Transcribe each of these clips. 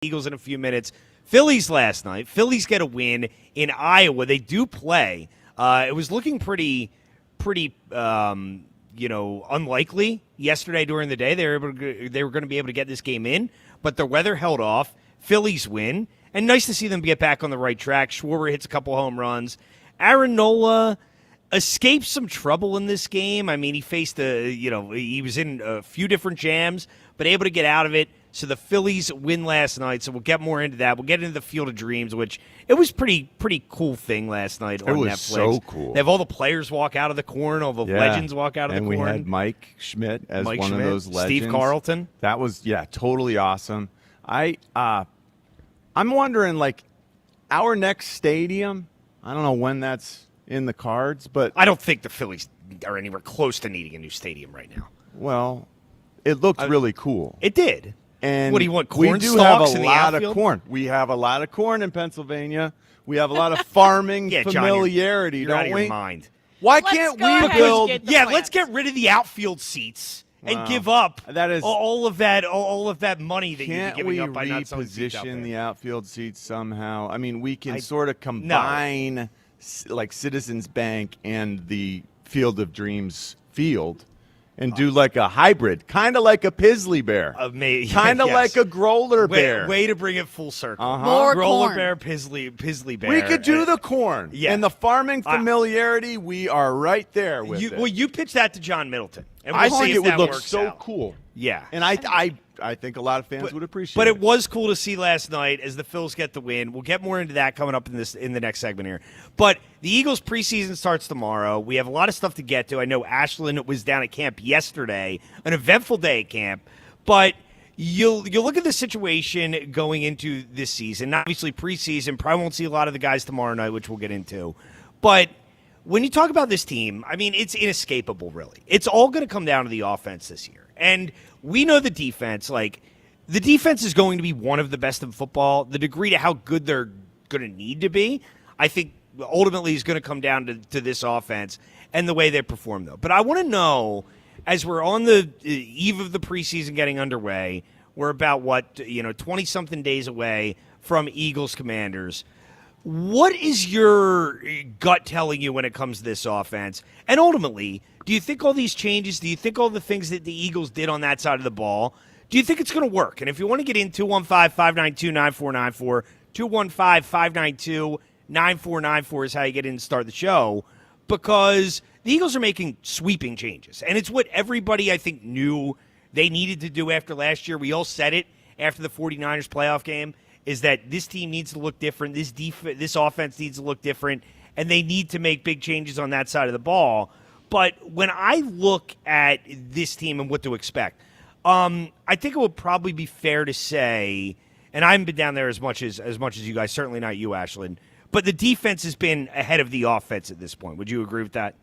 Eagles in a few minutes. Phillies last night. Phillies get a win in Iowa. They do play. It was looking pretty, unlikely yesterday during the day. They were going to be able to get this game in, but the weather held off. Phillies win, and nice to see them get back on the right track. Schwarber hits a couple home runs. Aaron Nola escaped some trouble in this game. I mean, he faced he was in a few different jams, but able to get out of it. So the Phillies win last night. So we'll get more into that. We'll get into the Field of Dreams, which it was pretty cool thing last night on Netflix. It was so cool. They have all the players walk out of the corn, all the legends walk out of the corn. And we had Mike Schmidt as one of those legends. Steve Carlton. That was totally awesome. I'm wondering, our next stadium. I don't know when that's in the cards, but I don't think the Phillies are anywhere close to needing a new stadium right now. Well, it looked really cool. It did. And what do you want? Corn we do stalks have a in lot the of outfield? corn. We have a lot of corn in Pennsylvania. We have a lot of farming familiarity, you're don't out of we? your mind. Why can't we build? Let's get rid of the outfield seats and give up all of that money that you're giving up by not selling seats out there. Reposition the outfield seats somehow? I mean, we can sort of combine Citizens Bank and the Field of Dreams field and do a hybrid, kind of like a Pizzly Bear, kind of like a Growler Bear. Way to bring it full circle. More Growler corn. Bear, Pizzly Bear. We could do the corn and the farming familiarity. We are right there with it. Well, you pitch that to John Middleton. And I think it would look so cool. Yeah. And I think a lot of fans would appreciate it. But it was cool to see last night as the Phils get the win. We'll get more into that coming up in the next segment here. But the Eagles preseason starts tomorrow. We have a lot of stuff to get to. I know Ashlyn was down at camp yesterday, an eventful day at camp. But you'll look at the situation going into this season. Obviously preseason, probably won't see a lot of the guys tomorrow night, which we'll get into. But when you talk about this team, I mean, it's inescapable, really. It's all going to come down to the offense this year. And we know the defense. The defense is going to be one of the best in football. The degree to how good they're going to need to be, I think, ultimately is going to come down to this offense and the way they perform, though. But I want to know, as we're on the eve of the preseason getting underway, we're about, 20-something days away from Eagles-Commanders. What is your gut telling you when it comes to this offense? And ultimately, do you think all these changes, do you think all the things that the Eagles did on that side of the ball, do you think it's going to work? And if you want to get in, 215-592-9494, 215-592-9494 is how you get in to start the show, because the Eagles are making sweeping changes. And it's what everybody, I think, knew they needed to do after last year. We all said it after the 49ers playoff game, is that this team needs to look different, this offense needs to look different, and they need to make big changes on that side of the ball. But when I look at this team and what to expect, I think it would probably be fair to say, and I haven't been down there as much as you guys, certainly not you, Ashlyn, but the defense has been ahead of the offense at this point. Would you agree with that?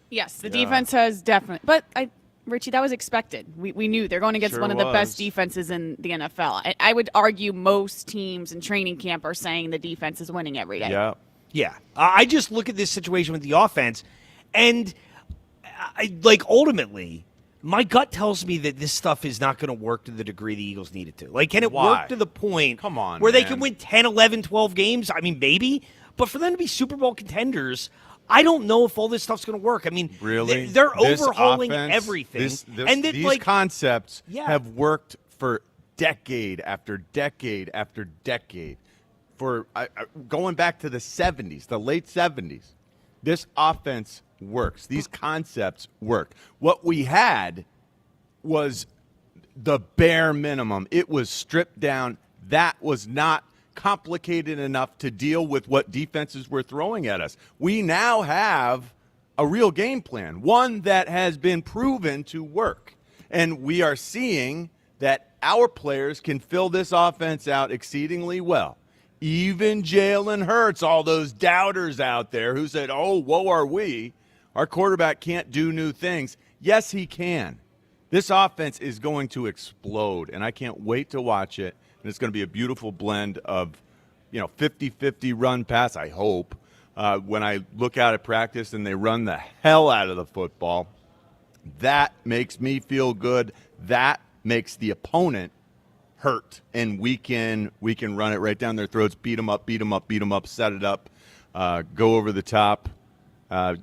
Yes, the defense has definitely. But Richie, that was expected. We knew they're going against one of the best defenses in the NFL. I would argue most teams in training camp are saying the defense is winning every day. Yeah. I just look at this situation with the offense, and ultimately, my gut tells me that this stuff is not going to work to the degree the Eagles need it to. Can it work to the point where they can win 10, 11, 12 games? I mean, maybe. But for them to be Super Bowl contenders, I don't know if all this stuff's going to work. I mean, really, they're overhauling everything. These concepts have worked for decade after decade after decade. For going back to the 70s, the late 70s, this offense works. These concepts work. What we had was the bare minimum. It was stripped down. That was not complicated enough to deal with what defenses were throwing at us. We now have a real game plan, one that has been proven to work. And we are seeing that our players can fill this offense out exceedingly well. Even Jalen Hurts, all those doubters out there who said, oh, woe are we, our quarterback can't do new things. Yes, he can. This offense is going to explode, and I can't wait to watch it. And it's going to be a beautiful blend of, 50-50 run pass, I hope. When I look out at practice and they run the hell out of the football, that makes me feel good. That makes the opponent hurt, and we can run it right down their throats, beat them up, set it up, go over the top.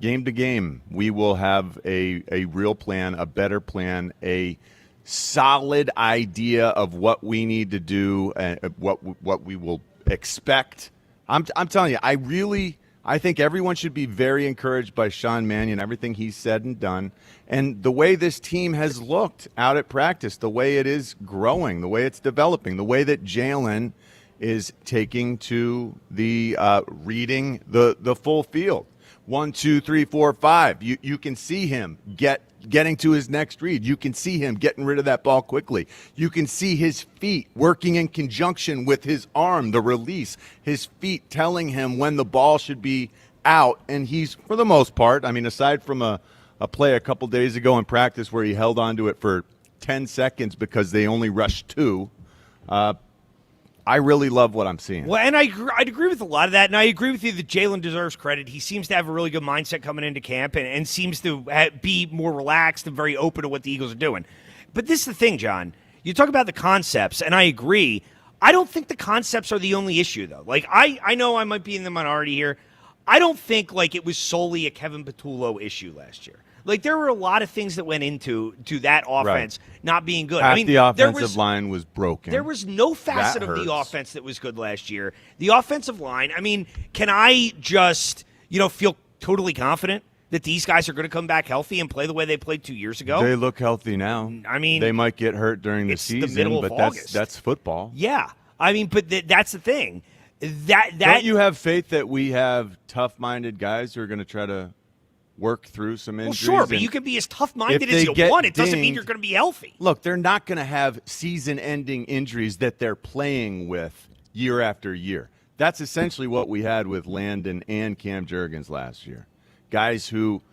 Game to game, we will have a real plan, a better plan, a solid idea of what we need to do and what we will expect. I'm telling you, I think everyone should be very encouraged by Sean Mannion, everything he's said and done, and the way this team has looked out at practice, the way it is growing, the way it's developing, the way that Jalen is taking to the reading the full field. 1, 2, 3, 4, 5. You can see him getting to his next read. You can see him getting rid of that ball quickly. You can see his feet working in conjunction with his arm, the release, his feet telling him when the ball should be out. And he's, for the most part, I mean, aside from a play a couple days ago in practice where he held onto it for 10 seconds because they only rushed 2, I really love what I'm seeing. Well, and I'd agree with a lot of that, and I agree with you that Jalen deserves credit. He seems to have a really good mindset coming into camp and seems to be more relaxed and very open to what the Eagles are doing. But this is the thing, John. You talk about the concepts, and I agree. I don't think the concepts are the only issue, though. Like, I know I might be in the minority here. I don't think, like, it was solely a Kevin Patullo issue last year. Like, there were a lot of things that went into that offense not being good. Half the offensive line was broken. There was no facet of the offense that was good last year. The offensive line, I mean, can I just, feel totally confident that these guys are going to come back healthy and play the way they played 2 years ago? They look healthy now. I mean, they might get hurt during the season, the middle of August. That's football. Yeah. I mean, but that's the thing. Don't you have faith that we have tough-minded guys who are going to try to work through some injuries? Well, sure, but you can be as tough-minded as you want. It doesn't mean you're going to be healthy. Look, they're not going to have season-ending injuries that they're playing with year after year. That's essentially what we had with Landon and Cam Jurgens last year. Guys who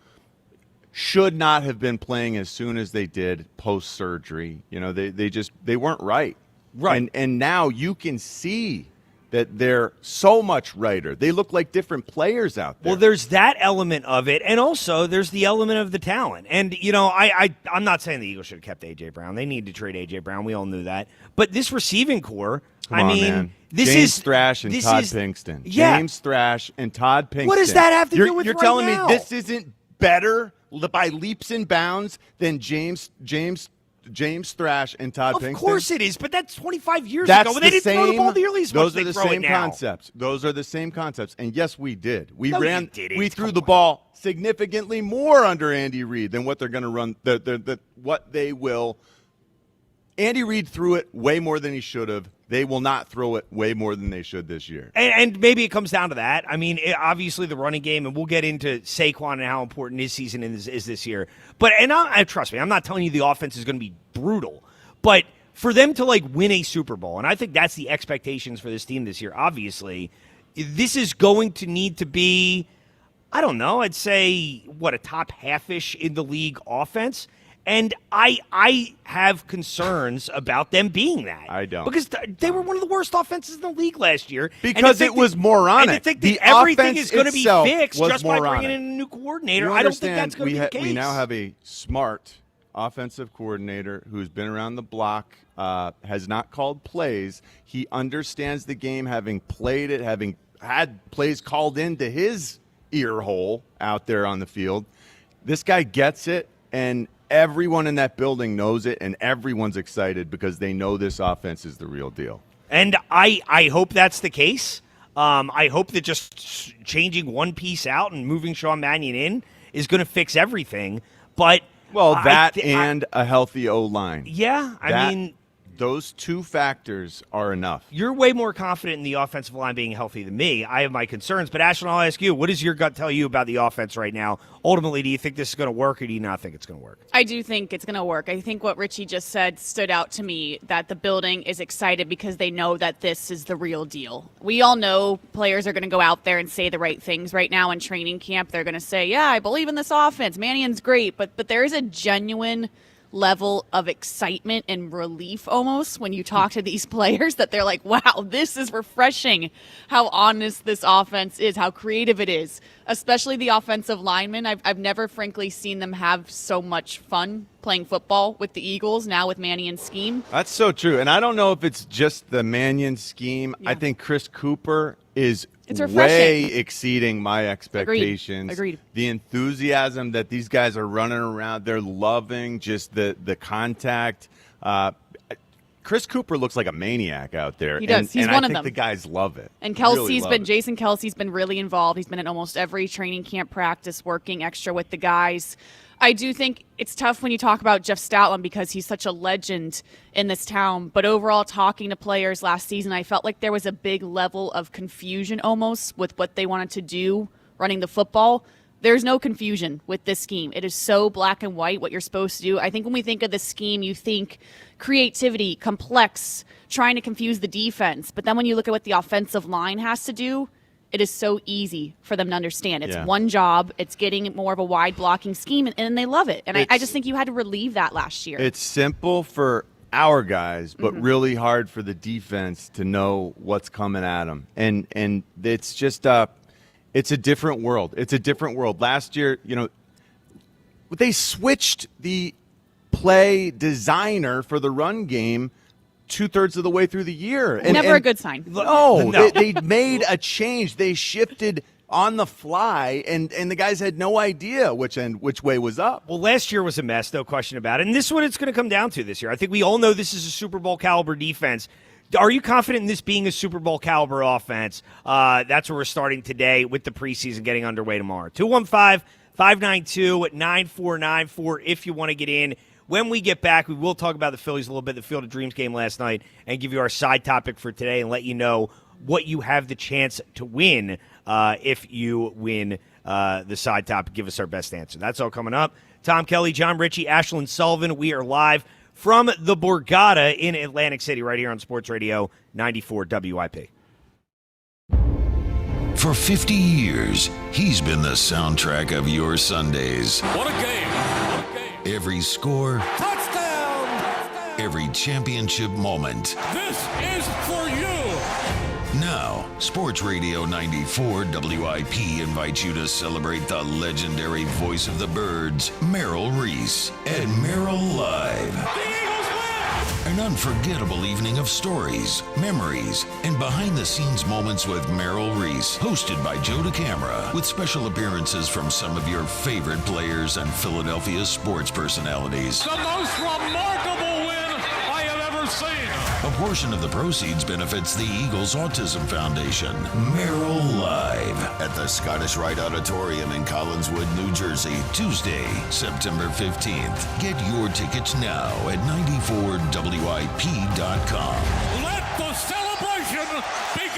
should not have been playing as soon as they did post-surgery. They weren't right. Right. And now you can see that they're so much righter. They look like different players out there. Well, there's that element of it, and also there's the element of the talent. And, I'm not saying the Eagles should have kept A.J. Brown. They need to trade A.J. Brown. We all knew that. But this receiving core, man. James Thrash and Todd Pinkston. Yeah. James Thrash and Todd Pinkston. What does that have to do with You're right telling now? me this isn't better by leaps and bounds than James Thrash and Todd Pinkston? Of course it is, but that's 25 years ago when they didn't throw the ball nearly as much as they throw it now. Those are the same concepts. Those are the same concepts. And yes, we did. We threw the on. ball significantly more under Andy Reid than what they're going to run. What they will. Andy Reid threw it way more than he should have. They will not throw it way more than they should this year. And maybe it comes down to that. I mean, obviously the running game, and we'll get into Saquon and how important his season is this year. But trust me, I'm not telling you the offense is going to be brutal. But for them to, win a Super Bowl, and I think that's the expectations for this team this year, obviously, this is going to need to be, I don't know, I'd say, a top half-ish in the league offense. And I have concerns about them being that. I don't. Because they were one of the worst offenses in the league last year. Because it was moronic. And to think that everything is going to be fixed just by bringing in a new coordinator, I don't think that's going to be the case. We now have a smart offensive coordinator who's been around the block, has not called plays. He understands the game, having played it, having had plays called into his ear hole out there on the field. This guy gets it, and everyone in that building knows it, and everyone's excited because they know this offense is the real deal. And I hope that's the case. I hope that just changing one piece out and moving Sean Mannion in is going to fix everything. But and a healthy O-line. Yeah, I mean, those two factors are enough. You're way more confident in the offensive line being healthy than me. I have my concerns. But, Ashton, I'll ask you, what does your gut tell you about the offense right now? Ultimately, do you think this is going to work, or do you not think it's going to work? I do think it's going to work. I think what Richie just said stood out to me, that the building is excited because they know that this is the real deal. We all know players are going to go out there and say the right things right now in training camp. They're going to say, yeah, I believe in this offense. Mannion's great. But there is a genuine level of excitement and relief almost when you talk to these players that they're like, wow, this is refreshing how honest this offense is, how creative it is, especially the offensive linemen. I've never frankly seen them have so much fun playing football with the Eagles, now with Mannion's scheme. That's so true. And I don't know if it's just the Mannion scheme. Yeah. I think Chris Cooper is way exceeding my expectations. Agreed. The enthusiasm that these guys are running around, they're loving just the contact. Chris Cooper looks like a maniac out there. He does. He's one of them. I think the guys love it. And Jason Kelsey's been really involved. He's been at almost every training camp practice, working extra with the guys. I do think it's tough when you talk about Jeff Stoutland because he's such a legend in this town. But overall, talking to players last season, I felt like there was a big level of confusion almost with what they wanted to do running the football. There's no confusion with this scheme. It is so black and white what you're supposed to do. I think when we think of the scheme, you think creativity, complex, trying to confuse the defense. But then when you look at what the offensive line has to do, it is so easy for them to understand. It's one job. It's getting more of a wide blocking scheme, and they love it. And I just think you had to relieve that last year. It's simple for our guys, but really hard for the defense to know what's coming at them. And it's just it's a different world. It's a different world. Last year, they switched the play designer for the run game 2/3 of the way through the year. Never a good sign. No. They made a change. They shifted on the fly, and the guys had no idea which way was up. Well, last year was a mess, no question about it. And this is what it's going to come down to this year. I think we all know this is a Super Bowl caliber defense. Are you confident in this being a Super Bowl caliber offense? That's where we're starting today with the preseason getting underway tomorrow. 215-592-9494 if you want to get in. When we get back, we will talk about the Phillies a little bit, the Field of Dreams game last night, and give you our side topic for today and let you know what you have the chance to win if you win the side topic. Give us our best answer. That's all coming up. Tom Kelly, John Ritchie, Ashlyn Sullivan. We are live from the Borgata in Atlantic City right here on Sports Radio 94 WIP. For 50 years, he's been the soundtrack of your Sundays. What a game! Every score, touchdown! Every championship moment. This is for you! Now, Sports Radio 94 WIP invites you to celebrate the legendary voice of the Birds, Merrill Reese, at Merrill Live. The Eagles win! An unforgettable evening of stories, memories, and behind-the-scenes moments with Merrill Reese, hosted by Joe DeCamara, with special appearances from some of your favorite players and Philadelphia sports personalities. The most remarkable win I have ever seen! A portion of the proceeds benefits the Eagles Autism Foundation. Merrill Live at the Scottish Rite Auditorium in Collinswood, New Jersey, Tuesday, September 15th. Get your tickets now at 94WIP.com. Let the celebration begin!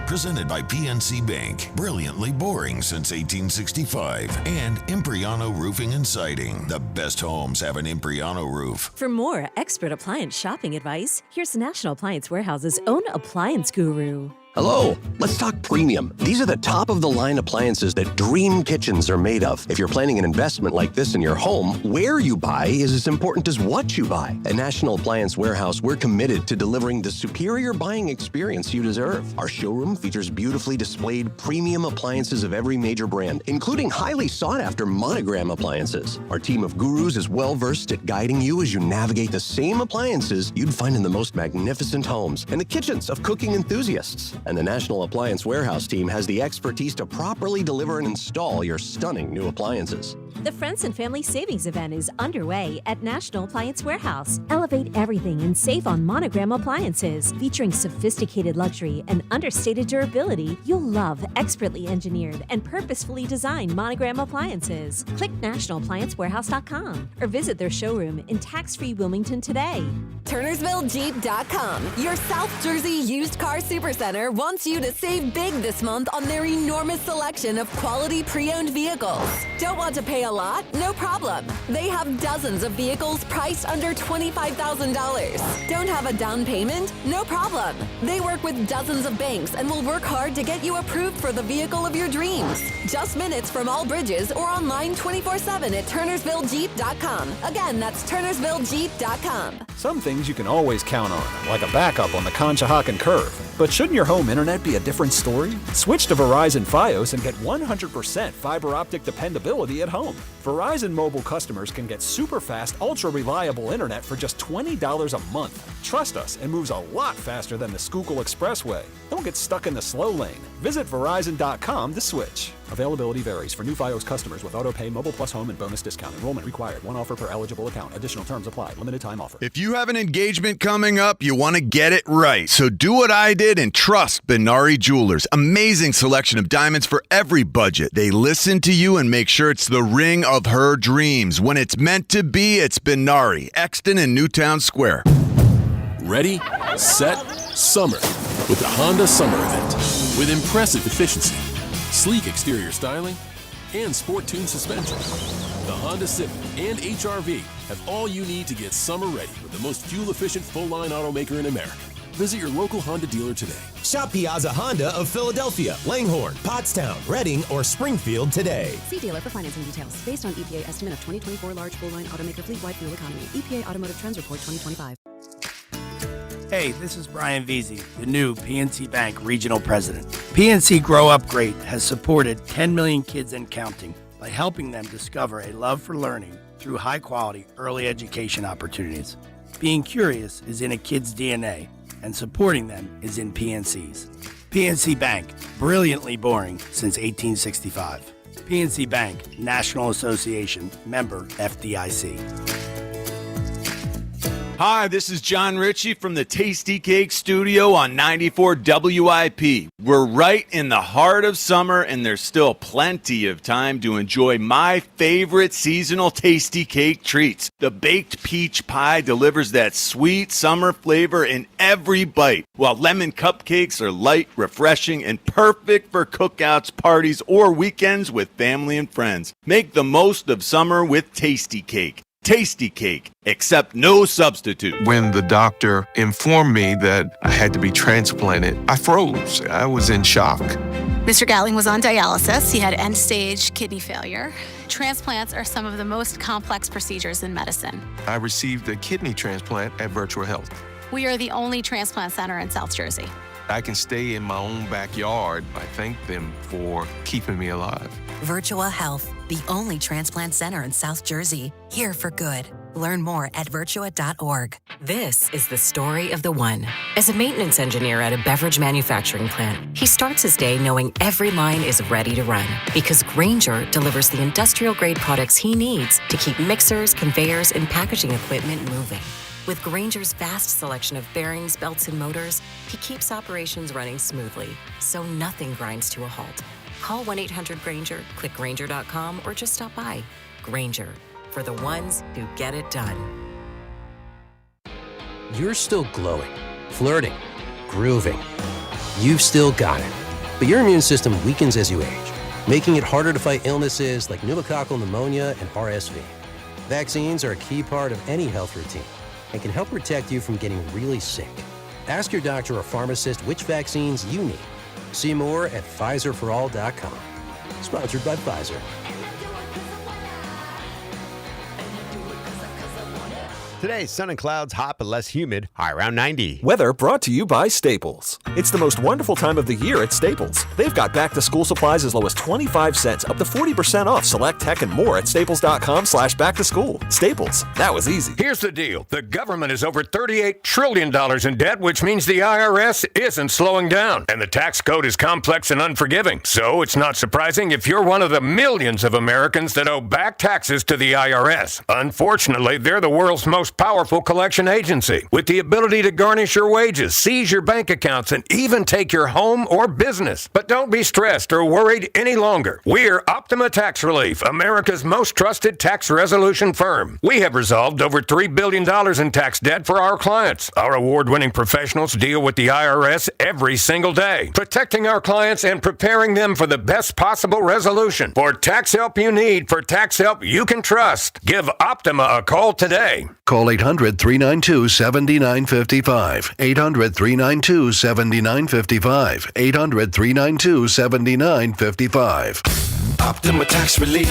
Presented by PNC Bank, brilliantly boring since 1865. And Impriano Roofing and Siding. The best homes have an Impriano roof. For more expert appliance shopping advice, here's National Appliance Warehouse's own appliance guru. Hello, let's talk premium. These are the top-of-the-line appliances that dream kitchens are made of. If you're planning an investment like this in your home, where you buy is as important as what you buy. At National Appliance Warehouse, we're committed to delivering the superior buying experience you deserve. Our showroom features beautifully displayed premium appliances of every major brand, including highly sought-after Monogram appliances. Our team of gurus is well-versed at guiding you as you navigate the same appliances you'd find in the most magnificent homes and the kitchens of cooking enthusiasts. And the National Appliance Warehouse team has the expertise to properly deliver and install your stunning new appliances. The Friends and Family Savings Event is underway at National Appliance Warehouse. Elevate everything and save on Monogram appliances. Featuring sophisticated luxury and understated durability, you'll love expertly engineered and purposefully designed Monogram appliances. Click nationalappliancewarehouse.com or visit their showroom in tax-free Wilmington today. TurnersvilleJeep.com, your South Jersey used car supercenter, wants you to save big this month on their enormous selection of quality pre-owned vehicles. Don't want to pay a a lot? No problem. They have dozens of vehicles priced under $25,000. Don't have a down payment? No problem. They work with dozens of banks and will work hard to get you approved for the vehicle of your dreams. Just minutes from all bridges or online 24/7 at TurnersvilleJeep.com. Again, that's TurnersvilleJeep.com. Some things you can always count on, like a backup on the Conshohocken Curve. But shouldn't your home internet be a different story? Switch to Verizon Fios and get 100% fiber optic dependability at home. Verizon mobile customers can get super fast, ultra reliable internet for just $20 a month. Trust us, it moves a lot faster than the Schuylkill Expressway. Don't get stuck in the slow lane. Visit Verizon.com to switch. Availability varies for new Fios customers with auto pay, mobile plus home, and bonus discount. Enrollment required. One offer per eligible account. Additional terms apply. Limited time offer. If you have an engagement coming up, you want to get it right. So do what I did and trust Benari Jewelers. Amazing selection of diamonds for every budget. They listen to you and make sure it's the ring of her dreams. When it's meant to be, it's Benari, Exton and Newtown Square. Ready, set, summer with the Honda Summer Event. With impressive efficiency, sleek exterior styling, and sport-tuned suspension. The Honda Civic and HR-V have all you need to get summer ready with the most fuel-efficient full-line automaker in America. Visit your local Honda dealer today. Shop Piazza Honda of Philadelphia, Langhorne, Pottstown, Reading, or Springfield today. See dealer for financing details. Based on EPA estimate of 2024 large full-line automaker fleet-wide fuel economy. EPA Automotive Trends Report 2025. Hey, this is Brian Veazey, the new PNC Bank Regional President. PNC Grow Up Great has supported 10 million kids and counting by helping them discover a love for learning through high-quality early education opportunities. Being curious is in a kid's DNA, and supporting them is in PNC's. PNC Bank, brilliantly boring since 1865. PNC Bank, National Association, member FDIC. Hi, this is John Ritchie from the Tasty Cake Studio on 94 WIP. We're right in the heart of summer, and there's still plenty of time to enjoy my favorite seasonal tasty cake treats. The baked peach pie delivers that sweet summer flavor in every bite, while lemon cupcakes are light, refreshing, and perfect for cookouts, parties, or weekends with family and friends. Make the most of summer with Tasty Cake. Tasty Cake, except no substitute. When the doctor informed me that I had to be transplanted, I froze. I was in shock. Mr. Gatling was on dialysis. He had end-stage kidney failure. Transplants are some of the most complex procedures in medicine. I received a kidney transplant at Virtual Health. We are the only transplant center in South Jersey. I can stay in my own backyard. I thank them for keeping me alive. Virtua Health, the only transplant center in South Jersey. Here for good. Learn more at virtua.org. This is the story of the one. As a maintenance engineer at a beverage manufacturing plant, he starts his day knowing every line is ready to run because Grainger delivers the industrial-grade products he needs to keep mixers, conveyors, and packaging equipment moving. With Grainger's vast selection of bearings, belts, and motors, he keeps operations running smoothly, so nothing grinds to a halt. Call 1-800-GRAINGER, click Grainger.com, or just stop by. Grainger, for the ones who get it done. You're still glowing, flirting, grooving. You've still got it. But your immune system weakens as you age, making it harder to fight illnesses like pneumococcal pneumonia and RSV. Vaccines are a key part of any health routine and can help protect you from getting really sick. Ask your doctor or pharmacist which vaccines you need. See more at PfizerForAll.com. Sponsored by Pfizer. Today, sun and clouds, hot but less humid, high around 90. Weather brought to you by Staples. It's the most wonderful time of the year at Staples. They've got back-to-school supplies as low as 25 cents, up to 40% off select tech and more at staples.com/back-to-school. Staples, that was easy. Here's the deal. The government is over $38 trillion in debt, which means the IRS isn't slowing down. And the tax code is complex and unforgiving. So it's not surprising if you're one of the millions of Americans that owe back taxes to the IRS. Unfortunately, they're the world's most most powerful collection agency with the ability to garnish your wages, seize your bank accounts, and even take your home or business. But don't be stressed or worried any longer. We're Optima Tax Relief, America's most trusted tax resolution firm. We have resolved over $3 billion in tax debt for our clients. Our award-winning professionals deal with the IRS every single day, protecting our clients and preparing them for the best possible resolution. For tax help you need, for tax help you can trust, give Optima a call today. Call 800-392-7955. 800-392-7955. 800-392-7955. Optima Tax Relief.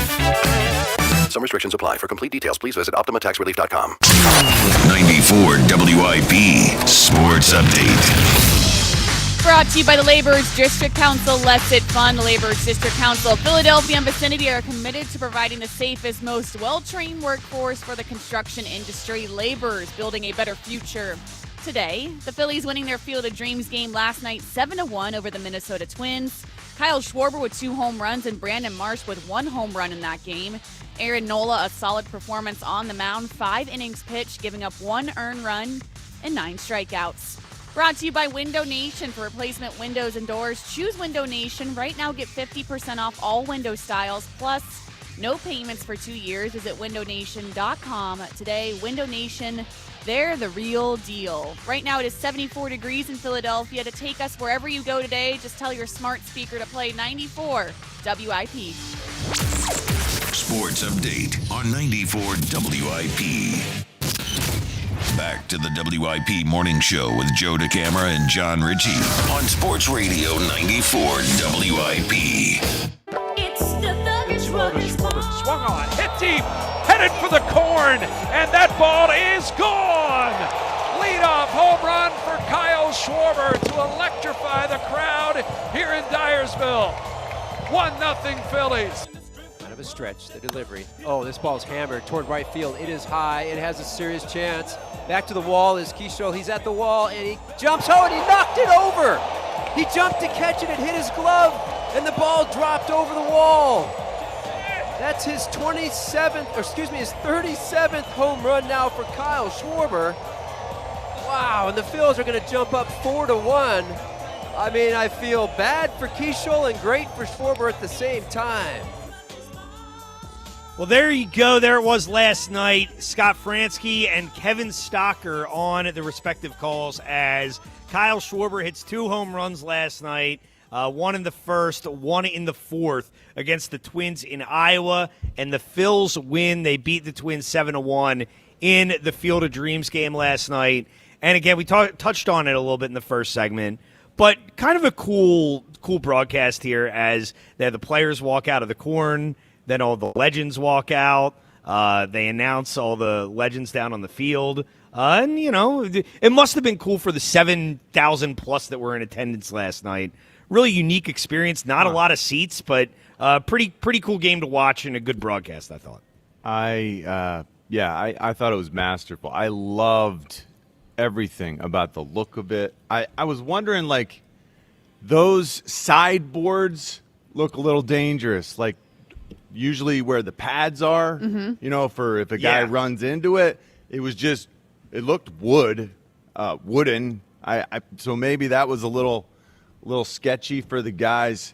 Some restrictions apply. For complete details, please visit OptimaTaxRelief.com. 94 WIP Sports Update. Brought to you by the Laborers District Council. Lets It Fun. The Laborers District Council, Philadelphia and vicinity are committed to providing the safest, most well-trained workforce for the construction industry. Laborers building a better future. Today, the Phillies winning their Field of Dreams game last night 7-1 over the Minnesota Twins. Kyle Schwarber with 2 home runs and Brandon Marsh with 1 home run in that game. Aaron Nola, a solid performance on the mound, 5 innings pitched, giving up 1 earned run and 9 strikeouts. Brought to you by Window Nation. For replacement windows and doors, choose Window Nation. Right now, get 50% off all window styles, plus no payments for 2 years. Visit windownation.com today. Window Nation, they're the real deal. Right now, it is 74 degrees in Philadelphia. To take us wherever you go today, just tell your smart speaker to play 94 WIP. Sports Update on 94 WIP. Back to the WIP Morning Show with Joe DeCamara and John Ritchie on Sports Radio 94 WIP. It's the swung on, hit deep, headed for the corn, and that ball is gone. Leadoff home run for Kyle Schwarber to electrify the crowd here in Dyersville. 1-0 Phillies. Out of a stretch, the delivery. Oh, this ball's hammered toward right field. It is high. It has a serious chance. Back to the wall is Keyshaw. He's at the wall, and he jumps. Oh, and he knocked it over. He jumped to catch it. It hit his glove, and the ball dropped over the wall. That's his 37th home run now for Kyle Schwarber. Wow, and the Phils are going to jump up 4-1. I mean, I feel bad for Keyshaw and great for Schwarber at the same time. Well, there you go. There it was last night. Scott Fransky and Kevin Stocker on the respective calls as Kyle Schwarber hits 2 home runs last night, 1 in the first, 1 in the fourth against the Twins in Iowa. And the Phils win. They beat the Twins 7-1 in the Field of Dreams game last night. And again, we touched on it a little bit in the first segment, but kind of a cool broadcast here as they have the players walk out of the corn. Then all the legends walk out. They announce all the legends down on the field. And, you know, it must have been cool for the 7,000 plus that were in attendance last night. Really unique experience. Not a lot of seats, but pretty cool game to watch and a good broadcast, I thought. I thought it was masterful. I loved everything about the look of it. I was wondering, like, those sideboards look a little dangerous. Like, usually where the pads are, you know, for if a guy runs into it, it looked wooden. So maybe that was a little sketchy for the guys.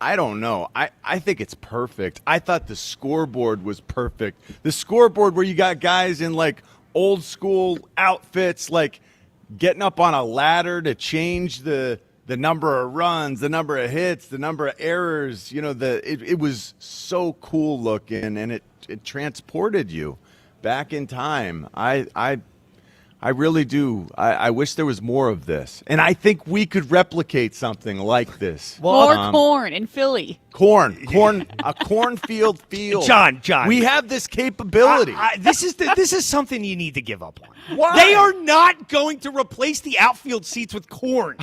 I don't know. I think it's perfect. I thought the scoreboard was perfect. The scoreboard where you got guys in like old school outfits, like getting up on a ladder to change the number of runs, the number of hits, the number of errors, you know, it was so cool looking, and it transported you back in time. I really do. I wish there was more of this. And I think we could replicate something like this. More corn in Philly. A cornfield field. John. We have this capability. This is something you need to give up on. Why? They are not going to replace the outfield seats with corn.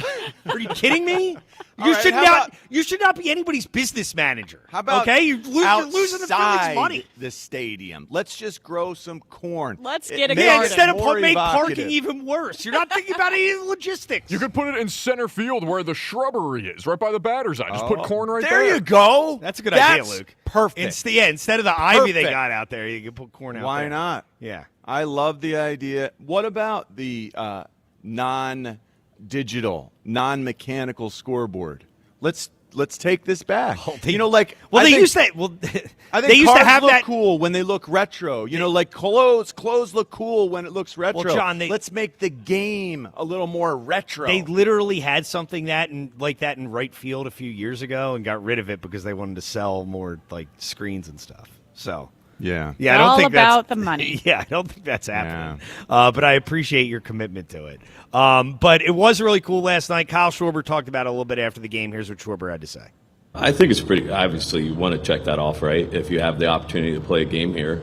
Are you kidding me? You should not be anybody's business manager. How about you're losing the Phillies money. The stadium. Let's just grow some corn. Let's get a garden. Instead of make parking even worse. You're not thinking about any of the logistics. You could put it in center field where the shrubbery is, right by the batter's eye. Just put corn right there. There you go. That's a good idea, Luke. Perfect. Instead of the ivy they got out there, you can put corn out there. Why not? Yeah. I love the idea. What about the non-digital, non-mechanical scoreboard? Let's take this back. They used to. Well, I think they used cars to have look that cool when they look retro. Like clothes look cool when it looks retro. Well, John, let's make the game a little more retro. They literally had something like that in right field a few years ago and got rid of it because they wanted to sell more like screens and stuff. So. Yeah. I don't all think about the money. Yeah, I don't think that's happening. But I appreciate your commitment to it. But it was really cool last night. Kyle Schwarber talked about it a little bit after the game. Here's what Schwarber had to say. I think it's pretty. Obviously, you want to check that off, right? If you have the opportunity to play a game here,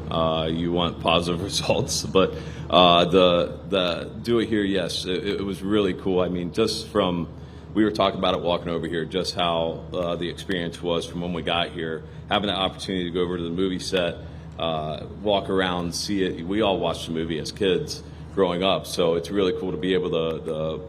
you want positive results. But the do it here, yes, it was really cool. I mean, just from we were talking about it walking over here, just how the experience was from when we got here, having the opportunity to go over to the movie set. Walk around, see it. We all watched the movie as kids growing up, so it's really cool to be able to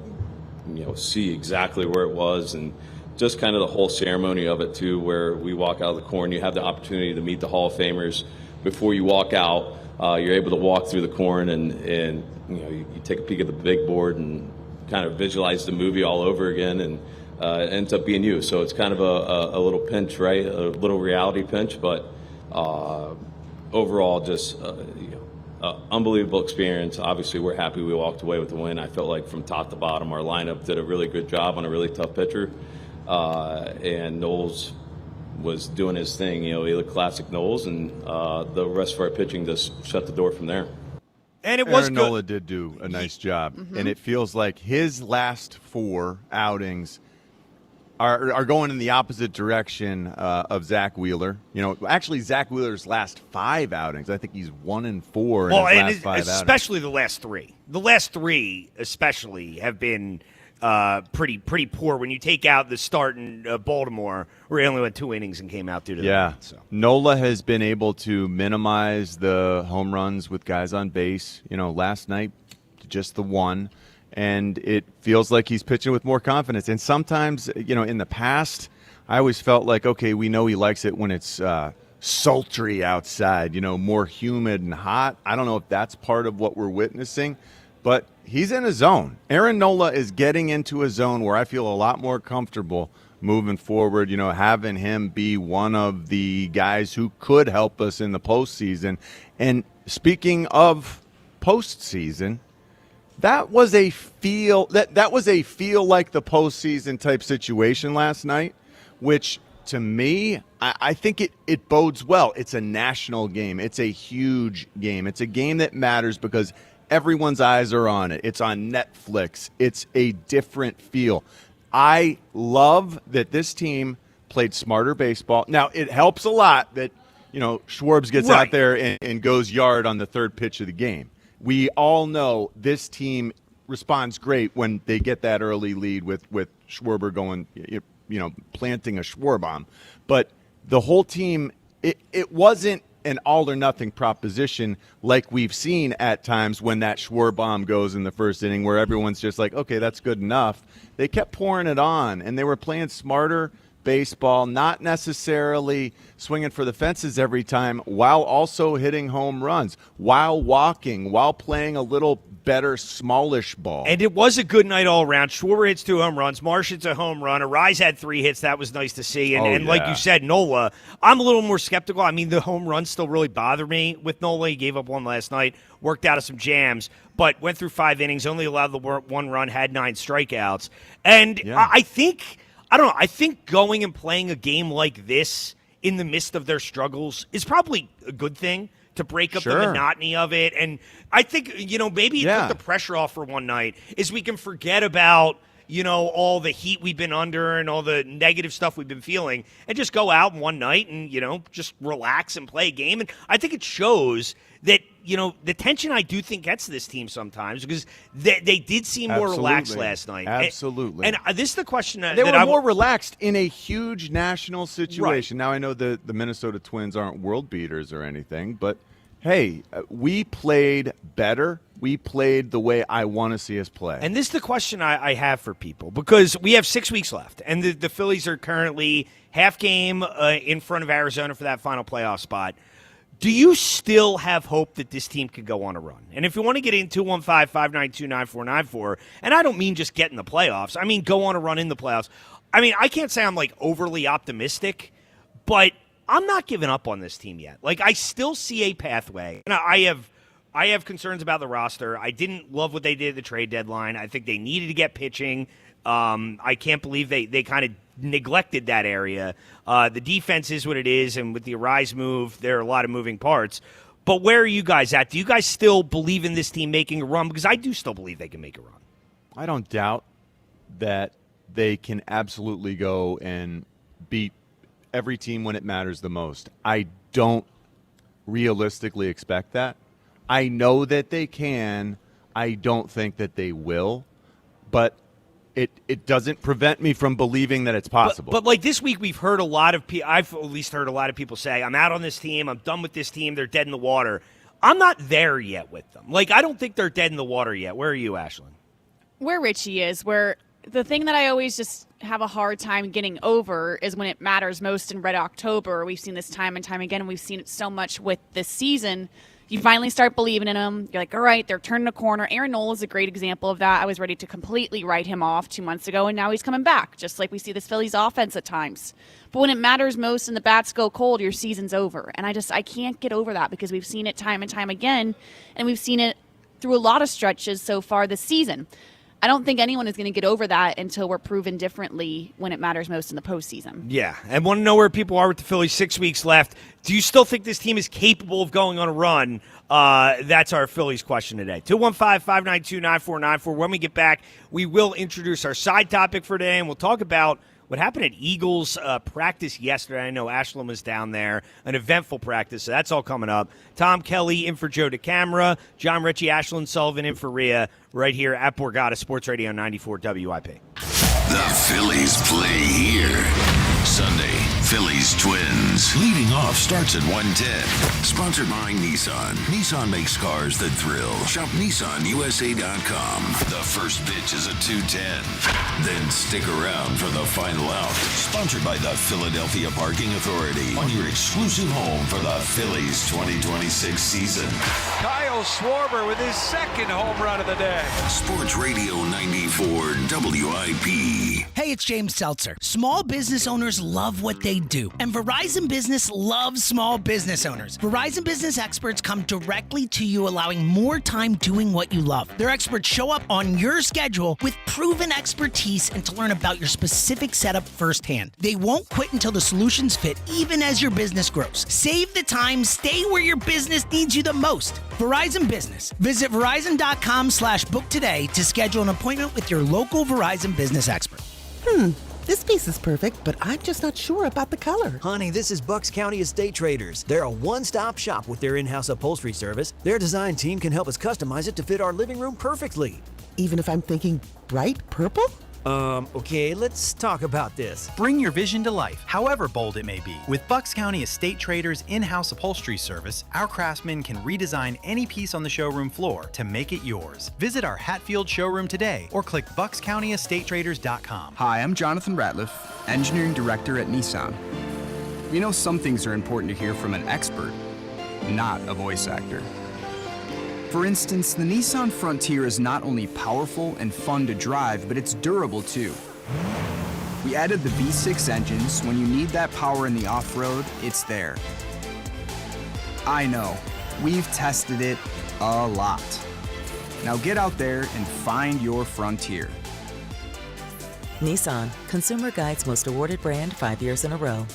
see exactly where it was and just kind of the whole ceremony of it too, where we walk out of the corn. You have the opportunity to meet the Hall of Famers before you walk out. You're able to walk through the corn and you take a peek at the big board and kind of visualize the movie all over again, and it ends up being you. So it's kind of a little pinch, right? A little reality pinch, but. Overall, just unbelievable experience. Obviously, we're happy we walked away with the win. I felt like from top to bottom, our lineup did a really good job on a really tough pitcher. And Knowles was doing his thing. He looked classic Knowles, and the rest of our pitching just shut the door from there. And it was Aaron Nola did do a nice job, and it feels like his last 4 outings are going in the opposite direction of Zach Wheeler. Actually, Zach Wheeler's last 5 outings, I think he's 1-4 in his last 5 outings. Especially the last 3. The last 3 especially have been pretty poor when you take out the start in Baltimore, where he only went 2 innings and came out due to that. So. Nola has been able to minimize the home runs with guys on base. Last night, just the 1. And it feels like he's pitching with more confidence. And sometimes, in the past, I always felt like, okay, we know he likes it when it's sultry outside, more humid and hot. I don't know if that's part of what we're witnessing, but he's in a zone. Aaron Nola is getting into a zone where I feel a lot more comfortable moving forward, having him be one of the guys who could help us in the postseason. And speaking of postseason, that was a feel like the postseason type situation last night, which to me, I think it bodes well. It's a national game. It's a huge game. It's a game that matters because everyone's eyes are on it. It's on Netflix. It's a different feel. I love that this team played smarter baseball. Now, it helps a lot that, Schwarbs gets out there and goes yard on the 3rd pitch of the game. We all know this team responds great when they get that early lead with Schwarber going, planting a Schwarbomb. But the whole team, it wasn't an all-or-nothing proposition like we've seen at times when that Schwarbomb goes in the first inning where everyone's just like, okay, that's good enough. They kept pouring it on, and they were playing smarter baseball, not necessarily swinging for the fences every time, while also hitting home runs, while walking, while playing a little better, smallish ball. And it was a good night all around. Schwarber hits 2 home runs. Marsh hits a home run. Arise had 3 hits. That was nice to see. And like you said, Nola, I'm a little more skeptical. I mean, the home runs still really bother me with Nola. He gave up 1 last night, worked out of some jams, but went through 5 innings, only allowed the 1 run, had 9 strikeouts. And I think going and playing a game like this in the midst of their struggles is probably a good thing to break up the monotony of it. And I think, maybe it took the pressure off for one night is we can forget about, all the heat we've been under and all the negative stuff we've been feeling and just go out one night and, just relax and play a game. And I think it shows that, the tension I do think gets this team sometimes because they did seem more relaxed last night. Absolutely. And this is the question they were more relaxed in a huge national situation. Right. Now, I know the Minnesota Twins aren't world beaters or anything, but, hey, we played better. We played the way I want to see us play. And this is the question I have for people because we have 6 weeks left, and the Phillies are currently half game in front of Arizona for that final playoff spot. Do you still have hope that this team could go on a run? And if you want to get in 215-592-9494, and I don't mean just get in the playoffs. I mean go on a run in the playoffs. I mean, I can't say I'm like overly optimistic, but I'm not giving up on this team yet. Like, I still see a pathway. And I have concerns about the roster. I didn't love what they did at the trade deadline. I think they needed to get pitching. I can't believe they kind of neglected that area. The defense is what it is, and with the Arise move, there are a lot of moving parts. But where are you guys at? Do you guys still believe in this team making a run? Because I do still believe they can make a run. I don't doubt that they can absolutely go and beat every team when it matters the most. I don't realistically expect that. I know that they can. I don't think that they will. But it doesn't prevent me from believing that it's possible. But like this week, we've heard a lot of people, I've at least heard a lot of people say, I'm out on this team, I'm done with this team, they're dead in the water. I'm not there yet with them. Like, I don't think they're dead in the water yet. Where are you, Ashlyn? Where Richie is, where the thing that I always just have a hard time getting over is when it matters most in Red October. We've seen this time and time again, and we've seen it so much with this season. You finally start believing in them. You're like, all right, they're turning a corner. Aaron Nola is a great example of that. I was ready to completely write him off 2 months ago, and now he's coming back, just like we see this Phillies offense at times. But when it matters most and the bats go cold, your season's over. And I can't get over that because we've seen it time and time again, and we've seen it through a lot of stretches so far this season. I don't think anyone is going to get over that until we're proven differently when it matters most in the postseason. Yeah, I want to know where people are with the Phillies. 6 weeks left. Do you still think this team is capable of going on a run? That's our Phillies question today. 215-592-9494. When we get back, we will introduce our side topic for today, and we'll talk about what happened at Eagles practice yesterday. I know Ashlyn was down there, an eventful practice, so that's all coming up. Tom Kelly in for Joe DeCamara, John Ritchie, Ashlyn Sullivan in for Rhea, right here at Borgata Sports Radio 94 WIP. The Phillies play here. Sunday, Phillies Twins. Leading off starts at 1:10. Sponsored by Nissan. Nissan makes cars that thrill. Shop NissanUSA.com. The first pitch is at 2:10. Then stick around for the final out. Sponsored by the Philadelphia Parking Authority. On your exclusive home for the Phillies 2026 season. Kyle Schwarber with his second home run of the day. Sports Radio 94 WIP. Hey, it's James Seltzer. Small business owners love what they do, and Verizon Business loves small business owners. Verizon Business experts come directly to you, allowing more time doing what you love. Their experts show up on your schedule with proven expertise and to learn about your specific setup firsthand. They won't quit until the solutions fit, even as your business grows. Save the time, stay where your business needs you the most. Verizon Business. Visit Verizon.com/book today to schedule an appointment with your local Verizon Business expert. This piece is perfect, but I'm just not sure about the color. Honey, this is Bucks County Estate Traders. They're a one-stop shop with their in-house upholstery service. Their design team can help us customize it to fit our living room perfectly. Even if I'm thinking bright purple? Okay, let's talk about this. Bring your vision to life, however bold it may be. With Bucks County Estate Traders' in-house upholstery service, our craftsmen can redesign any piece on the showroom floor to make it yours. Visit our Hatfield showroom today or click buckscountyestatetraders.com. Hi, I'm Jonathan Ratliff, Engineering Director at Nissan. We know some things are important to hear from an expert, not a voice actor. For instance, the Nissan Frontier is not only powerful and fun to drive, but it's durable too. We added the V6 engines. When you need that power in the off-road, it's there. I know, we've tested it a lot. Now get out there and find your Frontier. Nissan, Consumer Guide's most awarded brand 5 years in a row.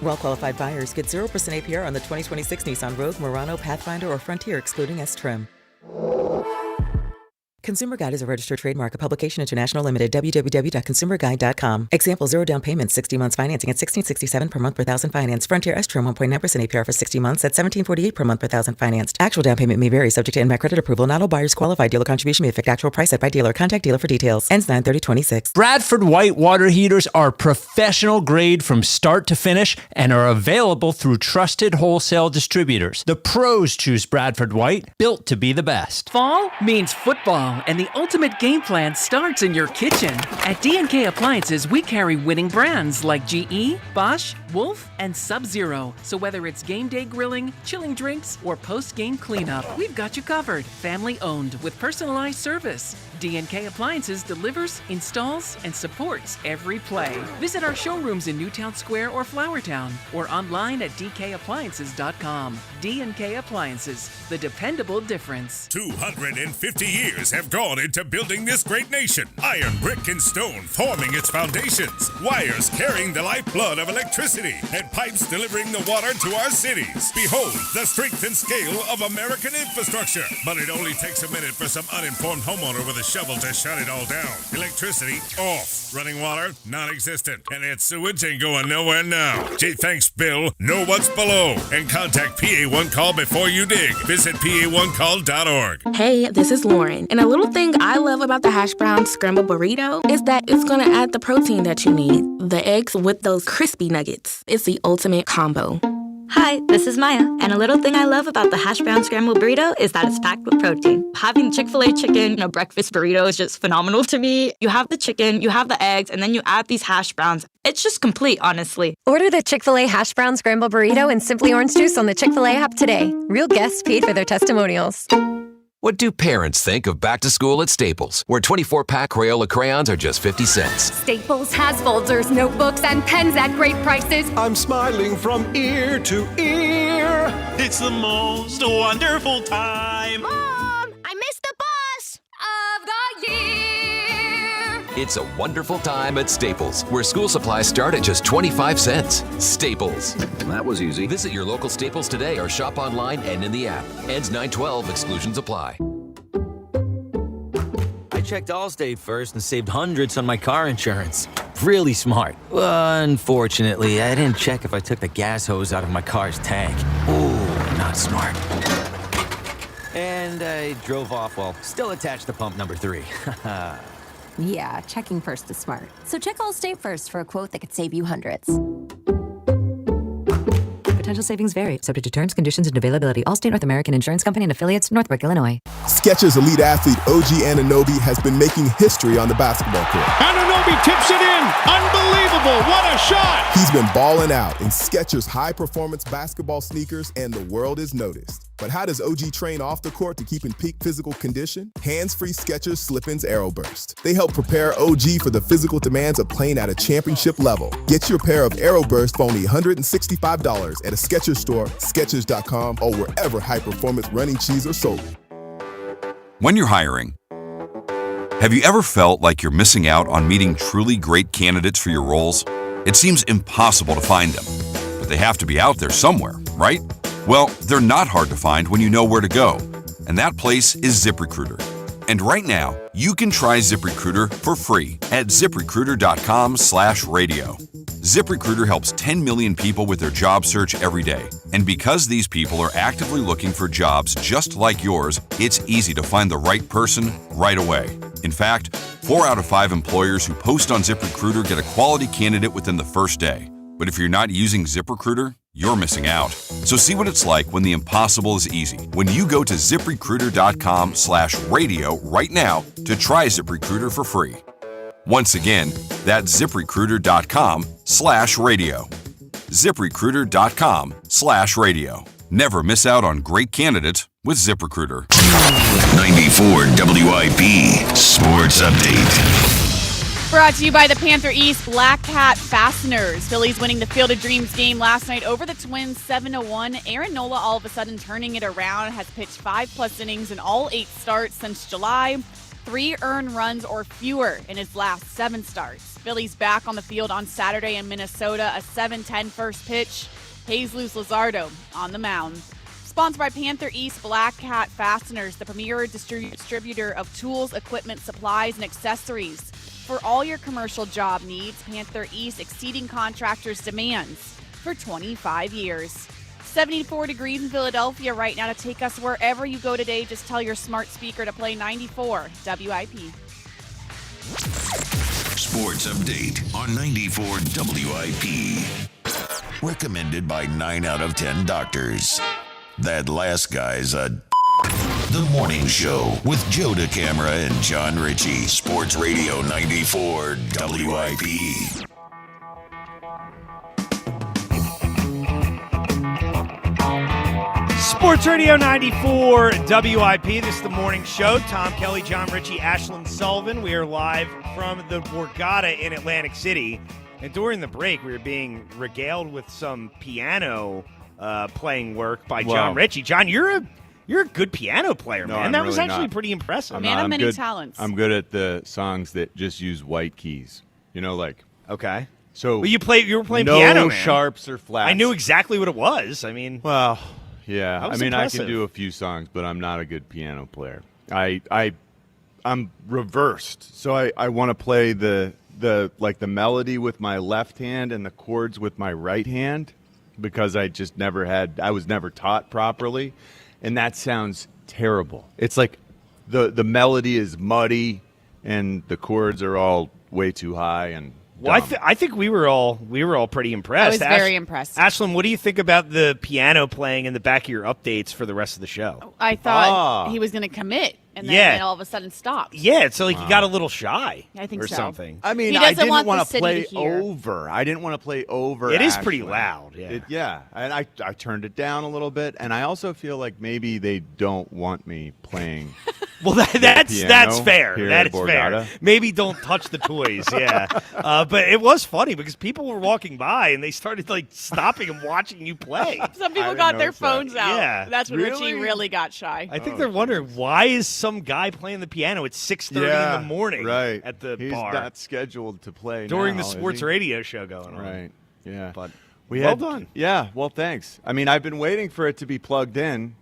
Well-qualified buyers get 0% APR on the 2026 Nissan Rogue, Murano, Pathfinder, or Frontier, excluding S-Trim. Consumer Guide is a registered trademark, a publication international limited, www.consumerguide.com. Example, 0 down payment, 60 months financing at $1,667 per month per thousand financed. Frontier S-Trim 1.9% APR for 60 months at $1,748 per month per thousand financed. Actual down payment may vary, subject to NMAC credit approval. Not all buyers qualify. Dealer contribution may affect actual price set by dealer. Contact dealer for details. Ends 9/30/26. Bradford White water heaters are professional grade from start to finish and are available through trusted wholesale distributors. The pros choose Bradford White, built to be the best. Fall means football, and the ultimate game plan starts in your kitchen. At D&K Appliances, we carry winning brands like GE, Bosch, Wolf, and Sub-Zero. So whether it's game day grilling, chilling drinks, or post-game cleanup, we've got you covered. Family owned with personalized service. D&K Appliances delivers, installs, and supports every play. Visit our showrooms in Newtown Square or Flowertown, or online at dkappliances.com. D&K Appliances, the dependable difference. 250 years have gone into building this great nation. Iron, brick, and stone forming its foundations. Wires carrying the lifeblood of electricity, and pipes delivering the water to our cities. Behold the strength and scale of American infrastructure. But it only takes a minute for some uninformed homeowner with a shovel to shut it all down. Electricity off. Running water non-existent. And its sewage ain't going nowhere now. Gee, thanks, Bill. Know what's below and contact PA1 Call before you dig. Visit PA1Call.org. Hey, this is Lauren. And a little thing I love about the hash brown scrambled burrito is that it's going to add the protein that you need. The eggs with those crispy nuggets. It's the ultimate combo. Hi, this is Maya, and a little thing I love about the hash brown scrambled burrito is that it's packed with protein. Having Chick-fil-A chicken in a breakfast burrito is just phenomenal to me. You have the chicken, you have the eggs, and then you add these hash browns. It's just complete, honestly. Order the Chick-fil-A hash brown scrambled burrito and Simply Orange Juice on the Chick-fil-A app today. Real guests paid for their testimonials. What do parents think of back to school at Staples, where 24-pack Crayola crayons are just 50 cents? Staples has folders, notebooks, and pens at great prices. I'm smiling from ear to ear. It's the most wonderful time. Mom, I missed the bus of the year. It's a wonderful time at Staples, where school supplies start at just 25 cents. Staples. That was easy. Visit your local Staples today or shop online and in the app. Ends 9/12. Exclusions apply. I checked Allstate first and saved hundreds on my car insurance. Really smart. Unfortunately, I didn't check if I took the gas hose out of my car's tank. Ooh, not smart. And I drove off while still attached to pump number 3. Yeah, checking first is smart. So check Allstate first for a quote that could save you hundreds. Potential savings vary, subject to terms, conditions, and availability. Allstate North American Insurance Company and affiliates, Northbrook, Illinois. Skechers elite athlete OG Anunoby has been making history on the basketball court. Anunoby tips it in. Unbelievable. What a shot. He's been balling out in Skechers high-performance basketball sneakers, and the world is noticed. But how does OG train off the court to keep in peak physical condition? Hands-free Skechers Slip-ins Aeroburst. They help prepare OG for the physical demands of playing at a championship level. Get your pair of Aeroburst for only $165 at a Skechers store, Skechers.com, or wherever high-performance running shoes are sold. When you're hiring, have you ever felt like you're missing out on meeting truly great candidates for your roles? It seems impossible to find them, but they have to be out there somewhere, right? Well, they're not hard to find when you know where to go, and that place is ZipRecruiter. And right now, you can try ZipRecruiter for free at ZipRecruiter.com/radio. ZipRecruiter helps 10 million people with their job search every day. And because these people are actively looking for jobs just like yours, it's easy to find the right person right away. In fact, 4 out of 5 employers who post on ZipRecruiter get a quality candidate within the first day. But if you're not using ZipRecruiter, you're missing out. So see what it's like when the impossible is easy. When you go to ZipRecruiter.com/radio right now to try ZipRecruiter for free. Once again, that's ZipRecruiter.com/radio. ZipRecruiter.com/radio. Never miss out on great candidates with ZipRecruiter. 94 WIP Sports Update. Brought to you by the Panther East Black Cat Fasteners. Phillies winning the Field of Dreams game last night over the Twins 7-1. Aaron Nola all of a sudden turning it around, has pitched 5+ innings in all 8 starts since July. 3 earned runs or fewer in his last 7 starts. Phillies back on the field on Saturday in Minnesota, a 7-10 first pitch. Jesus Luzardo on the mound. Sponsored by Panther East Black Cat Fasteners, the premier distributor of tools, equipment, supplies, and accessories. For all your commercial job needs, Panther East exceeding contractors' demands for 25 years. 74 degrees in Philadelphia right now. To take us wherever you go today, just tell your smart speaker to play 94 WIP. Sports Update on 94 WIP. Recommended by 9 out of 10 doctors. That last guy's a... The Morning Show with Joe DeCamara and John Ritchie. Sports Radio 94 WIP. Sports Radio 94 WIP. This is the morning show. Tom Kelly, John Ritchie, Ashlyn Sullivan. We are live from the Borgata in Atlantic City. And during the break, we were being regaled with some piano playing work by John Ritchie. John, you're a good piano player, man. That was actually pretty impressive. Man of many talents. I'm good at the songs that just use white keys. Okay. So you were playing no piano, man. sharps or flats. I knew exactly what it was. I mean, well, yeah. That was I impressive. can do a few songs, but I'm not a good piano player. I'm reversed. So I want to play the melody with my left hand and the chords with my right hand because I was never taught properly, and that sounds terrible. It's like the melody is muddy and the chords are all way too high and well, I think we were all pretty impressed. I was very impressed. Ashlyn, what do you think about the piano playing in the back of your updates for the rest of the show? I thought he was going to commit, and then all of a sudden stopped. Yeah, it's like he got a little shy. I think or so. something. I mean, He I doesn't didn't want want the to city play to hear. over. I didn't want to play over. It is pretty Ashlyn. loud. Yeah. And I turned it down a little bit, and I also feel like maybe they don't want me playing. Well, that's fair. Here That at is fair. Borgata. Maybe don't touch the toys. Yeah, but it was funny because people were walking by and they started stopping and watching you play. Some people got their phones out. Yeah, That's when Richie really got shy. I think they're wondering why is some guy playing the piano at 6:30 in the morning at the bar. He's not scheduled to play during now, the is sports he? radio show going on. Right. Yeah. But Well done. Yeah. Well, thanks. I mean, I've been waiting for it to be plugged in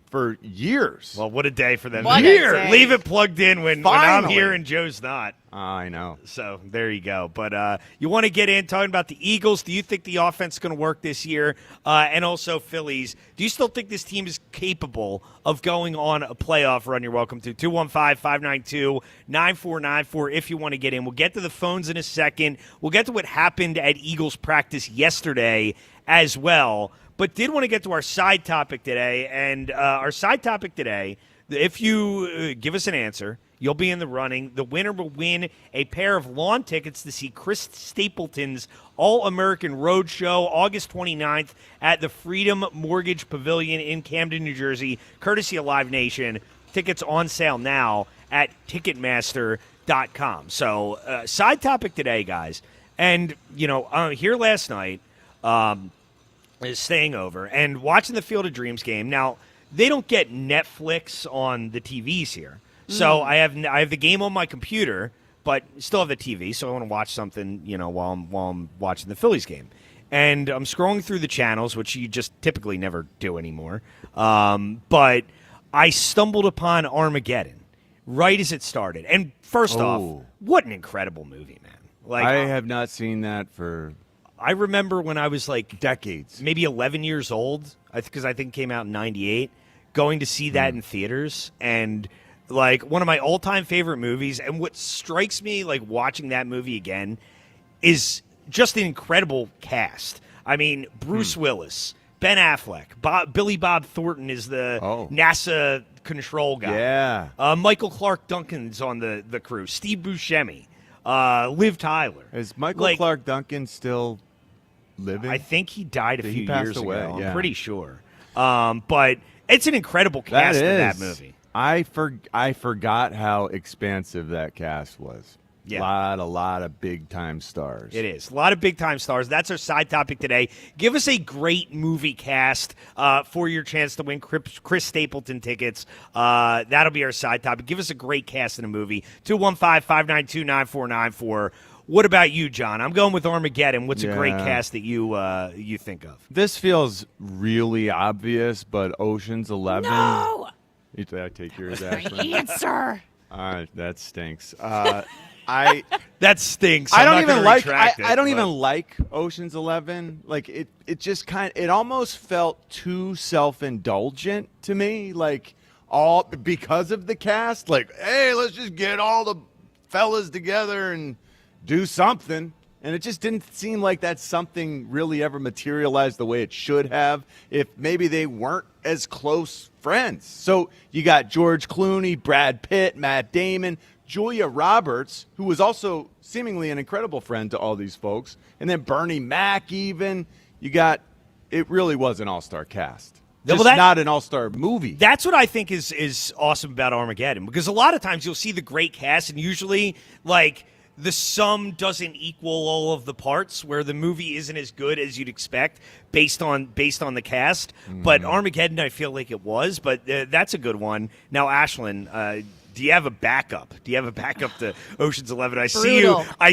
for years. Well, what a day for them. What a day. Leave it plugged in when I'm here and Joe's not. I know. So there you go. But you want to get in talking about the Eagles. Do you think the offense is going to work this year? And also Phillies. Do you still think this team is capable of going on a playoff run? You're welcome to 215-592-9494 if you want to get in. We'll get to the phones in a second. We'll get to what happened at Eagles practice yesterday as well. But did want to get to our side topic today. And our side topic today, if you give us an answer, you'll be in the running. The winner will win a pair of lawn tickets to see Chris Stapleton's All-American Road Show August 29th at the Freedom Mortgage Pavilion in Camden, New Jersey, courtesy of Live Nation. Tickets on sale now at Ticketmaster.com. So side topic today, guys. And, here last night, staying over and watching the Field of Dreams game. Now, they don't get Netflix on the TVs here. So I have the game on my computer, but still have the TV, so I want to watch something, while I'm watching the Phillies game. And I'm scrolling through the channels, which you just typically never do anymore. But I stumbled upon Armageddon right as it started. And first off, what an incredible movie, man. I have not seen that for I remember when I was decades, maybe 11 years old, because I think it came out in 98, going to see that in theaters. And one of my all-time favorite movies. And what strikes me watching that movie again is just an incredible cast. I mean, Bruce Willis, Ben Affleck, Billy Bob Thornton is the NASA control guy. Yeah. Michael Clark Duncan's on the crew. Steve Buscemi. Liv Tyler. Is Michael Clark Duncan still living? I think he died a few years away, ago. yeah. I'm pretty sure. But it's an incredible cast in that movie. I forgot how expansive that cast was. Yeah. A lot of big-time stars. It is. A lot of big-time stars. That's our side topic today. Give us a great movie cast for your chance to win Chris Stapleton tickets. That'll be our side topic. Give us a great cast in a movie. 215-592-9494. What about you, John? I'm going with Armageddon. What's a great cast that you think of? This feels really obvious, but Ocean's 11. No! Did I take yours, My Ashley? answer. That stinks. That stinks. I I'm don't not even gonna like. retract I don't it, even like Ocean's 11. It just it almost felt too self-indulgent to me. All because of the cast. Hey, let's just get all the fellas together and do something. And it just didn't seem like that something really ever materialized the way it should have if maybe they weren't as close friends. So you got George Clooney, Brad Pitt, Matt Damon, Julia Roberts, who was also seemingly an incredible friend to all these folks, and then Bernie Mac even. It really was an all-star cast. Just not an all-star movie. That's what I think is awesome about Armageddon, because a lot of times you'll see the great cast, and usually, like, the sum doesn't equal all of the parts, where the movie isn't as good as you'd expect based on the cast. But Armageddon, I feel like it was, but that's a good one. Now, Ashlyn, do you have a backup? Do you have a backup to Ocean's 11? I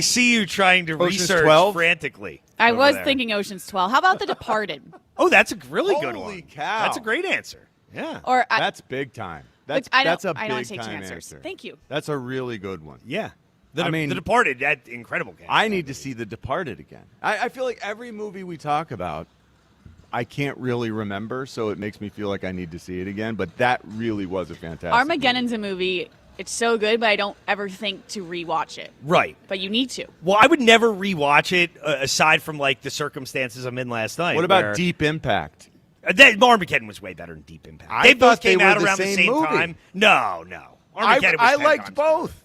see you trying to Ocean's research 12? frantically. I was there. thinking Ocean's 12. How about The Departed? Oh, that's a really good one. Holy cow. That's a great answer. Yeah. Or That's big time. That's I a don't big want to take time answers. answer. Thank you. That's a really good one. Yeah. I mean, The Departed, that incredible cast. I need to see The Departed again. I feel like every movie we talk about, I can't really remember, so it makes me feel like I need to see it again. But that really was a fantastic Armageddon's a movie. It's so good, but I don't ever think to rewatch it. Right. But you need to. Well, I would never rewatch it aside from, like, the circumstances I'm in last night. What about Deep Impact? Armageddon was way better than Deep Impact. I They both thought they came were out the around the same same movie. time. No. Armageddon was I 10 liked times both.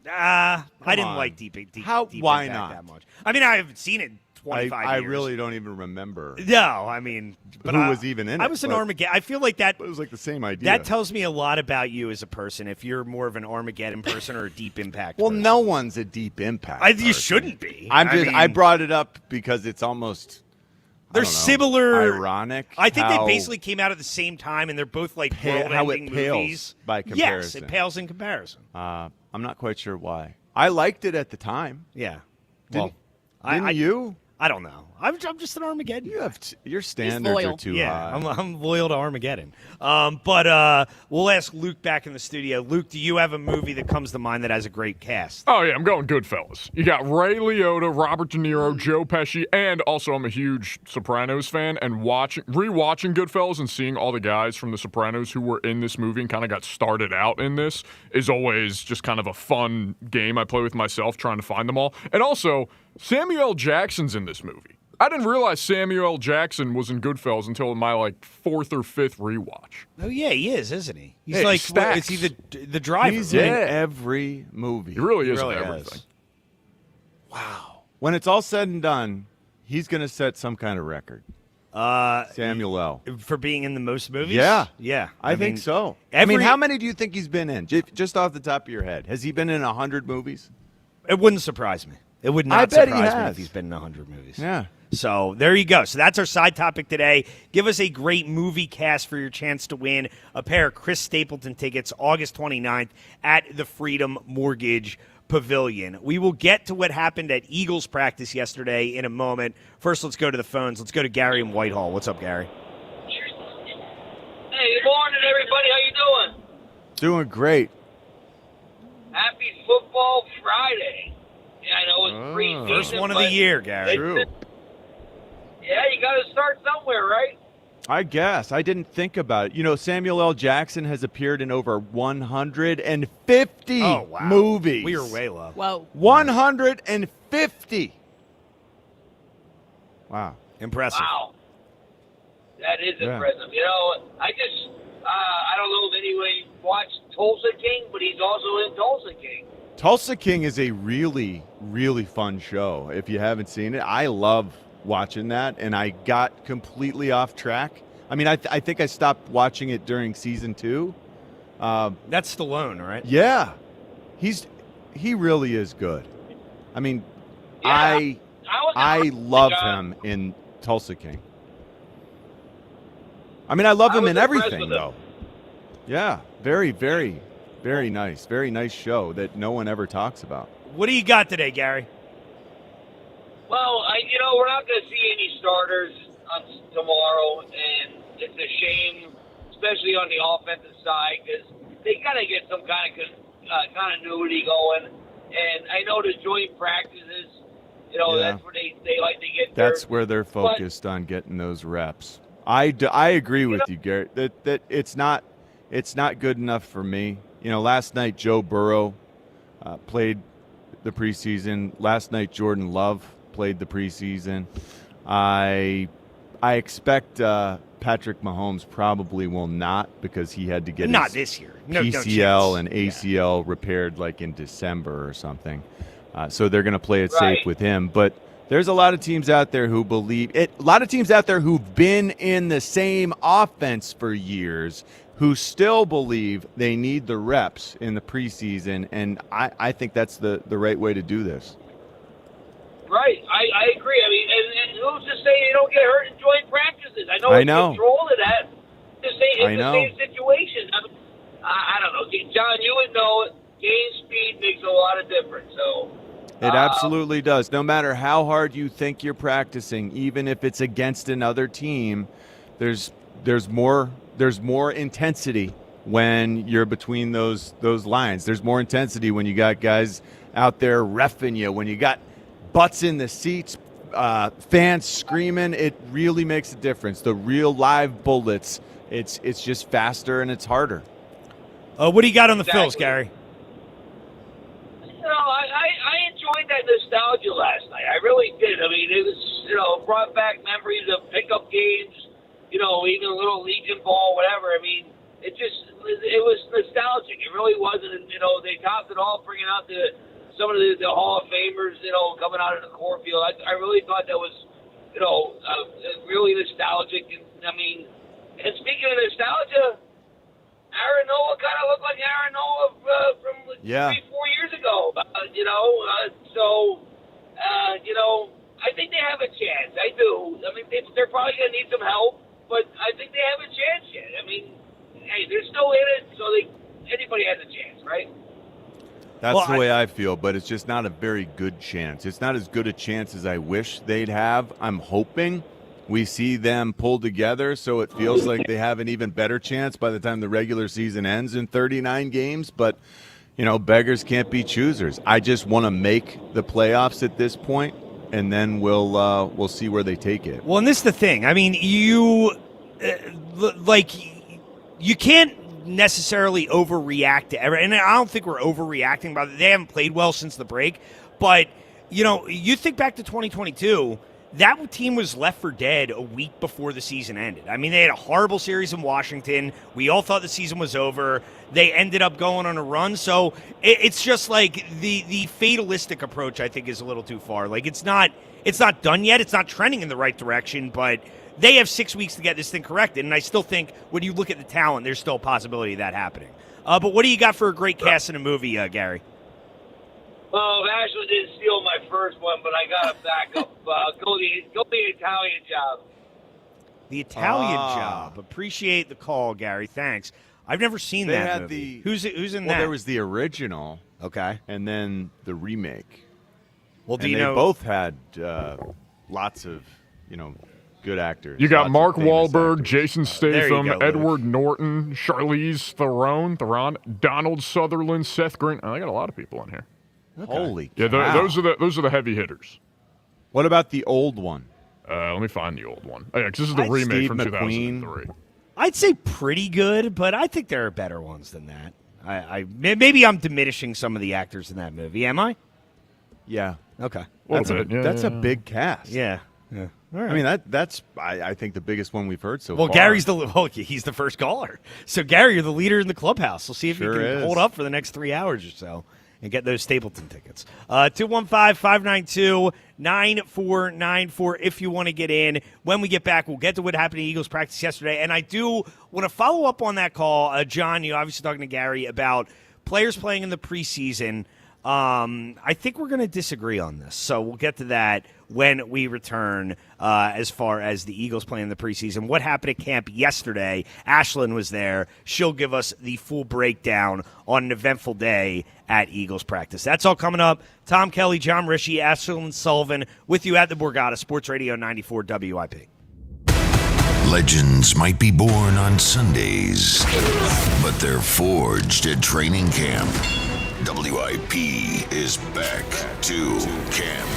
I didn't on. like Deep Why Impact not? that much. I mean, I haven't seen it in 25 I years. really don't even remember. No, I mean, but who was even in it. I was an but Armageddon. I feel like that. It was like the same idea. That tells me a lot about you as a person. If you're more of an Armageddon person or a Deep Impact. Well, person. no one's a Deep Impact. You shouldn't be. I brought it up because it's almost. They're similar. Ironic. I think they basically came out at the same time, and they're both like how world-ending it pales movies. by comparison. Yes, it pales in comparison. I'm not quite sure why. I liked it at the time. Yeah. Didn't I you? I don't know. I'm just an Armageddon. Your standards are too yeah, high. I'm loyal to Armageddon. But we'll ask Luke back in the studio. Luke, do you have a movie that comes to mind that has a great cast? Oh, yeah, I'm going Goodfellas. You got Ray Liotta, Robert De Niro, Joe Pesci, and also I'm a huge Sopranos fan, and rewatching Goodfellas and seeing all the guys from The Sopranos who were in this movie and kind of got started out in this is always just kind of a fun game I play with myself trying to find them all. And also, Samuel L. Jackson's in this movie. I didn't realize Samuel L. Jackson was in Goodfellas until my fourth or fifth rewatch. Oh yeah, he is, isn't he? He's Hey, like, Stacks. is he the driver? He's right? in every movie. He really is in really everything. is. Wow. When it's all said and done, he's going to set some kind of record. Samuel L. For being in the most movies? Yeah. Yeah. I think mean, so. How many do you think he's been in? Just off the top of your head. Has he been in 100 movies? It wouldn't surprise me. It would I not bet he surprise me has. if he's been in 100 movies. Yeah. So there you go. So that's our side topic today. Give us a great movie cast for your chance to win a pair of Chris Stapleton tickets August 29th at the Freedom Mortgage Pavilion. We will get to what happened at Eagles practice yesterday in a moment. First, let's go to the phones. Let's go to Gary in Whitehall. What's up, Gary? Hey, good morning, everybody. How you doing? Doing great. Happy Football Friday. Yeah, I know it's preseason. First one of the year, Gary. True. Yeah, you got to start somewhere, right? I guess. I didn't think about it. You know, Samuel L. Jackson has appeared in over 150 movies. We were way low. Whoa. 150. Wow. Impressive. Wow. That is Yeah. impressive. You know, I don't know if anyone watched Tulsa King, but he's also in Tulsa King. Tulsa King is a really, really fun show. If you haven't seen it, I love watching that, and I got completely off track. I mean, I think I stopped watching it during season 2. That's Stallone, right? Yeah, he really is good. I mean, Yeah, I love him in Tulsa King. I mean, I love him in everything, though. Yeah, very, very, very nice. Very nice show that no one ever talks about. What do you got today, Gary? Well, we're not going to see any starters tomorrow, and it's a shame, especially on the offensive side, because they got to get some kind of continuity going. And I know the joint practices, that's where they like to get That's where they're focused on getting those reps. I agree with you, Garrett. That it's not good enough for me. You know, last night Joe Burrow played the preseason. Last night Jordan Love played the preseason. I expect Patrick Mahomes probably will not, because he had to get Not his this year. No PCL chance. and ACL repaired like in December or something. So they're going to play it Right. safe with him. But There's a lot of teams out there who believe it. A lot of teams out there who've been in the same offense for years who still believe they need the reps in the preseason, and I think that's the right way to do this. Right, I agree. I mean, and who's to say you don't get hurt in joint practices? I know. Control of that. It's the same situation. I don't know, John. You would know game speed makes a lot of difference. So. It absolutely does. No matter how hard you think you're practicing, even if it's against another team, there's more intensity when you're between those lines. There's more intensity when you got guys out there reffing you, when you got butts in the seats, fans screaming. It really makes a difference. The real live bullets, it's just faster and it's harder. What do you got on the Phils, Gary? I enjoyed that nostalgia last night. I really did. I mean, it was, brought back memories of pickup games, even a little Legion ball, whatever. I mean, it was nostalgic. It really wasn't, they topped it all, bringing out some of the Hall of Famers, coming out of the cornfield. I really thought that was, really nostalgic. And speaking of nostalgia, Aaron Noah kind of looked like Aaron Noah from 3-4 years ago, I think they have a chance. I do. I mean, they're probably going to need some help, but I think they have a chance yet. I mean, hey, they're still in it, so anybody has a chance, right? That's the way I feel, but it's just not a very good chance. It's not as good a chance as I wish they'd have. I'm hoping we see them pull together so it feels like they have an even better chance by the time the regular season ends in 39 games. But, beggars can't be choosers. I just want to make the playoffs at this point, and then we'll see where they take it. Well, and this is the thing. I mean, you can't necessarily overreact to everything. And I don't think we're overreacting about it. They haven't played well since the break. But, you think back to 2022, that team was left for dead a week before the season ended. I mean, they had a horrible series in Washington. We all thought the season was over. They ended up going on a run. So it's just like the fatalistic approach, I think, is a little too far. Like, it's not done yet. It's not trending in the right direction, but they have 6 weeks to get this thing corrected. And I still think when you look at the talent, there's still a possibility of that happening. But what do you got for a great cast in a movie, Gary? Well, Ashley didn't steal my first one, but I got to back up. Go the Italian Job. The Italian Job. Appreciate the call, Gary. Thanks. I've never seen that movie. Who's in that? Well, there was the original. Okay. And then the remake. Well, they both had lots of, good actors. You got Mark Wahlberg, actors. Jason Statham, Edward Norton, Charlize Theron, Donald Sutherland, Seth Green. I got a lot of people on here. Okay. Holy cow. Yeah, those are the heavy hitters. What about the old one? Let me find the old one. Oh, yeah, because this is the remake Steve from McQueen. 2003. I'd say pretty good, but I think there are better ones than that. Maybe I'm diminishing some of the actors in that movie. Am I? Yeah. Okay. That's a big cast. Yeah. Yeah. All right. I mean, that's I think the biggest one we've heard so far. Well, Gary's he's the firfirst caller. So, Gary, you're the leader in the clubhouse. We'll see if you can hold up for the next 3 hours or so and get those Stapleton tickets. 215-592-9494 if you want to get in. When we get back, we'll get to what happened in Eagles practice yesterday. And I do want to follow up on that call. John, you obviously talking to Gary about players playing in the preseason. I think we're going to disagree on this, so we'll get to that when we return as far as the Eagles playing in the preseason. What happened at camp yesterday? Ashlyn was there. She'll give us the full breakdown on an eventful day at Eagles practice. That's all coming up. Tom Kelly, John Rishi, Ashlyn Sullivan with you at the Borgata, Sports Radio 94 WIP. Legends might be born on Sundays, but they're forged at training camp. WIP is back to camp.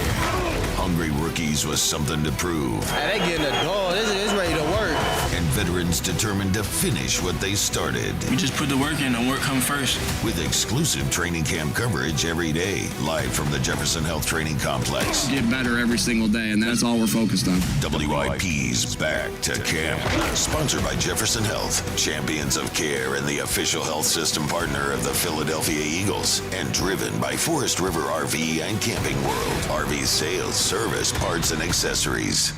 Hungry rookies with something to prove. Hey, they getting the door. This is ready to work. and veterans determined to finish what they started. We just put the work in and work come first. With exclusive training camp coverage every day, live from the Jefferson Health Training Complex. Get better every single day, and that's all we're focused on. WIP's Back to Camp. Sponsored by Jefferson Health, champions of care and the official health system partner of the Philadelphia Eagles. And driven by Forest River RV and Camping World. RV sales, service, parts, and accessories.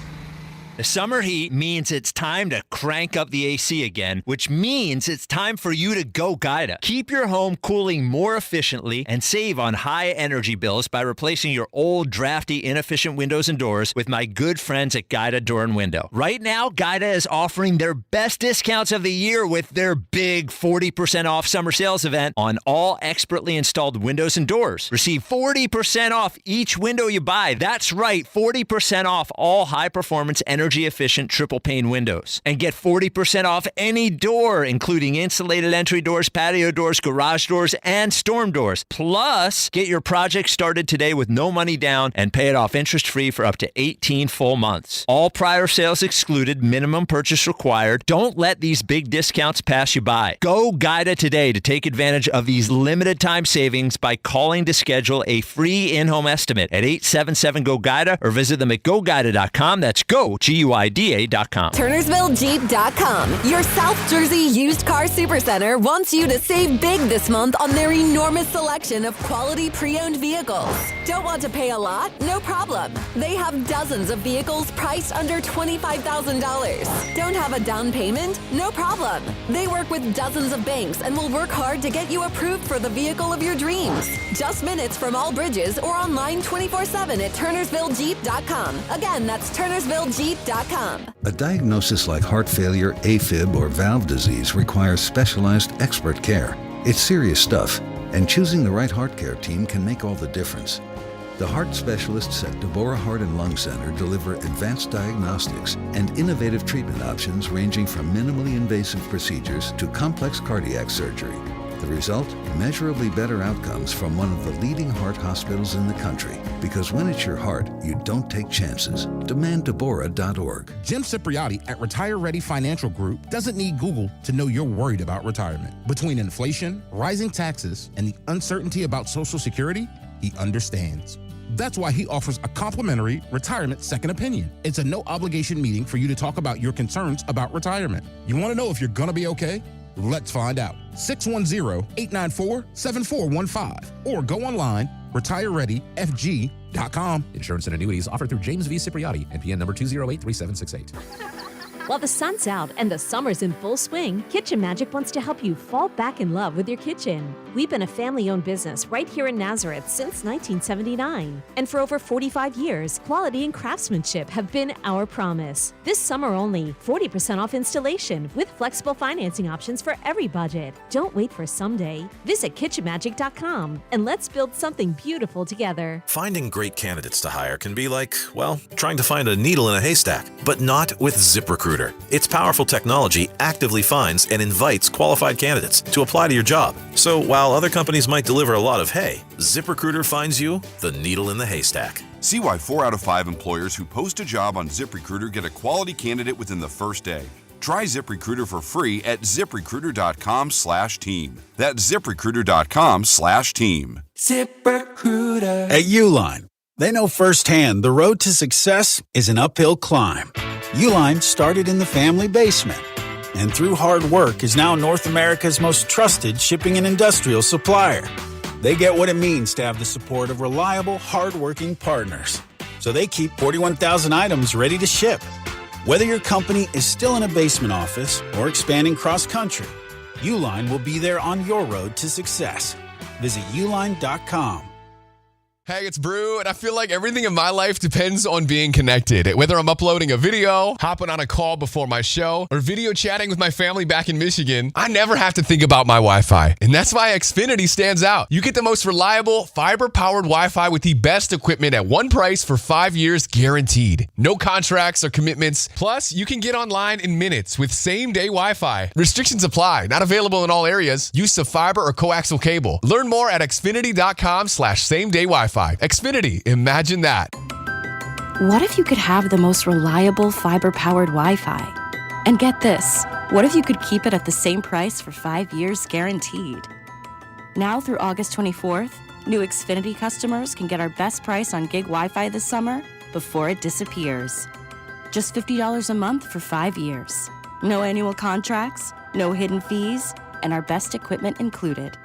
The summer heat means it's time to crank up the AC again, which means it's time for you to go Gaida. Keep your home cooling more efficiently and save on high energy bills by replacing your old, drafty, inefficient windows and doors with my good friends at Gaida Door and Window. Right now, Gaida is offering their best discounts of the year with their big 40% off summer sales event on all expertly installed windows and doors. Receive 40% off each window you buy. That's right, 40% off all high-performance energy-efficient triple-pane windows. And get 40% off any door, including insulated entry doors, patio doors, garage doors, and storm doors. Plus, get your project started today with no money down and pay it off interest-free for up to 18 full months. All prior sales excluded, minimum purchase required. Don't let these big discounts pass you by. Go Gaida today to take advantage of these limited-time savings by calling to schedule a free in-home estimate at 877-GO-GAIDA or visit them at GoGaida.com. That's go, GUIDA.com. TurnersvilleJeep.com. Your South Jersey used car supercenter wants you to save big this month on their enormous selection of quality pre-owned vehicles. Don't want to pay a lot? No problem. They have dozens of vehicles priced under $25,000. Don't have a down payment? No problem. They work with dozens of banks and will work hard to get you approved for the vehicle of your dreams. Just minutes from all bridges or online 24/7 at TurnersvilleJeep.com. Again, that's TurnersvilleJeep.com. A diagnosis like heart failure, AFib, or valve disease requires specialized expert care. It's serious stuff, and choosing the right heart care team can make all the difference. The heart specialists at Deborah Heart and Lung Center deliver advanced diagnostics and innovative treatment options ranging from minimally invasive procedures to complex cardiac surgery. The result? Measurably better outcomes from one of the leading heart hospitals in the country. Because when it's your heart, you don't take chances. DemandDeborah.org. Jim Cipriotti at Retire Ready Financial Group doesn't need Google to know you're worried about retirement. Between inflation, rising taxes, and the uncertainty about Social Security, he understands. That's why he offers a complimentary retirement second opinion. It's a no-obligation meeting for you to talk about your concerns about retirement. You want to know if you're going to be okay? Let's find out. 610-894-7415 or go online, retirereadyfg.com. Insurance and annuities offered through James V. Cipriotti, NPN number 2083768. While the sun's out and the summer's in full swing, Kitchen Magic wants to help you fall back in love with your kitchen. We've been a family-owned business right here in Nazareth since 1979. And for over 45 years, quality and craftsmanship have been our promise. This summer only, 40% off installation with flexible financing options for every budget. Don't wait for someday. Visit kitchenmagic.com and let's build something beautiful together. Finding great candidates to hire can be like, well, trying to find a needle in a haystack, but not with ZipRecruiter. Its powerful technology actively finds and invites qualified candidates to apply to your job. So while other companies might deliver a lot of hay, ZipRecruiter finds you the needle in the haystack. See why 4 out of 5 employers who post a job on ZipRecruiter get a quality candidate within the first day. Try ZipRecruiter for free at ZipRecruiter.com/team. That's ZipRecruiter.com/team. ZipRecruiter. At Uline, they know firsthand the road to success is an uphill climb. Uline started in the family basement, and through hard work is now North America's most trusted shipping and industrial supplier. They get what it means to have the support of reliable, hard-working partners. So they keep 41,000 items ready to ship. Whether your company is still in a basement office or expanding cross-country, Uline will be there on your road to success. Visit uline.com. Hey, it's Brew, and I feel like everything in my life depends on being connected. Whether I'm uploading a video, hopping on a call before my show, or video chatting with my family back in Michigan, I never have to think about my Wi-Fi. And that's why Xfinity stands out. You get the most reliable, fiber-powered Wi-Fi with the best equipment at one price for 5 years guaranteed. No contracts or commitments. Plus, you can get online in minutes with same-day Wi-Fi. Restrictions apply. Not available in all areas. Use of fiber or coaxial cable. Learn more at xfinity.com/same-day Wi-Fi. Xfinity, imagine that. What if you could have the most reliable fiber-powered Wi-Fi? And get this, what if you could keep it at the same price for 5 years guaranteed? Now through August 24th, new Xfinity customers can get our best price on gig Wi-Fi this summer before it disappears. Just $50 a month for 5 years. No annual contracts, no hidden fees, and our best equipment included.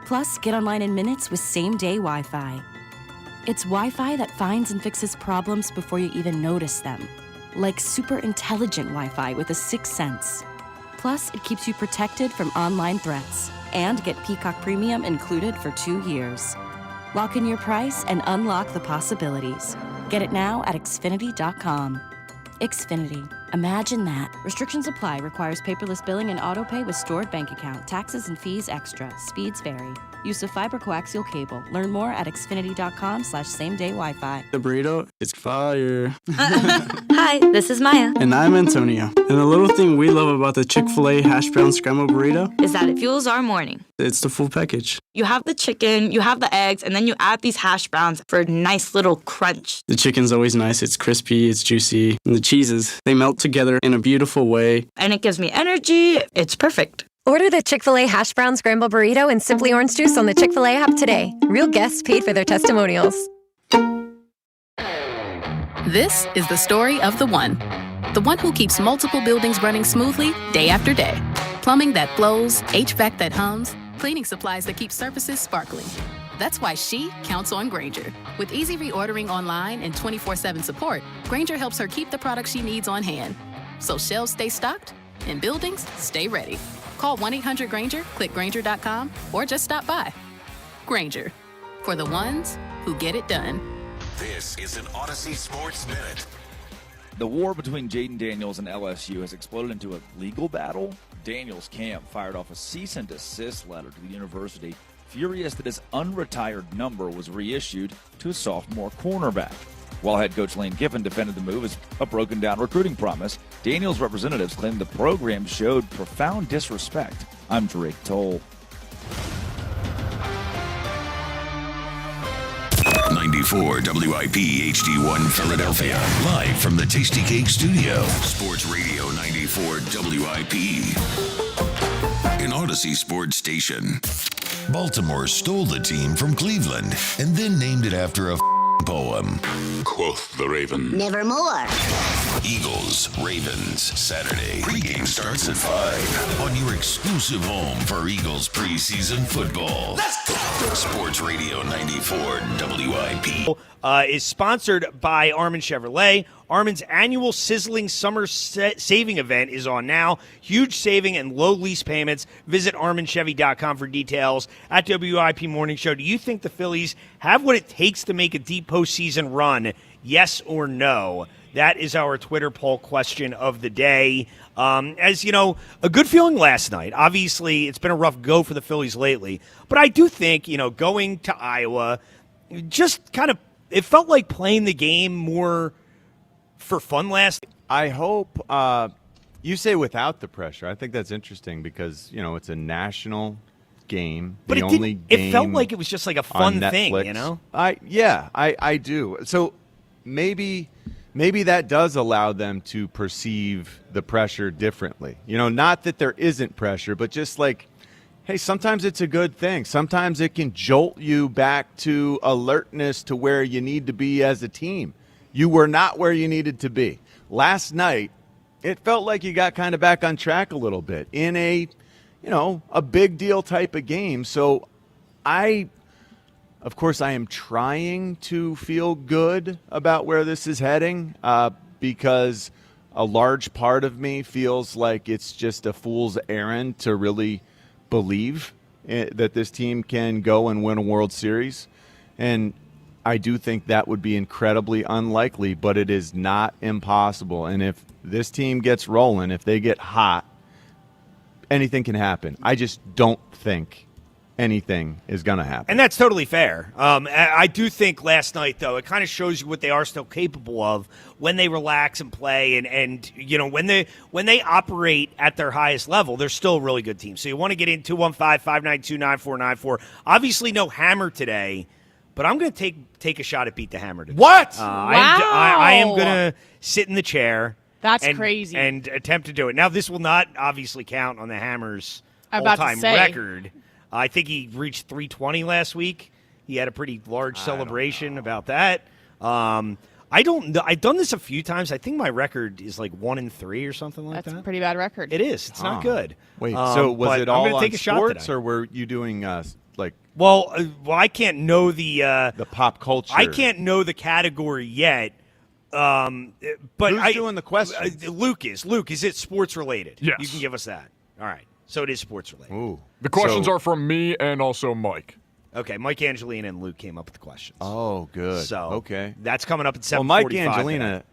Plus, get online in minutes with same-day Wi-Fi. It's Wi-Fi that finds and fixes problems before you even notice them. Like super intelligent Wi-Fi with a sixth sense. Plus, it keeps you protected from online threats. And get Peacock Premium included for 2 years. Lock in your price and unlock the possibilities. Get it now at Xfinity.com. Xfinity. Imagine that. Restrictions apply. Requires paperless billing and autopay with stored bank account. Taxes and fees extra. Speeds vary. Use of fiber coaxial cable. Learn more at Xfinity.com/same-day Wi-Fi. The burrito is fire. Hi, this is Maya. And I'm Antonio. And the little thing we love about the Chick-fil-A hash brown scrambled burrito is that it fuels our morning. It's the full package. You have the chicken, you have the eggs, and then you add these hash browns for a nice little crunch. The chicken's always nice. It's crispy, it's juicy. And the cheeses, they melt together in a beautiful way. And it gives me energy. It's perfect. Order the Chick-fil-A Hash Brown Scramble Burrito and Simply Orange Juice on the Chick-fil-A app today. Real guests paid for their testimonials. This is the story of the one who keeps multiple buildings running smoothly day after day. Plumbing that flows, HVAC that hums, cleaning supplies that keep surfaces sparkling. That's why she counts on Grainger. With easy reordering online and 24/7 support, Grainger helps her keep the products she needs on hand. So shelves stay stocked and buildings stay ready. Call 1-800-GRAINGER, click Grainger.com, or just stop by. Grainger, for the ones who get it done. This is an Odyssey Sports Minute. The war between Jaden Daniels and LSU has exploded into a legal battle. Daniels' camp fired off a cease and desist letter to the university, furious that his unretired number was reissued to a sophomore cornerback. While head coach Lane Kiffin defended the move as a broken-down recruiting promise, Daniels' representatives claimed the program showed profound disrespect. I'm Drake Toll. 94 WIP HD1 Philadelphia. Live from the Tasty Cake Studio. Sports Radio 94 WIP. An Odyssey Sports Station. Baltimore stole the team from Cleveland and then named it after a poem. Quoth the Raven. Nevermore. Eagles, Ravens, Saturday. Pregame starts at 5 on your exclusive home for Eagles preseason football. Let's go! Sports Radio 94 WIP. Is sponsored by Armin Chevrolet. Armin's annual sizzling summer saving event is on now. Huge saving and low lease payments. Visit ArminChevy.com for details. At WIP Morning Show, do you think the Phillies have what it takes to make a deep postseason run? Yes or no? That is our Twitter poll question of the day. As you know, a good feeling last night. Obviously, it's been a rough go for the Phillies lately. But I do think, going to Iowa, just kind of, it felt like playing the game more for fun last. I hope you say without the pressure. I think that's interesting because, it's a national game. But it felt like it was just like a fun thing, I do. So maybe that does allow them to perceive the pressure differently. Not that there isn't pressure, but just like, hey, sometimes it's a good thing. Sometimes it can jolt you back to alertness to where you need to be as a team. You were not where you needed to be. Last night, it felt like you got kind of back on track a little bit in a big deal type of game. So of course, I am trying to feel good about where this is heading because a large part of me feels like it's just a fool's errand to really believe that this team can go and win a World Series. And I do think that would be incredibly unlikely, but it is not impossible. And if this team gets rolling, if they get hot, anything can happen. I just don't think anything is going to happen. And that's totally fair. I do think last night, though, it kind of shows you what they are still capable of when they relax and play. And when they operate at their highest level, they're still a really good team. So you want to get in 215-592-9494. Obviously no Hammer today, but I'm going to take a shot at Beat the Hammer today. What? I am going to sit in the chair That's crazy. And attempt to do it. Now, this will not obviously count on the Hammer's I'm about to all-time say. record. I think he reached 320 last week. He had a pretty large celebration about that. I don't know. I've done this a few times. I think my record is like 1-3 or something like that. That's a pretty bad record. It is. It's not good. Wait, so was but it I'm all gonna on take a shot sports, today. or were you doing like? Well, I can't know the pop culture. I can't know the category yet. But who's doing the questions? Luke is. Luke, is it sports related? Yes. You can give us that. All right. So it is sports related. Ooh. The questions are from me and also Mike. Okay, Mike Angelina and Luke came up with the questions. Oh, good. So okay, that's coming up at 7:45. Well, Mike Angelina,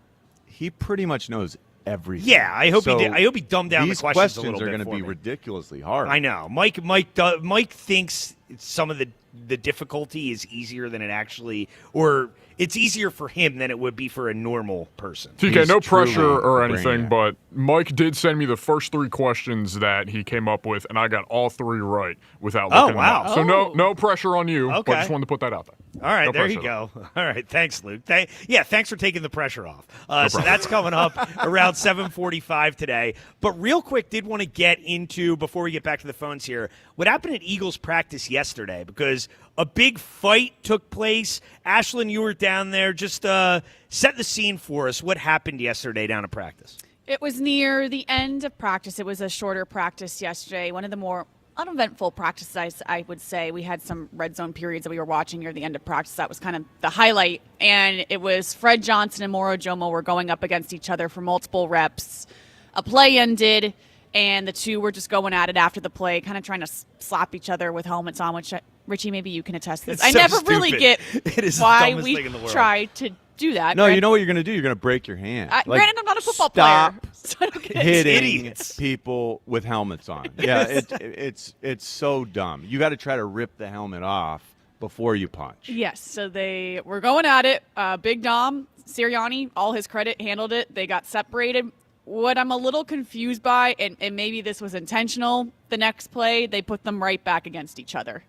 he pretty much knows everything. Yeah, I hope so he domed down the questions a little bit. These questions are going to be ridiculously hard. I know. Mike thinks some of the difficulty is easier than it actually, or it's easier for him than it would be for a normal person. TK, no pressure or anything, but Mike did send me the first 3 questions that he came up with, and I got all 3 right without looking them up. So no pressure on you, but just wanted to put that out there. All right, No there you pressure, go. All right, thanks, Luke. Thanks for taking the pressure off. So that's coming up around 7:45 today. But real quick, did want to get into, before we get back to the phones here, what happened at Eagles practice yesterday, because a big fight took place. Ashlyn, you were down there. Just set the scene for us. What happened yesterday down at practice? It was near the end of practice. It was a shorter practice yesterday, one of the more uneventful practices, I would say. We had some red zone periods that we were watching near the end of practice. That was kind of the highlight. And it was Fred Johnson and Moro Jomo were going up against each other for multiple reps. A play ended, and the two were just going at it after the play, kind of trying to slap each other with helmets on, which, Richie, maybe you can attest to this. It's I so never really stupid. get It is the why dumbest we thing in the world. try to do that. No, you know what you're going to do? You're going to break your hand. Granted, I'm not a football stop player. So I don't get it. hitting people with helmets on. Yeah, it's so dumb. You got to try to rip the helmet off before you punch. Yes, so they were going at it. Big Dom, Sirianni, all his credit, handled it. They got separated. What I'm a little confused by, and maybe this was intentional, the next play, they put them right back against each other.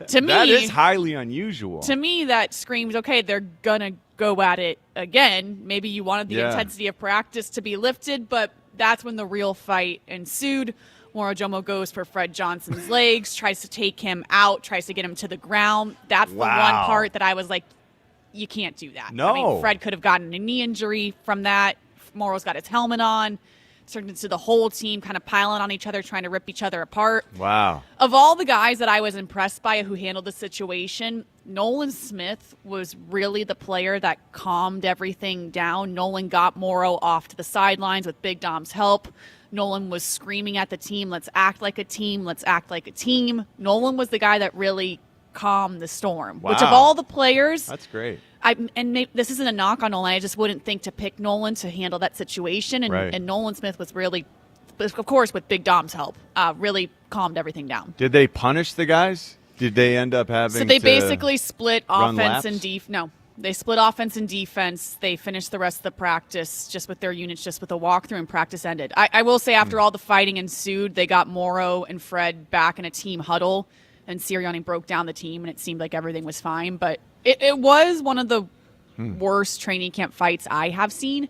To me, that is highly unusual. To me, that screams, okay, they're going to go at it again. Maybe you wanted the intensity of practice to be lifted, but that's when the real fight ensued. Moro Jomo goes for Fred Johnson's legs, tries to take him out, tries to get him to the ground. That's the one part that I was like, you can't do that. No. I mean, Fred could have gotten a knee injury from that. Moro's got his helmet on. Turned into the whole team kind of piling on each other, trying to rip each other apart. Wow. Of all the guys that I was impressed by who handled the situation, Nolan Smith was really the player that calmed everything down. Nolan got Moro off to the sidelines with Big Dom's help. Nolan was screaming at the team, let's act like a team, let's act like a team. Nolan was the guy that really calm the storm. Wow. Which of all the players, that's great. This isn't a knock on Nolan. I just wouldn't think to pick Nolan to handle that situation. And Nolan Smith was really, of course, with Big Dom's help, really calmed everything down. Did they punish the guys? Did they end up having? So they to basically split run offense laps? and defense. No, they split offense and defense. They finished the rest of the practice just with their units, just with a walkthrough, and practice ended. I will say, after all the fighting ensued, they got Moro and Fred back in a team huddle. And Sirianni broke down the team, and it seemed like everything was fine. But it was one of the worst training camp fights I have seen,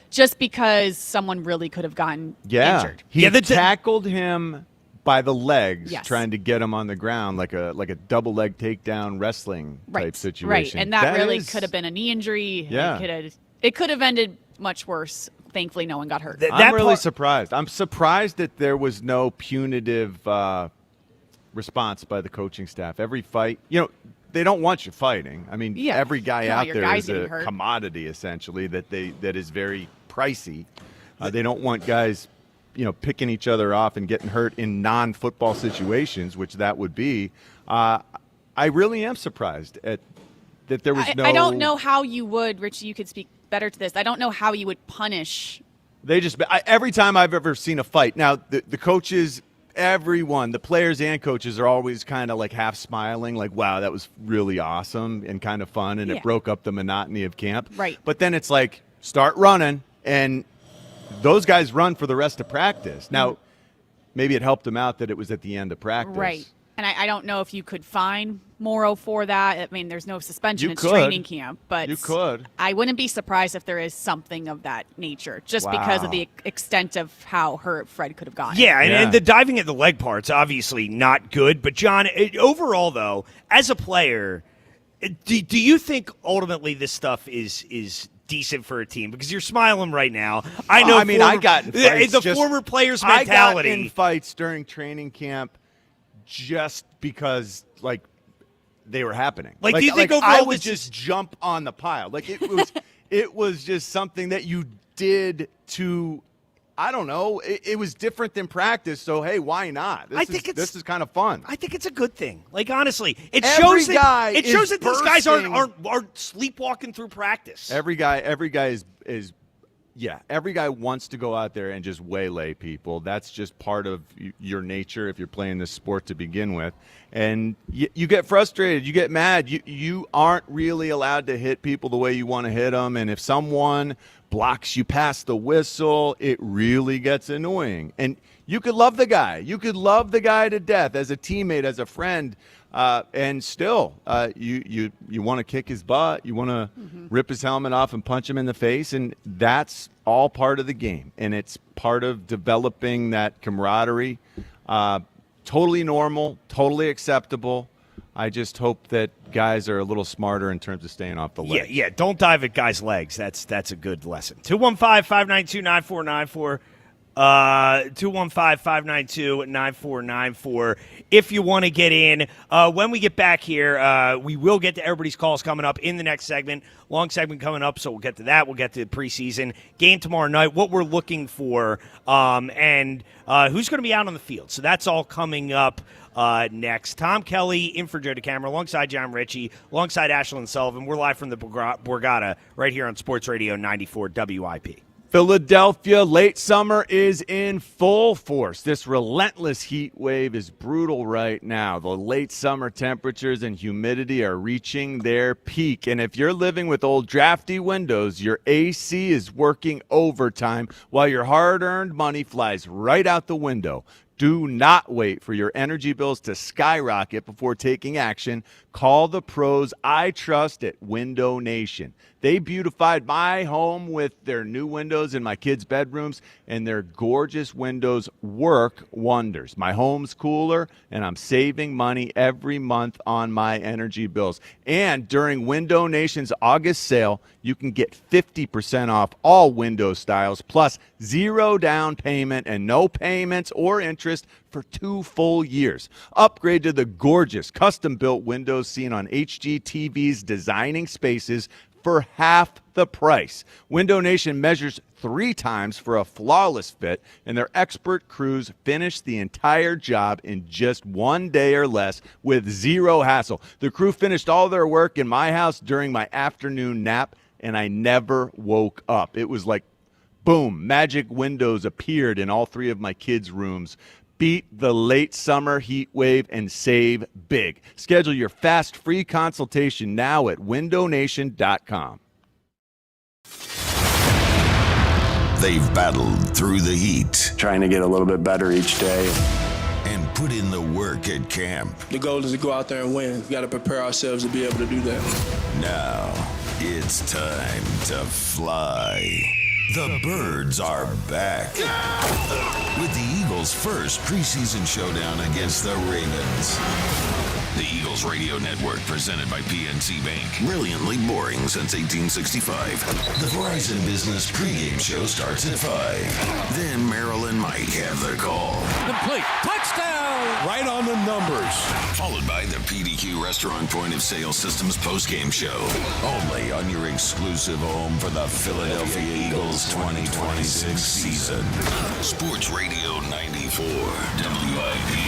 just because someone really could have gotten injured. He tackled him by the legs, Yes. trying to get him on the ground like a double leg takedown wrestling type situation. Right, and that really is- could have been a knee injury. Yeah. It could have ended much worse. Thankfully, no one got hurt. I'm really surprised. I'm surprised that there was no punitive response by the coaching staff. Every fight, they don't want you fighting. I mean, Yeah. every guy No, out your there guy's is getting a hurt. commodity, essentially, that is very pricey. They don't want guys, picking each other off and getting hurt in non-football situations, which that would be. I really am surprised that there was no. I don't know how you would, Richie. You could speak better to this. I don't know how you would punish. They just every time I've ever seen a fight. Now the coaches, everyone, the players and coaches are always kind of like half smiling, like, "Wow, that was really awesome and kind of fun, and Yeah. it broke up the monotony of camp." Right. But then it's like, start running, and those guys run for the rest of practice. Now, maybe it helped them out that it was at the end of practice. Right. And I don't know if you could fine Morrow for that. I mean, there's no suspension. It's could. training camp. But You could. I wouldn't be surprised if there is something of that nature, just because of the extent of how hurt Fred could have gotten. Yeah, and the diving at the leg part's obviously not good. But, John, overall, though, as a player, do you think ultimately this stuff is decent for a team? Because you're smiling right now. I know. I got in fights. Former players' mentality. I got in fights during training camp just because, like, they were happening. Like, do you think overall I would just jump on the pile? Like, it was just something that you did to. I don't know. It was different than practice, so hey, why not? This is kind of fun. I think it's a good thing. Like, honestly, it shows that these guys aren't sleepwalking through practice. Every guy is every guy wants to go out there and just waylay people. That's just part of your nature if you're playing this sport to begin with. And you get frustrated, you get mad. You aren't really allowed to hit people the way you want to hit them. And if someone blocks you past the whistle, it really gets annoying. And you could love the guy. You could love the guy to death as a teammate, as a friend. And still, you want to kick his butt. You want to rip his helmet off and punch him in the face. And that's all part of the game. And it's part of developing that camaraderie. Totally normal, totally acceptable. I just hope that guys are a little smarter in terms of staying off the leg. Yeah, don't dive at guys' legs. That's a good lesson. 215-592-9494. 215-592-9494 if you want to get in. When we get back here, we will get to everybody's calls coming up in the next segment. Long segment coming up, so we'll get to that. We'll get to the preseason game tomorrow night, what we're looking for, and who's going to be out on the field. So that's all coming up next. Tom Kelly in for Joe DeCamera, alongside John Ritchie, alongside Ashlyn Sullivan. We're live from the Borgata right here on Sports Radio 94 WIP. Philadelphia, late summer is in full force. This relentless heat wave is brutal right now. The late summer temperatures and humidity are reaching their peak. And if you're living with old drafty windows, your AC is working overtime while your hard-earned money flies right out the window. Do not wait for your energy bills to skyrocket before taking action. Call the pros I trust at Window Nation. They beautified my home with their new windows in my kids' bedrooms, and their gorgeous windows work wonders. My home's cooler, and I'm saving money every month on my energy bills. And during Window Nation's August sale, you can get 50% off all window styles, plus 0 down payment and no payments or interest for 2 full years. Upgrade to the gorgeous custom-built windows seen on HGTV's Designing Spaces for half the price. Window Nation measures 3 times for a flawless fit, and their expert crews finish the entire job in just 1 day or less with 0 hassle. The crew finished all their work in my house during my afternoon nap, and I never woke up. It was like, boom, magic windows appeared in all 3 of my kids' rooms. Beat the late summer heat wave and save big. Schedule your fast free consultation now at windownation.com. They've battled through the heat. Trying to get a little bit better each day. And put in the work at camp. The goal is to go out there and win. We've got to prepare ourselves to be able to do that. Now, it's time to fly. The birds are back. With the Eagles' first preseason showdown against the Ravens. The Eagles Radio Network, presented by PNC Bank. Brilliantly boring since 1865. The Verizon Business pregame show starts at 5. Then Merrill and Mike have the call. Complete. Touchdown! Right on the numbers. Followed by the PDQ Restaurant Point of Sale Systems postgame show. Only on your exclusive home for the Philadelphia Eagles 2026 season. Sports Radio 94 WIP.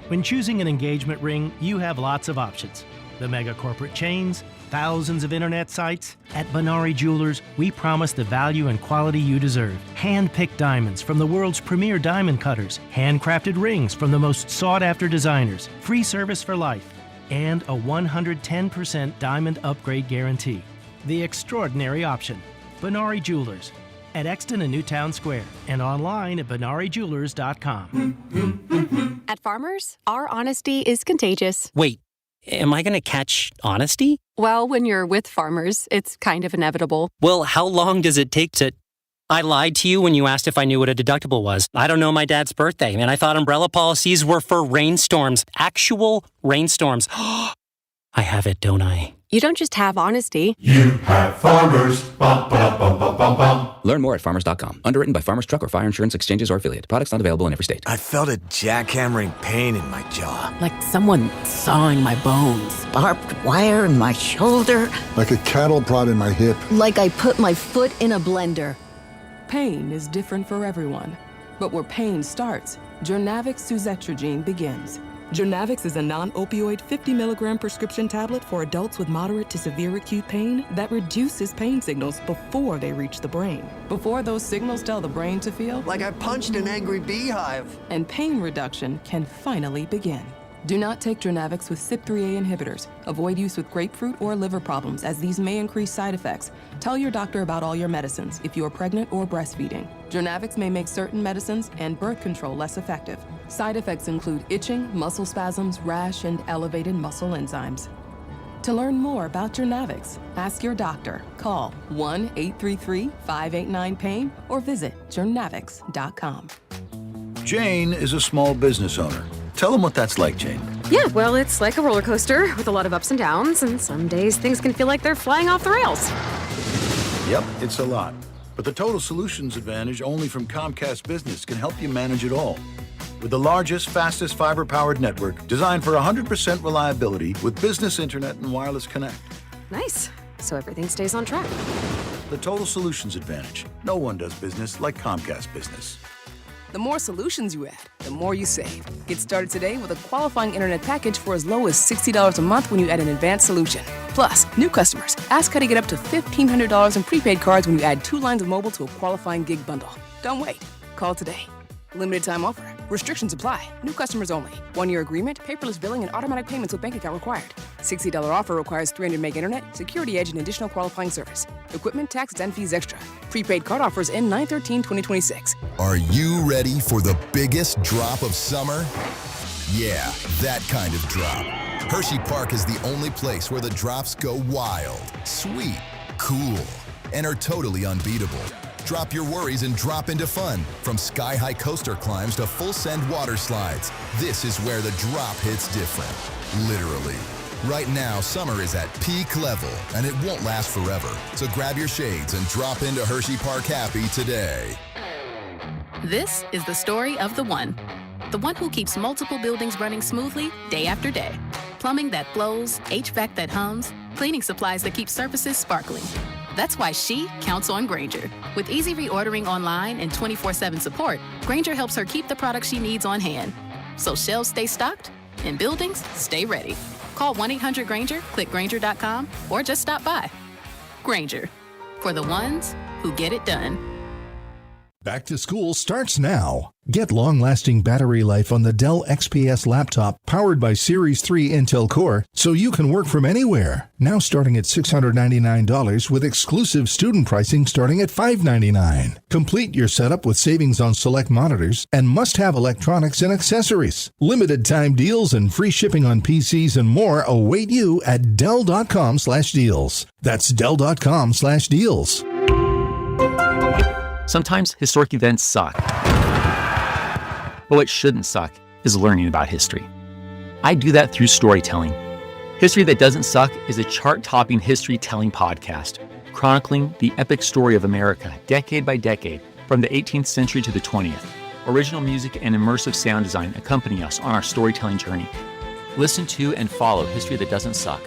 When choosing an engagement ring, you have lots of options. The mega corporate chains, thousands of internet sites. At Benari Jewelers, we promise the value and quality you deserve. Hand-picked diamonds from the world's premier diamond cutters, handcrafted rings from the most sought-after designers, free service for life, and a 110% diamond upgrade guarantee. The extraordinary option. Benari Jewelers. at Exton and Newtown Square and online at BenariJewelers.com. At Farmers, our honesty is contagious. Wait, am I going to catch honesty? Well, when you're with Farmers, it's kind of inevitable. Well, how long does it take to... I lied to you when you asked if I knew what a deductible was. I don't know my dad's birthday, and I thought umbrella policies were for rainstorms. Actual rainstorms. I have it, don't I? You don't just have honesty. You have Farmers. Bum, ba, bum, bum, bum, bum. Learn more at farmers.com. Underwritten by Farmers Truck or Fire Insurance Exchanges or Affiliate. Products not available in every state. I felt a jackhammering pain in my jaw. Like someone sawing my bones. Barbed wire in my shoulder. Like a cattle prod in my hip. Like I put my foot in a blender. Pain is different for everyone, but where pain starts, Jurnavix suzetrigine begins. Jurnavix is a non-opioid 50 milligram prescription tablet for adults with moderate to severe acute pain that reduces pain signals before they reach the brain. Before those signals tell the brain to feel like I punched an angry beehive. And pain reduction can finally begin. Do not take Jurnavix with CYP3A inhibitors. Avoid use with grapefruit or liver problems, as these may increase side effects. Tell your doctor about all your medicines if you are pregnant or breastfeeding. Jurnavix may make certain medicines and birth control less effective. Side effects include itching, muscle spasms, rash, and elevated muscle enzymes. To learn more about Jurnavix, ask your doctor. Call 1-833-589-PAIN or visit jurnavix.com. Jane is a small business owner. Tell them what that's like, Jane. Yeah, well, it's like a roller coaster with a lot of ups and downs, and some days things can feel like they're flying off the rails. Yep, it's a lot. But the Total Solutions Advantage only from Comcast Business can help you manage it all. With the largest, fastest fiber-powered network designed for 100% reliability with business internet and wireless connect. Nice. So everything stays on track. The Total Solutions Advantage. No one does business like Comcast Business. The more solutions you add, the more you save. Get started today with a qualifying internet package for as low as $60 a month when you add an advanced solution. Plus, new customers, ask how to get up to $1,500 in prepaid cards when you add 2 lines of mobile to a qualifying gig bundle. Don't wait. Call today. Limited time offer. Restrictions apply. New customers only. 1-year agreement, paperless billing, and automatic payments with bank account required. $60 offer requires 300 meg internet, security edge, and additional qualifying service. Equipment, tax, and fees extra. Prepaid card offers end 9/13/2026. Are you ready for the biggest drop of summer? Yeah, that kind of drop. Hershey Park is the only place where the drops go wild, sweet, cool, and are totally unbeatable. Drop your worries and drop into fun. From sky-high coaster climbs to full-send water slides, this is where the drop hits different. Literally. Right now, summer is at peak level, and it won't last forever. So grab your shades and drop into Hershey Park Happy today. This is the story of the one who keeps multiple buildings running smoothly day after day. Plumbing that flows, HVAC that hums, cleaning supplies that keep surfaces sparkling. That's why she counts on Grainger. With easy reordering online and 24/7 support, Grainger helps her keep the products she needs on hand. So shelves stay stocked and buildings stay ready. Call 1-800-GRAINGER, click Grainger.com, or just stop by. Grainger, for the ones who get it done. Back to school starts now. Get long-lasting battery life on the Dell XPS laptop powered by Series 3 Intel Core so you can work from anywhere. Now starting at $699 with exclusive student pricing starting at $599. Complete your setup with savings on select monitors and must-have electronics and accessories. Limited time deals and free shipping on PCs and more await you at Dell.com/deals. That's Dell.com/deals. Sometimes historic events suck. But what shouldn't suck is learning about history. I do that through storytelling. History That Doesn't Suck is a chart-topping history-telling podcast, chronicling the epic story of America decade by decade, from the 18th century to the 20th. Original music and immersive sound design accompany us on our storytelling journey. Listen to and follow History That Doesn't Suck,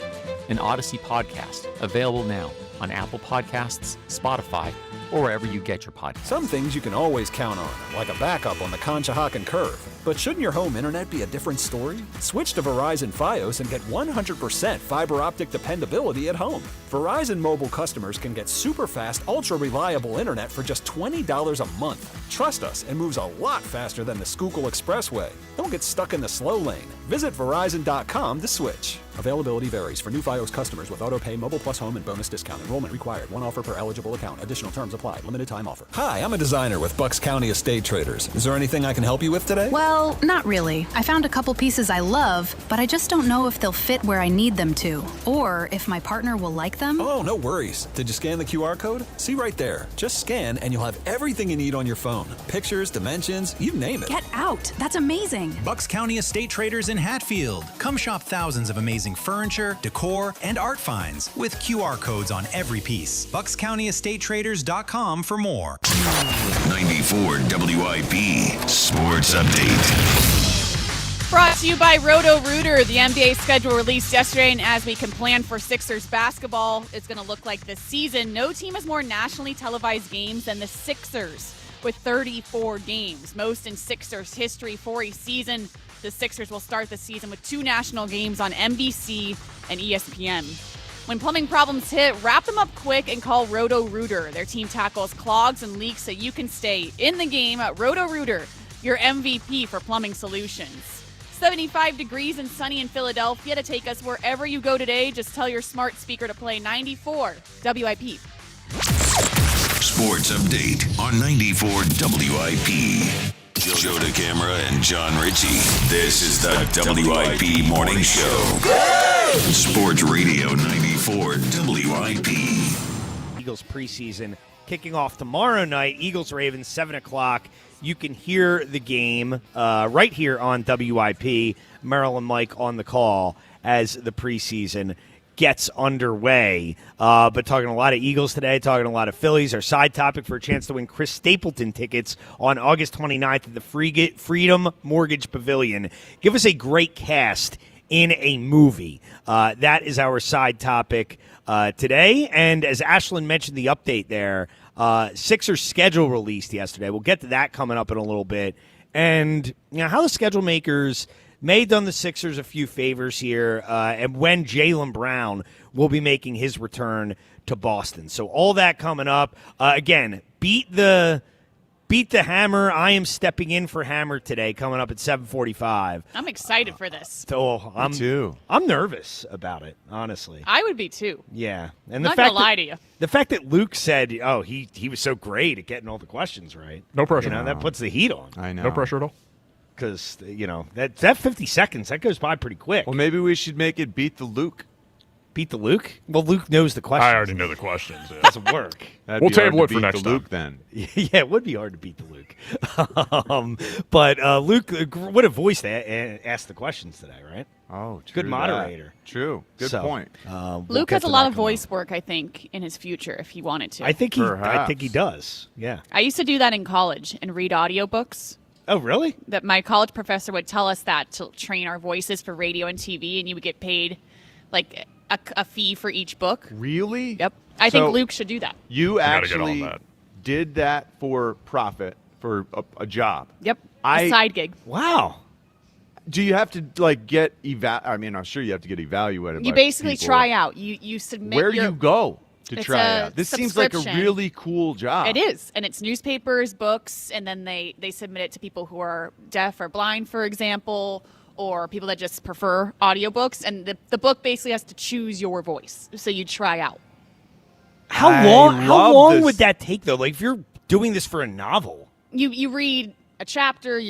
an Odyssey podcast, available now on Apple Podcasts, Spotify, or wherever you get your podcasts. Some things you can always count on, like a backup on the Conshohocken Curve. But shouldn't your home internet be a different story? Switch to Verizon Fios and get 100% fiber optic dependability at home. Verizon mobile customers can get super fast, ultra reliable internet for just $20 a month. Trust us, it moves a lot faster than the Schuylkill Expressway. Don't get stuck in the slow lane. Visit Verizon.com to switch. Availability varies for new Fios customers with auto pay, mobile plus home, and bonus discount. Enrollment required. One offer per eligible account. Additional terms apply. apply. Limited time offer. Hi, I'm a designer with Bucks County Estate Traders. Is there anything I can help you with today? Well, not really. I found a couple pieces I love, but I just don't know if they'll fit where I need them to, or if my partner will like them. Oh, no worries. Did you scan the QR code? See right there. Just scan and you'll have everything you need on your phone. Pictures, dimensions, you name it. Get out. That's amazing. Bucks County Estate Traders in Hatfield. Come shop thousands of amazing furniture, decor, and art finds with QR codes on every piece. BucksCountyEstateTraders.com for more. 94 WIP Sports Update. Brought to you by Roto-Rooter. The NBA schedule released yesterday, and as we can plan for Sixers basketball, it's going to look like this season. No team has more nationally televised games than the Sixers, with 34 games, most in Sixers history for a season. The Sixers will start the season with 2 national games on NBC and ESPN. When plumbing problems hit, wrap them up quick and call Roto-Rooter. Their team tackles clogs and leaks so you can stay in the game. Roto-Rooter, your MVP for plumbing solutions. 75 degrees and sunny in Philadelphia to take us wherever you go today. Just tell your smart speaker to play 94 WIP. Sports Update on 94 WIP. Joe DeCamera and John Ritchie. This is the WIP Morning Show. Sports Radio 94 WIP. Eagles preseason kicking off tomorrow night. Eagles-Ravens, 7 o'clock. You can hear the game right here on WIP. Merrill and Mike on the call as the preseason gets underway. But talking a lot of Eagles today, talking a lot of Phillies. Our side topic for a chance to win Chris Stapleton tickets on August 29th at the Freedom Mortgage Pavilion. Give us a great cast in a movie. That is our side topic today. And as Ashlyn mentioned, the update there, Sixers schedule released yesterday. We'll get to that coming up in a little bit. And you know how the schedule makers may have done the Sixers a few favors here, and when Jaylen Brown will be making his return to Boston. So all that coming up. Again, beat the Hammer. I am stepping in for Hammer today, coming up at 7:45. I'm excited for this. Me too. I'm nervous about it, honestly. I would be too. Yeah. And I'm not going to lie to you. The fact that Luke said, he was so great at getting all the questions right. No pressure. That puts the heat on. I know. No pressure at all. Because, that 50 seconds, that goes by pretty quick. Well, maybe we should make it beat the Luke. Beat the Luke? Well, Luke knows the questions. I already know the questions. Yeah. It doesn't work. We'll table it for next time. Luke, then. Yeah, it would be hard to beat the Luke. But Luke, what a voice to ask the questions today, right? Oh, good moderator. True. Good point. Luke has a lot of voice work, I think, in his future if he wanted to. I think he does. Yeah. I used to do that in college and read audiobooks. Oh, really? That my college professor would tell us that to train our voices for radio and TV, and you would get paid like a fee for each book. Really? Yep. I think Luke should do that. You actually did that for profit, for a job. Yep. A side gig. Wow. Do you have to get I'm sure you have to get evaluated. You basically try out. You submit. Where do you go to try out? This seems like a really cool job. It is, and it's newspapers, books, and then they submit it to people who are deaf or blind, for example, or people that just prefer audiobooks. And the book basically has to choose your voice, so you try out. How long would that take, though? Like, if you're doing this for a novel, you read a chapter.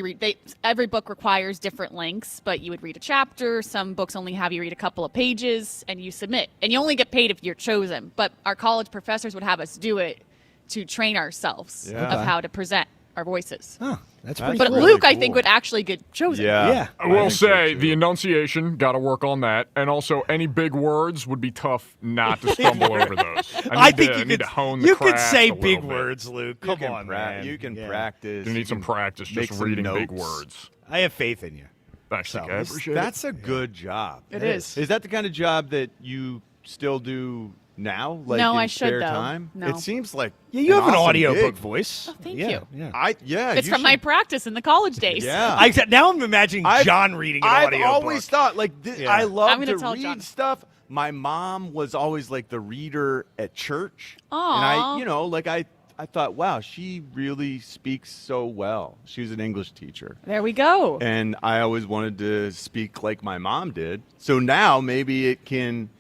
Every book requires different lengths, but you would read a chapter. Some books only have you read a couple of pages, and you submit. And you only get paid if you're chosen. But our college professors would have us do it to train ourselves of how to present our voices. Oh, that's pretty But cool. Luke, I think, would actually get chosen. Yeah. I will say the enunciation, got to work on that. And also, any big words would be tough not to stumble over those. I need to hone the craft could say a big little words, Luke. Come on, man. You can practice. You need some practice just reading big words. I have faith in you. Thanks, I appreciate it. That's a good job. It is. Is that the kind of job that you still do now? Like no, in I should, spare though. time? No. It seems like you have an awesome audiobook gig. voice. Oh, thank you. Yeah. It's from my practice in the college days. Yeah. Now I'm imagining John reading an audiobook. I've always thought, I love I'm to gonna tell read John. stuff. My mom was always like the reader at church. Aww. And I thought, wow, she really speaks so well. She was an English teacher. There we go. And I always wanted to speak like my mom did. So now maybe it can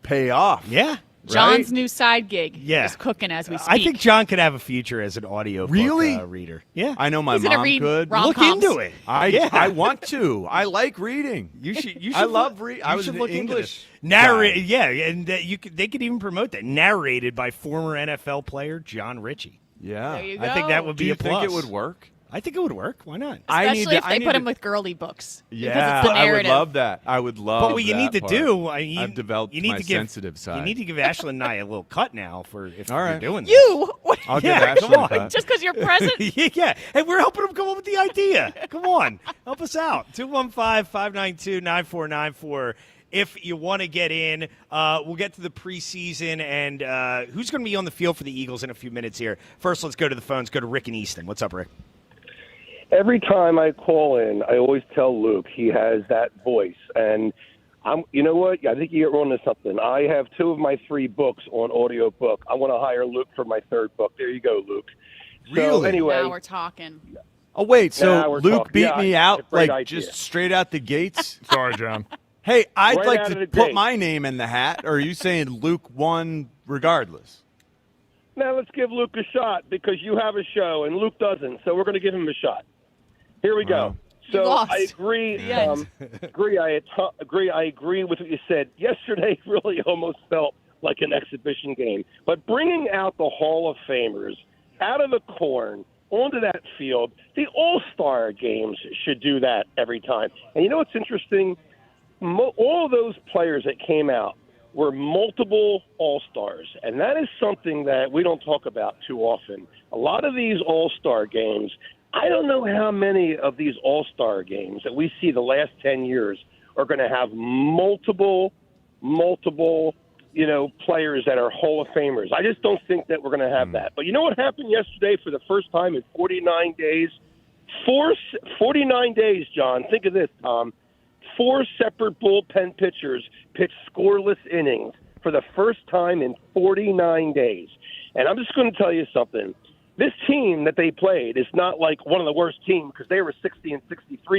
pay off. Yeah. John's new side gig Yeah. is cooking as we speak. I think John could have a future as an audio Really? book reader. Yeah. I know my He's gonna mom read could. rom-coms. Look into it. I want to. I like reading. You should. I love reading. I was an look into English this. Narrate. Yeah, and they could even promote that. Narrated by former NFL player John Ritchie. Yeah. There you I think that would Do be you a plus. think it would work? I think it would work. Why not? Especially if they put him with girly books. Yeah, because it's the I would narrative. love that. I would love But what you that need to part. do, I've developed you need my to give, sensitive side. You need to give Ashlyn and I a little cut now for if All you're right. doing this. You? I'll Yeah, give come Ashley on. a cut. Just because you're present? Yeah, and we're helping them come up with the idea. Come on, help us out. 215-592-9494. If you want to get in, we'll get to the preseason and who's going to be on the field for the Eagles in a few minutes here. First, let's go to the phones. Go to Rick in Easton. What's up, Rick? Every time I call in, I always tell Luke he has that voice. And you know what? I think you get onto something. I have 2 of my 3 books on audio book. I want to hire Luke for my 3rd book. There you go, Luke. So Really? anyway, Now we're talking. Oh, wait. Now So we're Luke talking. beat Yeah, me it's out, a great like, idea. just straight out the gates? Sorry, John. Hey, I'd Right like out to of the put gate. my name in the hat. Or are you saying Luke won regardless? now let's give Luke a shot because you have a show and Luke doesn't. So we're going to give him a shot. Here we go. Wow. So lost. I agree. The end. Agree. I agree with what you said. Yesterday really almost felt like an exhibition game. But bringing out the Hall of Famers out of the corn onto that field, the All-Star games should do that every time. And you know what's interesting? All of those players that came out were multiple All-Stars, and that is something that we don't talk about too often. A lot of these All-Star games, I don't know how many of these All-Star games that we see the last 10 years are going to have multiple, players that are Hall of Famers. I just don't think that we're going to have that. But you know what happened yesterday for the first time in 49 days? 49 days, John. Think of this, Tom. 4 separate bullpen pitchers pitched scoreless innings for the first time in 49 days. And I'm just going to tell you something. This team that they played is not like one of the worst teams because they were 60-63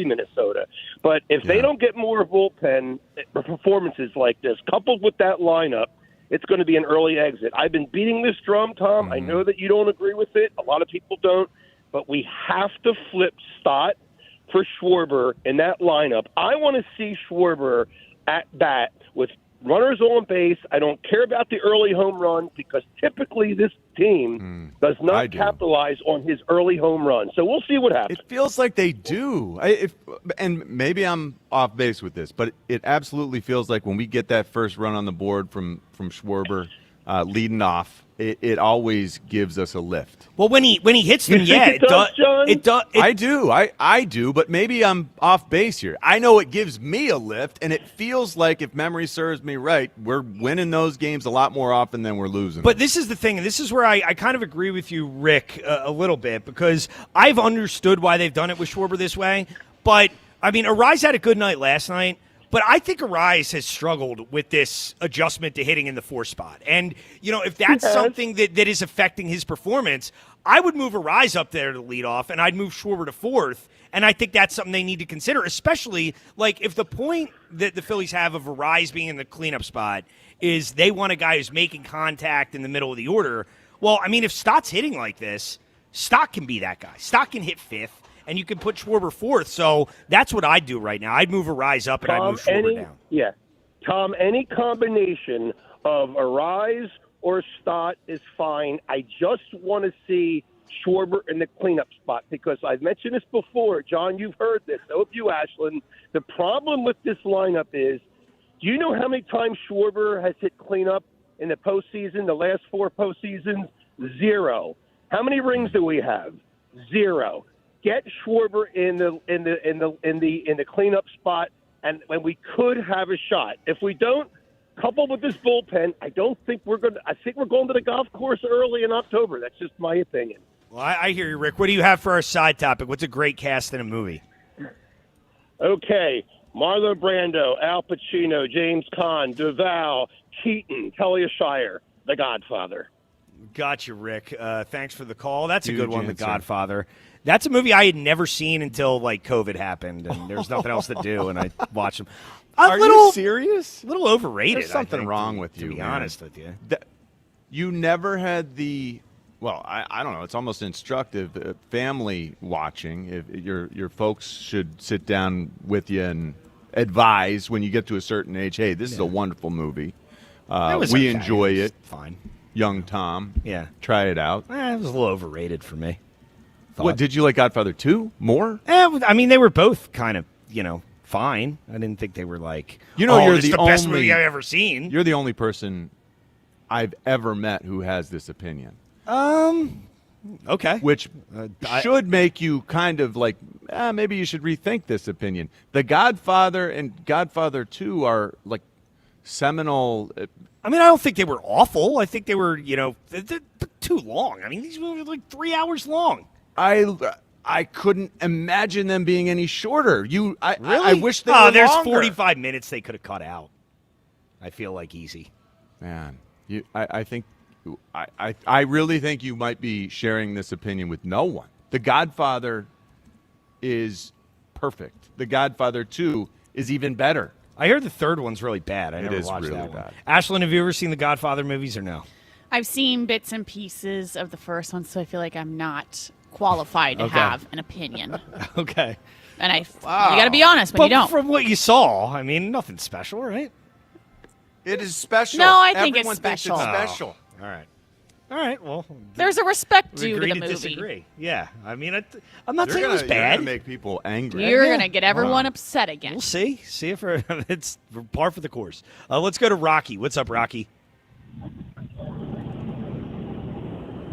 Minnesota. But if they don't get more bullpen performances like this, coupled with that lineup, it's going to be an early exit. I've been beating this drum, Tom. I know that you don't agree with it. A lot of people don't. But we have to flip Stott for Schwarber in that lineup. I want to see Schwarber at bat with runners on base. I don't care about the early home run because typically this team does not capitalize on his early home run. So we'll see what happens. It feels like they do. And maybe I'm off base with this, but it absolutely feels like when we get that first run on the board from Schwarber leading off, it always gives us a lift. Well, when he hits them, it does. It does. I do. I do, but maybe I'm off base here. I know it gives me a lift, and it feels like, if memory serves me right, we're winning those games a lot more often than we're losing. But this is the thing, and this is where I kind of agree with you, Rick, a little bit, because I've understood why they've done it with Schwarber this way. But, I mean, Arise had a good night last night. But I think Arise has struggled with this adjustment to hitting in the 4 spot. And, if that's something that is affecting his performance, I would move Arise up there to lead off, and I'd move Schwarber to 4th. And I think that's something they need to consider, especially, if the point that the Phillies have of Arise being in the cleanup spot is they want a guy who's making contact in the middle of the order. Well, I mean, if Stott's hitting like this, Stott can be that guy. Stott can hit 5th. And you can put Schwarber 4th, so that's what I'd do right now. I'd move Arise up and I'd move Schwarber down. Yeah. Tom, any combination of Arise or Stott is fine. I just want to see Schwarber in the cleanup spot because I've mentioned this before. John, you've heard this. So have you, Ashlyn. The problem with this lineup is, do you know how many times Schwarber has hit cleanup in the postseason, the last 4 postseasons? 0. How many rings do we have? 0. Get Schwarber in the cleanup spot, and when we could have a shot. If we don't, coupled with this bullpen, I think we're going to the golf course early in October. That's just my opinion. Well, I hear you, Rick. What do you have for our side topic? What's a great cast in a movie? Okay, Marlon Brando, Al Pacino, James Caan, Duvall, Keaton, Talia Shire, The Godfather. Gotcha, Rick. Thanks for the call. That's a good one, answer. The Godfather. That's a movie I had never seen until, COVID happened, and there was nothing else to do, and I watched them. Are you serious? A little overrated. There's something wrong with you, to be man. honest with you. You never had the. Well, I don't know. It's almost instructive. Family watching. If your folks should sit down with you and advise when you get to a certain age. Hey, this is a wonderful movie. We enjoy it. Fine. Young Tom. Yeah. Try it out. It was a little overrated for me. What, did you like Godfather 2 more? I mean, they were both kind of, fine. I didn't think they were like, you're this is the best movie I've ever seen. You're the only person I've ever met who has this opinion. Okay. Which should make you kind of like, maybe you should rethink this opinion. The Godfather and Godfather 2 are like seminal. I mean, I don't think they were awful. I think they were, they're too long. I mean, these movies are like 3 hours long. I couldn't imagine them being any shorter. Really? I wish they were there's longer. 45 minutes they could have cut out. I feel like easy. Man, I think. I really think you might be sharing this opinion with no one. The Godfather is perfect. The Godfather 2 is even better. I heard the third one's really bad. I never watched that one. Ashlyn, have you ever seen the Godfather movies or no? I've seen bits and pieces of the first one, so I feel like I'm not qualified to have an opinion. Okay. And you got to be honest when you don't. From what you saw, I mean, nothing special, right? It is special. No, I think Everyone it's special. Thinks it's special. All right. Well, there's a respect we due agree to the movie. Disagree. Yeah. I mean, I'm not saying it was You're bad. gonna make people angry. You're going to get everyone upset again. We'll see. See if it's par for the course. Let's go to Rocky. What's up, Rocky?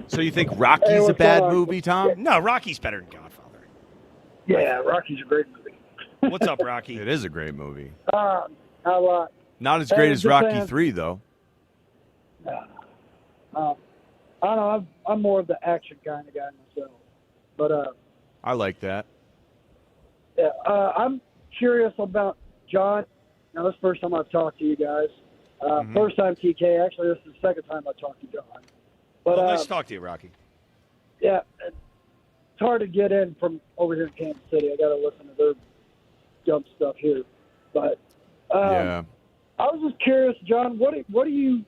So you think Rocky's a bad movie, Tom? No, Rocky's better than Godfather. Yeah, Rocky's a great movie. What's up, Rocky? It is a great movie. How about? Not as great as Rocky 3, though. I don't know. I'm more of the action kind of guy myself, but I like that. Yeah, I'm curious about John. Now, this is the first time I've talked to you guys. First time TK. Actually, this is the second time I talked to John. But nice to talk to you, Rocky. Yeah, it's hard to get in from over here in Kansas City. I got to listen to their dumb stuff here. But yeah, I was just curious, John. What are you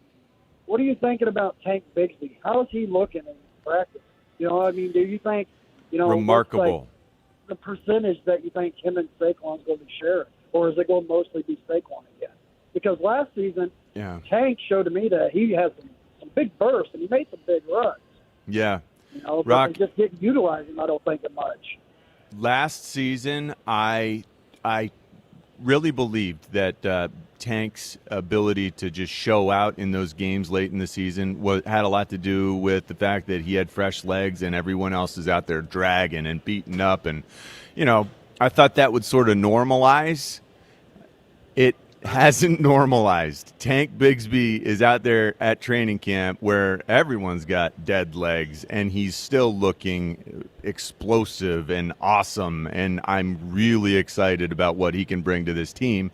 thinking about Tank Bigsby? How is he looking in practice? I mean, do you think remarkable? Like the percentage that you think him and Saquon's going to share, or is it going to mostly be Saquon again? Because last season, Tank showed to me that he has some big bursts and he made some big runs. Yeah, but they just didn't utilize him. I don't think it much. Last season, I really believed that Tank's ability to just show out in those games late in the season had a lot to do with the fact that he had fresh legs and everyone else is out there dragging and beating up. And, I thought that would sort of normalize. It hasn't normalized. Tank Bigsby is out there at training camp where everyone's got dead legs, and he's still looking explosive and awesome, and I'm really excited about what he can bring to this team.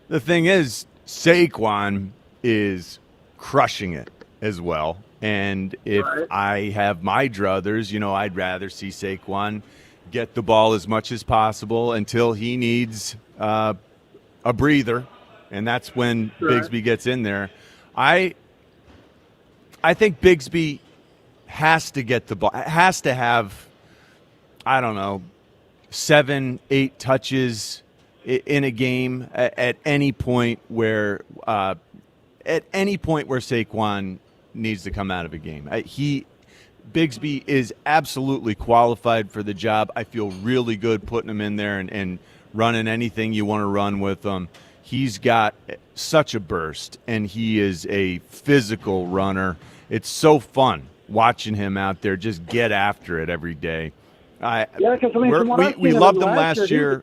The thing is, Saquon is crushing it as well, and if I have my druthers, I'd rather see Saquon get the ball as much as possible until he needs a breather. And that's when Bigsby gets in there. I think Bigsby has to get the ball. Has to have, 7-8 touches in a game at any point where Saquon needs to come out of a game. Bigsby is absolutely qualified for the job. I feel really good putting him in there and running anything you want to run with him. He's got such a burst, and he is a physical runner. It's so fun watching him out there just get after it every day. We loved him last year.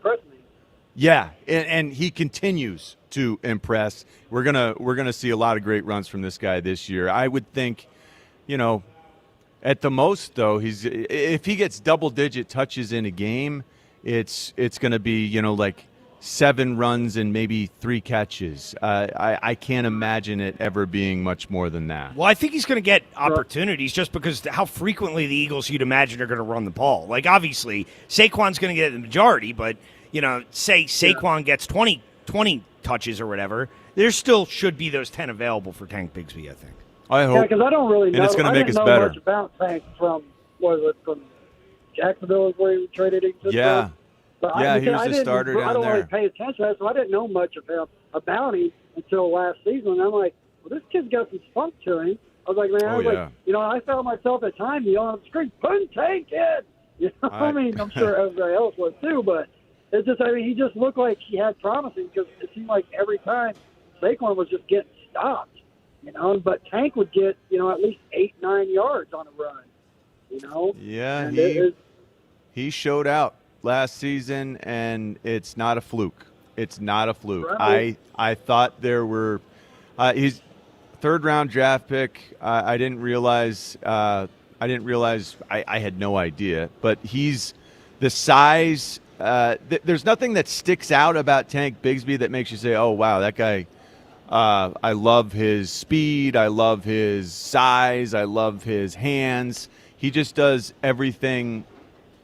Yeah, and he continues to impress. We're gonna see a lot of great runs from this guy this year. I would think, at the most though, if he gets double-digit touches in a game, it's going to be like 7 runs and maybe 3 catches. I can't imagine it ever being much more than that. Well, I think he's going to get opportunities just because how frequently the Eagles, you'd imagine, are going to run the ball. Like, obviously, Saquon's going to get the majority, but, say Saquon gets 20 20 touches or whatever, there still should be those 10 available for Tank Bigsby, I think. I hope. Yeah, because I don't really know. And it's going to make us better. Much about Tank from Jacksonville is where he traded him to. Yeah. But he was a starter down there. I don't really pay attention to that, so I didn't know much about him until last season. And I'm like, well, this kid's got some spunk to him. I was like, man, I found myself at times yelling on the screen, "Put Tank in!" You know, I mean, I'm sure everybody else was too, but it's just, I mean, he just looked like he had promising because it seemed like every time Saquon was just getting stopped, you know, but Tank would get, at least 8-9 yards on a run, Yeah, he showed out last season, and it's not a fluke. It's not a fluke. Right. I thought there were he's third-round draft pick. I didn't realize I had no idea, but he's the size. There's nothing that sticks out about Tank Bigsby that makes you say, "Oh, wow, that guy." I love his speed. I love his size. I love his hands. He just does everything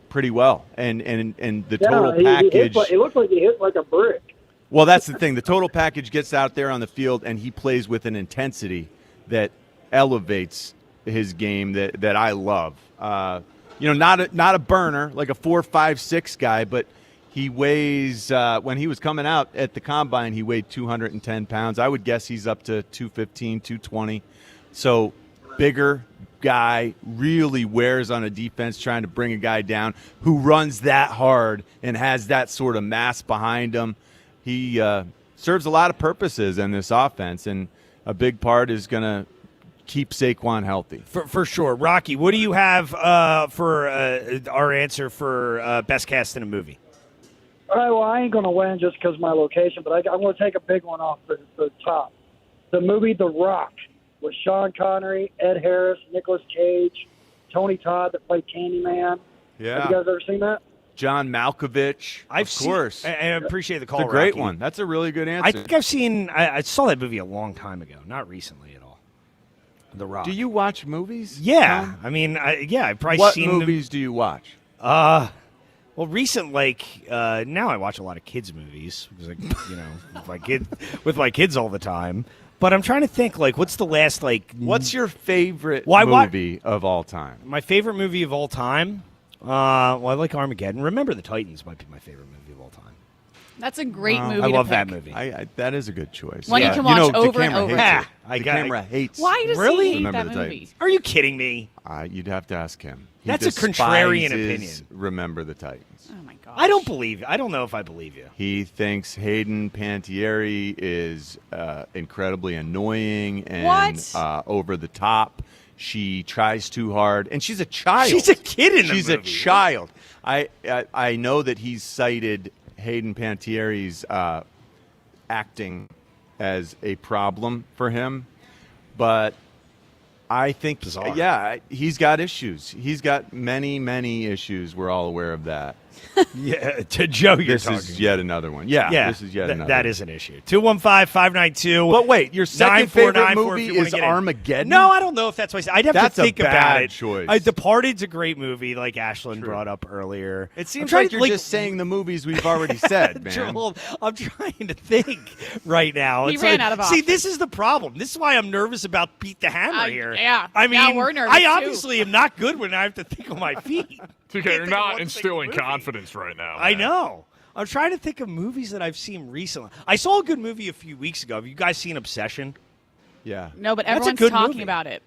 pretty well, and the total package. It looks like he hit like a brick. Well, that's the thing. The total package gets out there on the field, and he plays with an intensity that elevates his game that I love. Not a burner like a 4.56 guy, but he weighs. When he was coming out at the combine, he weighed 210 pounds. I would guess he's up to 215, 220. So bigger guy, really wears on a defense trying to bring a guy down who runs that hard and has that sort of mass behind him. He serves a lot of purposes in this offense, and a big part is going to keep Saquon healthy. For sure. Rocky, what do you have for our answer for best cast in a movie? All right, well, I ain't going to win just because of my location, but I'm going to take a big one off the top. The movie The Rock with Sean Connery, Ed Harris, Nicolas Cage, Tony Todd that played Candyman. Yeah. Have you guys ever seen that? John Malkovich, of course. And I appreciate the call, It's a great Rocky. one. That's a really good answer. I think I saw that movie a long time ago, not recently at all. The Rock. Do you watch movies? Yeah. Tom? I mean, I've probably what seen movies do you watch? Well, recent, now I watch a lot of kids' movies because, with my kids all the time. But I'm trying to think, what's the last, What's your favorite movie of all time? My favorite movie of all time? I like Armageddon. Remember the Titans might be my favorite movie of all time. That's a great movie. I love to that pick. movie. That is a good choice. One you can watch over and over. The camera hates. Why does really? he hate Remember that the movie? Titans. Are you kidding me? You'd have to ask him. He That's a contrarian despises opinion. Remember the Titans. Oh my gosh. I don't know if I believe you. He thinks Hayden Panettiere is incredibly annoying and over the top. She tries too hard, and she's a child. She's a kid in the movie. She's a child. I know that he's cited Hayden Panettiere's acting as a problem for him, but I think, he's got issues. He's got many, many issues. We're all aware of that. Yeah, to Joe, this is yet another one. Yeah, this is yet another that one. is an issue. 215-592. But wait, your second favorite movie is Armageddon? No, I don't know if that's what I said. I'd have to think a bad about it. Choice. Departed's a great movie, like Ashlyn brought up earlier. It seems like you're just saying the movies we've already said, man. Well, I'm trying to think right now. He ran out of options. See, this is the problem. This is why I'm nervous about Pete the Hammer here. Yeah. I mean, now we're nervous I too. obviously am not good when I have to think on my feet. Okay, you're not instilling confidence right now. I know. I'm trying to think of movies that I've seen recently. I saw a good movie a few weeks ago. Have you guys seen Obsession? Yeah. No, but That's a everyone's good talking movie. about it.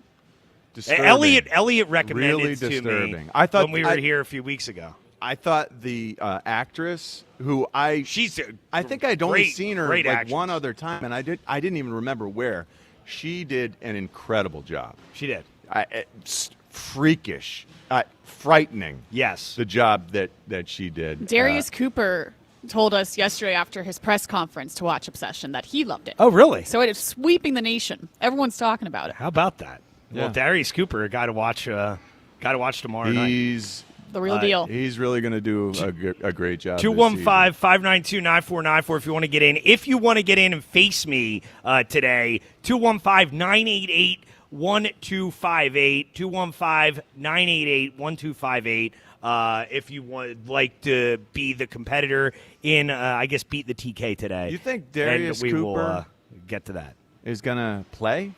Elliot recommended really it to disturbing. me I thought when we were here a few weeks ago. I thought the actress who I think I'd only seen her great like actress. one other time, and I didn't even remember where. She did an incredible job. She did. Freakish, frightening. Yes, the job that she did. Darius Cooper told us yesterday after his press conference to watch Obsession that he loved it. Oh, really? So it is sweeping the nation. Everyone's talking about it. How about that? Yeah. Well, Darius Cooper, a guy to watch tomorrow night. He's the real deal. He's really going to do a great job. 215-592-9494 if you want to get in. If you want to get in and face me today, 215-988 1258, 215-988-1258. If you would like to be the competitor in, I guess, beat the TK today. You think Darius Cooper will get to that is going to play in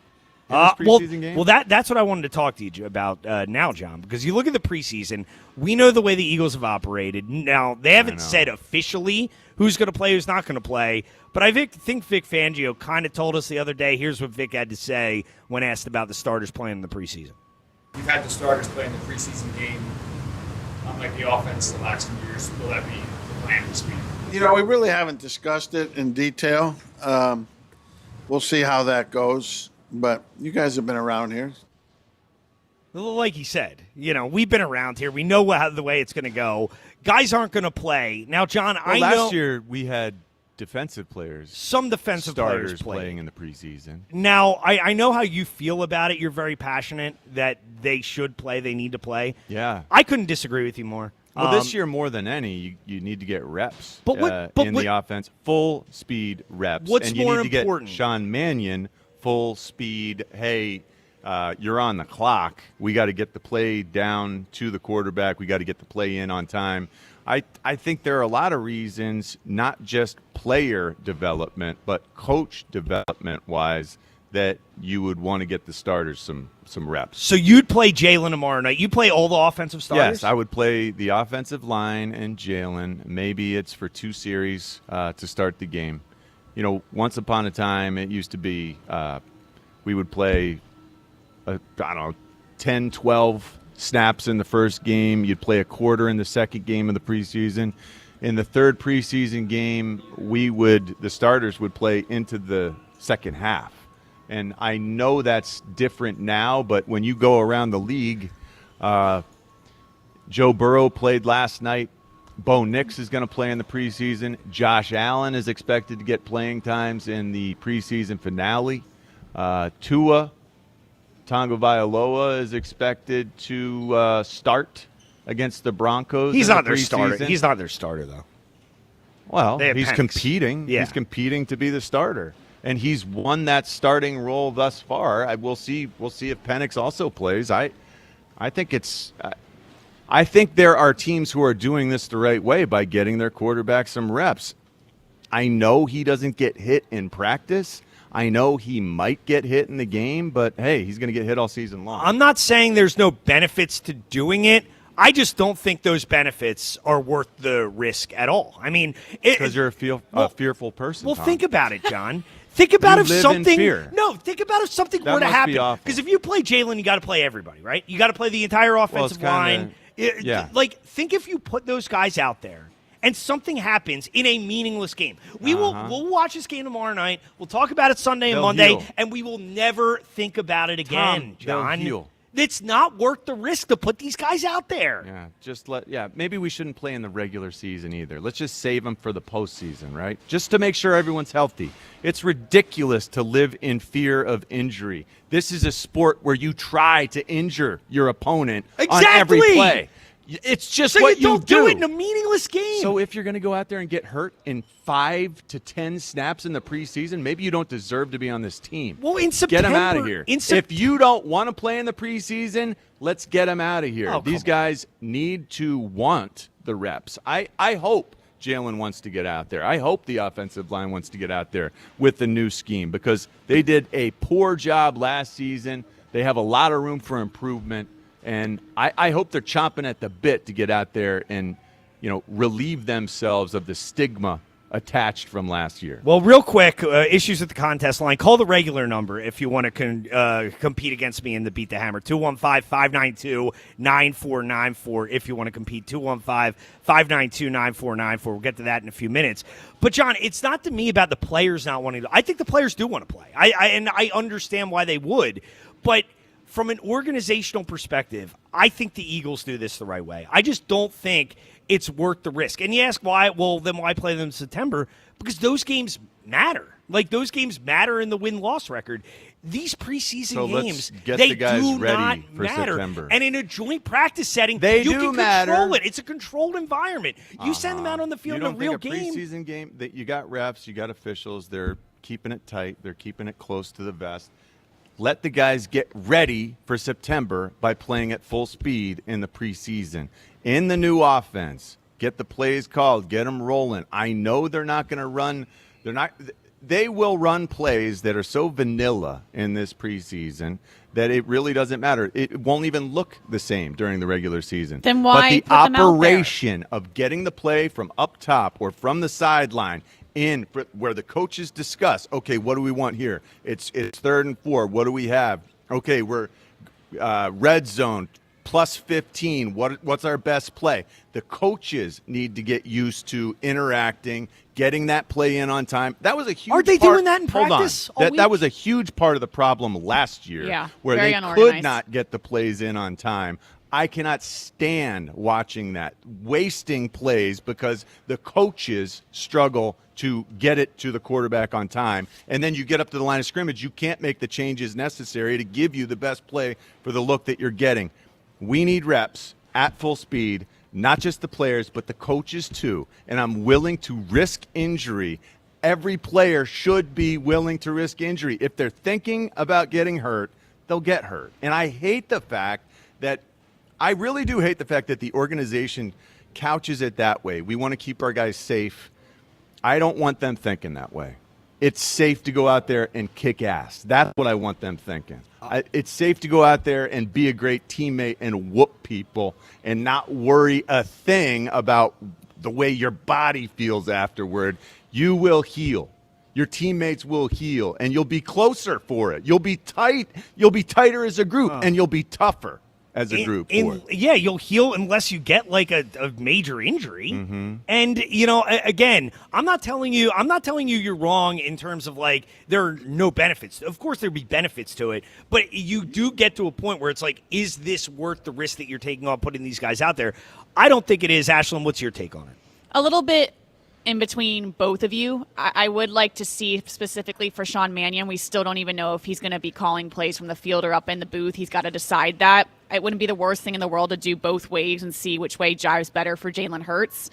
this preseason game? Well, that's what I wanted to talk to you about now, John, because you look at the preseason, we know the way the Eagles have operated. Now, they haven't said officially who's going to play, who's not going to play, but I think Vic Fangio kind of told us the other day, here's what Vic had to say when asked about the starters playing in the preseason. We've had the starters play in the preseason game. Unlike the offense the last few years, will that be the plan this week? You know, we really haven't discussed it in detail. We'll see how that goes. But you guys have been around here. Like he said, we've been around here. We know the way it's going to go. Guys aren't going to play. Now, John, I know. Last year we had defensive players. Some defensive players playing in the preseason. Now, I know how you feel about it. You're very passionate that they should play. They need to play. Yeah. I couldn't disagree with you more. Well, this year more than any, you need to get reps in the offense. Full speed reps. What's more important? And you need to get Sean Mannion full speed. Hey, you're on the clock. We got to get the play down to the quarterback. We got to get the play in on time. I think there are a lot of reasons, not just player development, but coach development-wise, that you would want to get the starters some reps. So you'd play Jalen tomorrow night. You play all the offensive starters? Yes, I would play the offensive line and Jalen. Maybe it's for 2 series to start the game. Once upon a time, it used to be we would play, 10, 12 snaps in the first game. You'd play a quarter in the second game of the preseason. In the third preseason game, the starters would play into the second half. And I know that's different now, but when you go around the league, Joe Burrow played last night. Bo Nix is going to play in the preseason. Josh Allen is expected to get playing times in the preseason finale. Tua Tagovailoa is expected to start against the Broncos. He's not their starter. He's not their starter, though. Well, he's competing. Yeah. He's competing to be the starter. And he's won that starting role thus far. We'll see if Penix also plays. I think there are teams who are doing this the right way by getting their quarterback some reps. I know he doesn't get hit in practice. I know he might get hit in the game, but hey, he's going to get hit all season long. I'm not saying there's no benefits to doing it. I just don't think those benefits are worth the risk at all. I mean, because you're a fearful person. Well, Tom. Think about it, John. Think about you if live something. In fear. No, think about if something that were to must happen. Be awful. Because if you play Jalen, you got to play everybody, right? You got to play the entire offensive line. Yeah. Think if you put those guys out there and something happens in a meaningless game. We'll watch this game tomorrow night. We'll talk about it Sunday and Monday, and we will never think about it again, John. They'll heal. It's not worth the risk to put these guys out there. Yeah, maybe we shouldn't play in the regular season either. Let's just save them for the postseason, right? Just to make sure everyone's healthy. It's ridiculous to live in fear of injury. This is a sport where you try to injure your opponent on every play. It's just so what you don't do it in a meaningless game. So if you're going to go out there and get hurt in 5 to 10 snaps in the preseason, maybe you don't deserve to be on this team. Well, in September, get them out of here. If you don't want to play in the preseason, let's get them out of here. These guys need to want the reps. I hope Jalen wants to get out there. I hope the offensive line wants to get out there with the new scheme because they did a poor job last season. They have a lot of room for improvement. And I hope they're chomping at the bit to get out there and, relieve themselves of the stigma attached from last year. Well, real quick, issues at the contest line. Call the regular number if you want to compete against me in the Beat the Hammer. 215-592-9494 if you want to compete. 215-592-9494. We'll get to that in a few minutes. But, John, it's not to me about the players not wanting to. I think the players do want to play. I understand why they would. But from an organizational perspective, I think the Eagles do this the right way. I just don't think it's worth the risk. And you ask why? Well, then why play them in September? Because those games matter. Those games matter in the win-loss record. These preseason games, they the guys do ready not for matter. September. And in a joint practice setting, you can matter. control it. It's a controlled environment. You send them out on the field in a real game. Preseason game, that you got refs, you got officials. They're keeping it tight. They're keeping it close to the vest. Let the guys get ready for September by playing at full speed in the preseason. In the new offense, get the plays called, get them rolling. I know they're not going to run. They will run plays that are so vanilla in this preseason that it really doesn't matter. It won't even look the same during the regular season. Then why But put them the out there? operation of getting the play from up top or from the sideline in where the coaches discuss, okay, what do we want here? It's 3rd and 4. What do we have? Okay, we're red zone. Plus 15. What's our best play? The coaches need to get used to interacting, getting that play in on time. That was a huge. Aren't they doing that in practice all That week? was a huge part of the problem last year, where very they unorganized. could not get the plays in on time. I cannot stand watching that, wasting plays because the coaches struggle to get it to the quarterback on time. And then you get up to the line of scrimmage, you can't make the changes necessary to give you the best play for the look that you're getting. We need reps at full speed, not just the players, but the coaches too. And I'm willing to risk injury. Every player should be willing to risk injury. If they're thinking about getting hurt, they'll get hurt. And I really do hate the fact that the organization couches it that way. We want to keep our guys safe. I don't want them thinking that way. It's safe to go out there and kick ass. That's what I want them thinking. It's safe to go out there and be a great teammate and whoop people and not worry a thing about the way your body feels afterward. You will heal. Your teammates will heal, and you'll be closer for it. You'll be tight. You'll be tighter as a group, and you'll be tougher as a group for it. Yeah, you'll heal unless you get like a major injury. Mm-hmm. And again, I'm not telling you you're wrong in terms of like there are no benefits. Of course there'd be benefits to it, but you do get to a point where it's like, is this worth the risk that you're taking on putting these guys out there? I don't think it is. Ashlyn, what's your take on it? A little bit in between both of you. I would like to see specifically for Sean Mannion. We still don't even know if he's going to be calling plays from the field or up in the booth. He's got to decide that. It wouldn't be the worst thing in the world to do both ways and see which way jives better for Jalen Hurts.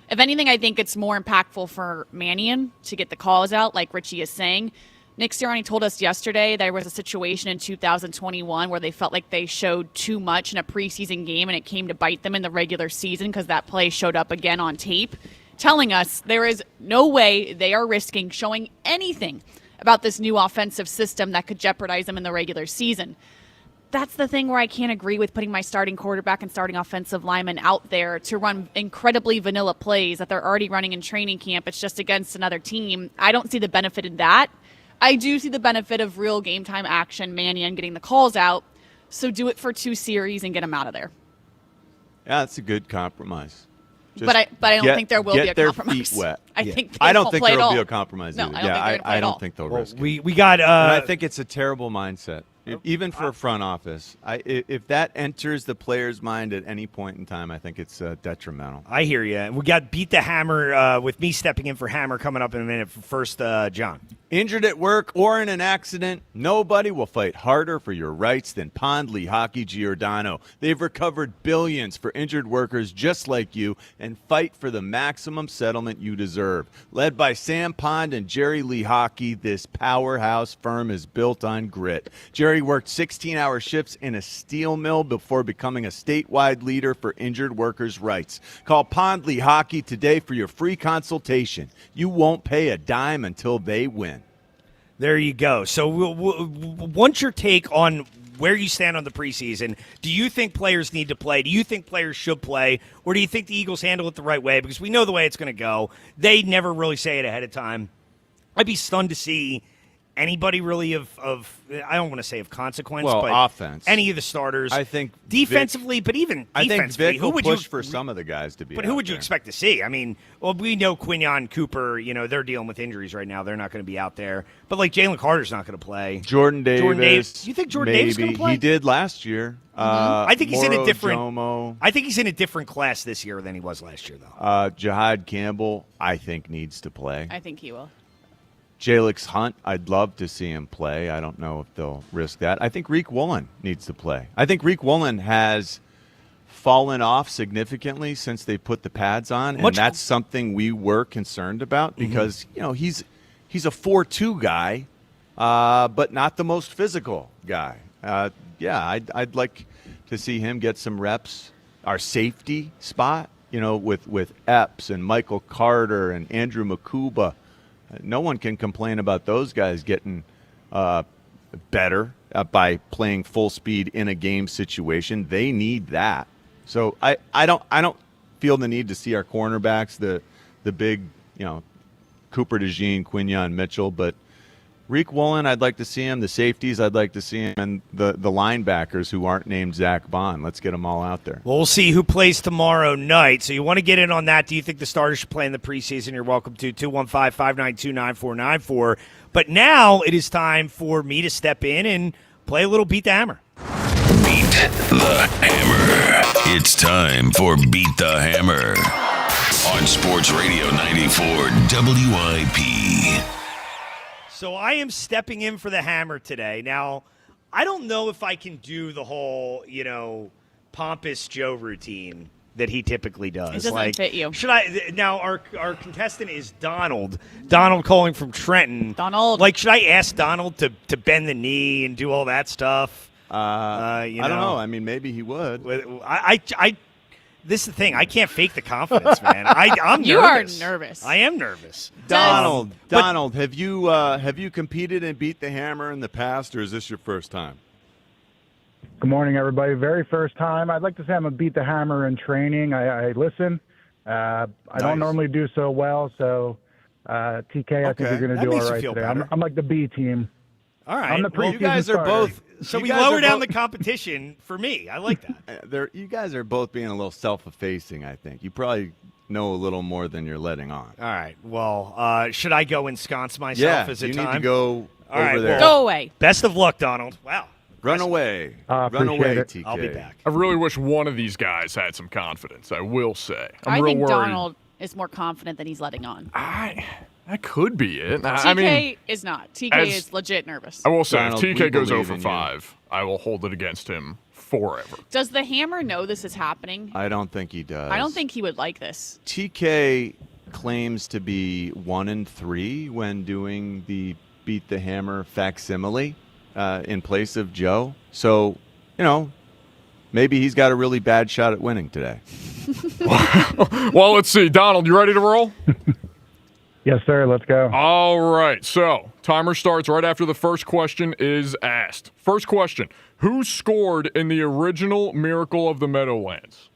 If anything, I think it's more impactful for Mannion to get the calls out, like Richie is saying. Nick Sirianni told us yesterday there was a situation in 2021 where they felt like they showed too much in a preseason game and it came to bite them in the regular season because that play showed up again on tape, telling us there is no way they are risking showing anything about this new offensive system that could jeopardize them in the regular season. That's the thing where I can't agree with putting my starting quarterback and starting offensive lineman out there to run incredibly vanilla plays that they're already running in training camp. It's just against another team. I don't see the benefit in that. I do see the benefit of real game time action, Mannion getting the calls out. So do it for 2 series and get them out of there. Yeah, that's a good compromise. But I don't think there will be a their compromise. Feet wet. I think I don't won't think play there at will all. be a compromise. No, either. I don't think they're gonna play I at don't all. think they'll Well, risk it. we got. And I think it's a terrible mindset. Even for a front office, if that enters the player's mind at any point in time, I think it's detrimental. I hear you. And we got Beat the Hammer with me stepping in for Hammer coming up in a minute. First, John. Injured at work or in an accident, nobody will fight harder for your rights than Pond Lehocky Giordano. They've recovered billions for injured workers just like you and fight for the maximum settlement you deserve. Led by Sam Pond and Jerry Lehocky, this powerhouse firm is built on grit. Jerry worked 16-hour shifts in a steel mill before becoming a statewide leader for injured workers' rights. Call Pond Lehocky today for your free consultation. You won't pay a dime until they win. There you go. So what's your take on where you stand on the preseason? Do you think players need to play? Do you think players should play? Or do you think the Eagles handle it the right way? Because we know the way it's going to go. They never really say it ahead of time. I'd be stunned to see anybody really of I don't want to say of consequence, but offense. Any of the starters. I think defensively, but even I think defensively, Vic who will would push you for some of the guys to be. But who would you expect to see? I mean, well, we know Quinyon, Cooper, they're dealing with injuries right now. They're not going to be out there. But like Jalen Carter's not going to play. Jordan Davis. You think Jordan Davis is going to play? He did last year. I think he's in a different. Jomo. I think he's in a different class this year than he was last year, though. Jahad Campbell, I think, needs to play. I think he will. Jalix Hunt, I'd love to see him play. I don't know if they'll risk that. I think Reek Woolen needs to play. I think Reek Woolen has fallen off significantly since they put the pads on, and that's something we were concerned about because he's a 4-2 guy, but not the most physical guy. I'd like to see him get some reps. Our safety spot, with Epps and Michael Carter and Andrew Makuba. No one can complain about those guys getting better by playing full speed in a game situation. They need that. So I don't feel the need to see our cornerbacks, the big, Cooper DeJean, Quinyon Mitchell, but Reek Woolen, I'd like to see him. The safeties, I'd like to see him. And the linebackers who aren't named Zach Bond. Let's get them all out there. Well, we'll see who plays tomorrow night. So you want to get in on that. Do you think the starters should play in the preseason? You're welcome to 215-592-9494. But now it is time for me to step in and play a little Beat the Hammer. Beat the Hammer. It's time for Beat the Hammer on Sports Radio 94 WIP. So I am stepping in for the Hammer today. Now, I don't know if I can do the whole, pompous Joe routine that he typically does. It doesn't fit you. Should I? Now, our contestant is Donald. Donald calling from Trenton. Donald. Should I ask Donald to bend the knee and do all that stuff? I don't know. I mean, maybe he would. This is the thing. I can't fake the confidence, man. I'm nervous. You are nervous. I am nervous. Donald, have you competed and Beat the Hammer in the past, or is this your first time? Good morning, everybody. Very first time. I'd like to say I'm a Beat the Hammer in training. I listen. I don't normally do so well, so TK, I think you're going to do all right today. I'm like the B team. All right. I'm the you guys are both. So we lower down the competition for me. I like that. You guys are both being a little self-effacing, I think. You probably know a little more than you're letting on. All right. Well, should I go ensconce myself? Is it you time? need to go over there. Go away. Best of luck, Donald. Wow. Run away. Run away, TK. I'll be back. I really wish one of these guys had some confidence, I will say. I real think worried. Donald is more confident than he's letting on. That could be it. TK is not. TK is legit nervous. I will say, Donald, if TK goes believe 0 for in 5, I will hold it against him forever. Does the Hammer know this is happening? I don't think he does. I don't think he would like this. TK claims to be 1-3 when doing the Beat the Hammer facsimile in place of Joe. So, maybe he's got a really bad shot at winning today. Well, let's see. Donald, you ready to roll? Yes, sir. Let's go. All right. So, timer starts right after the first question is asked. First question. Who scored in the original Miracle of the Meadowlands?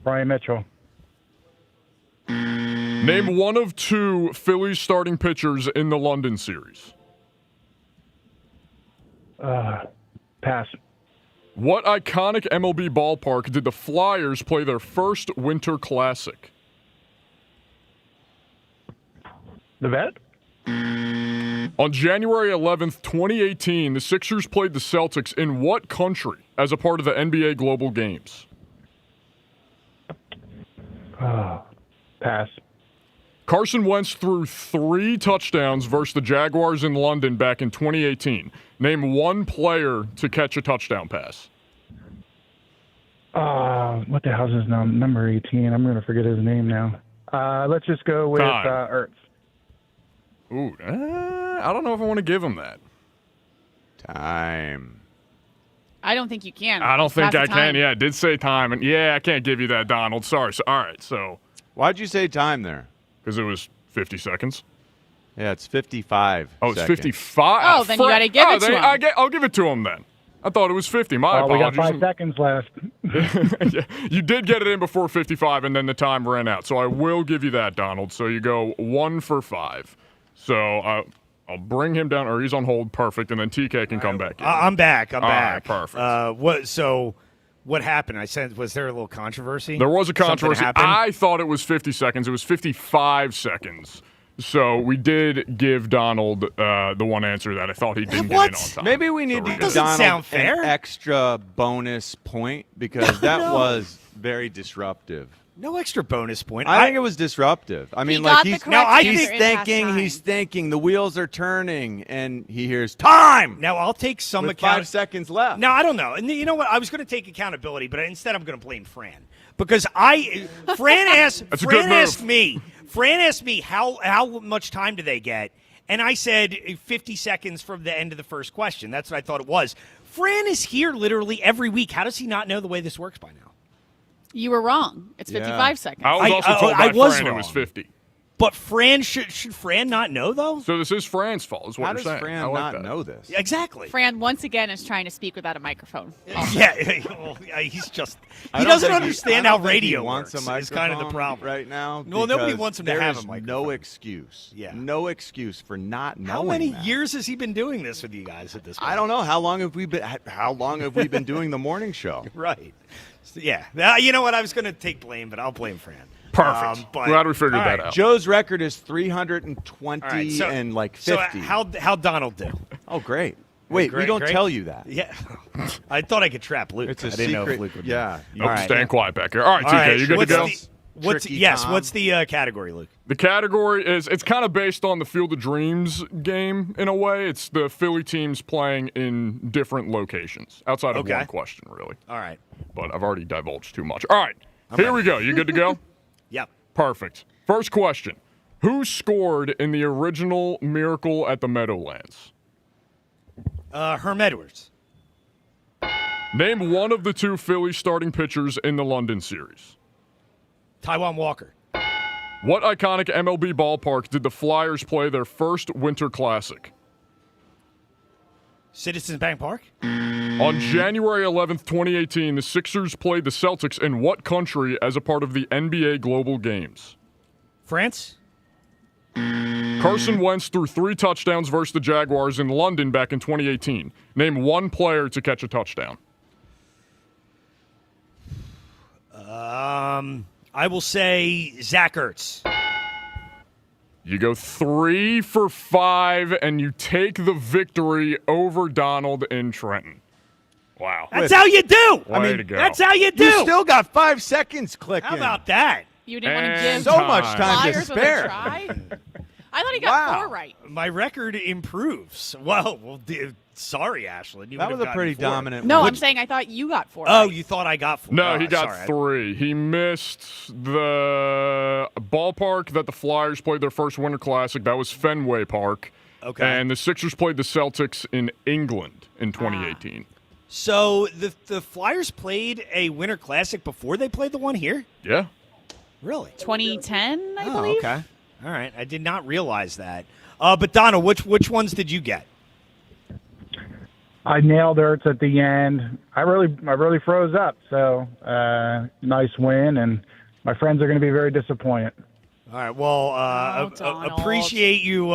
Brian Mitchell. Name one of 2 Phillies starting pitchers in the London series. Pass. What iconic MLB ballpark did the Flyers play their first Winter Classic? The Vet? On January 11th, 2018, the Sixers played the Celtics in what country as a part of the NBA Global Games? Pass. Carson Wentz threw 3 touchdowns versus the Jaguars in London back in 2018. Name one player to catch a touchdown pass. What the hell is his name? Number 18. I'm going to forget his name now. Let's just go with Ertz. Ooh, I don't know if I want to give him that. Time. I don't think you can. I don't think I time. can. Yeah, I did say time. And I can't give you that, Donald. Sorry. So, all right, so. Why'd you say time there? Because it was 50 seconds. Yeah, it's 55 Oh, it's seconds. 55? Oh, then you got to give it to him. I'll give it to him then. I thought it was 50. My apologies. We got 5 seconds left. Yeah, you did get it in before 55, and then the time ran out. So I will give you that, Donald. So you go 1 for 5. So I'll bring him down, or he's on hold. Perfect, and then TK can come back in. I'm back. All right, perfect. What happened? Was there a little controversy? There was a controversy. Something happened? I thought it was 50 seconds. It was 55 seconds. So we did give Donald the one answer that I thought he didn't get in on time. Maybe we need to give Donald an extra bonus point because that was very disruptive. No extra bonus point. I think it was disruptive. I mean, he's thinking the wheels are turning, and he hears time. Now I'll take some with 5 seconds left. No, I don't know. And you know what? I was going to take accountability, but instead I'm going to blame Fran because Fran asked me how much time do they get, And I said 50 seconds from the end of the first question. That's what I thought it was. Fran is here literally every week. How does he not know the way this works by now? You were wrong. It's 55 seconds. I was also told by Fran it was 50. But Fran, should Fran not know, though? So this is Fran's fault, is what How you're does saying. Fran I like not that. know this? Exactly. Fran, once again, is trying to speak without a microphone. He's just – I he don't doesn't think understand I how don't think radio he wants works. a Is kind of the microphone problem right now. Well, nobody because wants him to there have is a microphone. no excuse. Yeah. No excuse for not knowing How many that. years has he been doing this with you guys at this point? I don't know. How long have we been doing the morning show? Right. So, yeah. You know what? I was going to take blame, but I'll blame Fran. Perfect. Glad we figured all that right, out. Joe's record is 320 All right, so- and like 50. So how Donald do? Oh, great. Wait, we don't tell you that. Yeah. I thought I could trap Luke. It's a I didn't know if secret. Luke would. Yeah. Nope, staying quiet back here. All right, TK, you good to go? What's the category, Luke? The category is, it's kind of based on the Field of Dreams game in a way. It's the Philly teams playing in different locations outside of one question, really. All right. But I've already divulged too much. All right, here we go. You good to go? Yep. Perfect. First question. Who scored in the original Miracle at the Meadowlands? Herm Edwards. Name one of the two Philly starting pitchers in the London series. Taijuan Walker. What iconic MLB ballpark did the Flyers play their first Winter Classic? Citizens Bank Park. On January 11th, 2018, the Sixers played the Celtics in what country as a part of the NBA Global Games? France. Carson Wentz threw 3 touchdowns versus the Jaguars in London back in 2018. Name one player to catch a touchdown. I will say Zach Ertz. You go 3 for 5, and you take the victory over Donald in Trenton. Wow. That's how you do. Way to go. That's how you do. You still got 5 seconds clicking. How about that? You didn't want to give so much time to Flyers with a spare. try? I thought he got 4 right. My record improves. Well, sorry, Ashland. You That would was have a pretty gotten 4. dominant. No, I'm saying I thought you got 4 Oh, right. you thought I got 4. No, he got sorry. 3. He missed the ballpark that the Flyers played their first Winter Classic. That was Fenway Park. Okay. And the Sixers played the Celtics in England in 2018. So the Flyers played a Winter Classic before they played the one here? Yeah. Really? 2010, I believe. Okay. All right. I did not realize that. But Donald, which ones did you get? I nailed Ertz at the end. I really froze up. So nice win, and my friends are going to be very disappointed. All right. Well, appreciate you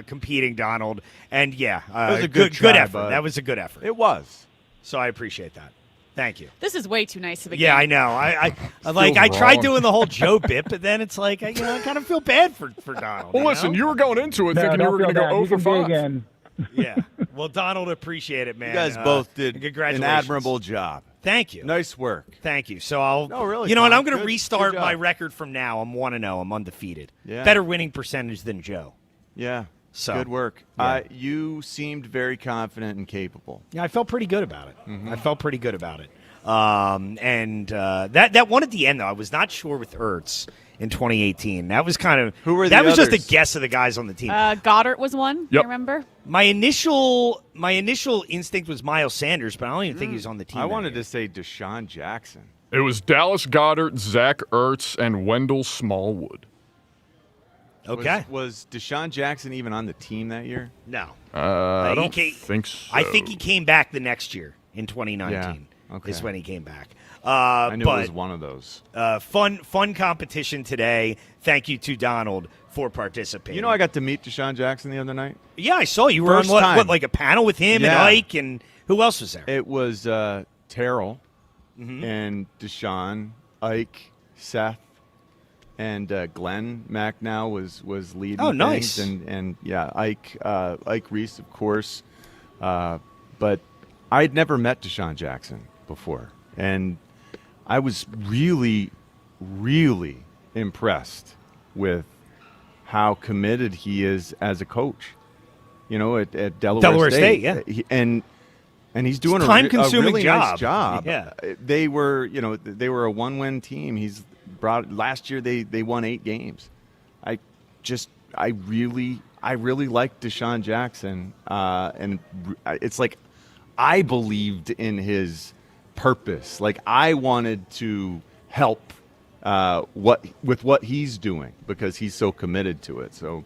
competing, Donald. And yeah, it was a good effort. bud. That was a good effort. It was. So I appreciate that. Thank you. This is way too nice of a game. Yeah, I know. I tried doing the whole Joe bit, but then it's like I kind of feel bad for Donald. Well, listen, you were going into it thinking you were going to go 0 for 5. Yeah. Well, Donald, appreciate it, man. You guys both did an congratulations. admirable job. Thank you. Nice work. Thank you. So I'll. No, really. You know what? Tom. I'm going to Good restart job. my record from now. I'm 1-0. I'm undefeated. Yeah. Better winning percentage than Joe. Yeah. So good work. yeah. You seemed very confident and capable. Yeah, I felt pretty good about it. Mm-hmm. I felt pretty good about it. And that one at the end, though, I was not sure with Ertz in 2018. That was kind of that was just a guess of the guys on the team. Goddard was one. Yep. I remember. My initial instinct was Miles Sanders, but I don't even think he was on the team. I wanted to say Deshaun Jackson. It was Dallas Goedert, Zach Ertz, and Wendell Smallwood. Okay. Was Deshaun Jackson even on the team that year? No. I don't think so. I think he came back the next year in 2019. Yeah. Okay. Is when he came back. I knew it was one of those. Fun competition today. Thank you to Donald for participating. You know, I got to meet Deshaun Jackson the other night. Yeah, I saw you were First on time. what, like a panel with him and Ike, and who else was there? It was Terrell and Deshaun, Ike, Seth, and Glenn Macnow was leading. Oh, nice. things, and yeah, Ike Reese, of course. But I'd never met Deshaun Jackson before, and I was really, really impressed with how committed he is as a coach. You know, at Delaware State, yeah, and he's doing a time-consuming really nice job. Yeah, they were a one-win team. Last year they won 8 games. I just I really liked Deshaun Jackson, and it's like I believed in his purpose. Like I wanted to help with what he's doing because he's so committed to it. So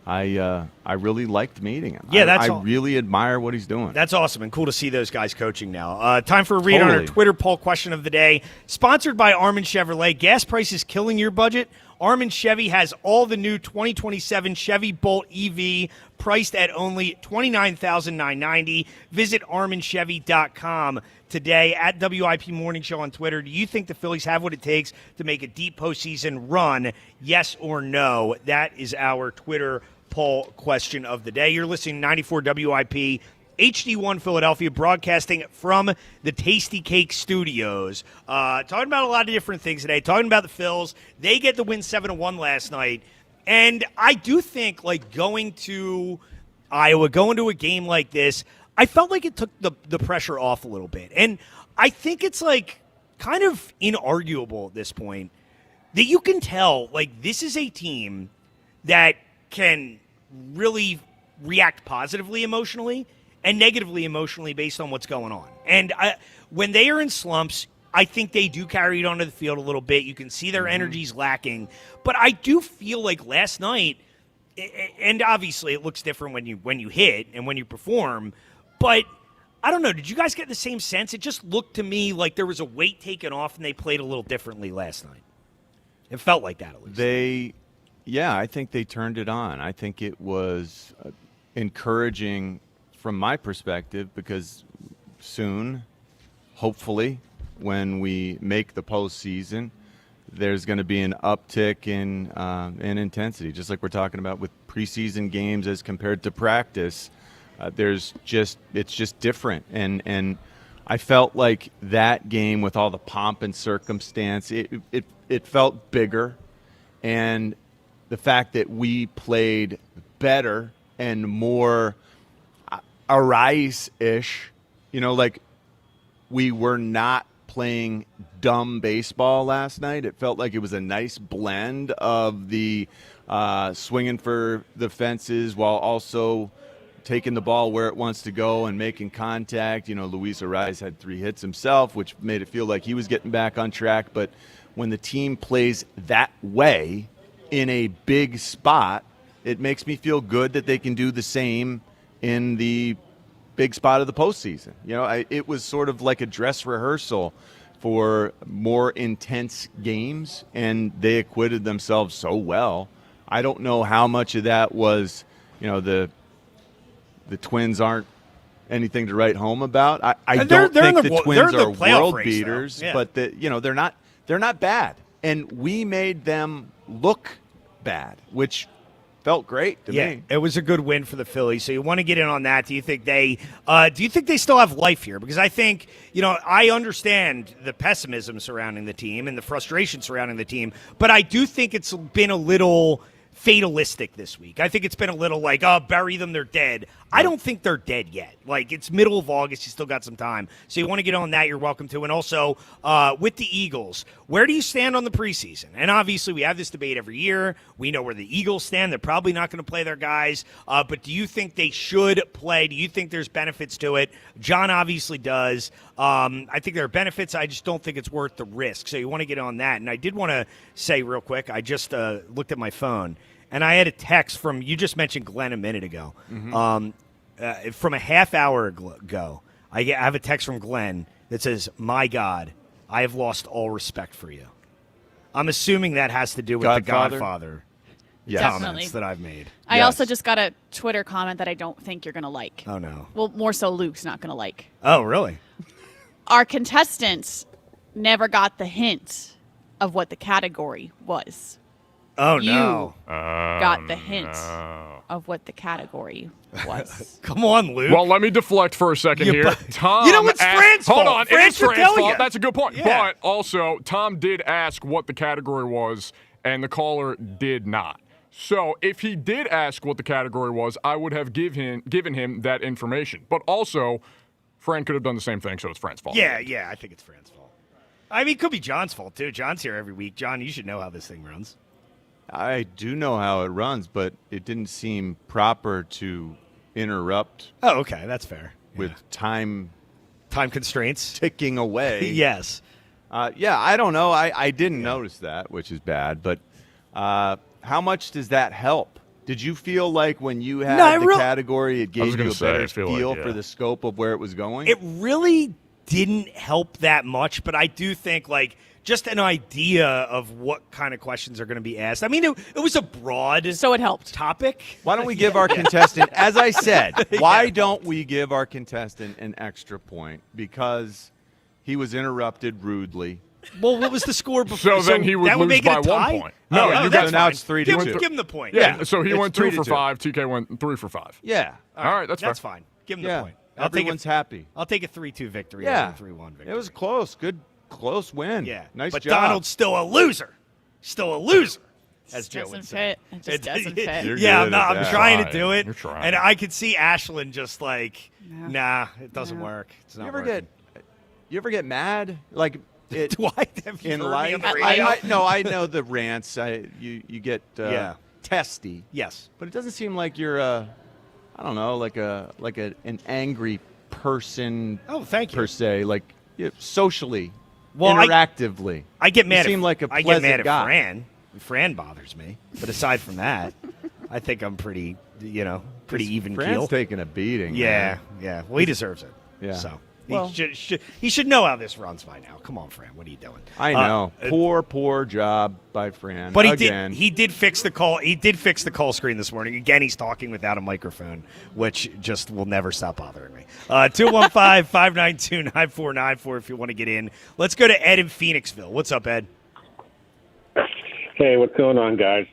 I really liked meeting him. Yeah, I really admire what he's doing. That's awesome and cool to see those guys coaching now. Time for a read on our Twitter poll question of the day. Sponsored by Armin Chevrolet. Gas prices killing your budget? Armin Chevy has all the new 2027 Chevy Bolt EV priced at only $29,990. Visit ArminChevy.com today at WIP Morning Show on Twitter. Do you think the Phillies have what it takes to make a deep postseason run? Yes or no? That is our Twitter poll question of the day. You're listening to 94 WIP. HD1 Philadelphia, broadcasting from the Tasty Cake Studios. Talking about a lot of different things today. Talking about the Phils. They get the win 7-1 last night. And I do think, like, going to Iowa, going to a game like this, I felt like it took the pressure off a little bit. And I think it's, like, kind of inarguable at this point that you can tell, like, this is a team that can really react positively emotionally and negatively emotionally based on what's going on. And when they are in slumps, I think they do carry it onto the field a little bit. You can see their energy's lacking. But I do feel like last night, and obviously it looks different when you hit and when you perform, but I don't know. Did you guys get the same sense? It just looked to me like there was a weight taken off and they played a little differently last night. It felt like that at least. I think they turned it on. I think it was encouraging from my perspective, because soon, hopefully, when we make the postseason, there's going to be an uptick in intensity, just like we're talking about with preseason games as compared to practice. It's just different, and I felt like that game with all the pomp and circumstance, it felt bigger, and the fact that we played better and more Arise-ish, like we were not playing dumb baseball last night. It felt like it was a nice blend of the swinging for the fences while also taking the ball where it wants to go and making contact. Luis Arise had 3 hits himself, which made it feel like he was getting back on track. But when the team plays that way in a big spot, it makes me feel good that they can do the same in the big spot of the postseason. It was sort of like a dress rehearsal for more intense games, and they acquitted themselves so well. I don't know how much of that was, the Twins aren't anything to write home about. I don't think the Twins are world beaters, but they're not bad, and we made them look bad, which felt great to me. It was a good win for the Phillies. So you want to get in on that. Do you think they still have life here? Because I think, I understand the pessimism surrounding the team and the frustration surrounding the team, but I do think it's been a little fatalistic this week. I think it's been a little like, bury them, they're dead. I don't think they're dead yet. Like, it's middle of August, you still got some time. So you want to get on that, you're welcome to. And also, with the Eagles, where do you stand on the preseason? And obviously, we have this debate every year. We know where the Eagles stand. They're probably not going to play their guys. But do you think they should play? Do you think there's benefits to it? John obviously does. I think there are benefits. I just don't think it's worth the risk. So you want to get on that. And I did want to say real quick, I just looked at my phone, and I had a text from, you just mentioned Glenn a minute ago. Mm-hmm. From a half hour ago, I have a text from Glenn that says, "My God, I have lost all respect for you." I'm assuming that has to do with the Godfather comments that I've made. I also just got a Twitter comment that I don't think you're going to like. Oh, no. Well, more so Luke's not going to like. Oh, really? Our contestants never got the hint of what the category was. Oh, you no. Got the hint of what the category was. Come on, Luke. Well, let me deflect for a second here. Tom, it's Fran's fault. Hold on, France it is Fran's fault. You. That's a good point. Yeah. But also, Tom did ask what the category was, and the caller did not. So if he did ask what the category was, I would have given him that information. But also, Fran could have done the same thing, so it's Fran's fault. Yeah, I think it's Fran's fault. I mean, it could be John's fault, too. John's here every week. John, you should know how this thing runs. I do know how it runs, but it didn't seem proper to interrupt. Oh, okay, that's fair. With time constraints ticking away. Yes. I don't know. I didn't notice that, which is bad. But how much does that help? Did you feel like when you had category, it gave you a better feel for the scope of where it was going? It really didn't help that much, but I do think just an idea of what kind of questions are going to be asked. I mean, it was a broad so it helped topic. Why don't we give our contestant, as I said, why don't we give our contestant an extra point? Because he was interrupted rudely. Well, what was the score before? So then he would lose by 1 point. No, you got now it's 3-2. Give him the point. Yeah, so he went 2 for 3-2. 5. TK went 3 for 5. Yeah. All right, that's fair. fine. Give him the point. Everyone's happy. I'll take a 3-2 victory. Yeah. Over a 3-1 victory. It was close. Good. Close win. Yeah. Nice but job. Donald's still a loser. Still a loser. As Joe would say. It just doesn't fit. Yeah, I'm trying to do it. You're trying. And I could see Ashlyn just nah, it doesn't work. It's not working. You ever get mad? Like do I have in you heard life? me on the radio? I know the rants. You get testy. Yes. But it doesn't seem like you're I don't know, like an angry person. Oh, thank you. Per se, like socially. Well, interactively. I get mad. You seem like a I pleasant get mad guy. at Fran. Fran bothers me, but aside from that, I think I'm pretty even Fran's keel. taking a beating. Yeah, man. yeah. Well, he deserves it. Yeah. So Well- he should know how this runs by now. Come on, Fran. What are you doing? I know. Poor job by Fran. But Again. he did fix the call. He did fix the call screen this morning. Again, he's talking without a microphone, which just will never stop bothering me. 215-592-9494 if you want to get in. Let's go to Ed in Phoenixville. What's up, Ed? Hey, what's going on, guys?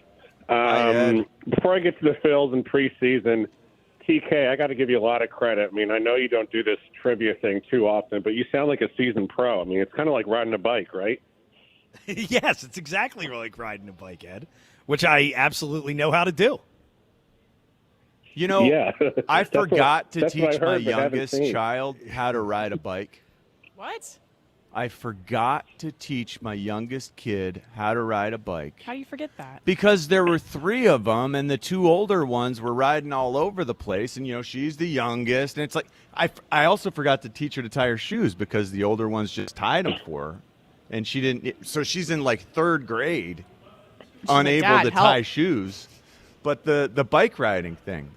Hi, Ed. Before I get to the Phils in preseason, TK, I got to give you a lot of credit. I mean, I know you don't do this trivia thing too often, but you sound like a seasoned pro. I mean, it's kind of like riding a bike, right? Yes, it's exactly like riding a bike, Ed, which I absolutely know how to do. You know, Yeah. I forgot to that's what I teach my heard, but haven't youngest seen. child how to ride a bike. What? I forgot to teach my youngest kid how to ride a bike. How do you forget that? Because there were 3 of them, and the 2 older ones were riding all over the place. And, she's the youngest. And it's like, I also forgot to teach her to tie her shoes because the older ones just tied them for her. And she didn't. So she's in like 3rd grade, unable Dad, to help. tie shoes. But the bike riding thing,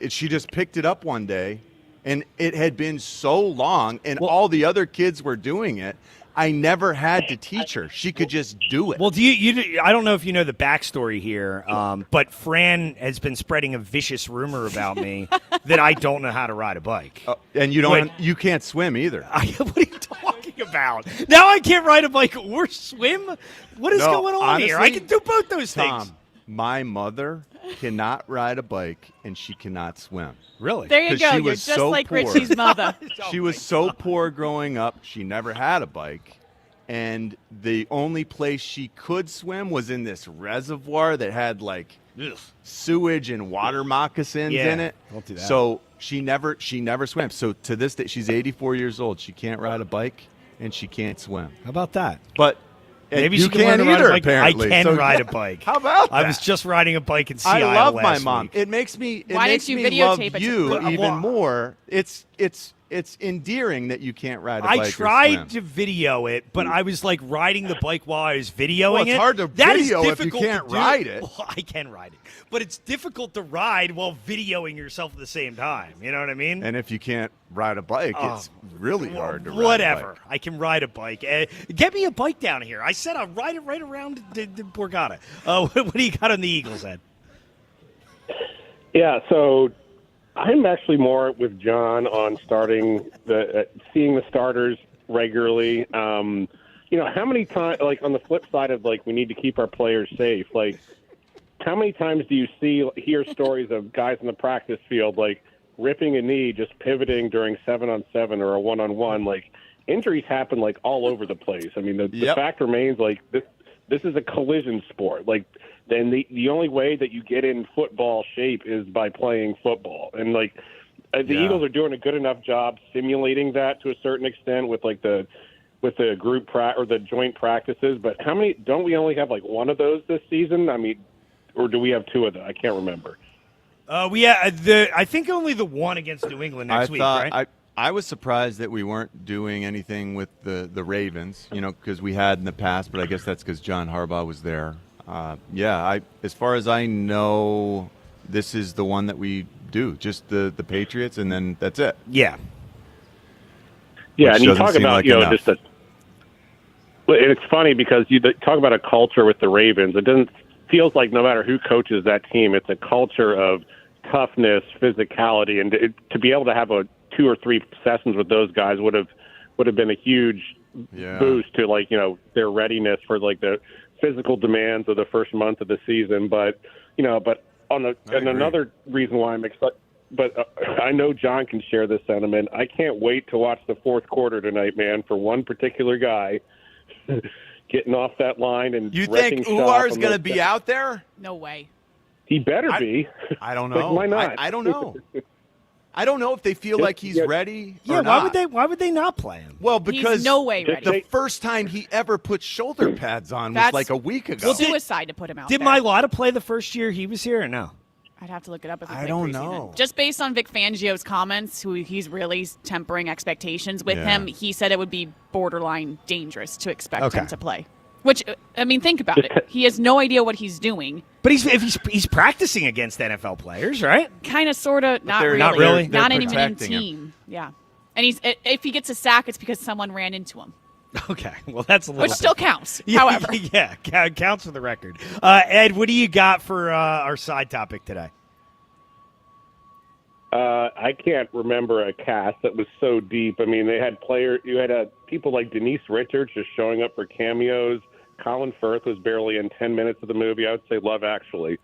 she just picked it up one day, and it had been so long, and all the other kids were doing it. I never had to teach her. She could just do it. Well, I don't know if you know the backstory here, but Fran has been spreading a vicious rumor about me that I don't know how to ride a bike. And you can't swim either. What are you talking about? Now I can't ride a bike or swim? What is going on here? I can do both those things. Tom, my mother cannot ride a bike, and she cannot swim. Really? There you 'Cause go. she You're was just so like poor. Richie's mother. She was so poor growing up, she never had a bike. And the only place she could swim was in this reservoir that had like sewage and water moccasins in it. Don't do that. So she never swam. So to this day, she's 84 years old. She can't ride a bike and she can't swim. How about that? But maybe you she can can't learn to ride either, a bike. apparently. I can So, ride yeah. a bike. How about that? I was just riding a bike in Sea I Isle love my last mom. week. It makes me Why makes didn't you me love videotape it? you Well, even more. It's endearing that you can't ride a bike. I or tried swim. to video it, but I was like riding the bike while I was videoing Well, it's it. hard to That is video if you difficult can't to do. ride it. Well, I can ride it, but it's difficult to ride while videoing yourself at the same time. You know what I mean? And if you can't ride a bike, it's really hard to ride Whatever. a bike. I can ride a bike. Get me a bike down here. I said I'll ride it right around the Borgata. What do you got on the Eagles, Ed? Yeah, so I'm actually more with John on starting seeing the starters regularly. How many times, like on the flip side of like we need to keep our players safe, like how many times do you hear stories of guys in the practice field like ripping a knee, just pivoting during 7-on-7 or a 1-on-1? Like injuries happen like all over the place. I mean, the fact remains like this is a collision sport. Like then the only way that you get in football shape is by playing football. And like the Eagles are doing a good enough job simulating that to a certain extent with like the group or the joint practices. But how many don't we only have like one of those this season? I mean, or do we have two of them? I can't remember. I think only the one against New England next week, right? I was surprised that we weren't doing anything with the Ravens, because we had in the past, but I guess that's because John Harbaugh was there. As far as I know, this is the one that we do, just the Patriots, and then that's it. Yeah. Yeah, and you talk about, just and it's funny because you talk about a culture with the Ravens. It feels like no matter who coaches that team, it's a culture of toughness, physicality, and to be able to have 2 or 3 sessions with those guys would have been a huge boost to their readiness for the physical demands of the first month of the season. But another reason why I'm excited. But I know John can share this sentiment. I can't wait to watch the fourth quarter tonight, man, for one particular guy getting off that line and you think Ular's going to be out there? No way. He better be. I don't know. Why not? I don't know. I don't know if they feel like he's ready. Yeah, or not. Why would they not play him? Well, because he's no way ready. The first time he ever put shoulder pads on was like a week ago. Well, suicide to put him out Did there. Mailata play the first year he was here or no? I'd have to look it up. If I don't know. Just based on Vic Fangio's comments, who he's really tempering expectations with him, he said it would be borderline dangerous to expect him to play. Which, I mean, think about it. He has no idea what he's doing. But he's practicing against NFL players, right? Kind of, sort of, not really. Not really. Not even in team. Yeah. And if he gets a sack, it's because someone ran into him. Okay, well, that's a little Which still counts, however. Yeah, counts for the record. Ed, what do you got for our side topic today? I can't remember a cast that was so deep. I mean, you had people like Denise Richards just showing up for cameos. Colin Firth was barely in 10 minutes of the movie. I would say Love Actually.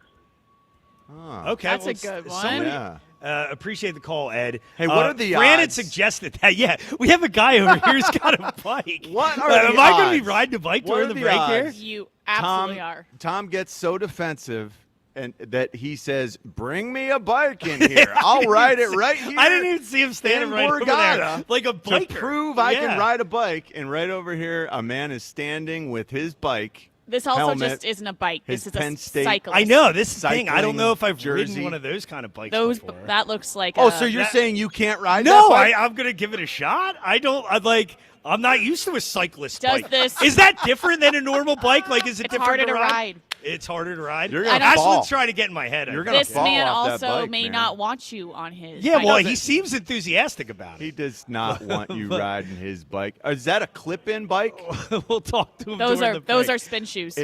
Oh, okay, that's a good one. Appreciate the call, Ed. Hey, what are the Fran had odds? suggested that. Yeah, we have a guy over here who's got a bike. What are Am the I going to odds? be riding a bike What during are the the break odds? here? You absolutely are. Tom gets so defensive and that he says, "Bring me a bike in here. I'll ride it right here." I didn't even see him standing right over there, like a biker. To prove I can ride a bike, and right over here, a man is standing with his bike. This also helmet, just isn't a bike. This is Penn a State cyclist. I know, this is the thing. I don't cycling know if I've jersey. ridden one of those kind of bikes before. That looks like so you're saying you can't ride that No, bike? I'm going to give it a shot. I'm not used to a cyclist Does bike. this- Is that different than a normal bike? Like, is it It's different harder to ride? ride. It's harder to ride. You're gonna fall. Ashland's trying to get in my head. You're gonna This fall man off that also bike, may man. not want you on his Yeah, bike. well, he seems enthusiastic about He it. does not want you riding his bike. Is that a clip-in bike? We'll talk to him. Those during are the those break. are spin shoes.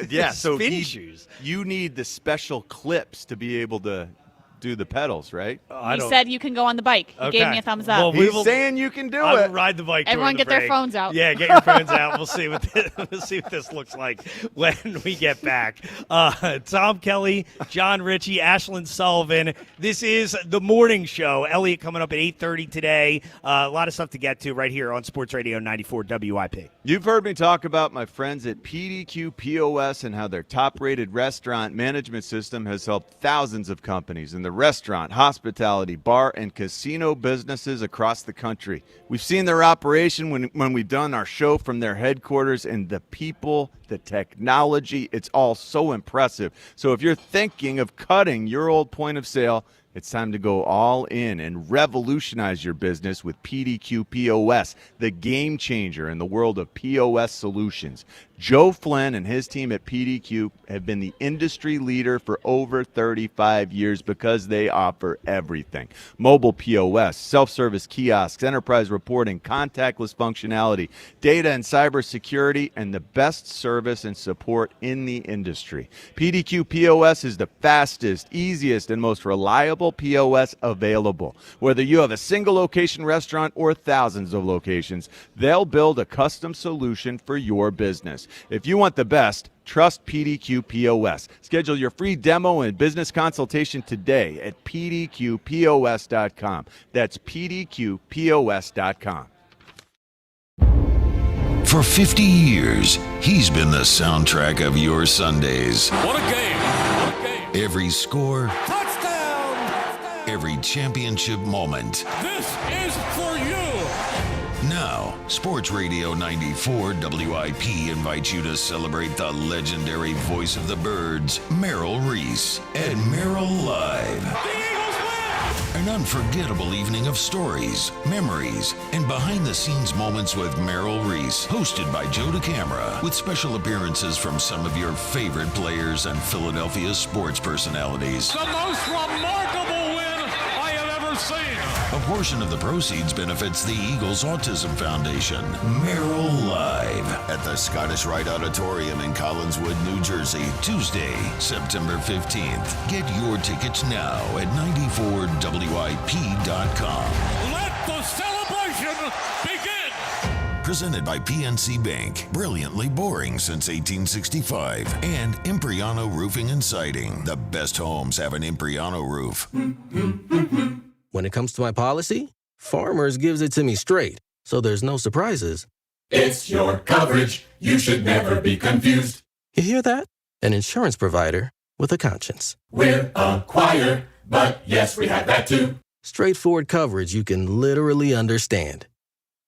Yeah. So spin shoes. you need the special clips to be able to do the pedals, right? He said you can go on the bike. He gave me a thumbs up. Well, He's saying you can do I it. will ride the bike. Everyone during the get their break. phones out. Yeah, get your phones out. We'll see what this looks like when we get back. Tom Kelly, John Ritchie, Ashland Sullivan. This is the morning show. Elliot coming up at 8:30 today. A lot of stuff to get to right here on Sports Radio 94 WIP. You've heard me talk about my friends at PDQ POS and how their top-rated restaurant management system has helped thousands of companies in the restaurant, hospitality, bar, and casino businesses across the country. We've seen their operation when we've done our show from their headquarters, and the people, the technology, it's all so impressive. So if you're thinking of cutting your old point of sale, it's time to go all in and revolutionize your business with PDQ POS, the game changer in the world of POS solutions. Joe Flynn and his team at PDQ have been the industry leader for over 35 years because they offer everything. Mobile POS, self-service kiosks, enterprise reporting, contactless functionality, data and cybersecurity, and the best service and support in the industry. PDQ POS is the fastest, easiest, and most reliable POS available. Whether you have a single location restaurant or thousands of locations, they'll build a custom solution for your business. If you want the best, trust PDQ POS. Schedule your free demo and business consultation today at pdqpos.com. That's pdqpos.com. For 50 years, he's been the soundtrack of your Sundays. What a game! What a game! Every score, Touchdown! every championship moment. This is for you! Now, Sports Radio 94 WIP invites you to celebrate the legendary voice of the Birds, Merrill Reese, at Merrill Live. The Eagles win! An unforgettable evening of stories, memories, and behind-the-scenes moments with Merrill Reese, hosted by Joe DeCamara, with special appearances from some of your favorite players and Philadelphia sports personalities. The most remarkable win I have ever seen. A portion of the proceeds benefits the Eagles Autism Foundation. Merrill Live at the Scottish Rite Auditorium in Collinswood, New Jersey, Tuesday, September 15th. Get your tickets now at 94WIP.com. Let the celebration begin. Presented by PNC Bank, brilliantly boring since 1865. And Impriano Roofing and Siding. The best homes have an Impriano roof. When it comes to my policy, Farmers gives it to me straight, so there's no surprises. It's your coverage. You should never be confused. You hear that? An insurance provider with a conscience. We're a choir, but yes, we have that too. Straightforward coverage you can literally understand.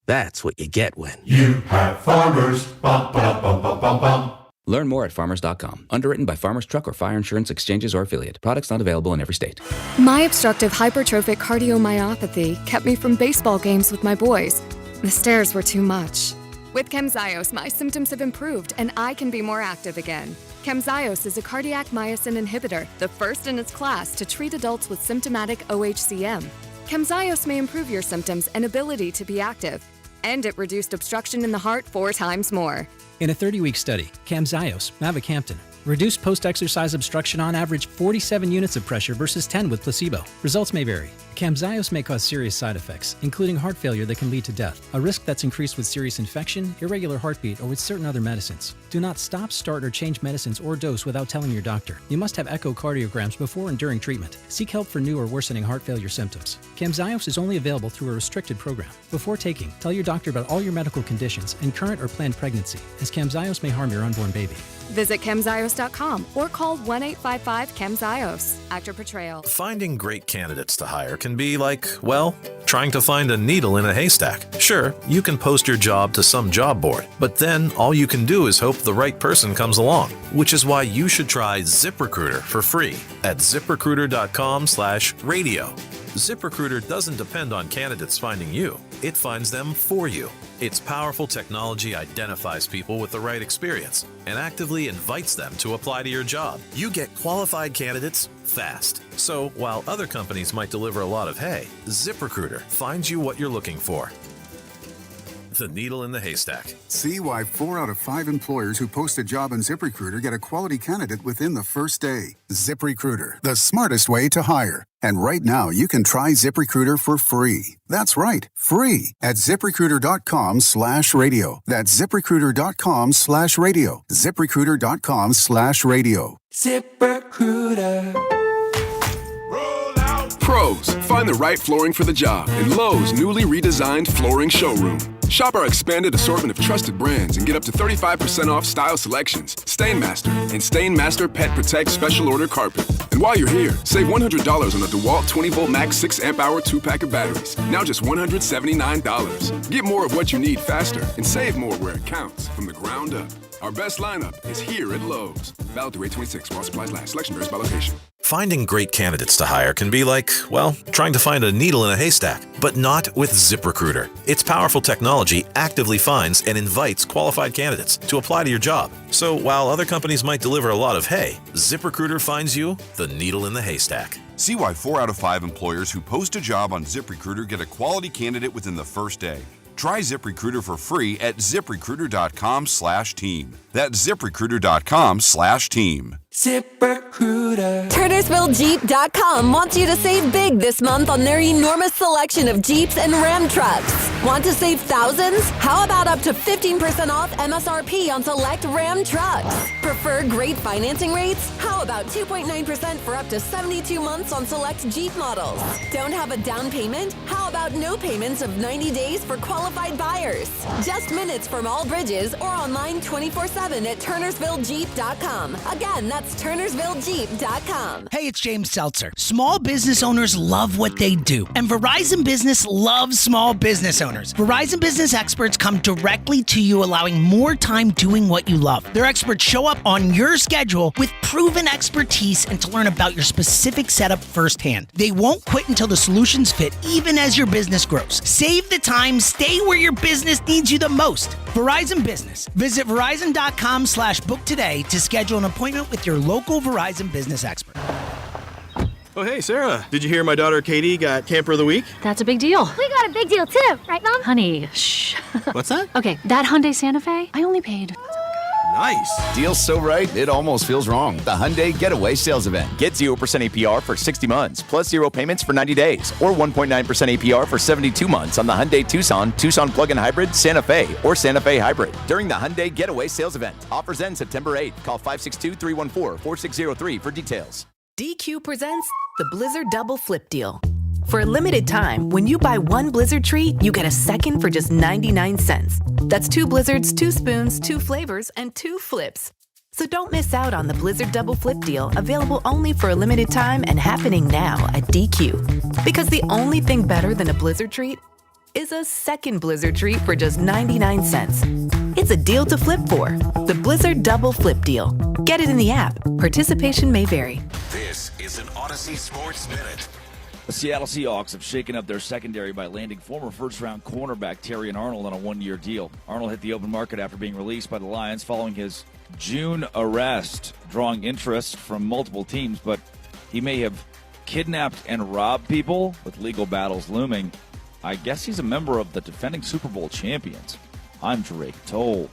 That's what you get when you have Farmers. Bum, ba, bum, bum, bum, bum. Learn more at farmers.com. Underwritten by Farmers Truck or Fire Insurance Exchanges or Affiliate. Products not available in every state. My obstructive hypertrophic cardiomyopathy kept me from baseball games with my boys. The stairs were too much. With Camzyos, my symptoms have improved and I can be more active again. Camzyos is a cardiac myosin inhibitor, the first in its class to treat adults with symptomatic OHCM. Camzyos may improve your symptoms and ability to be active. And it reduced obstruction in the heart 4 times more. In a 30-week study, Camzyos, mavacamten, reduced post-exercise obstruction on average 47 units of pressure versus 10 with placebo. Results may vary. Camzyos may cause serious side effects, including heart failure that can lead to death, a risk that's increased with serious infection, irregular heartbeat, or with certain other medicines. Do not stop, start, or change medicines or dose without telling your doctor. You must have echocardiograms before and during treatment. Seek help for new or worsening heart failure symptoms. Camzyos is only available through a restricted program. Before taking, tell your doctor about all your medical conditions and current or planned pregnancy, as Camzyos may harm your unborn baby. Visit Camzyos.com or call 1-855-CAMZYOS. Actor Portrayal. Finding great candidates to hire can be like, well, trying to find a needle in a haystack. Sure, you can post your job to some job board, but then all you can do is hope the right person comes along, which is why you should try ZipRecruiter for free at ZipRecruiter.com/radio. ZipRecruiter doesn't depend on candidates finding you. It finds them for you. Its powerful technology identifies people with the right experience and actively invites them to apply to your job. You get qualified candidates fast. So while other companies might deliver a lot of hay, ZipRecruiter finds you what you're looking for. The needle in the haystack. See why 4 out of 5 employers who post a job on ZipRecruiter get a quality candidate within the first day. ZipRecruiter, the smartest way to hire. And right now, you can try ZipRecruiter for free. That's right, free at ZipRecruiter.com/radio. That's ZipRecruiter.com/radio. ZipRecruiter.com/radio. ZipRecruiter. Pros, find the right flooring for the job in Lowe's newly redesigned flooring showroom. Shop our expanded assortment of trusted brands and get up to 35% off style selections, Stainmaster, and Stainmaster Pet Protect Special Order Carpet. And while you're here, save $100 on a DeWalt 20-volt max 6-amp-hour 2-pack of batteries. Now just $179. Get more of what you need faster and save more where it counts from the ground up. Our best lineup is here at Lowe's. Valid through 8/26 while supplies last. Selection varies by location. Finding great candidates to hire can be like, well, trying to find a needle in a haystack, but not with ZipRecruiter. Its powerful technology actively finds and invites qualified candidates to apply to your job. So while other companies might deliver a lot of hay, ZipRecruiter finds you the needle in the haystack. See why 4 out of 5 employers who post a job on ZipRecruiter get a quality candidate within the first day. Try ZipRecruiter for free at ZipRecruiter.com/team. That's ZipRecruiter.com/team. ZipRecruiter. TurnersvilleJeep.com wants you to save big this month on their enormous selection of Jeeps and Ram trucks. Want to save thousands? How about up to 15% off MSRP on select Ram trucks? Prefer great financing rates? How about 2.9% for up to 72 months on select Jeep models? Don't have a down payment? How about no payments of 90 days for qualified buyers? Just minutes from all bridges or online 24/7 at TurnersvilleJeep.com. Again, that's That's TurnersvilleJeep.com. Hey, it's James Seltzer. Small business owners love what they do, and Verizon Business loves small business owners. Verizon Business experts come directly to you, allowing more time doing what you love. Their experts show up on your schedule with proven expertise and to learn about your specific setup firsthand. They won't quit until the solutions fit, even as your business grows. Save the time, stay where your business needs you the most. Verizon Business. Visit Verizon.com/book today to schedule an appointment with your local Verizon Business expert. Oh, hey, Sarah. Did you hear my daughter Katie got Camper of the Week? That's a big deal. We got a big deal too, right, Mom? Honey, shh. What's that? Okay, that Hyundai Santa Fe, I only paid. Nice. Deal's so right, it almost feels wrong. The Hyundai Getaway Sales Event. Get 0% APR for 60 months, plus 0 payments for 90 days, or 1.9% APR for 72 months on the Hyundai Tucson, Tucson Plug-in Hybrid, Santa Fe, or Santa Fe Hybrid. During the Hyundai Getaway Sales Event. Offers end September 8th. Call 562-314-4603 for details. DQ presents the Blizzard Double Flip Deal. For a limited time, when you buy one Blizzard treat, you get a second for just 99 cents. That's 2 Blizzards, 2 spoons, 2 flavors, and 2 flips. So don't miss out on the Blizzard Double Flip Deal, available only for a limited time and happening now at DQ. Because the only thing better than a Blizzard treat is a second Blizzard treat for just 99 cents. It's a deal to flip for. The Blizzard Double Flip Deal. Get it in the app. Participation may vary. This is an Odyssey Sports Minute. The Seattle Seahawks have shaken up their secondary by landing former first-round cornerback Terrion Arnold on a one-year deal. Arnold hit the open market after being released by the Lions following his June arrest, drawing interest from multiple teams, but he may have kidnapped and robbed people with legal battles looming. I guess he's a member of the defending Super Bowl champions. I'm Drake Toll.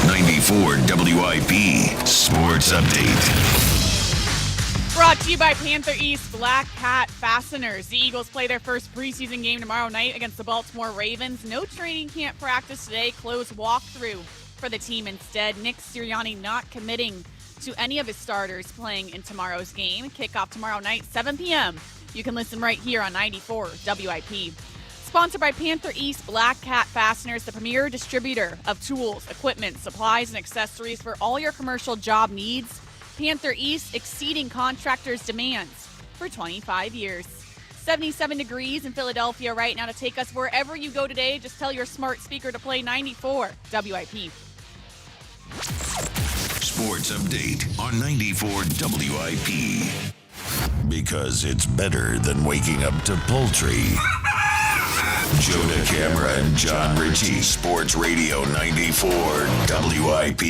94 WIP Sports Update. Brought to you by Panther East Black Cat Fasteners. The Eagles play their first preseason game tomorrow night against the Baltimore Ravens. No training camp practice today. Closed walkthrough for the team instead. Nick Sirianni not committing to any of his starters playing in tomorrow's game. Kickoff tomorrow night, 7 p.m. You can listen right here on 94 WIP. Sponsored by Panther East Black Cat Fasteners, the premier distributor of tools, equipment, supplies, and accessories for all your commercial job needs. Panther East exceeding contractors' demands for 25 years. 77 degrees in Philadelphia right now. To take us wherever you go today, just tell your smart speaker to play 94 WIP. Sports Update on 94 WIP. Because it's better than waking up to poultry. Jonah Camera and John Ritchie, Sports Radio 94 WIP.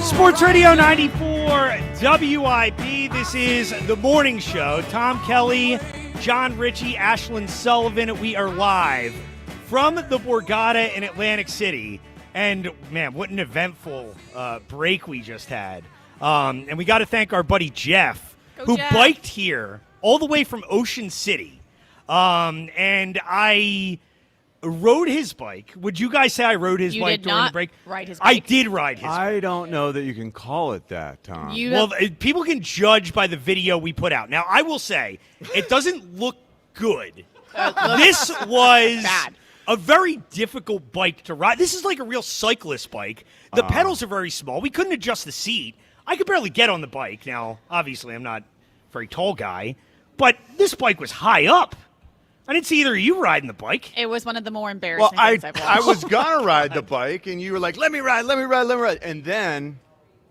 Sports Radio 94 WIP. This is the morning show. Tom Kelly, John Ritchie, Ashlyn Sullivan. We are live from the Borgata in Atlantic City. And, man, what an eventful break we just had. And we got to thank our buddy Jeff, who biked here all the way from Ocean City. And I rode his bike. Would you guys say I rode his bike during the break? Ride his bike. I did ride his bike. I don't know that you can call it that, Tom. People can judge by the video we put out. Now, I will say, it doesn't look good. This was bad. A very difficult bike to ride. This is like a real cyclist bike. The pedals are very small. We couldn't adjust the seat. I could barely get on the bike. Now, obviously, I'm not a very tall guy, but this bike was high up. I didn't see either of you riding the bike. It was one of the more embarrassing things I've watched. I was going to ride the bike, and you were like, let me ride. And then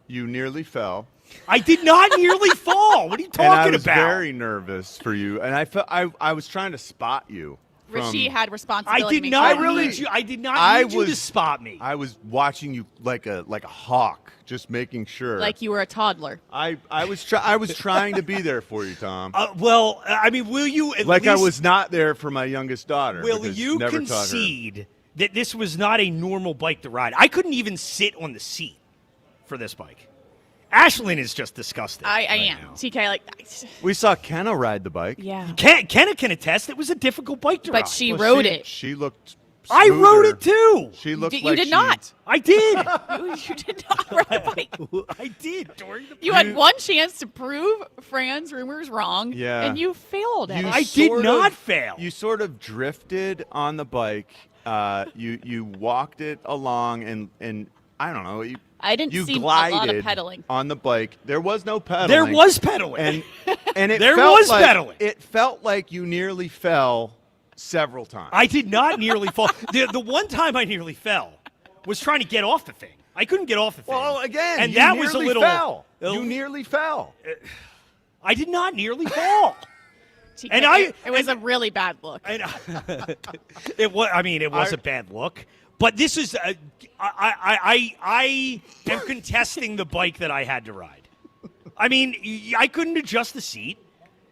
you nearly fell. I did not nearly fall. What are you talking about? And I was very nervous for you, and I was trying to spot you. Richie had responsibility. I did not need you. I did not need you to spot me. I was watching you like a hawk, just making sure. Like you were a toddler. I was trying to be there for you, Tom. Well, I mean, will you at like least, I was not there for my youngest daughter. Will you concede that this was not a normal bike to ride? I couldn't even sit on the seat for this bike. Ashlyn is just disgusting. I am. Now. TK, we saw Kenna ride the bike. Yeah. Kenna can attest it was a difficult bike to ride. But she rode it. She looked I rode smoother. it too. She looked You like did she- not. I did. You did not ride a bike. I did during the. You had one chance to prove Fran's rumors wrong, Yeah. and you failed at it. I did not fail. You sort of drifted on the bike. You walked it along, and I don't know. I didn't you see a glided lot of pedaling. on the bike. There was no pedaling. There was pedaling. And it There felt was like, pedaling. It felt like you nearly fell several times. I did not nearly fall. The one time I nearly fell was trying to get off the thing. I couldn't get off the thing. Well, again, and you that was a nearly little. fell. You nearly fell. I did not nearly fall. TK, And I- it was a really bad look. It was. I mean, it was a bad look. But this is. I am contesting the bike that I had to ride. I mean, I couldn't adjust the seat.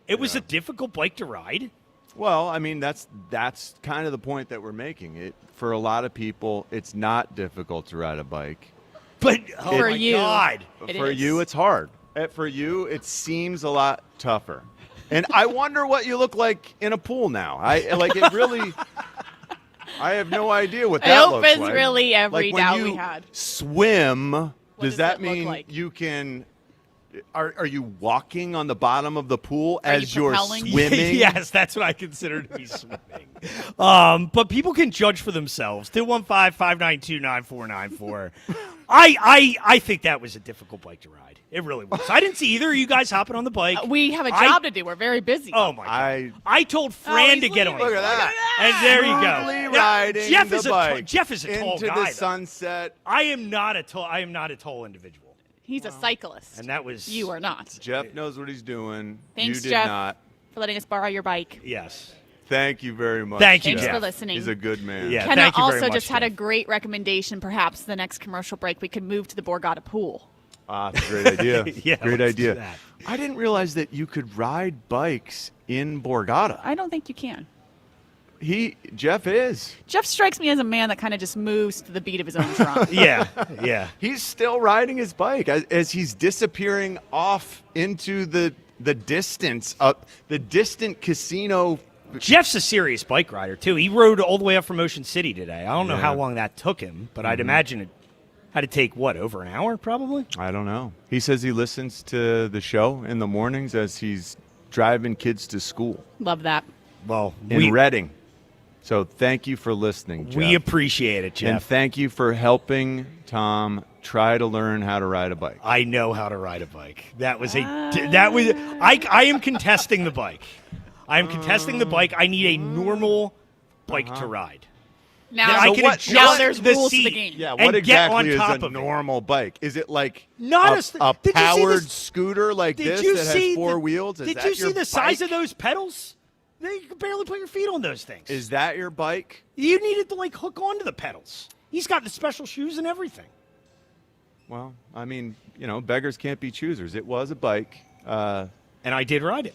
It was a difficult bike to ride. Well, I mean, that's kind of the point that we're making. It for a lot of people, it's not difficult to ride a bike. But For you, God. it For is. you, it's hard. For you, it seems a lot tougher. And I wonder what you look like in a pool now. I have no idea what I that hope looks it's like. really every Like when doubt you we had. swim, does does that it look mean like? you can? Are you walking on the bottom of the pool Are you as you're propelling? swimming? Yes, that's what I consider to be swimming. But people can judge for themselves. 215-592-9494. I think that was a difficult bike to ride. It really was. I didn't see either of you guys hopping on the bike. We have a job to do. We're very busy. Oh my God! I told Fran he's to get on. Look at that. And there you Smoothly go. riding Jeff the is bike Jeff is a tall into guy. the though. sunset. I am not a tall individual. He's a cyclist. And that was You are not. Jeff knows what he's doing. Thanks, you did Jeff, not. for letting us borrow your bike. Yes. Thank you very much. Thank you, Thanks Jeff. for listening. He's a good man. Yeah, Kenna thank you very also much, just had a Jeff. great recommendation. Perhaps the next commercial break, we could move to the Borgata pool. That's a great idea. Yeah, great let's do idea. that. I didn't realize that you could ride bikes in Borgata. I don't think you can. Jeff is. Jeff strikes me as a man that kind of just moves to the beat of his own drum. Yeah. He's still riding his bike as he's disappearing off into the distance, the distant casino. Jeff's a serious bike rider too. He rode all the way up from Ocean City today. I don't know Yeah. how long that took him, but I'd imagine it had to take over an hour probably. I don't know. He says he listens to the show in the mornings as he's driving kids to school Love that. Well, in Reading. So thank you for listening, Jeff. we appreciate it, Jeff. And thank you for helping Tom try to learn how to ride a bike. I know how to ride a bike. I am contesting the bike. I am contesting the bike. I need a normal bike to ride. Now, That I can adjust now there's the rules to the seat. game. Yeah, and what get exactly on is top a of it. normal bike? Is it like Not a did you see powered this- scooter like Did this you that see has four the- wheels? Is Did that you see your the size bike? of those pedals? You can barely put your feet on those things. Is that your bike? You needed to hook onto the pedals. He's got the special shoes and everything. Well, I mean, beggars can't be choosers. It was a bike. And I did ride it.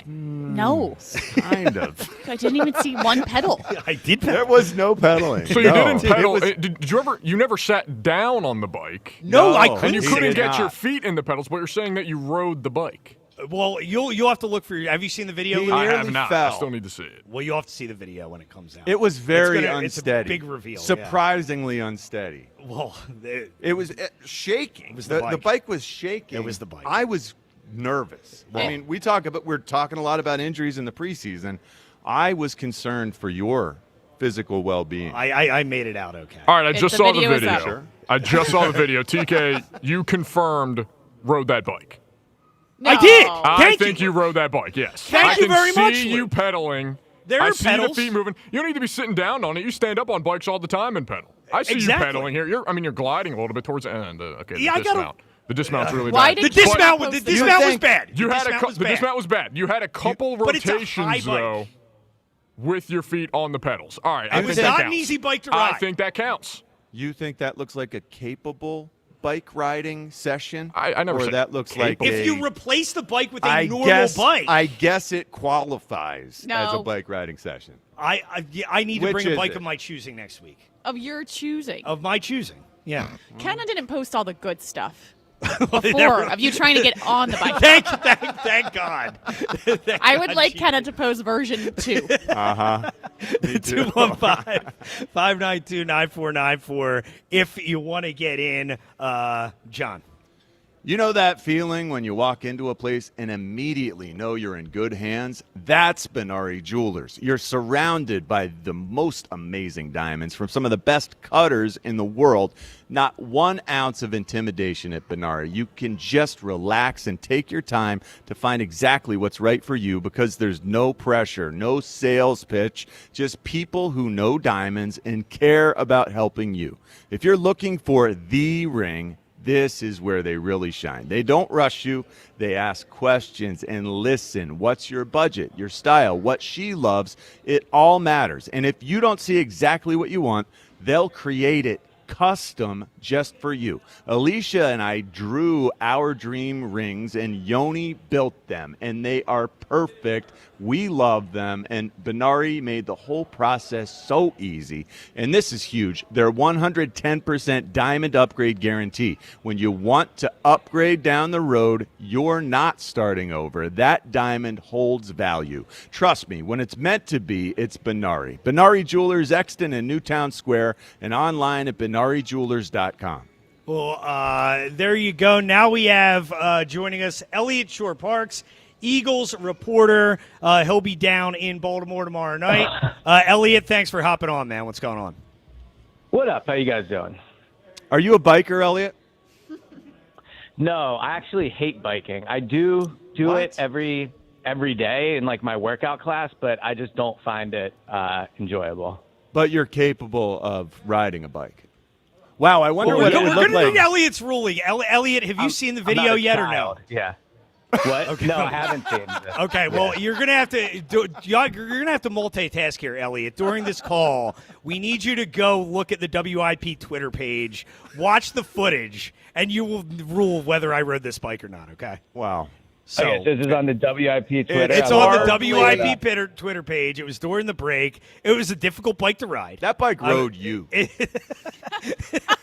No. Kind of. I didn't even see one pedal. I did There was no pedaling. So you No. didn't pedal. It was- Did you ever? You never sat down on the bike. No, I No, couldn't. And you he couldn't did get your not. feet in the pedals, but you're saying that you rode the bike. Well, you'll have to look for. Have you seen the video? He Lee? I nearly have not. fell. I still need to see it. Well, you'll have to see the video when it comes out. It was very It's unsteady. a big reveal. Surprisingly unsteady. Yeah. Well, It was shaking. It was the the bike. bike was shaking. It was the bike. I was nervous. I mean, we're talking a lot about injuries in the preseason. I was concerned for your physical well-being. I made it out okay. All right, I just saw the video is video. up. Sure. I just saw the video. TK, you confirmed rode that bike. I did. I Thank think you. you rode that bike. Yes. Thank you very I much, can see Lou. you pedaling. There I are see pedals. the feet moving. You don't need to be sitting down on it. You stand up on bikes all the time and pedal. I see Exactly. you pedaling here. You're gliding a little bit towards the end. Okay, Yeah, I the gotta- dismount. The dismount's really Why bad. did The But- dismount Post was the- bad. You the had dismount was the bad. dismount was bad. You had a couple but it's a high rotations bike. though with your feet on the pedals. All right, I It was think that not an counts. easy bike to ride. I think that counts. You think that looks like a capable bike riding session? I never Or said that looks like If a, you replace the bike with a I normal guess, bike, I guess it qualifies as a No. bike riding session. I need to Which bring a is bike it? of my choosing next week. Of your choosing. Of my choosing. Yeah. Kenna didn't post all the good stuff. before of you trying to get on the bike. Thank God. I would like Kenna to pose version 2. Me too. 215-592-9494 if you want to get in. John. You know that feeling when you walk into a place and immediately know you're in good hands? That's Benari Jewelers. You're surrounded by the most amazing diamonds from some of the best cutters in the world. Not 1 ounce of intimidation at Benari. You can just relax and take your time to find exactly what's right for you because there's no pressure, no sales pitch, just people who know diamonds and care about helping you. If you're looking for the ring, this is where they really shine. They don't rush you. They ask questions and listen. What's your budget, your style, what she loves? It all matters. And if you don't see exactly what you want, they'll create it custom just for you. Alicia and I drew our dream rings, and Yoni built them, and they are perfect. We love them, and Benari made the whole process so easy. And this is huge. Their 110% diamond upgrade guarantee. When you want to upgrade down the road, you're not starting over. That diamond holds value. Trust me, when it's meant to be, it's Benari. Benari Jewelers, Exton and Newtown Square, and online at benarijewelers.com. Well, there you go. Now we have joining us Elliot Shore-Parks, Eagles reporter. He'll be down in Baltimore tomorrow night. Elliot, thanks for hopping on, man. What's going on? What up? How you guys doing? Are you a biker, Elliot? No, I actually hate biking. I do it every day in like my workout class, but I just don't find it enjoyable. But you're capable of riding a bike. Wow, I wonder what it would We're look going to like. need Elliot's ruling. Elliot, have you seen the video yet or no? Yeah. What? Okay. No, I haven't seen it. Okay, well, you're gonna have to multitask here, Elliot. During this call, we need you to go look at the WIP Twitter page, watch the footage, and you will rule whether I rode this bike or not. Okay? Wow. So this is on the WIP Twitter. It's on the WIP Twitter page. It was during the break. It was a difficult bike to ride. That bike rode you.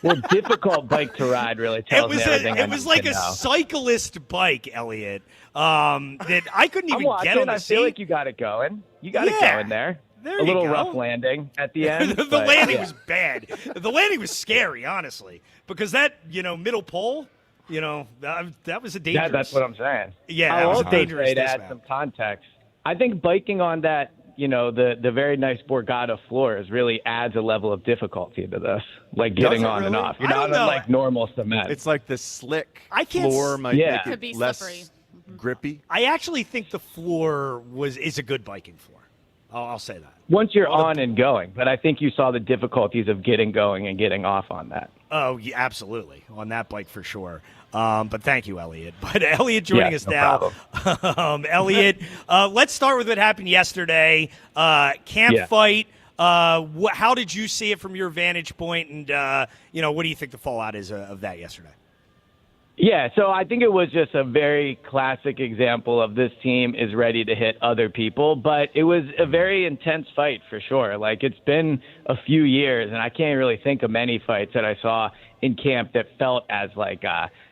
Well, difficult bike to ride really tells me everything I It was need like to a know. cyclist bike, Elliot, that I couldn't even I'm get on the I seat. feel like you got it going. You got it going there. There a little you go. rough landing at the end. the but, landing yeah. was bad. The landing was scary, honestly, because that middle pole, that was a dangerous. That's what I'm saying. Yeah, I'll that was also a dangerous say to add dismount. some context. I think biking on that, the very nice Borgata floors really adds a level of difficulty to this, like getting on and off. You're not on like normal cement. It's like the slick can't floor might yeah. make Could it be less slippery. grippy. I actually think the floor is a good biking floor. I'll say that. Once you're on and going, but I think you saw the difficulties of getting going and getting off on that. Oh, yeah, absolutely. On that bike for sure. But thank you, Elliot. But Elliot joining us now. Elliot, let's start with what happened yesterday. Camp fight. How did you see it from your vantage point? And, what do you think the fallout is of that yesterday? Yeah, so I think it was just a very classic example of this team is ready to hit other people, but it was a very intense fight for sure. Like, it's been a few years, and I can't really think of many fights that I saw in camp that felt as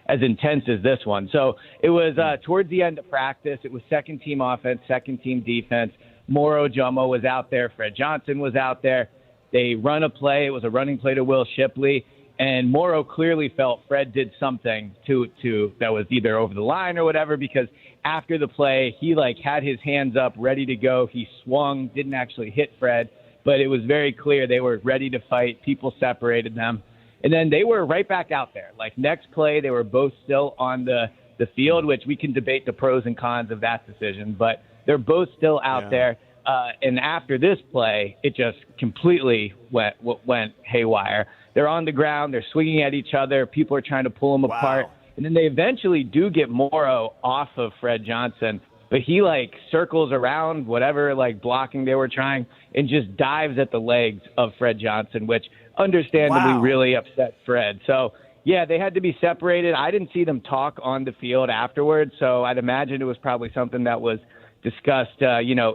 as intense as this one. So it was towards the end of practice. It was second team offense, second team defense. Moro Jomo was out there. Fred Johnson was out there. They run a play. It was a running play to Will Shipley. And Morrow clearly felt Fred did something to that was either over the line or whatever, because after the play, he had his hands up, ready to go. He swung, didn't actually hit Fred, but it was very clear they were ready to fight. People separated them. And then they were right back out there. Like, next play, they were both still on the field, which we can debate the pros and cons of that decision, but they're both still out there. And after this play, it just completely went haywire. They're on the ground. They're swinging at each other. People are trying to pull them apart. And then they eventually do get Morrow off of Fred Johnson, but he circles around whatever blocking they were trying and just dives at the legs of Fred Johnson, which understandably really upset Fred. So, yeah, they had to be separated. I didn't see them talk on the field afterwards, so I'd imagine it was probably something that was discussed,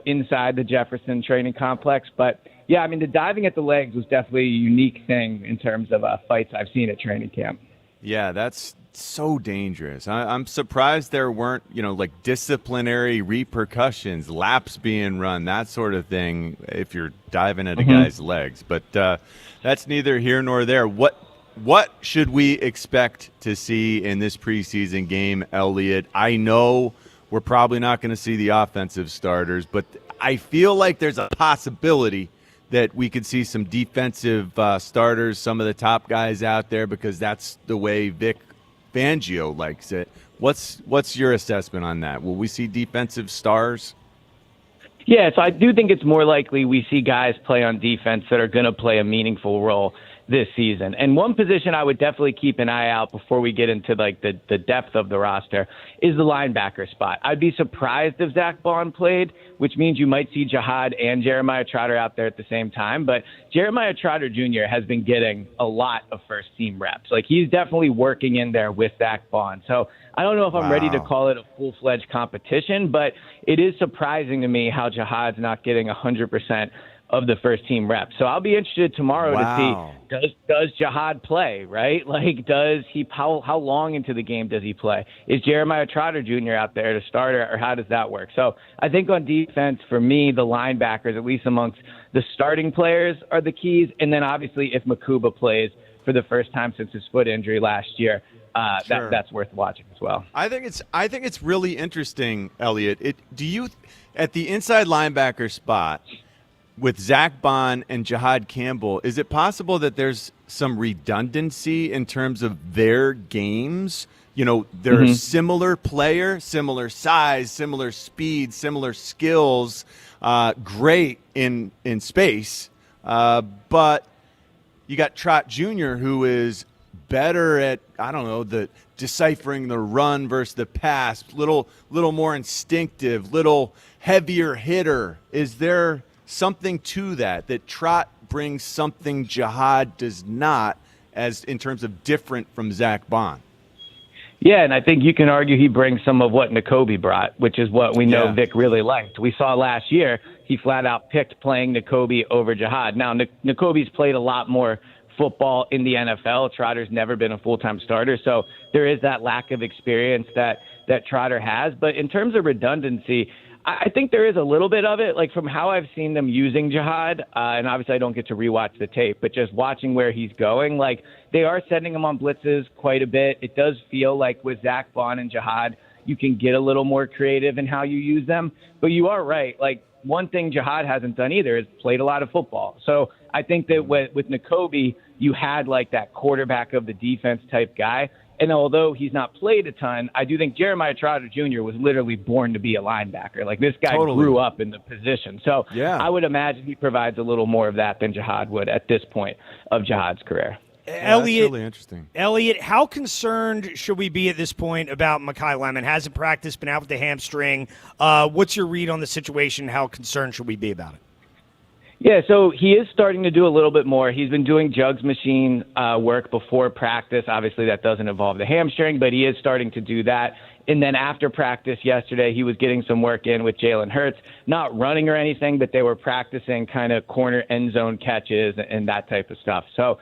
inside the Jefferson training complex. But, yeah, I mean, the diving at the legs was definitely a unique thing in terms of fights I've seen at training camp. Yeah, that's so dangerous. I'm surprised there weren't, like disciplinary repercussions, laps being run, that sort of thing, if you're diving at a guy's legs. But that's neither here nor there. What should we expect to see in this preseason game, Elliot? I know we're probably not going to see the offensive starters, but I feel like there's a possibility that we could see some defensive starters, some of the top guys out there, because that's the way Vic Fangio likes it. What's your assessment on that? Will we see defensive stars? Yeah, so I do think it's more likely we see guys play on defense that are going to play a meaningful role this season. And one position I would definitely keep an eye out before we get into like the depth of the roster is the linebacker spot. I'd be surprised if Zach Bond played, which means you might see Jihad and Jeremiah Trotter out there at the same time. But Jeremiah Trotter Jr. has been getting a lot of first-team reps. Like, he's definitely working in there with Zach Bond. So I don't know if I'm ready to call it a full-fledged competition, but it is surprising to me how Jihad's not getting 100% of the first-team reps. So I'll be interested tomorrow to see, does Jihad play, right? Like, does he, how long into the game does he play? Is Jeremiah Trotter Jr. out there to start, or how does that work? So I think on defense, for me, the linebackers, at least amongst the starting players, are the keys. And then obviously if Makuba plays for the first time since his foot injury last year, that's worth watching as well. I think it's really interesting, Elliot. At the inside linebacker spot, with Zach Bond and Jihad Campbell, is it possible that there's some redundancy in terms of their games? They're a similar player, similar size, similar speed, similar skills, great in space. But you got Trot Jr., who is better at, the deciphering the run versus the pass, little more instinctive, little heavier hitter. Is there something to that Trot brings something Jihad does not, as in terms of different from Zach Bond? Yeah, and I think you can argue he brings some of what Nakobe brought, which is what we know Vic really liked. We saw last year he flat out picked playing Nakobe over Jihad. Now, Nakobe's played a lot more football in the NFL. Trotter's never been a full-time starter, so there is that lack of experience that Trotter has. But in terms of redundancy, I think there is a little bit of it, like from how I've seen them using Jihad, and obviously I don't get to rewatch the tape, but just watching where he's going, like they are sending him on blitzes quite a bit. It does feel like with Zach Bond and Jihad, you can get a little more creative in how you use them. But you are right. Like, one thing Jihad hasn't done either is played a lot of football. So I think that with Nakobe, you had like that quarterback of the defense type guy. And although he's not played a ton, I do think Jeremiah Trotter Jr. was literally born to be a linebacker. Like, this guy grew up in the position. So I would imagine he provides a little more of that than Jihad would at this point of Jihad's career. Elliot, that's really interesting. Elliot, how concerned should we be at this point about Mekhi Lemon? Hasn't practiced, been out with the hamstring. What's your read on the situation? How concerned should we be about it? Yeah, so he is starting to do a little bit more. He's been doing jugs machine work before practice. Obviously, that doesn't involve the hamstring, but he is starting to do that. And then after practice yesterday, he was getting some work in with Jalen Hurts, not running or anything, but they were practicing kind of corner end zone catches and that type of stuff. So,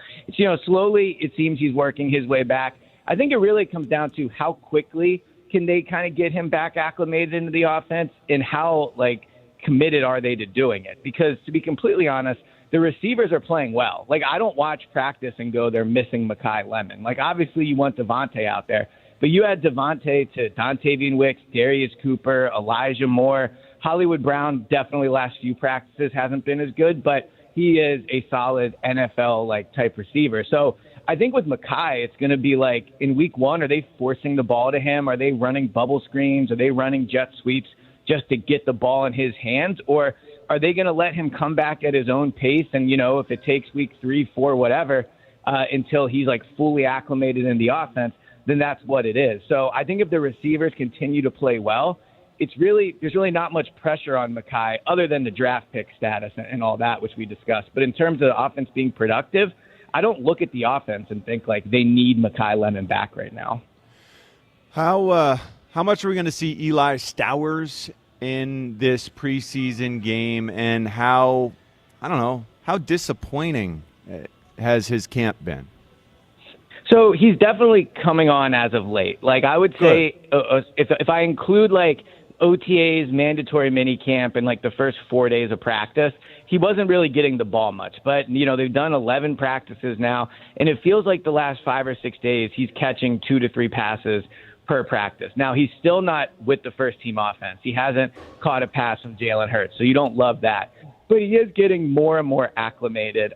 slowly it seems he's working his way back. I think it really comes down to how quickly can they kind of get him back acclimated into the offense, and how, committed are they to doing it? Because to be completely honest, the receivers are playing well. Like, I don't watch practice and go, they're missing Mekhi Lemon. Like, obviously you want Devontae out there, but you add Devontae to Dontavian Wicks, Darius Cooper, Elijah Moore, Hollywood Brown. Definitely last few practices hasn't been as good, but he is a solid NFL type receiver. So I think with Mekhi, it's going to be like in week one, are they forcing the ball to him? Are they running bubble screens? Are they running jet sweeps just to get the ball in his hands? Or are they going to let him come back at his own pace? And, if it takes week 3, 4, whatever, until he's fully acclimated in the offense, then that's what it is. So I think if the receivers continue to play well, there's really not much pressure on Mekhi other than the draft pick status and all that, which we discussed. But in terms of the offense being productive, I don't look at the offense and think they need Mekhi Lemon back right now. How much are we going to see Eli Stowers in this preseason game, and how disappointing has his camp been? So he's definitely coming on as of late. Like I would say, if I include like OTAs, mandatory mini camp, and like the first 4 days of practice, he wasn't really getting the ball much. But, they've done 11 practices now, and it feels like the last 5 or 6 days he's catching 2 to 3 passes per practice. Now, he's still not with the first-team offense. He hasn't caught a pass from Jalen Hurts, so you don't love that. But he is getting more and more acclimated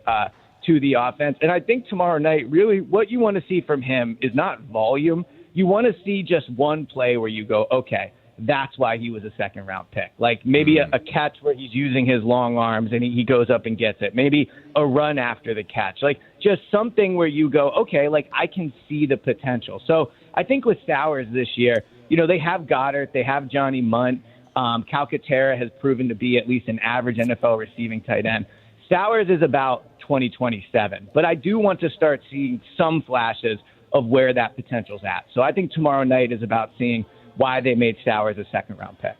to the offense. And I think tomorrow night, really, what you want to see from him is not volume. You want to see just one play where you go, okay, that's why he was a second-round pick. Like maybe a catch where he's using his long arms and he goes up and gets it. Maybe a run after the catch. Like just something where you go, okay, like I can see the potential. So I think with Sowers this year, they have Goddard, they have Johnny Munt. Calcaterra has proven to be at least an average NFL receiving tight end. Sowers is about 2027, but I do want to start seeing some flashes of where that potential's at. So I think tomorrow night is about seeing why they made Sowers a second-round pick.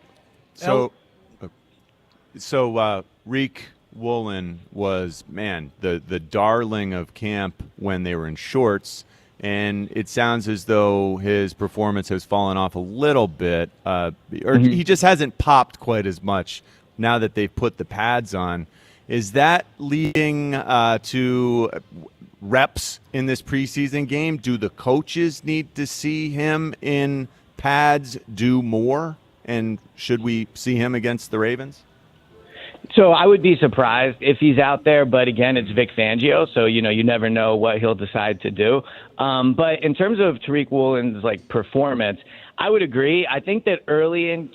So Reek Woolen was, the darling of camp when they were in shorts, and it sounds as though his performance has fallen off a little bit, he just hasn't popped quite as much now that they've put the pads on. Is that leading to reps in this preseason game? Do the coaches need to see him in pads do more? And should we see him against the Ravens? So I would be surprised if he's out there, but again, it's Vic Fangio, so you never know what he'll decide to do. But in terms of Tariq Woolen's performance, I would agree. I think that early in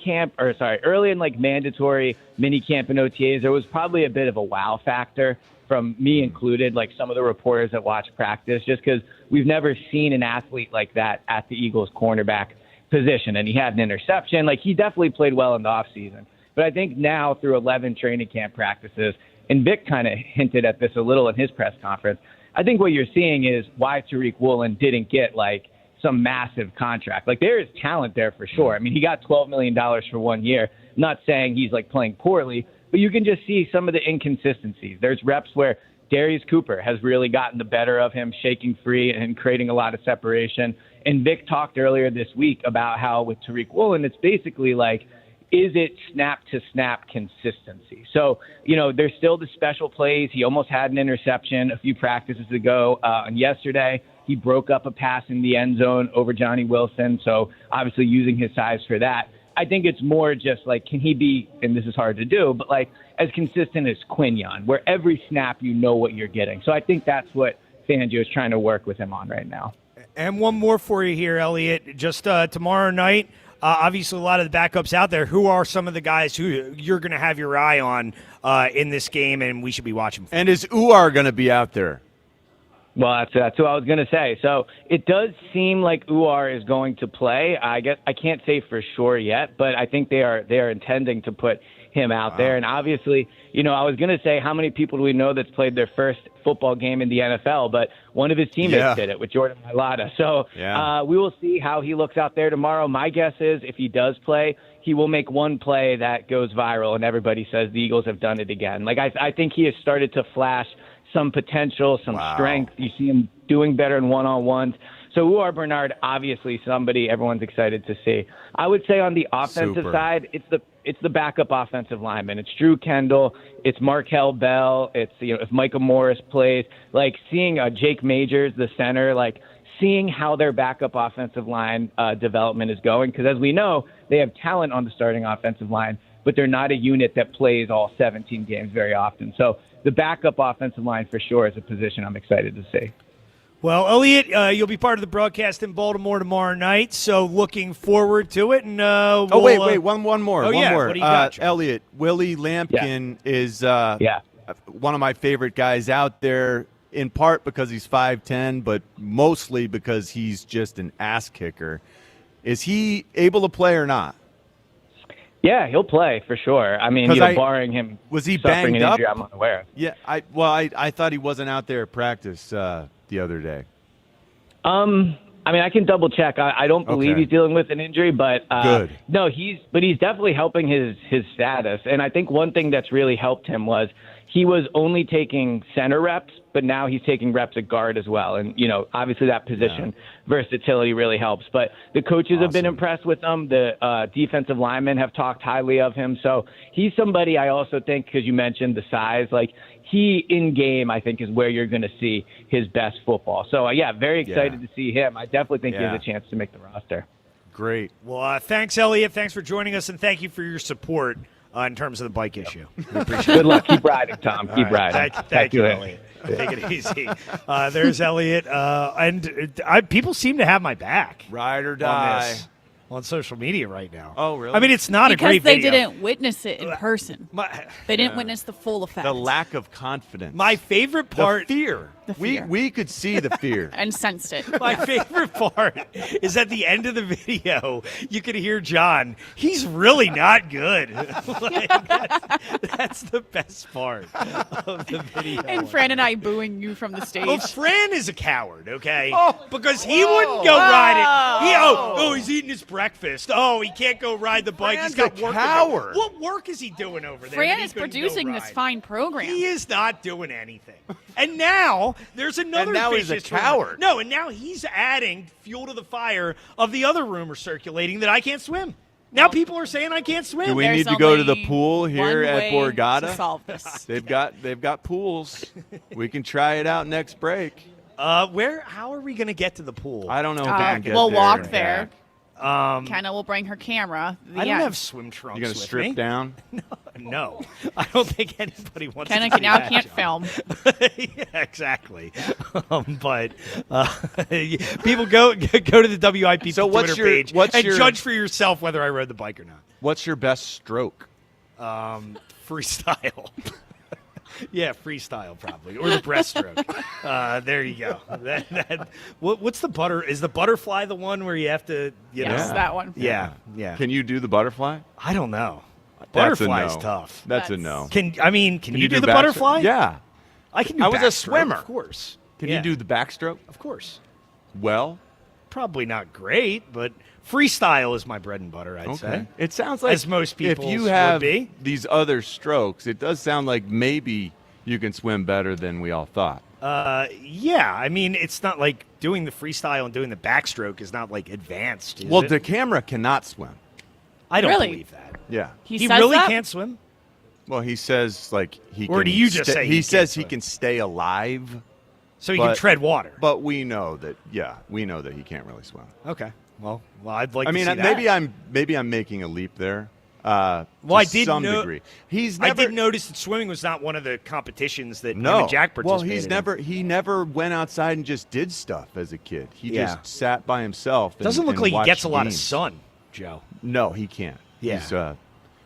mandatory mini camp and OTAs, there was probably a bit of a wow factor from me included, like some of the reporters that watch practice, just because we've never seen an athlete like that at the Eagles cornerback position. And he had an interception. Like he definitely played well in the offseason. But I think now through 11 training camp practices, and Vic kind of hinted at this a little in his press conference, I think what you're seeing is why Tariq Woolen didn't get some massive contract. There is talent there for sure. I mean, he got $12 million for 1 year. I'm not saying he's playing poorly, but you can just see some of the inconsistencies. There's reps where Darius Cooper has really gotten the better of him, shaking free and creating a lot of separation. And Vic talked earlier this week about how with Tariq Woolen, it's basically is it snap-to-snap consistency? So, there's still the special plays. He almost had an interception a few practices ago. And yesterday, he broke up a pass in the end zone over Johnny Wilson. So, obviously, using his size for that. I think it's more just can he be, and this is hard to do, but as consistent as Quinion, where every snap you know what you're getting. So, I think that's what Fangio is trying to work with him on right now. And one more for you here, Elliot. Just tomorrow night, obviously a lot of the backups out there. Who are some of the guys who you're going to have your eye on in this game and we should be watching for? And is Uar going to be out there? Well, that's what I was going to say. So it does seem like Uar is going to play. I guess I can't say for sure yet, but I think they are intending to put him out there. And obviously, I was going to say how many people do we know that's played their first football game in the NFL, but one of his teammates did it with Jordan Mailata. So we will see how he looks out there tomorrow. My guess is if he does play, he will make one play that goes viral and everybody says the Eagles have done it again. I think he has started to flash some potential, some strength. You see him doing better in one-on-ones. So Uar Bernard, obviously somebody everyone's excited to see. I would say on the offensive side, it's the backup offensive lineman. It's Drew Kendall. It's Markel Bell. It's if Micah Morris plays, seeing Jake Majors, the center, seeing how their backup offensive line development is going. Because as we know, they have talent on the starting offensive line, but they're not a unit that plays all 17 games very often. So the backup offensive line for sure is a position I'm excited to see. Well, Elliot, you'll be part of the broadcast in Baltimore tomorrow night, so looking forward to it. And wait, one more. What do you got, Elliot, Willie Lampkin is one of my favorite guys out there, in part because he's 5'10", but mostly because he's just an ass kicker. Is he able to play or not? Yeah, he'll play for sure. I mean, barring him was he suffering banged an injury, up? I'm unaware. Yeah, I thought he wasn't out there at practice the other day. I mean, I can double check. I don't believe he's dealing with an injury, but good. No, he's definitely helping his status. And I think one thing that's really helped him was he was only taking center reps, but now he's taking reps at guard as well. And, obviously that position versatility really helps. But the coaches have been impressed with him. The defensive linemen have talked highly of him. So he's somebody I also think, because you mentioned the size, like he in game, I think, is where you're going to see his best football. So, very excited to see him. I definitely think he has a chance to make the roster. Great. Well, thanks, Elliot. Thanks for joining us, and thank you for your support in terms of the bike issue. We appreciate Good luck. Keep riding, Tom. Keep riding. Thank you, Elliot. Take it easy. There's Elliot. And people seem to have my back. Ride or die. On social media right now. Oh, really? I mean, it's not a great video. Because they didn't witness it in person. They didn't witness the full effect. The lack of confidence. My favorite part. The fear. We could see the fear. And sensed it. My favorite part is at the end of the video, you could hear John. He's really not good. That's the best part of the video. And Fran and I booing you from the stage. Well, Fran is a coward, okay? Because he wouldn't go ride it. He's eating his breakfast. He can't go ride the bike. Fran's He's got a work. coward. What work is he doing over there? Fran is producing this fine program. He is not doing anything. And now there's another. And now he's a vicious rumor. coward. No, and now he's adding fuel to the fire of the other rumor circulating that I can't swim. Now people are saying I can't swim. Do we need to go to the pool here at one way Borgata? to solve this. They've got pools. We can try it out next break. How are we going to get to the pool? I don't know if we can get we'll there. walk there. Yeah. Kenna will bring her camera. I don't have swim trunks. You gonna with strip me. down? No, I don't think anybody wants. Kenna to do now that, can't John. film. Yeah, exactly. But people go to the WIP Twitter page and judge for yourself whether I rode the bike or not. What's your best stroke? Freestyle. Yeah, freestyle probably, or the breaststroke. There you go. What's the butter? Is the butterfly the one where you have to? Yes, that one. Yeah. Can you do the butterfly? I don't know. That's a Butterfly's no. tough. That's a no. Can you do the backstroke? butterfly? Yeah, I can do I was a backstroke, swimmer. Of course. Can you do the backstroke? Of course. Well, probably not great, but freestyle is my bread and butter, I'd say. It sounds like as most people if you have would be. these other strokes, it does sound like maybe you can swim better than we all thought. Yeah, I mean, it's not like doing the freestyle and doing the backstroke is not like advanced. Well, it? the camera cannot swim. I don't Really? believe that. Yeah. He really can't swim? Well, he says like he Or can do you just say he he says can't he can stay alive. So he can tread water. But we know that he can't really swim. Okay. Well, I'd like I to mean, see that. maybe I'm making a leap there. Well, I did some degree. I did notice that swimming was not one of the competitions that him No. and Jack Well, participated in. he never went outside and just did stuff as a kid. He Yeah. just sat by himself. Doesn't look and like he watched gets a lot of games. sun, Joe. No, he can't. Yeah. He's,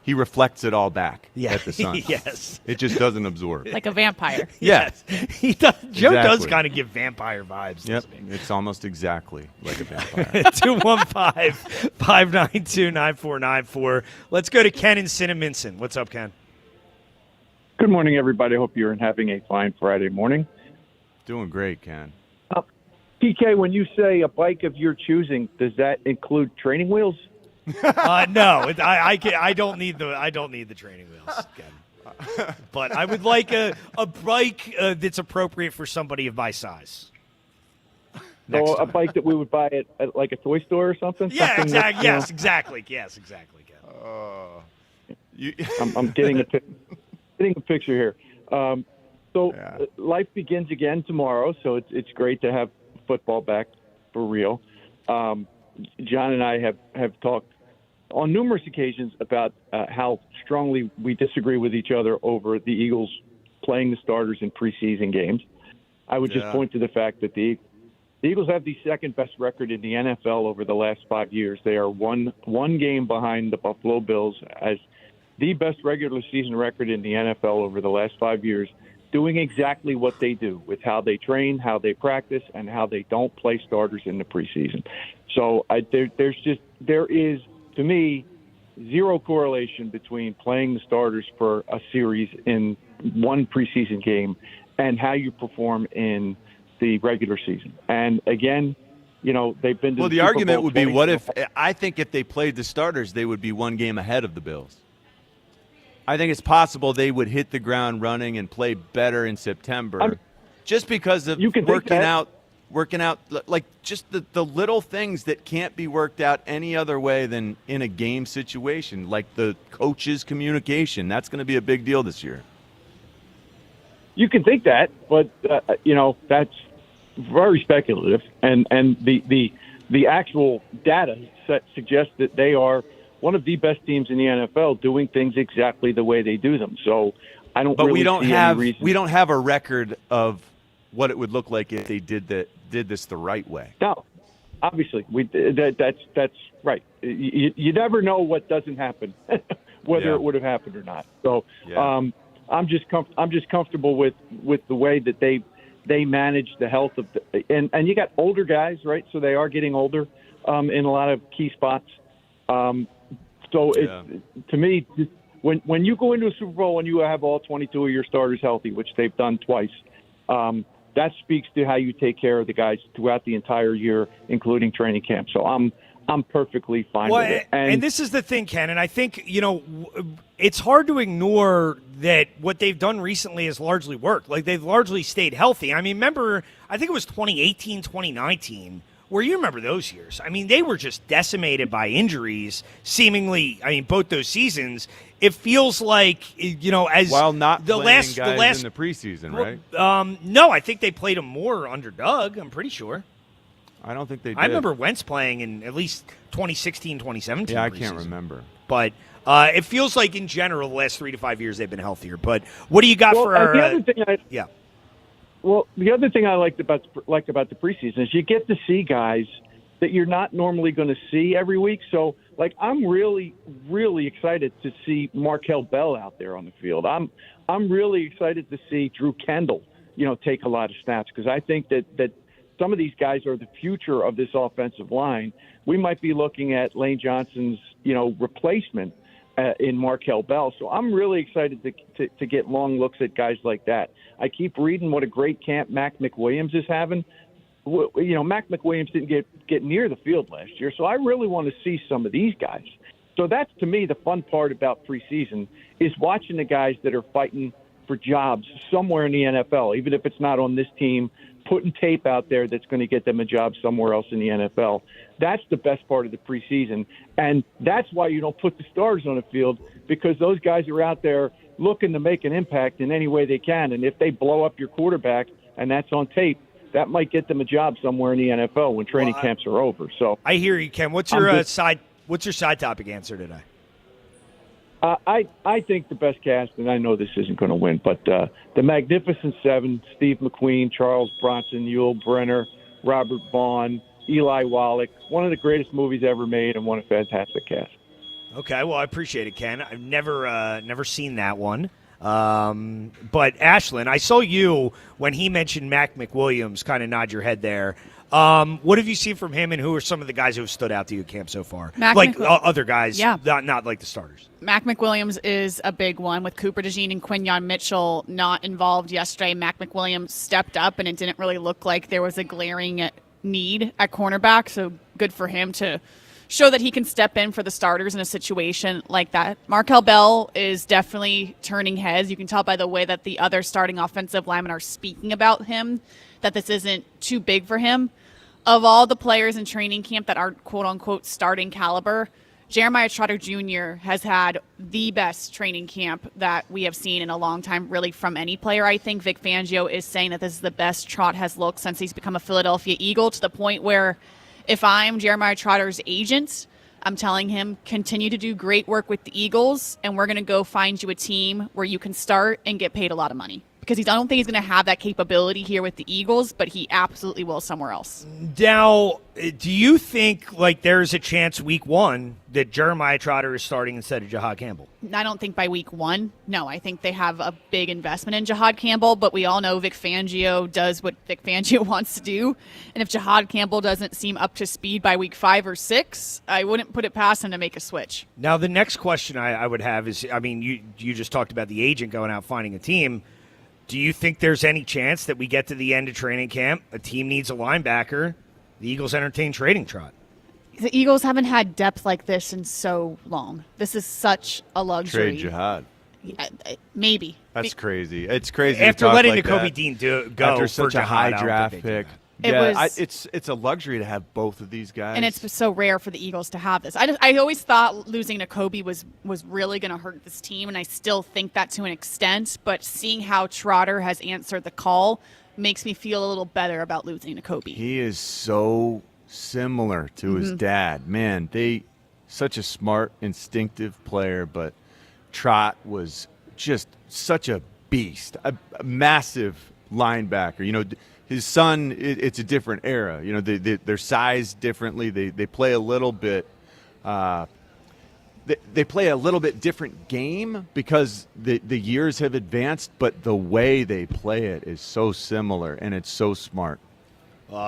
he reflects it all back Yeah. at the sun. Yes. It just doesn't absorb. Like a vampire. Yes. He does. Joe does Exactly. kind of give vampire vibes. Yep. doesn't he? It's almost exactly like a vampire. 215-592-9494. Let's go to Ken in Cinnaminson. What's up, Ken? Good morning, everybody. Hope you're having a fine Friday morning. Doing great, Ken. PK, when you say a bike of your choosing, does that include training wheels? No, I don't need the training wheels, Ken. But I would like a bike that's appropriate for somebody of my size. So a bike that we would buy at like a toy store or something? Yeah, Something exactly. that, Yes, exactly. Yes, exactly, Ken. I'm getting a picture here. Life begins again tomorrow, so it's great to have football back for real. John and I have talked on numerous occasions about how strongly we disagree with each other over the Eagles playing the starters in preseason games. I would just point to the fact that the Eagles have the second best record in the NFL over the last 5 years. They are one game behind the Buffalo Bills as the best regular season record in the NFL over the last 5 years, doing exactly what they do with how they train, how they practice, and how they don't play starters in the preseason. So there is, to me, zero correlation between playing the starters for a series in one preseason game and how you perform in the regular season. And again, they've been to Well, the Super argument Bowl would be, 20 what if – I think if they played the starters, they would be one game ahead of the Bills. I think it's possible they would hit the ground running and play better in September, just because of working out like just the little things that can't be worked out any other way than in a game situation, like the coach's communication. That's going to be a big deal this year. You can think that, but that's very speculative, and the actual data suggests that they are one of the best teams in the NFL doing things exactly the way they do them. So I don't. But really see any reason. We don't have a record of what it would look like if they did this the right way. No, obviously that's right. You never know what doesn't happen, whether it would have happened or not. So I'm just comfortable with the way that they manage the health of and you got older guys, right? So they are getting older in a lot of key spots. To me, when you go into a Super Bowl and you have all 22 of your starters healthy, which they've done twice, that speaks to how you take care of the guys throughout the entire year, including training camp. So I'm perfectly fine with it. And this is the thing, Ken, and I think, it's hard to ignore that what they've done recently has largely worked. Like, they've largely stayed healthy. I mean, remember, I think it was 2018, 2019, where you remember those years. I mean, they were just decimated by injuries, seemingly, both those seasons. It feels like, as while not the playing last guys in the preseason, right? No, I think they played them more under Doug, I'm pretty sure. I don't think they did. I remember Wentz playing in at least 2016, 2017. Yeah, I preseason. can't remember. But it feels like, in general, the last 3 to 5 years they've been healthier. But what do you got for our... Well, the other thing I liked about the preseason is you get to see guys that you're not normally going to see every week. So, I'm really, really excited to see Markel Bell out there on the field. I'm really excited to see Drew Kendall, take a lot of snaps, because I think that some of these guys are the future of this offensive line. We might be looking at Lane Johnson's, replacement in Markel Bell. So I'm really excited to get long looks at guys like that. I keep reading what a great camp Mac McWilliams is having. Mac McWilliams didn't get near the field last year, so I really want to see some of these guys. So that's, to me, the fun part about preseason is watching the guys that are fighting for jobs somewhere in the NFL, even if it's not on this team, putting tape out there that's going to get them a job somewhere else in the NFL. That's the best part of the preseason, and that's why you don't put the starters on the field, because those guys are out there looking to make an impact in any way they can, and if they blow up your quarterback and that's on tape, that might get them a job somewhere in the NFL when training camps are over. So I hear you, Ken. What's your side topic answer today? I think the best cast, and I know this isn't going to win, but the Magnificent Seven: Steve McQueen, Charles Bronson, Yul Brynner, Robert Vaughn, Eli Wallach. One of the greatest movies ever made, and one a fantastic cast. Okay, well, I appreciate it, Ken. I've never seen that one. But Ashlyn, I saw you when he mentioned Mac McWilliams kind of nod your head there. What have you seen from him, and who are some of the guys who have stood out to you at camp so far? Other guys, not like the starters. Mac McWilliams is a big one, with Cooper DeJean and Quinyon Mitchell not involved yesterday. Mac McWilliams stepped up, and it didn't really look like there was a glaring need at cornerback, so good for him to show that he can step in for the starters in a situation like that. Markel Bell is definitely turning heads. You can tell by the way that the other starting offensive linemen are speaking about him that this isn't too big for him. Of all the players in training camp that are quote-unquote starting caliber, Jeremiah Trotter Jr. has had the best training camp that we have seen in a long time, really, from any player. I think Vic Fangio is saying that this is the best Trot has looked since he's become a Philadelphia Eagle, to the point where if I'm Jeremiah Trotter's agent, I'm telling him, continue to do great work with the Eagles, and we're going to go find you a team where you can start and get paid a lot of money. Because I don't think he's going to have that capability here with the Eagles, but he absolutely will somewhere else. Now, do you think there's a chance week one that Jeremiah Trotter is starting instead of Jahad Campbell? I don't think by week one. No, I think they have a big investment in Jahad Campbell, but we all know Vic Fangio does what Vic Fangio wants to do. And if Jahad Campbell doesn't seem up to speed by week 5 or 6, I wouldn't put it past him to make a switch. Now, the next question I would have is, you just talked about the agent going out finding a team. Do you think there's any chance that we get to the end of training camp, a team needs a linebacker, the Eagles entertain trading Trot? The Eagles haven't had depth like this in so long. This is such a luxury. Trade Jahad. Maybe. That's crazy. It's crazy. After to letting like Nakobe that. Dean go After for such a Jahad, high I don't draft think they do pick. that. It's a luxury to have both of these guys. And it's so rare for the Eagles to have this. I always thought losing Nakobe was really going to hurt this team, and I still think that to an extent. But seeing how Trotter has answered the call makes me feel a little better about losing Nakobe. He is so similar to his dad. Man, such a smart, instinctive player, but Trot was just such a beast, a massive linebacker. You know, his son, it's a different era. You know, they're sized differently. They play a little bit. They play a little bit different game because the years have advanced, but the way they play it is so similar, and it's so smart.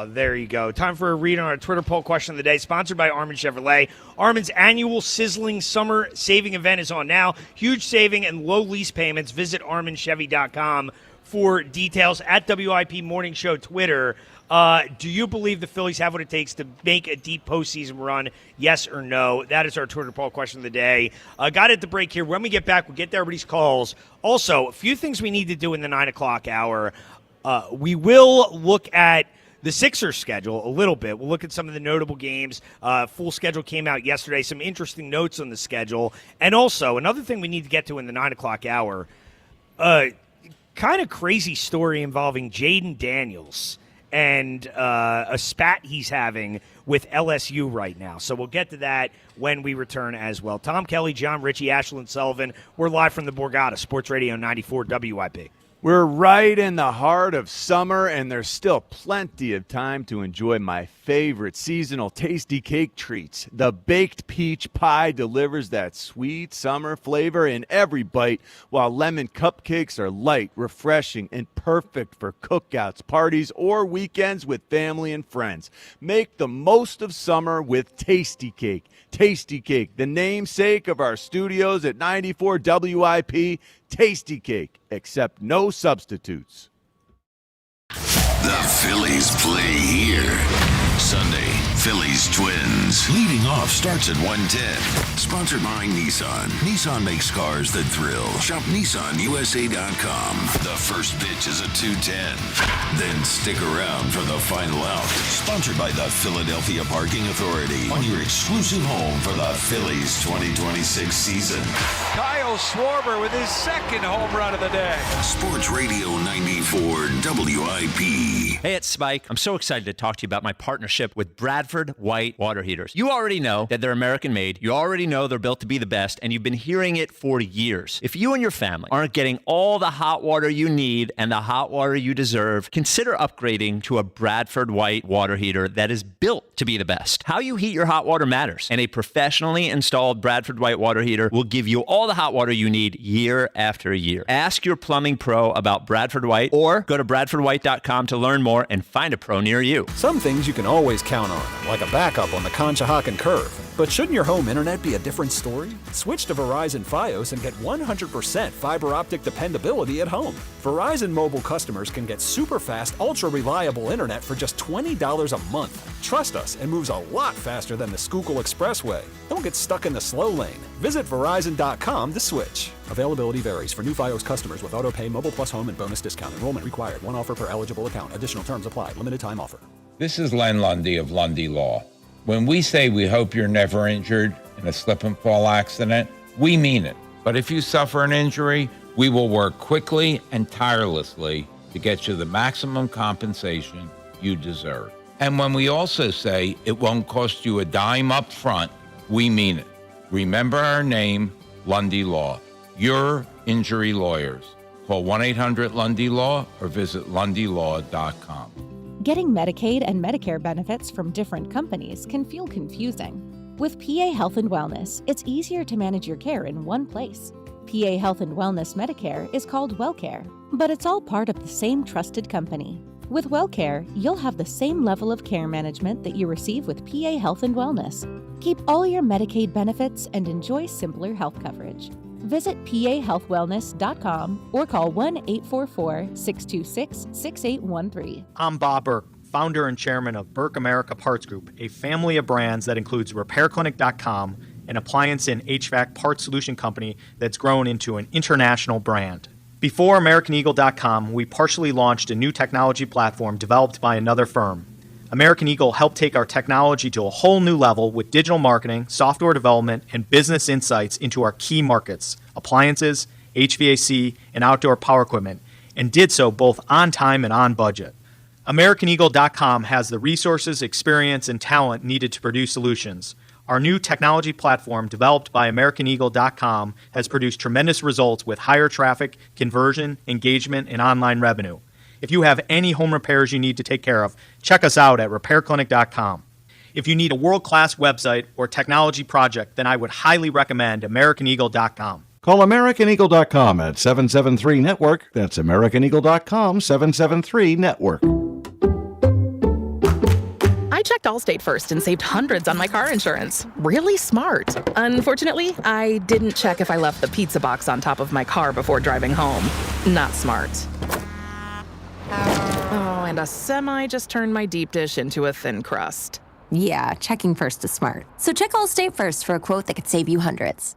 There you go. Time for a read on our Twitter poll question of the day, sponsored by Armin Chevrolet. Armin's annual sizzling summer saving event is on now. Huge saving and low lease payments. Visit ArminChevy.com for details. At WIP Morning Show Twitter, do you believe the Phillies have what it takes to make a deep postseason run? Yes or no? That is our Twitter poll question of the day. Got it at the break here. When we get back, we'll get to everybody's calls. Also, a few things we need to do in the 9 o'clock hour. We will look at the Sixers schedule a little bit. We'll look at some of the notable games. Full schedule came out yesterday. Some interesting notes on the schedule. And also, another thing we need to get to in the 9 o'clock hour, kind of crazy story involving Jaden Daniels and a spat he's having with LSU right now. So we'll get to that when we return as well. Tom Kelly, John Ritchie, Ashlyn Sullivan. We're live from the Borgata, Sports Radio 94 WIP. We're right in the heart of summer, and there's still plenty of time to enjoy my favorite seasonal tasty cake treats. The baked peach pie delivers that sweet summer flavor in every bite, while lemon cupcakes are light, refreshing, and perfect for cookouts, parties, or weekends with family and friends. Make the most of summer with Tasty Cake. Tasty Cake, the namesake of our studios at 94 WIP. Tasty Cake, except no substitutes. The Phillies play here. Sunday, Phillies Twins. Leading off starts at 1:10. Sponsored by Nissan. Nissan makes cars that thrill. Shop NissanUSA.com. The first pitch is at 2:10. Then stick around for the final out. Sponsored by the Philadelphia Parking Authority. On your exclusive home for the Phillies 2026 season. Kyle Schwarber with his second home run of the day. Sports Radio 94 WIP. Hey, it's Spike. I'm so excited to talk to you about my partnership with Bradford White Water Heaters. You already know that they're American made. You already know they're built to be the best, and you've been hearing it for years. If you and your family aren't getting all the hot water you need and the hot water you deserve, consider upgrading to a Bradford White water heater that is built to be the best. How you heat your hot water matters, and a professionally installed Bradford White water heater will give you all the hot water you need year after year. Ask your plumbing pro about Bradford White or go to bradfordwhite.com to learn more and find a pro near you. Some things you can always count on, like a backup on the Conshohocken Curve. But shouldn't your home internet be a different story? Switch to Verizon Fios and get 100% fiber optic dependability at home. Verizon mobile customers can get super fast, ultra reliable internet for just $20 a month. Trust us, it moves a lot faster than the Schuylkill Expressway. Don't get stuck in the slow lane. Visit Verizon.com to switch. Availability varies for new Fios customers with autopay, mobile plus home, and bonus discount. Enrollment required. One offer per eligible account. Additional terms apply. Limited time offer. This is Len Lundy of Lundy Law. When we say we hope you're never injured in a slip and fall accident, we mean it. But if you suffer an injury, we will work quickly and tirelessly to get you the maximum compensation you deserve. And when we also say it won't cost you a dime up front, we mean it. Remember our name, Lundy Law. Your injury lawyers. Call 1-800-LUNDY-LAW or visit lundylaw.com. Getting Medicaid and Medicare benefits from different companies can feel confusing. With PA Health and Wellness, it's easier to manage your care in one place. PA Health and Wellness Medicare is called WellCare, but it's all part of the same trusted company. With WellCare, you'll have the same level of care management that you receive with PA Health and Wellness. Keep all your Medicaid benefits and enjoy simpler health coverage. Visit pahealthwellness.com or call 1-844-626-6813. I'm Bob Burke, founder and chairman of Burke America Parts Group, a family of brands that includes RepairClinic.com, an appliance and HVAC parts solution company that's grown into an international brand. Before AmericanEagle.com, we partially launched a new technology platform developed by another firm. American Eagle helped take our technology to a whole new level with digital marketing, software development, and business insights into our key markets, appliances, HVAC, and outdoor power equipment, and did so both on time and on budget. AmericanEagle.com has the resources, experience, and talent needed to produce solutions. Our new technology platform, developed by AmericanEagle.com, has produced tremendous results with higher traffic, conversion, engagement, and online revenue. If you have any home repairs you need to take care of, check us out at RepairClinic.com. If you need a world-class website or technology project, then I would highly recommend AmericanEagle.com. Call AmericanEagle.com at 773-NETWORK. That's AmericanEagle.com, 773-NETWORK. I checked Allstate first and saved hundreds on my car insurance. Really smart. Unfortunately, I didn't check if I left the pizza box on top of my car before driving home. Not smart. Oh, and a semi just turned my deep dish into a thin crust. Yeah, checking first is smart. So check Allstate first for a quote that could save you hundreds.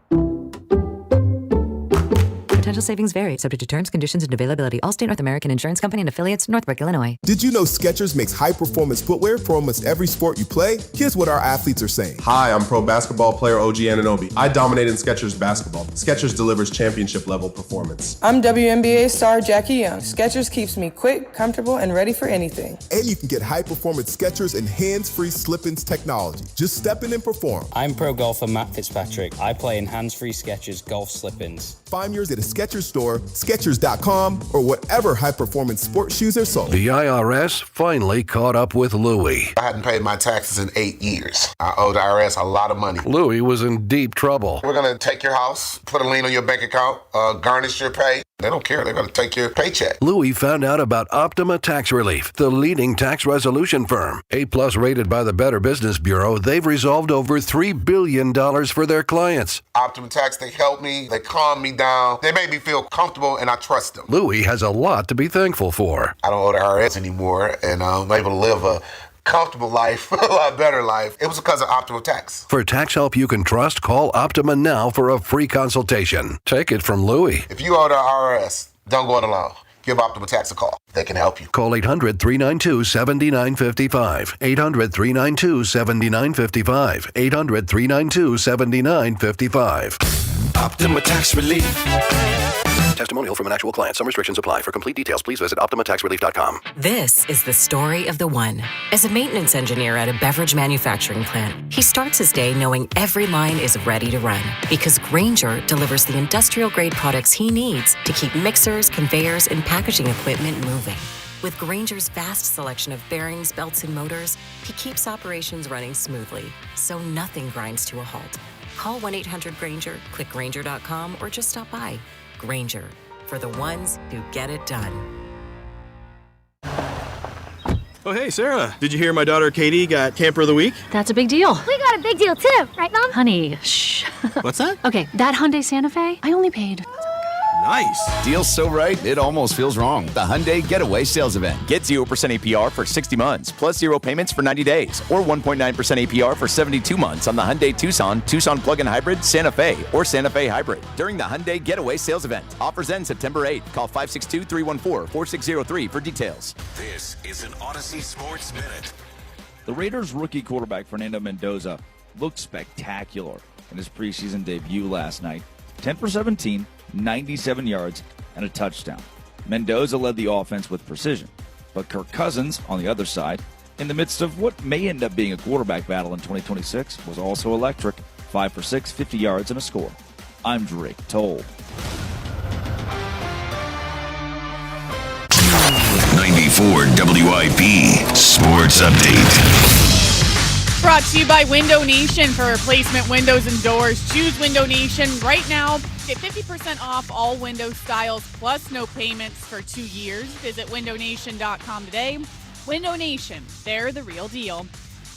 Potential savings vary, subject to terms, conditions, and availability. Allstate North American Insurance Company and affiliates, Northbrook, Illinois. Did you know Skechers makes high-performance footwear for almost every sport you play? Here's what our athletes are saying. Hi, I'm pro basketball player OG Anunoby. I dominate in Skechers basketball. Skechers delivers championship-level performance. I'm WNBA star Jackie Young. Skechers keeps me quick, comfortable, and ready for anything. And you can get high-performance Skechers and hands-free slip-ins technology. Just step in and perform. I'm pro golfer Matt Fitzpatrick. I play in hands-free Skechers golf slip-ins. Find yours at a Skechers store, Skechers.com, or whatever high-performance sports shoes are sold. The IRS finally caught up with Louie. I hadn't paid my taxes in 8 years. I owed the IRS a lot of money. Louie was in deep trouble. We're going to take your house, put a lien on your bank account, garnish your pay. They don't care. They're going to take your paycheck. Louie found out about Optima Tax Relief, the leading tax resolution firm. A-plus rated by the Better Business Bureau, they've resolved over $3 billion for their clients. Optima Tax, they help me. They calm me down. They make me feel comfortable, and I trust them. Louie has a lot to be thankful for. I don't owe the IRS anymore, and I'm able to live a comfortable life, a lot better life. It was because of Optima Tax. For tax help you can trust, call Optima now for a free consultation. Take it from Louie. If you owe the IRS, don't go it alone. Give Optima Tax a call. They can help you. Call 800-392-7955. 800-392-7955. 800-392-7955. Optima Tax Relief. Testimonial from an actual client. Some restrictions apply. For complete details, please visit OptimaTaxRelief.com. This is the story of the one. As a maintenance engineer at a beverage manufacturing plant, he starts his day knowing every line is ready to run because Grainger delivers the industrial-grade products he needs to keep mixers, conveyors, and packaging equipment moving. With Grainger's vast selection of bearings, belts, and motors, he keeps operations running smoothly, so nothing grinds to a halt. Call 1-800-GRAINGER, click Grainger.com, or just stop by. Grainger, for the ones who get it done. Oh, hey, Sarah. Did you hear my daughter Katie got Camper of the Week? That's a big deal. We got a big deal too, right, Mom? Honey, shh. What's that? Okay, that Hyundai Santa Fe, I only paid. Nice. Deal's so right, it almost feels wrong. The Hyundai Getaway Sales Event. Get 0% APR for 60 months, plus 0 payments for 90 days, or 1.9% APR for 72 months on the Hyundai Tucson, Tucson Plug-in Hybrid, Santa Fe, or Santa Fe Hybrid. During the Hyundai Getaway Sales Event. Offers end September 8th. Call 562-314-4603 for details. This is an Odyssey Sports Minute. The Raiders' rookie quarterback Fernando Mendoza looked spectacular in his preseason debut last night. 10 for 17, 97 yards, and a touchdown. Mendoza led the offense with precision, but Kirk Cousins, on the other side, in the midst of what may end up being a quarterback battle in 2026, was also electric. 5 for 6, 50 yards, and a score. I'm Drake Toll. 94 WIP Sports Update. Brought to you by Window Nation for replacement windows and doors. Choose Window Nation right now. Get 50% off all window styles plus no payments for 2 years. Visit windownation.com today. Window Nation, they're the real deal.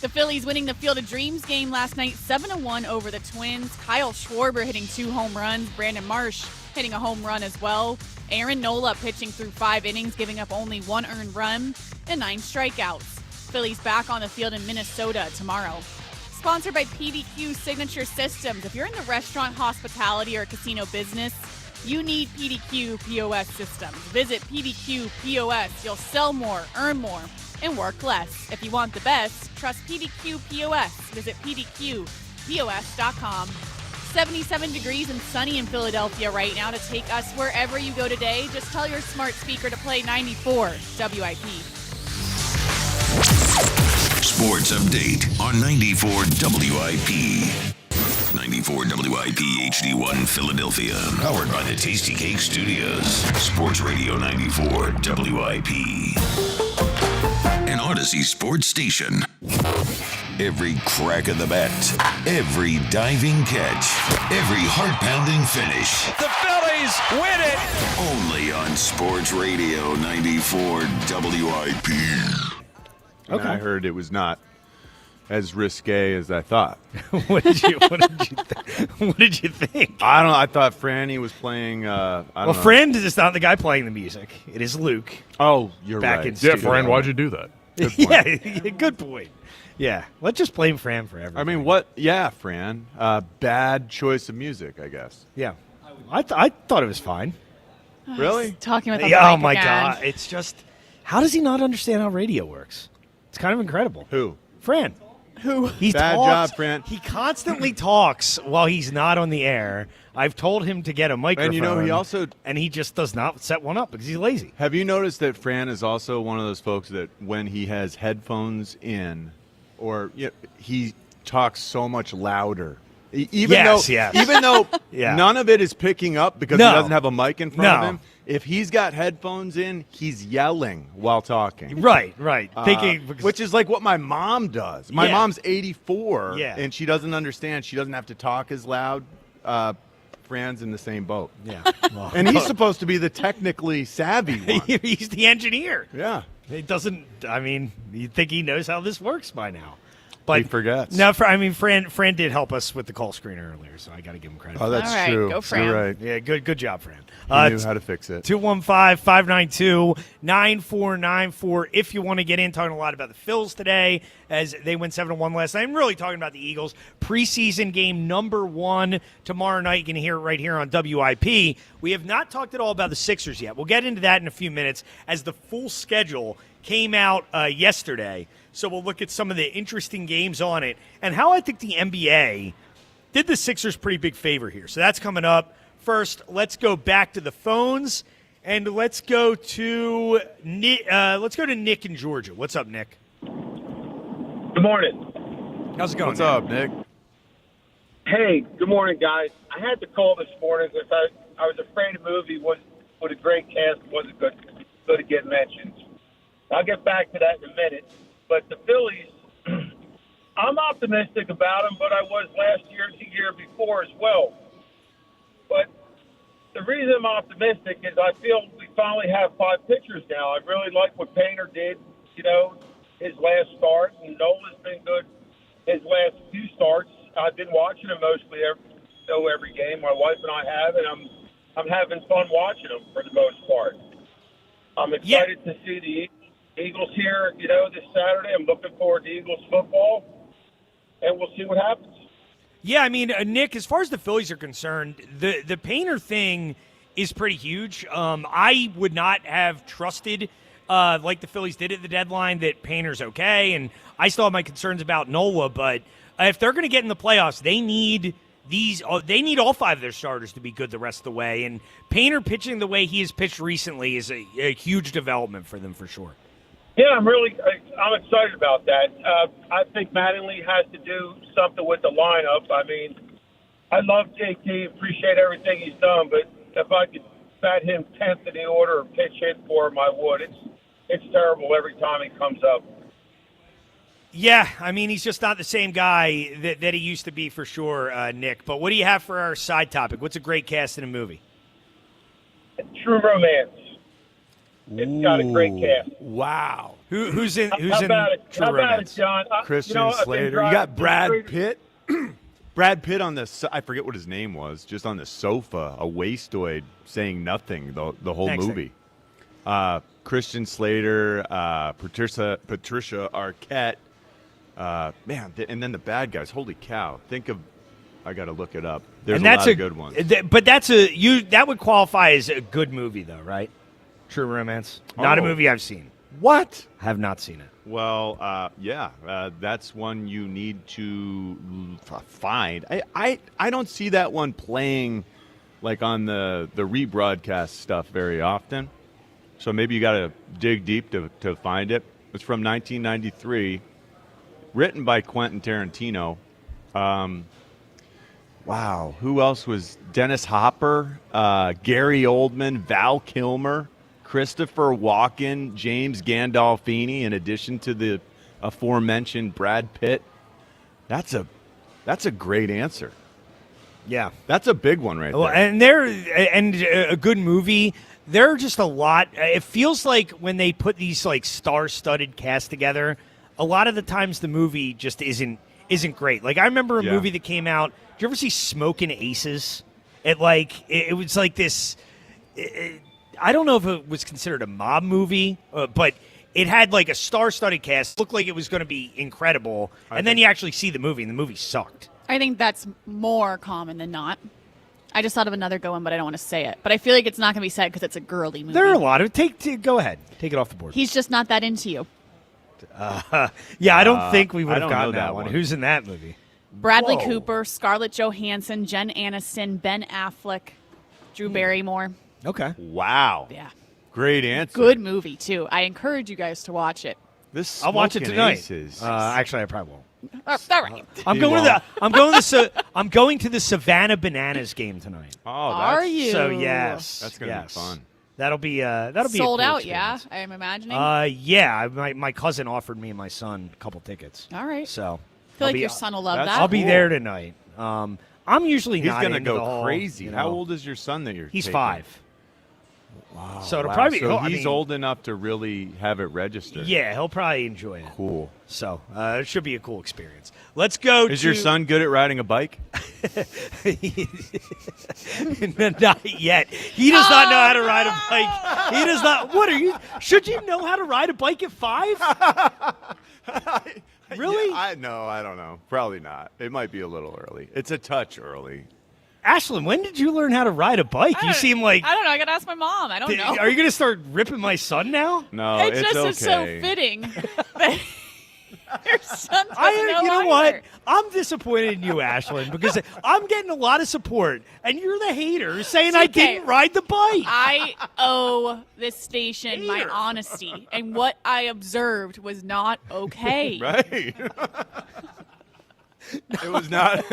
The Phillies winning the Field of Dreams game last night 7-1 over the Twins. Kyle Schwarber hitting 2 home runs. Brandon Marsh hitting a home run as well. Aaron Nola pitching through 5 innings, giving up only 1 earned run and 9 strikeouts. Phillies back on the field in Minnesota tomorrow. sponsored by PDQ Signature Systems. If you're in the restaurant, hospitality, or casino business, you need PDQ POS systems. Visit PDQ POS. You'll sell more, earn more, and work less. If you want the best, trust PDQ POS. Visit PDQPOS.com. 77 degrees and sunny in Philadelphia right now. To take us wherever you go today, just tell your smart speaker to play 94 WIP. Sports update on 94 WIP. 94 WIP HD1 Philadelphia. Powered by the Tasty Cake Studios. Sports Radio 94 WIP. An Odyssey sports station. Every crack of the bat, every diving catch, every heart-pounding finish. The Phillies win it! Only on Sports Radio 94 WIP. Okay. I heard it was not as risque as I thought. What did you think? I don't know. I thought Franny was playing. Fran is not the guy playing the music. It is Luke. Oh, you're back right. in Fran, why'd you do that? Good point. Good point. Yeah, let's just blame Fran for everything. I mean, what? Yeah, Fran. Bad choice of music, I guess. Yeah, I thought it was fine. Really? Talking with oh my God! It's just, how does he not understand how radio works? It's kind of incredible. Who? Fran. Who? Bad job, Fran. He constantly talks while he's not on the air. I've told him to get a microphone. And he just does not set one up because he's lazy. Have you noticed that Fran is also one of those folks that when he has headphones in, or he talks so much louder. Even though none of it is picking up because he doesn't have a mic in front of him. If he's got headphones in, he's yelling while talking. Right. Which is like what my mom does. My mom's 84, and she doesn't understand. She doesn't have to talk as loud. Fran's in the same boat. Yeah. And he's supposed to be the technically savvy one. He's the engineer. Yeah. It doesn't, you'd think he knows how this works by now. But he forgets. No, Fran did help us with the call screener earlier, so I got to give him credit. Oh, that's true. Go Fran. You're right. Yeah, good job, Fran. He knew how to fix it. 215-592-9494 if you want to get in. Talking a lot about the Phils today as they went 7-1 last night. I'm really talking about the Eagles. Preseason game number 1 tomorrow night. You can hear it right here on WIP. We have not talked at all about the Sixers yet. We'll get into that in a few minutes as the full schedule came out yesterday. So we'll look at some of the interesting games on it and how I think the NBA did the Sixers pretty big favor here. So that's coming up. First, let's go back to the phones and let's go to Nick in Georgia. What's up, Nick? Good morning. How's it going? What's up, Nick? Hey, good morning, guys. I had to call this morning because I was afraid a movie with a great cast wasn't going to get mentioned. I'll get back to that in a minute. But the Phillies, I'm optimistic about them, but I was last year and the year before as well. But the reason I'm optimistic is I feel we finally have 5 pitchers now. I really like what Painter did, his last start, and Nola's been good his last few starts. I've been watching him mostly every game. My wife and I have, and I'm having fun watching them for the most part. I'm excited to see the Eagles here, this Saturday. I'm looking forward to Eagles football, and we'll see what happens. Yeah, I mean, Nick, as far as the Phillies are concerned, the Painter thing is pretty huge. I would not have trusted, like the Phillies did at the deadline, that Painter's okay, and I still have my concerns about Nola, but if they're going to get in the playoffs, they need all 5 of their starters to be good the rest of the way, and Painter pitching the way he has pitched recently is a huge development for them for sure. Yeah, I'm excited about that. I think Mattingly has to do something with the lineup. I mean, I love JT, appreciate everything he's done, but if I could bat him 10th in the order or pitch hit for him, I would. It's terrible every time he comes up. Yeah, I mean, he's just not the same guy that he used to be for sure, Nick. But what do you have for our side topic? What's a great cast in a movie? True Romance. It's got a great cast. Wow. Who's in True Romance? How about it, John? Christian Slater. You got Brad Pitt. Brad Pitt on the, I forget what his name was, just on the sofa, a wastoid, saying nothing the whole movie. Christian Slater, Patricia Arquette, Man, and then the bad guys. Holy cow! I got to look it up. There's and that's a lot of good ones. But that would qualify as a good movie, though, right? True Romance. Not a movie I've seen. What? Have not seen it. Well, that's one you need to find. I don't see that one playing like on the rebroadcast stuff very often. So maybe you got to dig deep to find it. It's from 1993, written by Quentin Tarantino. Wow, who else was Dennis Hopper, Gary Oldman, Val Kilmer, Christopher Walken, James Gandolfini, in addition to the aforementioned Brad Pitt. That's a great answer. Yeah, that's a big one right there. And a good movie. There are just a lot. It feels like when they put these like star-studded cast together, a lot of the times the movie just isn't great. Like I remember a movie that came out. Did you ever see Smokin' Aces? It was like this. I don't know if it was considered a mob movie, but it had like a star-studded cast. It looked like it was going to be incredible, and then you actually see the movie, and the movie sucked. I think that's more common than not. I just thought of another good one, but I don't want to say it. But I feel like it's not going to be said because it's a girly movie. There are a lot of go ahead, take it off the board. He's just not that into you. Yeah, I don't think we would have gotten that one. Who's in that movie? Bradley Cooper, Scarlett Johansson, Jen Aniston, Ben Affleck, Drew Barrymore. Okay. Wow. Yeah. Great answer. Good movie too. I encourage you guys to watch it. I'll watch it tonight. Actually, I probably won't. All right. I'm going to the Savannah Bananas game tonight. Oh, are you? So yes, that's gonna be fun. That'll be sold a cool out. experience. Yeah, I'm imagining. Yeah. My cousin offered me and my son a couple tickets. All right. So I feel like your son will love that. I'll be there tonight. I'm usually He's not gonna into go the whole, crazy. You know. How old is your son that you're? He's taking? 5. Wow. So it'll probably. So he's old enough to really have it registered. Yeah, he'll probably enjoy it. Cool. So it should be a cool experience. Let's go. Is your son good at riding a bike? Not yet. He does not know how to ride a bike. He does not. What are you? Should you know how to ride a bike at 5? Really? I don't know. Probably not. It might be a little early. It's a touch early. Ashlyn, when did you learn how to ride a bike? You seem like... I don't know. I got to ask my mom. I don't know. Are you going to start ripping my son now? No, it it's just okay. is so fitting. Your son doesn't know You know either. what? I'm disappointed in you, Ashlyn, because I'm getting a lot of support, and you're the hater saying I didn't ride the bike. I owe this station my honesty, and what I observed was not okay. Right. It was not...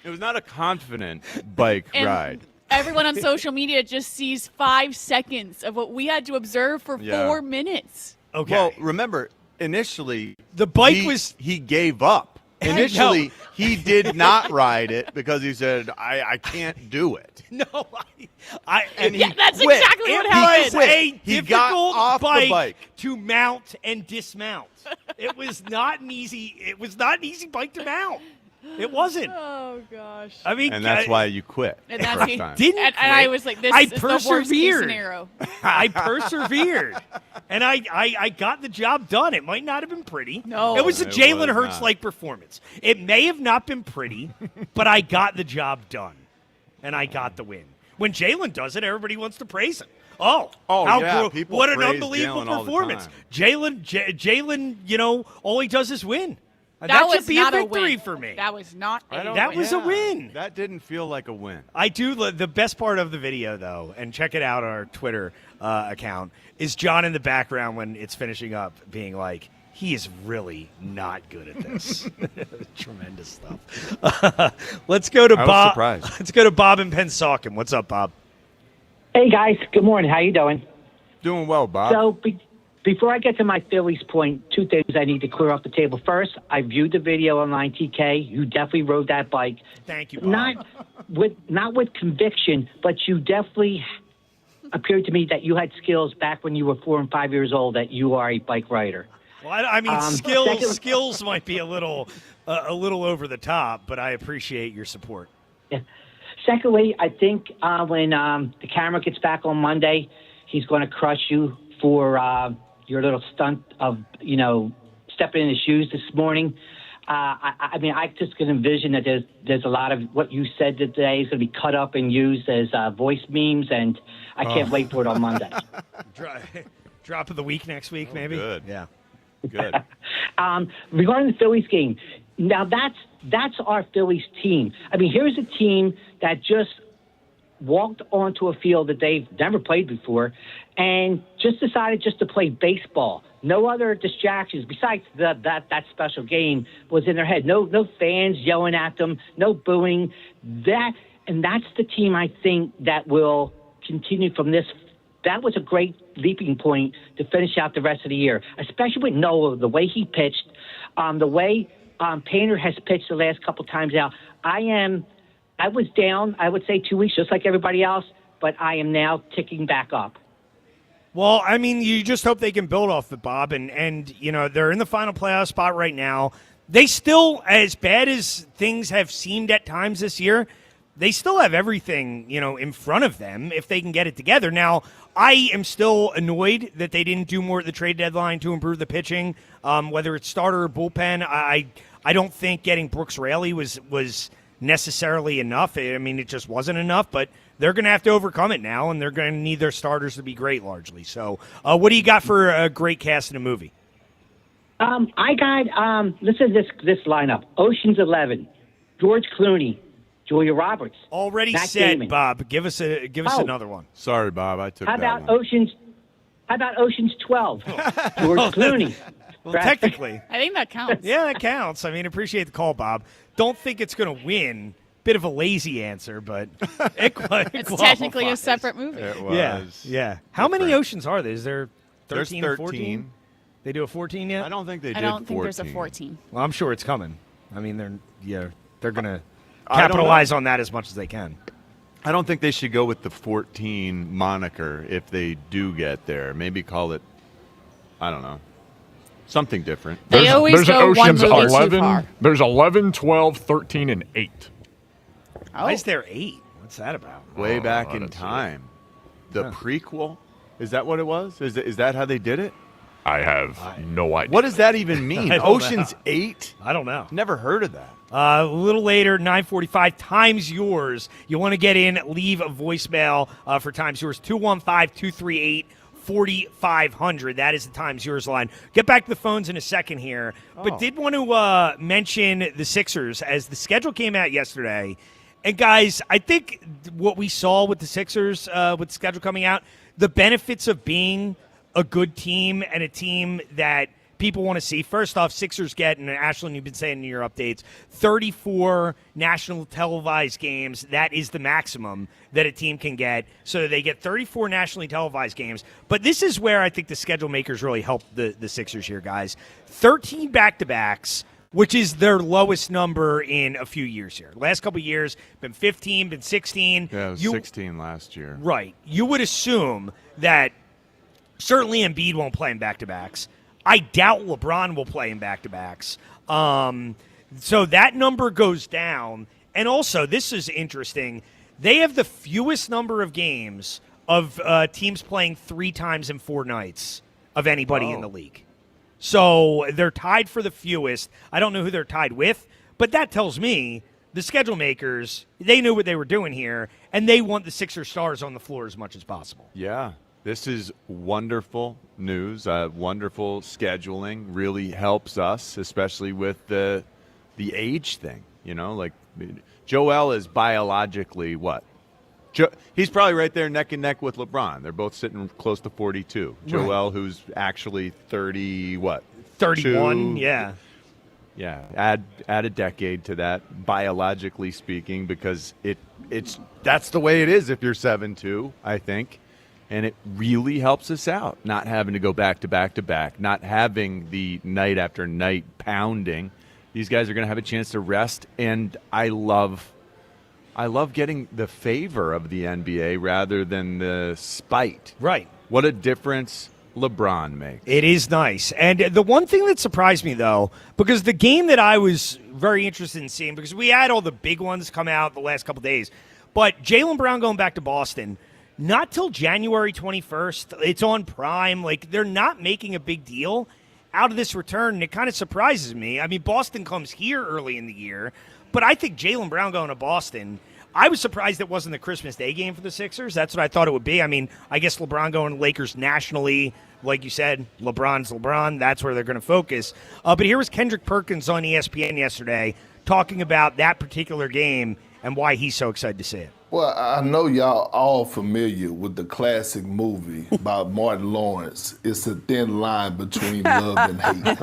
It was not a confident bike ride. Everyone on social media just sees 5 seconds of what we had to observe for 4 minutes. Okay. Well, remember, initially, the bike he gave up. Initially, he did not ride it because he said, I can't do it. No, that's exactly what happened. He got off the bike to mount and dismount. It was not an easy. It was not an easy bike to mount. It wasn't. Oh gosh. I mean, and that's why you quit. And that's first time. And I was like, "This is the worst case scenario." I persevered, and I got the job done. It might not have been pretty. No, it was a Jalen Hurts-like performance. It may have not been pretty, but I got the job done, and I got the win. When Jalen does it, everybody wants to praise him. How yeah, cool! What an praise unbelievable Jalen all the performance! time. Jalen, all he does is win. That should be not a victory win. for me. That was not a win. That was a win. That didn't feel like a win. I do. The best part of the video, though, and check it out on our Twitter account, is John in the background when it's finishing up being like, he is really not good at this. Tremendous stuff. Let's go to Bob. Surprised. Let's go to Bob in Pensauken. What's up, Bob? Hey, guys. Good morning. How you doing? Doing well, Bob. So before I get to my Phillies point, 2 things I need to clear off the table. First, I viewed the video online, TK. You definitely rode that bike. Thank you, Bob. Not with conviction, but you definitely appeared to me that you had skills back when you were 4 and 5 years old, that you are a bike rider. Well, I mean, skills might be a little over the top, but I appreciate your support. Yeah. Secondly, I think when the camera gets back on Monday, he's going to crush you for your little stunt of, stepping in his shoes this morning. I mean, I just can envision that there's a lot of what you said today is going to be cut up and used as voice memes, and I can't wait for it on Monday. Drop of the week next week, maybe. Good. Yeah. Good. Regarding the Phillies game, now that's our Phillies team. I mean, here's a team that just walked onto a field that they've never played before and just decided just to play baseball. No other distractions besides that special game was in their head. No fans yelling at them, no booing. That's the team I think that will continue from this. That was a great leaping point to finish out the rest of the year, especially with Noah, the way he pitched, the way Painter has pitched the last couple times out. I was down, I would say 2 weeks, just like everybody else, but I am now ticking back up. Well, I mean, you just hope they can build off it, Bob, and you know, they're in the final playoff spot right now. They still, as bad as things have seemed at times this year, they still have everything, you know, in front of them if they can get it together. Now, I am still annoyed that they didn't do more at the trade deadline to improve the pitching, whether it's starter or bullpen. I don't think getting Brooks Raley was necessarily enough. I mean, it just wasn't enough, but they're going to have to overcome it now, and they're going to need their starters to be great largely. So what do you got for a great cast in a movie? I got, listen to this lineup. Ocean's 11, George Clooney, Julia Roberts. Already Matt said, Damon. Bob. Give us another one. Sorry, Bob. I took How that about one. How about Ocean's 12? George Clooney. Well, technically. I think that counts. Yeah, that counts. I mean, appreciate the call, Bob. Don't think it's going to win. Bit of a lazy answer, but it's technically a separate movie. It was. Yeah. How many oceans are there? Is there 13 There's or 14? They do a 14 yet? I don't think they did. I don't think 14. there's a 14. Well, I'm sure it's coming. I mean, they're going to capitalize on that as much as they can. I don't think they should go with the 14 moniker if they do get there. Maybe call it, I don't know, something different. They always go one movie 11, too far. There's 11, 12, 13, and 8. Why is there 8? What's that about? Way back in time. The prequel? Is that what it was? Is that how they did it? I have no idea. What does that even mean? Ocean's 8? I don't know. Never heard of that. A little later, 9:45, Time's Yours. You want to get in, leave a voicemail for Time's Yours, 215-238-4500. That is the Time's Yours line. Get back to the phones in a second here, but did want to mention the Sixers as the schedule came out yesterday. And, guys, I think what we saw with the Sixers, with the schedule coming out, the benefits of being a good team and a team that people want to see. First off, Sixers get, and Ashlyn, you've been saying in your updates, 34 national televised games. That is the maximum that a team can get. So they get 34 nationally televised games. But this is where I think the schedule makers really help the Sixers here, guys. 13 back-to-backs, which is their lowest number in a few years here. Last couple of years, been 15, been 16. Yeah, it was 16 last year. Right. You would assume that certainly Embiid won't play in back-to-backs. I doubt LeBron will play in back-to-backs. So that number goes down. And also, this is interesting, they have the fewest number of games of teams playing 3 times in 4 nights of anybody in the league. So they're tied for the fewest. I don't know who they're tied with, but that tells me the schedule makers, they knew what they were doing here, and they want the Sixers stars on the floor as much as possible. Yeah. This is wonderful news. Wonderful scheduling really helps us, especially with the age thing. You know, like Joel is biologically what? He's probably right there neck and neck with LeBron. They're both sitting close to 42. Joel, who's actually 30, what? 31, yeah. Yeah, add a decade to that, biologically speaking, because that's the way it is if you're 7'2", I think. And it really helps us out, not having to go back to back to back, not having the night after night pounding. These guys are going to have a chance to rest, and I love getting the favor of the NBA rather than the spite. Right. What a difference LeBron makes. It is nice. And the one thing that surprised me, though, because the game that I was very interested in seeing, because we had all the big ones come out the last couple days, but Jaylen Brown going back to Boston, not till January 21st. It's on Prime. Like, they're not making a big deal. out of this return, and it kind of surprises me. I mean, Boston comes here early in the year, but I think Jaylen Brown going to Boston, I was surprised it wasn't the Christmas Day game for the Sixers. That's what I thought it would be. I mean, I guess LeBron going to Lakers nationally, like you said, LeBron's LeBron. That's where they're going to focus. But here was Kendrick Perkins on ESPN yesterday talking about that particular game and why he's so excited to see it. Well, I know y'all all familiar with the classic movie by Martin Lawrence. It's a thin line between love and hate.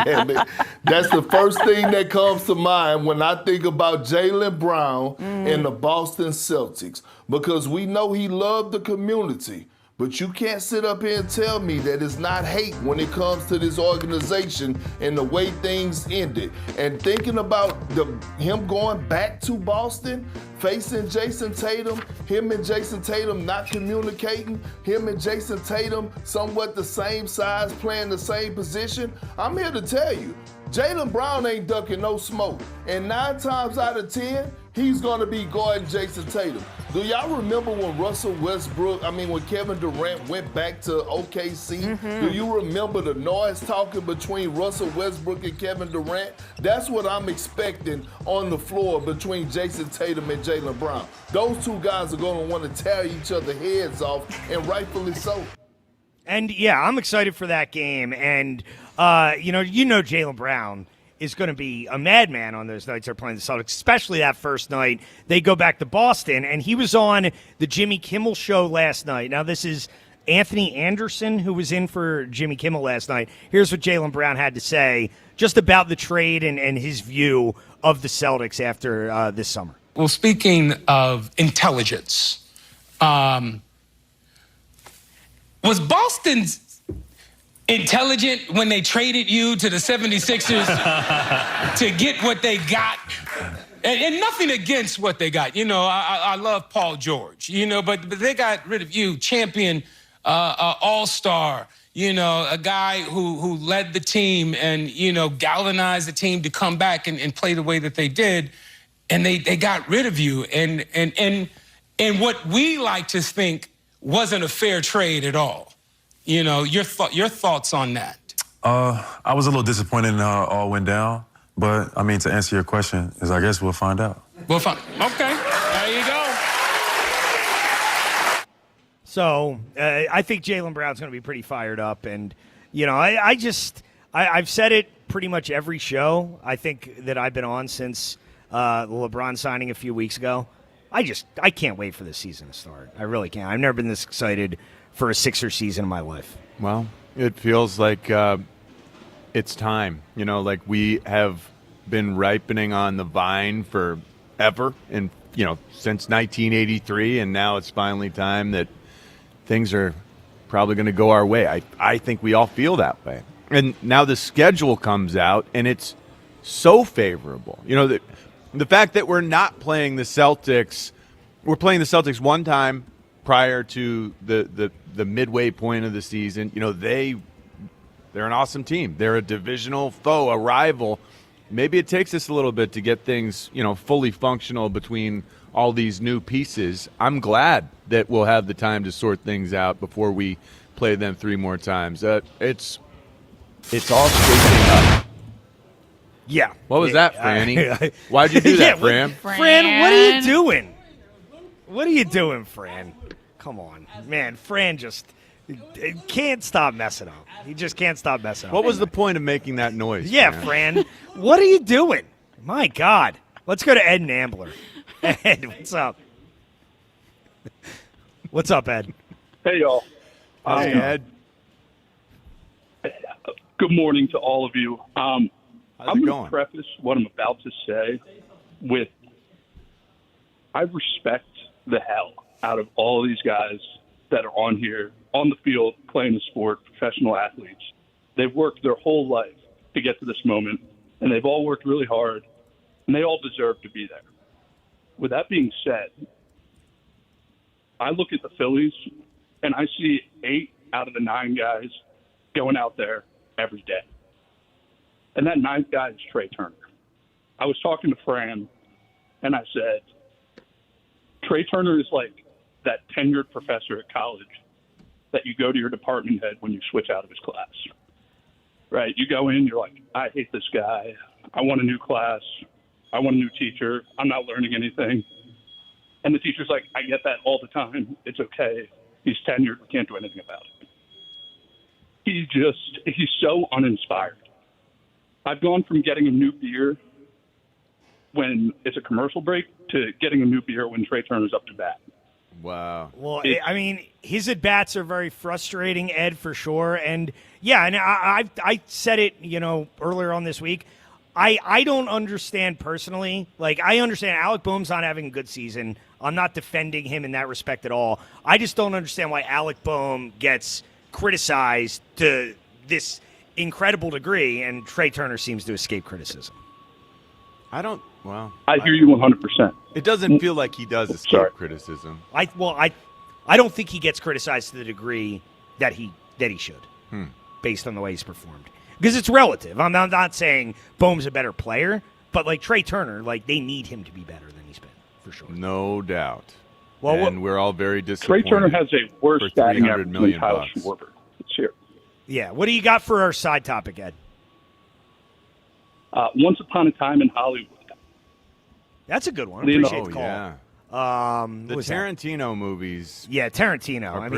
Damn it. That's the first thing that comes to mind when I think about Jaylen Brown and the Boston Celtics, because we know he loved the community. But you can't sit up here and tell me that it's not hate when it comes to this organization and the way things ended. And thinking about him going back to Boston, facing Jason Tatum, him and Jason Tatum not communicating, him and Jason Tatum somewhat the same size, playing the same position, I'm here to tell you, Jaylen Brown ain't ducking no smoke. And 9 times out of 10, he's going to be guarding Jason Tatum. Do y'all remember when when Kevin Durant went back to OKC? Do you remember the noise talking between Russell Westbrook and Kevin Durant? That's what I'm expecting on the floor between Jason Tatum and Jaylen Brown. Those two guys are going to want to tear each other heads off, and rightfully so. And, yeah, I'm excited for that game. And, Jaylen Brown is going to be a madman on those nights they're playing the Celtics, especially that first night. They go back to Boston, and he was on the Jimmy Kimmel show last night. Now, this is Anthony Anderson, who was in for Jimmy Kimmel last night. Here's what Jaylen Brown had to say just about the trade and his view of the Celtics after this summer. Well, speaking of intelligence, was Boston's intelligent when they traded you to the 76ers to get what they got? And nothing against what they got. I love Paul George, but they got rid of you, champion, all-star, a guy who led the team and, galvanized the team to come back and play the way that they did. And they got rid of you. And what we like to think wasn't a fair trade at all. Your thoughts on that? I was a little disappointed in how it all went down, but to answer your question, I guess we'll find out. We'll find. Okay, there you go. So I think Jaylen Brown's going to be pretty fired up, and I've said it pretty much every show I think that I've been on since the LeBron signing a few weeks ago. I can't wait for this season to start. I really can't. I've never been this excited for a Sixers season in my life. Well, it feels like it's time. Like we have been ripening on the vine forever, and since 1983, and now it's finally time that things are probably going to go our way. I think we all feel that way. And now the schedule comes out, and it's so favorable. The fact that we're not playing the Celtics, we're playing the Celtics one time prior to the midway point of the season. They're an awesome team. They're a divisional foe, a rival. Maybe it takes us a little bit to get things, fully functional between all these new pieces. I'm glad that we'll have the time to sort things out before we play them 3 more times. It's all shaping up. Yeah. What was that, Franny? Why'd you do that, Fran? Fran, what are you doing? What are you doing, Fran? Come on. Man, Fran just can't stop messing up. He just can't stop messing up. What was the point of making that noise? Yeah, Fran. What are you doing? My God. Let's go to Ed and Ambler. Ed, what's up? What's up, Ed? Hey, y'all. Hey, Ed. Good morning to all of you. I'm going to preface what I'm about to say with I respect the hell out of all of these guys that are on here, on the field, playing the sport, professional athletes. They've worked their whole life to get to this moment, and they've all worked really hard, and they all deserve to be there. With that being said, I look at the Phillies, and I see 8 out of the 9 guys going out there every day. And that 9th guy is Trey Turner. I was talking to Fran, and I said, Trey Turner is like that tenured professor at college that you go to your department head when you switch out of his class. right? You go in, you're like, I hate this guy. I want a new class. I want a new teacher. I'm not learning anything. And the teacher's like, I get that all the time. It's okay. He's tenured. We can't do anything about it. He's so uninspired. I've gone from getting a new beer when it's a commercial break to getting a new beer when Trey Turner's up to bat. Wow. Well, I mean, his at-bats are very frustrating, Ed, for sure. And, yeah, and I said it, earlier on this week. I don't understand personally. Like, I understand Alec Boehm's not having a good season. I'm not defending him in that respect at all. I just don't understand why Alec Boehm gets criticized to this incredible degree, and Trey Turner seems to escape criticism. I hear you 100%. It doesn't feel like he does escape criticism. I don't think he gets criticized to the degree that he should, based on the way he's performed. Because it's relative. I'm not saying Boehm's a better player, but like Trey Turner, like they need him to be better than he's been, for sure. No doubt. Well, and we're all very disappointed. Trey Turner has a worse batting average than Kyle $300 million. Schwarber. It's here. Yeah. What do you got for our side topic, Ed? Once Upon a Time in Hollywood. That's a good one. Appreciate the call. Yeah. The Tarantino movies. Yeah, Tarantino. Are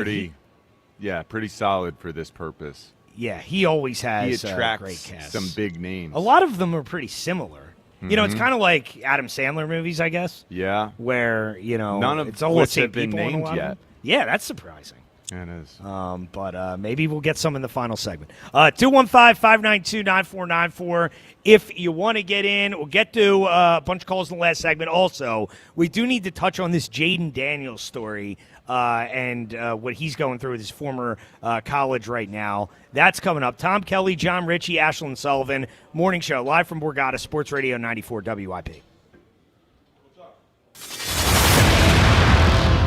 pretty solid for this purpose. Yeah, he always has he attracts great cast. some big names. A lot of them are pretty similar. Mm-hmm. It's kind of like Adam Sandler movies, I guess. Yeah. Where, none of it's all which the same have been people in a named lot of yet. them. Yeah, that's surprising. It is. But maybe we'll get some in the final segment. 215-592-9494. If you want to get in, we'll get to a bunch of calls in the last segment. Also, we do need to touch on this Jaden Daniels story and what he's going through with his former college right now. That's coming up. Tom Kelly, John Ritchie, Ashlyn Sullivan. Morning show live from Borgata, Sports Radio 94 WIP.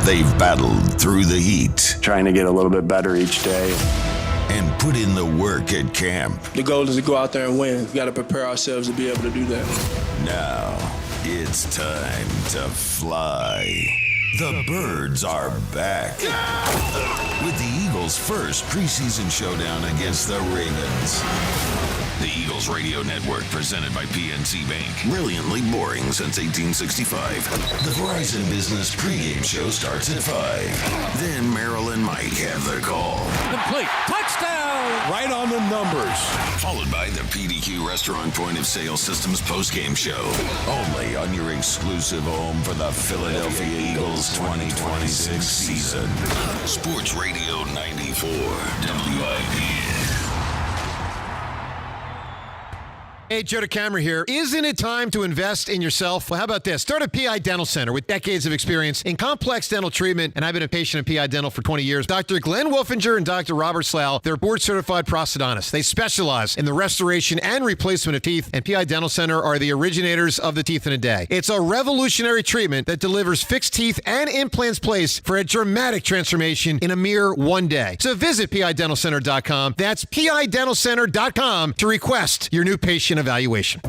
They've battled through the heat. Trying to get a little bit better each day. And put in the work at camp. The goal is to go out there and win. We've got to prepare ourselves to be able to do that. Now, it's time to fly. The birds are back. With the Eagles' first preseason showdown against the Ravens. The Eagles Radio Network, presented by PNC Bank. Brilliantly boring since 1865. The Verizon Business pregame show starts at 5. Then Merrill and Mike have the call. Complete. Touchdown! Right on the numbers. Followed by the PDQ Restaurant Point of Sale Systems postgame show. Only on your exclusive home for the Philadelphia Eagles 2026 season. Sports Radio 94 WIP. Hey, Joe DeCamera here. Isn't it time to invest in yourself? Well, how about this? Start a PI Dental Center with decades of experience in complex dental treatment, and I've been a patient of PI Dental for 20 years. Dr. Glenn Wolfinger and Dr. Robert Slough, they're board-certified prosthodontists. They specialize in the restoration and replacement of teeth, and PI Dental Center are the originators of the teeth in a day. It's a revolutionary treatment that delivers fixed teeth and implants placed for a dramatic transformation in a mere one day. So visit PIDentalCenter.com. That's PIDentalCenter.com to request your new patient evaluation.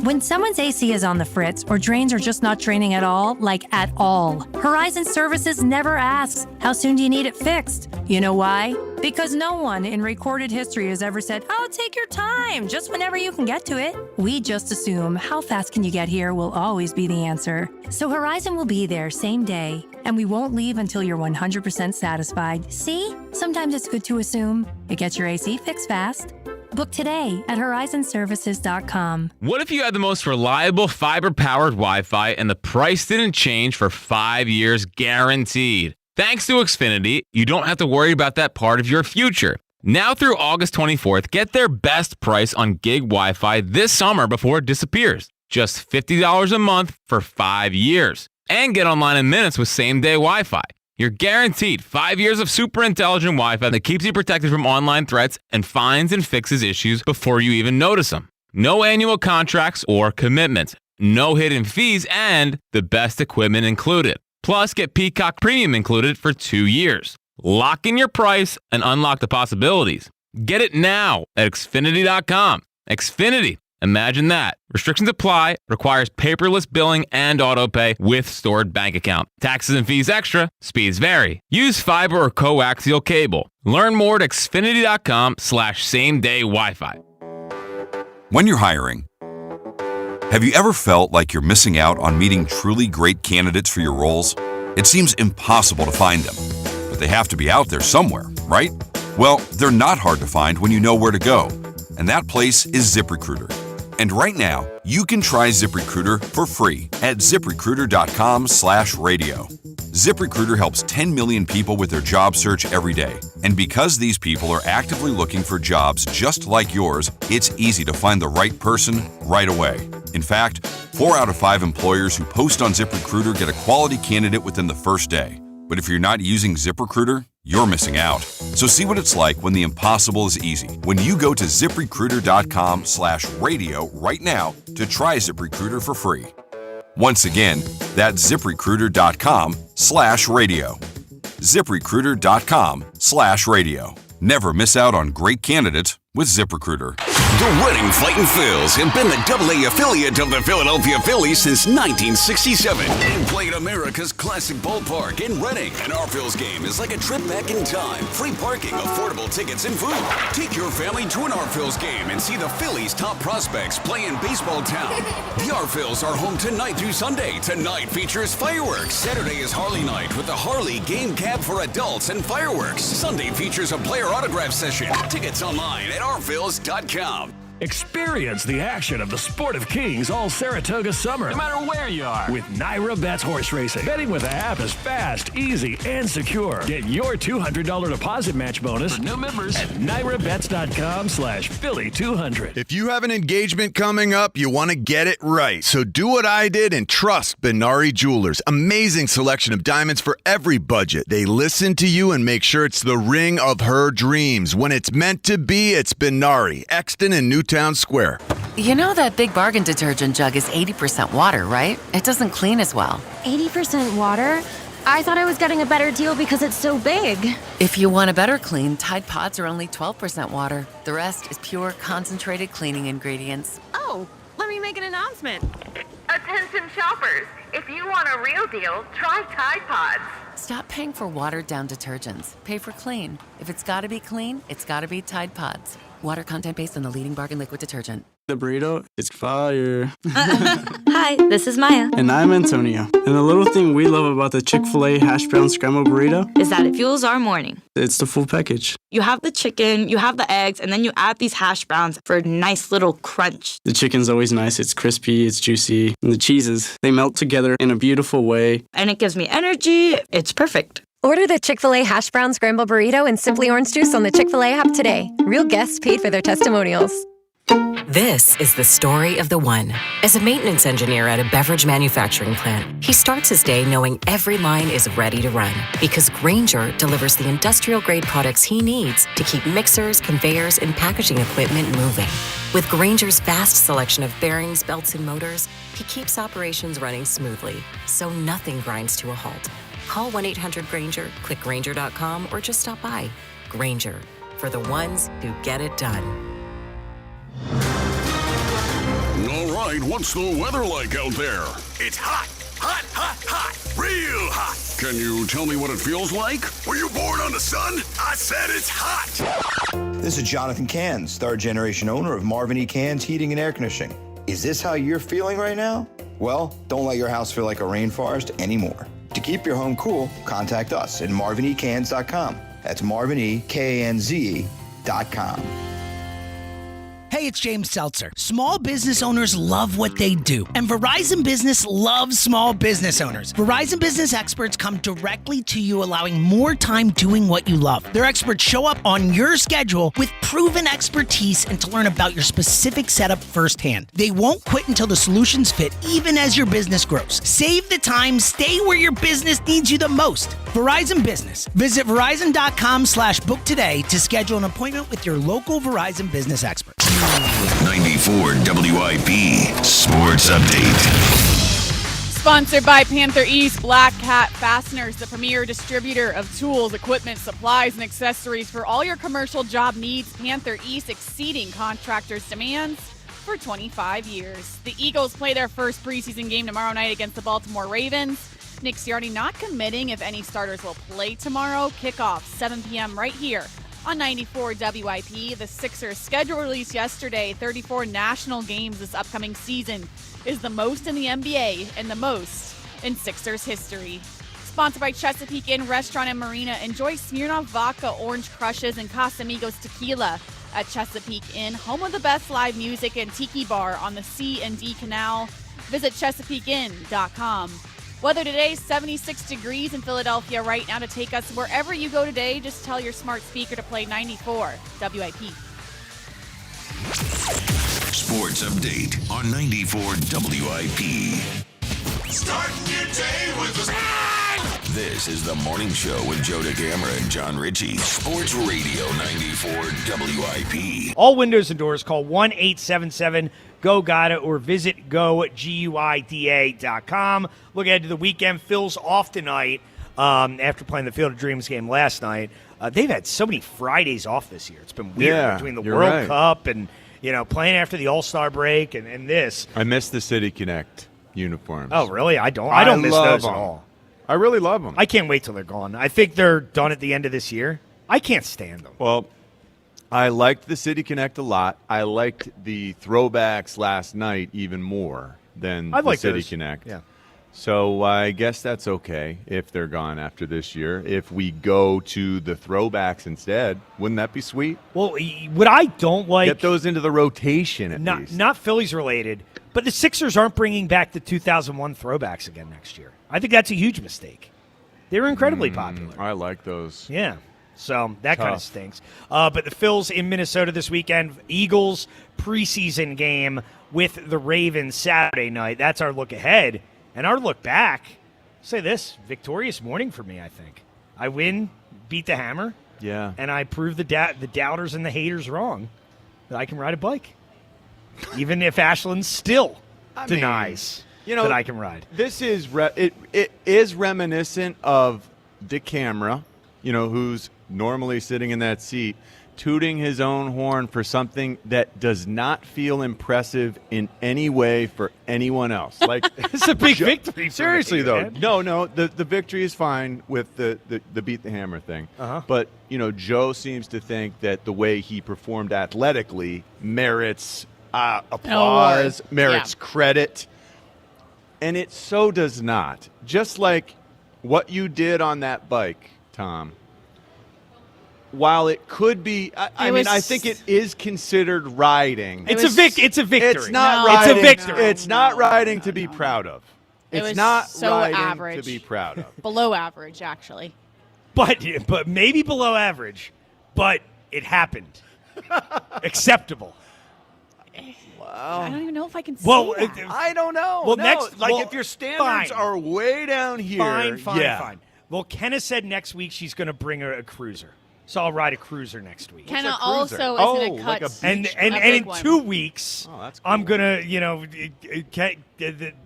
When someone's AC is on the fritz or drains are just not draining at all, like at all, Horizon Services never asks, how soon do you need it fixed? You know why? Because no one in recorded history has ever said, oh, take your time, just whenever you can get to it. We just assume how fast can you get here will always be the answer. So Horizon will be there same day, and we won't leave until you're 100% satisfied. See? Sometimes it's good to assume. It gets your AC fixed fast. Book today at horizonservices.com. What if you had the most reliable fiber-powered Wi-Fi and the price didn't change for 5 years guaranteed? Thanks to Xfinity, you don't have to worry about that part of your future. Now through August 24th, get their best price on gig Wi-Fi this summer before it disappears. Just $50 a month for 5 years. And get online in minutes with same-day Wi-Fi. You're guaranteed 5 years of super intelligent Wi-Fi that keeps you protected from online threats and finds and fixes issues before you even notice them. No annual contracts or commitments, no hidden fees, and the best equipment included. Plus, get Peacock Premium included for 2 years. Lock in your price and unlock the possibilities. Get it now at Xfinity.com. Xfinity. Imagine that. Restrictions apply. Requires paperless billing and autopay with stored bank account. Taxes and fees extra. Speeds vary. Use fiber or coaxial cable. Learn more at Xfinity.com/same-day Wi-Fi. When you're hiring, have you ever felt like you're missing out on meeting truly great candidates for your roles? It seems impossible to find them, but they have to be out there somewhere, right? Well, they're not hard to find when you know where to go, and that place is ZipRecruiter. And right now, you can try ZipRecruiter for free at ZipRecruiter.com/radio. ZipRecruiter helps 10 million people with their job search every day. And because these people are actively looking for jobs just like yours, it's easy to find the right person right away. In fact, 4 out of 5 employers who post on ZipRecruiter get a quality candidate within the first day. But if you're not using ZipRecruiter, you're missing out. So see what it's like when the impossible is easy. When you go to ZipRecruiter.com/radio right now to try ZipRecruiter for free. Once again, that's ZipRecruiter.com/radio. ZipRecruiter.com/radio. Never miss out on great candidates with ZipRecruiter. The Reading Fighting Phils have been the AA affiliate of the Philadelphia Phillies since 1967 and played America's classic ballpark in Reading. An our Phils game is like a trip back in time. Free parking, affordable tickets, and food. Take your family to an our Phils game and see the Phillies' top prospects play in baseball town. The our Phils are home tonight through Sunday. Tonight features fireworks. Saturday is Harley night with the Harley Game Cab for adults and fireworks. Sunday features a player autograph session. Tickets online at ourphils.com. Experience the action of the Sport of Kings all Saratoga summer, no matter where you are, with Naira Bets Horse Racing. Betting with the app is fast, easy, and secure. Get your $200 deposit match bonus for new members at NairaBets.com/Philly200. If you have an engagement coming up, you want to get it right. So do what I did and trust Benari Jewelers. Amazing selection of diamonds for every budget. They listen to you and make sure it's the ring of her dreams. When it's meant to be, it's Benari, Exton, and Newtown Square. You know that Big Bargain detergent jug is 80% water, right? It doesn't clean as well. 80% water? I thought I was getting a better deal because it's so big. If you want a better clean, Tide Pods are only 12% water. The rest is pure, concentrated cleaning ingredients. Oh, let me make an announcement. Attention shoppers, if you want a real deal, try Tide Pods. Stop paying for watered-down detergents. Pay for clean. If it's gotta be clean, it's gotta be Tide Pods. Water content based on the leading bargain liquid detergent. The burrito is fire. Hi, this is Maya. And I'm Antonio. And the little thing we love about the Chick-fil-A hash brown scrambled burrito is that it fuels our morning. It's the full package. You have the chicken, you have the eggs, and then you add these hash browns for a nice little crunch. The chicken's always nice. It's crispy, it's juicy. And the cheeses, they melt together in a beautiful way. And it gives me energy. It's perfect. Order the Chick-fil-A Hash Brown Scramble Burrito and Simply Orange Juice on the Chick-fil-A app today. Real guests paid for their testimonials. This is the story of the one. As a maintenance engineer at a beverage manufacturing plant, he starts his day knowing every line is ready to run because Grainger delivers the industrial-grade products he needs to keep mixers, conveyors, and packaging equipment moving. With Grainger's vast selection of bearings, belts, and motors, he keeps operations running smoothly, so nothing grinds to a halt. Call 1-800-GRAINGER, click Grainger.com, or just stop by. Grainger, for the ones who get it done. All right, what's the weather like out there? It's hot, hot, hot, hot, real hot. Can you tell me what it feels like? Were you born on the sun? I said it's hot. This is Jonathan Cans, third-generation owner of Marvin E. Cans Heating and Air Conditioning. Is this how you're feeling right now? Well, don't let your house feel like a rainforest anymore. To keep your home cool, contact us at marvinecans.com. That's marvinekanze.com. Hey, it's James Seltzer. Small business owners love what they do, and Verizon Business loves small business owners. Verizon Business experts come directly to you, allowing more time doing what you love. Their experts show up on your schedule with proven expertise and to learn about your specific setup firsthand. They won't quit until the solutions fit, even as your business grows. Save the time, stay where your business needs you the most. Verizon Business. Visit Verizon.com/book today to schedule an appointment with your local Verizon Business expert. 94 WIP Sports Update. Sponsored by Panther East Black Hat Fasteners, the premier distributor of tools, equipment, supplies, and accessories for all your commercial job needs. Panther East exceeding contractors' demands for 25 years. The Eagles play their first preseason game tomorrow night against the Baltimore Ravens. Nick Sirianni not committing if any starters will play tomorrow. Kickoff 7 p.m. right here On 94 WIP, the Sixers schedule released yesterday, 34 national games this upcoming season, is the most in the NBA and the most in Sixers history. Sponsored by Chesapeake Inn Restaurant and Marina. Enjoy Smirnoff Vodka, Orange Crushes, and Casamigos Tequila at Chesapeake Inn, home of the best live music and tiki bar on the C&D Canal. Visit ChesapeakeInn.com. Weather today, 76 degrees in Philadelphia right now to take us wherever you go today. Just tell your smart speaker to play 94 WIP. Sports update on 94 WIP. Starting your day with a... This is the morning show with Joe DeCamera and John Ritchie. Sports Radio 94 WIP. All windows and doors, call 1-877-GO-GUIDA or visit GoGuida.com. Look ahead to the weekend. Phil's off tonight after playing the Field of Dreams game last night. They've had so many Fridays off this year. It's been weird between the World Cup and playing after the All-Star break and this. I miss the City Connect uniforms. Oh, really? I don't miss those at all. I really love them. I can't wait till they're gone. I think they're done at the end of this year. I can't stand them. Well, I liked the City Connect a lot. I liked the throwbacks last night even more than the City Connect. Yeah. So I guess that's okay if they're gone after this year. If we go to the throwbacks instead, wouldn't that be sweet? Well, what I don't like... Get those into the rotation at least. Not Phillies related, but the Sixers aren't bringing back the 2001 throwbacks again next year. I think that's a huge mistake. They're incredibly popular. I like those. Yeah. So that kind of stinks. But the Phils in Minnesota this weekend, Eagles preseason game with the Ravens Saturday night. That's our look ahead. And our look back, I'll say this, victorious morning for me, I think. I win, beat the hammer. Yeah. And I prove the doubters and the haters wrong that I can ride a bike. Even if Ashland still denies that I can ride. This is it is reminiscent of DeCamera, who's normally sitting in that seat, tooting his own horn for something that does not feel impressive in any way for anyone else. Like it's a big victory. Seriously, though, no, the victory is fine with the beat the hammer thing. But Joe seems to think that the way he performed athletically merits applause, merits credit. And it so does not. Just like what you did on that bike, Tom, while it could be, I think it is considered riding. It's a victory. It's not riding. It's a victory. It's not riding to be proud of. It's not so riding average. to be proud of. Below average, actually. But maybe below average. But it happened. Acceptable. I don't even know if I can say that. I don't know. Well, if your standards are way down here. Fine. Well, Kenna said next week she's going to bring her a cruiser. So I'll ride a cruiser next week. Kenna also is going to cut and in 2 weeks, I'm going to,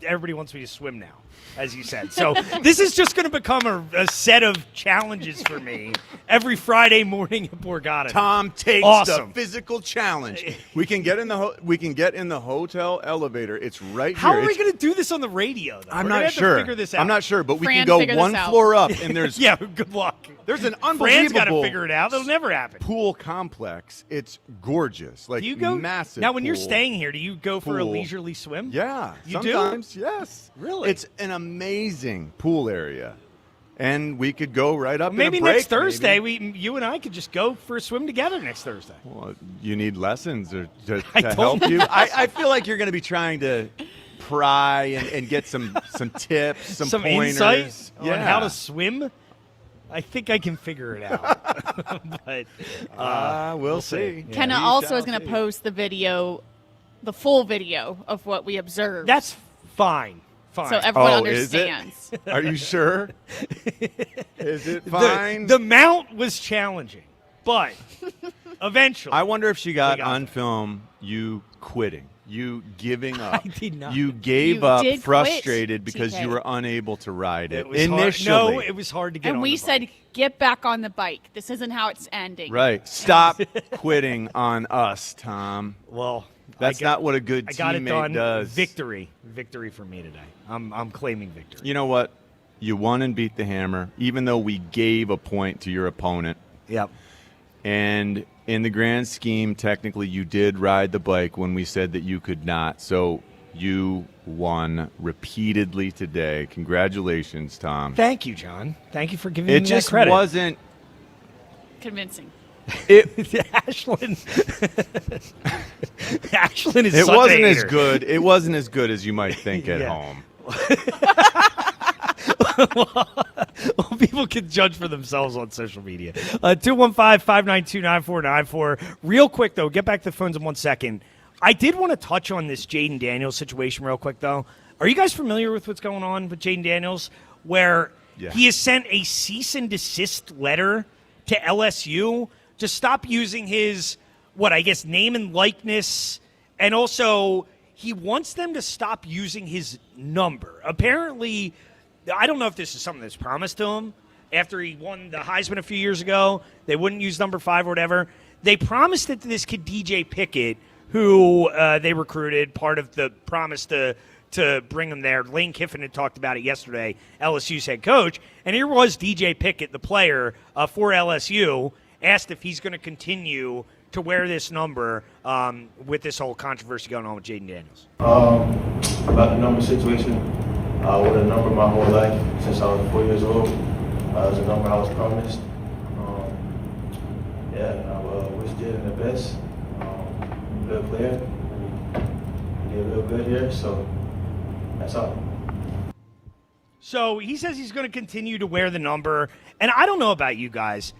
everybody wants me to swim now, as you said. So this is just going to become a set of challenges for me every Friday morning at Borgata. Tom takes the physical challenge. We can get in the hotel elevator. It's right here. How are we going to do this on the radio, though? I'm We're not gonna sure. Have to figure this out. I'm not sure, but we Fran, can figure go one this out. floor up, and there's yeah. Good luck. There's an Fran's unbelievable got to figure it out. That'll never happen. Pool complex. It's gorgeous. Like do you go massive. Now, when you're pool. staying here, do you go for a leisurely swim? Yeah, you sometimes. do. Yes, really. It's an amazing pool area, and we could go right up. Maybe in a break, next Thursday, you and I could just go for a swim together next Thursday. Well, you need lessons to help you. I feel like you're going to be trying to pry and get some tips, some pointers. Insight on how to swim. I think I can figure it out. But we'll see. Yeah. Kenna also is going to post the full video of what we observed. That's fine. So everyone understands. Is it? Are you sure? Is it fine? The mount was challenging, but eventually. I wonder if she got on film you quitting. You giving up. I did not. You gave up frustrated because TK. you were unable to ride it. Was initially. Hard. No, it was hard to get on And we the said, bike. get back on the bike. This isn't how it's ending. Right. Stop quitting on us, Tom. Well, that's not what a good teammate does. Victory for me today. I'm claiming victory. You know what? You won and beat the hammer, even though we gave a point to your opponent. Yep. And in the grand scheme, technically, you did ride the bike when we said that you could not. So you won repeatedly today. Congratulations, Tom. Thank you, John. Thank you for giving me It that just credit. wasn't Convincing. Ashlyn. Ashlyn is. It such wasn't a as hater. good. It wasn't as good as you might think at Yeah. home. Well, people can judge for themselves on social media. 215-592-9494. Real quick, though, get back to the phones in 1 second. I did want to touch on this Jaden Daniels situation real quick, though. Are you guys familiar with what's going on with Jaden Daniels, where he has sent a cease and desist letter to LSU to stop using his, name and likeness, and also he wants them to stop using his number. Apparently, I don't know if this is something that's promised to him after he won the Heisman a few years ago. They wouldn't use number 5 or whatever. They promised it to this kid, DJ Pickett, who they recruited, part of the promise to bring him there. Lane Kiffin had talked about it yesterday, LSU's head coach. And here was DJ Pickett, the player for LSU, asked if he's going to continue to wear this number with this whole controversy going on with Jaden Daniels. About the number situation, with a number my whole life since I was 4 years old. It was a number I was promised. I wish Jaden the best. Good player. He did real good here, so that's all. So he says he's going to continue to wear the number. And I don't know about you guys.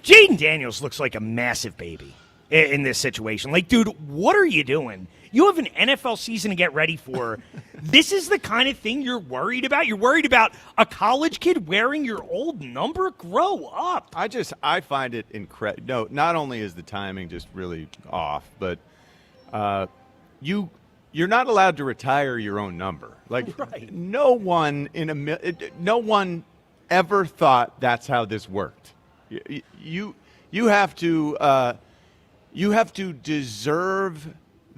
Jaden Daniels looks like a massive baby in this situation. Like, dude, what are you doing? You have an NFL season to get ready for. This is the kind of thing you're worried about? You're worried about a college kid wearing your old number? Grow up. I find it incredible. No, not only is the timing just really off, but you're not allowed to retire your own number. Like, right. no one ever thought that's how this worked. You have to deserve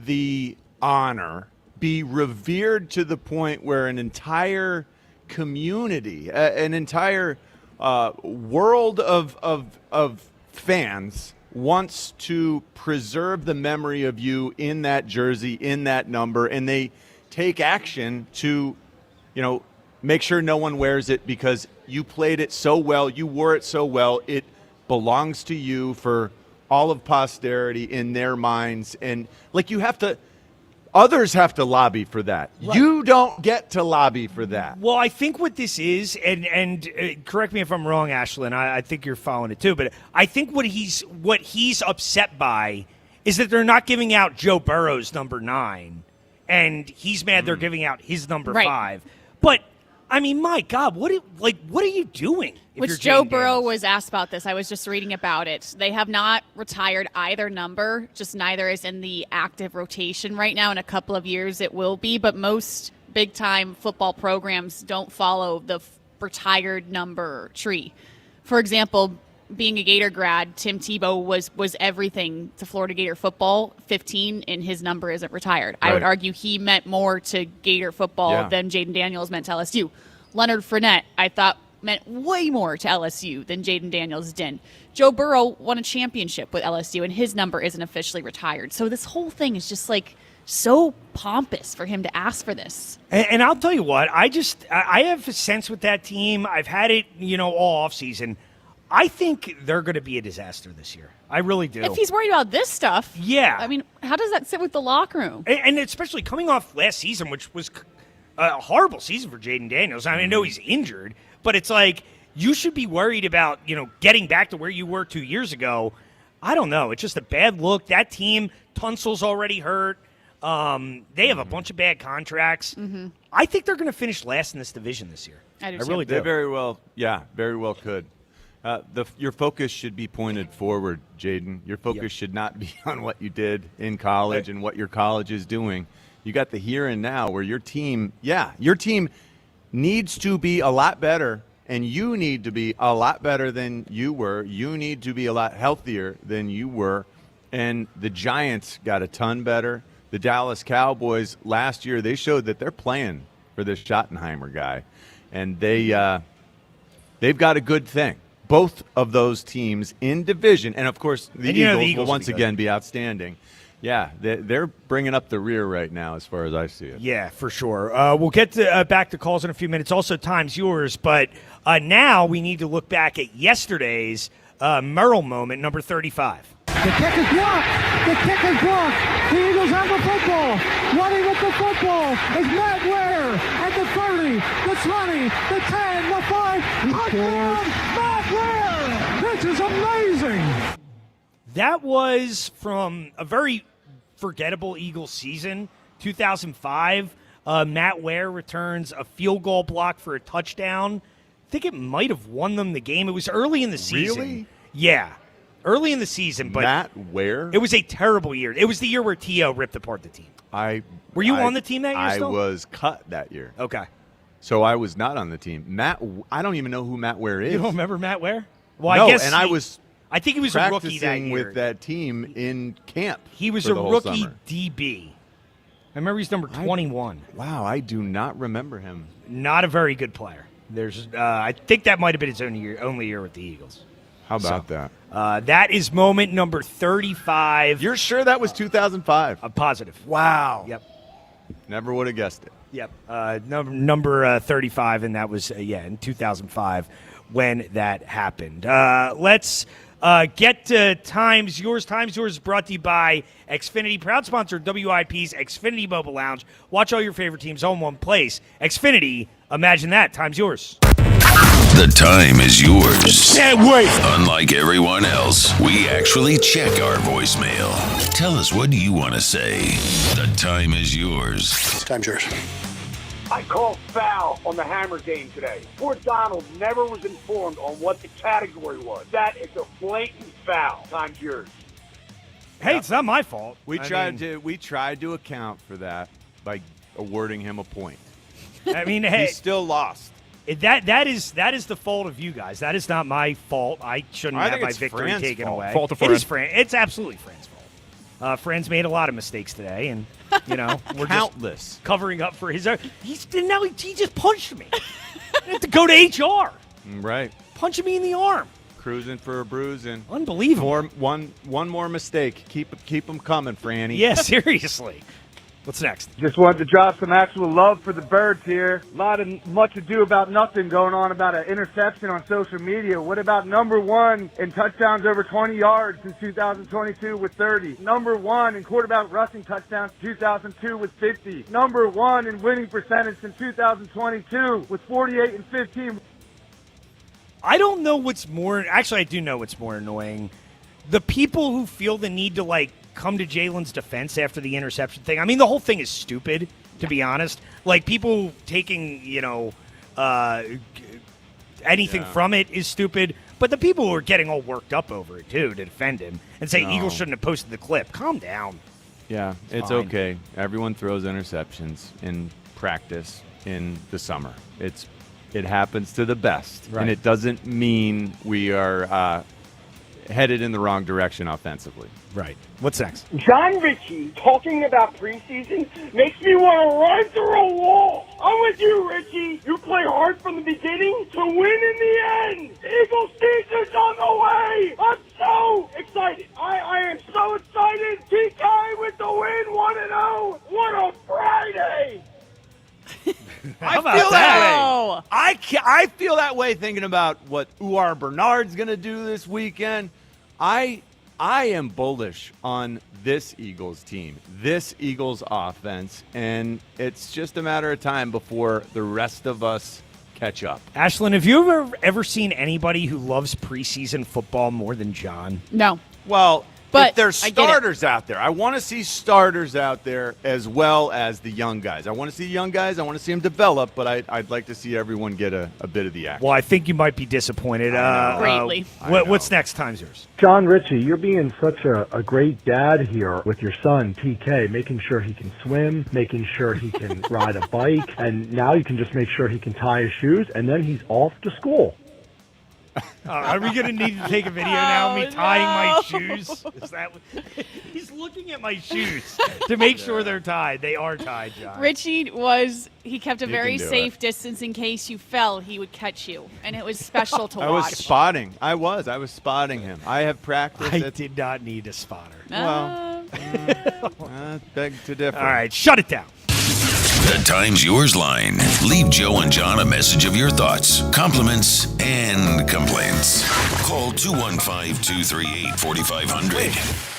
the honor, be revered to the point where an entire community, an entire world of fans wants to preserve the memory of you in that jersey, in that number, and they take action to, make sure no one wears it because you played it so well, you wore it so well, it belongs to you for all of posterity in their minds. And others have to lobby for that. Right. You don't get to lobby for that. Well, I think what this is, and correct me if I'm wrong, Ashlyn, I think you're following it too, but I think what he's upset by is that they're not giving out Joe Burrow's number 9, and he's mad they're giving out his number 5. But I mean, my God, what are you doing? Which Joe Burrow was asked about this. I was just reading about it. They have not retired either number, just neither is in the active rotation right now. In a couple of years it will be, but most big-time football programs don't follow the retired number tree. For example, being a Gator grad, Tim Tebow was everything to Florida Gator football, 15, and his number isn't retired. Right. I would argue he meant more to Gator football than Jaden Daniels meant to LSU. Leonard Fournette, I thought, meant way more to LSU than Jaden Daniels did. Joe Burrow won a championship with LSU, and his number isn't officially retired. So this whole thing is just so pompous for him to ask for this. And I'll tell you what, I have a sense with that team. I've had it, all offseason. I think they're going to be a disaster this year. I really do. If he's worried about this stuff. Yeah. I mean, how does that sit with the locker room? And especially coming off last season, which was a horrible season for Jaden Daniels. I mean, I know he's injured, but it's like you should be worried about, getting back to where you were 2 years ago. I don't know. It's just a bad look. That team, Tunsil's already hurt. They have a bunch of bad contracts. Mm-hmm. I think they're going to finish last in this division this year. I really do. They very well could. Your focus should be pointed forward, Jaden. Your focus should not be on what you did in college and what your college is doing. You got the here and now where your team needs to be a lot better, and you need to be a lot better than you were. You need to be a lot healthier than you were. And the Giants got a ton better. The Dallas Cowboys last year, they showed that they're playing for this Schottenheimer guy. And they've got a good thing. both of those teams in division, and of course the Eagles will once again be outstanding. Yeah, they're bringing up the rear right now as far as I see it. Yeah, for sure. We'll get back to calls in a few minutes. Also, time's yours. But now we need to look back at yesterday's Merrill moment, number 35. The kick is blocked. The kick is blocked. The Eagles have the football. Running with the football is Matt Ware at the 30, the 20, the 10, the 5. Touchdown, Matt Ware. This is amazing. That was from a very forgettable Eagles season, 2005. Matt Ware returns a field goal block for a touchdown. I think it might have won them the game. It was early in the season. Really? Yeah, early in the season. But Matt Ware? It was a terrible year. It was the year where T.O. ripped apart the team. Were you on the team that year still? I was cut that year. Okay. So I was not on the team. I don't even know who Matt Ware is. You don't remember Matt Ware? Well, no, I guess I think he was a rookie that practicing year. with that team in camp. He was for a the whole rookie summer. DB. I remember he's number 21. Wow, I do not remember him. Not a very good player. I think that might have been his only year with the Eagles. How about that? That is moment number 35. You're sure that was 2005? I'm positive. Wow. Yep. Never would have guessed it. Yep. Number 35, and that was, in 2005 when that happened. Let's get to Times Yours. Times Yours is brought to you by Xfinity, proud sponsor of WIP's Xfinity Mobile Lounge. Watch all your favorite teams all in one place. Xfinity, imagine that. Times Yours. The time is yours. Can't wait. Unlike everyone else, we actually check our voicemail. Tell us, what do you want to say? The time is yours. Time's yours. I called foul on the Hammer game today. Poor Donald never was informed on what the category was. That is a blatant foul. Time's yours. Hey, it's not my fault. We tried to account for that by awarding him a point. I mean, hey, he still lost. That is the fault of you guys. That is not my fault. I shouldn't have my victory taken away. Fault of Fran. It is Fran. It's absolutely Fran's fault. Fran's made a lot of mistakes today, and we're countless just covering up for his. He just punched me. I have to go to HR. Right. Punching me in the arm. Cruising for a bruising. Unbelievable. One more mistake. Keep them coming, Franny. Yeah, seriously. What's next? Just wanted to drop some actual love for the Birds here. A lot of much ado about nothing going on about an interception on social media. What about number one in touchdowns over 20 yards in 2022 with 30? Number one in quarterback rushing touchdowns in 2002 with 50. Number one in winning percentage in 2022 with 48 and 15. I don't know what's more. Actually, I do know what's more annoying. The people who feel the need to come to Jalen's defense after the interception thing. I mean, the whole thing is stupid, to be honest. People taking, anything from it is stupid. But the people who are getting all worked up over it, too, to defend him and say Eagles shouldn't have posted the clip. Calm down. Yeah, it's fine. okay. Everyone throws interceptions in practice in the summer. It happens to the best. Right. And it doesn't mean we are headed in the wrong direction offensively. Right. What's next? John Ritchie talking about preseason makes me want to run through a wall. I'm with you, Richie. You play hard from the beginning to win in the end. Eagle season's on the way. I'm so excited. I am so excited. TK with the win, 1-0. What a Friday. I feel that way. I feel that way thinking about what Uar Bernard's going to do this weekend. I am bullish on this Eagles team, this Eagles offense, and it's just a matter of time before the rest of us catch up. Ashlyn, have you ever seen anybody who loves preseason football more than John? No. Well, but if there's starters out there, I want to see starters out there as well as the young guys. I want to see young guys. I want to see them develop, but I'd like to see everyone get a bit of the action. Well, I think you might be disappointed. Greatly. What's next? Time's yours. John Ritchie, you're being such a great dad here with your son, TK, making sure he can swim, making sure he can ride a bike, and now you can just make sure he can tie his shoes, and then he's off to school. Are we going to need to take a video now of me tying my shoes? Is that what, he's looking at my shoes to make sure they're tied. They are tied, John. Richie he kept a very safe distance in case you fell, he would catch you. And it was special to watch. I was spotting. I was spotting him. I have practiced. I did not need a spotter. Well, beg to differ. All right, shut it down. The Time's Yours line. Leave Joe and John a message of your thoughts, compliments, and complaints. Call 215-238-4500.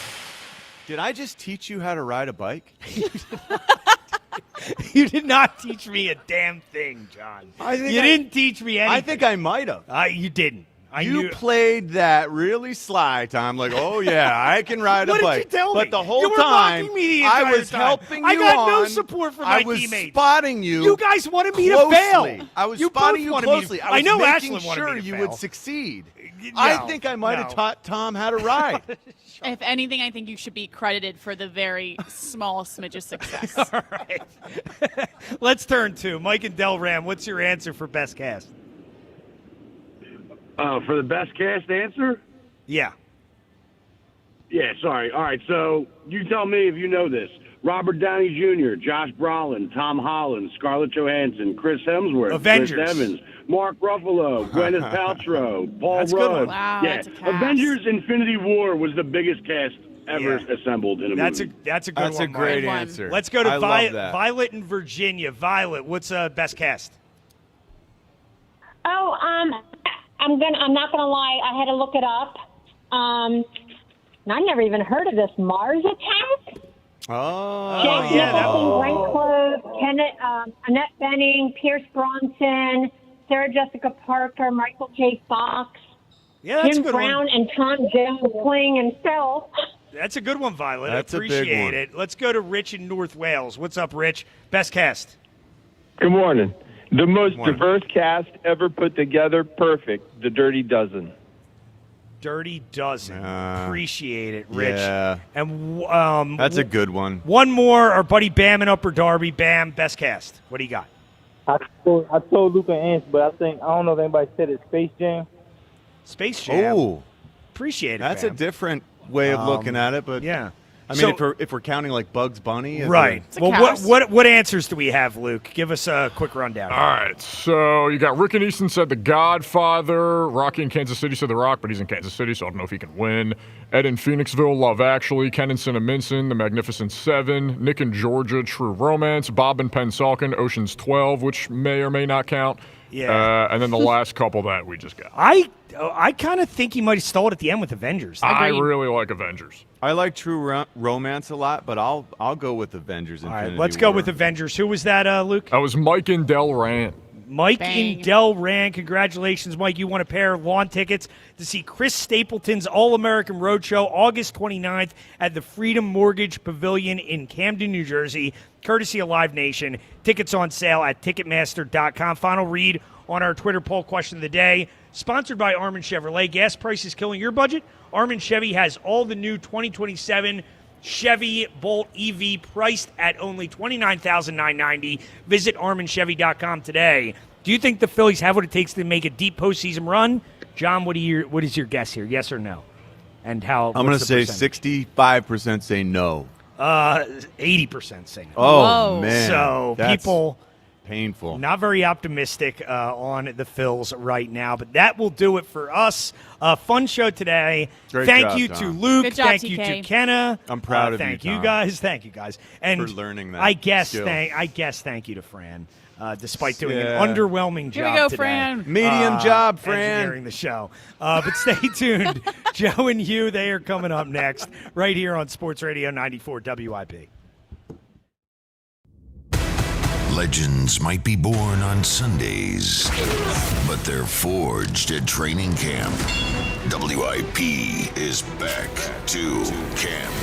Did I just teach you how to ride a bike? You did not teach me a damn thing, John. You didn't teach me anything. I think I might have. You didn't. You played that really sly, Tom. Like, oh yeah, I can ride a bike. What did you tell me? But the whole you were time, mocking me the I entire was time. helping you. I got no on. support from my I was teammates. spotting you. You guys wanted me closely. to fail. I was You spotting both you wanted closely. me to- I was I know making Ashlyn wanted sure me to you fail. would succeed. No, I think I might have taught Tom how to ride. If anything, I think you should be credited for the very small smidge of success. All right. Let's turn to Mike and Delram. What's your answer for best cast? For the best cast answer? Yeah. Yeah, sorry. All right, so you tell me if you know this. Robert Downey Jr., Josh Brolin, Tom Holland, Scarlett Johansson, Chris Hemsworth, Avengers. Chris Evans, Mark Ruffalo, Gwyneth Paltrow, Paul That's a good one. Rudd. Wow, yeah, that's a cast. Avengers Infinity War was the biggest cast ever assembled in a That's movie. a good one. That's a great Mike. answer. Let's go to I love that. Violet in Virginia. Violet, what's best cast? Oh, I'm not gonna lie. I had to look it up. And I never even heard of this Mars Attack. Oh, Jack Nicholson, Glenn Close, Annette Bening, Pierce Bronson, Sarah Jessica Parker, Michael J. Fox, Yeah, that's Jim a good Brown, one. and Tom Jones playing himself. That's a good one, Violet. That's a big Appreciate one. it. Let's go to Rich in North Wales. What's up, Rich? Best cast. Good morning. The most Morning. diverse cast ever put together, perfect. The Dirty Dozen. Dirty Dozen. Appreciate it, Rich. Yeah. And That's a good one. One more. Our buddy Bam in Upper Darby. Bam, best cast. What do you got? I told Luca Ants, but I don't know if anybody said it. Space Jam. Space Jam. Oh, Appreciate it. that's Bam. a different way of looking at it, but yeah. I mean, if we're counting like Bugs Bunny, Right. Well, what answers do we have, Luke? Give us a quick rundown. All right, so you got Rick and Easton said The Godfather. Rocky in Kansas City said The Rock, but he's in Kansas City, so I don't know if he can win. Ed in Phoenixville, Love Actually. Ken in Cinnaminson, The Magnificent Seven. Nick in Georgia, True Romance. Bob in Pennsauken, Ocean's 12, which may or may not count. Yeah. And then the last couple that we just got. I kind of think he might have stole it at the end with Avengers. I really like Avengers. I like True Romance a lot, but I'll go with Avengers. All right, let's go with Avengers. Who was that, Luke? That was Mike and Del Rand. Mike Bang. in Del Rand. Congratulations, Mike. You won a pair of lawn tickets to see Chris Stapleton's All-American Roadshow August 29th at the Freedom Mortgage Pavilion in Camden, New Jersey, courtesy of Live Nation. Tickets on sale at Ticketmaster.com. Final read on our Twitter poll question of the day. Sponsored by Armin Chevrolet. Gas prices killing your budget? Armin Chevy has all the new 2027 Chevy Bolt EV priced at only $29,990. Visit ArminChevy.com today. Do you think the Phillies have what it takes to make a deep postseason run? John, what is your guess here? Yes or no? And how? I'm going to say 65% say no. 80% say no. Oh, Whoa. man. So That's people painful. not very optimistic on the Phils right now, but that will do it for us. Fun show today. Great Thank job, you Tom. to Luke. Good job, Thank you TK. to Kenna. I'm proud of you, Thank you Tom. guys. Thank you guys. And For learning that I guess skill. thank you to Fran. Despite doing Yeah. an underwhelming Here job we go, today. Fran. Medium job, Fran. Engineering the show. But stay tuned. Joe and Hugh, they are coming up next right here on Sports Radio 94 WIP. Legends might be born on Sundays, but they're forged at training camp. WIP is back to camp.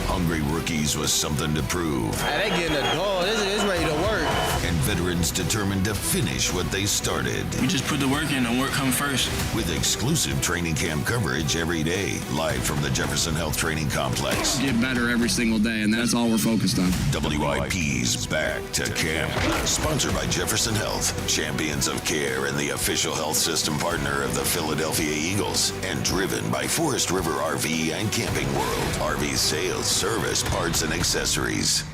Hungry rookies with something to prove. Hey, they getting a dog. This is ready to work. And Veterans determined to finish what they started. We just put the work in and work come first. With exclusive training camp coverage every day, live from the Jefferson Health Training Complex. Get better every single day, and that's all we're focused on. WIP's Back to Camp. Sponsored by Jefferson Health, champions of care and the official health system partner of the Philadelphia Eagles. And driven by Forest River RV and Camping World. RV sales, service, parts, and accessories.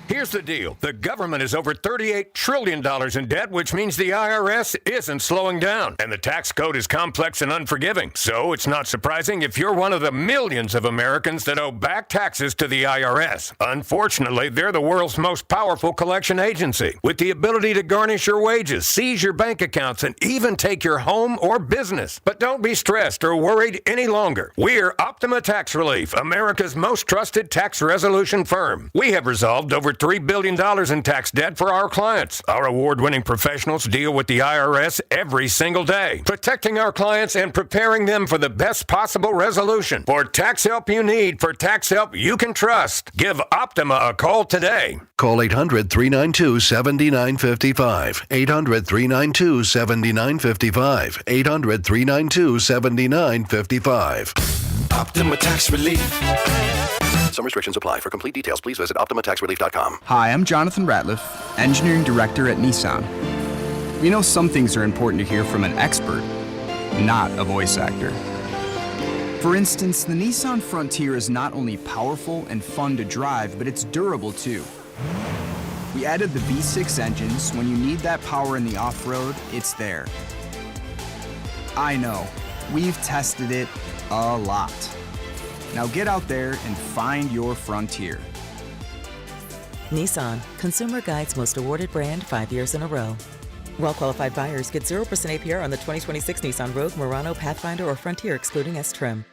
Here's the deal. The government is over $38 trillion in debt, which means the IRS isn't slowing down. And the tax code is complex and unforgiving. So it's not surprising if you're one of the millions of Americans that owe back taxes to the IRS. Unfortunately, they're the world's most powerful collection agency, with the ability to garnish your wages, seize your bank accounts, and even take your home or business. But don't be stressed or worried any longer. We're Optima Tax Relief, America's most trusted tax resolution firm. We have resolved over $3 billion in tax debt for our clients. Our award-winning professionals deal with the IRS every single day, protecting our clients and preparing them for the best possible resolution. For tax help you need, for tax help you can trust, give Optima a call today. Call 800-392-7955. 800-392-7955. 800-392-7955. Optima Tax Relief. Some restrictions apply. For complete details, please visit OptimaTaxRelief.com. Hi, I'm Jonathan Ratliff, Engineering Director at Nissan. We know some things are important to hear from an expert, not a voice actor. For instance, the Nissan Frontier is not only powerful and fun to drive, but it's durable too. We added the V6 engines. When you need that power in the off-road, it's there. I know, we've tested it a lot. Now get out there and find your Frontier. Nissan, Consumer Guide's most awarded brand 5 years in a row. Well-qualified buyers get 0% APR on the 2026 Nissan Rogue, Murano, Pathfinder, or Frontier, excluding S-Trim.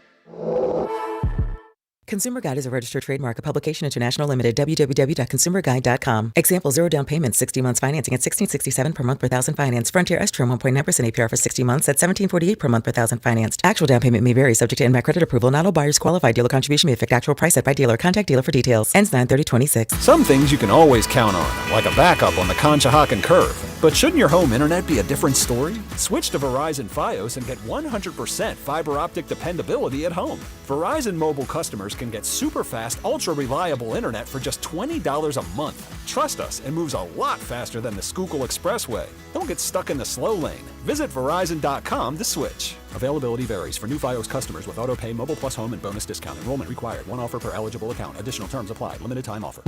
Consumer Guide is a registered trademark of Publication International Limited, www.consumerguide.com. Example, 0 down payment, 60 months financing at $1,667 per month per thousand financed. Frontier S-Trim 1.9% APR for 60 months at $1,748 per month per thousand financed. Actual down payment may vary, subject to in-back credit approval. Not all buyers qualify. Dealer contribution may affect actual price set by dealer. Contact dealer for details. Ends 9/30/26. Some things you can always count on, like a backup on the Conshohocken Curve. But shouldn't your home internet be a different story? Switch to Verizon Fios and get 100% fiber optic dependability at home. Verizon mobile customers can get super fast, ultra reliable internet for just $20 a month. Trust us, it moves a lot faster than the Schuylkill Expressway. Don't get stuck in the slow lane. Visit Verizon.com to switch. Availability varies. For new Fios customers with AutoPay, Mobile Plus Home, and bonus discount. Enrollment required. One offer per eligible account. Additional terms apply. Limited time offer.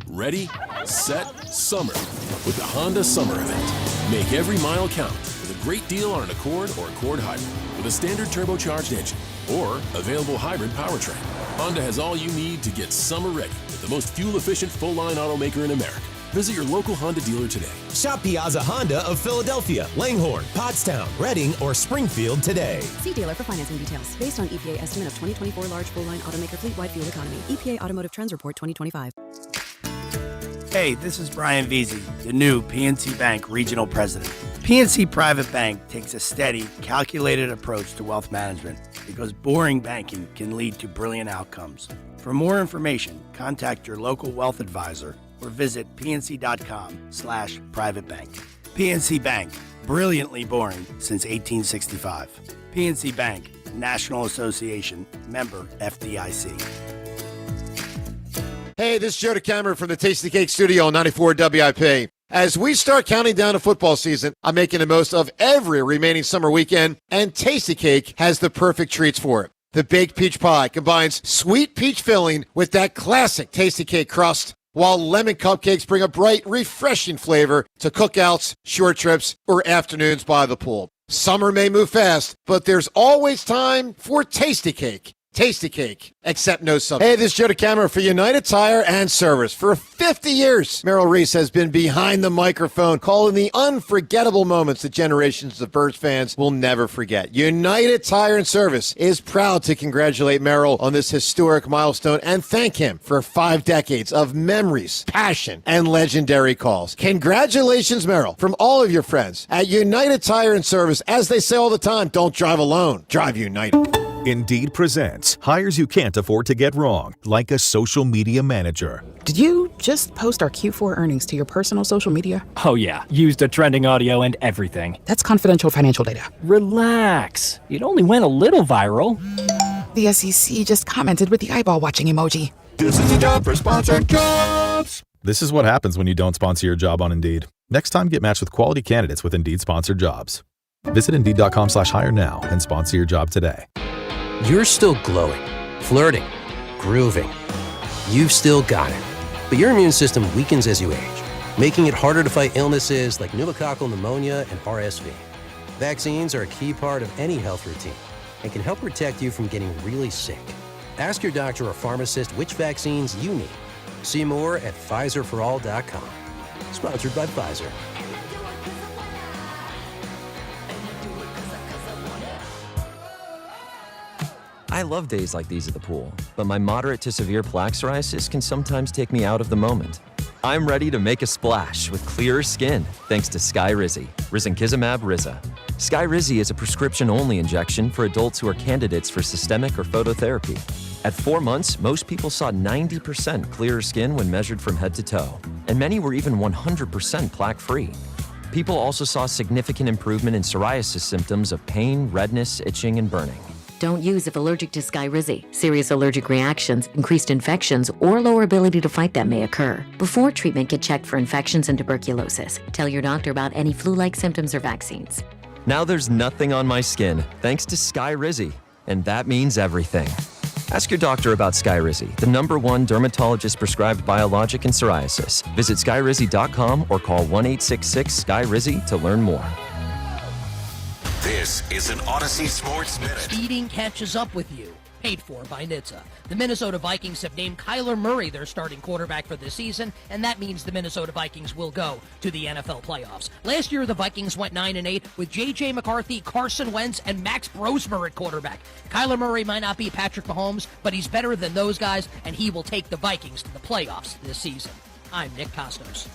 Ready, set, summer with the Honda Summer Event. Make every mile count with a great deal on an Accord or Accord Hybrid with a standard turbocharged engine or available hybrid powertrain. Honda has all you need to get summer ready with the most fuel-efficient full-line automaker in America. Visit your local Honda dealer today. Shop Piazza Honda of Philadelphia, Langhorne, Pottstown, Reading, or Springfield today. See dealer for financing details. Based on EPA estimate of 2024 large full-line automaker fleet-wide fuel economy. EPA Automotive Trends Report 2025. Hey, this is Brian Veazey, the new PNC Bank Regional President. PNC Private Bank takes a steady, calculated approach to wealth management because boring banking can lead to brilliant outcomes. For more information, contact your local wealth advisor or visit pnc.com/privatebank. PNC Bank, brilliantly boring since 1865. PNC Bank, National Association, member FDIC. Hey, this is Joe DeCamera from the Tasty Cake Studio on 94 WIP. As we start counting down to football season, I'm making the most of every remaining summer weekend, and Tasty Cake has the perfect treats for it. The baked peach pie combines sweet peach filling with that classic Tasty Cake crust, while lemon cupcakes bring a bright, refreshing flavor to cookouts, short trips, or afternoons by the pool. Summer may move fast, but there's always time for Tasty Cake. Tasty Cake, except no sub. Hey, this is Joe DeCamera for United Tire and Service. For 50 years, Merrill Reese has been behind the microphone, calling the unforgettable moments that generations of Birds fans will never forget. United Tire and Service is proud to congratulate Merrill on this historic milestone and thank him for 5 decades of memories, passion, and legendary calls. Congratulations, Merrill, from all of your friends at United Tire and Service. As they say all the time, don't drive alone, drive United. Indeed presents hires you can't afford to get wrong, like a social media manager. Did you just post our Q4 earnings to your personal social media? Oh yeah, used a trending audio and everything. That's confidential financial data. Relax. It only went a little viral. The SEC just commented with the eyeball watching emoji. This is a job for sponsored jobs. This is what happens when you don't sponsor your job on Indeed. Next time, get matched with quality candidates with Indeed sponsored jobs. Visit Indeed.com/hire now and sponsor your job today. You're still glowing, flirting, grooving. You've still got it. But your immune system weakens as you age, making it harder to fight illnesses like pneumococcal pneumonia and RSV. Vaccines are a key part of any health routine and can help protect you from getting really sick. Ask your doctor or pharmacist which vaccines you need. See more at PfizerForAll.com. Sponsored by Pfizer. I love days like these at the pool, but my moderate to severe plaque psoriasis can sometimes take me out of the moment. I'm ready to make a splash with clearer skin thanks to Skyrizi, risankizumab Riza. Skyrizi is a prescription-only injection for adults who are candidates for systemic or phototherapy. At 4 months, most people saw 90% clearer skin when measured from head to toe, and many were even 100% plaque-free. People also saw significant improvement in psoriasis symptoms of pain, redness, itching, and burning. Don't use if allergic to Skyrizi. Serious allergic reactions, increased infections, or lower ability to fight them may occur. Before treatment, get checked for infections and tuberculosis. Tell your doctor about any flu-like symptoms or vaccines. Now there's nothing on my skin thanks to Skyrizi, and that means everything. Ask your doctor about Skyrizi, the #1 dermatologist-prescribed biologic in psoriasis. Visit Skyrizi.com or call 1-866-SKYRIZI to learn more. This is an Odyssey Sports Minute. Speeding catches up with you. Paid for by NHTSA. The Minnesota Vikings have named Kyler Murray their starting quarterback for this season, and that means the Minnesota Vikings will go to the NFL playoffs. Last year, the Vikings went 9-8 with J.J. McCarthy, Carson Wentz, and Max Brosmer at quarterback. Kyler Murray might not be Patrick Mahomes, but he's better than those guys, and he will take the Vikings to the playoffs this season. I'm Nick Costos.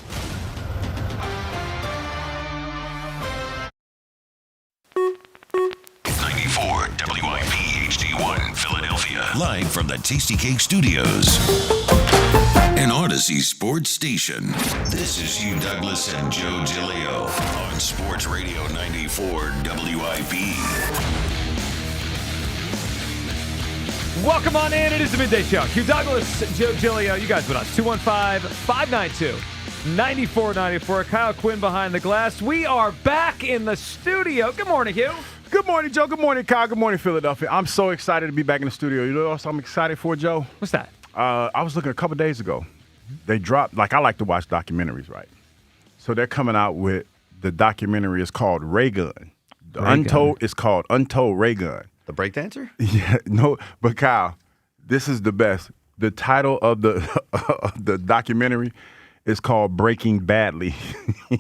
WIP HD1 Philadelphia. Live from the Tasty Cake Studios. An Odyssey sports station. This is Hugh Douglas and Joe Giglio on Sports Radio 94 WIP. Welcome on in. It is the Midday Show. Hugh Douglas, Joe Giglio. You guys with us. 215-592-9494. Kyle Quinn behind the glass. We are back in the studio. Good morning, Hugh. Good morning, Joe. Good morning, Kyle. Good morning, Philadelphia. I'm so excited to be back in the studio. You know what else I'm excited for, Joe? What's that? I was looking a couple days ago. They dropped, I like to watch documentaries, right? So they're coming out with the documentary is called Ray Gun. It's called Untold Ray Gun. The breakdancer? Yeah, no, but Kyle, this is the best. The title of the the documentary is called Breaking Badly.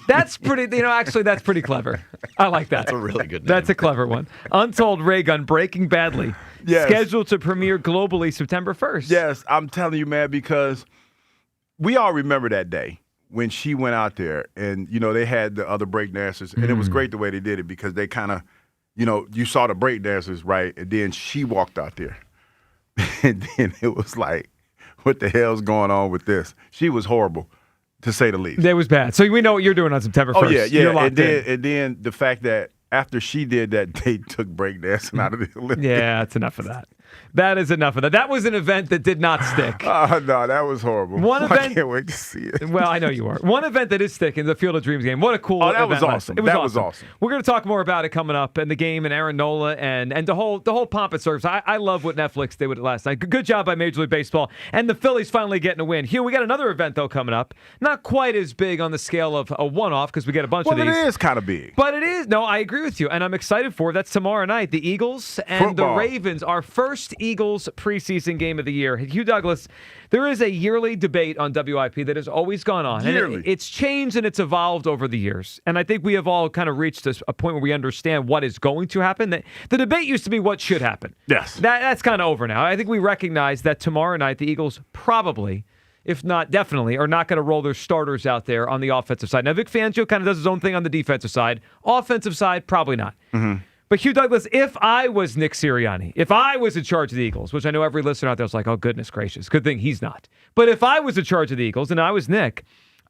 That's pretty, actually that's pretty clever. I like that. That's a really good name. That's a clever one. Untold Ray Gun, Breaking Badly. Yes. Scheduled to premiere globally September 1st. Yes, I'm telling you, man, because we all remember that day when she went out there and, they had the other breakdancers. And it was great the way they did it because they kind of, you saw the breakdancers, right? And then she walked out there. And then it was like, what the hell's going on with this? She was horrible, to say the least. That was bad. So we know what you're doing on September 1st. Oh, yeah. You're locked in. And then the fact that after she did that, they took breakdancing out of the Olympics. Yeah, that's enough of that. That is enough of that. That was an event that did not stick. Oh, no, that was horrible. I can't wait to see it. Well, I know you are. One event that is sticking, the Field of Dreams game. What a cool event. That was awesome. It was awesome. We're going to talk more about it coming up and the game and Aaron Nola and the whole pomp and circumstance. I love what Netflix did with it last night. Good job by Major League Baseball. And the Phillies finally getting a win. Hugh, we got another event, though, coming up. Not quite as big on the scale of a one-off because we get a bunch of these. Well, it is kind of big. But it is. No, I agree with you. And I'm excited for it. That's tomorrow night. The Eagles and the Ravens, our first Eagles preseason game of the year. Hugh Douglas, there is a yearly debate on WIP that has always gone on. Yearly. And it's changed and it's evolved over the years. And I think we have all kind of reached a point where we understand what is going to happen. The debate used to be what should happen. Yes. That's kind of over now. I think we recognize that tomorrow night the Eagles probably, if not definitely, are not going to roll their starters out there on the offensive side. Now, Vic Fangio kind of does his own thing on the defensive side. Offensive side, probably not. Mm-hmm. But Hugh Douglas, if I was Nick Sirianni, if I was in charge of the Eagles, which I know every listener out there is like, oh, goodness gracious, good thing he's not. But if I was in charge of the Eagles and I was Nick,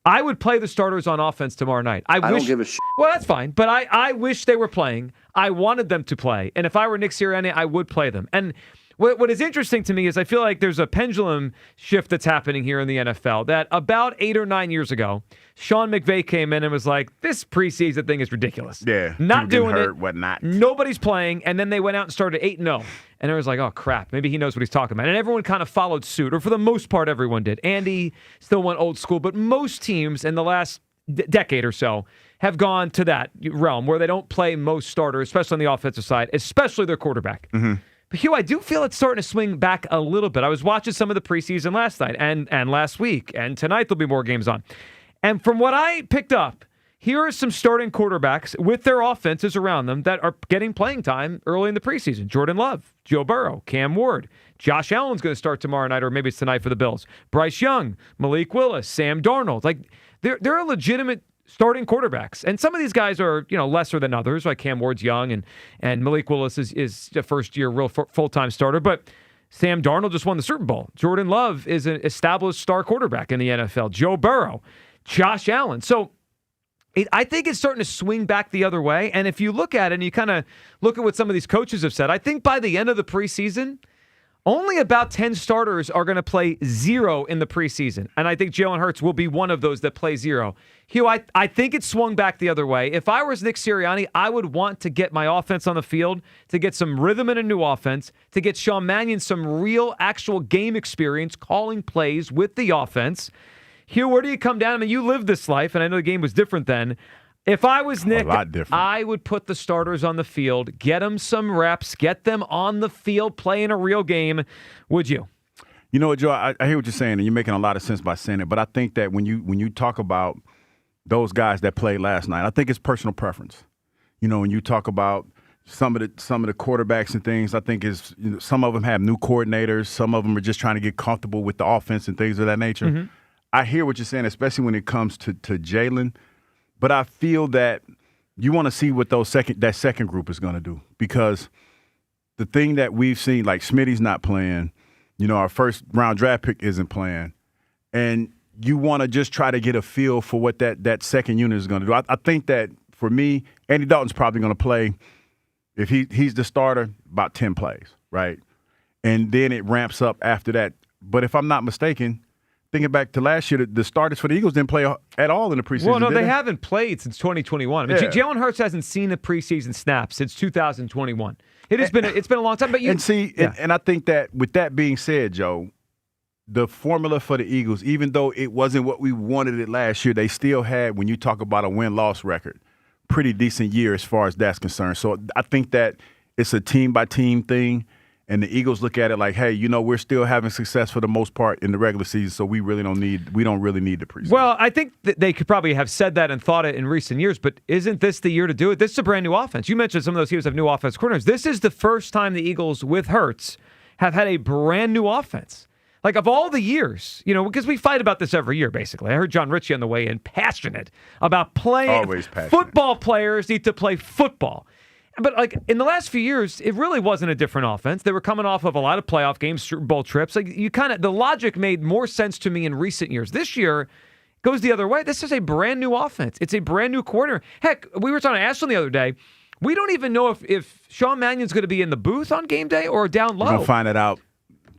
I would play the starters on offense tomorrow night. I don't give a shit. Well, that's fine, but I wish they were playing. I wanted them to play. And if I were Nick Sirianni, I would play them. And what is interesting to me is I feel like there's a pendulum shift that's happening here in the NFL that about 8 or 9 years ago, Sean McVay came in and was like, this preseason thing is ridiculous. Yeah. Not doing hurt, it. Whatnot. Nobody's playing. And then they went out and started 8-0. And it was like, oh, crap. Maybe he knows what he's talking about. And everyone kind of followed suit, or for the most part, everyone did. Andy still went old school. But most teams in the last decade or so have gone to that realm where they don't play most starters, especially on the offensive side, especially their quarterback. Mm-hmm. But Hugh, I do feel it's starting to swing back a little bit. I was watching some of the preseason last night and last week, and tonight there'll be more games on. And from what I picked up, here are some starting quarterbacks with their offenses around them that are getting playing time early in the preseason. Jordan Love, Joe Burrow, Cam Ward. Josh Allen's going to start tomorrow night, or maybe it's tonight for the Bills. Bryce Young, Malik Willis, Sam Darnold. Like, they're a legitimate starting quarterbacks. And some of these guys are, lesser than others, like Cam Ward's young and Malik Willis is a first-year real full-time starter. But Sam Darnold just won the Super Bowl. Jordan Love is an established star quarterback in the NFL. Joe Burrow, Josh Allen. So I think it's starting to swing back the other way. And if you look at it and you kind of look at what some of these coaches have said, I think by the end of the preseason, only about 10 starters are going to play 0 in the preseason. And I think Jalen Hurts will be one of those that play 0. Hugh, I think it swung back the other way. If I was Nick Sirianni, I would want to get my offense on the field, to get some rhythm in a new offense, to get Sean Mannion some real, actual game experience calling plays with the offense. Hugh, where do you come down? I mean, you lived this life, and I know the game was different then. If I was Nick, I would put the starters on the field, get them some reps, get them on the field playing a real game. Would you? You know what, Joe? I hear what you're saying, and you're making a lot of sense by saying it. But I think that when you talk about those guys that played last night, I think it's personal preference. When you talk about some of the quarterbacks and things, I think is some of them have new coordinators, some of them are just trying to get comfortable with the offense and things of that nature. Mm-hmm. I hear what you're saying, especially when it comes to Jalen. But I feel that you want to see what that second group is going to do, because the thing that we've seen, like Smitty's not playing, our first round draft pick isn't playing, and you want to just try to get a feel for what that second unit is going to do. I think that for me, Andy Dalton's probably going to play, if he's the starter, about 10 plays, right? And then it ramps up after that. But if I'm not mistaken, thinking back to last year, the starters for the Eagles didn't play at all in the preseason. Well, no, they haven't played since 2021. I mean, Jalen Hurts hasn't seen a preseason snap since 2021. It's been a long time. But and I think that with that being said, Joe, the formula for the Eagles, even though it wasn't what we wanted it last year, they still had, when you talk about a win-loss record, pretty decent year as far as that's concerned. So I think that it's a team-by-team thing. And the Eagles look at it like, hey, we're still having success for the most part in the regular season, so we don't really need the preseason. Well, I think that they could probably have said that and thought it in recent years, but isn't this the year to do it? This is a brand new offense. You mentioned some of those teams have new offense coordinators. This is the first time the Eagles with Hurts have had a brand new offense. Like, of all the years, because we fight about this every year, basically. I heard John Ritchie on the way in passionate about playing. Always passionate. Football players need to play football. But, in the last few years, it really wasn't a different offense. They were coming off of a lot of playoff games, Super Bowl trips. The logic made more sense to me in recent years. This year goes the other way. This is a brand new offense. It's a brand new coordinator. Heck, we were talking to Ashton the other day. We don't even know if Sean Mannion's going to be in the booth on game day or down low. We're going to find it out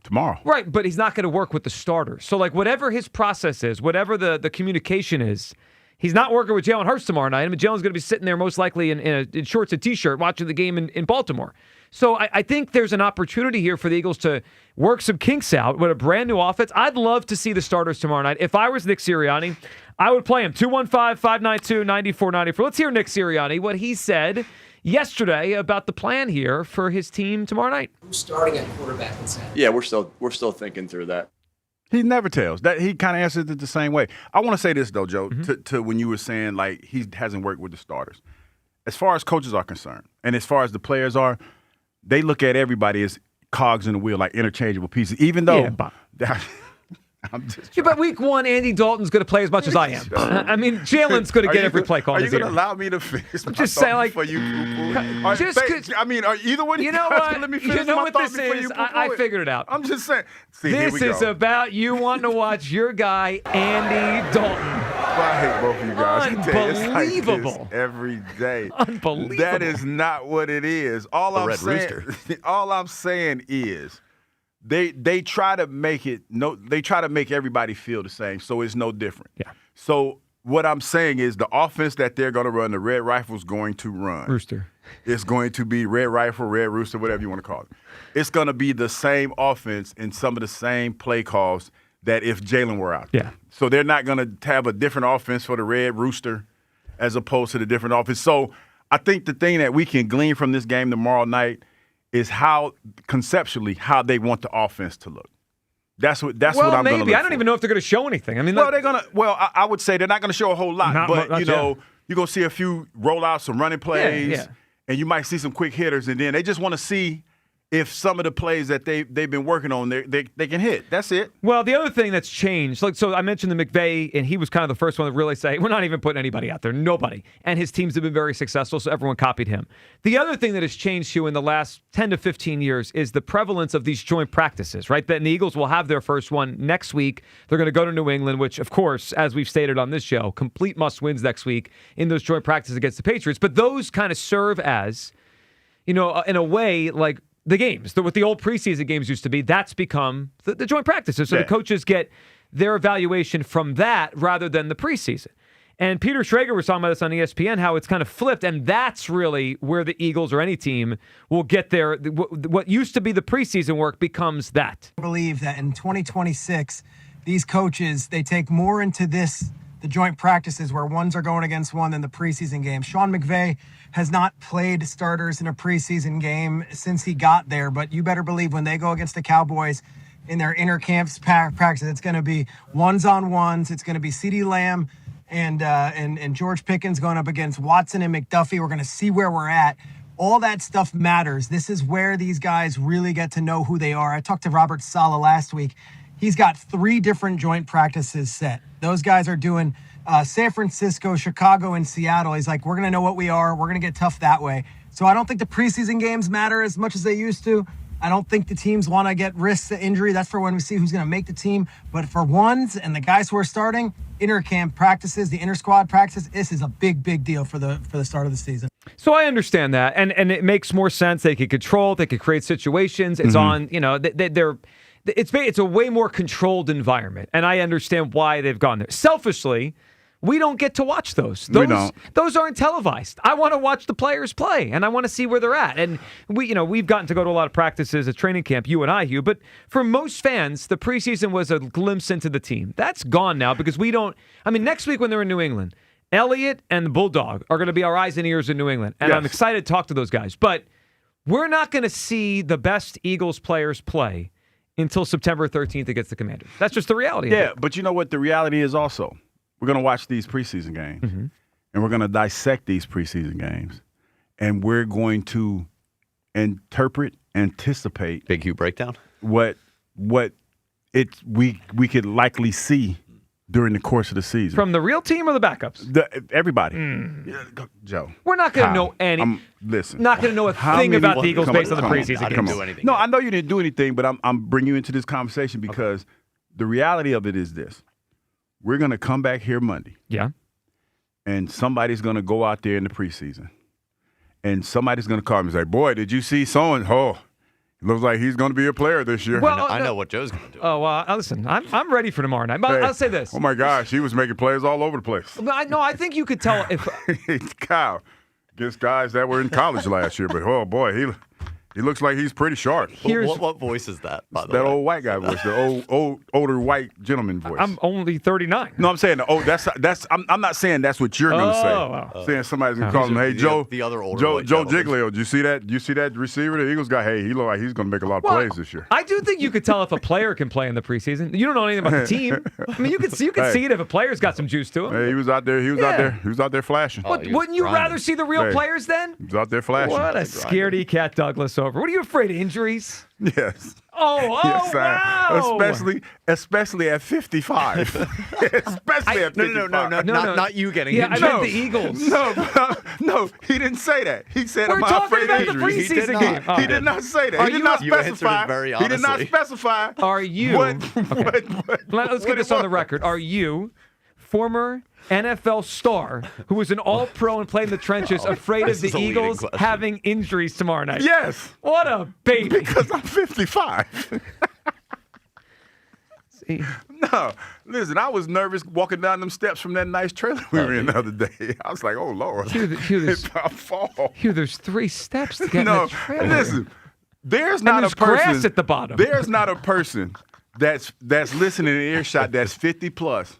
tomorrow. Right, but he's not going to work with the starters. So, whatever his process is, whatever the communication is, he's not working with Jalen Hurts tomorrow night. I mean, Jalen's going to be sitting there most likely in shorts and T-shirt watching the game in Baltimore. So I think there's an opportunity here for the Eagles to work some kinks out with a brand new offense. I'd love to see the starters tomorrow night. If I was Nick Sirianni, I would play him. 215-592-9494. Let's hear Nick Sirianni, what he said yesterday about the plan here for his team tomorrow night. Who's starting at quarterback and center? Yeah, we're still thinking through that. He never tells. That he kind of answers it the same way. I want to say this, though, Joe, to when you were saying, he hasn't worked with the starters. As far as coaches are concerned, and as far as the players are, they look at everybody as cogs in the wheel, like interchangeable pieces. Even though But week 1, Andy Dalton's going to play as much as I am. I mean, Jalen's going to get every play call. Are you going to allow me to finish? I'm just saying, like, for you, are either one? You know what? Let me finish You know my what thought this before is? you I figured it out. I'm just saying. See, here this we is go. about you wanting to watch your guy Andy Dalton. I hate both of you guys. Unbelievable. It's like this every day. Unbelievable. That is not what it is. All I'm saying is they try to make it they try to make everybody feel the same, so it's no different. Yeah. So what I'm saying is the offense that they're going to run, the Red Rifle's going to run. Rooster. It's going to be Red Rifle, Red Rooster, whatever you want to call it. It's going to be the same offense and some of the same play calls that if Jalen were out there. Yeah. So they're not going to have a different offense for the Red Rooster as opposed to the different offense. So I think the thing that we can glean from this game tomorrow night is how conceptually how they want the offense to look. That's what I'm going to look maybe. I don't for. even know if they're going to show anything. I mean, they're going to. Well, I would say they're not going to show a whole lot, but you're going to see a few rollouts, some running plays, and you might see some quick hitters, and then they just want to see if some of the plays that they've been working on, they can hit. That's it. Well, the other thing that's changed, so I mentioned the McVay, and he was kind of the first one to really say, we're not even putting anybody out there, nobody. And his teams have been very successful, so everyone copied him. The other thing that has changed, Hugh, in the last 10 to 15 years is the prevalence of these joint practices, right? Then the Eagles will have their first one next week. They're going to go to New England, which, of course, as we've stated on this show, complete must-wins next week in those joint practices against the Patriots. But those kind of serve as, in a way, like, the games, what the old preseason games used to be, that's become the joint practices. So the coaches get their evaluation from that rather than the preseason. And Peter Schrager was talking about this on ESPN, how it's kind of flipped, and that's really where the Eagles or any team will get their, what used to be the preseason work becomes that. I believe that in 2026, these coaches, they take more into the joint practices where ones are going against one than the preseason game. Sean McVay has not played starters in a preseason game since he got there, but you better believe when they go against the Cowboys in their inter-camps practice, it's going to be ones-on-ones. It's going to be CeeDee Lamb and George Pickens going up against Watson and McDuffie. We're going to see where we're at. All that stuff matters. This is where these guys really get to know who they are. I talked to Robert Saleh last week. He's got 3 different joint practices set. Those guys are doing San Francisco, Chicago, and Seattle. He's like, we're going to know what we are. We're going to get tough that way. So I don't think the preseason games matter as much as they used to. I don't think the teams want to get risks to injury. That's for when we see who's going to make the team. But for ones and the guys who are starting, inter-camp practices, the inter-squad practices, this is a big, big deal for the start of the season. So I understand that, and it makes more sense. They could control, they could create situations. It's on, it's a way more controlled environment, and I understand why they've gone there. Selfishly, we don't get to watch those. Those aren't televised. I want to watch the players play, and I want to see where they're at. And we've gotten to go to a lot of practices at training camp, you and I, Hugh. But for most fans, the preseason was a glimpse into the team. That's gone now because we don't. I mean, next week when they're in New England, Elliott and the Bulldog are going to be our eyes and ears in New England, and I'm excited to talk to those guys. But we're not going to see the best Eagles players play until September 13th against the Commanders. That's just the reality. Yeah, but you know what the reality is also? We're going to watch these preseason games, and we're going to dissect these preseason games, and we're going to anticipate. Big Hugh breakdown? What we could likely see during the course of the season. From the real team or the backups? Everybody. Joe. We're not going to know any. Listen. Not going to know a thing about the Eagles based on the preseason games. No, I know you didn't do anything, but I'm bringing you into this conversation because the reality of it is this. We're going to come back here Monday. Yeah. And somebody's going to go out there in the preseason. And somebody's going to call me and say, boy, did you see so-and-so? It looks like he's going to be a player this year. Well, I know what Joe's going to do. Oh, well, listen, I'm ready for tomorrow night. But I'll say this. Oh, my gosh, he was making plays all over the place. No, I think you could tell if Kyle, against guys that were in college last year. But, oh, boy, he looks like he's pretty sharp. What voice is that, by the way? That old white guy voice, the older white gentleman voice. I'm only 39. No, I'm saying, I'm not saying that's what you're going to say. Wow. Saying somebody's going to call him, hey, Joe. The other older Joe Giglio, did you see that? You see that receiver? The Eagles got, hey, he look like he's going to make a lot of plays this year. I do think you could tell if a player can play in the preseason. You don't know anything about the team. I mean, you could see it if a player's got some juice to him. Hey, he was out there. He was out there flashing. Wouldn't you rather see the real players then? He was out there flashing. What a scaredy cat Douglas over. What are you afraid of? Injuries? Yes. Yes, wow. Especially at 55. Especially at 55. Not you getting I injured. meant the Eagles. No, he didn't say that. He said, We're am I talking afraid about of the injuries? preseason game. He did not say that. He did not You answered it specify. very He did not honestly. specify. Are you? Let's get this on the record. Are you, former NFL star who was an all-pro and played in the trenches, afraid of this the is a leading Eagles question. having injuries tomorrow night? Yes. What a baby. Because I'm 55. See? No, listen, I was nervous walking down them steps from that nice trailer we were in the other day. I was like, oh, Lord. If I fall. There's 3 steps to get in No, the trailer. listen, there's not there's a person. grass at the bottom. There's not a person that's listening in earshot that's 50 plus.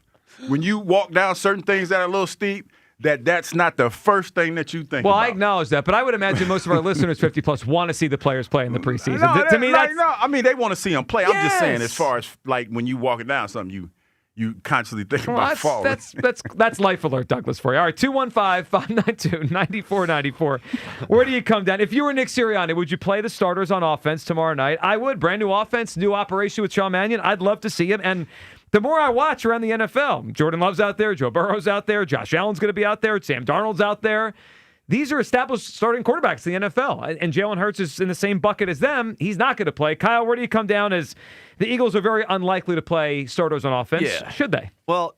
When you walk down certain things that are a little steep, that's not the first thing that you think Well, about. I acknowledge that, but I would imagine most of our listeners 50 plus want to see the players play in the preseason. No, To me, that's I mean, they want to see them play. I'm just saying, Yes. as far as like when you walking down something, you constantly think Well, about falling. that's Life Alert, Douglas, for you. All right, 215-592-9494. Where do you come down? If you were Nick Sirianni, would you play the starters on offense tomorrow night? I would. Brand new offense, new operation with Sean Mannion. I'd love to see him. And the more I watch around the NFL, Jordan Love's out there, Joe Burrow's out there, Josh Allen's going to be out there, Sam Darnold's out there. These are established starting quarterbacks in the NFL, and Jalen Hurts is in the same bucket as them. He's not going to play. Kyle, where do you come down as the Eagles are very unlikely to play starters on offense? Yeah. Should they? Well,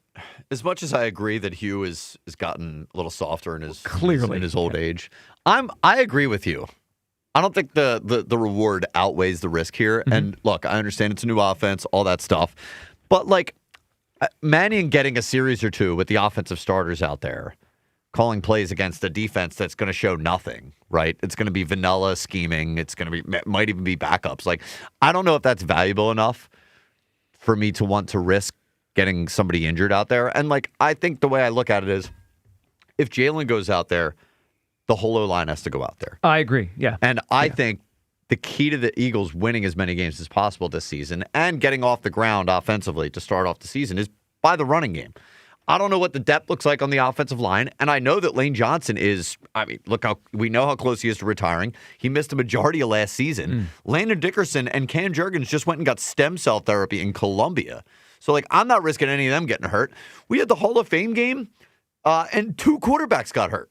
as much as I agree that Hugh has gotten a little softer in his old age, I agree with you. I don't think the reward outweighs the risk here. Mm-hmm. And look, I understand it's a new offense, all that stuff, but like Mannion getting a series or two with the offensive starters out there, calling plays against a defense that's going to show nothing, right? It's going to be vanilla scheming. It's going to be, might even be backups. Like, I don't know if that's valuable enough for me to want to risk getting somebody injured out there. And like, I think the way I look at it is if Jalen goes out there, the whole O-line has to go out there. I agree. Yeah. And I think the key to the Eagles winning as many games as possible this season and getting off the ground offensively to start off the season is by the running game. I don't know what the depth looks like on the offensive line, and I know that Lane Johnson is, we know how close he is to retiring. He missed a majority of last season. Landon Dickerson and Cam Jurgens just went and got stem cell therapy in Colombia. So, like, I'm not risking any of them getting hurt. We had the Hall of Fame game, and 2 quarterbacks got hurt.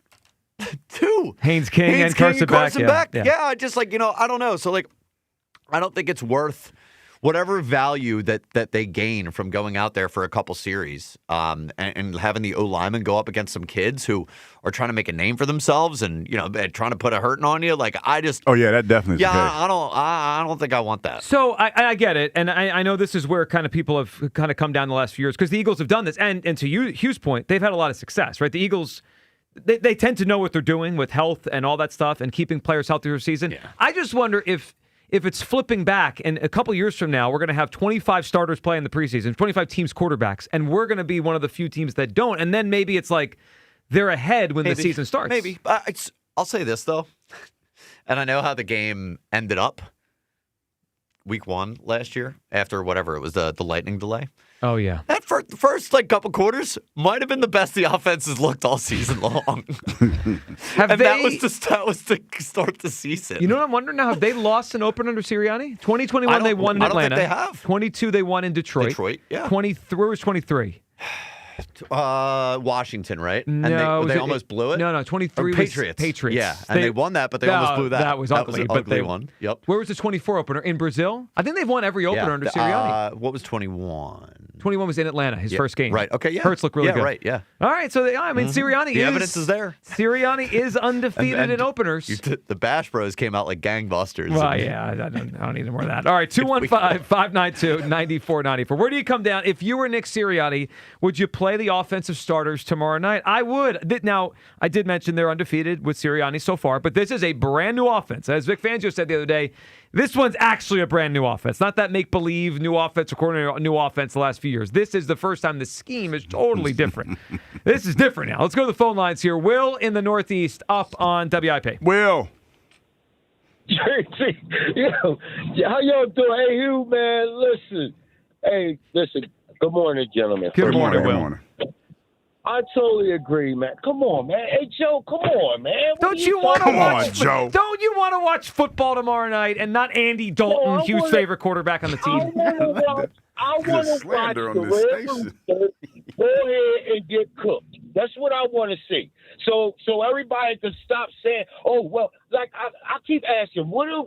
2. Haynes King and Carson Beck. Yeah, I just I don't know. So, like, I don't think it's worth whatever value that they gain from going out there for a couple series and having the O-lineman go up against some kids who are trying to make a name for themselves and, trying to put a hurting on you. Like, I just... Oh, yeah, that definitely is the case. I don't think I want that. So I get it, and I know this is where kind of people have kind of come down the last few years because the Eagles have done this, and to Hugh's point, they've had a lot of success, right? The Eagles... They tend to know what they're doing with health and all that stuff and keeping players healthy through the season. Yeah. I just wonder if it's flipping back and a couple years from now, we're going to have 25 starters play in the preseason, 25 teams quarterbacks, and we're going to be one of the few teams that don't. And then maybe it's like they're ahead when the season starts. Maybe. I'll say this, though, and I know how the game ended up week 1 last year after whatever it was, the lightning delay. Oh, yeah. That first couple quarters might have been the best the offense has looked all season long. That was to start the season. You know what I'm wondering now? Have they lost an opener under Sirianni? 2021 they won in Atlanta. I don't think they have. 22 they won in Detroit. Detroit, yeah. 23 was 23. Washington, right? No, and they almost blew it. No, 23 was Patriots. Yeah, and they won that, but they almost blew that. That was ugly, but they won. Yep. Where was the 24 opener? In Brazil? I think they've won every opener under Sirianni. What was 21? 21 was in Atlanta, his first game. Right. Okay. Yeah. Hurts looked really good. Right. Yeah. All right. So Sirianni. The evidence is there. Sirianni is undefeated in openers. The Bash Bros came out like gangbusters. Well, yeah. I don't need more of that. All right. 215-592-9494. Where do you come down? If you were Nick Sirianni, would you play the offensive starters tomorrow night? I would. Now, I did mention they're undefeated with Sirianni so far, but this is a brand new offense. As Vic Fangio said the other day, this one's actually a brand new offense. Not that make-believe new offense according to new offense the last few years. This is the first time the scheme is totally different. This is different now. Let's go to the phone lines here. Will in the Northeast up on WIP. Will. Jersey, how y'all doing? Hey, Hugh, man, listen. Good morning, gentlemen. Good morning, Will. I totally agree, man. Come on, man. Hey, Joe, come on, man. Don't you want to watch? Joe. Don't you want to watch football tomorrow night and not Andy Dalton, Hugh's favorite quarterback on the team? I want to watch the Red Roosters go ahead and get cooked. That's what I want to see. So everybody can stop saying, "Oh, well," like I keep asking, what are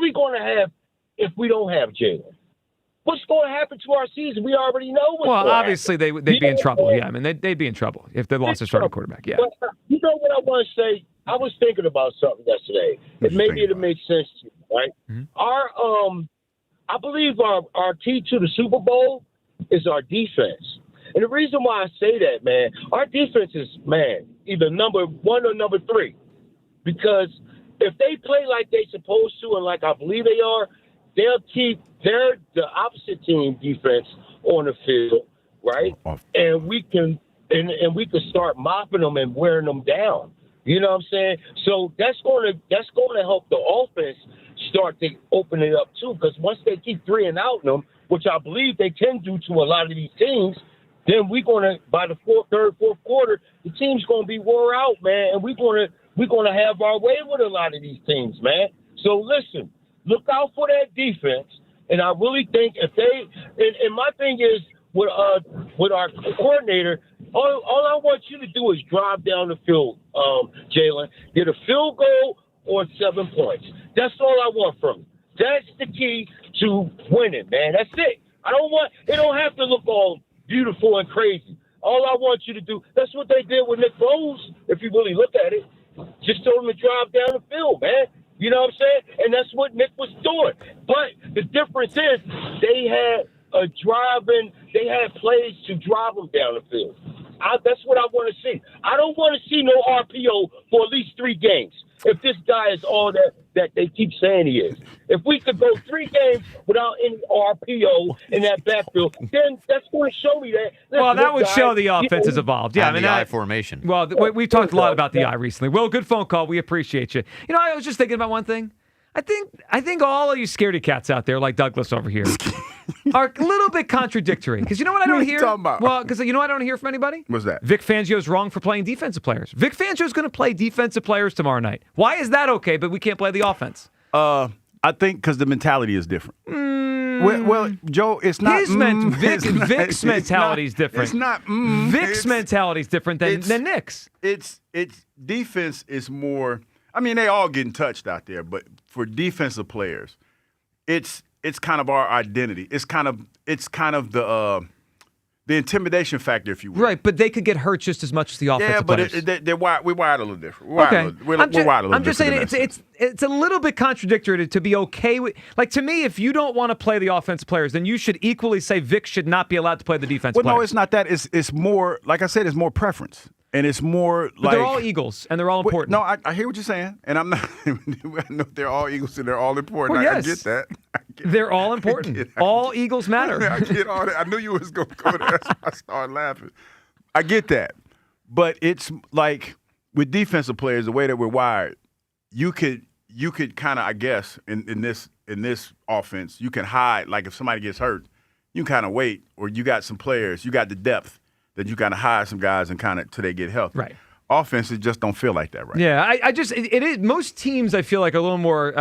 we going to have if we don't have Jalen? What's going to happen to our season? We already know what's going to obviously happen. they'd be in trouble. Yeah, I mean they'd be in trouble if they lost their starting quarterback. Yeah. But you know what I want to say? I was thinking about something yesterday. Maybe it'll make sense to you, right? Mm-hmm. I believe our key to the Super Bowl is our defense. And the reason why I say that, man, our defense is, man, either number 1 or number 3. Because if they play like they're supposed to and like I believe they are, they'll keep the opposite team defense on the field, right? And we can start mopping them and wearing them down. You know what I'm saying? So that's going to help the offense start to open it up too. Because once they keep 3 and out them, which I believe they can do to a lot of these teams, then we're gonna by the third, fourth quarter, the team's gonna be wore out, man, and we're gonna have our way with a lot of these teams, man. So listen, look out for that defense, and I really think if they and my thing is with our coordinator, all I want you to do is drive down the field, Jalen, get a field goal or 7 points. That's all I want from you. That's the key to winning, man. That's it. It don't have to look all beautiful and crazy. All I want you to do, that's what they did with Nick Foles, if you really look at it. Just told him to drive down the field, man. You know what I'm saying? And that's what Nick was doing. But the difference is they had plays to drive them down the field. That's what I want to see. I don't want to see no RPO for at least 3 games. If this guy is all that they keep saying he is. If we could go 3 games without any RPO in that backfield, then that's going to show me that. Well, that would show the offense has evolved. Yeah, and the I formation. Well, we've talked a lot about the I recently. Will, good phone call. We appreciate you. You know, I was just thinking about one thing. I think all of you scaredy cats out there, like Douglas over here, are a little bit contradictory. Because you know what I don't hear? Well, because you know what I don't hear from anybody? What's that? Vic Fangio's wrong for playing defensive players. Vic Fangio's going to play defensive players tomorrow night. Why is that okay, but we can't play the offense? I think because the mentality is different. Well, Joe, it's not. Vic's mentality is different. It's not. Vic's mentality is different than Nick's. It's defense is more. I mean, they all getting touched out there, but for defensive players, it's kind of our identity. It's kind of the intimidation factor, if you will. Right, but they could get hurt just as much as the offensive players. Yeah, but we're wired a little different. We're wired a little I'm just saying it's a little bit contradictory to be okay with. Like, to me, if you don't want to play the offensive players, then you should equally say Vic should not be allowed to play the defensive players. No, it's not that. It's more, like I said, it's more preference. And it's more but they're all Eagles, and they're all important. No, I hear what you're saying, and I'm not. I know they're all Eagles, and they're all important. Well, yes. I get that. They're all important. All Eagles matter. I get all that. I knew you was going to go there. I started laughing. I get that, but it's like with defensive players, the way that we're wired, you could kind of, I guess, in this offense, you can hide. Like if somebody gets hurt, you can kind of wait, or you got some players, you got the depth that you kind of hire some guys and kind of till they get healthy. Right. Offenses just don't feel like that right Yeah, it is. Most teams, I feel like, are a little more,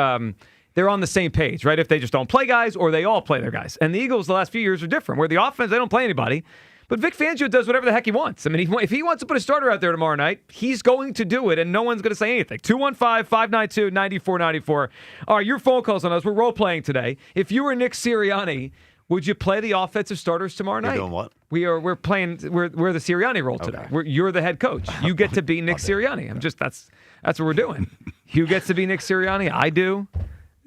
they're on the same page, right? If they just don't play guys or they all play their guys. And the Eagles the last few years are different, where the offense, they don't play anybody. But Vic Fangio does whatever the heck he wants. I mean, if he wants to put a starter out there tomorrow night, he's going to do it, and no one's going to say anything. 215-592-9494. All right, your phone calls on us. We're role-playing today. If you were Nick Sirianni, would you play the offensive starters tomorrow night? You're doing what? We're playing. We're the Sirianni role today. Okay. You're the head coach. You get to be Nick Sirianni. That's what we're doing. Hugh gets to be Nick Sirianni. I do.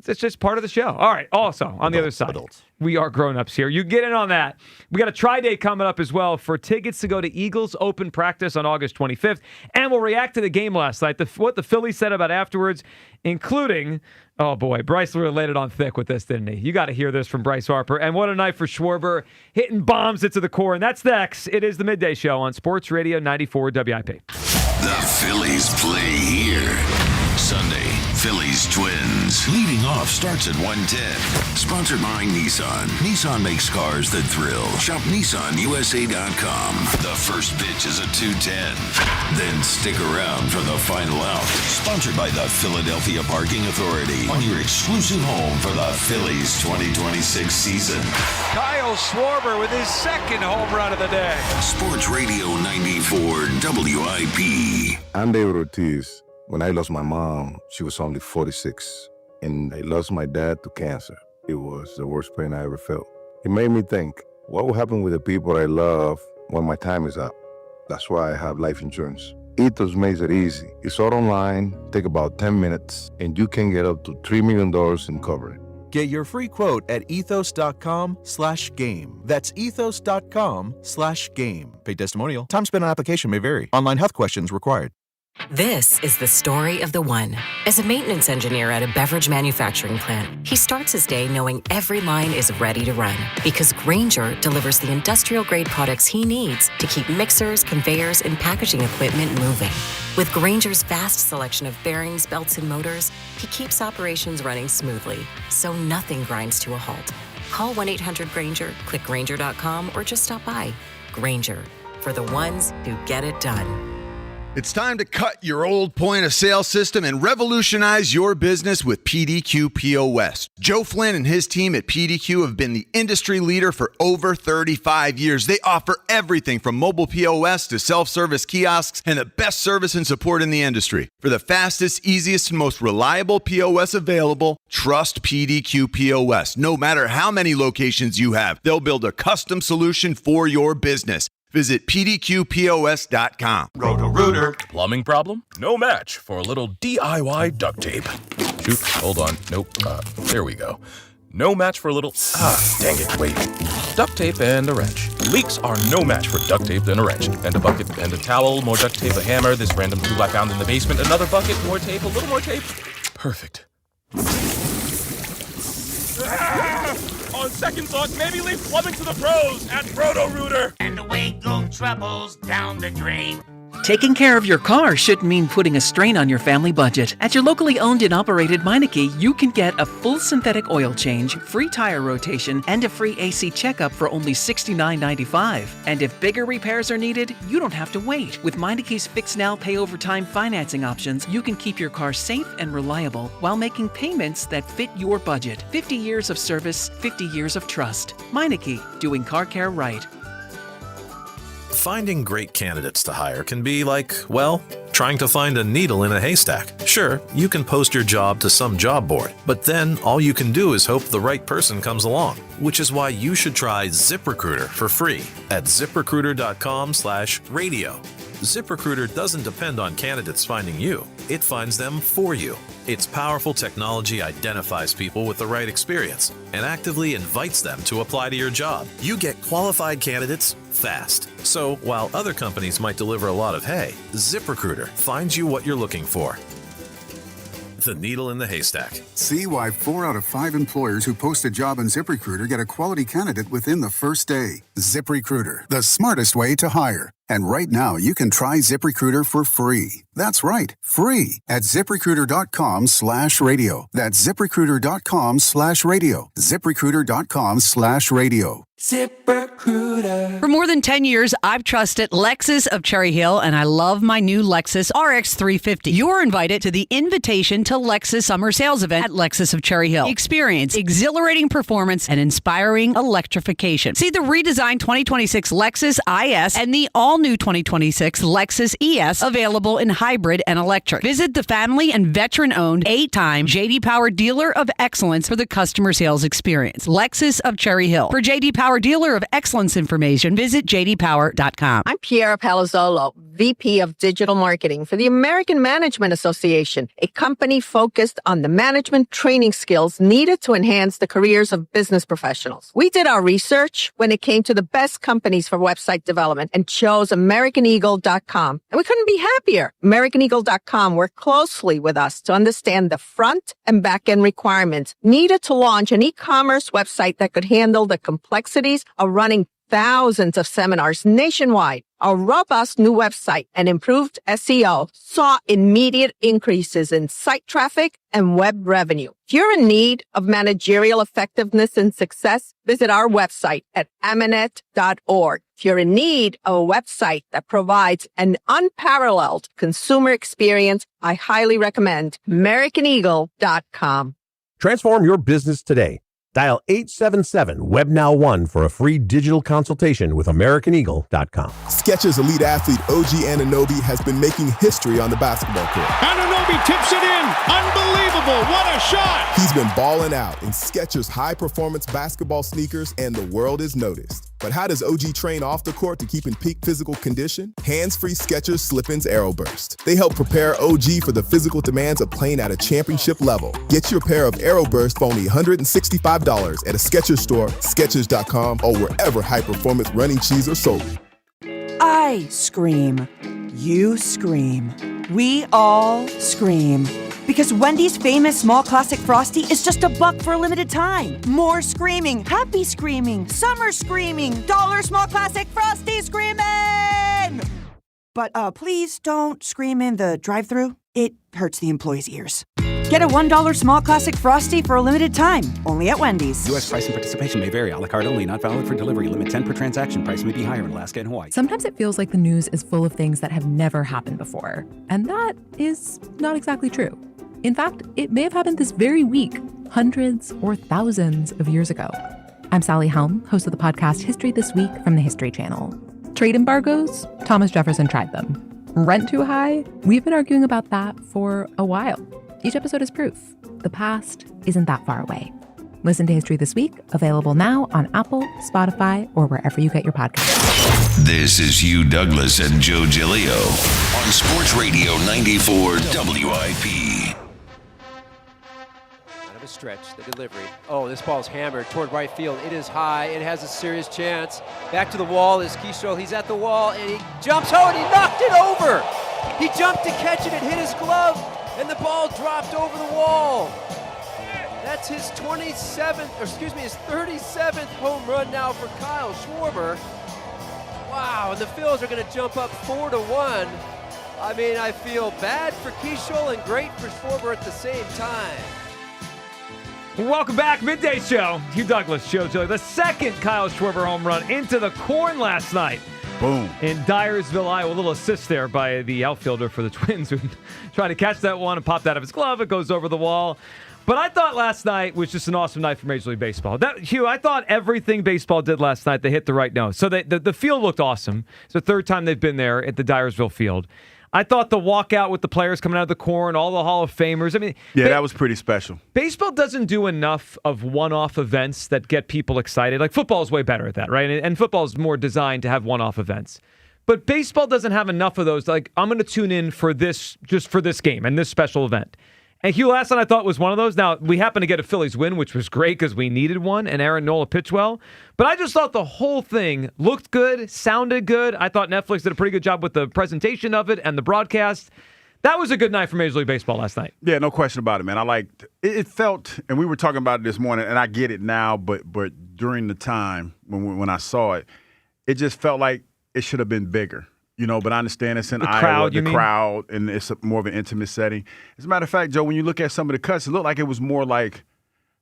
It's just part of the show. All right. Also, on the other side, we are grown-ups here. You get in on that. We got a try-day coming up as well for tickets to go to Eagles Open Practice on August 25th. And we'll react to the game last night, what the Phillies said about afterwards, including, oh boy, Bryce really laid it on thick with this, didn't he? You got to hear this from Bryce Harper. And what a night for Schwarber, hitting bombs into the core. And that's next. It is the Midday Show on Sports Radio 94 WIP. The Phillies play here. Sunday, Phillies Twins leading off starts at $110. Sponsored by Nissan. Nissan makes cars that thrill. Shop NissanUSA.com. The first pitch is at $210. Then stick around for the final out. Sponsored by the Philadelphia Parking Authority. On your exclusive home for the Phillies 2026 season. Kyle Schwarber with his second home run of the day. Sports Radio 94 WIP. I'm David Ortiz. When I lost my mom, she was only 46. And I lost my dad to cancer. It was the worst pain I ever felt. It made me think, what will happen with the people I love when my time is up? That's why I have life insurance. Ethos makes it easy. It's all online, take about 10 minutes, and you can get up to $3 million in coverage. Get your free quote at ethos.com/game. That's ethos.com/game. Paid testimonial. Time spent on application may vary. Online health questions required. This is the story of the one. As a maintenance engineer at a beverage manufacturing plant, he starts his day knowing every line is ready to run because Grainger delivers the industrial-grade products he needs to keep mixers, conveyors, and packaging equipment moving. With Grainger's vast selection of bearings, belts, and motors, he keeps operations running smoothly, so nothing grinds to a halt. Call 1-800-GRAINGER, click Grainger.com, or just stop by. Grainger, for the ones who get it done. It's time to cut your old point-of-sale system and revolutionize your business with PDQ POS. Joe Flynn and his team at PDQ have been the industry leader for over 35 years. They offer everything from mobile POS to self-service kiosks and the best service and support in the industry. For the fastest, easiest, and most reliable POS available, trust PDQ POS. No matter how many locations you have, they'll build a custom solution for your business. Visit pdqpos.com. Roto-Rooter. Plumbing problem? No match for a little DIY duct tape. Shoot, hold on. Nope. There we go. No match for a little... dang it, wait. Duct tape and a wrench. Leaks are no match for duct tape and a wrench. And a bucket and a towel, more duct tape, a hammer, this random tool I found in the basement, another bucket, more tape, a little more tape. Perfect. On second thought, maybe leave plumbing to the pros at Roto-Rooter. And away go troubles down the drain. Taking care of your car shouldn't mean putting a strain on your family budget. At your locally owned and operated Meineke, you can get a full synthetic oil change, free tire rotation, and a free AC checkup for only $69.95. And if bigger repairs are needed, you don't have to wait. With Meineke's Fix Now, Pay Over Time financing options, you can keep your car safe and reliable while making payments that fit your budget. 50 years of service, 50 years of trust. Meineke, doing car care right. Finding great candidates to hire can be like, well, trying to find a needle in a haystack. Sure, you can post your job to some job board, but then all you can do is hope the right person comes along, which is why you should try ZipRecruiter for free at ZipRecruiter.com/radio. ZipRecruiter doesn't depend on candidates finding you. It finds them for you. Its powerful technology identifies people with the right experience and actively invites them to apply to your job. You get qualified candidates fast. So while other companies might deliver a lot of hay, ZipRecruiter finds you what you're looking for. The needle in the haystack. See why 4 out of 5 employers who post a job on ZipRecruiter get a quality candidate within the first day. ZipRecruiter, the smartest way to hire. And right now, you can try ZipRecruiter for free. That's right, free at ZipRecruiter.com/radio. That's ZipRecruiter.com/radio. ZipRecruiter.com/radio. ZipRecruiter. For more than 10 years, I've trusted Lexus of Cherry Hill, and I love my new Lexus RX 350. You're invited to the Invitation to Lexus Summer Sales Event at Lexus of Cherry Hill. Experience exhilarating performance and inspiring electrification. See the redesigned 2026 Lexus IS and the all-new 2026 Lexus ES available in hybrid and electric. Visit the family and veteran-owned 8-time J.D. Power Dealer of Excellence for the customer sales experience. Lexus of Cherry Hill. For J.D. Power Dealer of Excellence information, visit jdpower.com. I'm Piera Palazzolo, VP of Digital Marketing for the American Management Association, a company focused on the management training skills needed to enhance the careers of business professionals. We did our research when it came to the best companies for website development and chose AmericanEagle.com. And we couldn't be happier. AmericanEagle.com worked closely with us to understand the front and back end requirements needed to launch an e-commerce website that could handle the complexities of running thousands of seminars nationwide. Our robust new website and improved SEO saw immediate increases in site traffic and web revenue. If you're in need of managerial effectiveness and success, visit our website at amanet.org. If you're in need of a website that provides an unparalleled consumer experience, I highly recommend AmericanEagle.com. Transform your business today. Dial 877-WebNow1 for a free digital consultation with AmericanEagle.com. Skechers elite athlete OG Anunoby has been making history on the basketball court. Anunoby tips it in. Unbelievable. What a shot. He's been balling out in Skechers high-performance basketball sneakers, and the world is noticed. But how does OG train off the court to keep in peak physical condition? Hands-free Skechers Slip-ins Aeroburst. They help prepare OG for the physical demands of playing at a championship level. Get your pair of Aeroburst for only $165 at a Skechers store, Skechers.com, or wherever high-performance running shoes are sold. I scream. You scream. We all scream. Because Wendy's famous small classic Frosty is just $1 for a limited time. More screaming, happy screaming, summer screaming, dollar small classic Frosty screaming! But please don't scream in the drive-thru. It hurts the employees' ears. Get a $1 small classic Frosty for a limited time, only at Wendy's. U.S. price and participation may vary. A la carte only, not valid for delivery. Limit 10 per transaction. Price may be higher in Alaska and Hawaii. Sometimes it feels like the news is full of things that have never happened before. And that is not exactly true. In fact, it may have happened this very week, hundreds or thousands of years ago. I'm Sally Helm, host of the podcast History This Week from the History Channel. Trade embargoes? Thomas Jefferson tried them. Rent too high? We've been arguing about that for a while. Each episode is proof. The past isn't that far away. Listen to History This Week, available now on Apple, Spotify, or wherever you get your podcasts. This is Hugh Douglas and Joe Giglio on Sports Radio 94 WIP. Out of a stretch, the delivery. Oh, this ball's hammered toward right field. It is high. It has a serious chance. Back to the wall is Keyshaw. He's at the wall, and he jumps. Oh, and he knocked it over. He jumped to catch it. It hit his glove, and the ball dropped over the wall. That's his 37th home run now for Kyle Schwarber. Wow, and the Phillies are going to jump up 4-1. I mean, I feel bad for Keyshaw and great for Schwarber at the same time. Welcome back, Midday Show. Hugh Douglas, Joe Giglio. The second Kyle Schwarber home run into the corn last night. Boom. In Dyersville, Iowa. A little assist there by the outfielder for the Twins who tried to catch that one and popped out of his glove. It goes over the wall. But I thought last night was just an awesome night for Major League Baseball. Hugh, I thought everything baseball did last night, they hit the right note. So the field looked awesome. It's the third time they've been there at the Dyersville field. I thought the walkout with the players coming out of the corn, all the Hall of Famers. I mean, yeah, that was pretty special. Baseball doesn't do enough of one-off events that get people excited. Like football is way better at that, right? And football is more designed to have one-off events. But baseball doesn't have enough of those. Like, I'm going to tune in for this, just for this game and this special event. And Hugh, last night I thought was one of those. Now, we happened to get a Phillies win, which was great because we needed one, and Aaron Nola pitched well. But I just thought the whole thing looked good, sounded good. I thought Netflix did a pretty good job with the presentation of it and the broadcast. That was a good night for Major League Baseball last night. Yeah, no question about it, man. I liked it. Felt, and we were talking about it this morning, and I get it now, but during the time when I saw it, it just felt like it should have been bigger. You know, but I understand it's in Iowa, the crowd, and it's more of an intimate setting. As a matter of fact, Joe, when you look at some of the cuts, it looked like it was more like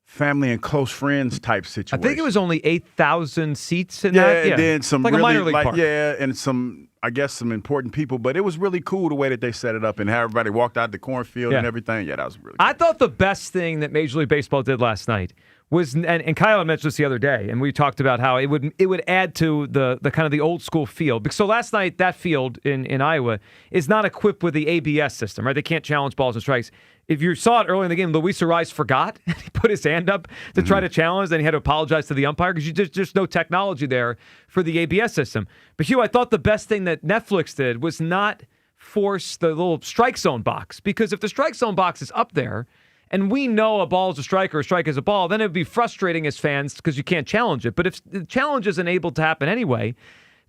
family and close friends type situation. I think it was only 8,000 seats in that. Yeah, and then some like really, a minor league park. Yeah, and some, I guess, some important people. But it was really cool the way that they set it up and how everybody walked out the cornfield and everything. Yeah, that was really cool. I thought the best thing that Major League Baseball did last night was, and Kyle had mentioned this the other day, and we talked about how it would add to the kind of the old school feel. So last night, that field in Iowa is not equipped with the ABS system, right? They can't challenge balls and strikes. If you saw it early in the game, Luis Ariz forgot. He put his hand up to try to challenge, then he had to apologize to the umpire because there's just no technology there for the ABS system. But Hugh, I thought the best thing that Netflix did was not force the little strike zone box, because if the strike zone box is up there, and we know a ball is a strike or a strike is a ball, then it would be frustrating as fans because you can't challenge it. But if the challenge isn't able to happen anyway,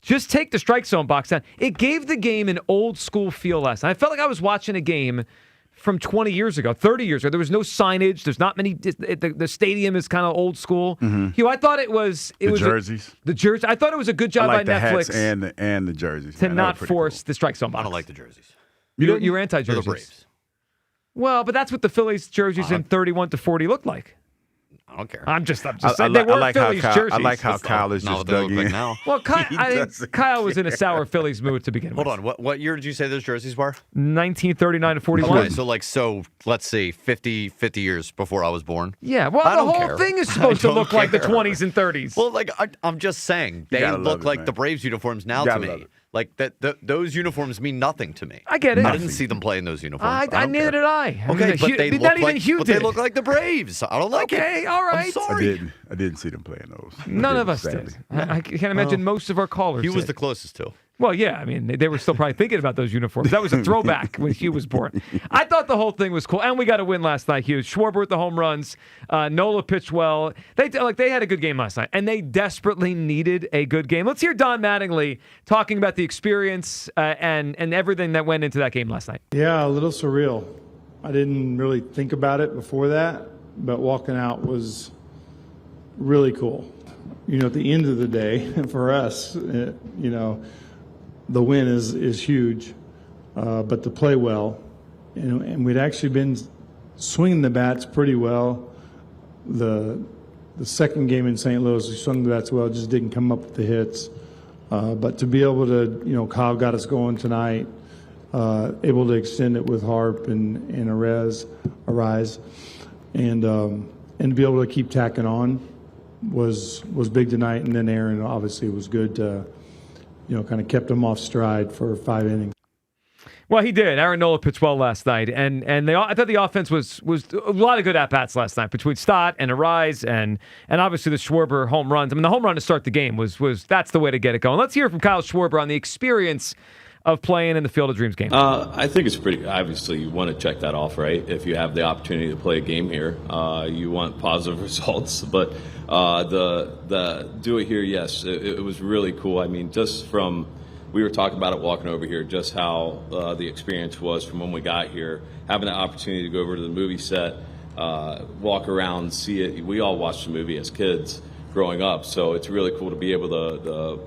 just take the strike zone box down. It gave the game an old school feel last night. I felt like I was watching a game from 20 years ago, 30 years ago. There was no signage. There's not many. The stadium is kind of old school. Hugh, I thought it was jerseys. The jersey. I thought it was a good job I like by the Netflix hats and the jerseys to not force the strike zone box. I don't like the jerseys. You're anti-jerseys. For the Braves. Well, but that's what the Phillies jerseys in 31 to 40 look like. I don't care. I'm just saying. They were Phillies jerseys. I like how Kyle is just dug in. Now. Well, I think Kyle was in a sour Phillies mood to begin with. Hold on. What year did you say those jerseys were? 1939 to 41. Okay, so let's say 50 years before I was born. Yeah, well, the whole thing is supposed to look like the 20s and 30s. Well, I'm just saying, they look like the Braves uniforms now to me. Like those uniforms mean nothing to me. I get it. I didn't see them play in those uniforms. Neither did I. Okay, but they look like the Braves. I don't like it. Okay, all right. I'm sorry. I didn't see them playing those. None of us did. I can't imagine most of our callers He was did. the closest to. Well, yeah, I mean, they were still probably thinking about those uniforms. That was a throwback when Hugh was born. I thought the whole thing was cool, and we got a win last night, Hugh. Schwarber with the home runs. Nola pitched well. They had a good game last night, and they desperately needed a good game. Let's hear Don Mattingly talking about the experience and everything that went into that game last night. Yeah, a little surreal. I didn't really think about it before that, but walking out was really cool. At the end of the day, for us, the win is huge, but to play well, and we'd actually been swinging the bats pretty well. The second game in St. Louis, we swung the bats well, just didn't come up with the hits. But to be able to, Kyle got us going tonight, able to extend it with Harp and Arraez, and to be able to keep tacking on was big tonight. And then Aaron obviously was good to, kind of kept him off stride for 5 innings. Well, he did. Aaron Nola pitched well last night, and I thought the offense was a lot of good at-bats last night between Stott and Arraez and obviously the Schwarber home runs. I mean, the home run to start the game was that's the way to get it going. Let's hear from Kyle Schwarber on the experience of playing in the Field of Dreams game. I think it's pretty. Obviously, you want to check that off, right? If you have the opportunity to play a game here, you want positive results. But the do it here, yes, it was really cool. I mean, just from we were talking about it walking over here, just how the experience was from when we got here, having the opportunity to go over to the movie set, walk around, see it. We all watched the movie as kids growing up, so it's really cool to be able to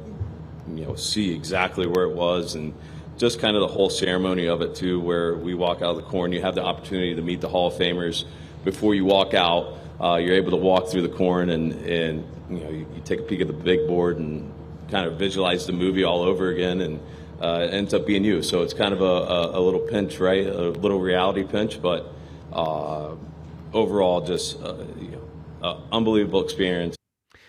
see exactly where it was, and just kind of the whole ceremony of it too, where we walk out of the corn. You have the opportunity to meet the Hall of Famers before you walk out. You're able to walk through the corn and you take a peek at the big board and kind of visualize the movie all over again, and it ends up being you. So it's kind of a little pinch, right? A little reality pinch, but overall just unbelievable experience.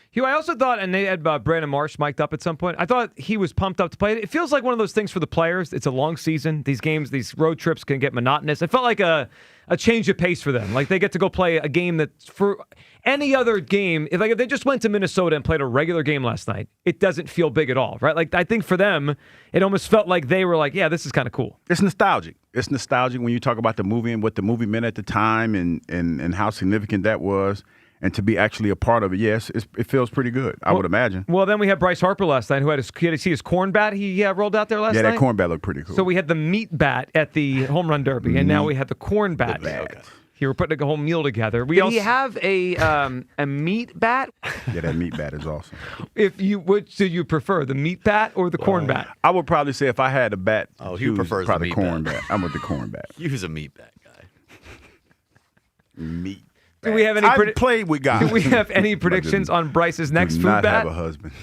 Hugh, I also thought, and they had Brandon Marsh mic'd up at some point, I thought he was pumped up to play. It feels like one of those things for the players. It's a long season. These games, these road trips can get monotonous. It felt like a change of pace for them. Like they get to go play a game that for any other game, if they just went to Minnesota and played a regular game last night, it doesn't feel big at all, right? Like I think for them, it almost felt like they were like, yeah, this is kind of cool. It's nostalgic. It's nostalgic when you talk about the movie and what the movie meant at the time and how significant that was. And to be actually a part of it, yes, it feels pretty good, I would imagine. Well, then we had Bryce Harper last night, who had to see his corn bat he rolled out there last night. Yeah, that corn bat looked pretty cool. So we had the meat bat at the home run derby, and now we had the corn bat. Okay. Here, we're putting a whole meal together. Did he have a meat bat? Yeah, that meat bat is awesome. Which do you prefer, the meat bat or the corn bat? I would probably say if I had a bat, he prefers probably the meat corn bat. bat. I'm with the corn bat. He's a meat bat guy. Meat. Do we have any? I played with guys. Do we have any predictions on Bryce's next food bat? Do not have a husband.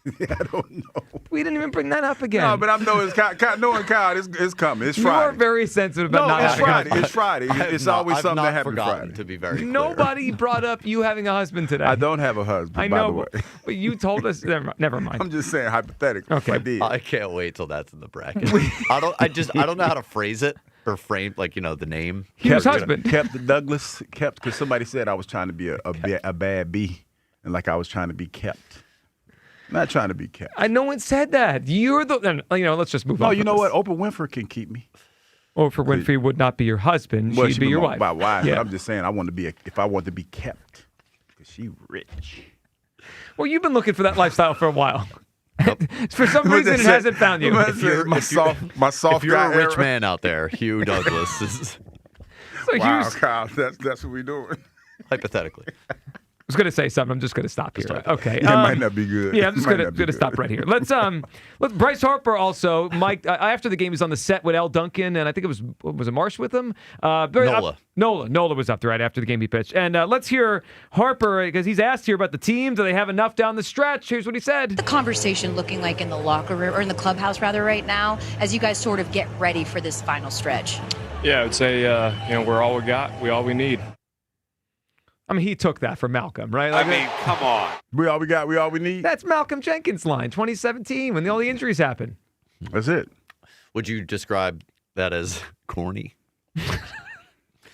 I don't know. We didn't even bring that up again. No, but I know knowing Kyle, it's coming. It's Friday. You are very sensitive about not having a husband. It's Friday. It's always something that happens Friday. To be very clear. Nobody brought up you having a husband today. I don't have a husband. I know, by the way. But you told us. Never mind. I'm just saying hypothetically. Okay. I did. I can't wait till that's in the bracket. I don't know how to phrase it or frame the name. His husband kept Douglas because somebody said I was trying to be a bad bee, and like I was trying to be kept. Not trying to be kept. No one said that. You're the. Let's just move on. No, you know what? Oprah Winfrey can keep me. Oprah Winfrey would not be your husband. She'd be your wife. My wife. Yeah. But I'm just saying, I want to be if I want to be kept, because she rich. Well, you've been looking for that lifestyle for a while. For some reason, it hasn't found you. My soft if you're guy a rich era. man out there, Hugh Douglas is. Wow, Kyle, that's what we're doing. Hypothetically. I was going to say something. I'm just going to stop here. Okay. It might not be good. Yeah, I'm just going to stop right here. Let's Bryce Harper also, Mike, after the game, he's on the set with Al Duncan, and I think it was it Marsh with him? Nola was up there right after the game he pitched. And let's hear Harper, because he's asked here about the team. Do they have enough down the stretch? Here's what he said. The conversation looking like in the locker room, or in the clubhouse rather, right now, as you guys sort of get ready for this final stretch? Yeah, I would say, we're all we got. We all we need. I mean, he took that from Malcolm, right? Come on. We all we got, we all we need. That's Malcolm Jenkins' line, 2017, when all the injuries happened. That's it. Would you describe that as corny?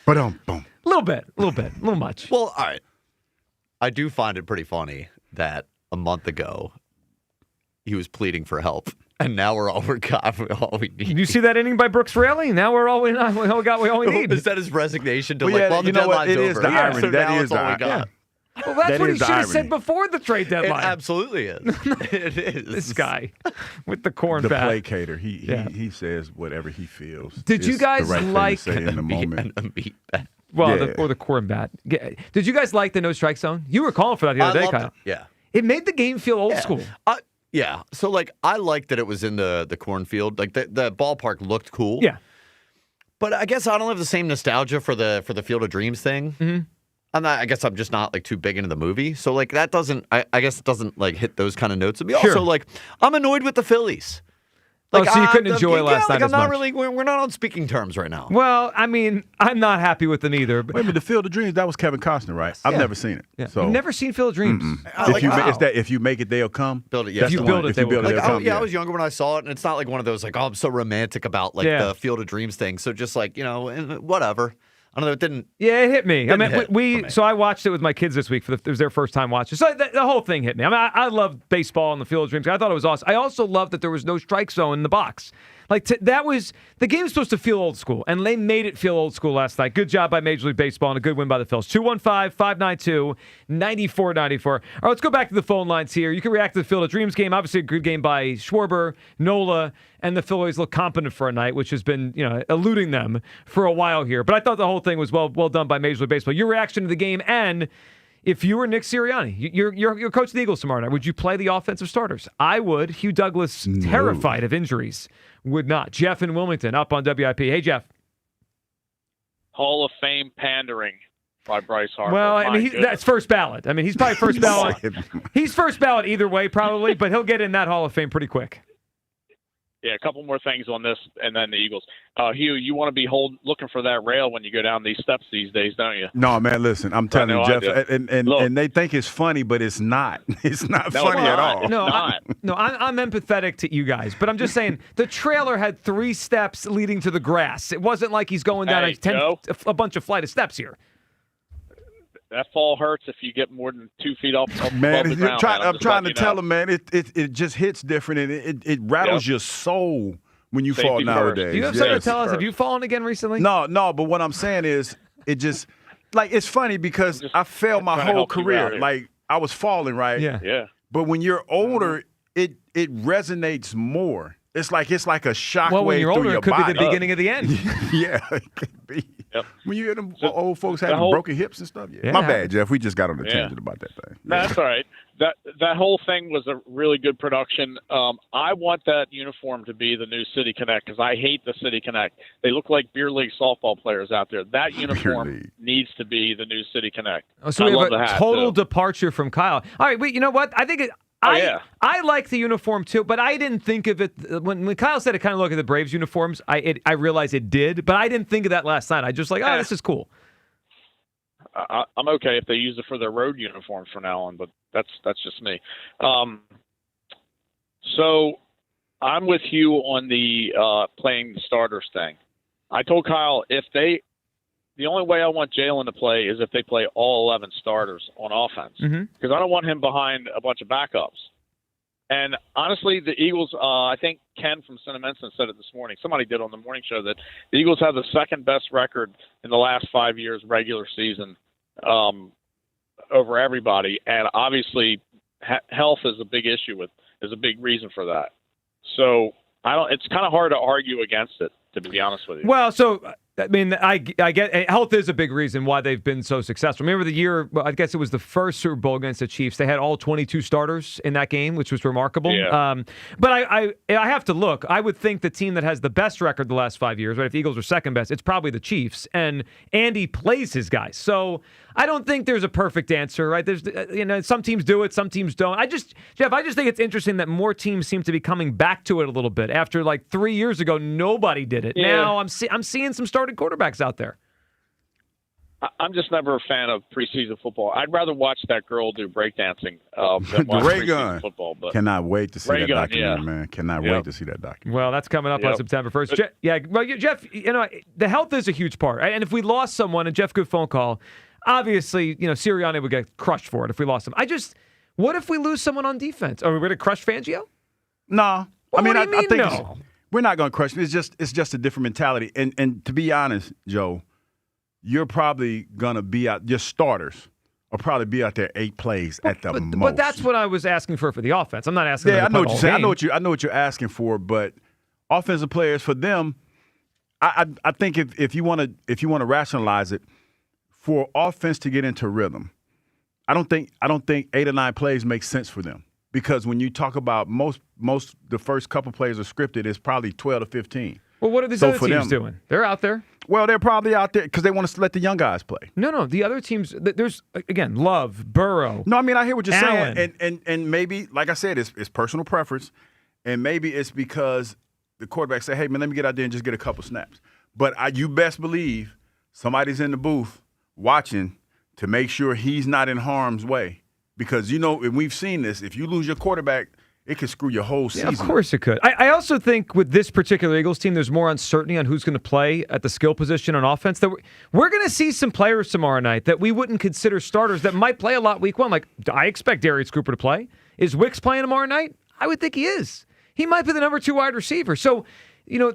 Boom. A little bit, a little much. Well, all right. I do find it pretty funny that a month ago he was pleading for help, and now we're all we got, all we need. You see that inning by Brooks Raley? Now we're all we got, we all we need. Is that his resignation to the deadline's over? It is the irony. So that now is it's the all we got. Yeah. Well, that's what he should have said before the trade It deadline. absolutely is. It is. This guy with the corn The bat. placater. He says whatever he feels. Did you guys the right like thing to say in the moment? Or the corn bat? Did you guys like the no strike zone? You were calling for that the other day, Kyle. Yeah. It made the game feel old school. Yeah. So, I liked that it was in the cornfield. Like, the ballpark looked cool. Yeah. But I guess I don't have the same nostalgia for the Field of Dreams thing. Mm-hmm. I guess I'm just not, too big into the movie. So, that doesn't, I guess it doesn't, hit those kind of notes. And Sure. also, I'm annoyed with the Phillies. So you couldn't enjoy last night I'm as not much. really, we're not on speaking terms right now. Well, I mean, I'm not happy with them either. But Wait a minute, the Field of Dreams, that was Kevin Costner, right? I've never seen it. Yeah. So. You've never seen Field of Dreams? If you make it, they'll come. Build it, yeah. If you build it, they will. they'll come. I was younger when I saw it, and it's not like one of those, I'm so romantic about, the Field of Dreams thing. So just, whatever. I don't know, it didn't. Yeah, it hit me. I Didn't mean, hit so I watched it with my kids this week. It was their first time watching. So the whole thing hit me. I mean, I love baseball and the Field of Dreams. I thought it was awesome. I also loved that there was no strike zone in the box. The game was supposed to feel old school, and they made it feel old school last night. Good job by Major League Baseball and a good win by the Phils. 215-592-9494. All right, let's go back to the phone lines here. You can react to the Field of Dreams game. Obviously, a good game by Schwarber, Nola, and the Phillies look competent for a night, which has been eluding them for a while here. But I thought the whole thing was well done by Major League Baseball. Your reaction to the game, and if you were Nick Sirianni, you're coaching the Eagles tomorrow night, would you play the offensive starters? I would. Hugh Douglas, terrified of injuries, would not. Jeff in Wilmington, up on WIP. Hey, Jeff. Hall of Fame pandering by Bryce Harper. Well, I mean, that's first ballot. I mean, he's probably first ballot. He's first ballot either way, probably, but he'll get in that Hall of Fame pretty quick. Yeah, a couple more things on this, and then the Eagles. Hugh, you want to be looking for that rail when you go down these steps these days, don't you? No, man, listen, I'm telling you, Jeff, and they think it's funny, but it's not. It's not funny at all. No, I'm empathetic to you guys, but I'm just saying the trailer had 3 steps leading to the grass. It wasn't like he's going down a bunch of flight of steps here. That fall hurts if you get more than 2 feet up above the ground. I'm trying to tell them, man, it just hits different, and it rattles your soul when you fall nowadays. Do you have something to tell us? Have you fallen again recently? No, but what I'm saying is it just, it's funny because I failed my whole career. I was falling, right? Yeah. But when you're older, it resonates more. It's like a shockwave well, when you're older, through your it could body. be the beginning of the end. Yeah, it could be. Yep. When you hear them old folks having broken hips and stuff. Yeah. My bad, Jeff. We just got on a tangent about that thing. That's all right. That whole thing was a really good production. I want that uniform to be the new City Connect because I hate the City Connect. They look like beer league softball players out there. That uniform needs to be the new City Connect. Oh, so we have a total departure from Kyle. All right, wait, you know what? I think I like the uniform too, but I didn't think of it when Kyle said it kind of looked at the Braves uniforms. I realized it did, but I didn't think of that last night. I just this is cool. I'm okay if they use it for their road uniforms from now on, but that's just me. So I'm with you on the playing the starters thing. I told Kyle the only way I want Jalen to play is if they play all 11 starters on offense because I don't want him behind a bunch of backups. And honestly, the Eagles, I think Ken from Cinemenson said it this morning. Somebody did on the morning show that the Eagles have the second best record in the last 5 years regular season over everybody. And obviously, health is a big issue is a big reason for that. So it's kind of hard to argue against it, to be honest with you. Well, so I mean, I get health is a big reason why they've been so successful. Remember the year, I guess it was the first Super Bowl against the Chiefs. They had all 22 starters in that game, which was remarkable. Yeah. But I have to look. I would think the team that has the best record the last 5 years, right? If the Eagles are second best, it's probably the Chiefs. And Andy plays his guys. So I don't think there's a perfect answer, right? There's, some teams do it, some teams don't. Jeff, I just think it's interesting that more teams seem to be coming back to it a little bit. After like 3 years ago, nobody did it. Yeah. Now I'm seeing some starting quarterbacks out there. I'm just never a fan of preseason football. I'd rather watch that girl do breakdancing than watch Ray preseason Gun. football. But Cannot wait to see Ray that Gun, documentary, yeah. man. Cannot Yep. wait to see that documentary. Well, that's coming up on September 1st. Jeff, the health is a huge part. And if we lost someone, and Jeff, good phone call, obviously, Sirianni would get crushed for it if we lost him. What if we lose someone on defense? Are we going to crush Fangio? No. Well, I I think we're not going to crush him. It's just a different mentality. And to be honest, Joe, you're probably going to be out. Your starters will probably be out there 8 plays at the most. But that's what I was asking for the offense. I'm not asking. Yeah, I them to know put what you're all saying. game. I know what you're asking for. But offensive players, for them, I think if you want to rationalize it, for offense to get into rhythm, I don't think 8 or 9 plays make sense for them. Because when you talk about most the first couple plays are scripted, it's probably 12 to 15. Well, what are these other teams doing? They're out there. Well, they're probably out there because they want to let the young guys play. No. The other teams, there's, again, Love, Burrow. No, I mean, I hear what you're Allen. saying. And maybe, like I said, it's personal preference. And maybe it's because the quarterback say, hey, man, let me get out there and just get a couple snaps. But you best believe somebody's in the booth watching to make sure he's not in harm's way. Because, and we've seen this, if you lose your quarterback, it could screw your whole season. Yeah, of course it could. I also think with this particular Eagles team, there's more uncertainty on who's going to play at the skill position on offense. That we're going to see some players tomorrow night that we wouldn't consider starters that might play a lot week one. Like, I expect Darius Cooper to play. Is Wicks playing tomorrow night? I would think he is. He might be the number 2 wide receiver. So,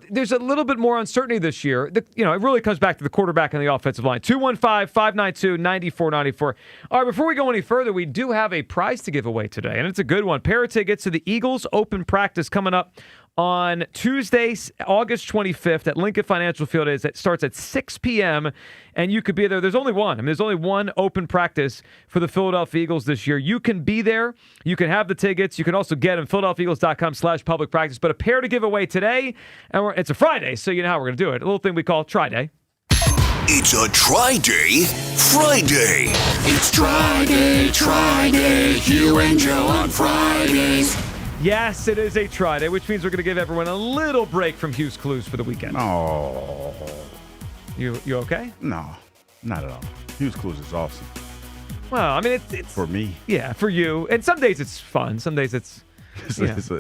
there's a little bit more uncertainty this year. It really comes back to the quarterback and the offensive line. 215-592-9494. All right, before we go any further, we do have a prize to give away today, and it's a good one. Pair of tickets to the Eagles Open Practice coming up on Tuesday, August 25th at Lincoln Financial Field. It starts at 6 p.m., and you could be there. There's only one. There's only one open practice for the Philadelphia Eagles this year. You can be there. You can have the tickets. You can also get them, PhiladelphiaEagles.com/public practice. But a pair to give away today, and it's a Friday, so you know how we're going to do it. A little thing we call Try Day. It's a Try-Day Friday. It's Try Day. Hugh and Joe on Fridays. Yes, it is a Try Day, which means we're going to give everyone a little break from Hugh's Clues for the weekend. Oh. You okay? No, not at all. Hugh's Clues is awesome. Well, I mean, it's for me. Yeah, for you. And some days it's fun. Some days it's a little bit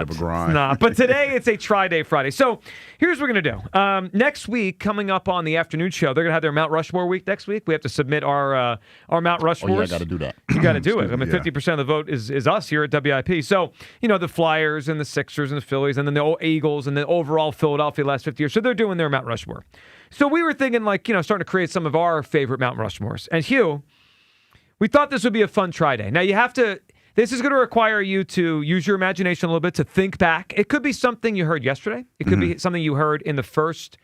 of a grind. But today it's a Try Day Friday. So here's what we're going to do. Next week, coming up on the afternoon show, they're going to have their Mount Rushmore week next week. We have to submit our Mount Rushmores. Oh, yeah, I got to do that. You got to do it. I mean, 50% of the vote is us here at WIP. So, the Flyers and the Sixers and the Phillies and then the Eagles and the overall Philadelphia last 50 years. So they're doing their Mount Rushmore. So we were thinking starting to create some of our favorite Mount Rushmores. And Hugh, we thought this would be a fun Try Day. Now this is going to require you to use your imagination a little bit to think back. It could be something you heard yesterday. It could be something you heard in the first,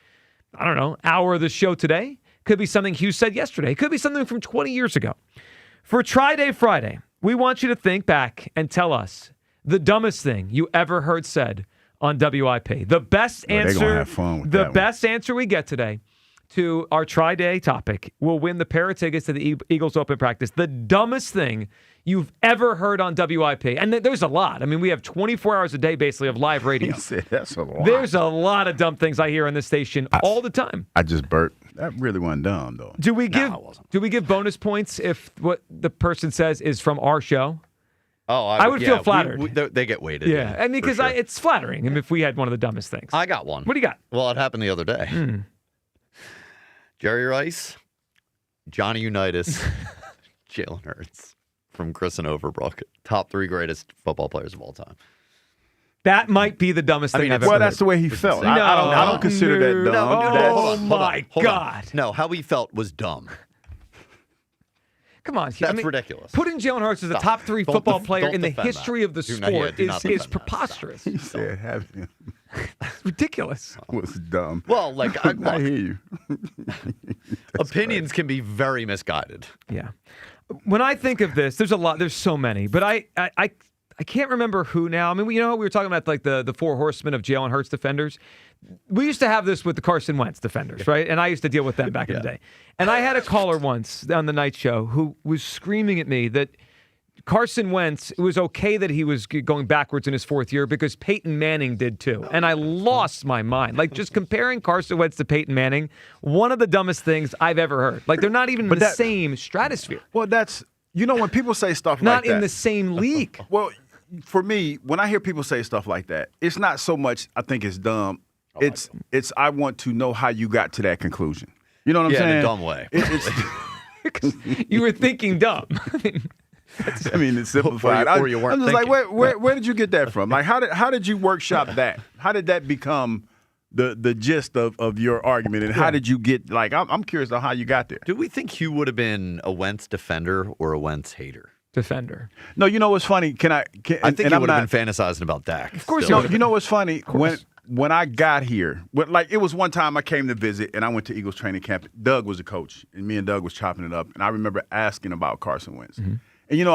hour of the show today. It could be something Hugh said yesterday. It could be something from 20 years ago. For Try Day Friday, we want you to think back and tell us the dumbest thing you ever heard said on WIP. The best answer, best answer we get today to our Try Day topic will win the pair of tickets to the Eagles Open Practice. The dumbest thing you've ever heard on WIP. And there's a lot. I mean, we have 24 hours a day, basically, of live radio. That's a lot. There's a lot of dumb things I hear on this station all the time. I just burped. That really wasn't dumb, though. Do we give bonus points if what the person says is from our show? Oh, I would feel flattered. They get weighted. Yeah, and because sure. it's flattering if we had one of the dumbest things. I got one. What do you got? Well, it happened the other day. Jerry Rice, Johnny Unitas, Jalen Hurts from Chris and Overbrook. Top 3 greatest football players of all time. That might be the dumbest thing I've ever heard. Well, that's the way he felt. I don't consider that dumb. Hold on. No, how he felt was dumb. Come on. That's ridiculous. Putting Jalen Hurts as a top 3 football player in the history of the sport is preposterous. He said, It's ridiculous. Was dumb. Well, like I hear you. Opinions can be very misguided. Yeah. When I think of this, there's a lot. There's so many, but I can't remember who now. I mean, we were talking about like the four horsemen of Jalen Hurts defenders. We used to have this with the Carson Wentz defenders, right? And I used to deal with them back in the day. And I had a caller once on the night show who was screaming at me that Carson Wentz, it was okay that he was going backwards in his fourth year because Peyton Manning did too. And I lost my mind. Like, just comparing Carson Wentz to Peyton Manning, one of the dumbest things I've ever heard. Like, they're not even in the same stratosphere. Well, that's, when people say stuff like that. Not in the same league. Well, for me, when I hear people say stuff like that, it's not so much I think it's dumb. It's I want to know how you got to that conclusion. You know what I'm saying? In a dumb way. You were thinking dumb. I mean, it's simplified. Or you weren't I'm just thinking. like, where did you get that from? Like, how did you workshop that? How did that become the gist of your argument? And how did you get, like, I'm curious on how you got there. Do we think Hugh would have been a Wentz defender or a Wentz hater? Defender. No, you know what's funny? I think he would have been fantasizing about Dak. Of course. No, you know what's funny? When I got here, it was one time I came to visit and I went to Eagles training camp. Doug was the coach, and me and Doug was chopping it up. And I remember asking about Carson Wentz. Mm-hmm. And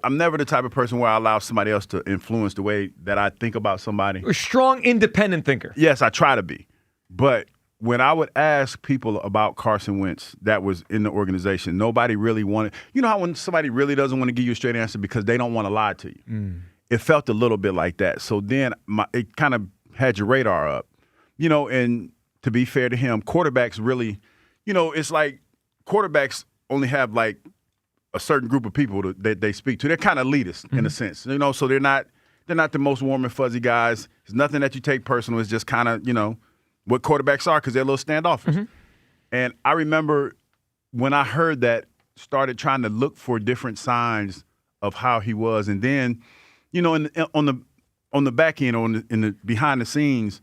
I'm never the type of person where I allow somebody else to influence the way that I think about somebody. A strong, independent thinker. Yes, I try to be. But when I would ask people about Carson Wentz that was in the organization, nobody really wanted. You know how when somebody really doesn't want to give you a straight answer because they don't want to lie to you? Mm. It felt a little bit like that. So then it kind of had your radar up. And to be fair to him, quarterbacks really, it's like quarterbacks only have like a certain group of people that they speak to. They're kind of elitist in a sense, so they're not the most warm and fuzzy guys. It's nothing that you take personal. It's just kind of, what quarterbacks are because they're a little standoffish. Mm-hmm. And I remember when I heard that, started trying to look for different signs of how he was. And then, on the back end, in the behind the scenes,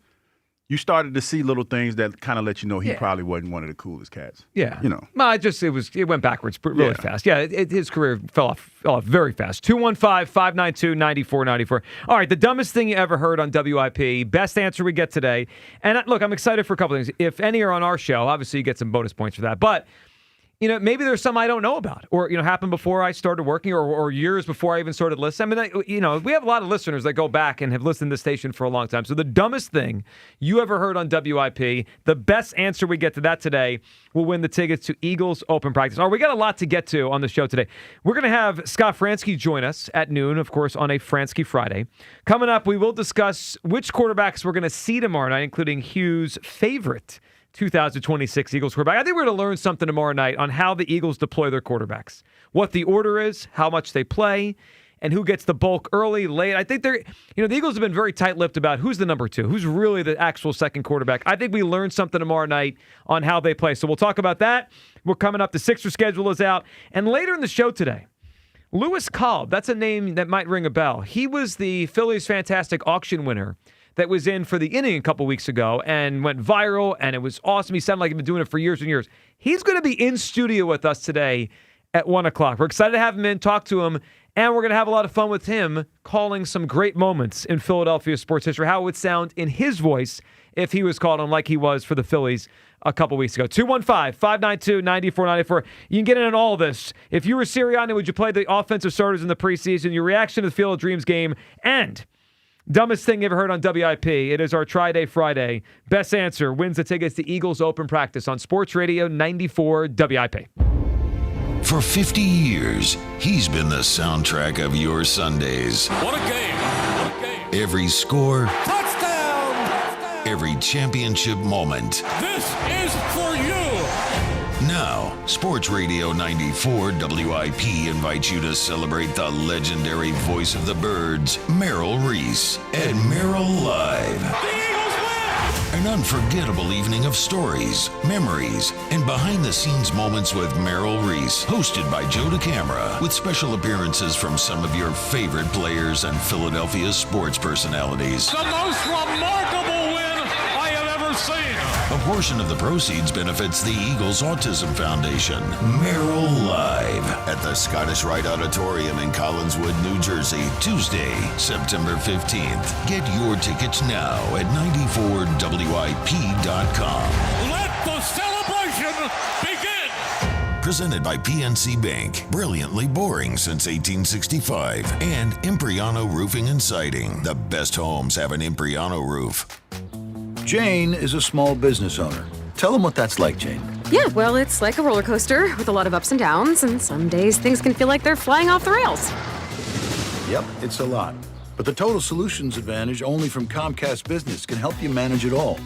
you started to see little things that kind of let you know he probably wasn't one of the coolest cats. Yeah. Well, it went backwards really fast. Yeah, his career fell off very fast. 215-592-9494. All right, the dumbest thing you ever heard on WIP. Best answer we get today. And look, I'm excited for a couple things. If any are on our show, obviously you get some bonus points for that. But maybe there's some I don't know about or, happened before I started working or years before I even started listening. I mean, we have a lot of listeners that go back and have listened to the station for a long time. So the dumbest thing you ever heard on WIP, the best answer we get to that today will win the tickets to Eagles Open Practice. All right, we got a lot to get to on the show today. We're going to have Scott Fransky join us at noon, of course, on a Fransky Friday. Coming up, we will discuss which quarterbacks we're going to see tomorrow night, including Hugh's favorite 2026 Eagles quarterback. I think we're going to learn something tomorrow night on how the Eagles deploy their quarterbacks, what the order is, how much they play, and who gets the bulk early, late. I think the Eagles have been very tight-lipped about who's the number two, who's really the actual second quarterback. I think we learn something tomorrow night on how they play. So we'll talk about that. We're coming up. The Sixers schedule is out. And later in the show today, Louis Kolb, that's a name that might ring a bell. He was the Phillies Fantastic Auction winner that was in for the inning a couple weeks ago and went viral, and it was awesome. He sounded like he'd been doing it for years and years. He's going to be in studio with us today at 1 o'clock. We're excited to have him in, talk to him, and we're going to have a lot of fun with him calling some great moments in Philadelphia sports history, how it would sound in his voice if he was calling them like he was for the Phillies a couple weeks ago. 215-592-9494. You can get in on all this. If you were Sirianni, would you play the offensive starters in the preseason? Your reaction to the Field of Dreams game, and dumbest thing you ever heard on WIP. It is our Tri-Day Friday. Best answer wins the tickets to Eagles Open Practice on Sports Radio 94 WIP. For 50 years, he's been the soundtrack of your Sundays. What a game. What a game. Every score. Touchdown. Every championship moment. This is for you. Now, Sports Radio 94 WIP invites you to celebrate the legendary voice of the Birds, Merrill Reese, at Merrill Live. The Eagles win! An unforgettable evening of stories, memories, and behind-the-scenes moments with Merrill Reese, hosted by Joe DeCamara, with special appearances from some of your favorite players and Philadelphia sports personalities. The most remarkable win I have ever seen. A portion of the proceeds benefits the Eagles Autism Foundation. Merrill Live at the Scottish Rite Auditorium in Collinswood, New Jersey, Tuesday, September 15th. Get your tickets now at 94WIP.com. Let the celebration begin! Presented by PNC Bank, brilliantly boring since 1865, and Impriano Roofing and Siding. The best homes have an Impriano roof. Jane is a small business owner. Tell them what that's like, Jane. Yeah, well, it's like a roller coaster with a lot of ups and downs, and some days things can feel like they're flying off the rails. Yep, it's a lot. But the Total Solutions Advantage only from Comcast Business can help you manage it all.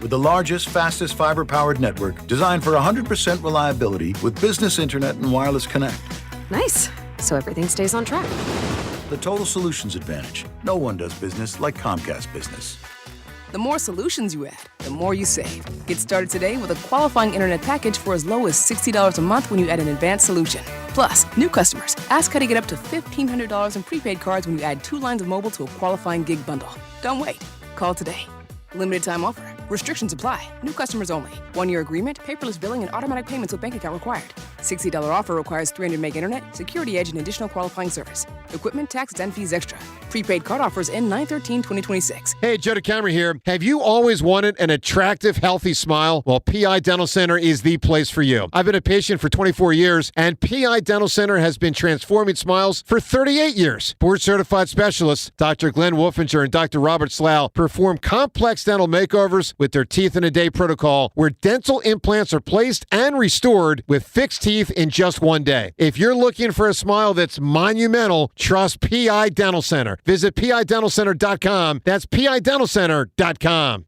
With the largest, fastest fiber-powered network designed for 100% reliability with business internet and wireless connect. Nice. So everything stays on track. The Total Solutions Advantage. No one does business like Comcast Business. The more solutions you add, the more you save. Get started today with a qualifying internet package for as low as $60 a month when you add an advanced solution. Plus, new customers, ask how to get up to $1,500 in prepaid cards when you add 2 lines of mobile to a qualifying gig bundle. Don't wait. Call today. Limited time offer. Restrictions apply. New customers only. 1-year agreement, paperless billing, and automatic payments with bank account required. $60 offer requires 300 meg internet, security edge, and additional qualifying service. Equipment, taxes, and fees extra. Prepaid card offers end 9/13/2026. Hey, Joe DeCamera here. Have you always wanted an attractive, healthy smile? Well, PI Dental Center is the place for you. I've been a patient for 24 years, and PI Dental Center has been transforming smiles for 38 years. Board-certified specialists, Dr. Glenn Wolfinger and Dr. Robert Slough, perform complex dental makeovers with their Teeth in a Day protocol, where dental implants are placed and restored with fixed teeth in just 1 day. If you're looking for a smile that's monumental, trust PI Dental Center. Visit PIDentalCenter.com. That's PIDentalCenter.com.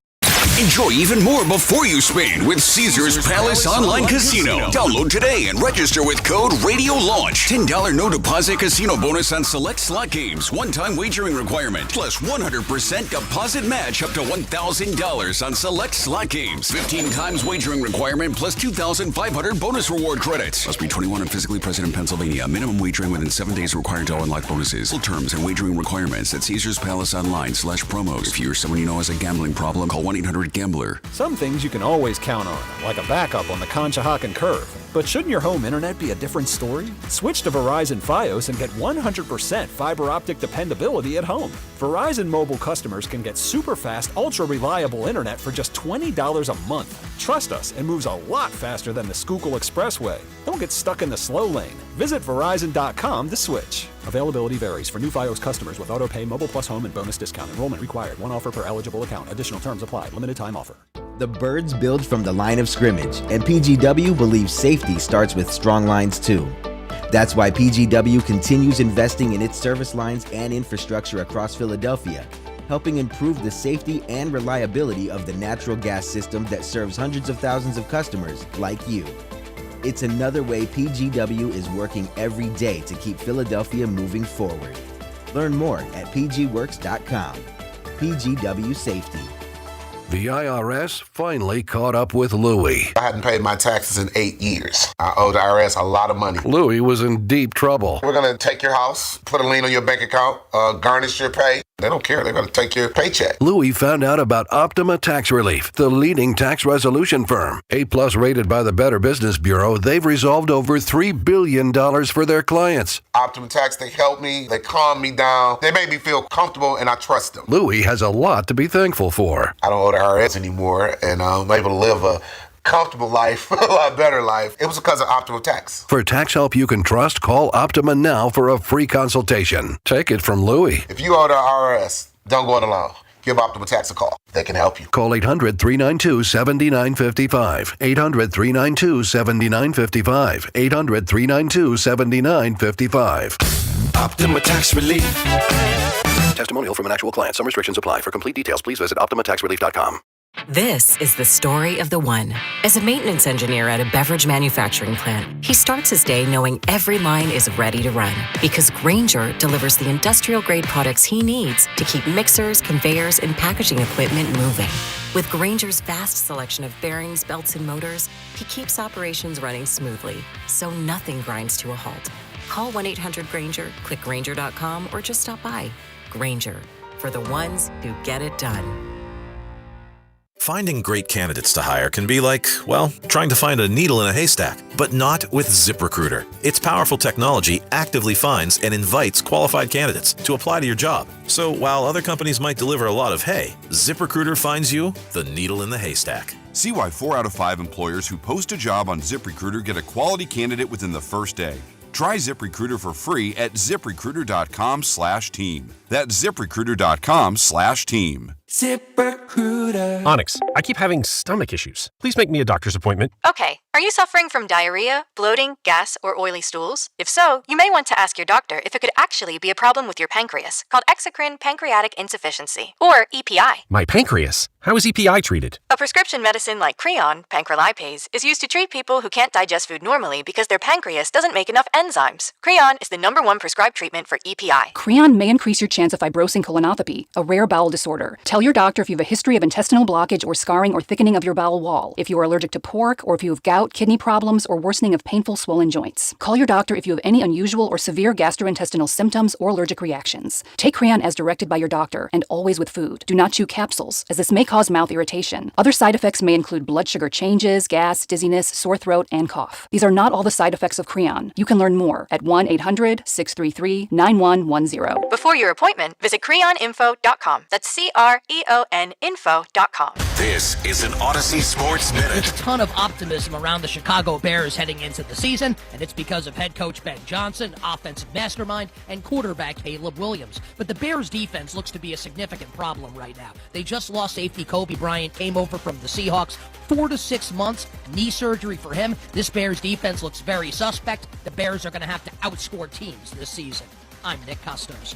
Enjoy even more before you spend with Caesars Palace Online Casino. Download today and register with code RADIOLAUNCH. $10 no deposit casino bonus on select slot games. One-time wagering requirement. Plus 100% deposit match up to $1,000 on select slot games. 15 times wagering requirement plus 2,500 bonus reward credits. Must be 21 and physically present in Pennsylvania. Minimum wagering within 7 days required to unlock bonuses. Full terms and wagering requirements at Caesars Palace Online/promos. If you're someone you know has a gambling problem, call 1-800-GAMBLER. Some things you can always count on, like a backup on the Conshohocken curve. But shouldn't your home internet be a different story? Switch to Verizon Fios and get 100% fiber optic dependability at home. Verizon mobile customers can get super fast, ultra reliable internet for just $20 a month. Trust us, it moves a lot faster than the Schuylkill Expressway. Don't get stuck in the slow lane. Visit Verizon.com to switch. Availability varies for new Fios customers with auto pay, mobile plus home, and bonus discount. Enrollment required. One offer per eligible account. Additional terms apply. Limited time offer. The birds build from the line of scrimmage, and PGW believes safety starts with strong lines too. That's why PGW continues investing in its service lines and infrastructure across Philadelphia, helping improve the safety and reliability of the natural gas system that serves hundreds of thousands of customers like you. It's another way PGW is working every day to keep Philadelphia moving forward. Learn more at pgworks.com. PGW Safety. The IRS finally caught up with Louie. I hadn't paid my taxes in 8 years. I owed the IRS a lot of money. Louie was in deep trouble. We're going to take your house, put a lien on your bank account, garnish your pay. They don't care. They're going to take your paycheck. Louie found out about Optima Tax Relief, the leading tax resolution firm. A+ rated by the Better Business Bureau, they've resolved over $3 billion for their clients. Optima Tax, they helped me. They calmed me down. They made me feel comfortable, and I trust them. Louie has a lot to be thankful for. I don't owe the IRS anymore, and I'm able to live a comfortable life, a lot better life. It was because of Optima Tax. For tax help you can trust, call Optima now for a free consultation. Take it from Louie. If you owe the IRS, don't go it alone. Give Optima Tax a call. They can help you. Call 800-392-7955. 800-392-7955. 800-392-7955. Optima Tax Relief. Testimonial from an actual client. Some restrictions apply. For complete details, please visit OptimaTaxRelief.com. This is the story of the one. As a maintenance engineer at a beverage manufacturing plant, he starts his day knowing every line is ready to run because Grainger delivers the industrial-grade products he needs to keep mixers, conveyors, and packaging equipment moving. With Grainger's vast selection of bearings, belts, and motors, he keeps operations running smoothly, so nothing grinds to a halt. Call 1-800-GRAINGER, click Grainger.com, or just stop by. Grainger, for the ones who get it done. Finding great candidates to hire can be like, well, trying to find a needle in a haystack, but not with ZipRecruiter. Its powerful technology actively finds and invites qualified candidates to apply to your job. So while other companies might deliver a lot of hay, ZipRecruiter finds you the needle in the haystack. See why 4 out of 5 employers who post a job on ZipRecruiter get a quality candidate within the first day. Try ZipRecruiter for free at ZipRecruiter.com/team. That's ZipRecruiter.com/team. ZipRecruiter. Onyx, I keep having stomach issues. Please make me a doctor's appointment. Okay, are you suffering from diarrhea, bloating, gas, or oily stools? If so, you may want to ask your doctor if it could actually be a problem with your pancreas, called exocrine pancreatic insufficiency, or EPI. My pancreas? How is EPI treated? A prescription medicine like Creon, pancrelipase, is used to treat people who can't digest food normally because their pancreas doesn't make enough enzymes. Creon is the #1 prescribed treatment for EPI. Creon may increase your chance of fibrosing colonopathy, a rare bowel disorder. Tell your doctor if you have a history of intestinal blockage or scarring or thickening of your bowel wall, if you are allergic to pork, or if you have gout, kidney problems, or worsening of painful swollen joints. Call your doctor if you have any unusual or severe gastrointestinal symptoms or allergic reactions. Take Creon as directed by your doctor, and always with food. Do not chew capsules, as this may cause mouth irritation. Other side effects may include blood sugar changes, gas, dizziness, sore throat, and cough. These are not all the side effects of Creon. You can learn more at 1-800-633-9110. Before your appointment, visit creoninfo.com. That's CREON info.com. This is an Odyssey Sports Minute. There's a ton of optimism around the Chicago Bears heading into the season, and it's because of head coach Ben Johnson, offensive mastermind, and quarterback Caleb Williams. But the Bears' defense looks to be a significant problem right now. They just lost safety Kobe Bryant, came over from the Seahawks, 4 to 6 months, knee surgery for him. This Bears defense looks very suspect. The Bears are going to have to outscore teams this season. I'm Nick Custos.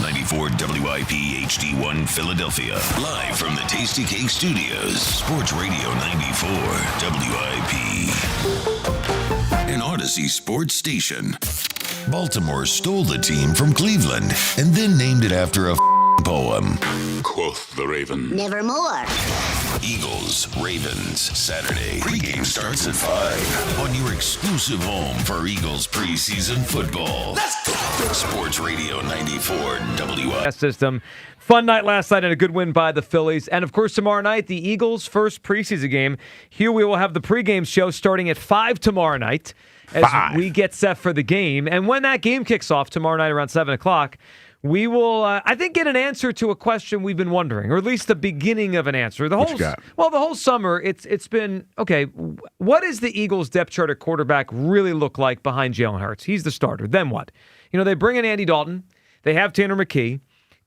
94 WIP HD1 Philadelphia. Live from the Tasty Cake Studios. Sports Radio 94 WIP. An Odyssey sports station. Baltimore stole the team from Cleveland and then named it after a poem. Quoth the Raven. Nevermore. Eagles, Ravens, Saturday. Pre-game starts at 5 on your exclusive home for Eagles preseason football. Let's go! Sports Radio 94 WIP. System. Fun night last night and a good win by the Phillies. And, of course, tomorrow night, the Eagles' first preseason game. Here we will have the pregame show starting at 5 tomorrow night as we get set for the game. And when that game kicks off tomorrow night around 7 o'clock, we will, I think, get an answer to a question we've been wondering, or at least the beginning of an answer. The whole summer, it's been, okay, what does the Eagles' depth chart at quarterback really look like behind Jalen Hurts? He's the starter. Then what? You know, they bring in Andy Dalton. They have Tanner McKee.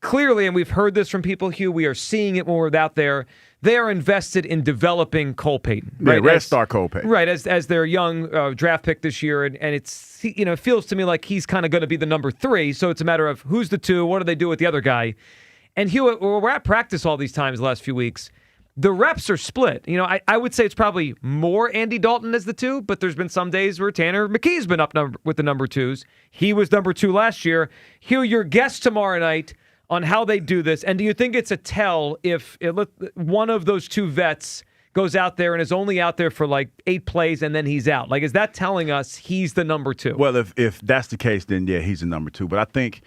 Clearly, and we've heard this from people, Hugh, we are seeing it more out there. They are invested in developing Cole Payton. Right? Yeah, Red Star Cole Payton. Right, as their young draft pick this year. And it's, you know, it feels to me like he's kind of going to be the number 3. So it's a matter of who's the 2, what do they do with the other guy? And Hugh, we're at practice all these times the last few weeks. The reps are split. You know, I would say it's probably more Andy Dalton as the 2, but there's been some days where Tanner McKee's been up with the number 2s. He was number 2 last year. Hugh, your guess tomorrow night on how they do this, and do you think it's a tell if one of those 2 vets goes out there and is only out there for like 8 plays and then he's out? Like, is that telling us he's the number 2? Well, if that's the case, then yeah, he's the number 2. But I think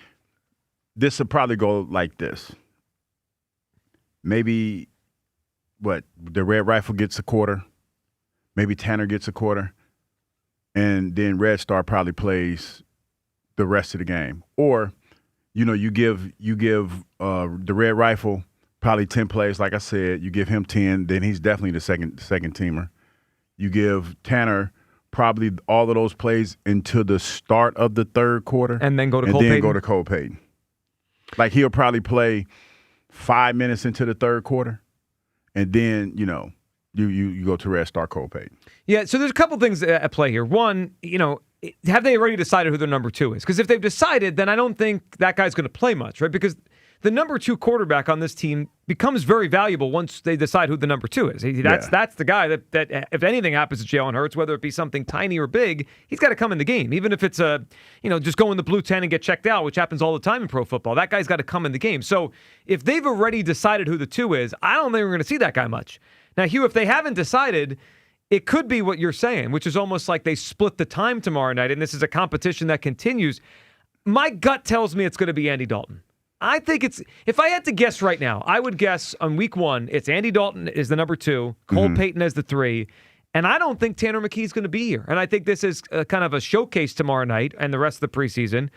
this will probably go like this. Maybe, the Red Rifle gets a quarter. Maybe Tanner gets a quarter. And then Red Star probably plays the rest of the game. Or, you know, you give the Red Rifle probably 10 plays, like I said. You give him 10, then he's definitely the second teamer. You give Tanner probably all of those plays into the start of the third quarter, and then go to Cole Payton. Like, he'll probably play 5 minutes into the third quarter, and then you go to Red Star Cole Payton. Yeah. So there's a couple things at play here. One, you know, have they already decided who their number 2 is? Because if they've decided, then I don't think that guy's going to play much, right? Because the number 2 quarterback on this team becomes very valuable once they decide who the number 2 is. That's the guy that if anything happens to Jalen Hurts, whether it be something tiny or big, he's got to come in the game. Even if it's just go in the blue 10 and get checked out, which happens all the time in pro football. That guy's got to come in the game. So if they've already decided who the 2 is, I don't think we're going to see that guy much. Now, Hugh, if they haven't decided, it could be what you're saying, which is almost like they split the time tomorrow night, and this is a competition that continues. My gut tells me it's going to be Andy Dalton. I think it's, if I had to guess right now, I would guess on week 1, it's Andy Dalton is the number 2, Cole Payton as the 3, and I don't think Tanner McKee's going to be here. And I think this is kind of a showcase tomorrow night and the rest of the preseason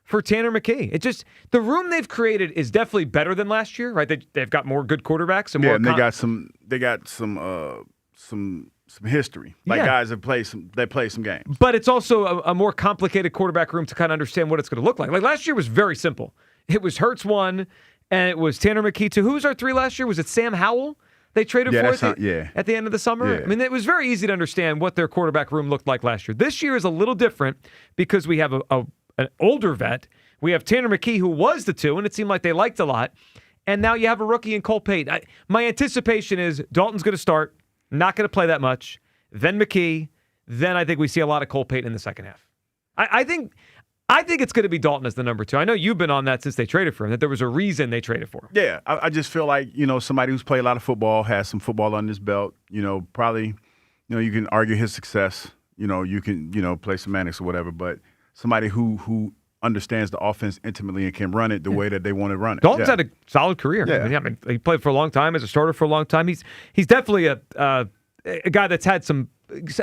for Tanner McKee. It just, the room they've created is definitely better than last year, right? They've got more good quarterbacks and more. And they got some history. Like guys that play some games. But it's also a more complicated quarterback room to kind of understand what it's going to look like. Like last year was very simple. It was Hurts 1, and it was Tanner McKee 2. Who was our 3 last year? Was it Sam Howell? They traded for at the end of the summer. Yeah. I mean, it was very easy to understand what their quarterback room looked like last year. This year is a little different because we have an older vet. We have Tanner McKee, who was the 2, and it seemed like they liked a lot. And now you have a rookie in Cole Payton. My anticipation is Dalton's going to start, not going to play that much, then McKee, then I think we see a lot of Cole Payton in the second half. I think it's going to be Dalton as the number 2. I know you've been on that since they traded for him, that there was a reason they traded for him. Yeah, I just feel like, somebody who's played a lot of football, has some football on his belt, probably, you can argue his success. You can, play semantics or whatever, but somebody who understands the offense intimately and can run it the way that they want to run it. Dalton's had a solid career. Yeah. I mean, he played for a long time as a starter for a long time. He's definitely a guy that's had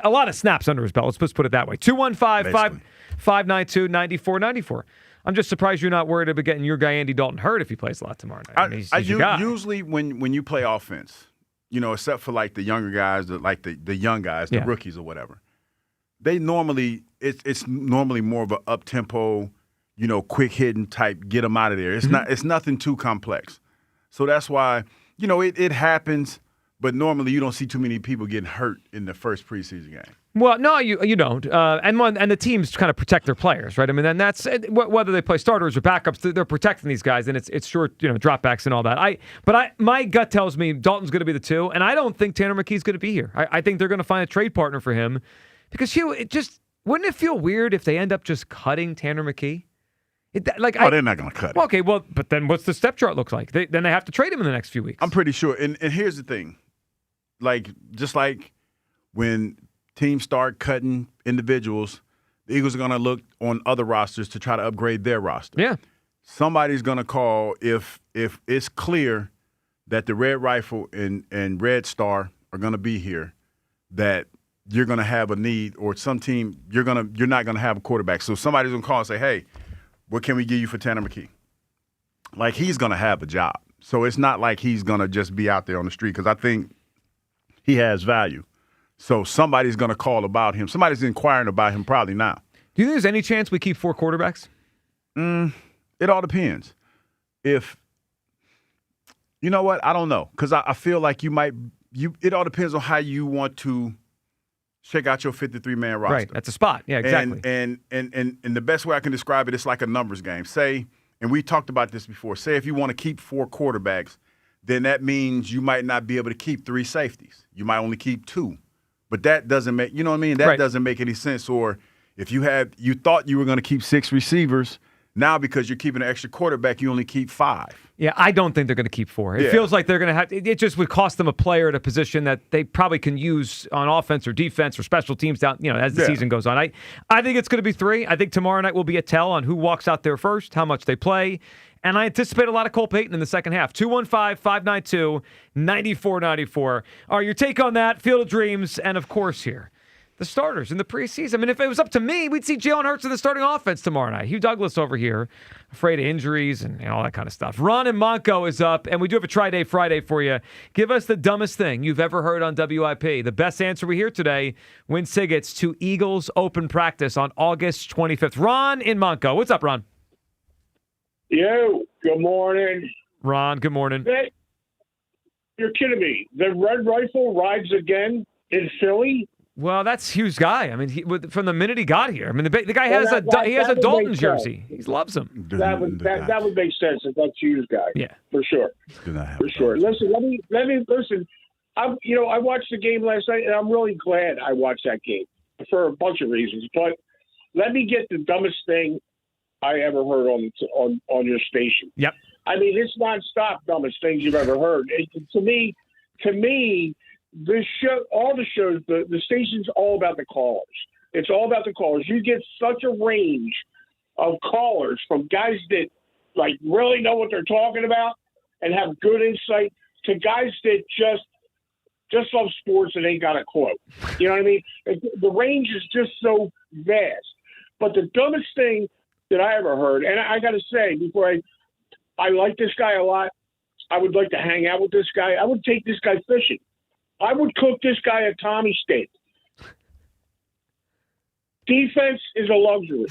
a lot of snaps under his belt. Let's put it that way. 215-592-9494. I'm just surprised you're not worried about getting your guy Andy Dalton hurt if he plays a lot tomorrow night. I mean, he's your guy. Usually when you play offense, except for like the younger guys, the young guys, the rookies or whatever, they normally it's normally more of an up tempo, quick hitting type, get them out of there. It's nothing too complex. So that's why it happens. But normally you don't see too many people getting hurt in the first preseason game. Well, no, you don't. And the teams kind of protect their players, right? I mean, and that's whether they play starters or backups, they're protecting these guys, and it's short, dropbacks and all that. My gut tells me Dalton's going to be the 2, and I don't think Tanner McKee's going to be here. I think they're going to find a trade partner for him because wouldn't it feel weird if they end up just cutting Tanner McKee? They're not going to cut him. Okay, well, but then what's the step chart look like? Then they have to trade him in the next few weeks. I'm pretty sure. And here's the thing. Just like when teams start cutting individuals, the Eagles are going to look on other rosters to try to upgrade their roster. Yeah. Somebody's going to call if it's clear that the Red Rifle and Red Star are going to be here, that you're going to have a need, or some team you're not going to have a quarterback. So somebody's going to call and say, "Hey, what can we give you for Tanner McKee?" Like, he's going to have a job. So it's not like he's going to just be out there on the street, because I think he has value. So somebody's going to call about him. Somebody's inquiring about him probably now. Do you think there's any chance we keep 4 quarterbacks? It all depends. If you know what, I don't know, because I feel like it all depends on how you want to shake out your 53-man roster. Right, that's a spot. Yeah, exactly. And the best way I can describe it, it's like a numbers game. Say, and we talked about this before, say if you want to keep 4 quarterbacks, then that means you might not be able to keep 3 safeties. You might only keep 2. But that doesn't make, that doesn't make any sense. Or if you thought you were going to keep 6 receivers, now because you're keeping an extra quarterback, you only keep 5. Yeah, I don't think they're going to keep 4. It feels like they're going to have – it just would cost them a player at a position that they probably can use on offense or defense or special teams down, as the season goes on. I think it's going to be 3. I think tomorrow night will be a tell on who walks out there first, how much they play. And I anticipate a lot of Cole Payton in the second half. 215-592-9494. All right, your take on that, Field of Dreams, and of course here, the starters in the preseason. I mean, if it was up to me, we'd see Jalen Hurts in the starting offense tomorrow night. Hugh Douglas over here, afraid of injuries and all that kind of stuff. Ron in Monco is up, and we do have a Tri-Day Friday for you. Give us the dumbest thing you've ever heard on WIP. The best answer we hear today wins tickets to Eagles Open Practice on August 25th. Ron in Monco. What's up, Ron? Yo, good morning. Ron, good morning. Hey, you're kidding me. The Red Rifle rides again in Philly? Well, that's Hugh's guy. I mean, from the minute he got here. I mean, the guy has a Dalton jersey. He loves him. That would make sense if that's Hugh's guy. Yeah, for sure. For sure. Listen, let me listen. I watched the game last night, and I'm really glad I watched that game for a bunch of reasons. But let me get the dumbest thing I ever heard on your station. Yep. I mean, it's nonstop dumbest things you've ever heard. To me, this show, all the shows, the station's all about the callers. It's all about the callers. You get such a range of callers from guys that like really know what they're talking about and have good insight to guys that just love sports and ain't got a quote. You know what I mean? The range is just so vast. But the dumbest thing that I ever heard, and I got to say, before I like this guy a lot. I would like to hang out with this guy. I would take this guy fishing. I would cook this guy a Tommy steak. Defense is a luxury.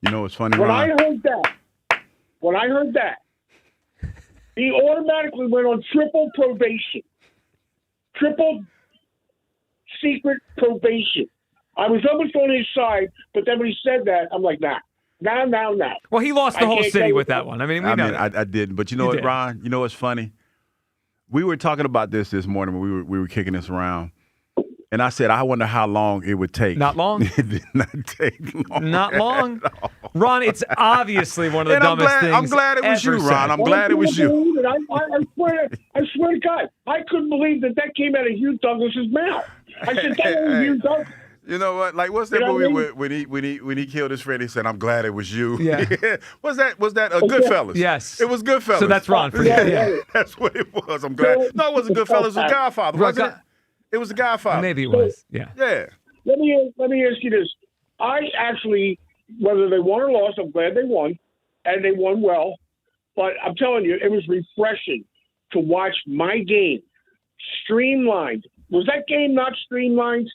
You know what's funny, When Ron? I heard that, he automatically went on triple probation. Triple secret probation. I was almost on his side, but then when he said that, I'm like, nah. No. Well, he lost the whole city with that one. I mean, I did. But you know what, Ron? You know what's funny? We were talking about this morning when we were kicking this around. And I said, I wonder how long it would take. Not long. It did not take long. Not long. Ron, it's obviously one of the dumbest things. I'm glad it was you, Ron. I'm glad it was you. I swear to God, I couldn't believe that came out of Hugh Douglas's mouth. I said, that was Hugh Douglas. You know what? Like, what's that movie when he killed his friend? He said, "I'm glad it was you." Yeah. Was that a Goodfellas? Yes. It was Goodfellas. So that's Ron for you. Yeah. That's what it was. I'm glad. No, it wasn't Goodfellas. It was Godfather. Wasn't it? It was the Godfather. Maybe it was. Yeah. Yeah. Let me ask you this. I actually, whether they won or lost, I'm glad they won, and they won well. But I'm telling you, it was refreshing to watch my game streamlined. Was that game not streamlined?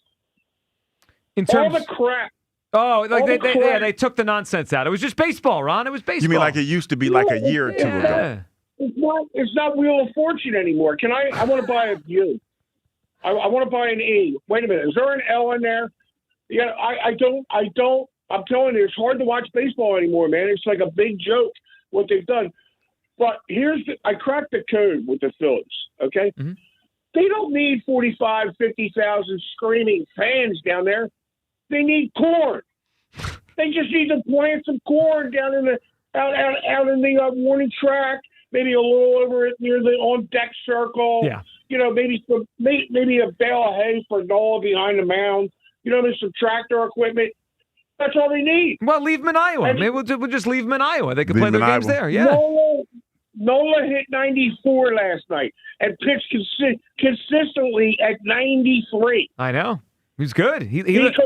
In terms all the crap. Oh, like they took the nonsense out. It was just baseball, Ron. It was baseball. You mean like it used to be like a year or two ago? It's not Wheel of Fortune anymore. I want to buy a U. I want to buy an E. Wait a minute. Is there an L in there? Yeah, I don't. I'm telling you, it's hard to watch baseball anymore, man. It's like a big joke what they've done. But I cracked the code with the Phillies, okay? Mm-hmm. They don't need 45, 50,000 screaming fans down there. They need corn. They just need to plant some corn down in out in the warning track, maybe a little over it near the on deck circle. Yeah. You know, maybe a bale of hay for Nola behind the mound. You know, there's some tractor equipment. That's all they need. Well, leave them in Iowa. Maybe we'll just leave them in Iowa. They can play their games there. Yeah. Nola hit 94 last night and pitched consistently at 93. I know. He's good. He looked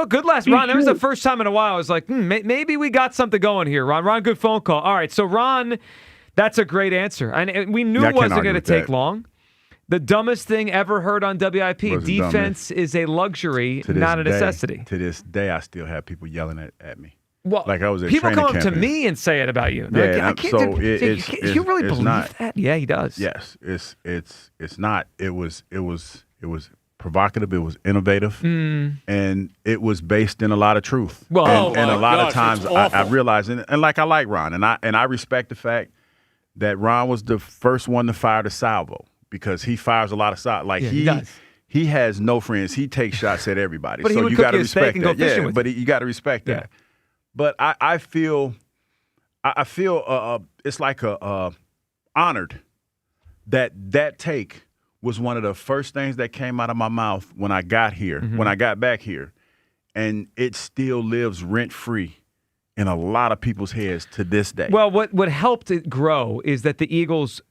good last round. That was the first time in a while I was like, maybe we got something going here, Ron. Ron, good phone call. All right, so Ron, that's a great answer. And we knew it wasn't going to take long. The dumbest thing ever heard on WIP, defense is a luxury, not a necessity. To this day, I still have people yelling at me. Well, like I was at people come camp to me and say it about you. Yeah, I can't you really believe that? Yeah, he does. Yes, it's not. It was provocative. It was innovative, and it was based in a lot of truth. Well, and a lot of times I realized, and like I like Ron, and I respect the fact that Ron was the first one to fire the salvo because he fires a lot of shots. Like he does. He has no friends. He takes shots at everybody. But so you got to respect that. Yeah, but you got to respect that. But I feel it's like honored that take was one of the first things that came out of my mouth when I got here, when I got back here, and it still lives rent free in a lot of people's heads to this day. Well, what helped it grow is that the Eagles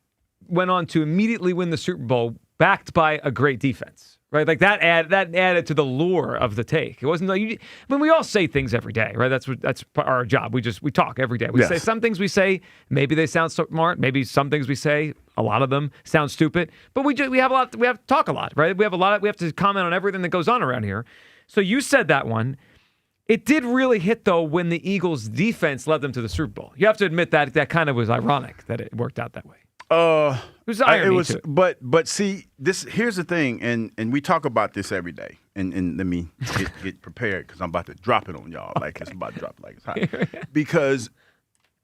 went on to immediately win the Super Bowl, backed by a great defense. Right, like that added to the lure of the take. It wasn't like we all say things every day, right? That's our job. We talk every day. We say some things we say, maybe they sound smart, maybe some things we say, a lot of them sound stupid. But we have to talk a lot, right? We have to comment on everything that goes on around here. So you said that one. It did really hit though when the Eagles' defense led them to the Super Bowl. You have to admit that kind of was ironic that it worked out that way. It was irony to it. But see, here's the thing, and we talk about this every day. And let me get prepared because I'm about to drop it on y'all like it's about to drop it like it's hot. Because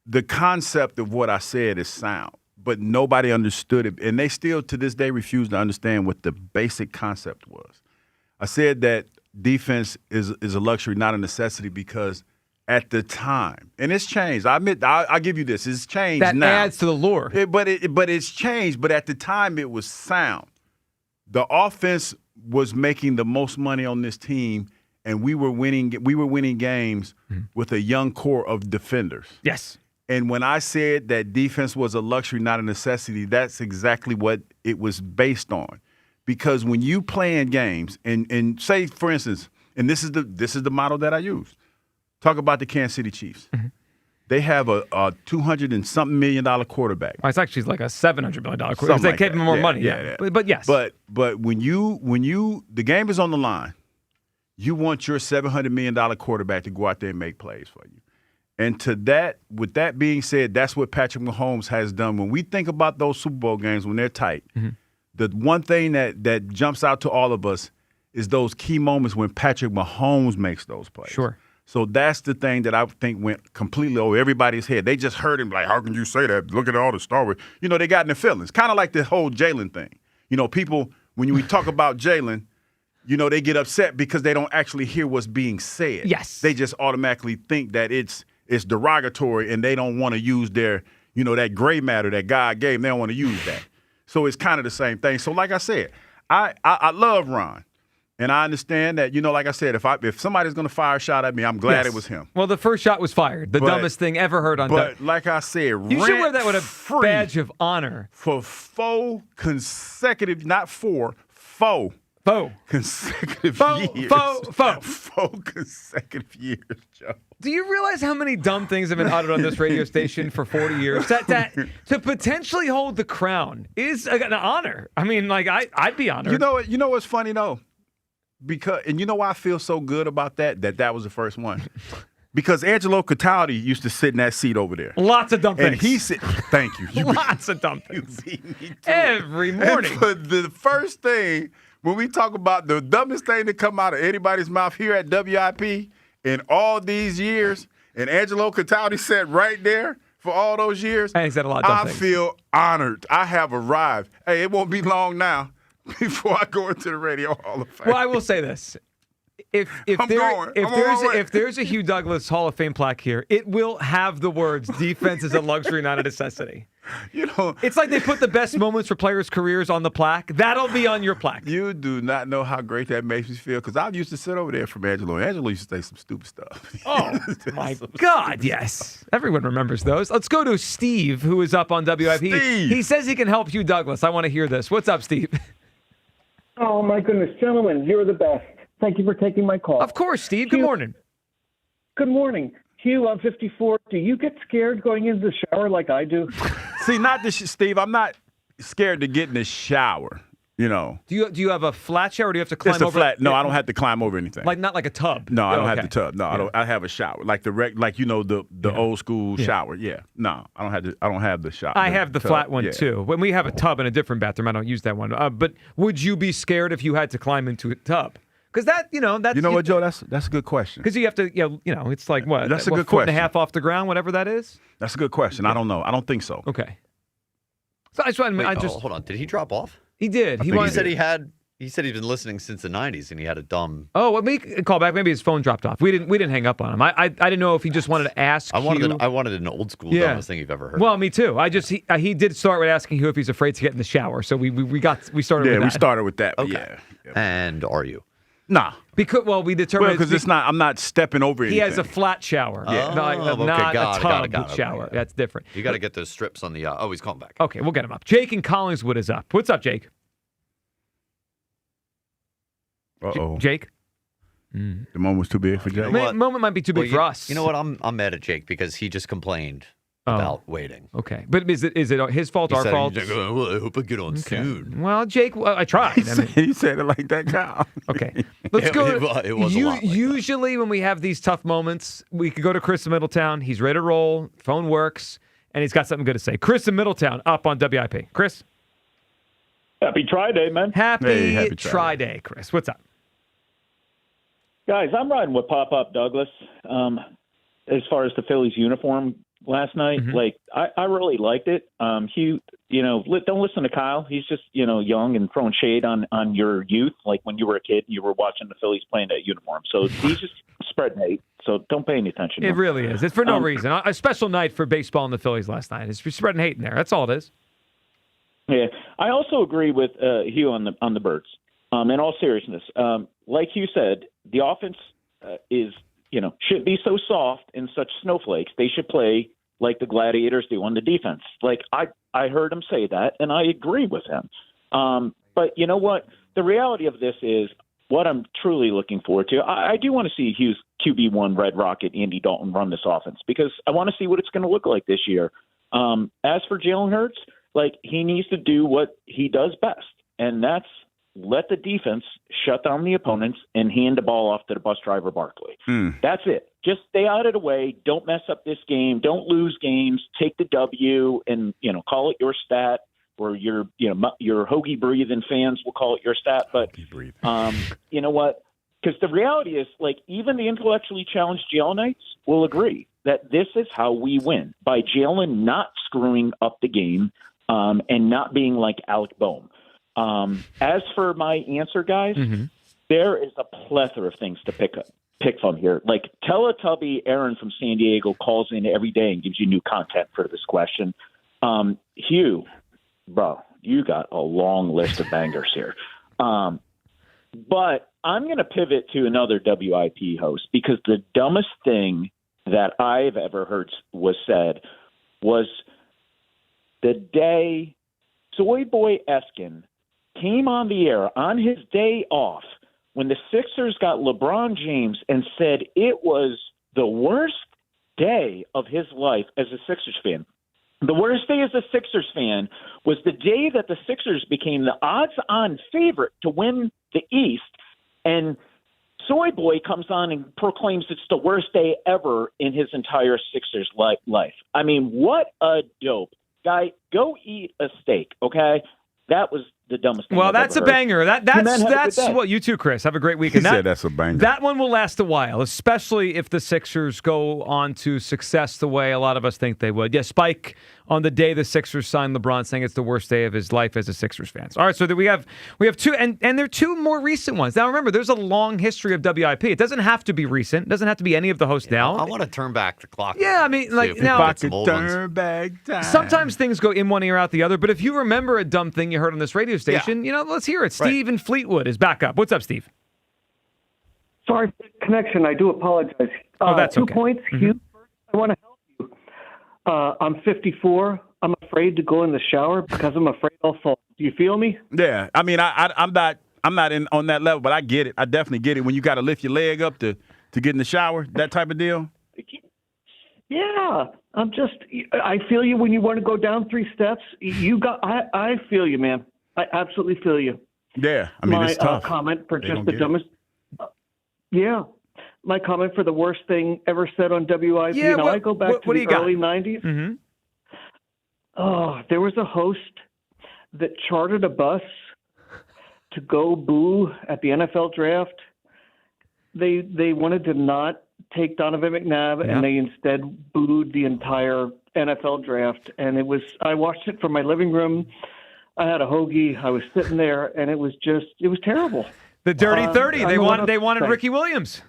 the concept of what I said is sound, but nobody understood it, and they still to this day refuse to understand what the basic concept was. I said that defense is a luxury, not a necessity, because at the time, and it's changed. I admit, I'll give you this. It's changed that now. That adds to the lure. But it's changed. But at the time, it was sound. The offense was making the most money on this team, and we were winning games with a young core of defenders. Yes. And when I said that defense was a luxury, not a necessity, that's exactly what it was based on. Because when you play in games, and say, for instance, and this is the model that I use. Talk about the Kansas City Chiefs. Mm-hmm. They have a $200 and something million quarterback. Well, it's actually like a $700 million quarterback. They gave him more money. Yeah. But yes. But when the game is on the line, you want your $700 million quarterback to go out there and make plays for you. And with that being said, that's what Patrick Mahomes has done. When we think about those Super Bowl games when they're tight, mm-hmm. the one thing that jumps out to all of us is those key moments when Patrick Mahomes makes those plays. Sure. So that's the thing that I think went completely over everybody's head. They just heard him like, how can you say that? Look at all the Star Wars. They got in their feelings. Kind of like the whole Jalen thing. People, when we talk about Jalen, they get upset because they don't actually hear what's being said. Yes. They just automatically think that it's derogatory and they don't want to use their, that gray matter that God gave them. They don't want to use that. So it's kind of the same thing. So like I said, I love Ron. And I understand that, like I said, if somebody's going to fire a shot at me, I'm glad it was him. Well, the first shot was fired. The dumbest thing ever heard on. But like I said, you should wear that with a badge of honor. For 4 consecutive, not 4, 4. 4 consecutive years. 4 consecutive years, Joe. Do you realize how many dumb things have been uttered on this radio station for 40 years? That to potentially hold the crown is an honor. I mean, like I'd be honored. You know what's funny though? And you know why I feel so good about that was the first one. Because Angelo Cataldi used to sit in that seat over there. Lots of dumb things. And he said, thank you. Lots of dumb things. Every morning. But the first thing, when we talk about the dumbest thing to come out of anybody's mouth here at WIP in all these years, and Angelo Cataldi sat right there for all those years, and he said a lot of dumb things. I feel honored. I have arrived. Hey, it won't be long before I go into the Radio Hall of Fame. Well, I will say this. If there's a Hugh Douglas Hall of Fame plaque here, it will have the words "defense is a luxury, not a necessity." It's like they put the best moments for players' careers on the plaque. That'll be on your plaque. You do not know how great that makes me feel because I used to sit over there from Angelo. Angelo used to say some stupid stuff. Oh, my God, yes. Everyone remembers those. Let's go to Steve, who is up on WIP. Steve. He says he can help Hugh Douglas. I want to hear this. What's up, Steve? Oh, my goodness. Gentlemen, you're the best. Thank you for taking my call. Of course, Steve. Good morning. Good morning. Hugh, I'm 54. Do you get scared going into the shower like I do? See, Steve, I'm not scared to get in the shower, Do you have a flat shower or do you have to climb over? It's a flat. No, I don't have to climb over anything. Not like a tub? No, I don't have the tub. No, I don't. I have a shower. Like the old school shower. Yeah. No, I don't have the shower. I have the flat one too. When we have a tub in a different bathroom, I don't use that one. But would you be scared if you had to climb into a tub? Because that's what, Joe? That's a good question. Because you have to, it's like what? That's a good foot question. and a half off the ground, whatever that is. That's a good question. I don't know. I don't think so. Okay. So hold on. Did he drop off? He did. He said he's been listening since the 90s and he had a dumb. Oh, well, we call back. Maybe his phone dropped off. We didn't hang up on him. I didn't know if he just wanted to ask. I wanted an old school dumbest thing you've ever heard. Well, me too. He did start with asking Hugh if he's afraid to get in the shower. So we started with that. Yeah, we started with that. Okay. Yeah. And are you? Nah. Because we determined because it's not. I'm not stepping over anything. He has a flat shower. Yeah. Not a tub shower. Okay. That's different. You got to get those strips on the. He's calling back. Okay, we'll get him up. Jake in Collingswood is up. What's up, Jake? Uh-oh. Jake? The moment was too big for Jake. Moment might be too big for us. You know what? I'm mad at Jake because he just complained about waiting. Okay, but is it his fault? Our fault? I hope I get on soon. Well, Jake, I tried. He said it like that guy. Okay, let's go. It was a lot like usually, when we have these tough moments, we could go to Chris in Middletown. He's ready to roll. Phone works, and he's got something good to say. Chris in Middletown, up on WIP. Chris, happy Tri-Day, man. Happy Tri-Day, Chris. What's up, guys? I'm riding with Pop-Up Douglas. As far as the Phillies uniform last night, I really liked it. Hugh, don't listen to Kyle. He's just, young and throwing shade on your youth. Like when you were a kid, you were watching the Phillies playing that uniform. So he's just spreading hate. So don't pay any attention to him. It really is. It's for no reason. A special night for baseball and the Phillies last night. It's spreading hate in there. That's all it is. Yeah. I also agree with Hugh on the Birds. In all seriousness, like Hugh said, the offense is, shouldn't be so soft and such snowflakes. They should play like the Gladiators do on the defense. Like I heard him say that, and I agree with him. But you know what? The reality of this is what I'm truly looking forward to. I do want to see Hughes QB1 Red Rocket Andy Dalton run this offense because I want to see what it's going to look like this year. As for Jalen Hurts, like he needs to do what he does best, and that's let the defense shut down the opponents and hand the ball off to the bus driver Barkley. That's it. Just stay out of the way. Don't mess up this game. Don't lose games. Take the W and, call it your stat, or your hoagie breathing fans will call it your stat. But you know what? Because the reality is, like, even the intellectually challenged Jalenites will agree that this is how we win, by Jalen not screwing up the game and not being like Alec Boehm. As for my answer, guys, there is a plethora of things to pick from here. Like Teletubby Aaron from San Diego calls in every day and gives you new content for this question. Hugh, bro, you got a long list of bangers here. But I'm going to pivot to another WIP host because the dumbest thing that I've ever heard was said was the day Soy Boy Eskin came on the air on his day off when the Sixers got LeBron James and said it was the worst day of his life as a Sixers fan. The worst day as a Sixers fan was the day that the Sixers became the odds-on favorite to win the East, and Soy Boy comes on and proclaims it's the worst day ever in his entire Sixers life. I mean, what a dope. Guy, go eat a steak, okay? That was the dumbest thing. Well, I've that's ever a banger. heard. That's what you too, Chris. Have a great weekend. He said that's a banger. That one will last a while, especially if the Sixers go on to success the way a lot of us think they would. Yeah, Spike on the day the Sixers signed LeBron saying it's the worst day of his life as a Sixers fan. All right, so we have two, and there are two more recent ones. Now remember, there's a long history of WIP. It doesn't have to be recent. It doesn't have to be any of the hosts now. I want to turn back the clock. Yeah, I mean, like now, if I could turn back time. Sometimes things go in one ear out the other. But if you remember a dumb thing you heard on this radio station, let's hear it. Steve in Fleetwood is back up. What's up, Steve? Sorry for the connection. I do apologize. That's 2 okay. points. Hugh, first, I want to help you. I'm 54. I'm afraid to go in the shower because I'm afraid I'll fall. Do you feel me? Yeah. I mean, I'm not on that level, but I get it. I definitely get it. When you got to lift your leg up to get in the shower, that type of deal. Yeah. I feel you when you want to go down 3 steps. I feel you, man. I absolutely feel you. Yeah. I mean, it's tough. My comment for They just don't the get dumbest. My comment for the worst thing ever said on WIP. Yeah, I go back to the early 90s. Mm-hmm. Oh, there was a host that chartered a bus to go boo at the NFL draft. They wanted to not take Donovan McNabb, and they instead booed the entire NFL draft. And I watched it from my living room. I had a hoagie. I was sitting there, and it was terrible. The Dirty 30. They wanted Ricky Williams.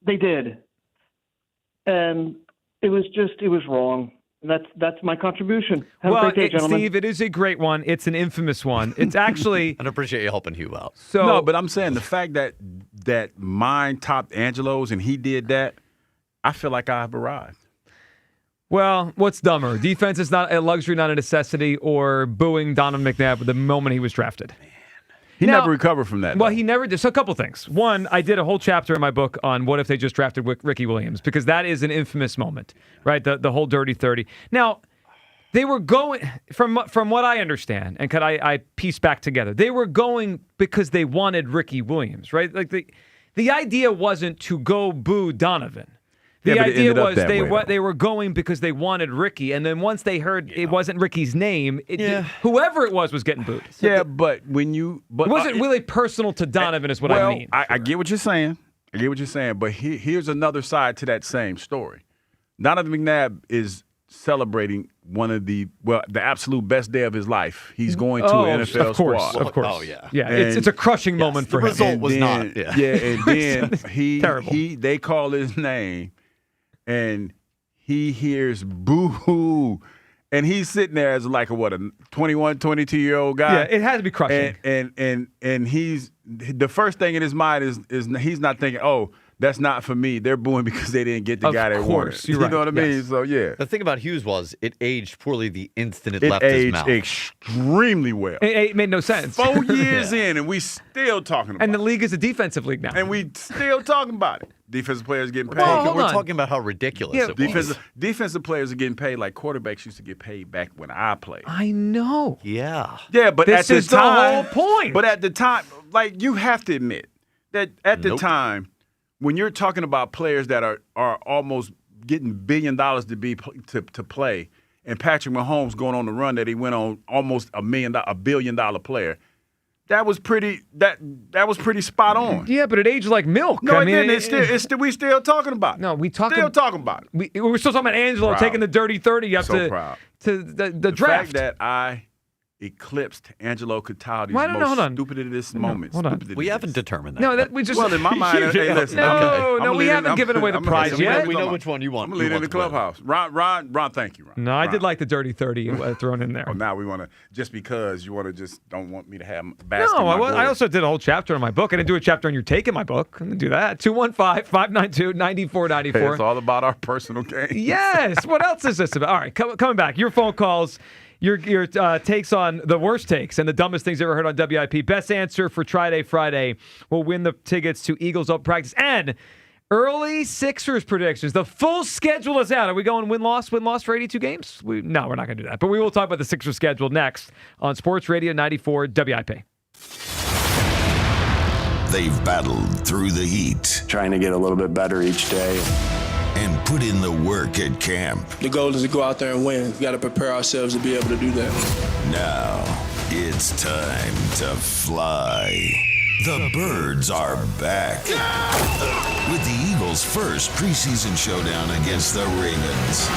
They did. And it was wrong. And that's my contribution. Have a great day, gentlemen. Steve, it is a great one. It's an infamous one. It's actually... I appreciate you helping Hugh out. No, but I'm saying the fact that mine topped Angelo's and he did that, I feel like I've arrived. Well, what's dumber? Defense is not a luxury, not a necessity, or booing Donovan McNabb the moment he was drafted? He never recovered from that. Well, he never did. So a couple things. One, I did a whole chapter in my book on what if they just drafted Ricky Williams, because that is an infamous moment, right? The whole Dirty 30. Now, they were going, from what I understand, and could I piece back together, they were going because they wanted Ricky Williams, right? Like the idea wasn't to go boo Donovan. The idea was they were going because they wanted Ricky, and then once they heard it wasn't Ricky's name, whoever it was getting booed. So but when you... it wasn't really personal to Donovan is what I mean. I get what you're saying. But here's another side to that same story. Donovan McNabb is celebrating one of the absolute best day of his life. He's going to an NFL squad. Of course. Oh, yeah. Yeah, it's a crushing moment for him. The result was not. Yeah, and then terrible. They call his name, and he hears boo-hoo. And he's sitting there as like a 21, 22-year-old guy. Yeah, it had to be crushing. And he's the first thing in his mind is he's not thinking, oh, that's not for me. They're booing because they didn't get the guy they wanted. You know what I mean? So, yeah. The thing about Hughes was it aged poorly the instant it It left his aged mouth. extremely well. It made no sense. 4 years in, and we still talking about it. And the league is a defensive league now. And we still talking about it. Defensive players getting paid. Well, We're talking about how ridiculous it was. Defensive players are getting paid like quarterbacks used to get paid back when I played. I know. Yeah. Yeah, but This at is the time, the whole point. But at the time, like, you have to admit that at the time, when you're talking about players that are almost getting $1 billion to play, and Patrick Mahomes going on the run that he went on, almost $1 billion player, that was pretty spot on. Yeah, but it aged like milk. No, I it mean, didn't. We still talking about it. No, we still talking about it. We're still talking about Angelo taking the dirty 30 up proud. to the The draft. fact that I eclipsed Angelo Cataldi's Why- no, most hold on. stupidest moments. hold on. We haven't determined that. No, that we just. Well, in my mind, hey, listen. No, we haven't given away the prize yet. We know which one you want. I'm gonna lead in the clubhouse. Ron, thank you, Ron. No, I did like the dirty 30 thrown in there. Oh, now we want to just because you want to just don't want me to have basket. No, in my I glory. also did a whole chapter in my book. I didn't do a chapter on your take in my book. I didn't do that. 215-592-9494. Hey, it's all about our personal gain. Yes. What else is this about? All right, coming back. Your phone calls, your takes on the worst takes and the dumbest things you ever heard on WIP. Best answer for Try Day Friday will win the tickets to Eagles Open Practice and early Sixers predictions. The full schedule is out. Are we going win-loss for 82 games? No, we're not going to do that. But we will talk about the Sixers schedule next on Sports Radio 94 WIP. They've battled through the heat. Trying to get a little bit better each day. And put in the work at camp. The goal is to go out there and win. We've got to prepare ourselves to be able to do that. Now, it's time to fly. The birds are back. With the Eagles' first preseason showdown against the Ravens.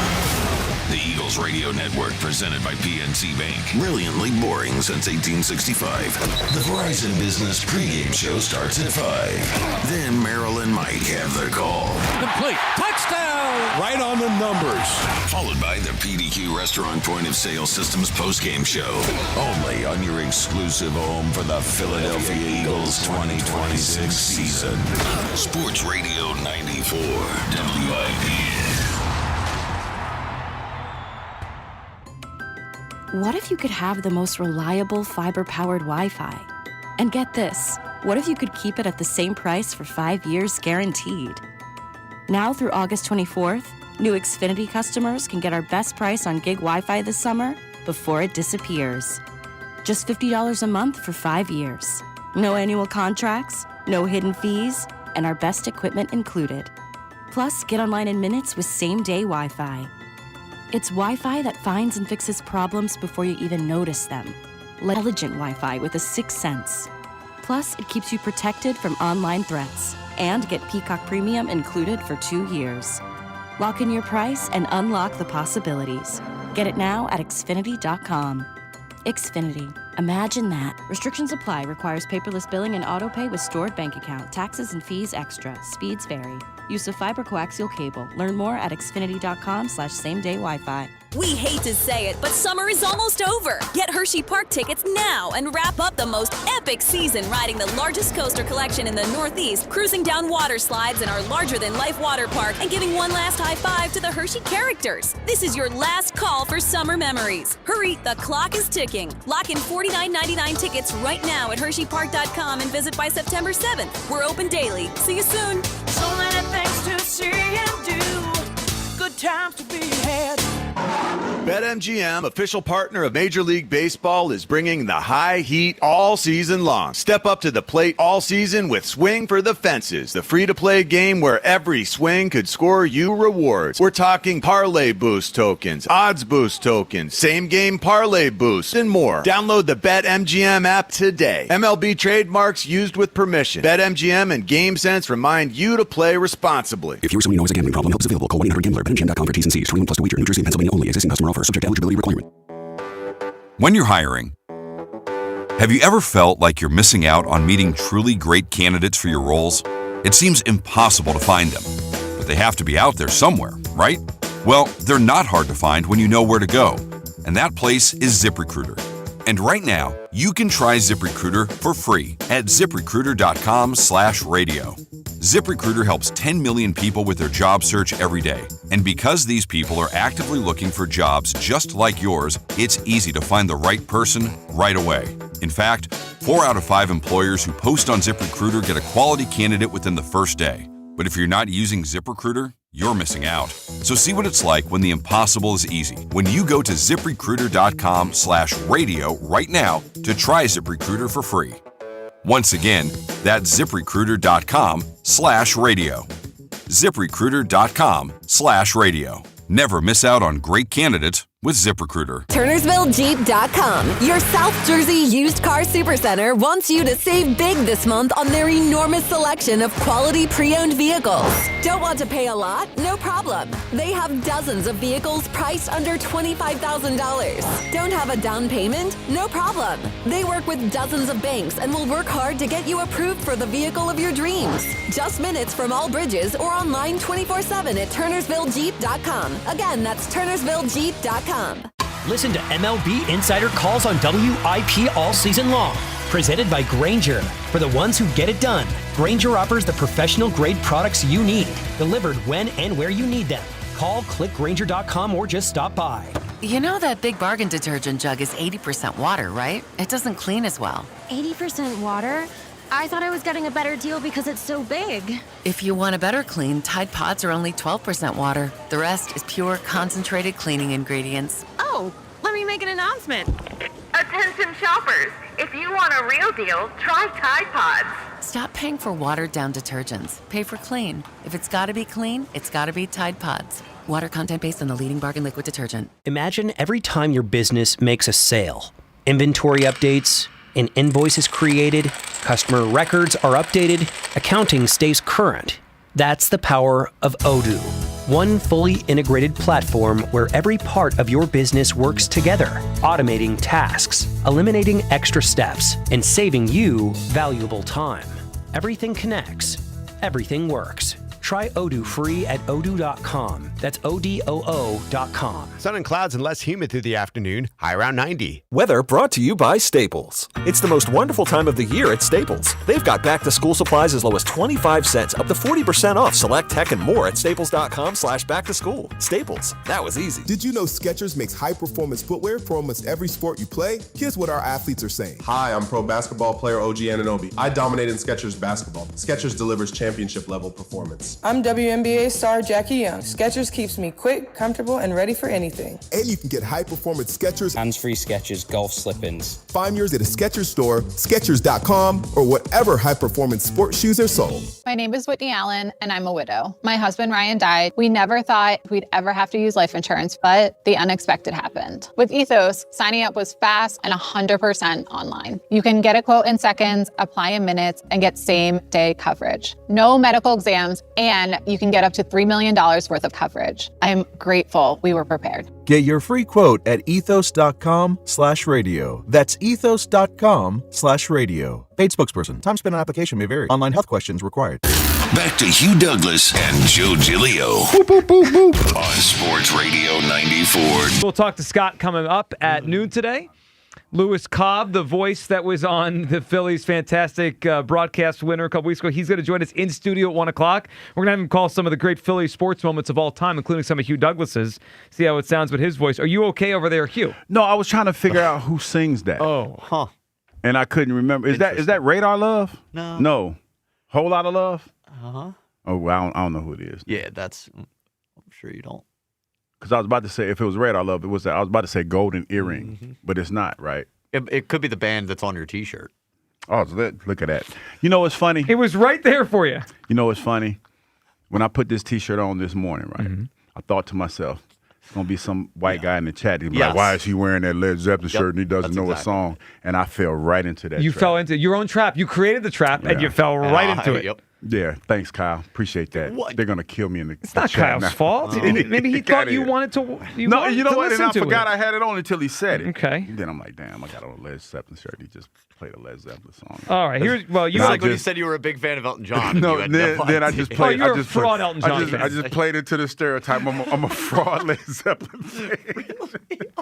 The Eagles Radio Network, presented by PNC Bank. Brilliantly boring since 1865. The Verizon Business pregame show starts at 5. Then Merrill and Mike have the call. Complete. Touchdown! Right on the numbers. Followed by the PDQ Restaurant Point of Sale Systems postgame show. Only on your exclusive home for the Philadelphia Eagles 2026 season. Sports Radio 94 WIP. What if you could have the most reliable fiber-powered Wi-Fi? And get this, what if you could keep it at the same price for 5 years guaranteed? Now through August 24th, new Xfinity customers can get our best price on gig Wi-Fi this summer before it disappears. Just $50 a month for 5 years. No annual contracts, no hidden fees, and our best equipment included. Plus, get online in minutes with same-day Wi-Fi. It's Wi-Fi that finds and fixes problems before you even notice them. Intelligent Wi-Fi with a 6th sense. Plus, it keeps you protected from online threats. And get Peacock Premium included for 2 years. Lock in your price and unlock the possibilities. Get it now at Xfinity.com. Xfinity. Imagine that. Restrictions apply. Requires paperless billing and autopay with stored bank account. Taxes and fees extra. Speeds vary. Use of fiber coaxial cable. Learn more at Xfinity.com/same-day Wi-Fi. We hate to say it, but summer is almost over. Get Hershey Park tickets now and wrap up the most epic season riding the largest coaster collection in the Northeast, cruising down water slides in our larger-than-life water park, and giving one last high five to the Hershey characters. This is your last call for summer memories. Hurry, the clock is ticking. Lock in $49.99 tickets right now at HersheyPark.com and visit by September 7th. We're open daily. See you soon. So many things to see and do. Good times to be had. BetMGM, official partner of Major League Baseball, is bringing the high heat all season long. Step up to the plate all season with Swing for the Fences, the free-to-play game where every swing could score you rewards. We're talking parlay boost tokens, odds boost tokens, same-game parlay boosts, and more. Download the BetMGM app today. MLB trademarks used with permission. BetMGM and GameSense remind you to play responsibly. If you're someone who has a gambling problem, help is available. Call 1-800-GAMBLER. BetMGM.com for T's and C's. 21 plus to wager. New Jersey and Pennsylvania only. Existing customer offer. Subject to eligibility requirement. When you're hiring, have you ever felt like you're missing out on meeting truly great candidates for your roles? It seems impossible to find them, but they have to be out there somewhere, right? Well, they're not hard to find when you know where to go, and that place is ZipRecruiter. And right now, you can try ZipRecruiter for free at ZipRecruiter.com/radio. ZipRecruiter helps 10 million people with their job search every day. And because these people are actively looking for jobs just like yours, it's easy to find the right person right away. In fact, 4 out of 5 employers who post on ZipRecruiter get a quality candidate within the first day. But if you're not using ZipRecruiter, you're missing out. So see what it's like when the impossible is easy. When you go to ZipRecruiter.com/radio right now to try ZipRecruiter for free. Once again, that's ZipRecruiter.com/radio. ZipRecruiter.com/radio. Never miss out on great candidates with ZipRecruiter. TurnersvilleJeep.com, your South Jersey used car supercenter, wants you to save big this month on their enormous selection of quality pre-owned vehicles. Don't want to pay a lot? No problem. They have dozens of vehicles priced under $25,000. Don't have a down payment? No problem. They work with dozens of banks and will work hard to get you approved for the vehicle of your dreams. Just minutes from all bridges or online 24/7 at TurnersvilleJeep.com. Again, that's TurnersvilleJeep.com. Listen to MLB Insider Calls on WIP all season long. Presented by Grainger. For the ones who get it done, Grainger offers the professional-grade products you need, delivered when and where you need them. Call, click Grainger.com, or just stop by. You know that Big Bargain detergent jug is 80% water, right? It doesn't clean as well. 80% water? I thought I was getting a better deal because it's so big. If you want a better clean, Tide Pods are only 12% water. The rest is pure, concentrated cleaning ingredients. Oh, let me make an announcement. Attention shoppers, if you want a real deal, try Tide Pods. Stop paying for watered-down detergents. Pay for clean. If it's gotta be clean, it's gotta be Tide Pods. Water content based on the leading bargain liquid detergent. Imagine every time your business makes a sale. Inventory updates, an invoice is created, customer records are updated, accounting stays current. That's the power of Odoo. One fully integrated platform where every part of your business works together, automating tasks, eliminating extra steps, and saving you valuable time. Everything connects. Everything works. Try Odoo free at odoo.com. That's ODOO.com. Sun and clouds and less humid through the afternoon. High around 90. Weather brought to you by Staples. It's the most wonderful time of the year at Staples. They've got back-to-school supplies as low as 25 cents, up to 40% off select tech and more at staples.com/back-to-school. Staples, that was easy. Did you know Skechers makes high-performance footwear for almost every sport you play? Here's what our athletes are saying. Hi, I'm pro basketball player OG Anunoby. I dominate in Skechers basketball. Skechers delivers championship-level performance. I'm WNBA star Jackie Young. Skechers keeps me quick, comfortable, and ready for anything. And you can get high-performance Skechers, hands-free Skechers, golf slip-ins. Find yours at a Skechers store, Skechers.com, or whatever high-performance sports shoes are sold. My name is Whitney Allen, and I'm a widow. My husband Ryan died. We never thought we'd ever have to use life insurance, but the unexpected happened. With Ethos, signing up was fast and 100% online. You can get a quote in seconds, apply in minutes, and get same-day coverage. No medical exams, and you can get up to $3 million worth of coverage. I'm grateful we were prepared. Get your free quote at ethos.com/radio. That's ethos.com/radio. Paid spokesperson. Time spent on application may vary. Online health questions required. Back to Hugh Douglas and Joe Giglio on Sports Radio 94. We'll talk to Scott coming up at noon today. Lewis Cobb, the voice that was on the Phillies' fantastic broadcast winner a couple weeks ago, he's going to join us in studio at 1 o'clock. We're going to have him call some of the great Phillies sports moments of all time, including some of Hugh Douglas's. See how it sounds with his voice. Are you okay over there, Hugh? No, I was trying to figure out who sings that. Oh. Huh. And I couldn't remember. Is that Radar Love? No. No. Whole Lot of Love? Uh-huh. Oh, well, I don't know who it is. Yeah, I'm sure you don't. Because I was about to say, if it was Radar Love, I was about to say Golden Earring, but it's not, right? It could be the band that's on your T-shirt. Oh, look at that. You know what's funny? It was right there for you. You know what's funny? When I put this T-shirt on this morning, right, I thought to myself, it's going to be some white guy in the chat. He'd be like, why is he wearing that Led Zeppelin shirt and he doesn't know a song? And I fell right into that You trap. fell into your own trap. You created the trap, and you fell right into it. Yep. Yeah, thanks, Kyle. Appreciate that. What? They're going to kill me in the It's not chat Kyle's now. fault. Maybe he thought you wanted to. You know what? And I to forgot it. I had it on until he said it. Okay. Then I'm like, damn, I got on a Led Zeppelin shirt. He just played a Led Zeppelin song. All right. You It's like when you said you were a big fan of Elton John. No, and you had then I idea. just played. you're I just a fraud played, Elton John fan. I just played into the stereotype. I'm a fraud Led Zeppelin fan.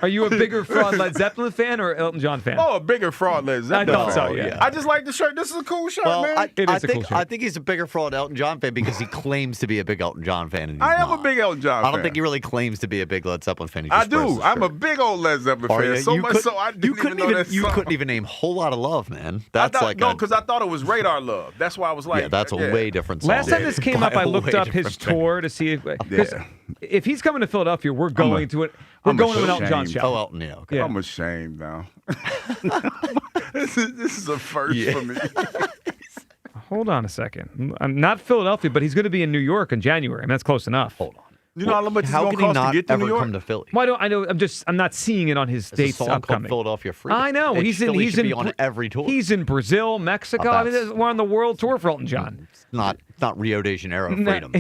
Are you a bigger fraud Led Zeppelin fan or Elton John fan? Oh, a bigger fraud Led Zeppelin. I thought so, yeah. I just like the shirt. This is a cool shirt, Well, man. I think he's a bigger fraud Elton John fan because he claims to be a big Elton John fan. And he's I am not. a big Elton John fan. I don't think he really claims to be a big Led Zeppelin fan. He I just wears do. the I'm shirt. a big old Led Zeppelin Are fan. you? So You much couldn't- so I didn't you couldn't even know that You song. couldn't even name Whole Lot of Love, man. That's because I thought it was Radar Love. That's why I was like, yeah, that's a way different song. Last time this came up, I looked up his tour to see if he's coming to Philadelphia, we're going to it. We're going to an Elton John show. Oh, Elton, yeah. Okay. I'm ashamed now. This is a first for me. Hold on a second. I'm not Philadelphia, but he's going to be in New York in January. I mean, that's close enough. Hold on. You know how much it's How going could he to cost not to get to ever New York? come to Philly? Well, I know. I'm not seeing it on his There's dates a song called upcoming. Philadelphia Freedom. I know. Philly He's should in be on every tour. He's in Brazil, Mexico. I mean, we're on the world tour for Elton John. It's not Rio de Janeiro Freedom.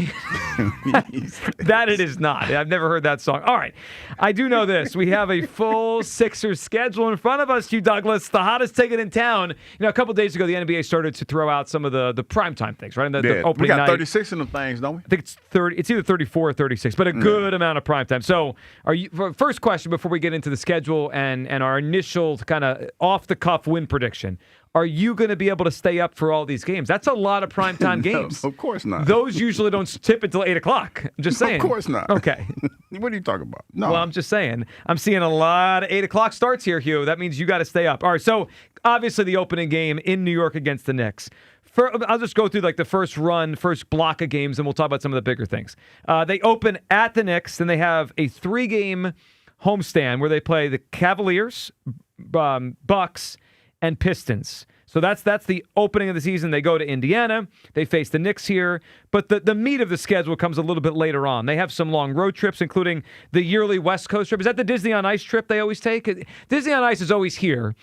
That it is not. I've never heard that song. All right. I do know this. We have a full Sixers schedule in front of us, Hugh Douglas, the hottest ticket in town. You know, a couple days ago, the NBA started to throw out some of the primetime things, right? The opening we got night. 36 of them things, don't we? I think it's 30. It's either 34 or 36, but a good amount of primetime. So, first question before we get into the schedule and our initial kind of off-the-cuff win prediction. Are you going to be able to stay up for all these games? That's a lot of primetime games. No, of course not. Those usually don't tip until 8 o'clock. I'm just saying. Of course not. Okay. What are you talking about? No. Well, I'm just saying. I'm seeing a lot of 8 o'clock starts here, Hugh. That means you got to stay up. All right, so obviously the opening game in New York against the Knicks. I'll just go through like the first block of games, and we'll talk about some of the bigger things. They open at the Knicks, and they have a 3-game homestand where they play the Cavaliers, Bucks, and Pistons. So that's the opening of the season. They go to Indiana. They face the Knicks here. But the meat of the schedule comes a little bit later on. They have some long road trips, including the yearly West Coast trip. Is that the Disney on Ice trip they always take? Disney on Ice is always here.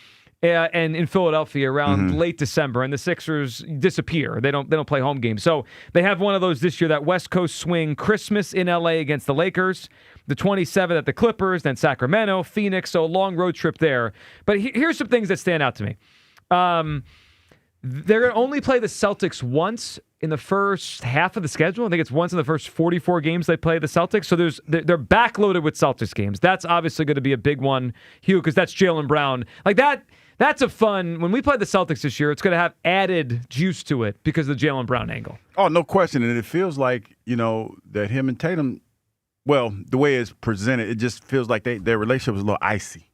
And in Philadelphia around late December, and the Sixers disappear. They don't play home games. So they have one of those this year, that West Coast swing, Christmas in LA against the Lakers, the 27th at the Clippers, then Sacramento, Phoenix, so a long road trip there. But here's some things that stand out to me. They're going to only play the Celtics once in the first half of the schedule. I think it's once in the first 44 games they play the Celtics. So they're backloaded with Celtics games. That's obviously going to be a big one, Hugh, because that's Jaylen Brown. Like that. That's a fun. When we play the Celtics this year, it's going to have added juice to it because of the Jaylen Brown angle. Oh, no question. And it feels like, that him and Tatum, well, the way it's presented, it just feels like their relationship was a little icy.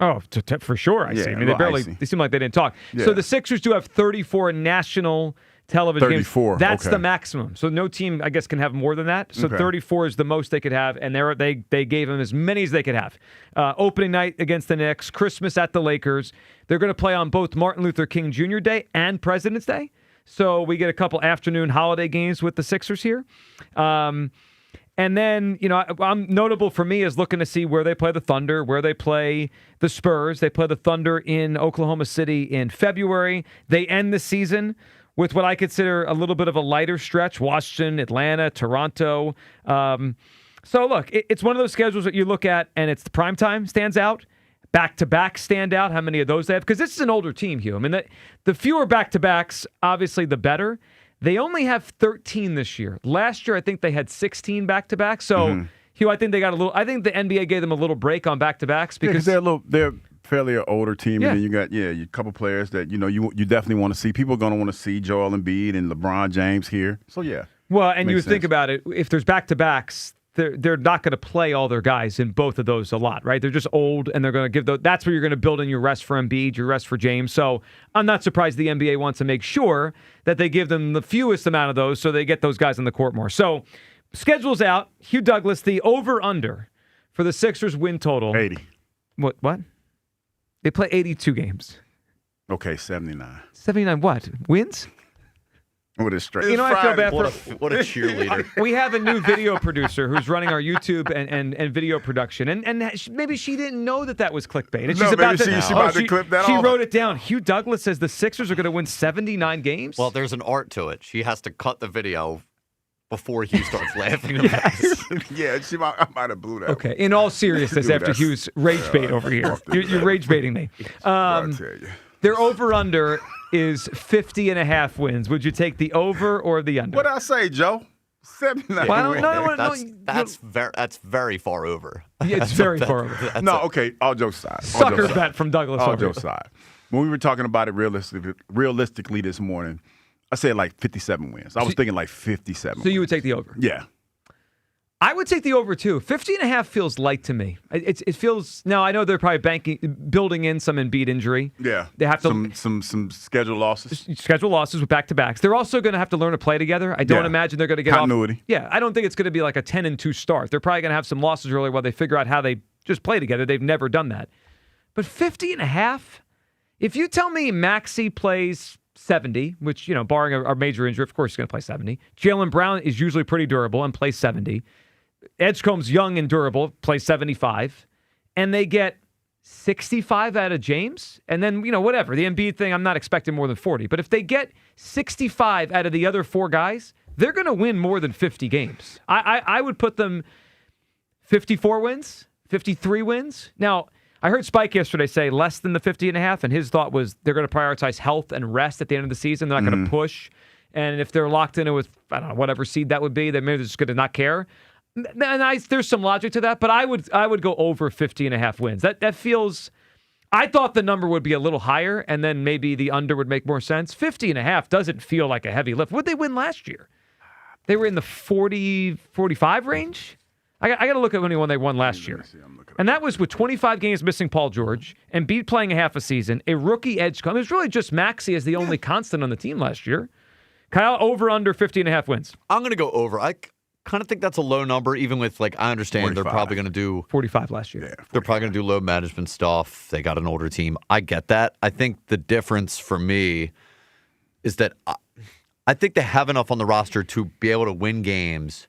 Oh, for sure, icy. I mean, they seem like they didn't talk. Yeah. So the Sixers do have 34 national television 34, games. That's okay. the maximum. So no team, I guess, can have more than that. So 34 is the most they could have, and they gave them as many as they could have. Opening night against the Knicks, Christmas at the Lakers. They're going to play on both Martin Luther King Jr. Day and President's Day. So we get a couple afternoon holiday games with the Sixers here. And then, I'm notable for me is looking to see where they play the Thunder, where they play the Spurs. They play the Thunder in Oklahoma City in February. They end the season with what I consider a little bit of a lighter stretch: Washington, Atlanta, Toronto. So look, it's one of those schedules that you look at, and it's the primetime stands out. Back-to-back stand out, how many of those they have. Because this is an older team, Hugh. I mean, the fewer back-to-backs, obviously, the better. They only have 13 this year. Last year, I think they had 16 back-to-backs. So, Hugh, I think they got a little. I think the NBA gave them a little break on back-to-backs because they're fairly an older team, Yeah. and then you got a couple players that you definitely want to see. People are going to want to see Joel Embiid and LeBron James here. So yeah. Well, and you Makes think sense. about it, if there's back-to-backs, they're not going to play all their guys in both of those a lot, right? They're just old, and they're going to give those. That's where you're going to build in your rest for Embiid, your rest for James. So I'm not surprised the NBA wants to make sure that they give them the fewest amount of those so they get those guys on the court more. So schedule's out. Hugh Douglas, the over-under for the Sixers win total. 80. What? They play 82 games. Okay, 79. 79 what? Wins? With a straight. You know, I feel bad What a cheerleader. We have a new video producer who's running our YouTube and video production, and maybe she didn't know that was clickbait. And No, she's about maybe to, she's about to clip that She off. wrote it down. Hugh Douglas says the Sixers are going to win 79 games. Well, there's an art to it. She has to cut the video before Hugh starts laughing about it. Yeah, I might have blew that. Okay. In all seriousness, Dude, after that's- Hugh's rage bait over here, you're rage baiting me. I tell you. Their over/under is 50.5 wins. Would you take the over or the under? What I say, Joe? 79 wins. That's very far over. Yeah, it's very far over. No, okay, all jokes aside. Sucker bet from Douglas. All jokes aside. When we were talking about it realistically this morning, I said like 57 wins. I was thinking like 57 So you would take the over? Yeah. I would take the over too. 50.5 feels light to me. It feels now. I know they're probably building in some Embiid injury. Yeah, they have to some schedule losses. Schedule losses with back-to-backs. They're also going to have to learn to play together. I don't imagine they're going to get continuity. Yeah, I don't think it's going to be like a 10-2 start. They're probably going to have some losses early while they figure out how they just play together. They've never done that. But 50.5. If you tell me Maxey plays 70, which barring a major injury, of course he's going to play 70. Jaylen Brown is usually pretty durable and plays 70. Edgecombe's young and durable, plays 75, and they get 65 out of James, and then, whatever. The Embiid thing, I'm not expecting more than 40, but if they get 65 out of the other four guys, they're going to win more than 50 games. I would put them 54 wins, 53 wins. Now, I heard Spike yesterday say less than the 50.5, and his thought was they're going to prioritize health and rest at the end of the season. They're not going to push, and if they're locked in with, I don't know, whatever seed that would be, then maybe they're just going to not care. And there's some logic to that, but I would go over 50.5 wins. That feels. I thought the number would be a little higher, and then maybe the under would make more sense. 50.5 doesn't feel like a heavy lift. What did they win last year? They were in the 40, 45 range. I got to look at when they won last year, and that was with 25 games missing Paul George and Embiid playing a half a season. A rookie Edgecombe. It was really just Maxey as the only constant on the team last year. Kyle, over under 50.5 wins. I'm going to go over. I kind of think that's a low number, even with, I understand 45. They're probably going to do 45 last year. Yeah, they're probably going to do load management stuff. They got an older team. I get that. I think the difference for me is that I think they have enough on the roster to be able to win games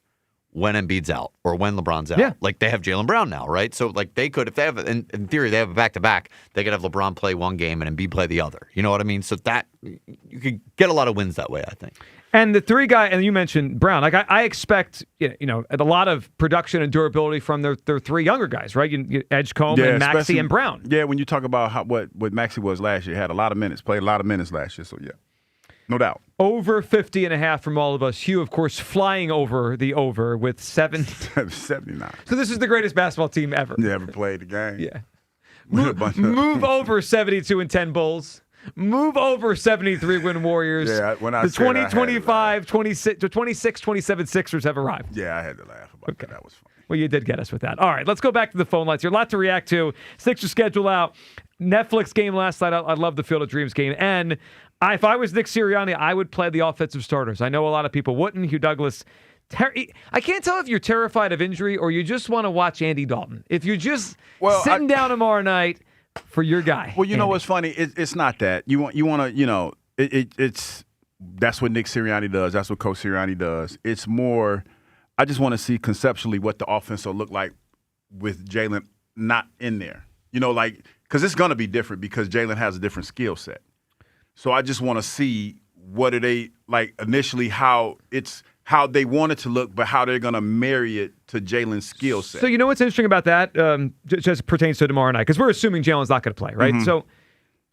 when Embiid's out or when LeBron's out. Yeah. They have Jaylen Brown now, right? So, they could, if they have, in theory, they have a back-to-back, they could have LeBron play one game and Embiid play the other. You know what I mean? So that, you could get a lot of wins that way, I think. And the three guy, and you mentioned Brown. I expect a lot of production and durability from their three younger guys, right? Edgecombe and Maxey and Brown. Yeah, when you talk about what Maxey was last year, had a lot of minutes, played a lot of minutes last year. So yeah, no doubt. Over 50.5 from all of us. Hugh, of course, flying over the over with 79. So this is the greatest basketball team ever. You ever played the game? Yeah. Move over 72-10 Bulls. Move over 73-win Warriors. Yeah, when I the said 2025, 26, 27 Sixers have arrived. Yeah, I had to laugh about that. That was funny. Well, you did get us with that. All right, let's go back to the phone lines here. A lot to react to. Sixers schedule out. Netflix game last night. I love the Field of Dreams game. And if I was Nick Sirianni, I would play the offensive starters. I know a lot of people wouldn't. Hugh Douglas. I can't tell if you're terrified of injury or you just want to watch Andy Dalton. If you're just sitting down tomorrow night for your guy. Well, you know what's funny? It's not that. You want to, it's that's what Nick Sirianni does. That's what Coach Sirianni does. It's more, I just want to see conceptually what the offense will look like with Jaylen not in there. Because it's going to be different because Jaylen has a different skill set. So I just want to see what are they, initially how they want it to look, but how they're going to marry it to Jaylen's skill set. So you know what's interesting about that, just pertains to tomorrow night, because we're assuming Jaylen's not going to play, right? Mm-hmm. So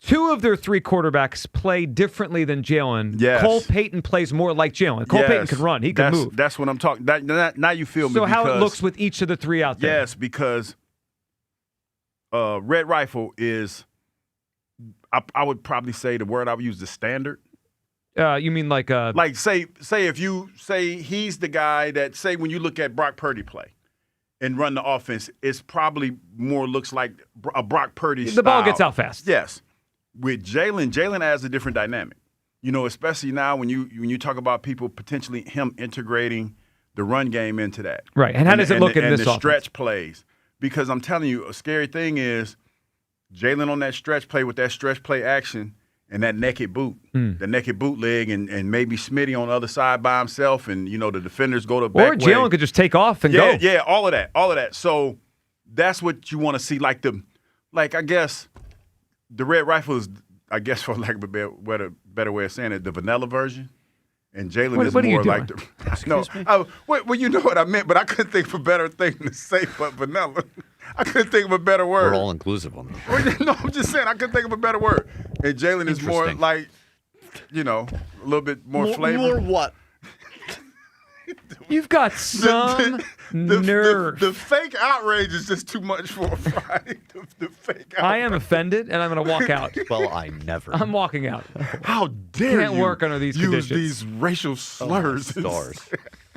two of their three quarterbacks play differently than Jaylen. Yes. Cole Payton plays more like Jaylen. Cole Payton can run. He can move. That's what I'm talking. Now you feel me. So how it looks with each of the three out there. Yes, because Red Rifle is, I would probably say the word I would use, the standard. You mean say if you say he's the guy that, say when you look at Brock Purdy play and run the offense, it's probably more looks like a Brock Purdy style. The ball gets out fast. Yes. With Jaylen adds a different dynamic. Especially now when you talk about people potentially him integrating the run game into that. Right. And how does it look in this offense? And the stretch plays. Because I'm telling you, a scary thing is Jaylen on that stretch play with that stretch play action and that naked boot, the naked bootleg, and maybe Smitty on the other side by himself, and, the defenders go to back. Or Jaylen could just take off and go. Yeah, all of that. So that's what you want to see. I guess the Red Rifle is, I guess, for lack of a better way of saying it, the vanilla version. And Jaylen is more like the. Well, you know what I meant, but I couldn't think of a better thing to say but vanilla. I couldn't think of a better word. We're all inclusive on that. No, I'm just saying I couldn't think of a better word. And Jaylen is more like, a little bit more flavor. More what? You've got some nerve. The fake outrage is just too much for a Friday. The fake outrage. I am offended, and I'm going to walk out. Well, I never. I'm walking out. How dare Can't you work under these use conditions. these racial slurs? Stars.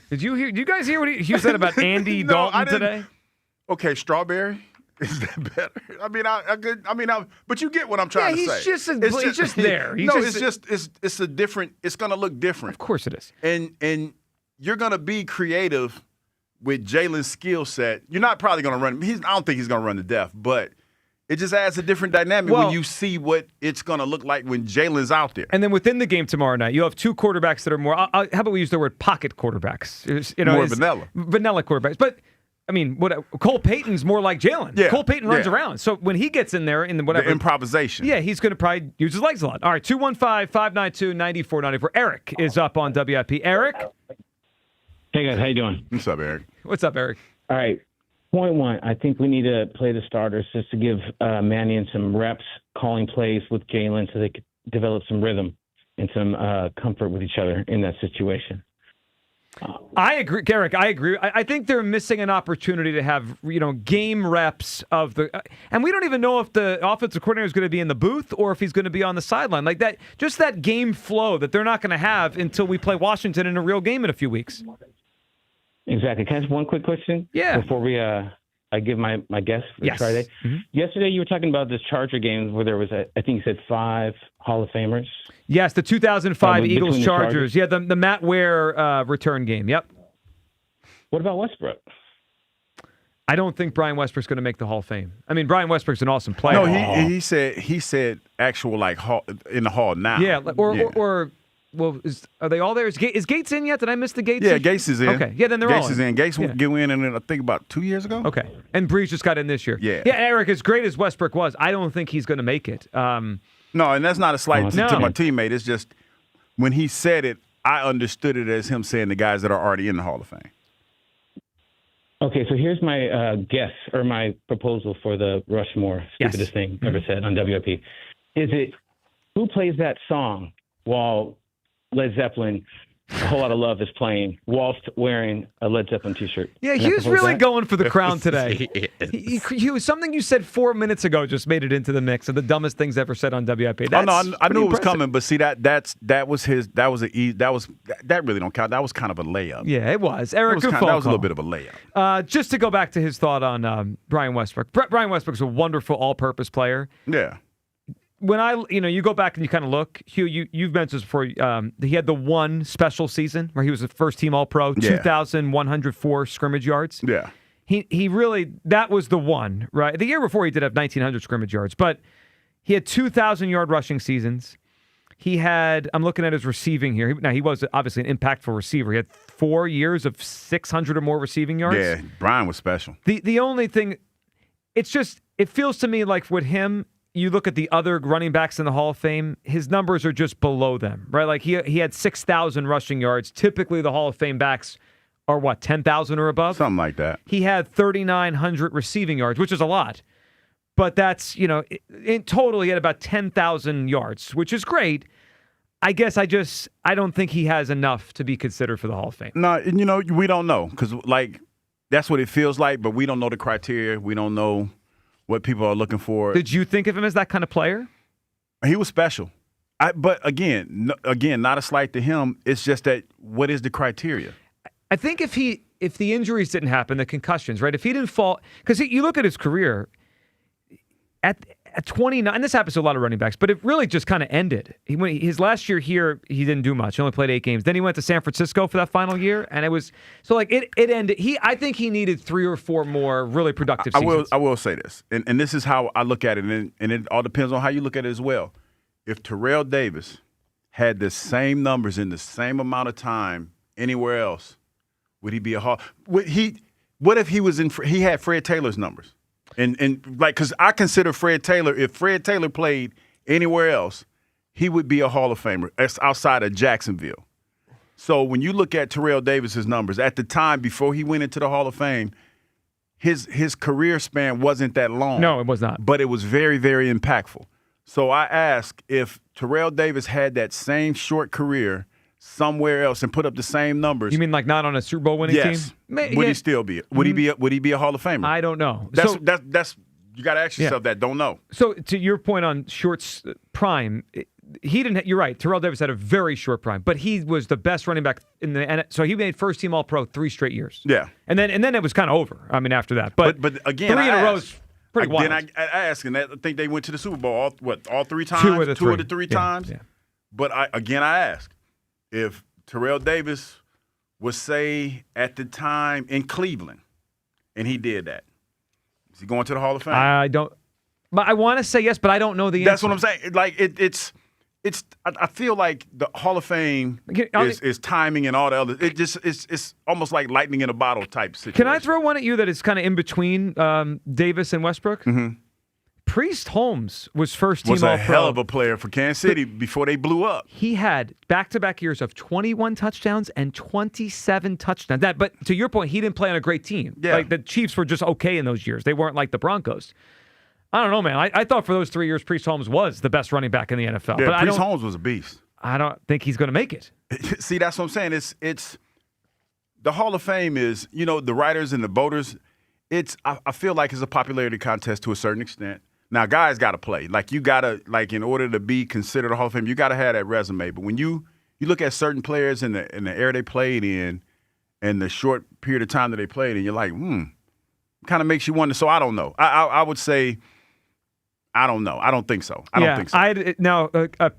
Did you guys hear what Hugh said about Andy No, Dalton I didn't. today? Okay, strawberry. Is that better? But you get what I'm trying to say. He's just there. It's a different. It's gonna look different. Of course it is. And you're gonna be creative with Jalen's skill set. You're not probably gonna run. I don't think he's gonna run to death, but it just adds a different dynamic when you see what it's gonna look like when Jalen's out there. And then within the game tomorrow night, you have two quarterbacks that are more. How about we use the word pocket quarterbacks? More vanilla. Vanilla quarterbacks, but. I mean, Cole Payton's more like Jalen. Yeah, Cole Payton runs around. So when he gets in there in the whatever. The improvisation. Yeah, he's going to probably use his legs a lot. All right, 215-592-9494. Eric is up on WIP. Eric? Hey, guys. How you doing? What's up, Eric? What's up, Eric? All right. Point one, I think we need to play the starters just to give Mannion some reps calling plays with Jalen so they could develop some rhythm and some comfort with each other in that situation. I agree, Garrick. I agree. I think they're missing an opportunity to have game reps of the, and we don't even know if the offensive coordinator is going to be in the booth or if he's going to be on the sideline. Like that, just that game flow that they're not going to have until we play Washington in a real game in a few weeks. Exactly. Can I ask one quick question? Yeah. Before we I give my guess for Friday. Mm-hmm. Yesterday you were talking about this Charger game where there was I think you said 5 Hall of Famers. Yes, the 2005 Eagles Chargers. Yeah, the Matt Ware return game. Yep. What about Westbrook? I don't think Brian Westbrook's going to make the Hall of Fame. I mean, Brian Westbrook's an awesome player. No, he said actual like hall, in the hall now. Yeah, or well, are they all there? Is Gates in yet? Did I miss the Gates? Yeah, Gates is in. Okay, yeah, then they're all in. Gates is in. Gates went in, I think, about 2 years ago. Okay, and Breeze just got in this year. Yeah. Yeah, Eric, as great as Westbrook was, I don't think he's going to make it. No, and that's not a slight to my teammate. It's just when he said it, I understood it as him saying the guys that are already in the Hall of Fame. Okay, so here's my guess or my proposal for the Rushmore, stupidest thing ever said on WIP. Is it who plays that song while Led Zeppelin, A Whole Lot of Love is playing, whilst wearing a Led Zeppelin t-shirt? Yeah, he was really going for the crown today. He was something you said 4 minutes ago just made it into the mix of the dumbest things ever said on WIP. I knew it was coming, but see that really don't count. That was kind of a layup. Yeah, it was. Eric, that was a little bit of a layup. Just to go back to his thought on Brian Westbrook. Brian Westbrook's a wonderful all-purpose player. Yeah. When you go back and you kind of look, Hugh, you've mentioned this before. He had the one special season where he was a first-team All-Pro, 2,104 scrimmage yards. Yeah, he really that was the one, right? The year before he did have 1,900 scrimmage yards, but he had 2,000-yard rushing seasons. He had, I'm looking at his receiving here. Now he was obviously an impactful receiver. He had 4 years of 600 or more receiving yards. Yeah, Brian was special. The only thing, it feels to me like with him. You look at the other running backs in the Hall of Fame, his numbers are just below them, right? Like he had 6,000 rushing yards. Typically, the Hall of Fame backs are 10,000 or above? Something like that. He had 3,900 receiving yards, which is a lot. But that's, in total, he had about 10,000 yards, which is great. I guess I don't think he has enough to be considered for the Hall of Fame. No, we don't know because, that's what it feels like, but we don't know the criteria. We don't know what people are looking for. Did you think of him as that kind of player? He was special. But again, not a slight to him. It's just that what is the criteria? I think if the injuries didn't happen, the concussions, right? If he didn't fall, because you look at his career at 29, and this happens to a lot of running backs, but it really just kind of ended. His last year here, he didn't do much. He only played 8 games. Then he went to San Francisco for that final year, and it was so it ended. I think he needed 3 or 4 more really productive seasons. I will say this, and this is how I look at it, and it all depends on how you look at it as well. If Terrell Davis had the same numbers in the same amount of time anywhere else, would he be a Hall? What if he had Fred Taylor's numbers? And because I consider Fred Taylor, if Fred Taylor played anywhere else, he would be a Hall of Famer outside of Jacksonville. So when you look at Terrell Davis's numbers, at the time before he went into the Hall of Fame, his career span wasn't that long. No, it was not. But it was very, very impactful. So I ask if Terrell Davis had that same short career, somewhere else and put up the same numbers. You mean like not on a Super Bowl winning team? Yes. Would he still be? Would he be a Hall of Famer? I don't know. That's you got to ask yourself that. Don't know. So to your point on Short's prime, he didn't. You're right. Terrell Davis had a very short prime, but he was the best running back in the. So he made first team All Pro 3 straight years. Yeah, and then it was kind of over. I mean, after that, but again, 3 in a row is pretty wild. Then I asked, and I think they went to the Super Bowl all 3 times. 2 of the 3 times. Yeah. But I asked if Terrell Davis was, say, at the time in Cleveland, and he did that. Is he going to the Hall of Fame? I don't. But I want to say yes, but I don't know the answer. That's what I'm saying. Like it's. I feel like the Hall of Fame is timing and all the other. It's almost like lightning in a bottle type situation. Can I throw one at you that is kind of in between Davis and Westbrook? Mm-hmm. Priest Holmes was first team All-Pro. Was a hell of a player for Kansas City before they blew up. He had back-to-back years of 21 touchdowns and 27 touchdowns. But to your point, he didn't play on a great team. Yeah. Like the Chiefs were just okay in those years. They weren't like the Broncos. I don't know, man. I thought for those 3 years, Priest Holmes was the best running back in the NFL. Yeah, but Priest Holmes was a beast. I don't think he's going to make it. See, that's what I'm saying. It's the Hall of Fame is, the writers and the voters. I feel like it's a popularity contest to a certain extent. Now, guys got to play. Like, you got to, in order to be considered a Hall of Fame, you got to have that resume. But when you look at certain players in the era they played in and the short period of time that they played in, you're like, kind of makes you wonder. So I don't know. I would say, I don't know. I don't think so. I don't think so. Now,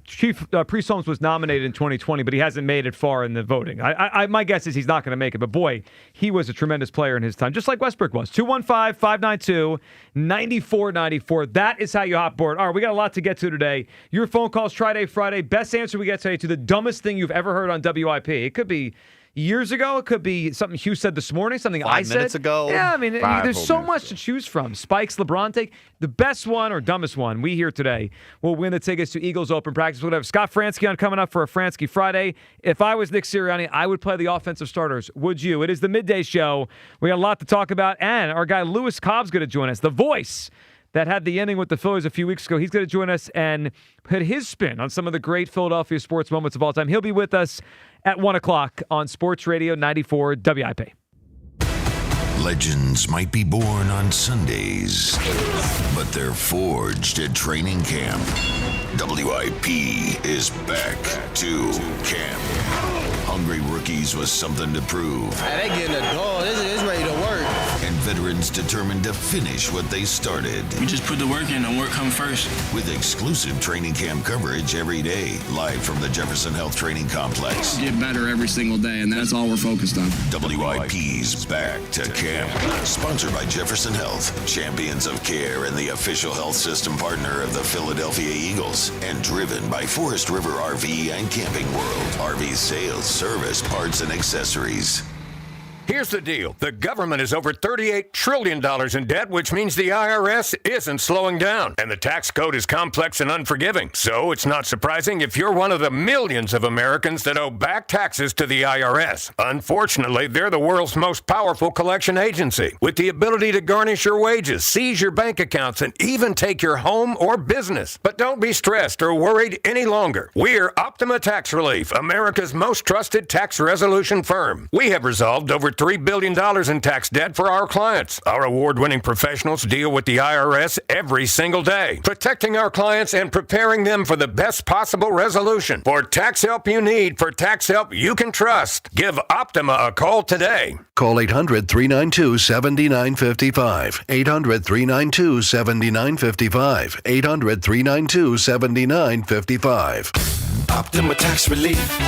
Chief Priest Holmes was nominated in 2020, but he hasn't made it far in the voting. My guess is he's not going to make it. But, boy, he was a tremendous player in his time, just like Westbrook was. 215-592-9494. That is how you hop board. All right, we got a lot to get to today. Your phone calls, Friday. Best answer we get today to the dumbest thing you've ever heard on WIP. It could be years ago. It could be something Hugh said this morning, something I said. 5 minutes ago. Yeah, I mean, there's so much to choose from. Spike's LeBron take. The best one or dumbest one we hear today will win the tickets to Eagles Open Practice. We'll have Scott Fransky on coming up for a Fransky Friday. If I was Nick Sirianni, I would play the offensive starters. Would you? It is the midday show. We got a lot to talk about, and our guy Lewis Cobb's going to join us. The voice that had the inning with the Phillies a few weeks ago. He's going to join us and put his spin on some of the great Philadelphia sports moments of all time. He'll be with us at 1 o'clock on Sports Radio 94 WIP. Legends might be born on Sundays, but they're forged at training camp. WIP is back to camp. Hungry rookies with something to prove. Hey, they getting a dog. It's ready to work. And veterans determined to finish what they started. You just put the work in and work come first. With exclusive training camp coverage every day, live from the Jefferson Health Training Complex. Get better every single day, and that's all we're focused on. WIP's back to camp. Sponsored by Jefferson Health, champions of care and the official health system partner of the Philadelphia Eagles. And driven by Forest River RV and Camping World. RV sales, service, parts, and accessories. Here's the deal. The government is over $38 trillion in debt, which means the IRS isn't slowing down. And the tax code is complex and unforgiving. So it's not surprising if you're one of the millions of Americans that owe back taxes to the IRS. Unfortunately, they're the world's most powerful collection agency, with the ability to garnish your wages, seize your bank accounts, and even take your home or business. But don't be stressed or worried any longer. We're Optima Tax Relief, America's most trusted tax resolution firm. We have resolved over $3 billion in tax debt for our clients. Our award-winning professionals deal with the IRS every single day, protecting our clients and preparing them for the best possible resolution. For tax help you need, for tax help you can trust, give Optima a call today. Call 800-392-7955. 800-392-7955. 800-392-7955. Optima Tax Relief.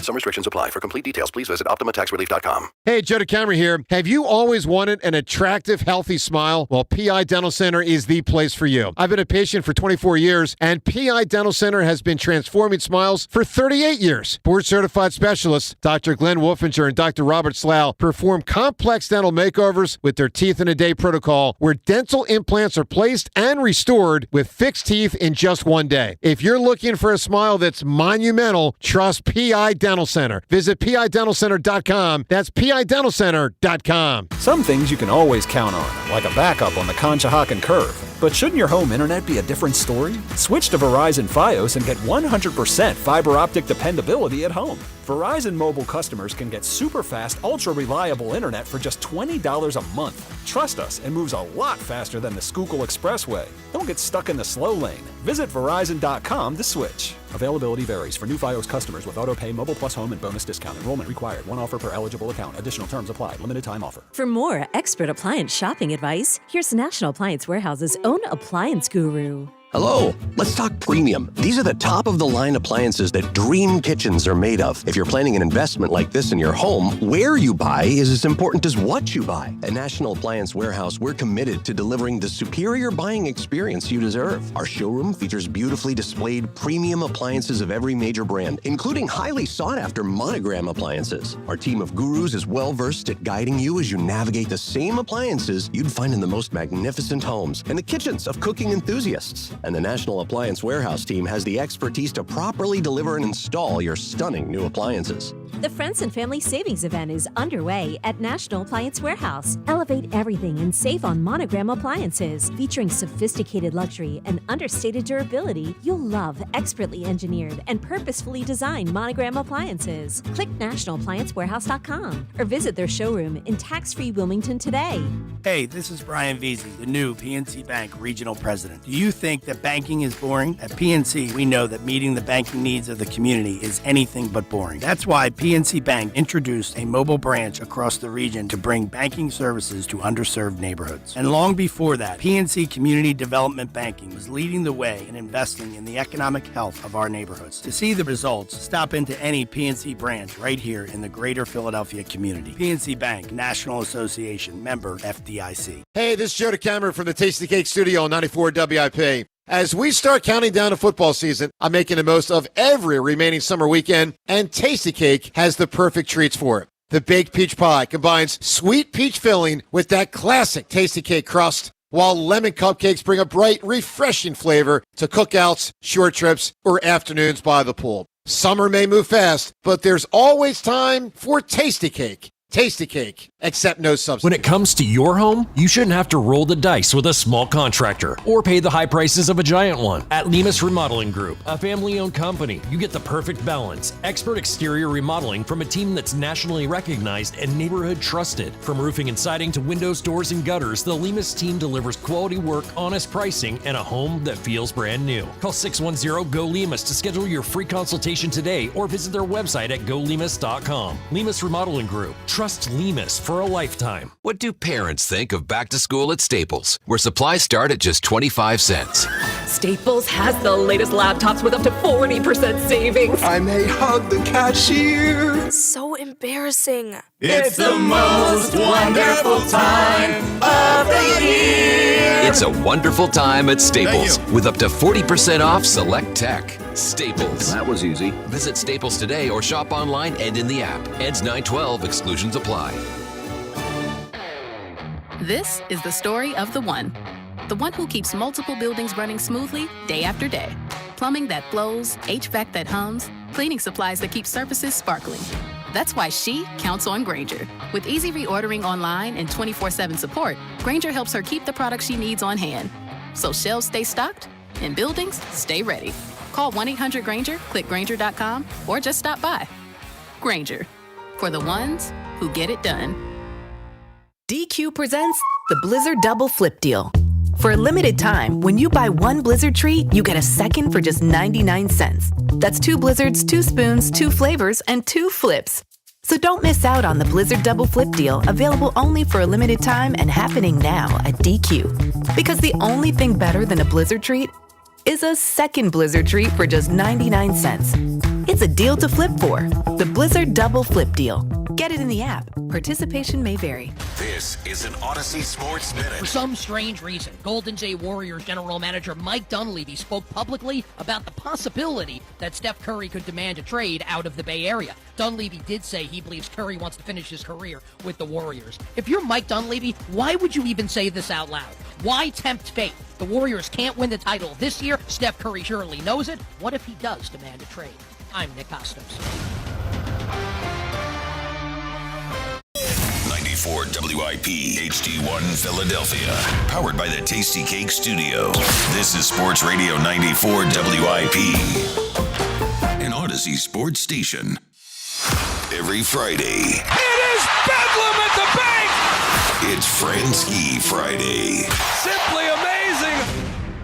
Some restrictions apply. For complete details, please visit OptimaTaxRelief.com. Hey, Joe DeCamera here. Have you always wanted an attractive, healthy smile? Well, PI Dental Center is the place for you. I've been a patient for 24 years, and PI Dental Center has been transforming smiles for 38 years. Board-certified specialists, Dr. Glenn Wolfinger and Dr. Robert Slough, perform complex dental makeovers with their Teeth-in-a-Day protocol, where dental implants are placed and restored with fixed teeth in just one day. If you're looking for a smile that's monumental, trust PI Dental Center. Visit PIDentalCenter.com. That's PIDentalCenter.com. Some things you can always count on, like a backup on the Conshohocken curve. But shouldn't your home internet be a different story? Switch to Verizon Fios and get 100% fiber optic dependability at home. Verizon Mobile customers can get super fast, ultra reliable internet for just $20 a month. Trust us, it moves a lot faster than the Schuylkill Expressway. Don't get stuck in the slow lane. Visit Verizon.com to switch. Availability varies. For new Fios customers with AutoPay, Mobile Plus Home, and bonus discount. Enrollment required. One offer per eligible account. Additional terms apply. Limited time offer. For more expert appliance shopping advice, here's National Appliance Warehouse's own appliance guru. Hello, let's talk premium. These are the top-of-the-line appliances that dream kitchens are made of. If you're planning an investment like this in your home, where you buy is as important as what you buy. At National Appliance Warehouse, we're committed to delivering the superior buying experience you deserve. Our showroom features beautifully displayed premium appliances of every major brand, including highly sought-after Monogram appliances. Our team of gurus is well-versed at guiding you as you navigate the same appliances you'd find in the most magnificent homes and the kitchens of cooking enthusiasts. And the National Appliance Warehouse team has the expertise to properly deliver and install your stunning new appliances. The Friends and Family Savings Event is underway at National Appliance Warehouse. Elevate everything and save on Monogram appliances. Featuring sophisticated luxury and understated durability, you'll love expertly engineered and purposefully designed Monogram appliances. Click nationalappliancewarehouse.com or visit their showroom in tax-free Wilmington today. Hey, this is Brian Veazey, the new PNC Bank Regional President. Do you think that banking is boring? At PNC, we know that meeting the banking needs of the community is anything but boring. That's why PNC Bank introduced a mobile branch across the region to bring banking services to underserved neighborhoods. And long before that, PNC Community Development Banking was leading the way in investing in the economic health of our neighborhoods. To see the results, stop into any PNC branch right here in the greater Philadelphia community. PNC Bank, National Association, member FDIC. Hey, this is Joe DeCamera from the Tasty Cake Studio on 94 WIP. As we start counting down to football season, I'm making the most of every remaining summer weekend, and Tasty Cake has the perfect treats for it. The baked peach pie combines sweet peach filling with that classic Tasty Cake crust, while lemon cupcakes bring a bright, refreshing flavor to cookouts, short trips, or afternoons by the pool. Summer may move fast, but there's always time for Tasty Cake. Tasty Cake, except no substitute. When it comes to your home, you shouldn't have to roll the dice with a small contractor or pay the high prices of a giant one. At Lemus Remodeling Group, a family-owned company, you get the perfect balance. Expert exterior remodeling from a team that's nationally recognized and neighborhood trusted. From roofing and siding to windows, doors, and gutters, the Lemus team delivers quality work, honest pricing, and a home that feels brand new. Call 610-GO-LEMUS to schedule your free consultation today or visit their website at golemus.com. Lemus Remodeling Group. Trust Lemus for a lifetime. What do parents think of back to school at Staples, where supplies start at just 25 cents? Staples has the latest laptops with up to 40% savings. I may hug the cashier. So embarrassing. It's the most wonderful time of the year. It's a wonderful time at Staples with up to 40% off select tech. Staples. That was easy. Visit Staples today or shop online and in the app. Ends 9/12. Exclusions apply. This is the story of the one who keeps multiple buildings running smoothly day after day. Plumbing that flows, HVAC that hums, cleaning supplies that keep surfaces sparkling. That's why she counts on Grainger. With easy reordering online and 24/7 support, Grainger helps her keep the products she needs on hand. So shelves stay stocked and buildings stay ready. Call 1-800-GRAINGER, click Grainger.com, or just stop by. Grainger, for the ones who get it done. DQ presents the Blizzard Double Flip Deal. For a limited time, when you buy one Blizzard treat, you get a second for just 99 cents. That's 2 Blizzards, 2 spoons, 2 flavors, and 2 flips. So don't miss out on the Blizzard Double Flip Deal, available only for a limited time and happening now at DQ. Because the only thing better than a Blizzard treat is a second Blizzard treat for just 99 cents. It's a deal to flip for. The Blizzard Double Flip Deal. Get it in the app. Participation may vary. This is an Odyssey Sports Minute. For some strange reason, Golden State Warriors general manager Mike Dunleavy spoke publicly about the possibility that Steph Curry could demand a trade out of the Bay Area. Dunleavy did say he believes Curry wants to finish his career with the Warriors. If you're Mike Dunleavy, why would you even say this out loud? Why tempt fate? The Warriors can't win the title this year. Steph Curry surely knows it. What if he does demand a trade? I'm Nick Costos. 94 WIP HD1 Philadelphia. Powered by the Tasty Cake Studio. This is Sports Radio 94 WIP. An Odyssey sports station. Every Friday. It is Bedlam at the bank! It's Fransky Friday. Simply amazing!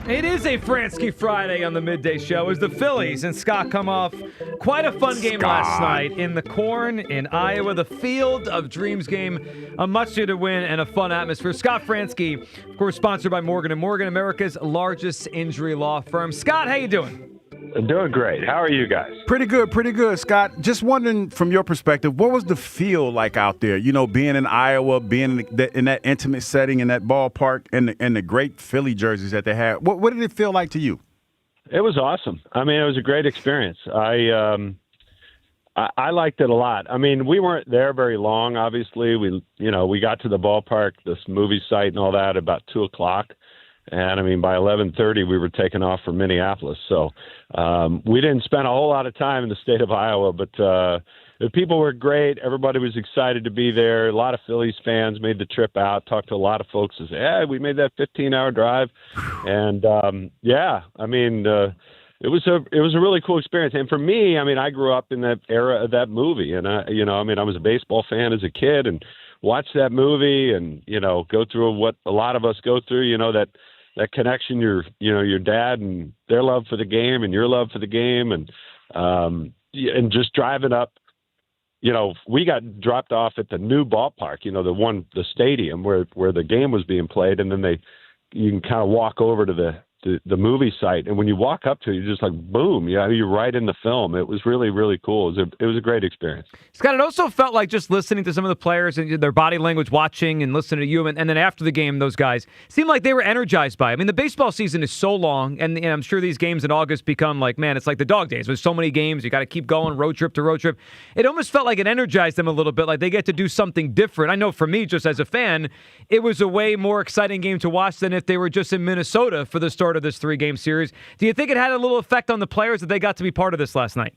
It is a Fransky Friday on the midday show as the Phillies and Scott come off quite a fun game last night in the Corn in Iowa, the Field of Dreams game, a much-needed win and a fun atmosphere. Scott Fransky, of course, sponsored by Morgan & Morgan, America's largest injury law firm. Scott, how you doing? Doing great. How are you guys? Pretty good, Scott. Just wondering from your perspective, what was the feel like out there? You know, being in Iowa, being in that intimate setting in that ballpark, and the great Philly jerseys that they had. What did it feel like to you? It was awesome. I mean, it was a great experience. I liked it a lot. I mean, we weren't there very long. Obviously, we got to the ballpark, this movie site, and all that about 2:00. And, I mean, by 11:30, we were taking off for Minneapolis. So we didn't spend a whole lot of time in the state of Iowa, but the people were great. Everybody was excited to be there. A lot of Phillies fans made the trip out, talked to a lot of folks and said, hey, we made that 15-hour drive. And, I mean, it was a really cool experience. And for me, I mean, I grew up in that era of that movie. And, I was a baseball fan as a kid and watched that movie and, go through what a lot of us go through, that connection, your dad and their love for the game and your love for the game and just driving up, we got dropped off at the new ballpark, the stadium where the game was being played. And then you can kind of walk over to the movie site. And when you walk up to it, you're just like, boom, you're right in the film. It was really, really cool. It was a great experience. Scott, it also felt like just listening to some of the players and their body language, watching and listening to you. And then after the game, those guys seemed like they were energized by it. I mean, the baseball season is so long, and I'm sure these games in August become like, man, it's like the dog days. There's so many games. You got to keep going, road trip to road trip. It almost felt like it energized them a little bit, like they get to do something different. I know for me, just as a fan, it was a way more exciting game to watch than if they were just in Minnesota for the start of this 3-game series. Do you think it had a little effect on the players that they got to be part of this last night?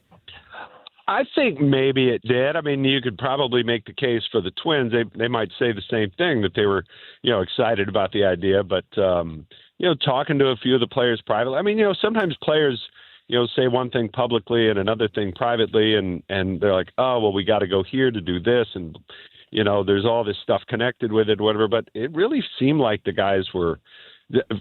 I think maybe it did. I mean, you could probably make the case for the Twins. They might say the same thing, that they were, excited about the idea. But, talking to a few of the players privately, I mean, sometimes players, say one thing publicly and another thing privately, and they're like, oh, well, we got to go here to do this. And, there's all this stuff connected with it, whatever. But it really seemed like the guys were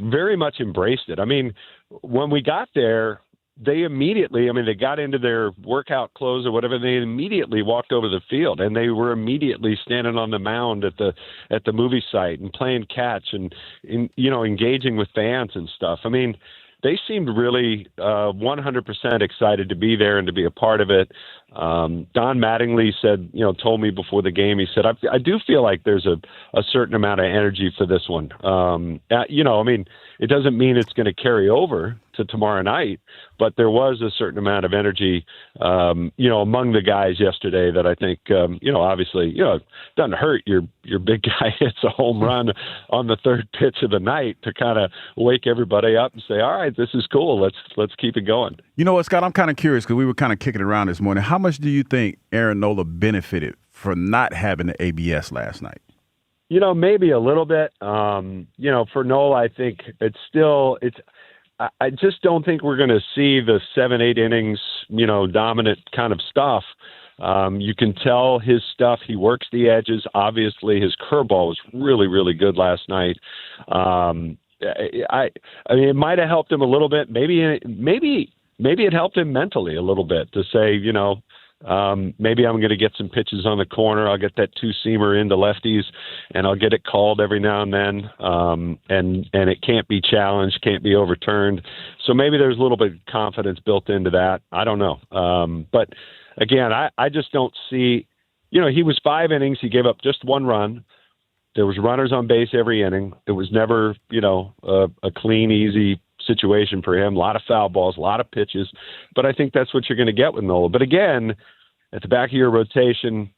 very much embraced it. I mean, when we got there, they immediately, they got into their workout clothes or whatever. They immediately walked over the field, and they were immediately standing on the mound at the movie site and playing catch and engaging with fans and stuff. I mean, they seemed really 100% excited to be there and to be a part of it. Don Mattingly said, told me before the game, he said, I do feel like there's a certain amount of energy for this one. It doesn't mean it's going to carry over to tomorrow night, but there was a certain amount of energy, among the guys yesterday that I think, obviously, it doesn't hurt. Your big guy hits a home run on the third pitch of the night to kind of wake everybody up and say, all right, this is cool. Let's keep it going. You know what, Scott? I'm kind of curious because we were kind of kicking around this morning. How much do you think Aaron Nola benefited from not having the ABS last night? Maybe a little bit. For Nola, I think I just don't think we're going to see the 7-8 innings, dominant kind of stuff. You can tell his stuff. He works the edges. Obviously, his curveball was really, really good last night. It might have helped him a little bit. Maybe it helped him mentally a little bit to say, maybe I'm going to get some pitches on the corner. I'll get that 2-seamer into lefties, and I'll get it called every now and then. And it can't be challenged, can't be overturned. So maybe there's a little bit of confidence built into that. I don't know. But again, I just don't see. He was 5 innings. He gave up just 1 run. There was runners on base every inning. It was never, a clean, easy situation for him. A lot of foul balls, a lot of pitches. But I think that's what you're going to get with Nola. But again, at the back of your rotation,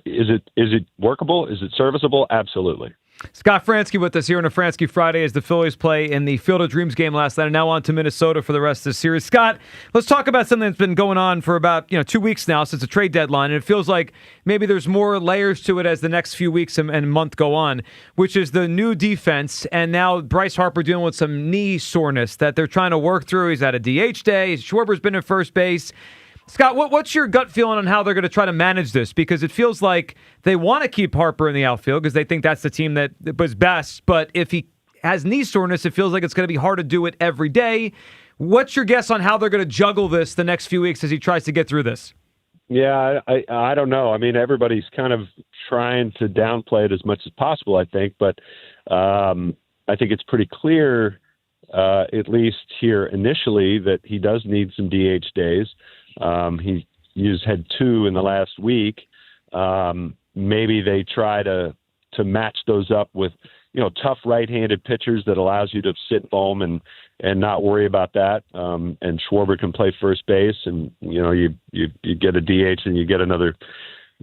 is it workable? Is it serviceable? Absolutely. Scott Fransky with us here on a Fransky Friday as the Phillies play in the Field of Dreams game last night and now on to Minnesota for the rest of the series. Scott, let's talk about something that's been going on for about 2 weeks now since the trade deadline, and it feels like maybe there's more layers to it as the next few weeks and month go on, which is the new defense, and now Bryce Harper dealing with some knee soreness that they're trying to work through. He's had a DH day. Schwarber's been at first base. Scott, what's your gut feeling on how they're going to try to manage this? Because it feels like they want to keep Harper in the outfield because they think that's the team that was best. But if he has knee soreness, it feels like it's going to be hard to do it every day. What's your guess on how they're going to juggle this the next few weeks as he tries to get through this? Yeah, I don't know. I mean, everybody's kind of trying to downplay it as much as possible, I think. But I think it's pretty clear, at least here initially, that he does need some DH days. He's had 2 in the last week. Maybe they try to match those up with, tough right-handed pitchers that allows you to sit foam and not worry about that. And Schwarber can play first base, and you get a DH and you get another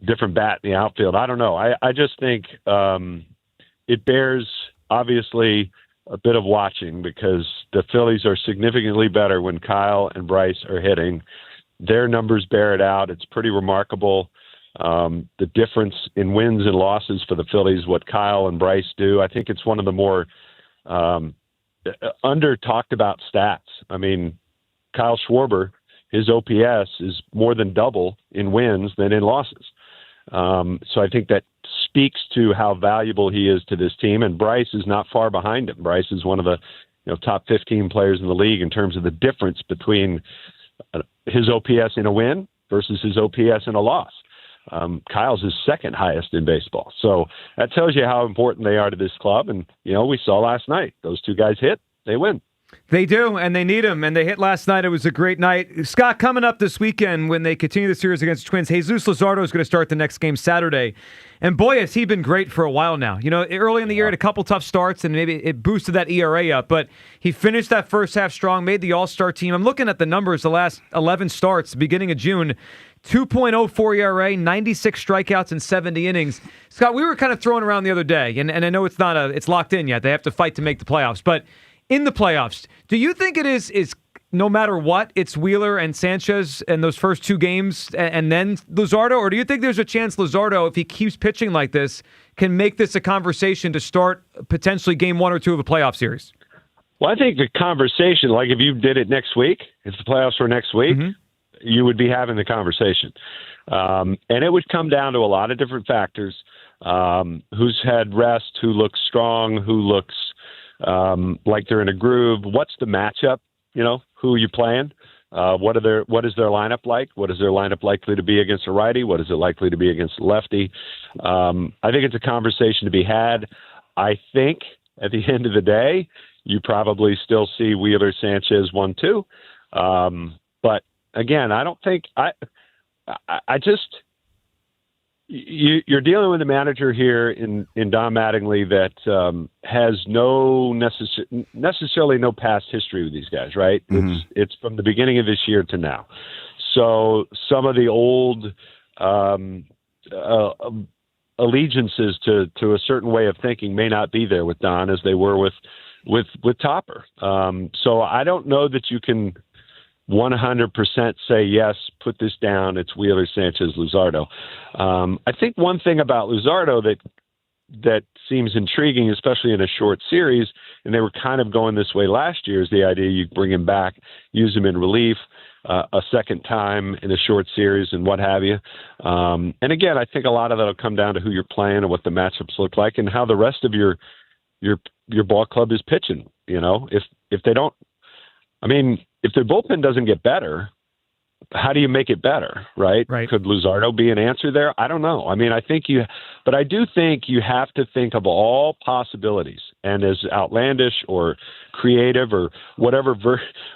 different bat in the outfield. I don't know. I just think it bears obviously a bit of watching because the Phillies are significantly better when Kyle and Bryce are hitting. Their numbers bear it out. It's pretty remarkable. The difference in wins and losses for the Phillies, what Kyle and Bryce do. I think it's one of the more under talked about stats. I mean, Kyle Schwarber, his OPS is more than double in wins than in losses. So I think that speaks to how valuable he is to this team. And Bryce is not far behind him. Bryce is one of the top 15 players in the league in terms of the difference between his OPS in a win versus his OPS in a loss. Kyle's his second highest in baseball. So that tells you how important they are to this club. And, we saw last night, those 2 guys hit, they win. They do, and they need him, and they hit last night. It was a great night. Scott, coming up this weekend when they continue the series against the Twins, Jesus Luzardo is going to start the next game Saturday. And boy, has he been great for a while now. Early in the year, had a couple tough starts, and maybe it boosted that ERA up. But he finished that first half strong, made the All-Star team. I'm looking at the numbers the last 11 starts, beginning of June. 2.04 ERA, 96 strikeouts in 70 innings. Scott, we were kind of throwing around the other day, and I know it's locked in yet. They have to fight to make the playoffs. But in the playoffs, do you think it is no matter what, it's Wheeler and Sanchez in those first 2 games and then Luzardo? Or do you think there's a chance Luzardo, if he keeps pitching like this, can make this a conversation to start potentially game 1 or 2 of a playoff series? Well, I think the conversation, like if you did it next week, if the playoffs were next week, you would be having the conversation. And it would come down to a lot of different factors. Who's had rest, who looks strong, who looks like they're in a groove. What's the matchup? Who are you playing? What is their lineup like? What is their lineup likely to be against a righty? What is it likely to be against a lefty? I think it's a conversation to be had. I think at the end of the day, you probably still see Wheeler, Sanchez 1-2. But again, I don't think you're dealing with a manager here in Don Mattingly that has necessarily no past history with these guys, right? It's from the beginning of this year to now. So some of the old allegiances to a certain way of thinking may not be there with Don as they were with Topper. So I don't know that you can 100% say, yes, put this down, it's Wheeler, Sanchez, Luzardo. I think one thing about Luzardo that seems intriguing, especially in a short series, and they were kind of going this way last year, is the idea you bring him back, use him in relief a second time in a short series and what have you. And again, I think a lot of that will come down to who you're playing and what the matchups look like and how the rest of your ball club is pitching. If they don't, if their bullpen doesn't get better, how do you make it better, right? Could Luzardo be an answer there? I don't know. But I do think you have to think of all possibilities, and as outlandish or creative or whatever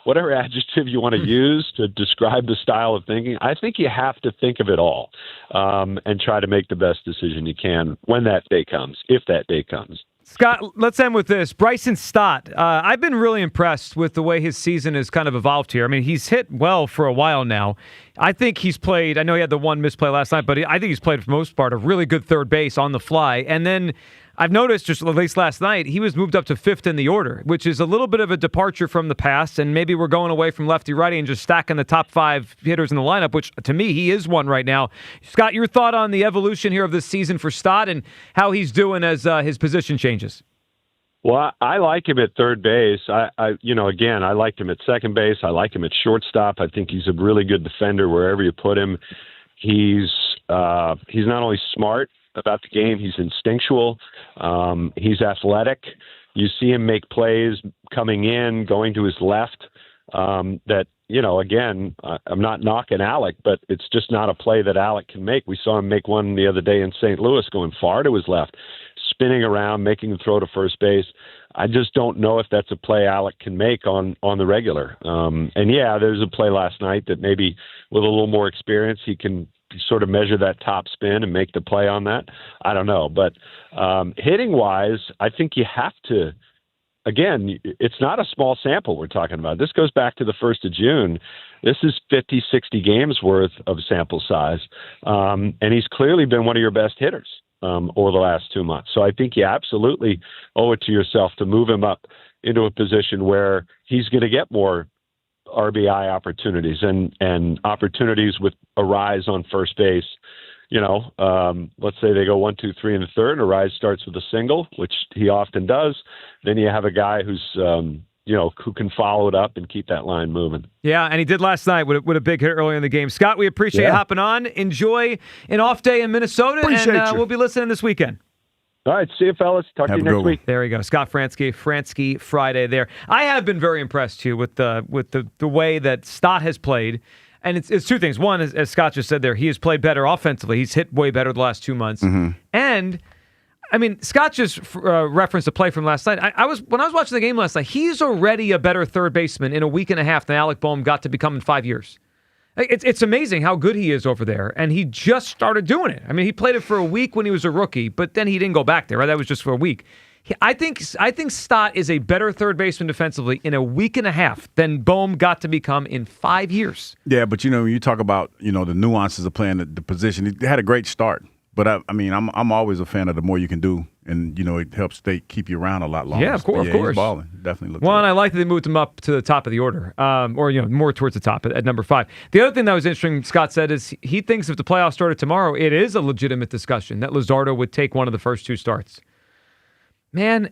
adjective you want to use to describe the style of thinking, I think you have to think of it all and try to make the best decision you can when that day comes, if that day comes. Scott, let's end with this. Bryson Stott. I've been really impressed with the way his season has kind of evolved here. He's hit well for a while now. I think he's played, I know he had the one misplay last night, but I think he's played for the most part a really good third base on the fly. And then I've noticed just at least last night, he was moved up to 5th in the order, which is a little bit of a departure from the past. And maybe we're going away from lefty-righty and just stacking the top 5 hitters in the lineup, which to me, he is one right now. Scott, your thought on the evolution here of this season for Stott and how he's doing as his position changes? Well, I like him at third base. Again, I liked him at second base. I like him at shortstop. I think he's a really good defender wherever you put him. He's not only smart about the game, he's instinctual. He's athletic. You see him make plays coming in, going to his left. Again, I'm not knocking Alec, but it's just not a play that Alec can make. We saw him make one the other day in St. Louis, going far to his left, spinning around, making the throw to first base. I just don't know if that's a play Alec can make on the regular. There's a play last night that maybe with a little more experience, he can sort of measure that top spin and make the play on that. I don't know. But hitting-wise, I think you have to, again, it's not a small sample we're talking about. This goes back to the 1st of June. This is 50, 60 games worth of sample size. And he's clearly been one of your best hitters over the last 2 months. So I think you absolutely owe it to yourself to move him up into a position where he's going to get more RBI opportunities and opportunities with Arise on first base. Let's say they go 1, 2, 3 in the third, and Arise starts with a single, which he often does. Then you have a guy who's who can follow it up and keep that line moving. Yeah, and he did last night with a big hit earlier in the game. Scott, we appreciate you hopping on. Enjoy an off day in Minnesota, and we'll be listening this weekend. All right, see you, fellas. Talk to you next week. There we go. Scott Fransky Friday there. I have been very impressed, too, with the way that Stott has played. And it's two things. One, as Scott just said there, he has played better offensively. He's hit way better the last 2 months. Mm-hmm. And, I mean, Scott just referenced a play from last night. When I was watching the game last night, he's already a better third baseman in a week and a half than Alec Boehm got to become in 5 years. It's amazing how good he is over there, and he just started doing it. I mean, he played it for a week when he was a rookie, but then he didn't go back there, right? That was just for a week. I think Stott is a better third baseman defensively in a week and a half than Boehm got to become in 5 years. Yeah, but when you talk about the nuances of playing the position, he had a great start. But I'm always a fan of the more you can do, and it helps keep you around a lot longer. Yeah, of course. He's balling. Definitely looks. Well, and I like that they moved him up to the top of the order, or more towards the top at number 5. The other thing that was interesting, Scott said, is he thinks if the playoffs started tomorrow, it is a legitimate discussion that Luzardo would take one of the first 2 starts. Man,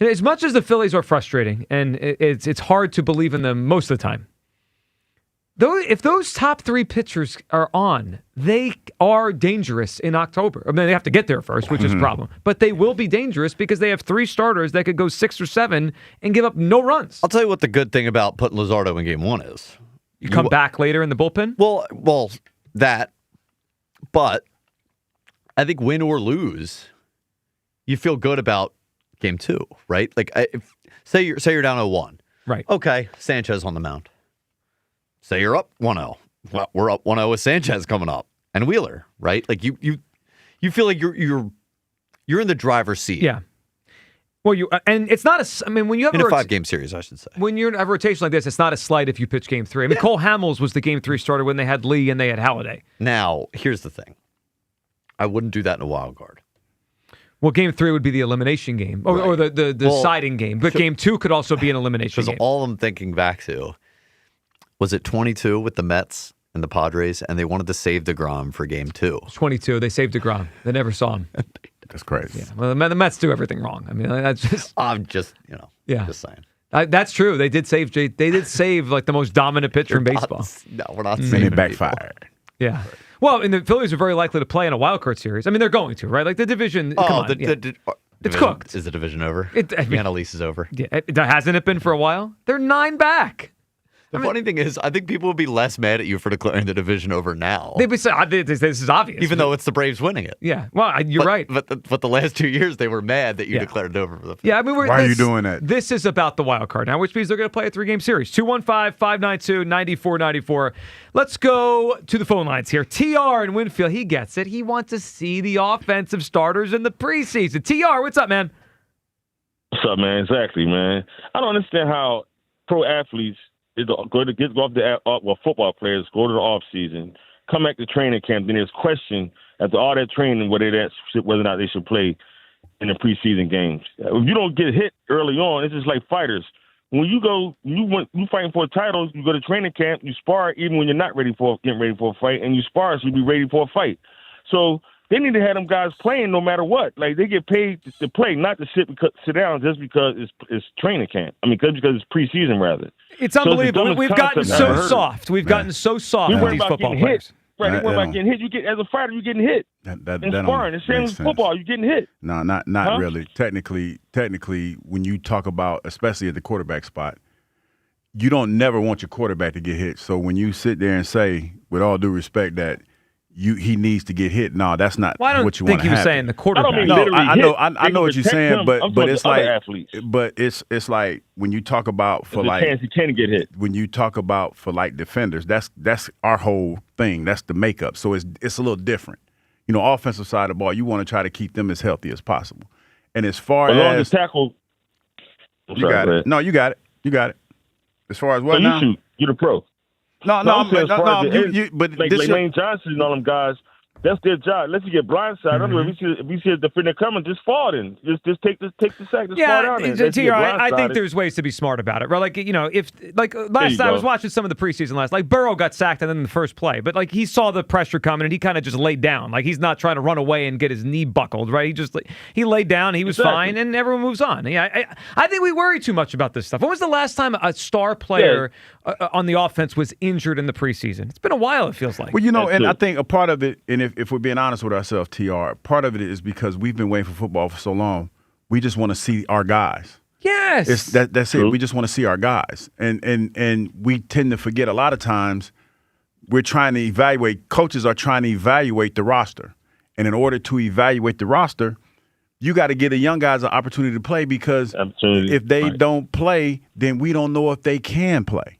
as much as the Phillies are frustrating, and it's hard to believe in them most of the time, if those top 3 pitchers are on, they are dangerous in October. I mean, they have to get there first, which is a problem. But they will be dangerous because they have 3 starters that could go 6 or 7 and give up no runs. I'll tell you what the good thing about putting Luzardo in game 1 is. You come back later in the bullpen? Well, that. But I think win or lose, you feel good about game 2, right? Like, say you're down 0-1. Right. Okay, Sanchez on the mound. Say you're up 1-0. Well, we're up 1-0 with Sanchez coming up and Wheeler, right? Like you feel like you're in the driver's seat. Yeah. Well, and it's not when you have in a 5-game series, I should say. When you're in a rotation like this, it's not a slight if you pitch game 3. I mean, Cole Hamels was the game 3 starter when they had Lee and they had Halladay. Now, here's the thing. I wouldn't do that in a wild card. Well, game 3 would be the elimination game, or the siding game. But game 2 could also be an elimination game. Because all I'm thinking back to was it 22 with the Mets and the Padres, and they wanted to save DeGrom for game 2. 22. They saved DeGrom. They never saw him. That's crazy. Yeah. Well, the Mets do everything wrong. I mean, that's just. I'm just, just saying. That's true. They did save like the most dominant pitcher in baseball. We're not saying it backfired. Yeah. Well, and the Phillies are very likely to play in a wild card series. I mean, they're going to, right? Like the division. Come on. It's cooked. Is the division over? The NL East is over. Yeah, hasn't it been for a while? They're 9 back. The funny thing is, I think people would be less mad at you for declaring the division over now. They'd be saying, this is obvious. Even though it's the Braves winning it. Yeah. Well, you're right. But the last 2 years, they were mad that you declared it over for the Phillies. Yeah, I mean, why are you doing that? This is about the wild card now, which means they're going to play a 3-game series. 215-592-9494. Let's go to the phone lines here. TR in Winfield, he gets it. He wants to see the offensive starters in the preseason. TR, what's up, man? What's up, man? Exactly, man. I don't understand how pro athletes, is to get off the football players go to the off season, come back to training camp. Then there's question after all that training whether or not they should play in the preseason games. If you don't get hit early on, it's just like fighters. When you fighting for a title, you go to training camp, you spar even when you're not getting ready for a fight, and you spar so you be ready for a fight. So they need to have them guys playing no matter what. Like they get paid to play, not to sit down just because it's training camp. I mean, because it's preseason rather. It's unbelievable. We've gotten so soft. We've gotten so soft with these football players. Right, they worry about getting hit. As a fighter, you're getting hit. In sparring, the same as football, you're getting hit. No, not really. Technically, when you talk about, especially at the quarterback spot, you don't never want your quarterback to get hit. So when you sit there and say, with all due respect, that he needs to get hit, no, that's not what you want to happen. I don't think he was saying the quarterback. I know what you're saying, but it's like, athletes. but it's like when you talk about for like chance he can get hit. When you talk about for like defenders, that's our whole thing. That's the makeup. So it's a little different. You know, offensive side of the ball, you want to try to keep them as healthy as possible. And as far as tackle, you got it. No, you got it. You got it. As far as what so now? You're the pro. But like Lane Johnson and all them guys, that's their job. Unless you get blindsided. If we see a defender coming, just fall in. Just take the sack. Just fall down. I think there's ways to be smart about it. Right? Like, you know, if like last I was watching some of the preseason like Burrow got sacked and then in the first play, but like he saw the pressure coming and he kind of just laid down. Like he's not trying to run away and get his knee buckled. Right? He laid down. He was fine, and everyone moves on. Yeah, I think we worry too much about this stuff. When was the last time a star player on the offense was injured in the preseason? It's been a while. It feels like. Well, you know, and I think a part of it, and if we're being honest with ourselves, TR, part of it is because we've been waiting for football for so long. We just want to see our guys. Yes. That's it. We just want to see our guys. And we tend to forget a lot of times we're trying to evaluate, coaches are trying to evaluate the roster. And in order to evaluate the roster, you got to give the young guys an opportunity to play because if they don't play, then we don't know if they can play.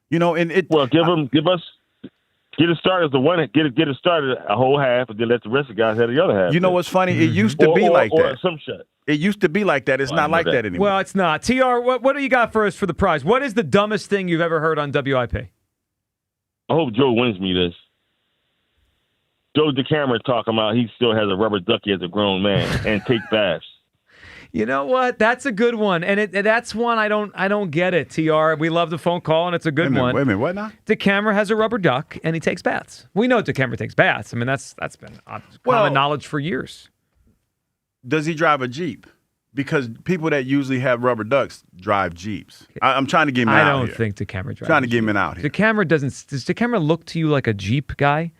You know, and it. Well, get it started as the one. Get it started a whole half, and then let the rest of the guys have the other half. You know what's funny? It used to be like that. Some shot. It used to be like that. It's not like that anymore. Well, it's not. TR, what do you got for us for the prize? What is the dumbest thing you've ever heard on WIP? I hope Joe wins me this. Joe DeCamera talking about he still has a rubber ducky as a grown man and take baths. You know what? That's a good one, and that's one I don't get it. TR, we love the phone call, and it's a good one. Wait a minute, what now? DeCamera has a rubber duck, and he takes baths. We know DeCamera takes baths. I mean, that's been common knowledge for years. Does he drive a Jeep? Because people that usually have rubber ducks drive Jeeps. I'm trying to get him out here. I don't think DeCamera drives. Trying to get him out here. Does DeCamera look to you like a Jeep guy?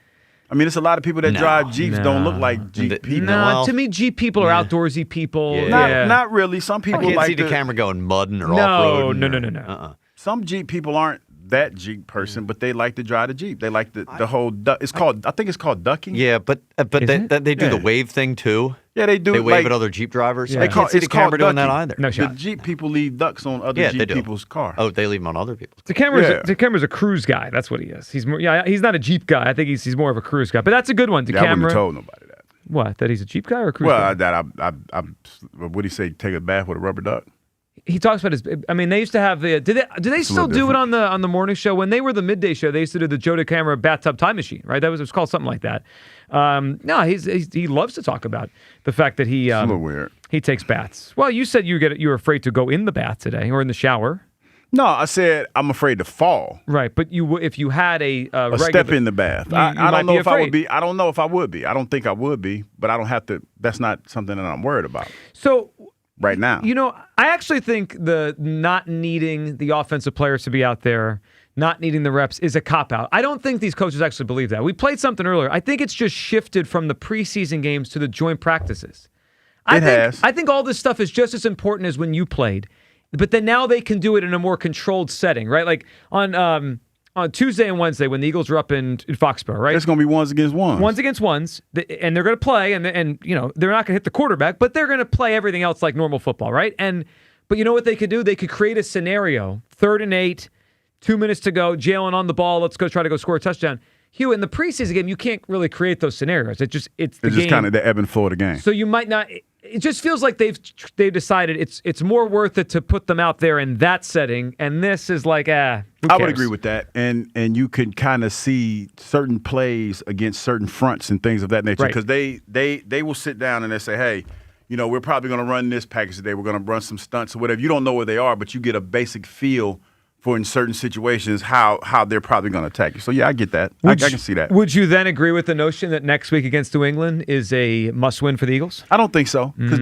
I mean, it's a lot of people that drive Jeeps don't look like Jeep people. No, to me, Jeep people are outdoorsy people. Yeah. Not really. Some people I can't like see the camera going mudding or off-road. No. Some Jeep people aren't that Jeep person, but they like to drive the Jeep. They like the whole duck. I think it's called ducking. Yeah, but they do the wave thing too. Yeah, they do. They wave at other Jeep drivers. Yeah. I can't see the camera doing that either. No shot. The Jeep people leave ducks on other Jeep people's cars. Oh, they leave them on other people's cars. DeCamera's a cruise guy. That's what he is. He's not a Jeep guy. I think he's more of a cruise guy. But that's a good one. DeCamera. I wouldn't have told nobody that. What? That he's a Jeep guy or a cruise guy? What do you say? Take a bath with a rubber duck? He talks about his. I mean, they used to have the. Do they still do it on the morning show? When they were the midday show, they used to do the Joe DeCamera bathtub time machine, right? It was called something like that. No, he loves to talk about the fact that he. It's a little weird. He takes baths. Well, you said you were afraid to go in the bath today or in the shower. No, I said I'm afraid to fall. Right, but if you had a step in the bath, I don't know if I would be. I don't know if I would be. I don't think I would be, but I don't have to. That's not something that I'm worried about. So. Right now. You know, I actually think the not needing the offensive players to be out there, not needing the reps is a cop-out. I don't think these coaches actually believe that. We played something earlier. I think it's just shifted from the preseason games to the joint practices. I think all this stuff is just as important as when you played. But then now they can do it in a more controlled setting, right? Like on Tuesday and Wednesday when the Eagles were up in Foxborough, right? It's going to be ones against ones. Ones against ones, and they're going to play, and you know they're not going to hit the quarterback, but they're going to play everything else like normal football, right? But you know what they could do? They could create a scenario, 3rd and 8, 2 minutes to go, Jalen on the ball, let's go try to go score a touchdown. Hugh, in the preseason game, you can't really create those scenarios. It's just kind of the ebb and flow of the game. So you might not. it just feels like they've decided it's more worth it to put them out there in that setting, and this is like, who cares? I would agree with that, and you can kind of see certain plays against certain fronts and things of that nature because they will sit down and they say, hey, we're probably going to run this package today. We're going to run some stunts or whatever. You don't know where they are, but you get a basic feel for in certain situations how they're probably going to attack you. So, yeah, I get that. I can see that. Would you then agree with the notion that next week against New England is a must-win for the Eagles? I don't think so. Because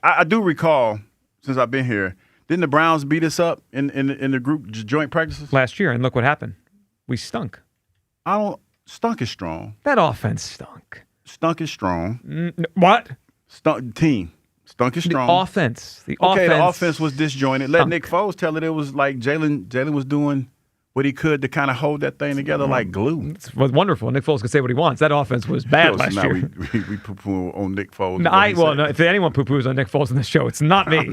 I do recall, since I've been here, didn't the Browns beat us up in the group joint practices? Last year, and look what happened. We stunk. Stunk is strong. That offense stunk. Stunk is strong. What? Team. Stunk is strong. The offense. The offense was disjointed. Let Nick Foles tell it was like Jalen was doing what he could to kind of hold that thing together like glue. It was wonderful. Nick Foles could say what he wants. That offense was bad last year. We poo-poo on Nick Foles. No, if anyone poo-poos on Nick Foles on this show, it's not me.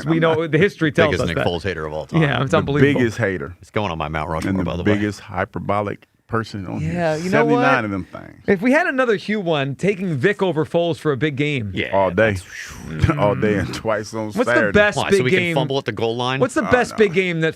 We know the history tells us that. Biggest Nick Foles hater of all time. Yeah, it's unbelievable. Biggest hater. It's going on my Mount Rushmore, by the way. The biggest hyperbolic person on here. You know 79 what? of them things. If we had another Hugh one, taking Vic over Foles for a big game. All day. All day and twice on What's Saturday. the best big so we game? Can fumble at the goal line? What's the best big game that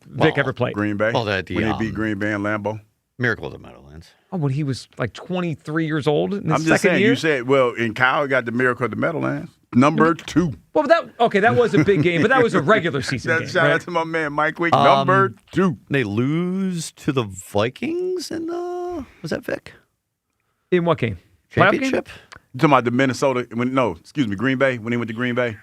Vic ever played? Green Bay. When he beat Green Bay and Lambeau. Miracle of the Meadowlands. Oh, when he was like 23 years old in his I'm just saying, year? you said, and Kyle got the Miracle of the Meadowlands. Number 2. Well, that was a big game, but that was a regular season game. Shout out to my man Mike Wick. Number 2. They lose to the Vikings in was that Vic? In what game? Championship? You talking about the Minnesota? Green Bay. When he went to Green Bay,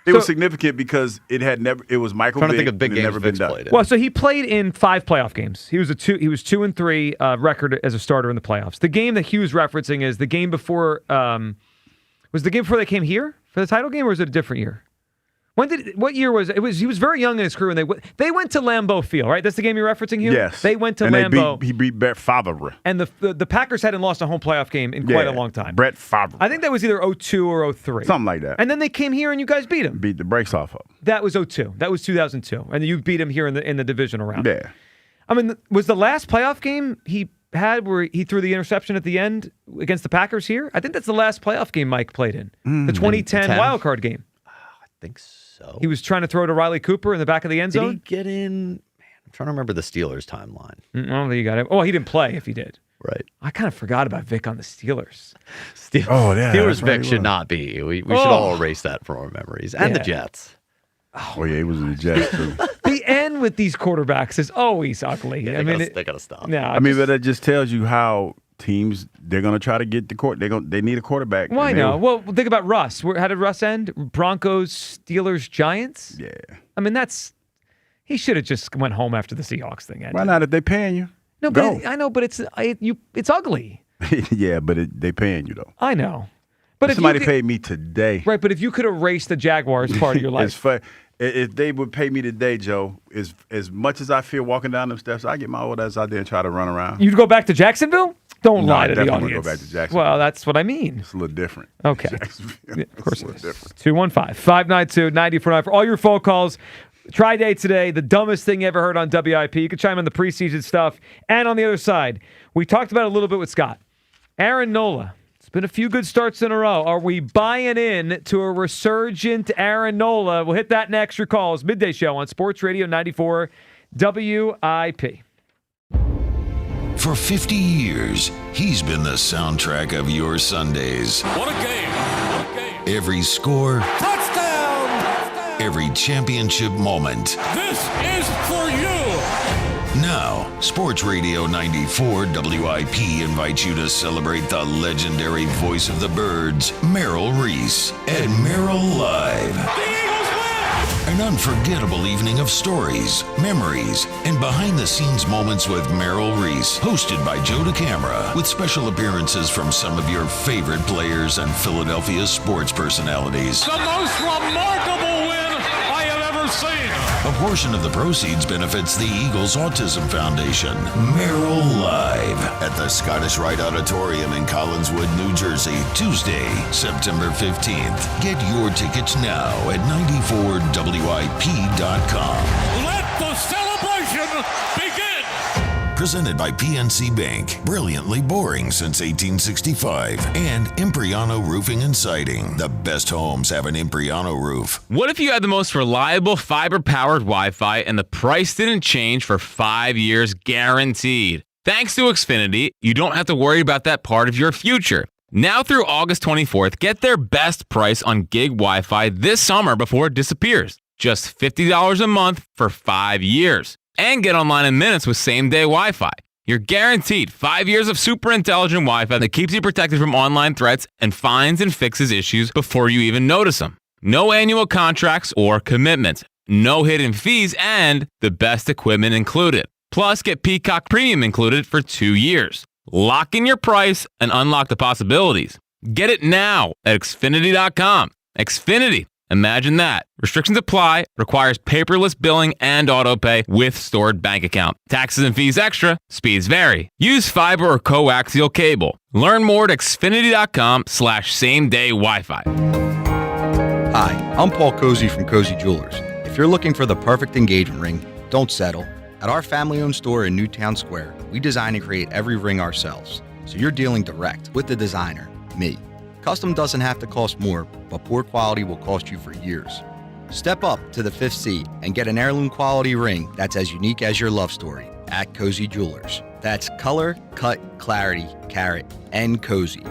it was significant because it was Michael. Trying to think of big games Vic's played in. Well, so he played in 5 playoff games. He was 2-3 record as a starter in the playoffs. The game that Hugh's referencing is the game before. Was the game before they came here for the title game, or was it a different year? What year was it? He was very young in his career, and they went to Lambeau Field, right? That's the game you're referencing, Hugh? Yes. They went to and Lambeau. He beat Brett Favre. And the Packers hadn't lost a home playoff game in quite a long time. Brett Favre. I think that was either 02 or 03. Something like that. And then they came here and you guys beat them. Beat the brakes off of them. That was 02. That was 2002. And you beat him here in the divisional round. Yeah. I mean, was the last playoff game he had where he threw the interception at the end against the Packers here? I think that's the last playoff game Mike played in. The 2010 wildcard game. I think so. He was trying to throw to Riley Cooper in the back of the end zone. Did he get in? Man, I'm trying to remember the Steelers timeline. I don't think he got it. Oh, he didn't play if he did. Right. I kind of forgot about Vic on the Steelers. Steelers Vic should not be. We should all erase that from our memories. And the Jets. Oh, yeah, he was in the Jets, too. The end with these quarterbacks is always ugly. Yeah, they got to stop. No, but that just tells you how teams, they're going to try to get the court. They need a quarterback. Well, I know. Well, think about Russ. How did Russ end? Broncos, Steelers, Giants? Yeah. I mean, he should have just went home after the Seahawks thing ended. Why not if they paying you? No, but I know, but it's ugly. Yeah, but they paying you, though. I know. But if somebody paid me today. Right, but if you could erase the Jaguars part of your life. It's fun. If they would pay me today, Joe, as much as I feel walking down them steps, I get my old ass out there and try to run around. You'd go back to Jacksonville? Don't lie to the audience. Go back to Jacksonville. Well, that's what I mean. It's a little different. Okay. Yeah, of course it is. 215-592-9494. For all your phone calls, try day today, the dumbest thing you ever heard on WIP. You can chime in the preseason stuff. And on the other side, we talked about it a little bit with Scott. Aaron Nola. It's been a few good starts in a row. Are we buying in to a resurgent Aaron Nola? We'll hit that next. Your calls. Midday Show on Sports Radio 94 WIP. For 50 years, he's been the soundtrack of your Sundays. What a game. Every score. Touchdown. Every championship moment. This is for you. Now, Sports Radio 94 WIP invites you to celebrate the legendary voice of the Birds, Merrill Reese, at Merrill Live. The Eagles win! An unforgettable evening of stories, memories, and behind-the-scenes moments with Merrill Reese, hosted by Joe DeCamara, with special appearances from some of your favorite players and Philadelphia sports personalities. The most remarkable win I have ever seen. A portion of the proceeds benefits the Eagles Autism Foundation. Merrill Live at the Scottish Rite Auditorium in Collinswood, New Jersey, Tuesday, September 15th. Get your tickets now at 94WIP.com. Let the celebration begin. presented by PNC Bank, brilliantly boring since 1865, and Impriano Roofing and Siding. The best homes have an Impriano roof. What if you had the most reliable fiber-powered Wi-Fi and the price didn't change for 5 years guaranteed? Thanks to Xfinity, you don't have to worry about that part of your future. Now through August 24th, get their best price on gig Wi-Fi this summer before it disappears. Just $50 a month for 5 years. And get online in minutes with same-day Wi-Fi. You're guaranteed 5 years of super intelligent Wi-Fi that keeps you protected from online threats and finds and fixes issues before you even notice them. No annual contracts or commitments. No hidden fees, and the best equipment included. Plus, get Peacock Premium included for 2 years. Lock in your price and unlock the possibilities. Get it now at Xfinity.com. Xfinity. Imagine that. Restrictions apply. Requires paperless billing and autopay with stored bank account. Taxes and fees extra. Speeds vary. Use fiber or coaxial cable. Learn more at Xfinity.com/same-day Wi-Fi. Hi, I'm Paul Cozy from Cozy Jewelers. If you're looking for the perfect engagement ring, don't settle. At our family-owned store in Newtown Square, we design and create every ring ourselves. So you're dealing direct with the designer, me. Custom doesn't have to cost more, but poor quality will cost you for years. Step up to the 5th Sea and get an heirloom quality ring that's as unique as your love story at Cozy Jewelers. That's color, cut, clarity, carat, and cozy.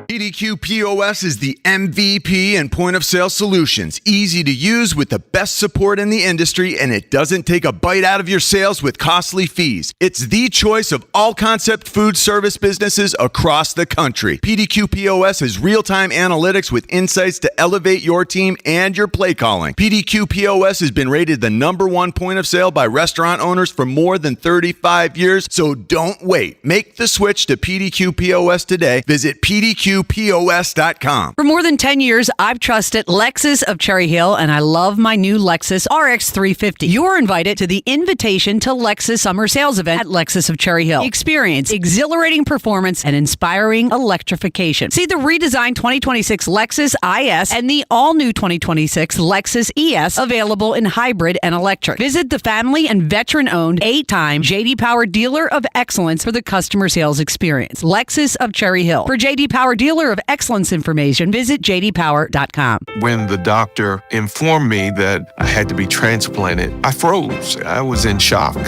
PDQ POS is the MVP in point-of-sale solutions. Easy to use with the best support in the industry, and it doesn't take a bite out of your sales with costly fees. It's the choice of all concept food service businesses across the country. PDQ POS has real-time analytics with insights to elevate your team and your play calling. PDQ POS has been rated the #1 point-of-sale by restaurant owners for more than 35 years, so don't wait. Make the switch to PDQ POS today. Visit PDQPOS.com. For more than 10 years, I've trusted Lexus of Cherry Hill, and I love my new Lexus RX 350. You're invited to the Invitation to Lexus Summer Sales event at Lexus of Cherry Hill. Experience exhilarating performance and inspiring electrification. See the redesigned 2026 Lexus IS and the all-new 2026 Lexus ES available in hybrid and electric. Visit the family and veteran-owned 8-time J.D. Power Dealer of Excellence for the customer sales experience. Lexus of Cherry Hill. For J.D. Power Dealer of Excellence information, visit jdpower.com. When the doctor informed me that I had to be transplanted, I froze. I was in shock.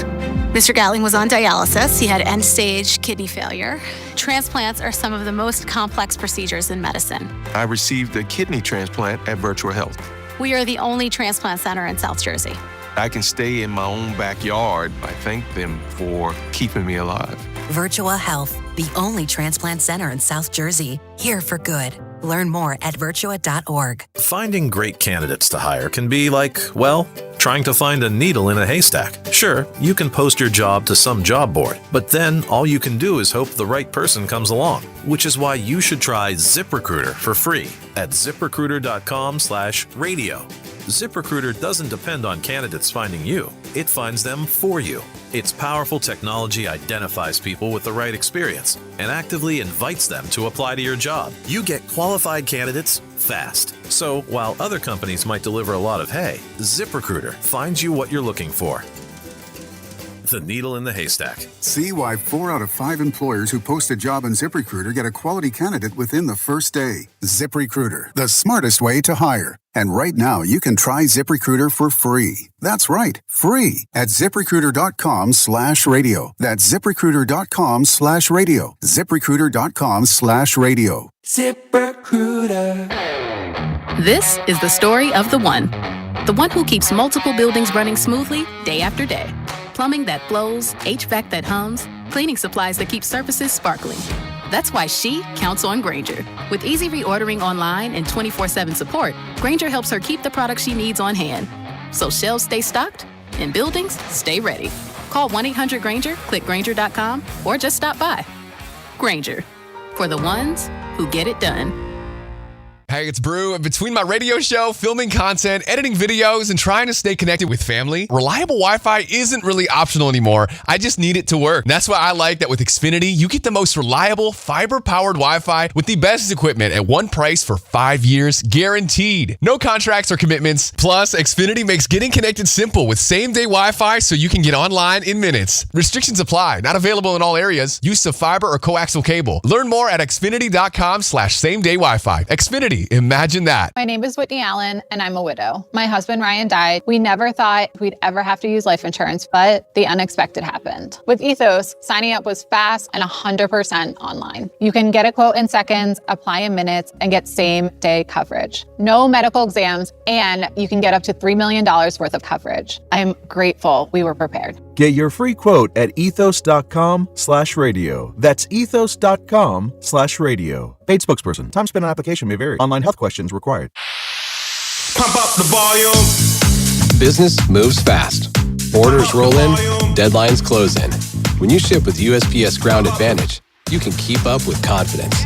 Mr. Gatling was on dialysis. He had end-stage kidney failure. Transplants are some of the most complex procedures in medicine. I received a kidney transplant at Virtual Health. We are the only transplant center in South Jersey. I can stay in my own backyard. I thank them for keeping me alive. Virtua Health, the only transplant center in South Jersey. Here for good. Learn more at virtua.org. Finding great candidates to hire can be like, well, trying to find a needle in a haystack. Sure, you can post your job to some job board, but then all you can do is hope the right person comes along, which is why you should try ZipRecruiter for free at ziprecruiter.com/radio. ZipRecruiter doesn't depend on candidates finding you. It finds them for you. Its powerful technology identifies people with the right experience and actively invites them to apply to your job. You get qualified candidates fast. So while other companies might deliver a lot of hay, ZipRecruiter finds you what you're looking for. The needle in the haystack. See why 4 out of 5 employers who post a job on ZipRecruiter get a quality candidate within the first day. ZipRecruiter, the smartest way to hire. And right now, you can try ZipRecruiter for free. That's right, free at ZipRecruiter.com/radio. That's ZipRecruiter.com/radio. ZipRecruiter.com/radio. ZipRecruiter. This is the story of the one who keeps multiple buildings running smoothly day after day. Plumbing that flows, HVAC that hums, cleaning supplies that keep surfaces sparkling. That's why she counts on Grainger. With easy reordering online and 24/7 support, Grainger helps her keep the products she needs on hand. So shelves stay stocked and buildings stay ready. Call 1-800-GRAINGER, click Grainger.com, or just stop by. Grainger, for the ones who get it done. Hey, it's Brew. And between my radio show, filming content, editing videos, and trying to stay connected with family, reliable Wi-Fi isn't really optional anymore. I just need it to work. That's why I like that with Xfinity, you get the most reliable, fiber-powered Wi-Fi with the best equipment at one price for 5 years, guaranteed. No contracts or commitments. Plus, Xfinity makes getting connected simple with same-day Wi-Fi so you can get online in minutes. Restrictions apply. Not available in all areas. Use of fiber or coaxial cable. Learn more at xfinity.com/same-day Wi-Fi. Xfinity. Imagine that. My name is Whitney Allen, and I'm a widow. My husband, Ryan, died. We never thought we'd ever have to use life insurance, but the unexpected happened. With Ethos, signing up was fast and 100% online. You can get a quote in seconds, apply in minutes, and get same-day coverage. No medical exams, and you can get up to $3 million worth of coverage. I'm grateful we were prepared. Get your free quote at ethos.com/radio. That's ethos.com/radio. Paid spokesperson. Time spent on application may vary. Online health questions required. Pump up the volume. Business moves fast. Orders roll in, deadlines close in. When you ship with USPS Ground Advantage, you can keep up with confidence.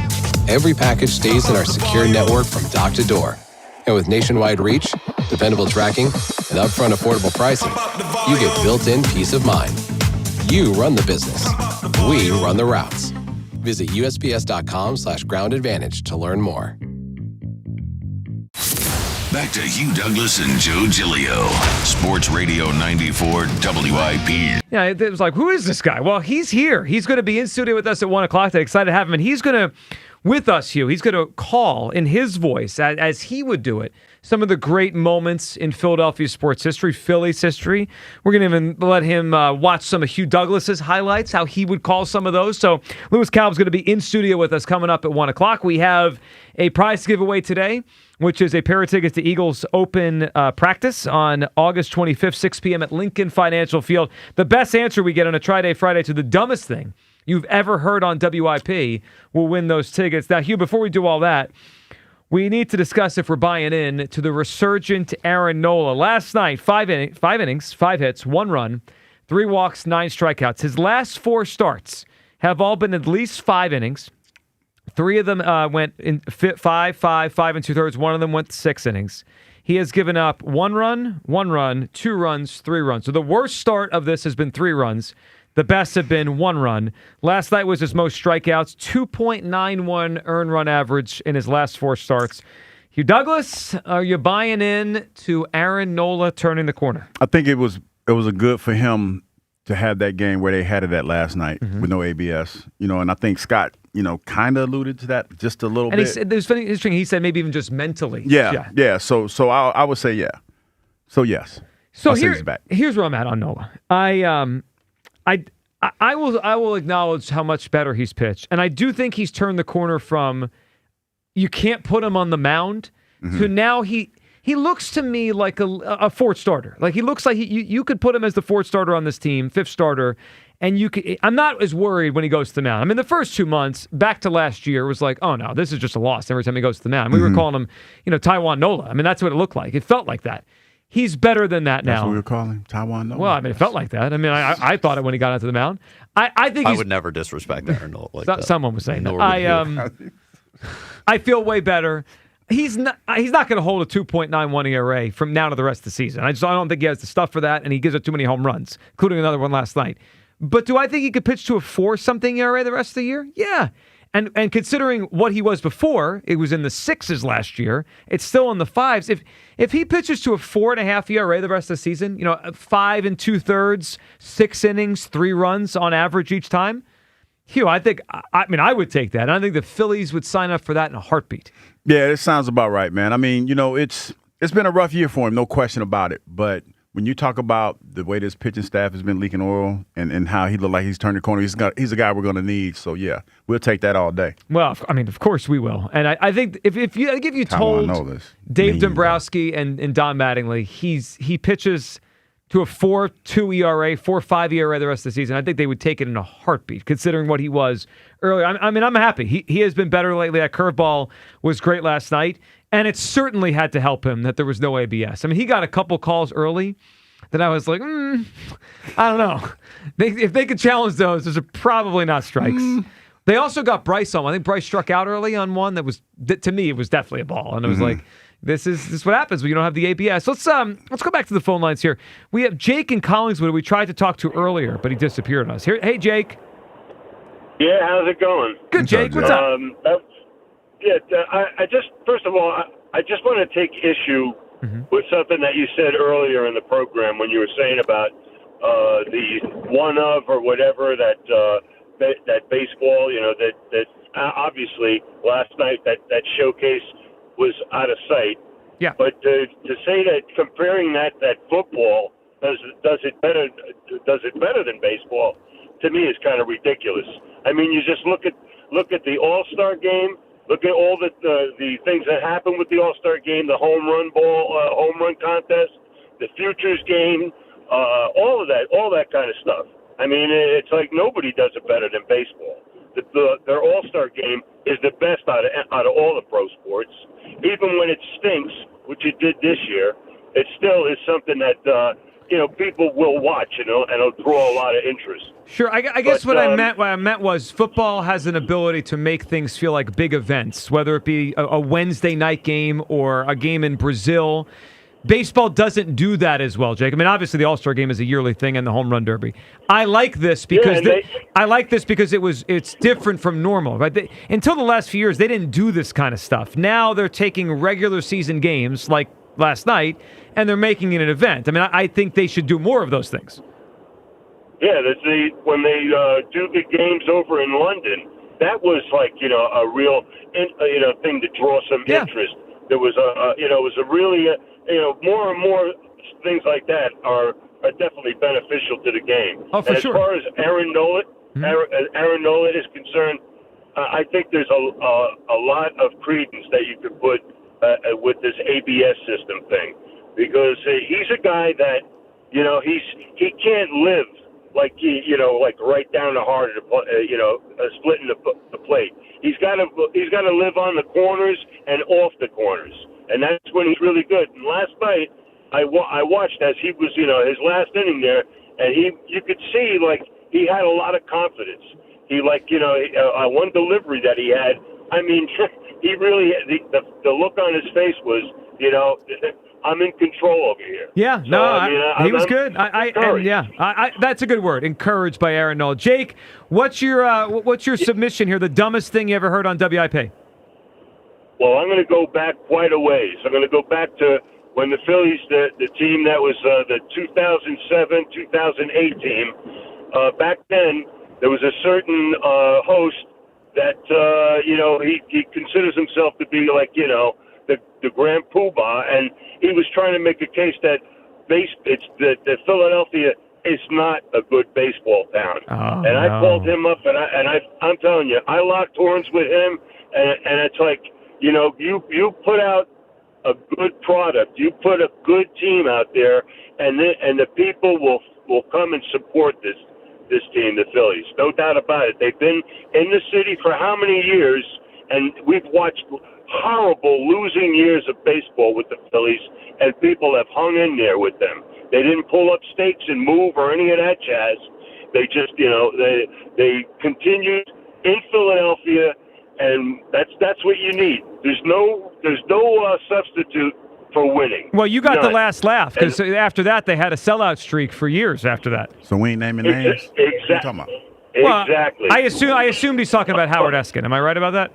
Every package stays in our secure network from dock to door. And with nationwide reach, dependable tracking, and upfront affordable pricing, you get built-in peace of mind. You run the business. We run the routes. Visit USPS.com/Ground Advantage to learn more. Back to Hugh Douglas and Joe Giglio. Sports Radio 94 WIP. Yeah, it was like, who is this guy? Well, he's here. He's going to be in studio with us at 1 o'clock today. Excited to have him. And he's going to, with us, Hugh, he's going to call in his voice, as he would do it, some of the great moments in Philadelphia sports history, Phillies history. We're going to even let him watch some of Hugh Douglas's highlights, how he would call some of those. So Lewis Calv's going to be in studio with us coming up at 1 o'clock. We have a prize to give away today, which is a pair of tickets to Eagles Open practice on August 25th, 6 p.m. at Lincoln Financial Field. The best answer we get on a Try-Day Friday to the dumbest thing you've ever heard on WIP will win those tickets. Now, Hugh, before we do all that, we need to discuss if we're buying in to the resurgent Aaron Nola. Last night, five innings, 5 hits, 1 run, 3 walks, 9 strikeouts. His last 4 starts have all been at least 5 innings. 3 of them went in 5 2/3. 1 of them went 6 innings. He has given up 1 run, 2 runs, 3 runs. So the worst start of this has been 3 runs. The best have been 1 run. Last night was his most strikeouts, 2.91 earned run average in his last 4 starts. Hugh Douglas, are you buying in to Aaron Nola turning the corner? I think it was a good for him to have that game where they had it at last night with no ABS. And I think Scott, kind of alluded to that just a little bit. And he said, it was funny, interesting, he said maybe even just mentally. Yeah. So I would say yeah. So yes. So here's where I'm at on Nola. I will acknowledge how much better he's pitched. And I do think he's turned the corner from you can't put him on the mound to now he looks to me like a 4th starter. Like he looks like you could put him as the 4th starter on this team, 5th starter, and I'm not as worried when he goes to the mound. I mean, the first 2 months, back to last year, was like, oh no, this is just a loss every time he goes to the mound. We were calling him, Taiwan Nola. I mean, that's what it looked like. It felt like that. He's better than that now. That's what we were calling him, Taiwan Nola. Well, I mean, it felt like that. I mean, I thought it when he got onto the mound. I think I would never disrespect Aaron Nola like that. Someone was saying that. I feel way better. He's not going to hold a 2.91 ERA from now to the rest of the season. I don't think he has the stuff for that, and he gives up too many home runs, including another one last night. But do I think he could pitch to a 4-something ERA the rest of the year? Yeah. And considering what he was before, it was in the 6s last year. It's still in the 5s. If he pitches to a 4.5 ERA the rest of the season, 5 2/3, 6 innings, 3 runs on average each time, Hugh, I would take that. And I think the Phillies would sign up for that in a heartbeat. Yeah, it sounds about right, man. I mean, it's been a rough year for him, no question about it. But when you talk about the way this pitching staff has been leaking oil and how he looked like he's turned the corner, he's a guy we're going to need. So, yeah, we'll take that all day. Well, I mean, of course we will. And I think if you told Dave Dombrowski and Don Mattingly he pitches to a 4.2 ERA, 4.5 ERA the rest of the season, I think they would take it in a heartbeat, considering what he was earlier. I mean, I'm happy. He has been better lately. That curveball was great last night. And it certainly had to help him that there was no ABS. I mean, he got a couple calls early that I was like, I don't know. If they could challenge those are probably not strikes. They also got Bryce on. I think Bryce struck out early on one that was, to me, it was definitely a ball. And it was like, this is what happens when you don't have the ABS. Let's go back to the phone lines here. We have Jake in Collingswood who we tried to talk to earlier, but he disappeared on us. Here, hey, Jake. Yeah, how's it going? Good, Jake. What's up? I just, first of all, I just want to take issue with something that you said earlier in the program when you were saying about the one of or whatever that baseball, that obviously last night that showcase was out of sight. Yeah. But to say that comparing that football does it better than baseball, to me is kind of ridiculous. I mean, you just look at the All-Star game. Look at all the things that happened with the All-Star game, the home run contest, the futures game, all of that kind of stuff. I mean, it's like nobody does it better than baseball. Their All-Star game is the best out of all the pro sports. Even when it stinks, which it did this year, it still is something that people will watch, and it'll draw a lot of interest. Sure. I guess what I meant was football has an ability to make things feel like big events, whether it be a Wednesday night game or a game in Brazil. Baseball doesn't do that as well, Jake. I mean, obviously the All-Star game is a yearly thing and the Home Run Derby. I like this because it's different from normal. Right? Until the last few years, they didn't do this kind of stuff. Now they're taking regular season games like last night and they're making it an event. I mean, I think they should do more of those things. Yeah, when they do the games over in London, that was like a real thing to draw some interest. There was it was a really more and more things like that are definitely beneficial to the game. Oh, for and sure. As far as Aaron Nola is concerned, I think there's a lot of credence that you could put with this ABS system thing, because he's a guy that he can't live like right down the heart of the splitting the plate. He's got to live on the corners and off the corners, and that's when he's really good. And last night I watched as he was his last inning there, and you could see like he had a lot of confidence. He one delivery that he had. I mean, he really the look on his face was I'm in control over here. Yeah, so, he was good. That's a good word. Encouraged by Aaron Nola. Jake, what's your submission here? The dumbest thing you ever heard on WIP? Well, I'm going to go back quite a ways. I'm going to go back to when the Phillies, the team that was the 2007-2008 team. Back then, there was a certain host that he considers himself to be like the Grand Poobah, and he was trying to make a case that that Philadelphia is not a good baseball town. I called him up, and I'm telling you, I locked horns with him, and it's like you put out a good product, you put a good team out there, and the people will come and support this team, the Phillies. No doubt about it. They've been in the city for how many years, and we've watched horrible losing years of baseball with the Phillies, and people have hung in there with them. They didn't pull up stakes and move or any of that jazz. They just, they continued in Philadelphia, and that's what you need. There's no substitute for winning. Well, you got None. the last laugh, because after that they had a sellout streak for years after that. So we ain't naming names? Exactly. Well, Exactly. I assumed he's talking about Howard Eskin. Am I right about that?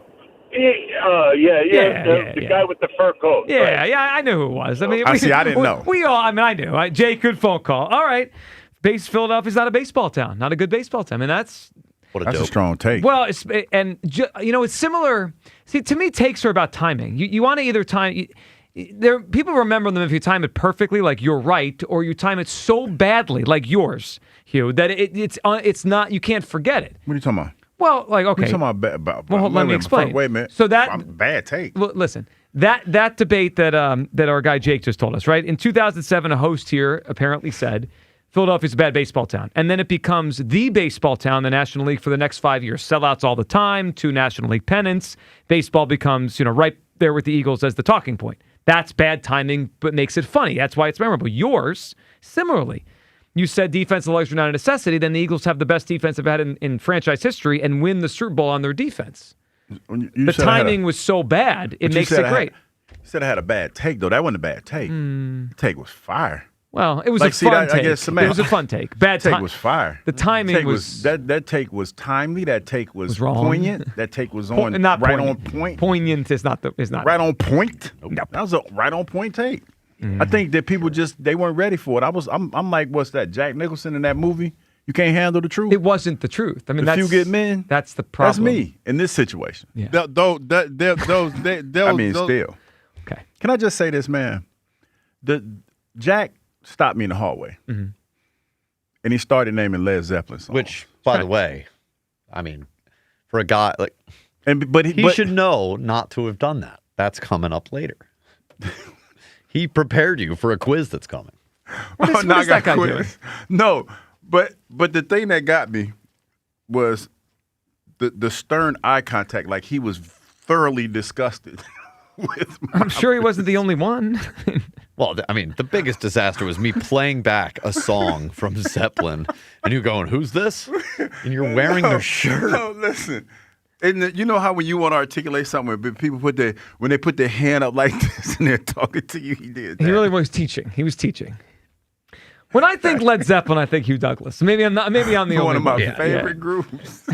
The guy with the fur coat. Yeah, right. yeah, I knew who it was. I mean, I didn't know. I knew. Jake, good phone call. All right. Philadelphia's not a baseball town, not a good baseball town. I mean, that's a strong take. Well, it's similar. See, to me, takes are about timing. You want to either time. People remember them if you time it perfectly, like you're right, or you time it so badly, like yours, Hugh, that it's not. You can't forget it. What are you talking about? Well, like, okay. What are you talking about? Well, let me explain. Wait a minute. So that bad take. Listen, that debate that our guy Jake just told us, right? In 2007, a host here apparently said Philadelphia's a bad baseball town, and then it becomes the baseball town in the National League for the next 5 years. Sellouts all the time, 2 National League pennants. Baseball becomes right there with the Eagles as the talking point. That's bad timing, but makes it funny. That's why it's memorable. Yours, similarly. You said defensive luxury not a necessity. Then the Eagles have the best defense they've had in franchise history and win the Super Bowl on their defense. The timing was so bad, it makes it great. You said I had a bad take, though. That wasn't a bad take. The take was fire. Well, it was a fun take. It was a fun take. Bad take was fire. The timing was that take was timely. That take was wrong. poignant. That take was on not right poignant. on point. Poignant is not right on point. Nope. That was a right on point take. I think that people they weren't ready for it. I'm like, what's that? Jack Nicholson in that movie? You can't handle the truth. It wasn't the truth. I mean, the few get men. That's the problem. That's me in this situation. Yeah. I mean, still. Okay. Can I just say this, man? Jack stopped me in the hallway, and he started naming Led Zeppelin songs. Which, by the way, I mean, for a guy like, but he should know not to have done that. That's coming up later. He prepared you for a quiz that's coming. What is that guy doing? No, but the thing that got me was the stern eye contact. Like he was thoroughly disgusted with. I'm sure he wasn't the only one. Well, I mean, the biggest disaster was me playing back a song from Zeppelin, and you going, "Who's this?" And you're wearing their shirt. No, listen. And you know how when you want to articulate something, but people when they put their hand up like this and they're talking to you, he did that. He really was teaching. He was teaching. When I think Led Zeppelin, I think Hugh Douglas. Maybe I'm not. Maybe I'm the one only of my one. favorite groups.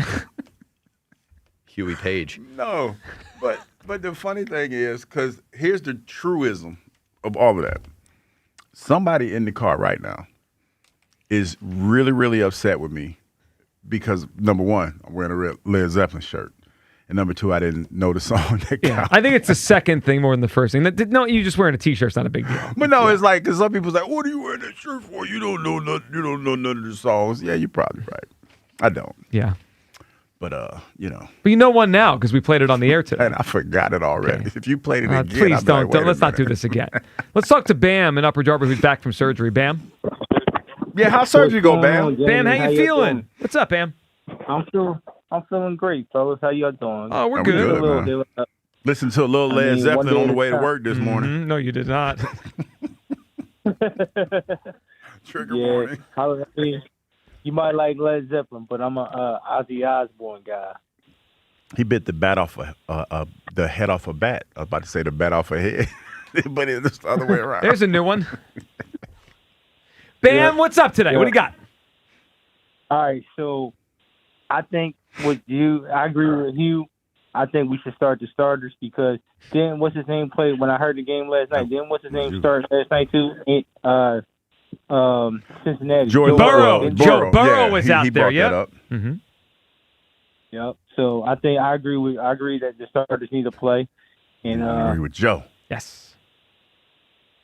Huey Page. No, but the funny thing is, because here's the truism of all of that. Somebody in the car right now is really, really upset with me because, number one, I'm wearing a Led Zeppelin shirt. And number two, I didn't know the song. I think it's the second thing more than the first thing. No, you just wearing a T-shirt's not a big deal. But no, it's like, because some people's like, what are you wearing that shirt for? You don't know none of the songs. Yeah, you're probably right. I don't. Yeah. But, But you know one now because we played it on the air today. And I forgot it already. Okay. If you played it again, please don't. Let's not do this again. Let's talk to Bam in Upper Darby, who's back from surgery. Bam? Yeah, how's surgery go, Bam? Bam, how you feeling? What's up, Bam? I'm feeling great, fellas. How y'all doing? Oh, we're good. Man. Listen to a little Led Zeppelin on the way to work this morning. No, you did not. Trigger warning. You might like Led Zeppelin, but I'm a Ozzy Osbourne guy. He bit the bat off the head off a bat. I was about to say the bat off a head, but it's the other way around. There's a new one. Bam, what's up today? What do you got? All right, so I think I agree with you. I think we should start the starters because then what's his name played when I heard the game last night. Then what's his name started last night too? Cincinnati. Joe Burrow was out there. Yeah. Mm-hmm. Yep. So I agree that the starters need to play. And I agree with Joe. Yes.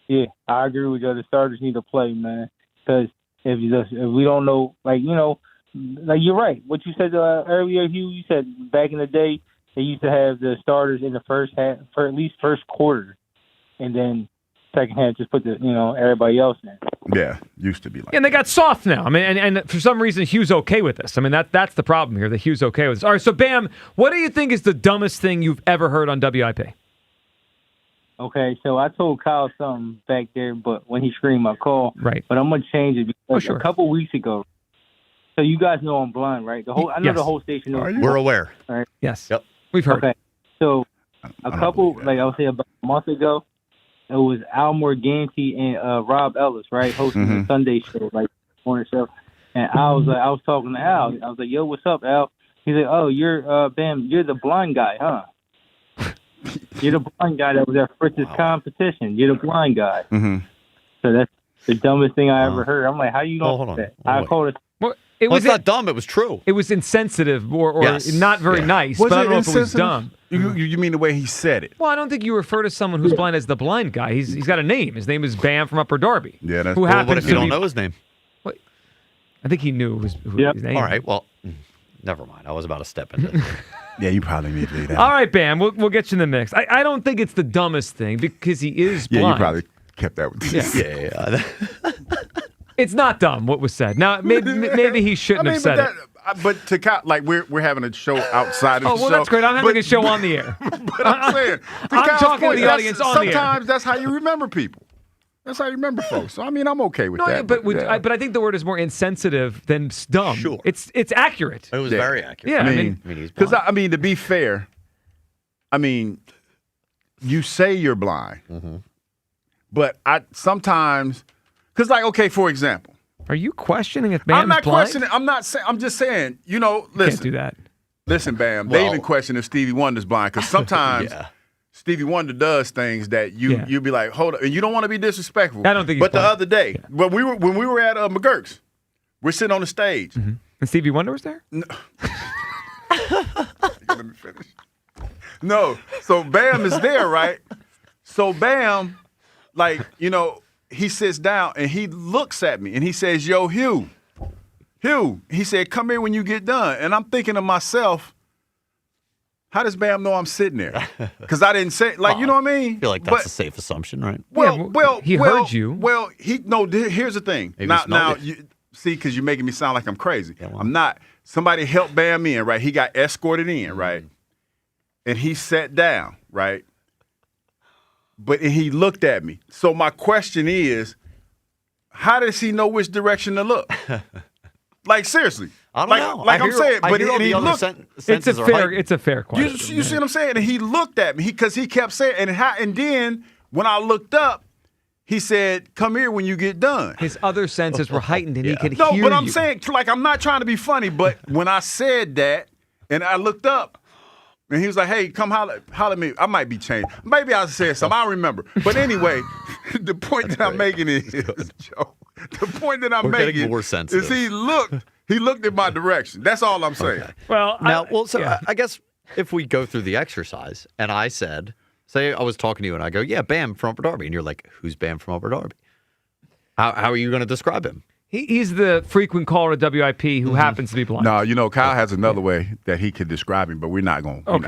Yeah, I agree with Joe. The starters need to play, man. Because if we don't know, like you're right. What you said earlier, Hugh. You said back in the day they used to have the starters in the first half for at least first quarter, and then second half just put everybody else in. Yeah, used to be like. And they got soft now. I mean, and for some reason Hugh's okay with this. I mean, that's the problem here. That Hugh's okay with this. All right, so Bam, what do you think is the dumbest thing you've ever heard on WIP? Okay, so I told Kyle something back there, but when he screamed, I called. Right. But I'm gonna change it because a couple weeks ago. So you guys know I'm blind, right? The whole station knows. We're aware. All right. Yes. Yep. We've heard. Okay. So I would say about a month ago, it was Al Morganti and Rob Ellis, right, hosting the Sunday show, like morning show. And I was talking to Al. I was like, "Yo, what's up, Al?" He's like, "Oh, you're Bam, you're the blind guy, huh?" You're the blind guy that was at Fritz's competition. You're the blind guy. Mm-hmm. So that's the dumbest thing I ever heard. I'm like, how you don't know that? I called it. Well, it's not dumb. It was true. It was insensitive or yes. not very nice, but I don't know if it was dumb. You mean the way he said it? Well, I don't think you refer to someone who's blind as the blind guy. He's got a name. His name is Bam from Upper Darby. Yeah, that's who happens what if you don't know his name? What? I think he knew his name. All right, well, never mind. I was about to step into it. Yeah, you probably need to do that. All right, Bam, we'll get you in the mix. I don't think it's the dumbest thing because he is blind. Yeah, you probably kept that with you. Yeah. It's not dumb what was said. Now, maybe he shouldn't have said it. But to like we're having a show outside of the show. Oh, well, that's great. I'm having a show on the air. But I'm saying, I'm talking to the audience on the air. Sometimes that's how you remember people. That's how you remember folks. So, I mean, I'm okay with No, that. but I think the word is more insensitive than dumb. Sure. It's accurate. It was very accurate. Yeah, I mean, because to be fair, I mean, you say you're blind, but I sometimes, because like, okay, for example, are you questioning if Bam's I'm not blind? questioning. I'm not saying. I'm just saying. Listen. Can't do that. Listen, Bam. Well- they even question if Stevie Wonder's blind because sometimes. Yeah. Stevie Wonder does things that you be like, hold up, and you don't want to be disrespectful. I don't think he's But the blind. other day, when we were at McGurk's, we're sitting on the stage. And Stevie Wonder was there? No. Let me finish. No, so Bam is there, right? So Bam, like, he sits down and he looks at me and he says, "Yo, Hugh," he said, "come here when you get done." And I'm thinking to myself, how does Bam know I'm sitting there? Because I didn't say, like, you know what I mean? I feel like that's a safe assumption, right? He heard you. Well, here's the thing. Maybe Now, smelled it. see, because you're making me sound like I'm crazy. Yeah, well. I'm not. Somebody helped Bam in, right? He got escorted in, right? And he sat down, right? And he looked at me. So my question is, how does he know which direction to look? Like, seriously. I don't know. Like I'm saying, but he looked. It's a fair question. You see what I'm saying? And he looked at me because he kept saying, and then when I looked up, he said, "Come here when you get done." His other senses were heightened and he could No, hear but I'm you. saying, like, I'm not trying to be funny, but when I said that and I looked up, and he was like, "Hey, come holler at me." I might be changed. Maybe I said something. I don't remember. But anyway, the point that I'm making is, Joe, the point that I'm We're making getting more sensitive. is he looked in my direction. That's all I'm saying. Okay. Well, I guess if we go through the exercise and I said, say I was talking to you and I go, "Yeah, Bam from Upper Darby," and you're like, "Who's Bam from Upper Darby?" How are you going to describe him? He's the frequent caller to WIP who happens to be blind. No, Kyle has another way that he could describe him, but we're not going there.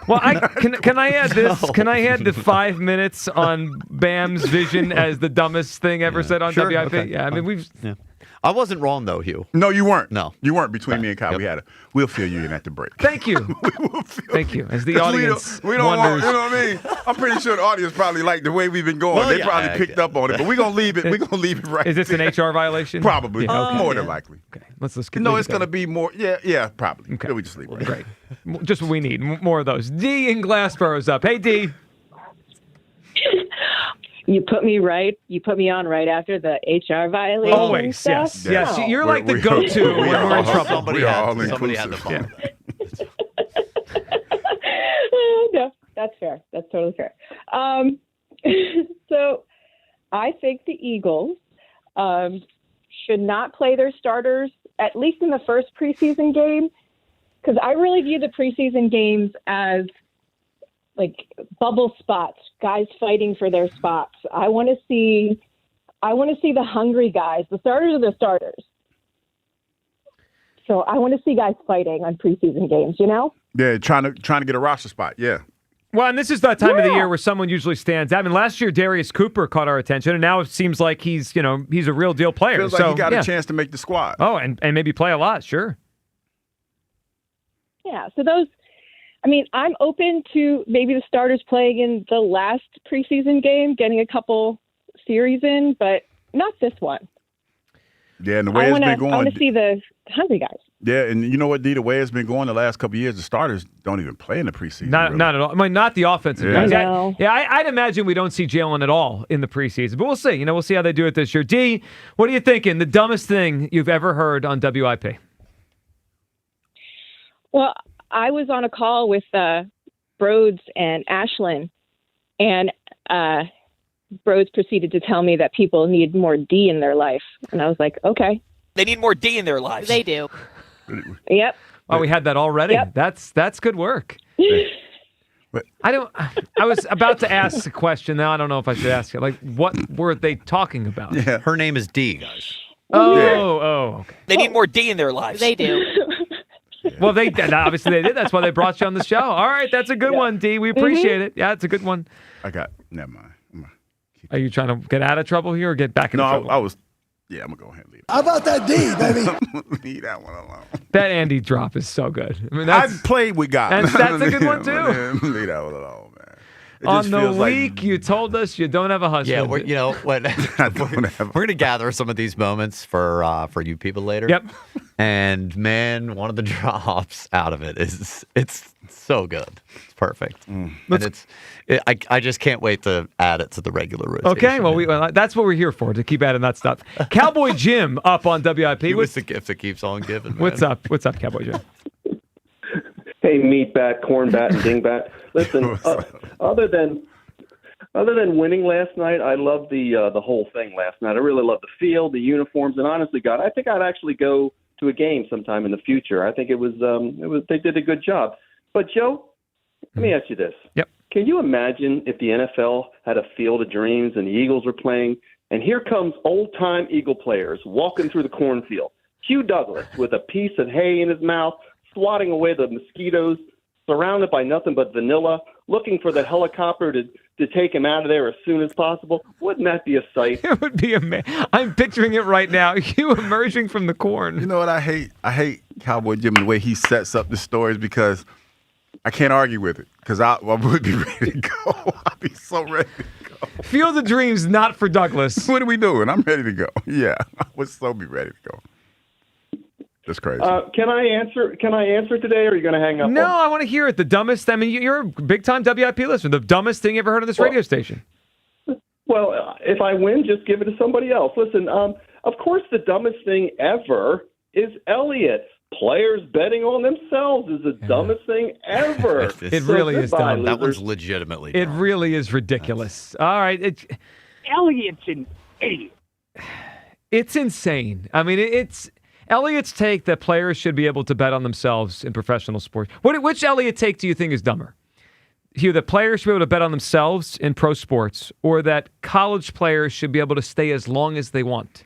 Well, can I add this? No. Can I add the 5 minutes on Bam's vision as the dumbest thing ever said on WIP? Okay. Yeah, I mean I wasn't wrong though, Hugh. No, you weren't. No, you weren't. Between me and Kyle, we'll fill you in at the break. Thank you. Thank you. As the audience we don't wonders. want, you know what I mean? I'm pretty sure the audience probably like the way we've been going. They probably picked up on it, but we're gonna leave it. We're gonna leave it right. Is this an HR violation? Probably. Yeah, more than likely. Okay. Let's keep. No, it's gonna be more. Yeah, probably. Okay. We just leave it. Great. Just what we need. More of those. D in Glassboro's up. Hey, D. You put me on right after the HR violation. Always, stuff? yes. No. You're like the go-to when we're in trouble. Somebody had the phone. No, that's fair. That's totally fair. So I think the Eagles should not play their starters, at least in the first preseason game, because I really view the preseason games as like bubble spots, guys fighting for their spots. I want to see the hungry guys. The starters are the starters. So I want to see guys fighting on preseason games, Yeah, trying to get a roster spot. Yeah. Well, and this is that time of the year where someone usually stands out. I mean, last year Darius Cooper caught our attention, and now it seems like he's a real deal player. Feels like he got a chance to make the squad. Oh, and maybe play a lot, sure. Yeah, so I'm open to maybe the starters playing in the last preseason game, getting a couple series in, but not this one. Yeah, and the way it's been going. I want to see the hungry guys. Yeah, and you know what, D? The way it's been going the last couple of years, the starters don't even play in the preseason. Not at all. I mean, not the offensive guys. I know. I'd imagine we don't see Jalen at all in the preseason, but we'll see. We'll see how they do it this year. D, what are you thinking? The dumbest thing you've ever heard on WIP? Well, I was on a call with Broads and Ashlyn, and Broads proceeded to tell me that people need more D in their life. And I was like, okay. They need more D in their lives. They do. Yep. Oh, we had that already? Yep. That's good work. I was about to ask a question. Now I don't know if I should ask it. Like, what were they talking about? Yeah. Her name is D, guys. Okay. They need more D in their lives. They do. Well, obviously they did. That's why they brought you on the show. All right, that's a good one, D. We appreciate it. Yeah, it's a good one. Never mind. Are you trying to get out of trouble here or get back in trouble? I was. Yeah, I'm gonna go ahead and leave it. How about that D, baby? Leave that one alone. That Andy drop is so good. I mean, I've played with guys. That's a good one too. Leave that one alone, man. On the week you told us you don't have a husband. Yeah, we're going to gather some of these moments for you people later. Yep. And man, one of the drops out of it it's so good. It's perfect. And I just can't wait to add it to the regular rotation. Okay, well, that's what we're here for, to keep adding that stuff. Cowboy Jim up on WIP. It's the gift that keeps on giving. Man. What's up? What's up, Cowboy Jim? Hey, meatbat, cornbat, and dingbat. Listen, other than winning last night, I loved the whole thing last night. I really loved the field, the uniforms, and honestly, God, I think I'd actually go to a game sometime in the future. I think it was they did a good job. But Joe, let me ask you this. Yep. Can you imagine if the NFL had a Field of Dreams and the Eagles were playing, and here comes old-time Eagle players walking through the cornfield? Hugh Douglas with a piece of hay in his mouth, swatting away the mosquitoes, surrounded by nothing but vanilla, looking for the helicopter to take him out of there as soon as possible. Wouldn't that be a sight? It would be amazing. I'm picturing it right now. You emerging from the corn. You know what I hate? I hate Cowboy Jim the way he sets up the stories because I can't argue with it because I would be ready to go. I'd be so ready to go. Field of Dreams, not for Douglas. What are we doing? I'm ready to go. Yeah, I would so be ready to go. That's crazy. Can I answer today, or are you going to hang up? No, I want to hear it. The dumbest. I mean, you're a big-time WIP listener. The dumbest thing you ever heard on this radio station. Well, if I win, just give it to somebody else. Listen, of course, the dumbest thing ever is Elliott. Players betting on themselves is the dumbest thing ever. It really is dumb. That one's legitimately dumb. It dumb. really is ridiculous. All right. Elliott's an idiot. It's insane. I mean, it's Elliott's take that players should be able to bet on themselves in professional sports. Which Elliott take do you think is dumber? Here, that players should be able to bet on themselves in pro sports, or that college players should be able to stay as long as they want?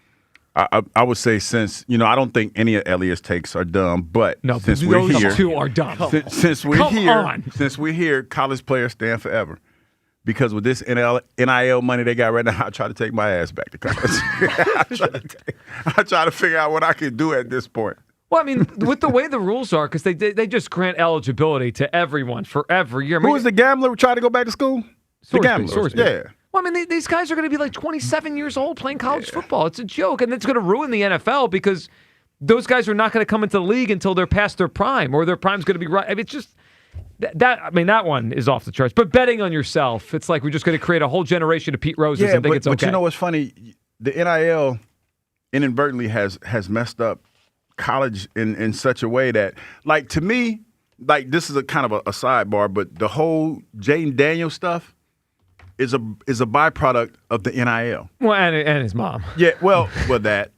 I would say I don't think any of Elliott's takes are dumb, but since those we're here, two are dumb. Since we're here, college players stand forever. Because with this NIL money they got right now, I try to take my ass back to college. I try to figure out what I can do at this point. Well, I mean, with the way the rules are, because they just grant eligibility to everyone for every year. Who was the gambler who tried to go back to school? The gambler. Yeah. Well, I mean, these guys are going to be like 27 years old playing college football. It's a joke, and it's going to ruin the NFL because those guys are not going to come into the league until they're past their prime, or their prime's going to be right. I mean, it's just that one is off the charts. But betting on yourself, it's like we're just going to create a whole generation of Pete Roses and think it's okay. But you know what's funny? The NIL inadvertently has messed up college in such a way that, like, to me, like, this is a kind of a sidebar, but the whole Jaden Daniels stuff is a byproduct of the NIL. Well, and his mom. Yeah, well, that.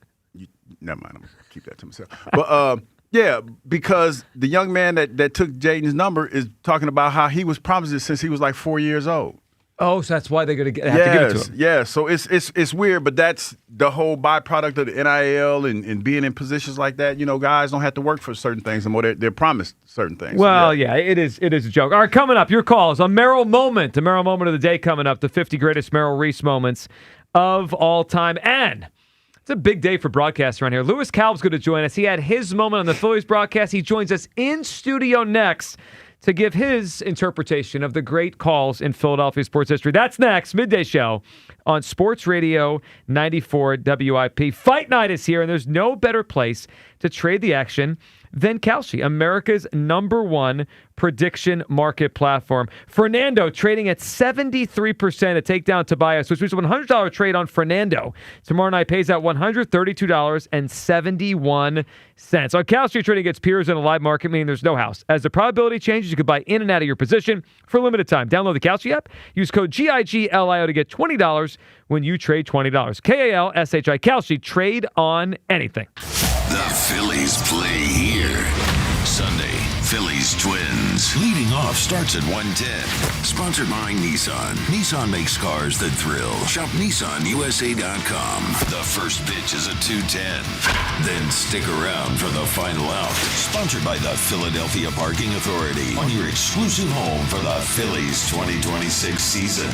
Never mind. I'm going to keep that to myself. But, yeah, because the young man that took Jaden's number is talking about how he was promised it since he was like 4 years old. Oh, so that's why they're going to have to give it to him. Yeah, so it's weird, but that's the whole byproduct of the NIL and being in positions like that. You know, guys don't have to work for certain things anymore. They're promised certain things. Well, yeah, it is a joke. All right, coming up, your calls. A Merrill moment. The Merrill moment of the day coming up. The 50 greatest Merrill Reese moments of all time. And it's a big day for broadcasts around here. Lewis Kalb's going to join us. He had his moment on the Phillies broadcast. He joins us in studio next to give his interpretation of the great calls in Philadelphia sports history. That's next, midday show on Sports Radio 94 WIP. Fight night is here, and there's no better place to trade the action than Kalshi, America's #1 prediction market platform. Fernando trading at 73% to take down Tobias, which was a $100 trade on Fernando. Tomorrow night pays out $132.71. On Kalshi, trading against peers in a live market, meaning there's no house. As the probability changes, you can buy in and out of your position for a limited time. Download the Kalshi app. Use code GIGLIO to get $20 when you trade $20. KALSHI, Kalshi, trade on anything. The Phillies play here. Sunday, Phillies Twins. Leading off starts at 1:10. Sponsored by Nissan. Nissan makes cars that thrill. Shop NissanUSA.com. The first pitch is at 2:10. Then stick around for the final out. Sponsored by the Philadelphia Parking Authority. On your exclusive home for the Phillies 2026 season.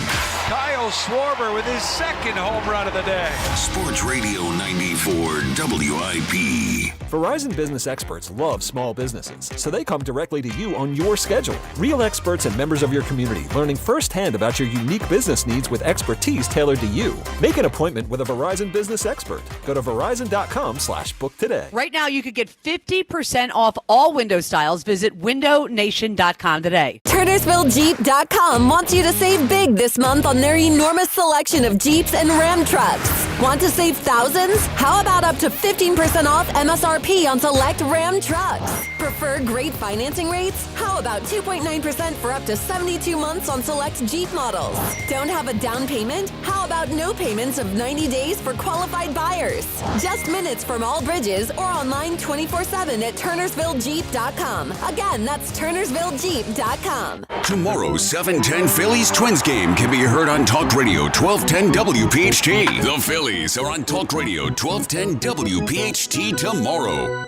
Kyle Schwarber with his second home run of the day. Sports Radio 94 WIP. Verizon business experts love small businesses, so they come directly to you on your your schedule. Real experts and members of your community learning firsthand about your unique business needs with expertise tailored to you. Make an appointment with a Verizon business expert. Go to verizon.com/book today. Right now, you could get 50% off all window styles. Visit windownation.com today. TurnersvilleJeep.com wants you to save big this month on their enormous selection of Jeeps and Ram trucks. Want to save thousands? How about up to 15% off MSRP on select Ram trucks? Prefer great financing rates? How about 2.9% for up to 72 months on select Jeep models? Don't have a down payment? How about no payments of 90 days for qualified buyers? Just minutes from all bridges or online 24/7 at TurnersvilleJeep.com. Again, that's TurnersvilleJeep.com. Tomorrow's 7:10 Phillies Twins game can be heard on Talk Radio 1210 WPHT. The Phillies are on Talk Radio 1210 WPHT tomorrow.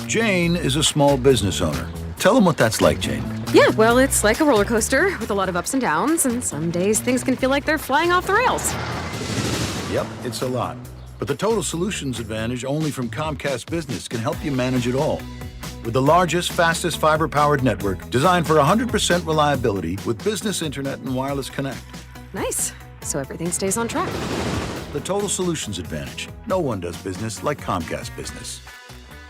Jane is a small business owner. Tell them what that's like, Jane. Yeah, well, it's like a roller coaster with a lot of ups and downs, and some days things can feel like they're flying off the rails. Yep, it's a lot. But the Total Solutions Advantage only from Comcast Business can help you manage it all. With the largest, fastest fiber-powered network designed for 100% reliability with business internet and wireless connect. Nice. So everything stays on track. The Total Solutions Advantage. No one does business like Comcast Business.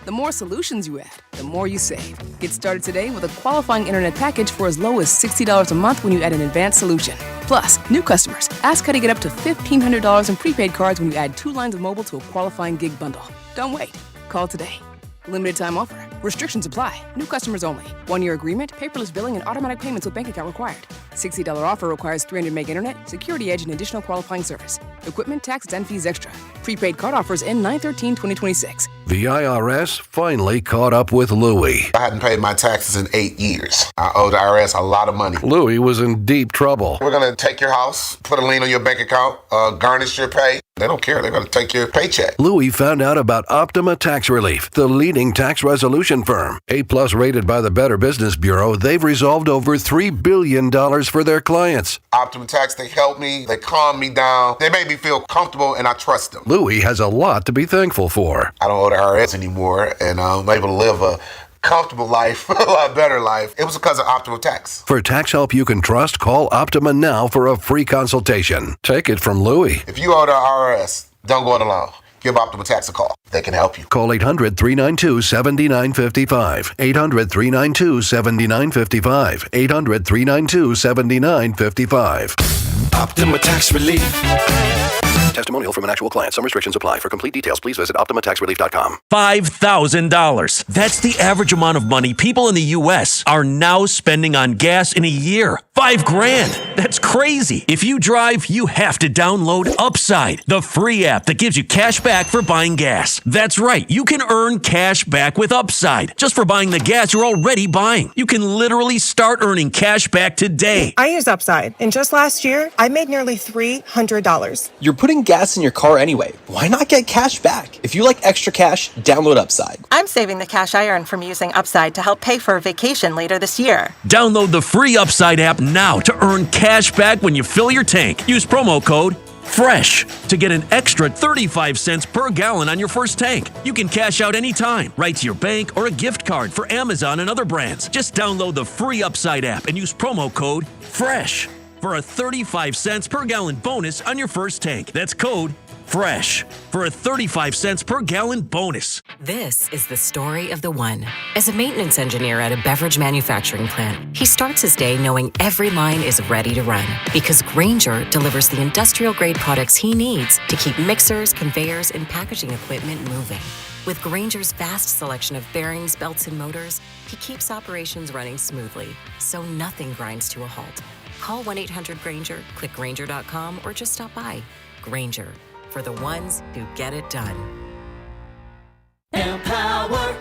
The more solutions you add, the more you save. Get started today with a qualifying internet package for as low as $60 a month when you add an advanced solution. Plus, new customers, ask how to get up to $1,500 in prepaid cards when you add 2 lines of mobile to a qualifying gig bundle. Don't wait. Call today. Limited time offer. Restrictions apply. New customers only. 1-year agreement, paperless billing, and automatic payments with bank account required. $60 offer requires 300 meg internet, security edge, and additional qualifying service. Equipment, taxes, and fees extra. Prepaid card offers end 9/13/2026. The IRS finally caught up with Louie. I hadn't paid my taxes in 8 years. I owe the IRS a lot of money. Louie was in deep trouble. We're going to take your house, put a lien on your bank account, garnish your pay. They don't care. They're going to take your paycheck. Louie found out about Optima Tax Relief, the leading tax resolution firm. A+ rated by the Better Business Bureau, they've resolved over $3 billion for their clients. Optima Tax, they help me. They calm me down. They make me feel comfortable, and I trust them. Louie has a lot to be thankful for. I don't owe the IRS anymore, and I'm able to live a comfortable life, a lot better life. It was because of Optima Tax. For tax help you can trust, call Optima now for a free consultation. Take it from Louie. If you owe the IRS, don't go it alone. Give Optima Tax a call. They can help you. Call 800-392-7955. 800-392-7955. 800-392-7955. Optima Tax Relief. Testimonial from an actual client. Some restrictions apply. For complete details, please visit OptimaTaxRelief.com. $5,000. That's the average amount of money people in the U.S. are now spending on gas in a year. $5,000. That's crazy. If you drive, you have to download Upside, the free app that gives you cash back for buying gas. That's right. You can earn cash back with Upside just for buying the gas you're already buying. You can literally start earning cash back today. I use Upside, and just last year, I made nearly $300. You're putting gas in your car anyway. Why not get cash back? If you like extra cash, download Upside. I'm saving the cash I earn from using Upside to help pay for a vacation later this year. Download the free Upside app now to earn cash back when you fill your tank. Use promo code FRESH to get an extra 35 cents per gallon on your first tank. You can cash out anytime, right to your bank or a gift card for Amazon and other brands. Just download the free Upside app and use promo code FRESH for a 35 cents per gallon bonus on your first tank. That's code FRESH for a 35 cents per gallon bonus. This is the story of the one. As a maintenance engineer at a beverage manufacturing plant, he starts his day knowing every line is ready to run because Grainger delivers the industrial-grade products he needs to keep mixers, conveyors, and packaging equipment moving. With Grainger's vast selection of bearings, belts, and motors, he keeps operations running smoothly, so nothing grinds to a halt. Call 1-800-GRAINGER, click Grainger.com, or just stop by. Grainger, for the ones who get it done. Empower.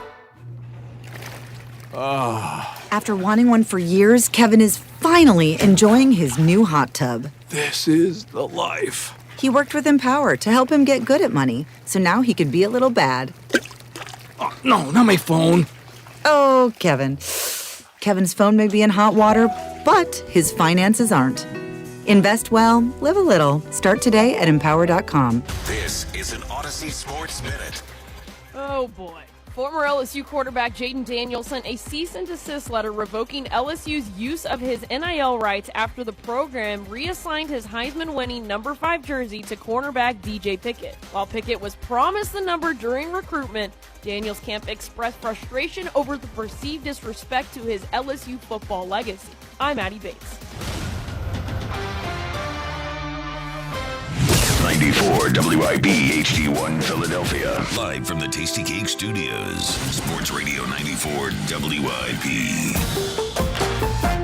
After wanting one for years, Kevin is finally enjoying his new hot tub. This is the life. He worked with Empower to help him get good at money, so now he could be a little bad. Oh, no, not my phone. Oh, Kevin. Kevin's phone may be in hot water, but his finances aren't. Invest well, live a little. Start today at Empower.com. This is an Odyssey Sports Minute. Oh, boy. Former LSU quarterback Jaden Daniels sent a cease and desist letter revoking LSU's use of his NIL rights after the program reassigned his Heisman-winning number 5 jersey to cornerback DJ Pickett. While Pickett was promised the number during recruitment, Daniels' camp expressed frustration over the perceived disrespect to his LSU football legacy. I'm Addie Bates. 94 WIP HD1 Philadelphia. Live from the Tasty Cake Studios. Sports Radio 94 WIP.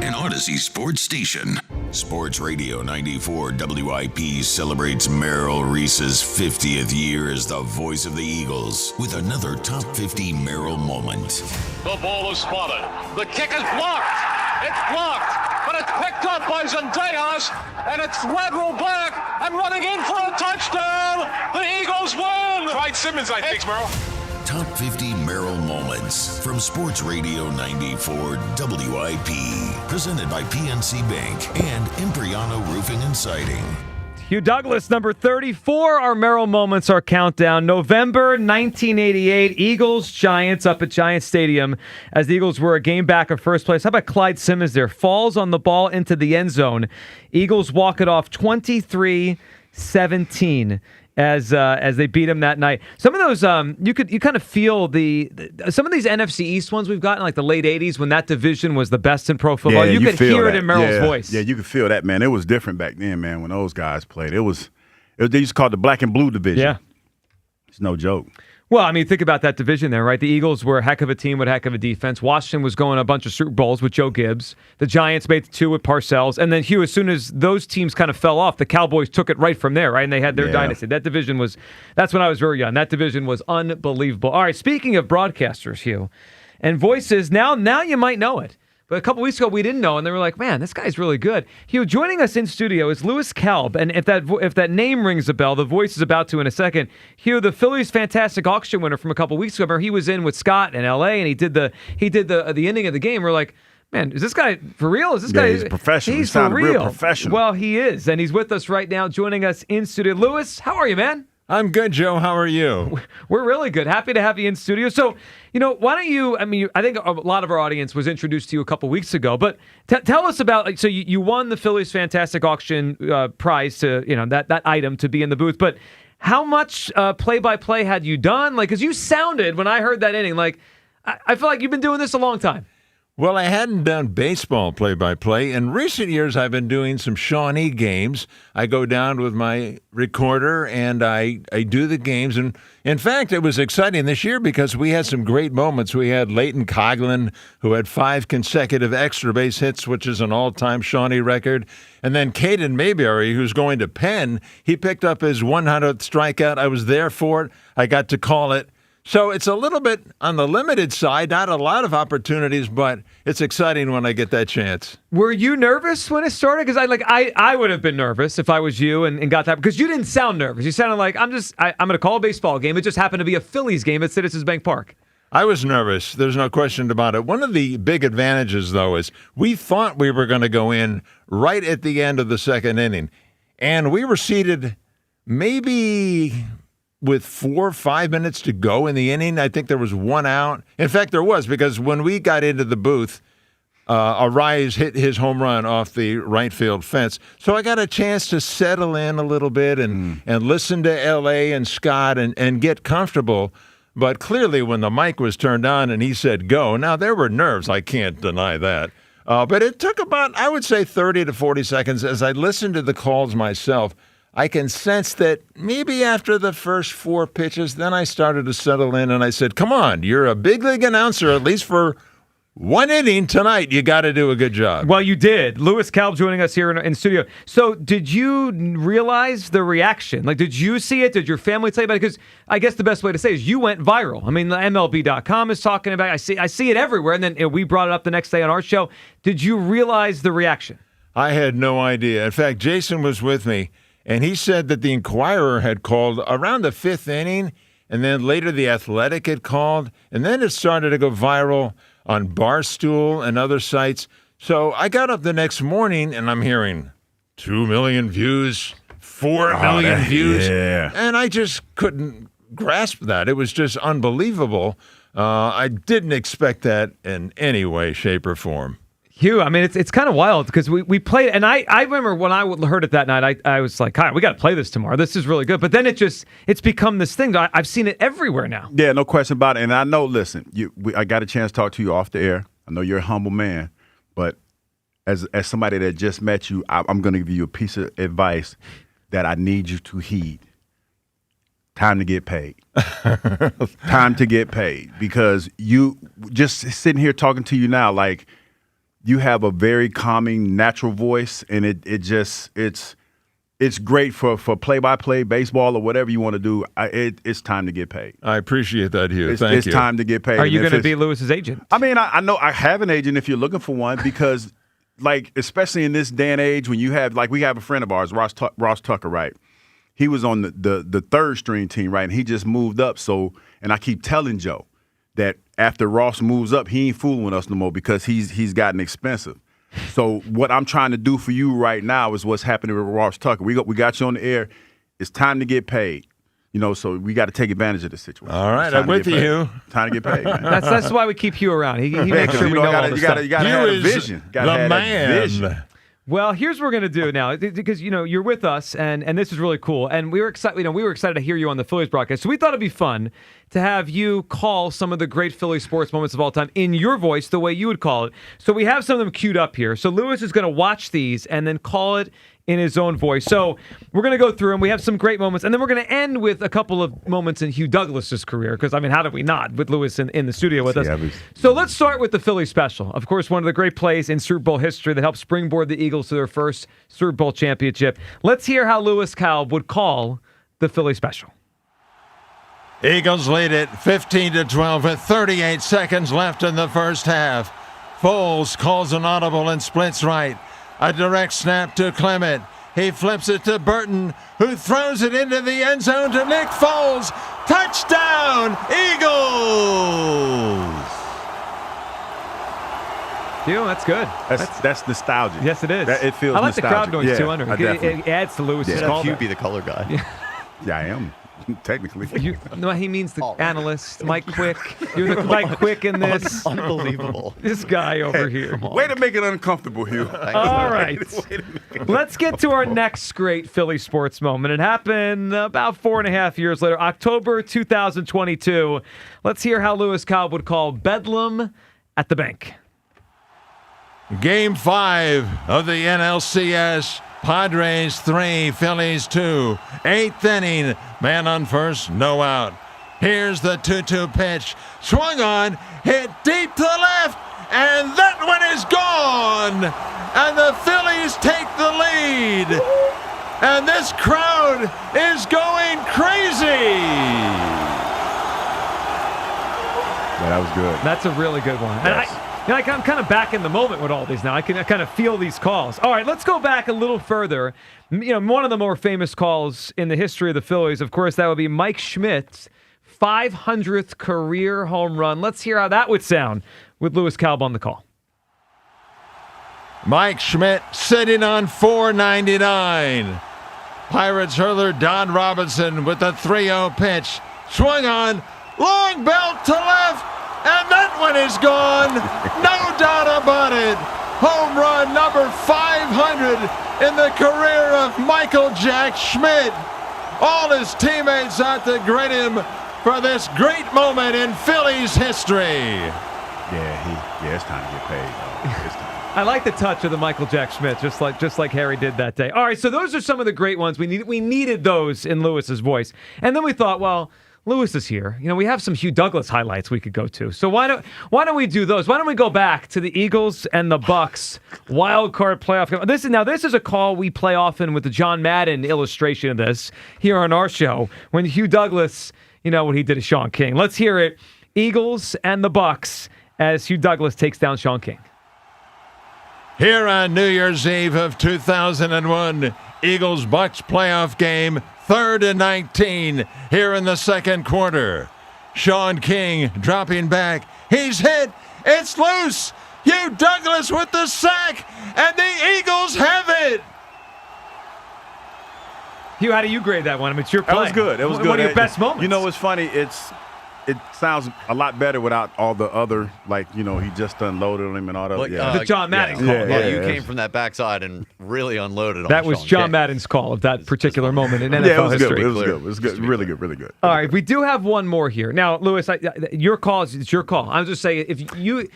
An Odyssey sports station. Sports Radio 94 WIP celebrates Merrill Reese's 50th year as the voice of the Eagles with another top 50 Merrill moment. The ball is spotted. The kick is blocked. It's blocked, but it's picked up by Zendejas, and it's lateral back and running in for a touchdown. The Eagles win. Clyde Simmons, I think, Merrill. Top 50 Merrill moments from Sports Radio 94 WIP. Presented by PNC Bank and Impriano Roofing and Siding. Hugh Douglas, number 34. Our Merrill moments, our countdown. November 1988, Eagles-Giants up at Giant Stadium as the Eagles were a game back of first place. How about Clyde Simmons there? Falls on the ball into the end zone. Eagles walk it off 23-17 as they beat him that night. Some of those, you kind of feel some of these NFC East ones we've gotten, like the late 80s when that division was the best in pro football. You could hear it in Merrill's voice. Yeah, you could feel that, man. It was different back then, man, when those guys played. They used to call it the black and blue division. Yeah. It's no joke. Well, I mean, think about that division there, right? The Eagles were a heck of a team with a heck of a defense. Washington was going a bunch of Super Bowls with Joe Gibbs. The Giants made the 2 with Parcells. And then, Hugh, as soon as those teams kind of fell off, the Cowboys took it right from there, right? And they had their dynasty. That division that's when I was very young. That division was unbelievable. All right, speaking of broadcasters, Hugh, and voices, now you might know it. But a couple weeks ago, we didn't know, and they were like, man, this guy's really good. Hugh, joining us in studio is Lewis Kalb, and if that name rings a bell, the voice is about to in a second. Hugh, the Phillies' fantastic auction winner from a couple weeks ago, remember he was in with Scott in L.A., and he did the ending of the game. We're like, man, is this guy for real? Is this guy? He's a professional. He's for real. real Professional. Well, he is, and he's with us right now, joining us in studio. Lewis, how are you, man? I'm good, Joe. How are you? We're really good. Happy to have you in studio. So, why don't you, I think a lot of our audience was introduced to you a couple weeks ago, but tell us about, so you won the Phillies Fantastic Auction prize to, that item to be in the booth, but how much play-by-play had you done? Like, because you sounded, when I heard that inning, like, I feel like you've been doing this a long time. Well, I hadn't done baseball play-by-play. In recent years, I've been doing some Shawnee games. I go down with my recorder, and I do the games. And, in fact, it was exciting this year because we had some great moments. We had Leighton Coughlin, who had 5 consecutive extra base hits, which is an all-time Shawnee record. And then Caden Mayberry, who's going to Penn, he picked up his 100th strikeout. I was there for it. I got to call it. So it's a little bit on the limited side, not a lot of opportunities, but it's exciting when I get that chance. Were you nervous when it started? Because I would have been nervous if I was you and got that, because you didn't sound nervous. You sounded like, I'm going to call a baseball game. It just happened to be a Phillies game at Citizens Bank Park. I was nervous. There's no question about it. One of the big advantages, though, is we thought we were going to go in right at the end of the second inning, and we were seated maybe with 4 or 5 minutes to go in the inning. I think there was 1 out. In fact, there was, because when we got into the booth, Arias hit his home run off the right field fence. So I got a chance to settle in a little bit and listen to L.A. and Scott and get comfortable. But clearly when the mic was turned on and he said go, now there were nerves. I can't deny that. But it took about, I would say, 30 to 40 seconds. As I listened to the calls myself, I can sense that maybe after the first 4 pitches, then I started to settle in, and I said, come on, you're a big league announcer, at least for 1 inning tonight. You got to do a good job. Well, you did. Lewis Kalb joining us here in studio. So did you realize the reaction? Like, did you see it? Did your family tell you about it? Because I guess the best way to say is you went viral. I mean, MLB.com is talking about it. I see it everywhere, and then we brought it up the next day on our show. Did you realize the reaction? I had no idea. In fact, Jason was with me. And he said that the Inquirer had called around the 5th inning, and then later the Athletic had called, and then it started to go viral on Barstool and other sites. So I got up the next morning, and I'm hearing 2 million views, 4 million views. Yeah. And I just couldn't grasp that. It was just unbelievable. I didn't expect that in any way, shape, or form. Hugh, I mean, it's kind of wild because we played, and I remember when I heard it that night, I was like, "Hi, we got to play this tomorrow. This is really good." But then it's become this thing. I've seen it everywhere now. Yeah, no question about it. And I know, listen, I got a chance to talk to you off the air. I know you're a humble man, but as somebody that just met you, I'm going to give you a piece of advice that I need you to heed. Time to get paid. Time to get paid, because you just sitting here talking to you now, like, you have a very calming, natural voice, and it's great for play-by-play baseball or whatever you want to do. It's time to get paid. I appreciate that, Hugh. Thank you. It's time to get paid. Are you going to be Lewis's agent? I mean, I know I have an agent if you're looking for one, because, like, especially in this day and age when you have, like, we have a friend of ours, Ross Tucker, right? He was on the third string team, right? And he just moved up. So, and I keep telling Joe that after Ross moves up, he ain't fooling with us no more, because he's gotten expensive. So what I'm trying to do for you right now is what's happening with Ross Tucker. We got you on the air. It's time to get paid. So we got to take advantage of this situation. All right, I'm with you, Hugh. Time to get paid, man. That's why we keep Hugh around. He makes sure we know all the stuff. You got to have a vision. The man. Well, here's what we're going to do now, because you're with us, and this is really cool. And we were excited. We were excited to hear you on the Phillies broadcast. So we thought it'd be fun to have you call some of the great Philly sports moments of all time in your voice, the way you would call it. So we have some of them queued up here. So Lewis is going to watch these and then call it in his own voice. So we're going to go through them. We have some great moments, and then we're going to end with a couple of moments in Hugh Douglas's career, because, I mean, how did we not, with Lewis in the studio with us? So let's start with the Philly special. Of course, one of the great plays in Super Bowl history that helped springboard the Eagles to their first Super Bowl championship. Let's hear how Lewis Kalb would call the Philly special. Eagles lead it 15-12 with 38 seconds left in the first half. Foles calls an audible and splits right. A direct snap to Clement. He flips it to Burton, who throws it into the end zone to Nick Foles. Touchdown, Eagles! That's good. That's nostalgic. Yes, it is. It feels nostalgic. I like the crowd noise, too, under. It adds to Lewis's call. Hugh be the color guy. Yeah, I am. Technically. No, he means the analyst, Mike Quick. You're the Mike Quick in this. Unbelievable. This guy over here. Way to make it uncomfortable, Hugh. All right. Let's get to our next great Philly sports moment. It happened about 4.5 years later, October 2022. Let's hear how Lewis Kalb would call Bedlam at the bank. Game 5 of the NLCS. Padres 3, Phillies 2. 8th inning. Man on first, no out. Here's the 2-2 pitch. Swung on, hit deep to the left, and that one is gone. And the Phillies take the lead. And this crowd is going crazy. Yeah, that was good. That's a really good one. Yes. And I'm kind of back in the moment with all these now. I kind of feel these calls. All right, let's go back a little further. One of the more famous calls in the history of the Phillies, of course, that would be Mike Schmidt's 500th career home run. Let's hear how that would sound with Lewis Kalb on the call. Mike Schmidt sitting on 499. Pirates hurler Don Robinson with the 3-0 pitch. Swung on, long belt to left. And that one is gone. No doubt about it. Home run number 500 in the career of Michael Jack Schmidt. All his teammates out to greet him for this great moment in Phillies history. Yeah, it's time to get paid. It's time. I like the touch of the Michael Jack Schmidt, just like Harry did that day. All right, so those are some of the great ones. We needed those in Lewis's voice. And then we thought, well, Lewis is here. We have some Hugh Douglas highlights we could go to. So why don't we do those? Why don't we go back to the Eagles and the Bucks wild card playoff? This is a call we play often with the John Madden illustration of this here on our show when Hugh Douglas, what he did to Sean King. Let's hear it. Eagles and the Bucks as Hugh Douglas takes down Sean King. Here on New Year's Eve of 2001, Eagles-Bucks playoff game, 3rd and 19 here in the second quarter. Sean King dropping back. He's hit. It's loose. Hugh Douglas with the sack, and the Eagles have it. Hugh, how do you grade that one? I mean, it's your play. That was good. It was good. One of your best moments. What's funny? It's it sounds a lot better without all the other, like, he just unloaded on him and all that. The John Madden call. You came from that backside and really unloaded on That was Sean John King. Madden's call of that particular moment in NFL Yeah, it was history. good. It was good. Really good. Really good. All right, we do have one more here. Now, Lewis, your call it's your call. I was just saying, if you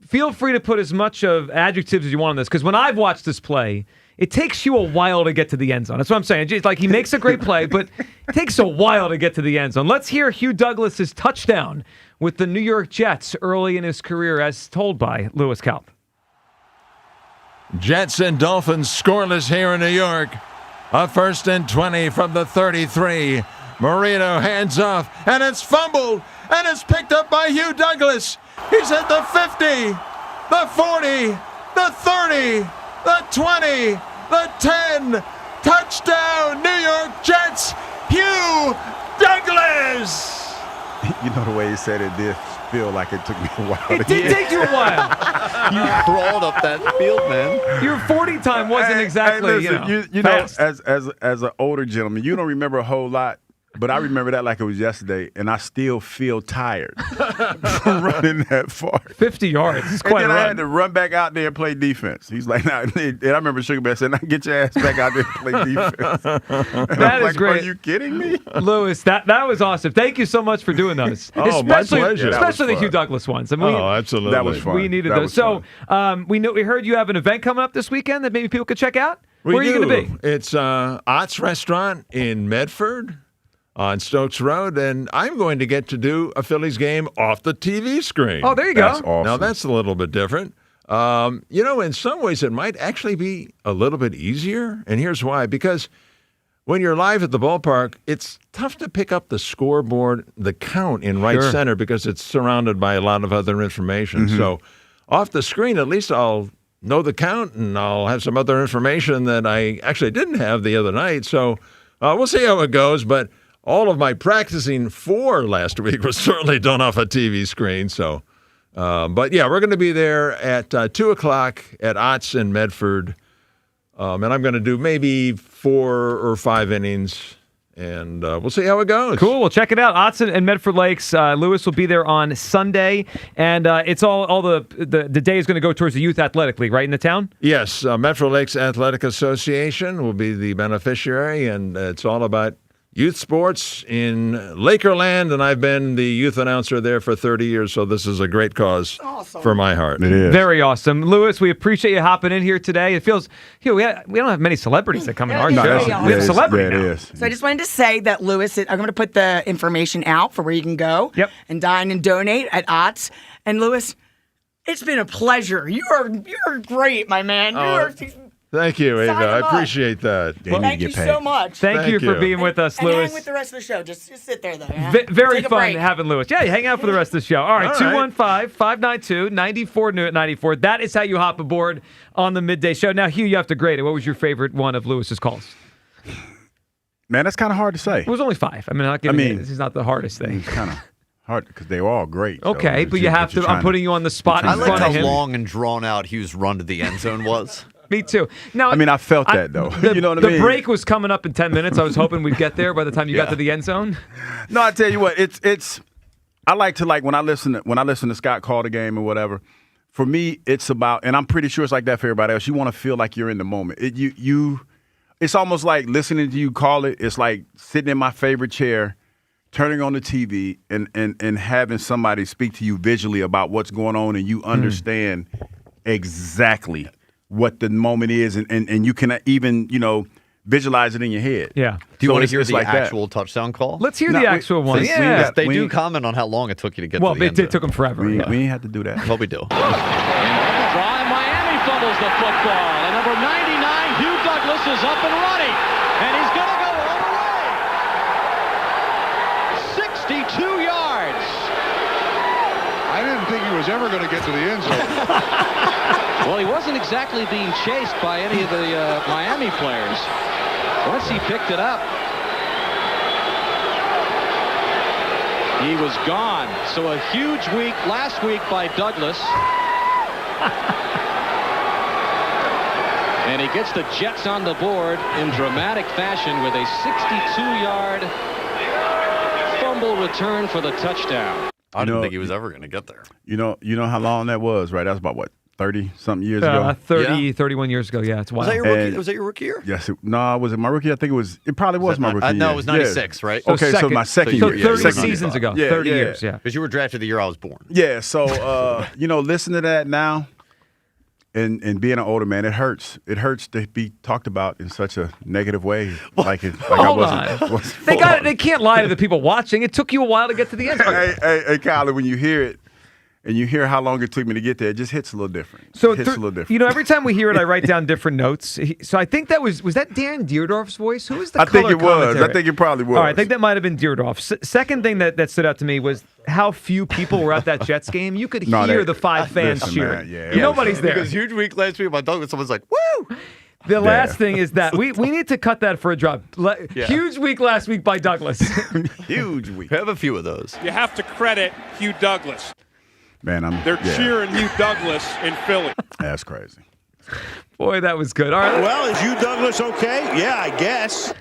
feel free to put as much of adjectives as you want on this, because when I've watched this play, it takes you a while to get to the end zone. That's what I'm saying. It's like he makes a great play, but it takes a while to get to the end zone. Let's hear Hugh Douglas's touchdown with the New York Jets early in his career, as told by Lewis Kalp. Jets and Dolphins scoreless here in New York. A 1st and 20 from the 33. Marino hands off, and it's fumbled, and it's picked up by Hugh Douglas. He's at the 50, the 40, the 30, the 20, the 10. Touchdown, New York Jets, Hugh Douglas. You know the way he said it did feel like it took me a while. It did take you a while. You crawled up that field, man. Your 40 time wasn't exactly, you know, as an older gentleman, you don't remember a whole lot. But I remember that like it was yesterday, and I still feel tired from running that far. 50 yards. It's quite and then a run. I had to run back out there and play defense. He's like, nah, and I remember Sugar Bear said, "Now get your ass back out there and play defense." That is like, great. Are you kidding me? Lewis, that was awesome. Thank you so much for doing those. Oh, my pleasure. Especially the Hugh Douglas ones. I mean, absolutely. That was fun. We needed those. So we heard you have an event coming up this weekend that maybe people could check out. Where are you going to be? It's Ott's Restaurant in Medford on Stokes Road, and I'm going to get to do a Phillies game off the TV screen. Oh, there you go. That's awesome. Now, that's a little bit different. In some ways, it might actually be a little bit easier, and here's why. Because when you're live at the ballpark, it's tough to pick up the scoreboard, the count in right center, because it's surrounded by a lot of other information. Mm-hmm. So off the screen, at least I'll know the count, and I'll have some other information that I actually didn't have the other night. So we'll see how it goes, but all of my practicing for last week was certainly done off a TV screen. So, but yeah, we're going to be there at 2 o'clock at Ott's in Medford. And I'm going to do maybe 4 or 5 innings, and we'll see how it goes. Cool. Well, check it out. Ott's and Medford Lakes. Lewis will be there on Sunday, and it's all the day is going to go towards the Youth Athletic League, right, in the town? Yes, Medford Lakes Athletic Association will be the beneficiary, and it's all about youth sports in Lakerland, and I've been the youth announcer there for 30 years, so this is a great cause for my heart. It is. Very awesome. Lewis, we appreciate you hopping in here today. It feels, we don't have many celebrities that come in our show. We have a celebrity now. So I just wanted to say that, Lewis, I'm going to put the information out for where you can go and dine and donate at Ott's. And Lewis, it's been a pleasure. You're great, my man. Thank you, Ava. I appreciate that. Thank you so much. Thank you for being with us, Lewis. Hang with the rest of the show. Just sit there, though. Yeah? Very Take a fun break. having Lewis. Yeah, hang out for the rest of the show. All right, 215-592-94 new at 94. That is how you hop aboard on the midday show. Now, Hugh, you have to grade it. What was your favorite one of Lewis's calls? Man, that's kind of hard to say. It was only 5. I mean, this is not the hardest thing. It's kind of hard because they were all great. Okay, but you have to. I'm putting you on the spot. I liked how long and drawn out Hugh's run to the end zone was. Me too. Now, I felt that, though. You know what I mean? The break was coming up in 10 minutes. I was hoping we'd get there by the time you got to the end zone. No, I tell you what, it's. I like to when I listen to Scott call the game or whatever. For me, it's about, and I'm pretty sure it's like that for everybody else. You want to feel like you're in the moment. It's almost like listening to you call it. It's like sitting in my favorite chair, turning on the TV, and having somebody speak to you visually about what's going on, and you understand exactly what the moment is, and you can even, visualize it in your head. Yeah. Do you want to hear it's the like actual touchdown call? Let's hear the actual one. Yeah. They do comment on how long it took you to get to the end zone. Well, it took them forever. We ain't have to do that. Well, we do. Drive, Miami fumbles the football, and number 99, Hugh Douglas, is up and running, and he's going to go all the way. 62 yards. I didn't think he was ever going to get to the end zone. Well, he wasn't exactly being chased by any of the Miami players. Once he picked it up, he was gone. So a huge week last week by Douglas. And he gets the Jets on the board in dramatic fashion with a 62-yard fumble fumble return for the touchdown. I didn't think he was ever going to get there. You know how long that was, right? That was about, what, 30-something years ago? 31 years ago, yeah. It's wild. Was that your rookie year? Yes. Was it my rookie? I think it probably was my rookie year. No, it was 96, right? So so my second year. 30 seasons ago. 30 years, yeah. Because you were drafted the year I was born. Yeah, so, listen to that now. And being an older man, it hurts. It hurts to be talked about in such a negative way. Hold on. They can't lie to the people watching. It took you a while to get to the end. Hey, Kyler, when you hear it, and you hear how long it took me to get there, it just hits a little different. So it hits a little different. Every time we hear it, I write down different notes. So I think that was that Dan Deerdorf's voice? Who was the color think it commentator? was. I think it probably was. All right, I think that might have been Deerdorf. Second thing that stood out to me was how few people were at that Jets game. You could hear the 5 fans cheering. Nobody's there. Because huge week last week, my dog, someone's like, woo! The last thing is that we need to cut that for a drop. Huge week last week by Douglas. Huge week. We have a few of those. You have to credit Hugh Douglas. Man, They're cheering Hugh Douglas in Philly. That's crazy. Boy, that was good. All right. Well, is Hugh Douglas okay? Yeah, I guess.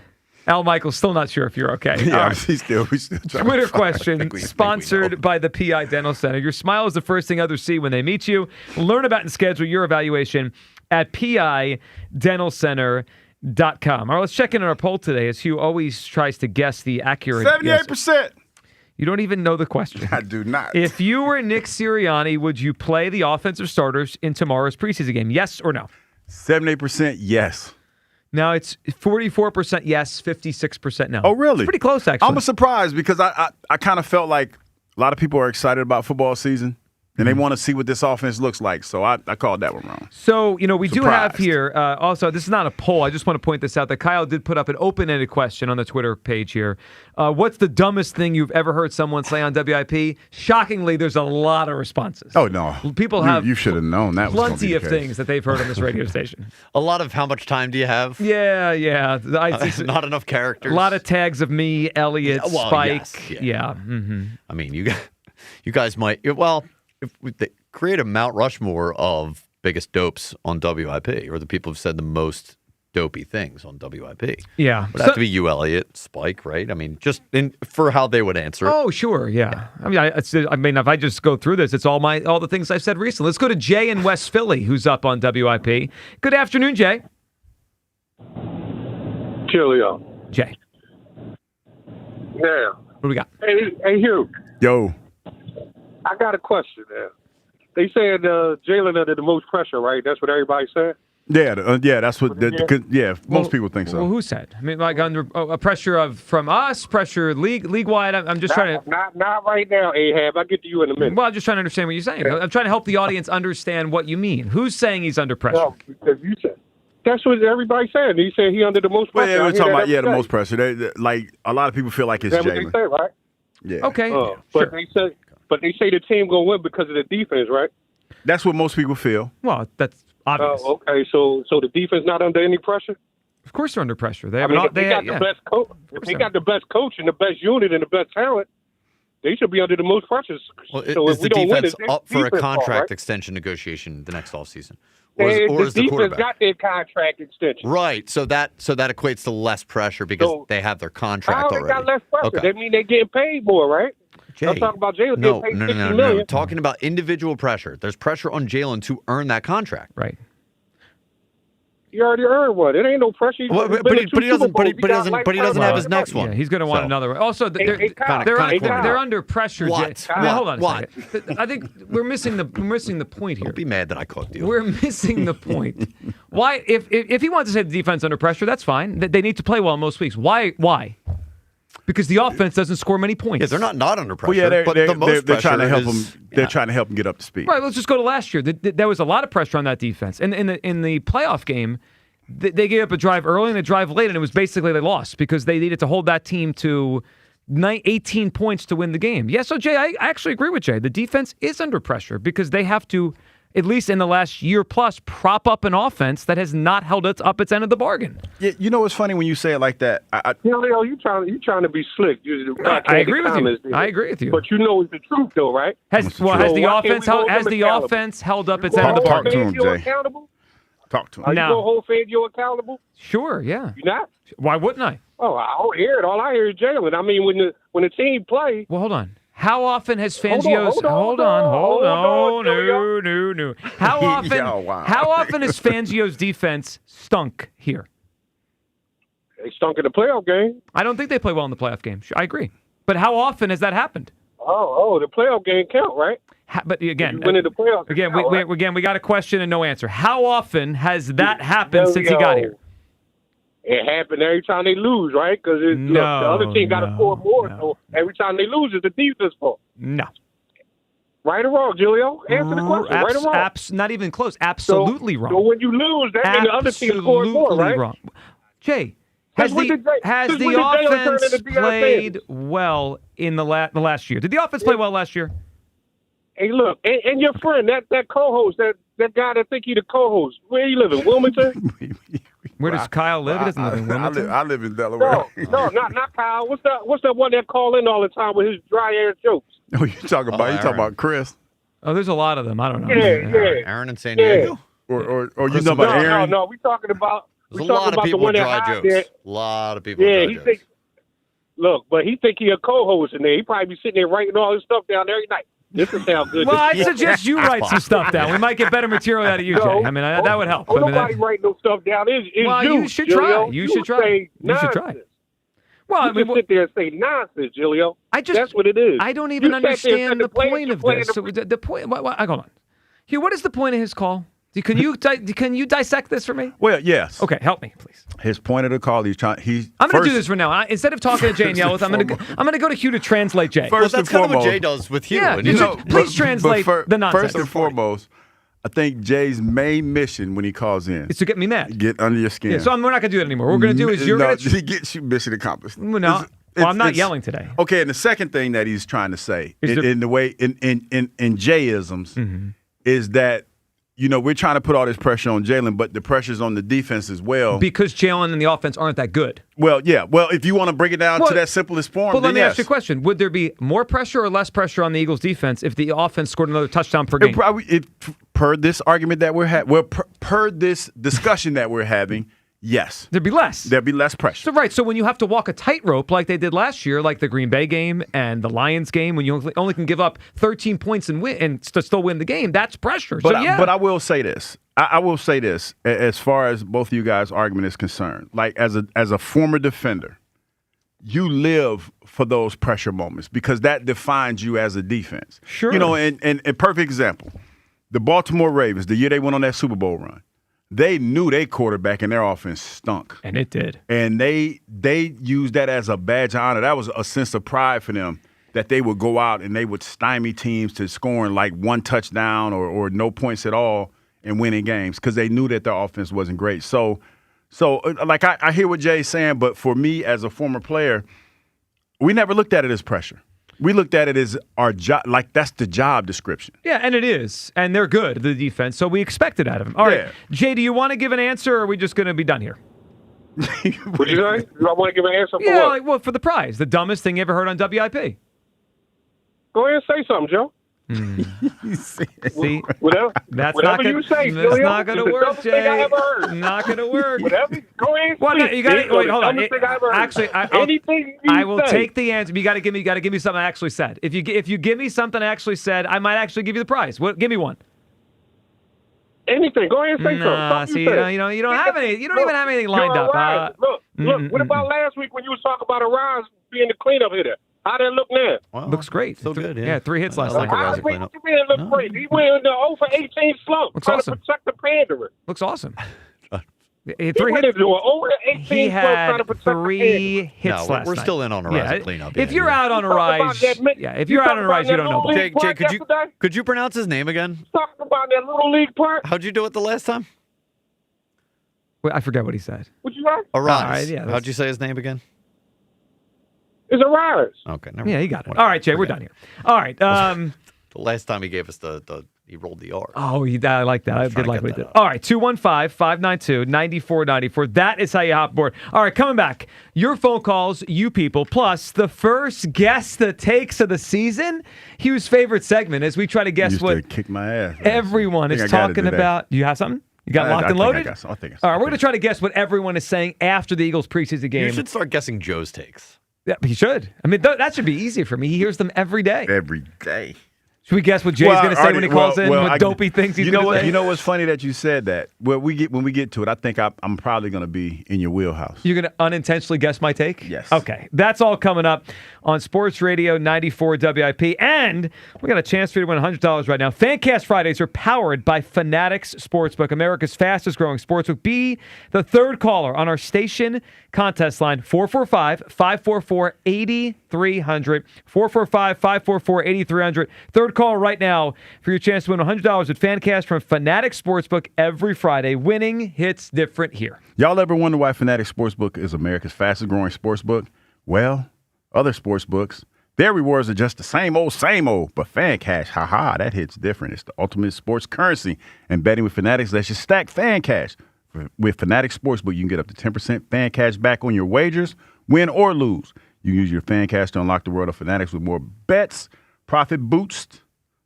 Al Michael's still not sure if you're okay. Yeah, right. we still Twitter question sponsored by the PI Dental Center. Your smile is the first thing others see when they meet you. Learn about and schedule your evaluation at PIDentalCenter.com. All right, let's check in on our poll today as Hugh always tries to guess the accurate 78%. You don't even know the question. I do not. If you were Nick Sirianni, would you play the offensive starters in tomorrow's preseason game? Yes or no? 78% yes. Now it's 44% yes, 56% no. Oh, really? It's pretty close, actually. I'm surprised because I kind of felt like a lot of people are excited about football season. And they want to see what this offense looks like. So I called that one wrong. So, we do have here, also, this is not a poll. I just want to point this out, that Kyle did put up an open-ended question on the Twitter page here. What's the dumbest thing you've ever heard someone say on WIP? Shockingly, there's a lot of responses. Oh, no. People have you should have known that was plenty of things that they've heard on this radio station. A lot of how much time do you have? Yeah. Not enough characters. A lot of tags of me, Elliot, Spike. Yes, yeah. I mean, you guys might, if they create a Mount Rushmore of biggest dopes on WIP, or the people who've said the most dopey things on WIP. Yeah. It would have to be you, Elliot, Spike, right? I mean, just for how they would answer it. Oh, sure, yeah. I mean, if I just go through this, it's all the things I've said recently. Let's go to Jay in West Philly, who's up on WIP. Good afternoon, Jay. Cheerio. Jay. Yeah. What do we got? Hey, Hugh. Yo. I got a question there. They saying Jalen under the most pressure, right? That's what everybody said? Yeah, that's what. Most people think so. Well, who said? I mean, like under a pressure from us, pressure league wide. I'm just trying to. Not right now, Ahab. I'll get to you in a minute. Well, I'm just trying to understand what you're saying. I'm trying to help the audience understand what you mean. Who's saying he's under pressure? No, because you said. That's what everybody said. He said he under the most pressure. Well, we're talking about the most pressure. Like a lot of people feel like it's Jalen. What they say, right? Yeah. Okay. But they say the team gonna win because of the defense, right? That's what most people feel. Well, that's obvious. Okay, so the defense not under any pressure? Of course they're under pressure. They got the best coach. If they got the best coach and the best unit and the best talent, they should be under the most pressure. Well, so is if we the don't win, defense up for a contract right? extension negotiation the next offseason? Or is the defense quarterback? got their contract extension. Right, so that equates to less pressure because they have their contract already. They got less pressure. Okay. That mean they're getting paid more, right? Jay, I'm talking about Jalen no, getting paid no, $60 no. million. Talking about individual pressure. There's pressure on Jalen to earn that contract. Right. You already earned one. It ain't no pressure. Well, but he doesn't have his next one. Yeah, he's going to want another one. Also, they're under pressure. What? I mean, hold on a second. I think we're missing the point here. Don't be mad that I cooked you. We're missing the point. Why? If he wants to say the defense under pressure, that's fine. They need to play well most weeks. Why? Because the offense doesn't score many points. Yeah, they're not under pressure. Well, yeah, they're trying to help them. They're trying to help them get up to speed. Right. Let's just go to last year. There was a lot of pressure on that defense, and in the playoff game, they gave up a drive early and a drive late, and it was basically they lost because they needed to hold that team to 18 points to win the game. Yeah. So Jay, I actually agree with Jay. The defense is under pressure because they have to, at least in the last year plus, prop up an offense that has not held up its end of the bargain. Yeah, you know what's funny when you say it like that? Leo, you trying to be slick. I agree with you. I agree with you. But you know it's the truth, though, right? Has the offense held up its end of the bargain? Talk to him, Jay. Talk to him. Are you going to hold Fangio accountable? Sure, yeah. You not? Why wouldn't I? Oh, I don't hear it. All I hear is Jalen. I mean, when the team play. Well, hold on. How often has Fangio's... Hold on, No. How often, how often has Fangio's defense stunk here? They stunk in the playoff game. I don't think they play well in the playoff game. I agree. But how often has that happened? The playoff game count, right? But again, winning the playoffs. Again, we got a question and no answer. How often has that happened since he got here? It happened every time they lose, right? Because the other team got to score more. So every time they lose, it's the defense fault. No. Right or wrong, Julio? Answer the question. Right or wrong? Not even close. Absolutely wrong. So when you lose, that means the other team scored more, right? Wrong. Jay, has the offense played well in the last year? Did the offense play well last year? Hey, look, and your friend, that co-host, that guy that think he the co-host, where you live in Wilmington? Where does Kyle live? He doesn't live in Wilmington. I live in Delaware. No, not Kyle. What's that one that call in all the time with his dry air jokes? Oh, you talking about Chris? Oh, there's a lot of them. I don't know. Yeah. Aaron in San Diego? Or you know about Aaron? No, we talking about... There's a lot of people with dry jokes. A lot of people with dry jokes. Look, but he think he a co-host in there. He probably be sitting there writing all this stuff down every night. This will sound good. Well, I suggest you write some stuff down. We might get better material out of you, Jay. I mean, that would help. Nobody write no stuff down. You should try. You should try. You should try. Well, I mean, sit there and say nonsense, Julio. That's what it is. I don't even understand the point of this. So the point. Hold on, Hugh. What is the point of his call? Can you dissect this for me? Well, yes. Okay, help me, please. His point of the call, I'm going to do this for now. Instead of talking to Jay and Yellow, I'm going to go to Hugh to translate Jay. That's kind of what Jay does with Hugh. Yeah, please translate the nonsense. First and foremost, I think Jay's main mission when he calls in is to get me mad. Get under your skin. Yeah, so we're not going to do it anymore. What we're going to do is he gets you mission accomplished. No. I'm not yelling today. Okay, and the second thing that he's trying to say in the way in Jayisms is that we're trying to put all this pressure on Jalen, but the pressure's on the defense as well. Because Jalen and the offense aren't that good. Well, yeah. Well, if you want to break it down to that simplest form, let me ask you a question. Would there be more pressure or less pressure on the Eagles' defense if the offense scored another touchdown per game? Per this argument that we're having, per this discussion that we're having, yes. There'd be less. There'd be less pressure. So when you have to walk a tightrope like they did last year, like the Green Bay game and the Lions game, when you only can give up 13 points and still win the game, that's pressure. But I will say this. I will say this as far as both of you guys' argument is concerned. Like as a former defender, you live for those pressure moments because that defines you as a defense. Sure. And a perfect example, the Baltimore Ravens, the year they went on that Super Bowl run, they knew their quarterback and their offense stunk. And it did. And they used that as a badge of honor. That was a sense of pride for them that they would go out and they would stymie teams to scoring like one touchdown or no points at all and winning games because they knew that their offense wasn't great. So like I hear what Jay's saying, but for me as a former player, we never looked at it as pressure. We looked at it as our job, like that's the job description. Yeah, and it is. And they're good, the defense, so we expect it out of them. All right, Jay, do you want to give an answer, or are we just going to be done here? What you say? Do I want to give an answer for what? Well, for the prize. The dumbest thing you ever heard on WIP. Go ahead and say something, Joe. See, whatever you say, that's not going to work, Jay. Not going to work. Whatever. Go ahead. You got to wait. Hold on. Actually, I will take the answer. You got to give me something I actually said. If you give me something I actually said, I might actually give you the prize. Give me one. Anything. Go ahead and say something. See, you don't have any. You don't even have anything lined up. Look. What about last week when you was talking about Arise being the cleanup hitter? How did it look now? Wow. Looks great. So good, yeah. 3 hits last night. What you mean it looked great? He went in the 0 for 18 slump. Looks trying awesome. to protect the Pandora. Looks awesome. He went into an 0 to 18 he slump trying to had protect 3 hits last night. We're still in on Arise cleanup. If you're out on Arise, if you're out on Arise, you don't know. Jay, could you pronounce his name again? Talking about that little league part. How'd you do it the last time? Wait, I forget what he said. What you say? Arise. Yeah, how'd you say his name again? It's Arise. Okay. Yeah, he got it. All right, Jay, we're done here. All right. The last time he gave us he rolled the R. Oh, I like that. I did like what he did. All right, 215-592-9494. That is how you hop aboard. All right, coming back. Your phone calls, you people, plus the first guess the takes of the season. Hugh's favorite segment as we try to guess what kick my ass. everyone is talking about. Do you have something? You got locked and loaded? I think All right, we're going to try to guess what everyone is saying after the Eagles preseason game. You should start guessing Joe's takes. Yeah, he should. I mean, that should be easy for me. He hears them every day. Every day. Should we guess what Jay's going to say when he calls in? What dopey things he's going to say? You know what's funny that you said that? When we get to it, I think I'm probably going to be in your wheelhouse. You're going to unintentionally guess my take? Yes. Okay. That's all coming up on Sports Radio 94 WIP. And we got a chance for you to win $100 right now. Fancast Fridays are powered by Fanatics Sportsbook, America's fastest growing sportsbook. Be the third caller on our station contest line, 445-544-8300. 445-544-8300. Third call right now for your chance to win $100 at Fancast from Fanatics Sportsbook every Friday. Winning hits different here. Y'all ever wonder why Fanatics Sportsbook is America's fastest growing sportsbook? Well, other sportsbooks, their rewards are just the same old, but Fancash, haha, that hits different. It's the ultimate sports currency. And betting with Fanatics lets you stack Fancash. With Fanatics Sportsbook, you can get up to 10% Fancash back on your wagers, win or lose. You use your Fancash to unlock the world of Fanatics with more bets, profit boost.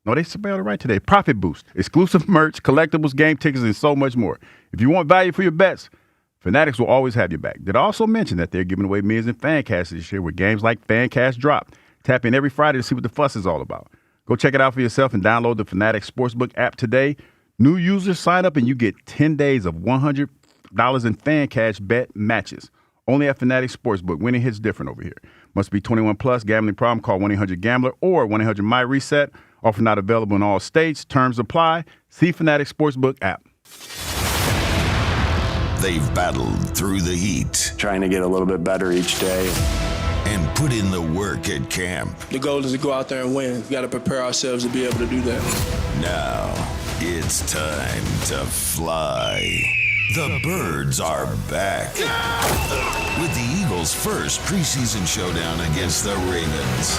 No, they spelled it right today. Profit boost, exclusive merch, collectibles, game tickets, and so much more. If you want value for your bets, Fanatics will always have your back. Did I also mention that they're giving away millions in Fancash this year with games like Fancash Drop? Tap in every Friday to see what the fuss is all about. Go check it out for yourself and download the Fanatics Sportsbook app today. New users sign up and you get 10 days of $100 in Fancash bet matches. Only at Fanatics Sportsbook. Winning hits different over here. Must be 21 plus. Gambling problem? Call 1-800-GAMBLER or 1-800-MY-RESET. Offer not available in all states. Terms apply. See Fanatics Sportsbook app. They've battled through the heat. Trying to get a little bit better each day. And put in the work at camp. The goal is to go out there and win. We've got to prepare ourselves to be able to do that. Now, it's time to fly. The birds are back. With the Eagles' first preseason showdown against the Ravens.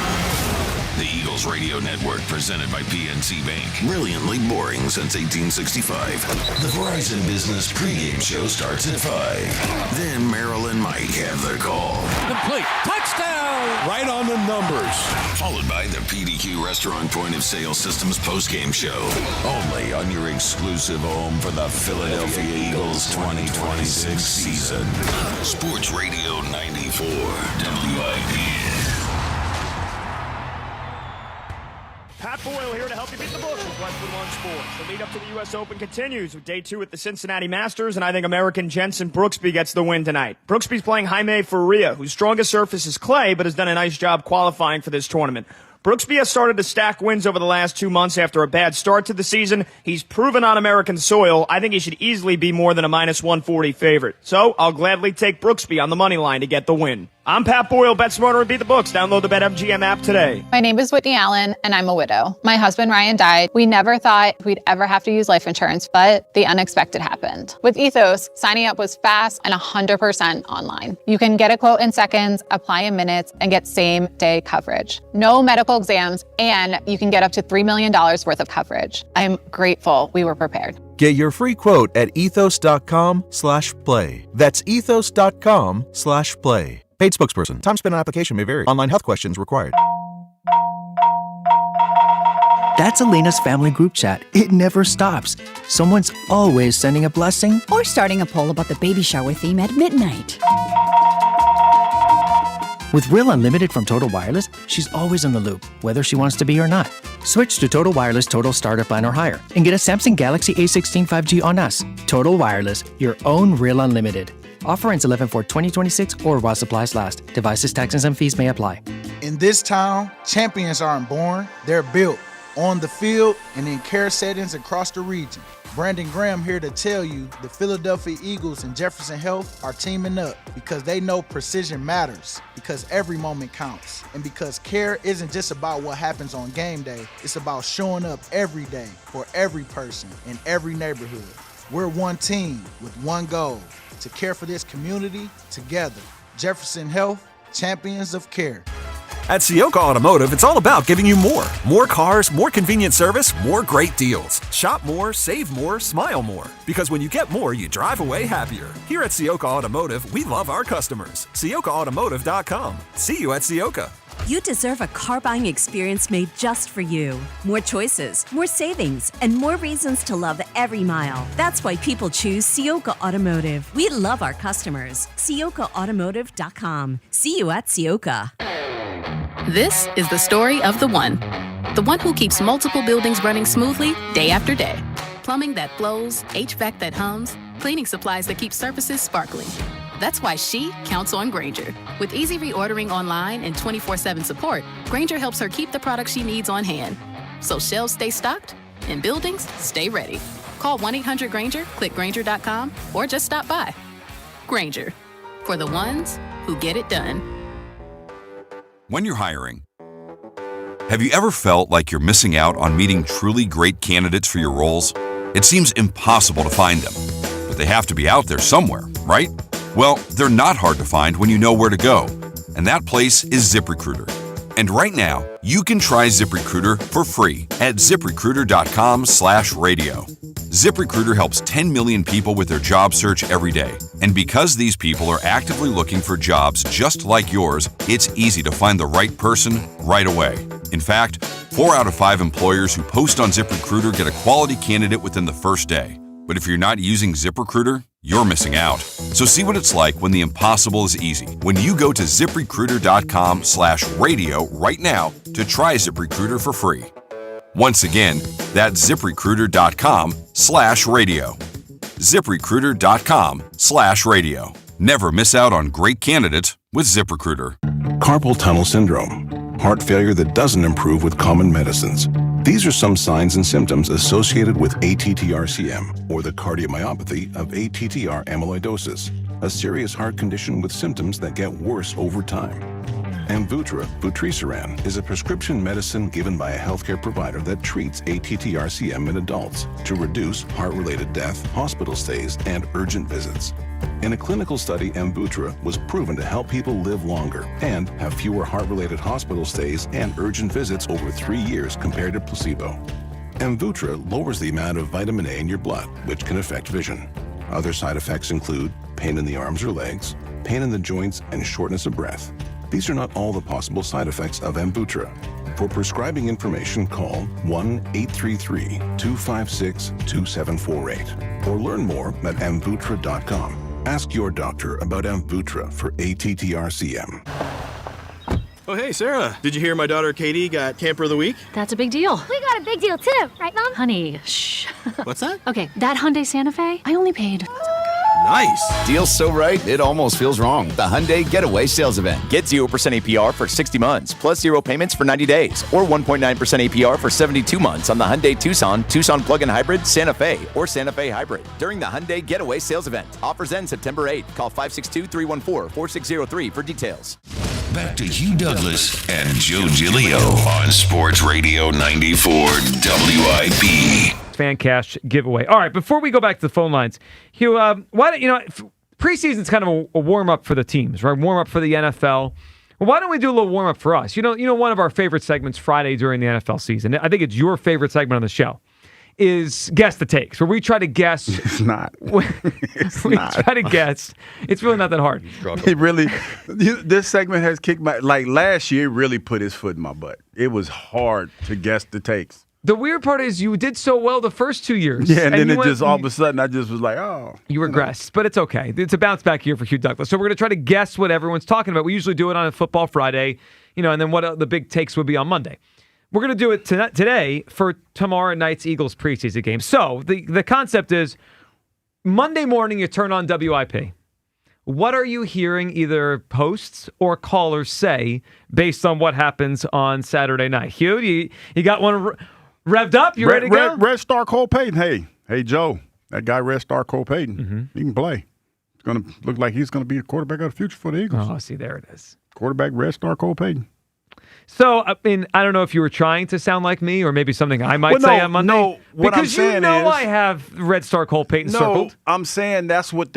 The Eagles Radio Network, presented by PNC Bank. Brilliantly boring since 1865. The Verizon Business pregame show starts at 5. Then Merrill and Mike have the call. Complete. Touchdown! Right on the numbers. Followed by the PDQ Restaurant Point of Sale Systems postgame show. Only on your exclusive home for the Philadelphia Eagles 2026 season. Sports Radio 94 WIP. Pat Boyle here to help you beat the books with Westwood One Sports. The lead up to the U.S. Open continues with day 2 at the Cincinnati Masters, and I think American Jensen Brooksby gets the win tonight. Brooksby's playing Jaime Faria, whose strongest surface is clay, but has done a nice job qualifying for this tournament. Brooksby has started to stack wins over the last 2 months after a bad start to the season. He's proven on American soil. I think he should easily be more than a minus 140 favorite. So I'll gladly take Brooksby on the money line to get the win. I'm Pat Boyle, Bet Smarter and Beat the Books. Download the BetMGM app today. My name is Whitney Allen, and I'm a widow. My husband, Ryan, died. We never thought we'd ever have to use life insurance, but the unexpected happened. With Ethos, signing up was fast and 100% online. You can get a quote in seconds, apply in minutes, and get same-day coverage. No medical exams, and you can get up to $3 million worth of coverage. I'm grateful we were prepared. Get your free quote at ethos.com/play. That's ethos.com/play. Paid spokesperson. Time spent on application may vary. Online health questions required. That's Elena's family group chat. It never stops. Someone's always sending a blessing or starting a poll about the baby shower theme at midnight. With Real Unlimited from Total Wireless, she's always in the loop, whether she wants to be or not. Switch to Total Wireless Total Starter Plan or higher and get a Samsung Galaxy A16 5G on us. Total Wireless, your own Real Unlimited. Offer ends 11/4/2026 or while supplies last. Devices, taxes, and fees may apply. In this town, champions aren't born, they're built. On the field and in care settings across the region. Brandon Graham here to tell you the Philadelphia Eagles and Jefferson Health are teaming up because they know precision matters, because every moment counts, and because care isn't just about what happens on game day, it's about showing up every day for every person in every neighborhood. We're one team with one goal, to care for this community together. Jefferson Health, champions of care. At Sioka Automotive, it's all about giving you more. More cars, more convenient service, more great deals. Shop more, save more, smile more. Because when you get more, you drive away happier. Here at Sioka Automotive, we love our customers. SiokaAutomotive.com. See you at Sioka. You deserve a car buying experience made just for you. More choices, more savings, and more reasons to love every mile. That's why people choose Ciocca Automotive. We love our customers. CioccaAutomotive.com. See you at Ciocca. This is the story of the one who keeps multiple buildings running smoothly day after day. Plumbing that flows, HVAC that hums, cleaning supplies that keep surfaces sparkling. That's why she counts on Grainger. With easy reordering online and 24/7 support, Grainger helps her keep the products she needs on hand. So shelves stay stocked and buildings stay ready. Call 1-800-GRAINGER, click Grainger.com, or just stop by. Grainger, for the ones who get it done. When you're hiring, have you ever felt like you're missing out on meeting truly great candidates for your roles? It seems impossible to find them, but they have to be out there somewhere, right? Well, they're not hard to find when you know where to go, and that place is ZipRecruiter. And right now, you can try ZipRecruiter for free at ZipRecruiter.com/radio. ZipRecruiter helps 10 million people with their job search every day. And because these people are actively looking for jobs just like yours, it's easy to find the right person right away. In fact, 4 out of 5 employers who post on ZipRecruiter get a quality candidate within the first day. But if you're not using ZipRecruiter, you're missing out. So see what it's like when the impossible is easy. When you go to ZipRecruiter.com/radio right now to try ZipRecruiter for free. Once again, that's ZipRecruiter.com/radio. ZipRecruiter.com/radio. Never miss out on great candidates with ZipRecruiter. Carpal tunnel syndrome, heart failure that doesn't improve with common medicines. These are some signs and symptoms associated with ATTR-CM, or the cardiomyopathy of ATTR amyloidosis, a serious heart condition with symptoms that get worse over time. Amvuttra, vutrisiran, is a prescription medicine given by a healthcare provider that treats ATTR-CM in adults to reduce heart-related death, hospital stays, and urgent visits. In a clinical study, Amvuttra was proven to help people live longer and have fewer heart-related hospital stays and urgent visits over 3 years compared to placebo. Amvuttra lowers the amount of vitamin A in your blood, which can affect vision. Other side effects include pain in the arms or legs, pain in the joints, and shortness of breath. These are not all the possible side effects of Amvuttra. For prescribing information, call 1-833-256-2748 or learn more at Amvuttra.com. Ask your doctor about Amvuttra for ATTR-CM. Oh, hey, Sarah. Did you hear my daughter Katie got Camper of the Week? That's a big deal. We got a big deal too, right, Mom? Honey, shh. What's that? Okay, that Hyundai Santa Fe, I only paid... Nice. Deal's so right, it almost feels wrong. The Hyundai Getaway Sales Event. Get 0% APR for 60 months, plus 0 payments for 90 days, or 1.9% APR for 72 months on the Hyundai Tucson, Tucson Plug-in Hybrid, Santa Fe, or Santa Fe Hybrid. During the Hyundai Getaway Sales Event. Offers end September 8th. Call 562-314-4603 for details. Back to Hugh Douglas and Joe Giglio on Sports Radio 94 WIP. Fan cash giveaway. All right, before we go back to the phone lines, Hugh, why don't preseason's kind of a warm up for the teams, right? Warm up for the NFL. Well, why don't we do a little warm up for us? You know, one of our favorite segments Friday during the NFL season. I think it's your favorite segment on the show. Is Guess the Takes, where we try to guess. It's not. Try to guess. It's really not that hard. It really, this segment has kicked my, like last year, really put his foot in my butt. It was hard to guess the takes. The weird part is you did so well the first 2 years. Yeah, and then it just all of a sudden, I just was like, oh. You regressed, but it's okay. It's a bounce back year for Hugh Douglas. So we're going to try to guess what everyone's talking about. We usually do it on a Football Friday, and then what the big takes would be on Monday. We're going to do it today for tomorrow night's Eagles preseason game. So the concept is Monday morning you turn on WIP. What are you hearing either hosts or callers say based on what happens on Saturday night? Hugh, you got one revved up? You ready to go? Red Star Cole Payton. Hey, Joe, that guy Red Star Cole Payton, he can play. It's going to look like he's going to be a quarterback of the future for the Eagles. Oh, see, there it is. Quarterback Red Star Cole Payton. So, I mean, I don't know if you were trying to sound like me or maybe something I might say on Monday. No, what I'm saying is, I have Red Star Cole Payton circled. No, I'm saying that's what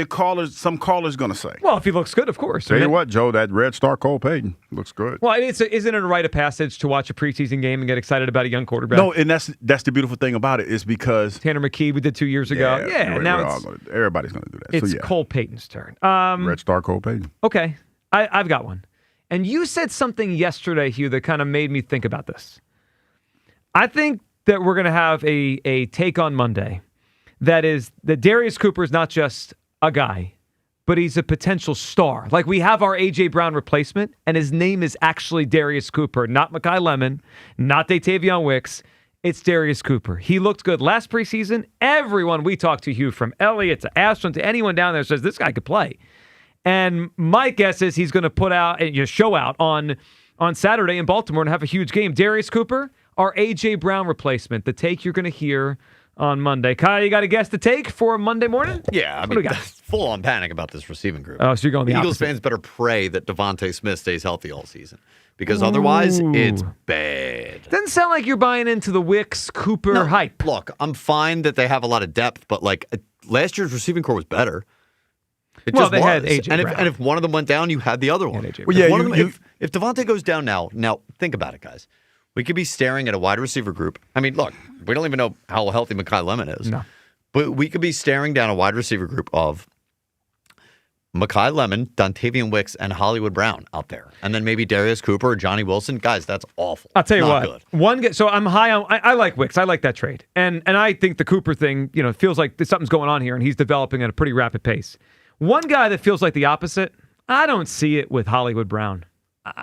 some callers going to say. Well, if he looks good, of course. Tell you what, Joe, that Red Star Cole Payton looks good. Well, isn't it a rite of passage to watch a preseason game and get excited about a young quarterback? No, and that's the beautiful thing about it is because Tanner McKee, we did 2 years ago. Yeah, now everybody's going to do that. It's Cole Payton's turn. Red Star Cole Payton. Okay, I've got one. And you said something yesterday, Hugh, that kind of made me think about this. I think that we're going to have a take on Monday that is that Darius Cooper is not just a guy, but he's a potential star. Like we have our A.J. Brown replacement, and his name is actually Darius Cooper, not Mekhi Lemon, not Datavion Wicks. It's Darius Cooper. He looked good last preseason. Everyone we talked to, Hugh, from Elliott to Ashton to anyone down there says this guy could play. And my guess is he's going to put out a show out on Saturday in Baltimore and have a huge game. Darius Cooper, our A.J. Brown replacement, the take you're going to hear on Monday. Kyle, you got a guess to take for Monday morning? Yeah, I mean, full-on panic about this receiving group. Oh, so you're going the Eagles opposite. fans better pray that Devontae Smith stays healthy all season because otherwise it's bad. Doesn't sound like you're buying into the Wicks Cooper hype. Look, I'm fine that they have a lot of depth, but like last year's receiving core was better. It Well, just they was. had A.J. And Brown. if one of them went down, you had the other one. A.J. Well, Brown. yeah, if Devontae goes down now think about it, guys. We could be staring at a wide receiver group. I mean, look, we don't even know how healthy Mekhi Lemon is. No. But we could be staring down a wide receiver group of Mekhi Lemon, Dontavian Wicks, and Hollywood Brown out there. And then maybe Darius Cooper or Johnny Wilson. Guys, that's awful. I'll tell you Not what. Good. So I'm high on. I like Wicks. I like that trade, and I think the Cooper thing, feels like something's going on here, and he's developing at a pretty rapid pace. One guy that feels like the opposite. I don't see it with Hollywood Brown.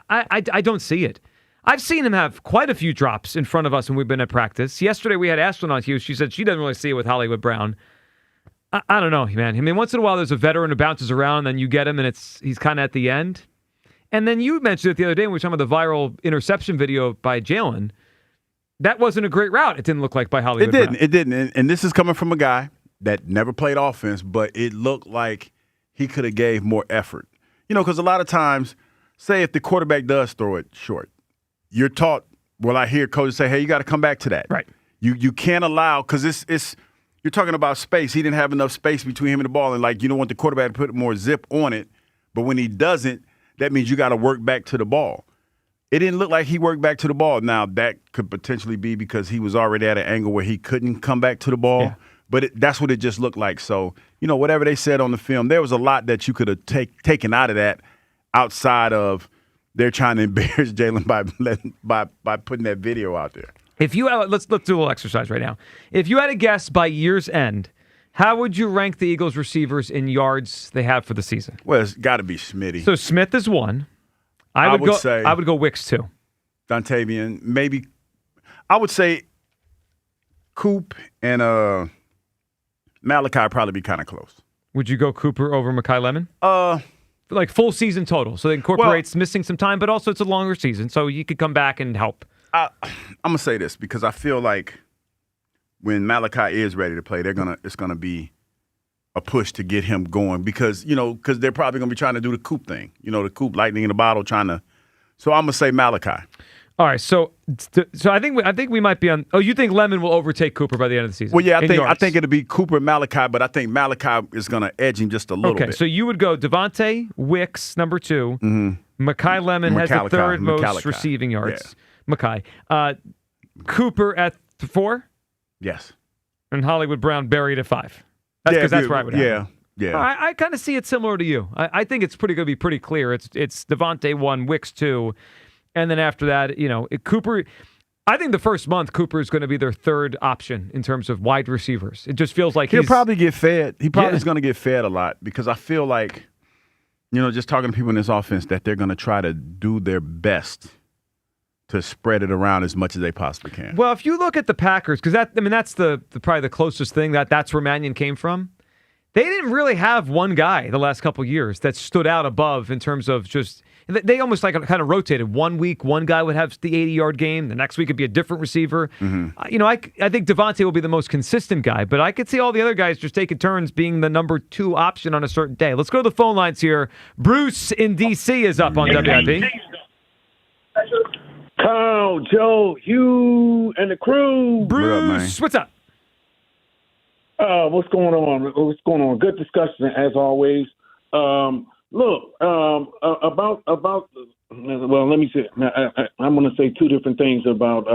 I don't see it. I've seen him have quite a few drops in front of us when we've been at practice. Yesterday we had Ashlyn on Hughes. She said she doesn't really see it with Hollywood Brown. I don't know, man. I mean, once in a while there's a veteran who bounces around, and then you get him, and he's kind of at the end. And then you mentioned it the other day when we were talking about the viral interception video by Jalen. That wasn't a great route. It didn't look like by Hollywood Brown. It didn't. And this is coming from a guy that never played offense, but it looked like he could have gave more effort. Because a lot of times, say if the quarterback does throw it short, you're taught, I hear coaches say, hey, you got to come back to that. Right. You can't allow, because you're talking about space. He didn't have enough space between him and the ball, and you don't want the quarterback to put more zip on it. But when he doesn't, that means you got to work back to the ball. It didn't look like he worked back to the ball. Now, that could potentially be because he was already at an angle where he couldn't come back to the ball. Yeah. But that's what it just looked like. So, whatever they said on the film, there was a lot that you could have taken out of that outside of they're trying to embarrass Jalen by putting that video out there. If you let's do a little exercise right now. If you had a guess by year's end, how would you rank the Eagles receivers in yards they have for the season? Well, it's got to be Smitty. So Smith is 1. I would go Wicks 2. Dontavian, maybe. I would say Coop and Malachi probably be kind of close. Would you go Cooper over Mekhi Lemon? Like full season total. So it incorporates missing some time, but also it's a longer season, so you could come back and help. I'm gonna say this because I feel like when Malachi is ready to play, it's gonna be a push to get him going because they're probably gonna be trying to do the Coop thing, the Coop lightning in the bottle, trying to. So I'm gonna say Malachi. All right, so I think we might be on. Oh, you think Lemon will overtake Cooper by the end of the season? Well, yeah, I think it'll be Cooper and Malachi, but I think Malachi is gonna edge him just a little bit. Okay, so you would go Devontae, Wicks, number 2. Mm-hmm. Mekhi Lemon has the third most receiving yards. Yeah. Mekhi. Cooper at 4? Yes. And Hollywood Brown buried at 5. That's because that's where I would have him. Yeah. I kind of see it similar to you. I think it's going to be pretty clear. It's Devontae 1, Wicks 2, and then after that, Cooper. I think the first month Cooper is going to be their third option in terms of wide receivers. It just feels like he'll probably get fed. He probably is going to get fed a lot because I feel like, just talking to people in this offense, that they're going to try to do their best to spread it around as much as they possibly can. Well, if you look at the Packers, because that's the probably the closest thing that's where Mannion came from. They didn't really have one guy the last couple of years that stood out above in terms of just. They almost kind of rotated. 1 week, one guy would have the 80-yard game. The next week it'd be a different receiver. Mm-hmm. I think Devontae will be the most consistent guy, but I could see all the other guys just taking turns being the number 2 option on a certain day. Let's go to the phone lines here. Bruce in D.C. is up on WIP. Kyle, Joe, Hugh, and the crew. Bruce, what's up? What's going on? What's going on? Good discussion as always. Look, about. Well, let me say. I'm going to say 2 different things about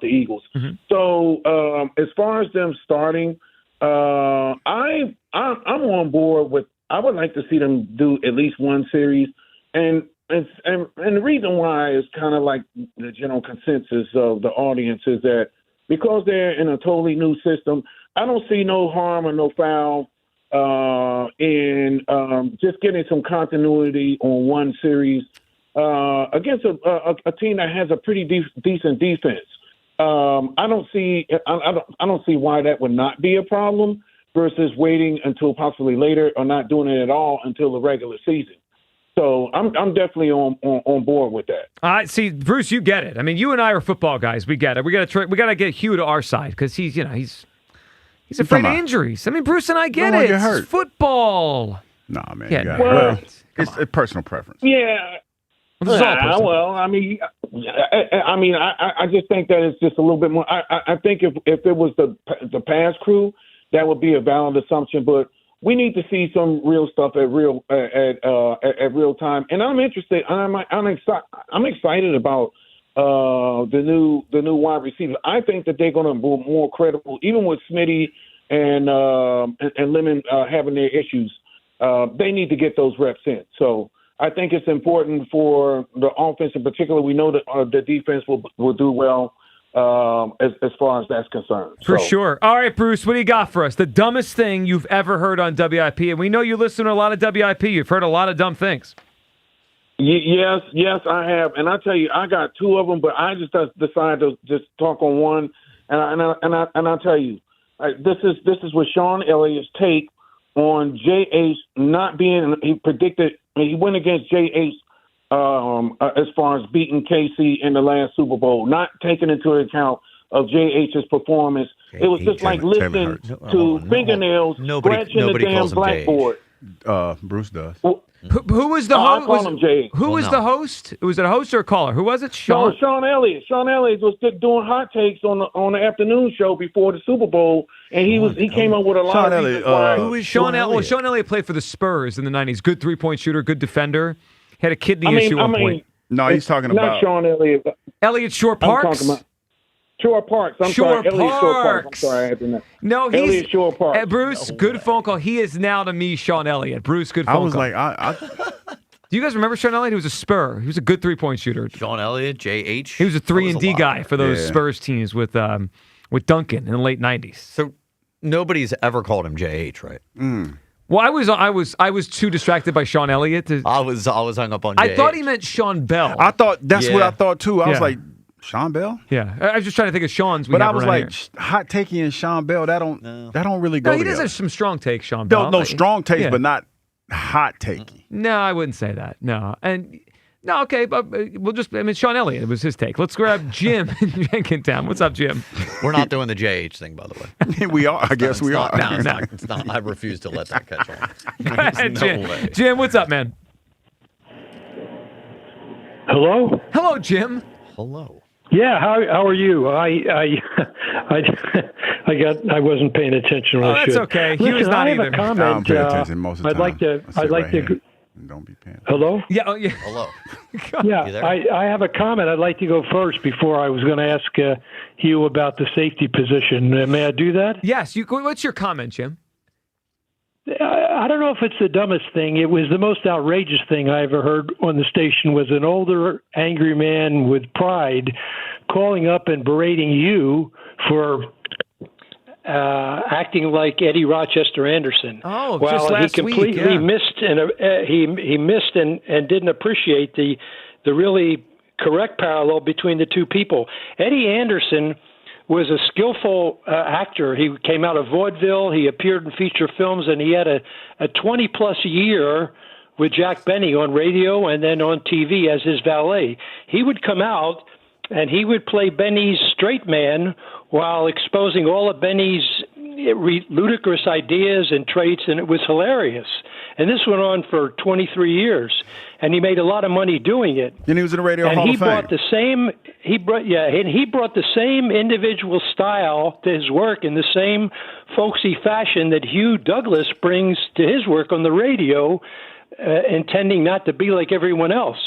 the Eagles. Mm-hmm. So, as far as them starting, I'm on board with. I would like to see them do at least one series, and the reason why is kind of like the general consensus of the audience is that because they're in a totally new system, I don't see no harm or no foul in just getting some continuity on one series against a team that has a pretty decent defense. I don't see why that would not be a problem versus waiting until possibly later or not doing it at all until the regular season. So I'm definitely on board with that. See, Bruce, you get it. I mean, you and I are football guys. We get it. We got to get Hugh to our side because he's afraid of injuries. I mean, Bruce and I get it. It's football. Nah, man. Yeah, it's a personal preference. Yeah. Well, I mean, I just think that it's just a little bit more. I think if it was the pass crew, that would be a valid assumption, but we need to see some real stuff at real time. And I'm interested. I'm excited about the new wide receivers. I think that they're going to be more credible, even with Smitty and Lemon having their issues. They need to get those reps in. So I think it's important for the offense in particular. We know that the defense will do well. As far as that's concerned. For sure. All right, Bruce, what do you got for us? The dumbest thing you've ever heard on WIP. And we know you listen to a lot of WIP. You've heard a lot of dumb things. Yes, I have. And I tell you, I got two of them, but I just decided to just talk on one. And I'll tell you, this is with Sean Elliott's take on J.H. not being. He went against J.H. As far as beating KC in the last Super Bowl, not taking into account of JH's performance. It was just like listening to fingernails scratching the damn blackboard. Bruce does. Who was the host? I call him JH. Who was the host? Was it a host or a caller? Who was it? Sean? No, Sean Elliott. Sean Elliott was doing hot takes on the afternoon show before the Super Bowl, and he came up with a lot of reasons why. Who is Sean Elliott? Well, Sean Elliott played for the Spurs in the 90s. Good three-point shooter, good defender. Had a kidney issue at one point. No, he's talking about not Sean Elliott. Elliott Shore Parks. I'm talking about Shore Parks. I'm sorry, Elliott Shore Parks. I'm sorry, I had to know. No, he's Elliott Shore Parks. Bruce, good phone call. He is now to me Sean Elliott. Bruce, good phone call. I was like, do you guys remember Sean Elliott? He was a Spur. He was a good three-point shooter. Sean Elliott, J.H. He was a 3-and-D guy for those Spurs teams with Duncan in the late 90s. So nobody's ever called him J.H., right? Well, I was too distracted by Sean Elliott. I was hung up on I J.H. thought he meant Sean Bell. I thought that's what I thought too. I was like, Sean Bell? Yeah. I was just trying to think of Sean's. But I was like, hot taking and Sean Bell, that don't really go he together. does have some strong takes, Sean Bell. No, strong takes, but not hot taking. No, I wouldn't say that. No. No, okay, but Sean Elliott, it was his take. Let's grab Jim in Jenkintown. What's up, Jim? We're not doing the JH thing, by the way. We are. I guess we are. No, it's not. I refuse to let that catch on. Jim. Way. Jim, what's up, man? Hello? Hello, Jim. Hello. Yeah, how are you? I wasn't paying attention when I should. That's okay. Listen, He was not I have either. a comment. I don't pay attention most of the time. I'd like to. Don't be paying. Hello? Yeah. Oh, yeah. Hello. Yeah, I have a comment. I'd like to go first before I was going to ask Hugh about the safety position. May I do that? Yes. What's your comment, Jim? I don't know if it's the dumbest thing. It was the most outrageous thing I ever heard on the station was an older, angry man with pride calling up and berating you for acting like Eddie Rochester Anderson. Oh, well, just last he completely week, missed and he missed and didn't appreciate the really correct parallel between the two people. Eddie Anderson was a skillful actor. He came out of vaudeville. He appeared in feature films, and he had a 20-plus year with Jack Benny on radio and then on TV as his valet. He would come out, and he would play Benny's straight man while exposing all of Benny's ludicrous ideas and traits, and it was hilarious. And this went on for 23 years, and he made a lot of money doing it. And he was in the Radio Hall of Fame. And he brought the same individual style to his work in the same folksy fashion that Hugh Douglas brings to his work on the radio, intending not to be like everyone else.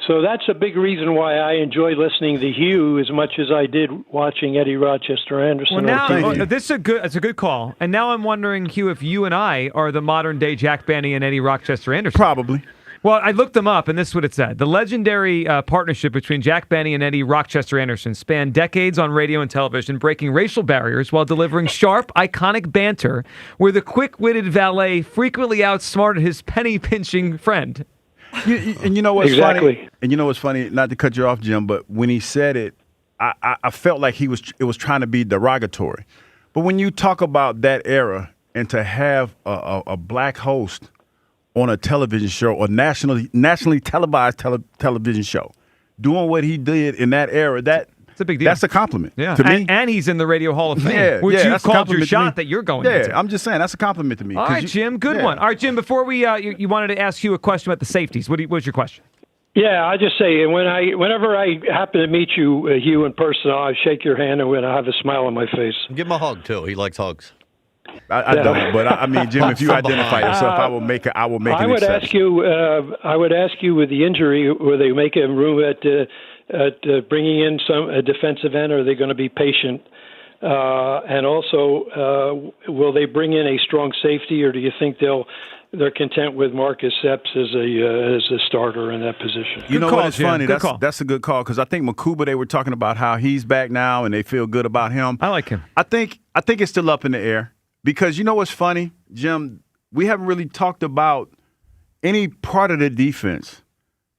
So that's a big reason why I enjoy listening to Hugh as much as I did watching Eddie Rochester Anderson. Well, now that's a good call. And now I'm wondering, Hugh, if you and I are the modern day Jack Benny and Eddie Rochester Anderson. Probably. Well, I looked them up, and this is what it said. The legendary partnership between Jack Benny and Eddie Rochester Anderson spanned decades on radio and television, breaking racial barriers while delivering sharp, iconic banter, where the quick-witted valet frequently outsmarted his penny-pinching friend. And you know what's funny? And you know what's funny? Not to cut you off, Jim, but when he said it, I felt like it was trying to be derogatory. But when you talk about that era and to have a black host on a television show or nationally televised television show, doing what he did in that era, it's a big deal. That's a compliment to me. And he's in the Radio Hall of Fame, which you called your shot that you're going into. Yeah, I'm just saying that's a compliment to me. All right, Jim, good one. All right, Jim, before we you wanted to ask you a question about the safeties. What's your question? Yeah, I just say whenever I happen to meet you, Hugh, in person, I shake your hand and I have a smile on my face. Give him a hug too. He likes hugs. I don't, but I mean, Jim, if you identify yourself, I will make an exception. I would ask you with the injury, will they make him room at bringing in a defensive end, or are they going to be patient? And also, will they bring in a strong safety, or do you think they're content with Marcus Epps as a starter in that position? You know what's funny? That's a good call, because I think Makuba, they were talking about how he's back now and they feel good about him. I like him. I think it's still up in the air, because you know what's funny, Jim? We haven't really talked about any part of the defense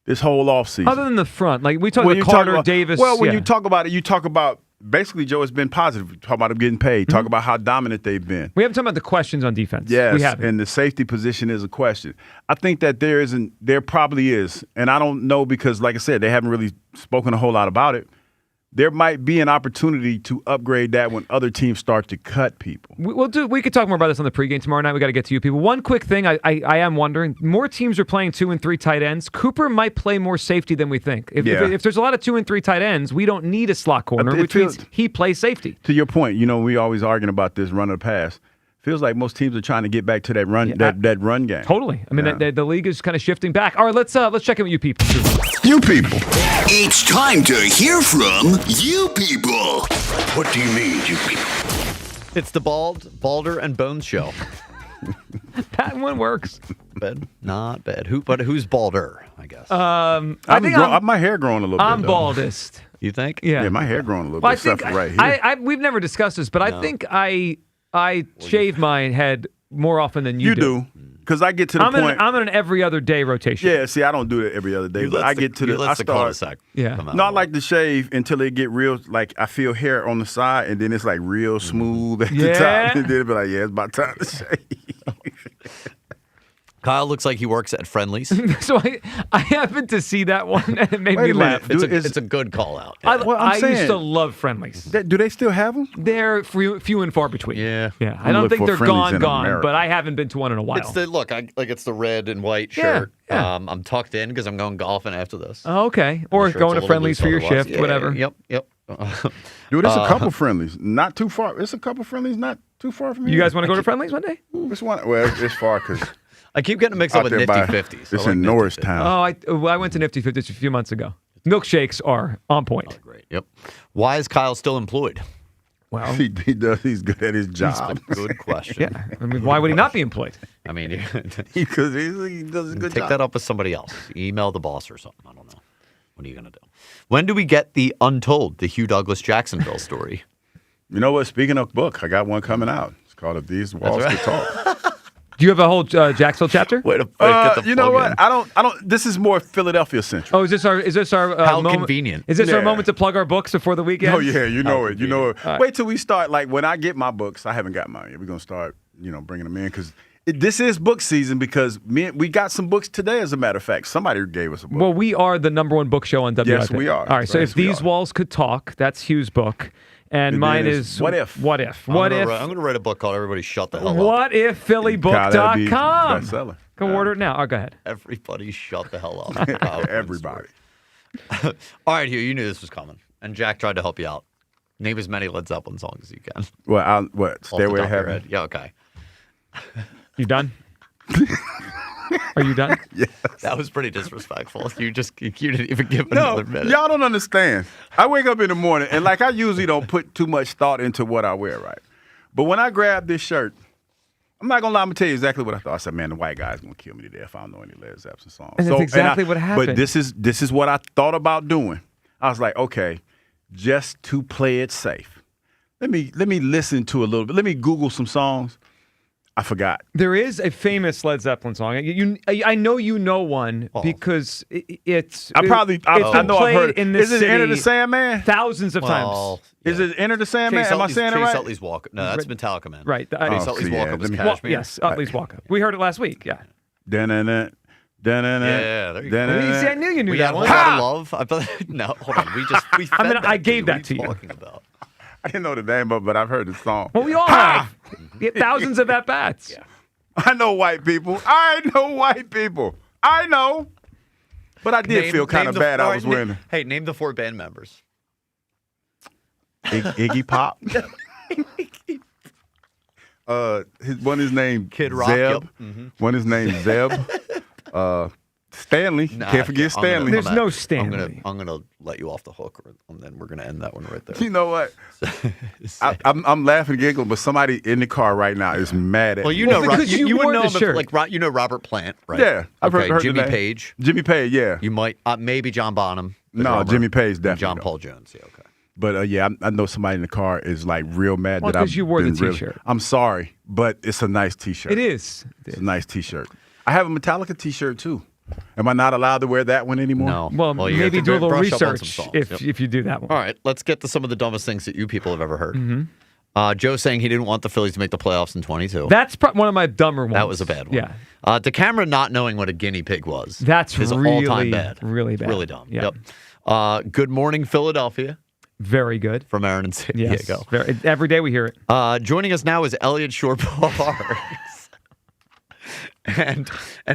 this whole offseason. Other than the front. Like we talk about Carter, Davis. Well, when you talk about it, you talk about basically, Joe, it's been positive. Talk about them getting paid. Talk about how dominant they've been. We haven't talked about the questions on defense. Yes, we haven't. And the safety position is a question. I think that there probably is, and I don't know, because, like I said, they haven't really spoken a whole lot about it. There might be an opportunity to upgrade that when other teams start to cut people. We could talk more about this on the pregame tomorrow night. We got to get to you people. One quick thing, I am wondering, more teams are playing 2 and 3 tight ends. Cooper might play more safety than we think. If there's a lot of 2 and 3 tight ends, we don't need a slot corner, which means he plays safety. To your point, we always arguing about this run of the pass. Feels like most teams are trying to get back to that run, that run game. Totally. I mean, the league is kind of shifting back. All right, let's check in with you people. You people. It's time to hear from you people. What do you mean, you people? It's the Balder and Bones show. That one works. Bad, not bad. Who's balder? I guess. I think my hair growing a little bit. I'm baldest. You think? Yeah. Yeah, my hair growing a little bit. Except for right here. We've never discussed this, but I think I shave my head more often than you do. You do. Because I get to the point. I'm in an every other day rotation. Yeah, see, I don't do it every other day, but I get to I start. Cul-de-sac Not like to shave until it get real, like I feel hair on the side, and then it's like real smooth at the top. And then it'll be like, it's about time to shave. Kyle looks like he works at Friendly's. So I happened to see that one, and it made me laugh. It's a good call out. Yeah. I used to love Friendly's. Do they still have them? They're few and far between. Yeah. I don't think they're gone, but I haven't been to one in a while. It's it's the red and white shirt. Yeah. I'm tucked in because I'm going golfing after this. Oh, okay. Or going to Friendly's for your shift, whatever. Yep. Dude, there's a couple Friendly's. Not too far. It's a couple Friendly's not too far from here. You guys want to go to Friendly's one day? Well, it's far because... I keep getting mixed up with Nifty 50s. It's in Norristown. Oh, I went to Nifty 50s a few months ago. Milkshakes are on point. Oh, great. Yep. Why is Kyle still employed? Well, he does. He's good at his job. Good question. Yeah. I mean, why would he not be employed? I mean, because he does a good job. Take that up with somebody else. Email the boss or something. I don't know. What are you gonna do? When do we get the Untold, the Hugh Douglas Jacksonville story? You know what? Speaking of book, I got one coming out. It's called "If These Walls Could Talk." Do you have a whole Jacksonville chapter? Way to get the you know what? I don't. This is more Philadelphia centric. Oh, is this our how moment? Convenient? Is this our moment to plug our books before the weekend? Oh yeah, you know it. You know it. Right. Wait till we start. Like when I get my books, I haven't got mine yet. We're gonna start, bringing them in because this is book season. Because we got some books today. As a matter of fact, somebody gave us a book. Well, we are the #1 book show on WIP. Yes, we are. All right. So if these walls could talk, that's Hugh's book. And mine is What If? What If? I'm going to write a book called Everybody Shut the Hell Up. What If PhillyBook.com. Bestseller. Go order it now. Oh, go ahead. Everybody shut the hell up. Everybody. All right, Hugh, you knew this was coming. And Jack tried to help you out. Name as many Led Zeppelin songs as you can. Well, Stairway to Heaven? Yeah, okay. You done? Are you done? Yes. That was pretty disrespectful. You didn't even give another minute. Y'all don't understand. I wake up in the morning, and I usually don't put too much thought into what I wear, right? But when I grab this shirt, I'm not gonna lie. I'm gonna tell you exactly what I thought. I said, "Man, the white guy's gonna kill me today if I don't know any Led Zeppelin songs." And that's exactly what happened. But this is what I thought about doing. I was like, okay, just to play it safe, let me listen to a little bit. Let me Google some songs. I forgot. There is a famous Led Zeppelin song. I know you know one because it's. I know I've heard it. Is it Enter the Sandman? Thousands of times. Yeah. Is it Enter the Sandman? Am I saying it right? Chase Utley's Walk. No, that's Metallica, man. Right. Chase Utley's Walk Up was Kashmir. Yes, Utley's Walk Up. We heard it last week. Yeah. Yeah, there you go. See, I knew you knew that one. Love. No, hold on. I gave that to you. Talking about? I didn't know the name of it, but I've heard the song. Well, we all have. Get thousands of at-bats. Yeah. I know white people. I know. But I did feel kind of bad I was winning. Hey, name the 4 band members. Iggy Pop. His name Kid Rock. Zeb. Yep. Mm-hmm. One his name Zeb. Stanley. Can't forget Stanley. There's no Stanley. I'm gonna let you off the hook, and then we're gonna end that one right there. You know what? I'm laughing and giggling, but somebody in the car right now is mad at me. You know, you would know him shirt. you know Robert Plant, right? Yeah, I've heard Jimmy the name. Page. Jimmy Page, yeah. You might maybe John Bonham. No, Jimmy Page definitely. John Paul Jones. Yeah, okay. But I know somebody in the car is like real mad that because you wore the T-shirt. I'm sorry, but it's a nice T-shirt. It is. It's a nice T-shirt. I have a Metallica T-shirt too. Am I not allowed to wear that one anymore? No. Well, maybe do a little research if you do that one. All right, let's get to some of the dumbest things that you people have ever heard. Mm-hmm. Joe saying he didn't want the Phillies to make the playoffs in 22. That's one of my dumber ones. That was a bad one. Yeah. DeCamera not knowing what a guinea pig was. That's is really all-time bad. Really bad. Really dumb. Yeah. Yep. Good morning, Philadelphia. Very good. From Aaron and San Yes. Diego. Every day we hear it. Joining us now is Elliot Shore-Parks. and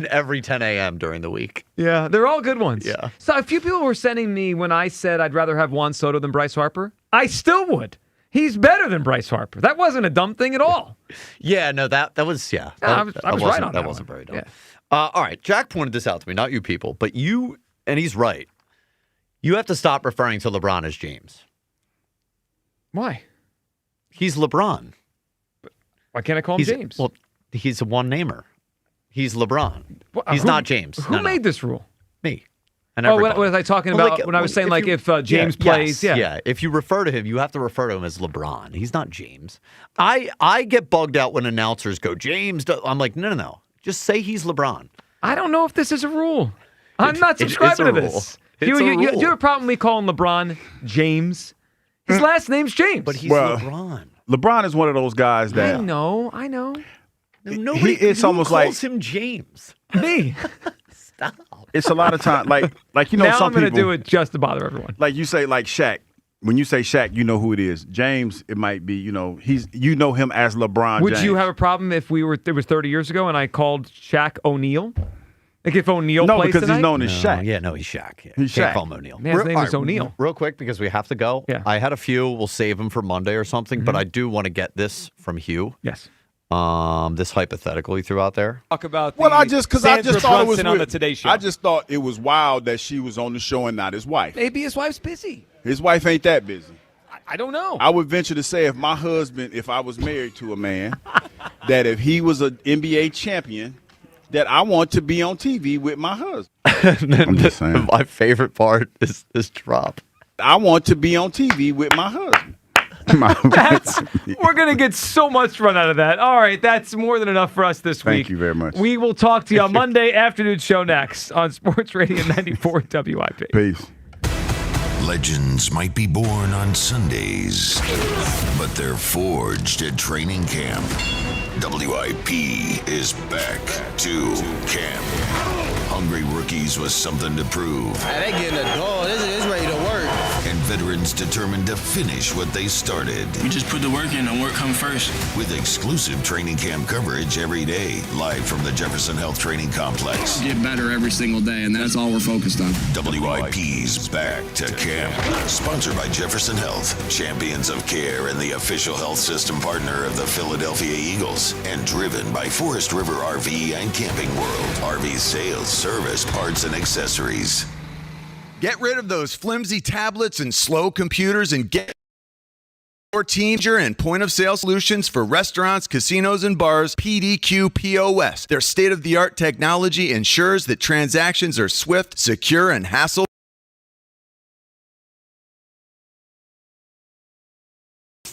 every 10 a.m. during the week. Yeah, they're all good ones. Yeah. So a few people were sending me when I said I'd rather have Juan Soto than Bryce Harper. I still would. He's better than Bryce Harper. That wasn't a dumb thing at all. Yeah, no, that was, yeah. I was right on that. That wasn't very dumb. Yeah. All right, Jack pointed this out to me, not you people, but you, and he's right. You have to stop referring to LeBron as James. Why? He's LeBron. Why can't I call him James? Well, he's a one-namer. He's LeBron. He's not James. Who made this rule? Me. And what was I talking about when I was saying if James plays? Yes, yeah. If you refer to him, you have to refer to him as LeBron. He's not James. I get bugged out when announcers go, James. I'm like, no. Just say he's LeBron. I don't know if this is a rule. I'm not subscribing to this. You have a problem with me calling LeBron James? His last name's James. But he's LeBron. LeBron is one of those guys that... I know. Nobody calls him James. Me. Stop. It's a lot of time. Like you know, now some I'm going to people do it just to bother everyone. Like you say, like Shaq. When you say Shaq, you know who it is. James, it might be. You know him as LeBron. Would James. you have a problem if it was 30 years ago and I called Shaq O'Neal? Like if O'Neal plays because tonight? he's known as Shaq. Yeah, no, he's Shaq. Yeah. He's Can't Shaq. call him O'Neal. Man, his name is O'Neal. Real quick, because we have to go. Yeah. I had a few. We'll save them for Monday or something, but I do want to get this from Hugh. Yes. This hypothetical he threw out there. Talk about I just thought it was on the Today Show. I just thought it was wild that she was on the show and not his wife. Maybe his wife's busy. His wife ain't that busy. I don't know. I would venture to say if I was married to a man, that if he was an NBA champion, that I want to be on TV with my husband. I'm just saying. My favorite part is this drop. I want to be on TV with my husband. We're going to get so much run out of that. All right, that's more than enough for us this week. Thank you very much. We will talk to you on Monday afternoon show next on Sports Radio 94 WIP. Peace. Legends might be born on Sundays, but they're forged at training camp. WIP is back to camp. Hungry rookies with something to prove. They getting a dog. It's ready to work. And veterans determined to finish what they started. We just put the work in and work comes first. With exclusive training camp coverage every day, live from the Jefferson Health Training Complex. Get better every single day, and that's all we're focused on. WIP's back to camp. Sponsored by Jefferson Health, champions of care and the official health system partner of the Philadelphia Eagles. And driven by Forest River RV and Camping World. RV sales, service, parts, and accessories. Get rid of those flimsy tablets and slow computers and get Your teaser and point-of-sale solutions for restaurants, casinos, and bars, PDQ POS. Their state-of-the-art technology ensures that transactions are swift, secure, and hassle-free.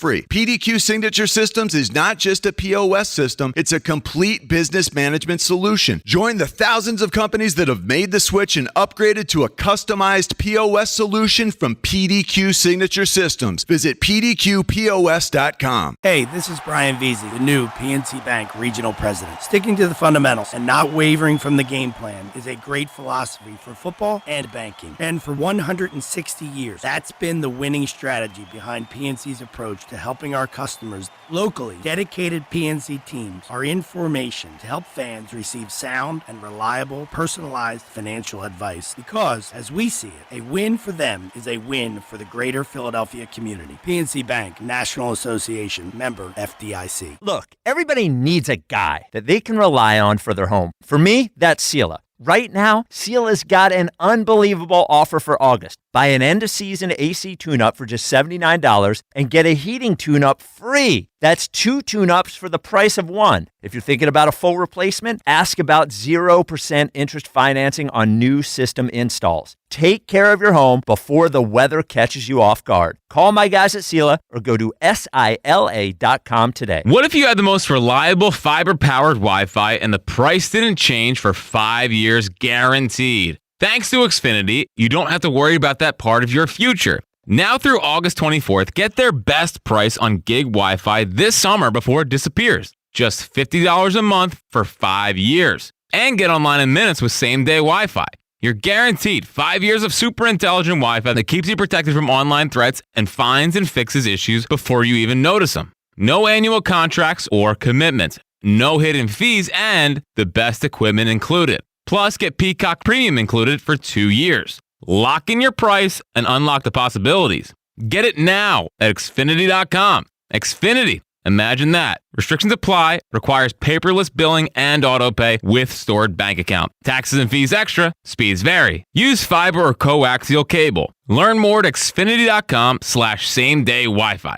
PDQ Signature Systems is not just a POS system, it's a complete business management solution. Join the thousands of companies that have made the switch and upgraded to a customized POS solution from PDQ Signature Systems. Visit pdqpos.com. Hey, this is Brian Veazey, the new PNC Bank Regional President. Sticking to the fundamentals and not wavering from the game plan is a great philosophy for football and banking. And for 160 years, that's been the winning strategy behind PNC's approach to helping our customers. Locally, dedicated PNC teams are in formation to help fans receive sound and reliable, personalized financial advice. Because, as we see it, a win for them is a win for the greater Philadelphia community. PNC Bank, National Association, member FDIC. Look, everybody needs a guy that they can rely on for their home. For me, that's Sela. Right now, Sela's got an unbelievable offer for August. Buy an end-of-season AC tune-up for just $79 and get a heating tune-up free. That's 2 tune-ups for the price of 1. If you're thinking about a full replacement, ask about 0% interest financing on new system installs. Take care of your home before the weather catches you off guard. Call my guys at Sela or go to SILA.com today. What if you had the most reliable fiber-powered Wi-Fi and the price didn't change for 5 years guaranteed? Thanks to Xfinity, you don't have to worry about that part of your future. Now through August 24th, get their best price on gig Wi-Fi this summer before it disappears. Just $50 a month for 5 years. And get online in minutes with same-day Wi-Fi. You're guaranteed 5 years of super intelligent Wi-Fi that keeps you protected from online threats and finds and fixes issues before you even notice them. No annual contracts or commitments. No hidden fees and the best equipment included. Plus, get Peacock Premium included for 2 years. Lock in your price and unlock the possibilities. Get it now at Xfinity.com. Xfinity. Imagine that. Restrictions apply. Requires paperless billing and autopay with stored bank account. Taxes and fees extra. Speeds vary. Use fiber or coaxial cable. Learn more at Xfinity.com/same-day Wi-Fi.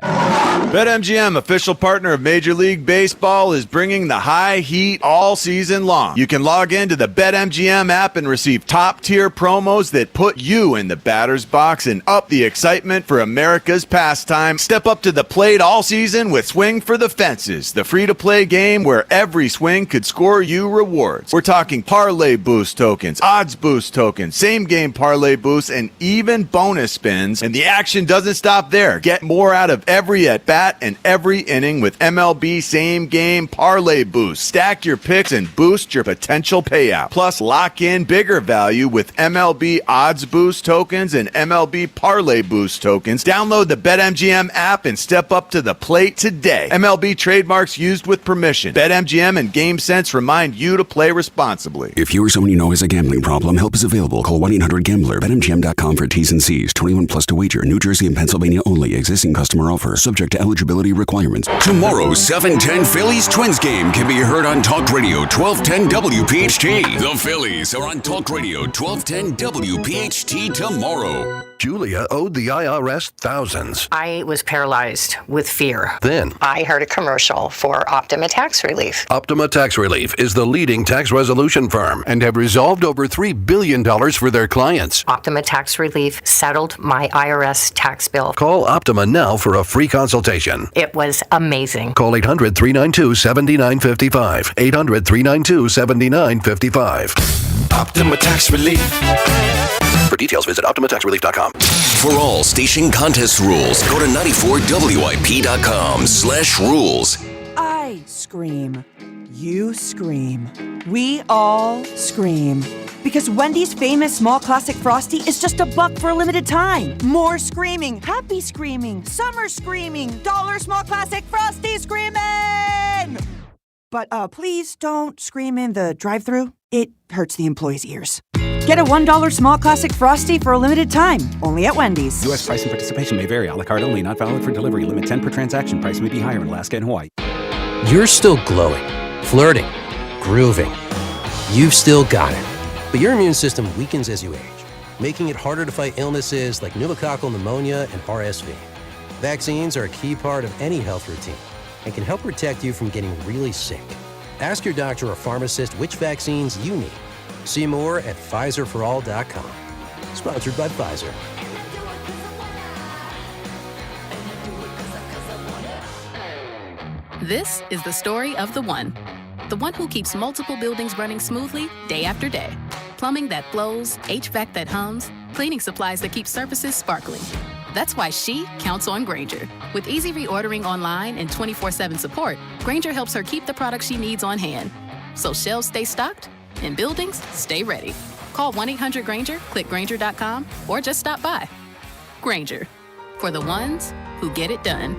BetMGM, official partner of Major League Baseball, is bringing the high heat all season long. You can log into the BetMGM app and receive top-tier promos that put you in the batter's box and up the excitement for America's pastime. Step up to the plate all season with Swing for the Fences, the free-to-play game where every swing could score you rewards. We're talking parlay boost tokens, odds boost tokens, same-game parlay boosts, and even bonus spins. And the action doesn't stop there. Get more out of every at-bat and every inning with MLB same-game parlay boost. Stack your picks and boost your potential payout. Plus, lock in bigger value with MLB odds boost tokens and MLB parlay boost tokens. Download the BetMGM app and step up to the plate today. MLB trademarks used with permission. BetMGM and GameSense remind you to play responsibly. If you or someone you know has a gambling problem, help is available. Call 1-800-GAMBLER. BetMGM.com for T's and C's. 21 plus to wager. New Jersey and Pennsylvania only. Existing customer offer. Subject to eligibility requirements. Tomorrow's 7:10 Phillies Twins game can be heard on Talk Radio 1210 WPHT. The Phillies are on Talk Radio 1210 WPHT tomorrow. Julia owed the IRS thousands. I was paralyzed with fear. Then I heard a commercial for Optima Tax Relief. Optima Tax Relief is the leading tax resolution firm and have resolved over $3 billion for their clients. Optima Tax Relief settled my IRS tax bill. Call Optima now for a free consultation. It was amazing. Call 800-392-7955. 800-392-7955. Optima Tax Relief. For details, visit OptimaTaxRelief.com. For all station contest rules, go to 94WIP.com/rules. I scream. You scream. We all scream. Because Wendy's famous small classic Frosty is just $1 for a limited time. More screaming, happy screaming, summer screaming, $1 small classic Frosty screaming! But please don't scream in the drive-thru. It hurts the employees' ears. Get a $1 small classic Frosty for a limited time, only at Wendy's. U.S. price and participation may vary. A la carte only, not valid for delivery. Limit 10 per transaction. Price may be higher in Alaska and Hawaii. You're still glowing, flirting, grooving. You've still got it. But your immune system weakens as you age, making it harder to fight illnesses like pneumococcal pneumonia and RSV. Vaccines are a key part of any health routine and can help protect you from getting really sick. Ask your doctor or pharmacist which vaccines you need. See more at PfizerForAll.com. Sponsored by Pfizer. This is the story of the one who keeps multiple buildings running smoothly day after day. Plumbing that flows, HVAC that hums, cleaning supplies that keep surfaces sparkling. That's why she counts on Grainger. With easy reordering online and 24/7 support, Grainger helps her keep the products she needs on hand. So shelves stay stocked and buildings stay ready. Call 1-800-GRAINGER, click Grainger.com, or just stop by. Grainger, for the ones who get it done.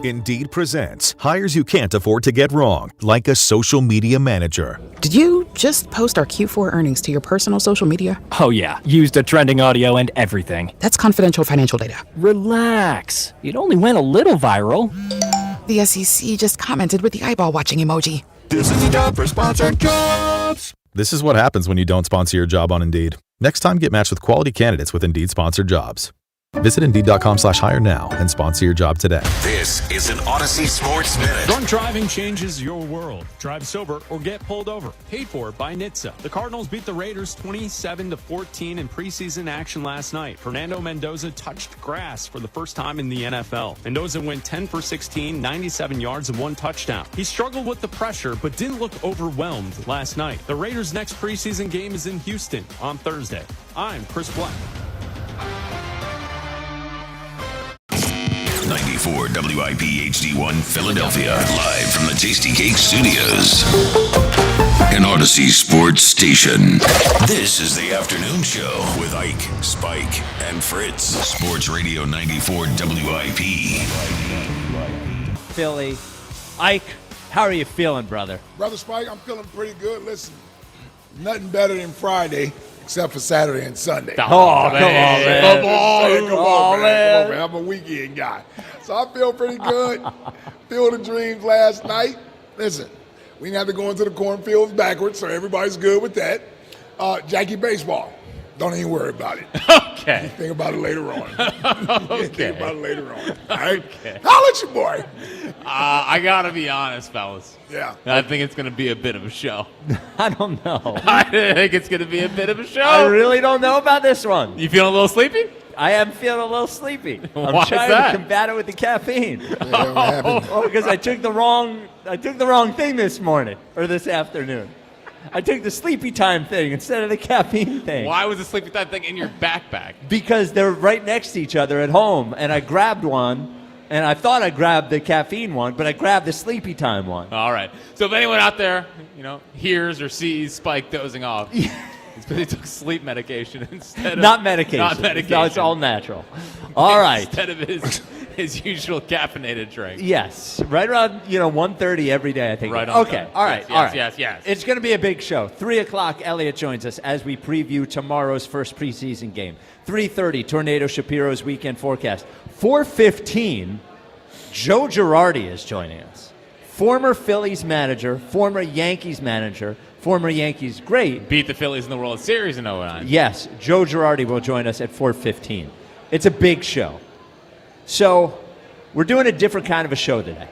Indeed presents hires you can't afford to get wrong, like a social media manager. Did you just post our Q4 earnings to your personal social media? Oh yeah, used a trending audio and everything. That's confidential financial data. Relax, it only went a little viral. The SEC just commented with the eyeball watching emoji. This is the job for sponsored jobs. This is what happens when you don't sponsor your job on Indeed. Next time, get matched with quality candidates with Indeed sponsored jobs. Visit Indeed.com/hire now and sponsor your job today. This is an Odyssey Sports Minute. Drunk driving changes your world. Drive sober or get pulled over. Paid for by NHTSA. The Cardinals beat the Raiders 27-14 in preseason action last night. Fernando Mendoza touched grass for the first time in the NFL. Mendoza went 10 for 16, 97 yards and 1 touchdown. He struggled with the pressure but didn't look overwhelmed last night. The Raiders' next preseason game is in Houston on Thursday. I'm Chris Black. 94 WIP HD1 Philadelphia, live from the Tasty Cake Studios. An Odyssey Sports Station. This is the afternoon show with Ike, Spike, and Fritz. Sports Radio 94 WIP. Philly. Ike, how are you feeling, brother? Brother Spike, I'm feeling pretty good. Listen, nothing better than Friday. Except for Saturday and Sunday. Oh, come on, man. Come on, man. I'm a weekend guy. So I feel pretty good. Field of Dreams last night. Listen, we didn't have to go into the cornfields backwards, so everybody's good with that. Jackie Baseball. Don't even worry about it. Okay. Think about it later on. Okay. Think about it later on. All right? Okay. Holla at your boy. I got to be honest, fellas. Yeah. I think it's going to be a bit of a show. I don't know. I think it's going to be a bit of a show. I really don't know about this one. You feeling a little sleepy? I am feeling a little sleepy. I'm Why is trying that? to combat it with the caffeine. Oh, because I took the wrong thing this morning or this afternoon. I took the sleepy time thing instead of the caffeine thing. Why was the sleepy time thing in your backpack? Because they're right next to each other at home, and I grabbed one, and I thought I grabbed the caffeine one, but I grabbed the sleepy time one. All right. So if anyone out there, hears or sees Spike dozing off, it's because he took sleep medication instead of... Not medication. Not medication. No, it's all natural. All right. Instead of his usual caffeinated drink. Yes. Right around, 1:30 every day, I think. Right on. Okay. All right. Yes. It's going to be a big show. 3 o'clock, Elliot joins us as we preview tomorrow's first preseason game. 3:30, Tornado Shapiro's weekend forecast. 4:15, Joe Girardi is joining us. Former Phillies manager, former Yankees manager, former Yankees great. Beat the Phillies in the World Series in 2009. Yes, Joe Girardi will join us at 4:15. It's a big show. So we're doing a different kind of a show today.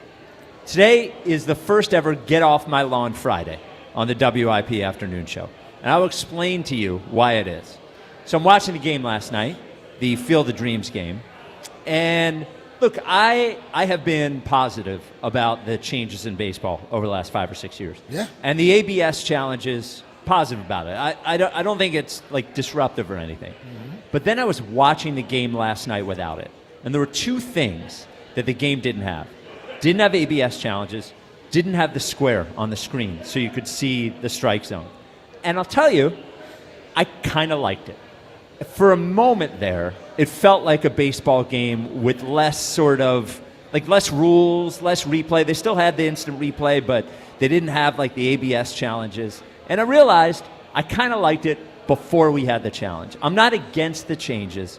Today is the first ever Get Off My Lawn Friday on the WIP afternoon show. And I'll explain to you why it is. So I'm watching the game last night, the Field of Dreams game. And look, I have been positive about the changes in baseball over the last 5 or 6 years. Yeah. And the ABS challenge is positive about it. I don't think it's like disruptive or anything. Mm-hmm. But then I was watching the game last night without it. And there were 2 things that the game didn't have. Didn't have ABS challenges, didn't have the square on the screen so you could see the strike zone. And I'll tell you, I kind of liked it. For a moment there, it felt like a baseball game with less less rules, less replay. They still had the instant replay, but they didn't have like the ABS challenges. And I realized I kind of liked it before we had the challenge. I'm not against the changes,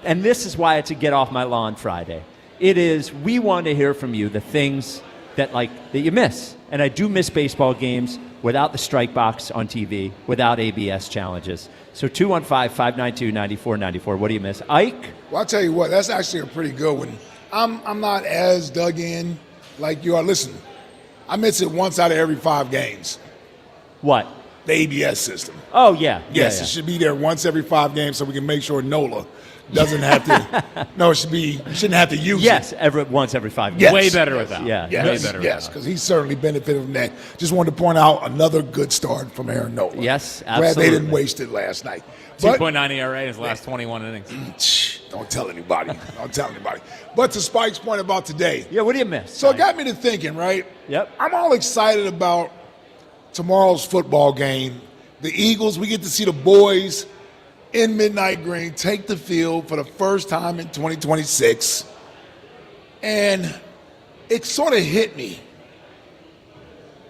and this is why it's a Get Off My Lawn Friday. It is, we want to hear from you the things that you miss. And I do miss baseball games without the strike box on TV, without ABS challenges. So 215-592-9494. What do you miss? Ike? Well, I'll tell you what, that's actually a pretty good one. I'm not as dug in like you are. Listen, I miss it once out of every 5 games. What? The ABS system. Oh, yeah. Yes, it should be there once every 5 games so we can make sure NOLA doesn't have to. No, it shouldn't have to use it. Yes, once every 5 games. Yes. Way better with that. Yeah. Yes, because he certainly benefited from that. Just wanted to point out another good start from Aaron Nola. Yes, Glad absolutely. they didn't waste it last night. 2.9 ERA in his last 21 innings. Don't tell anybody. But to Spike's point about today. Yeah, what do you miss? So it got me to thinking, right? Yep. I'm all excited about tomorrow's football game. The Eagles, we get to see the boys in Midnight Green take the field for the first time in 2026. And it sort of hit me.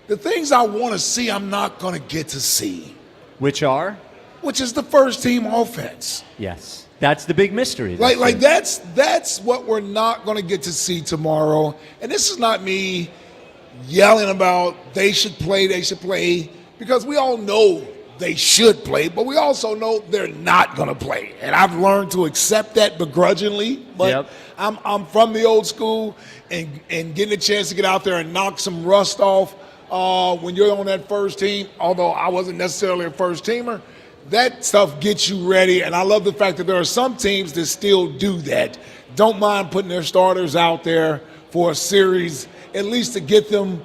The things I want to see, I'm not going to get to see. Which are? Which is the first team offense. Yes. That's the big mystery. Like that's what we're not going to get to see tomorrow. And this is not me yelling about they should play, because we all know they should play, but we also know they're not going to play. And I've learned to accept that begrudgingly. But I'm from the old school, and getting a chance to get out there and knock some rust off when you're on that first team, although I wasn't necessarily a first teamer, that stuff gets you ready. And I love the fact that there are some teams that still do that. Don't mind putting their starters out there for a series, at least to get them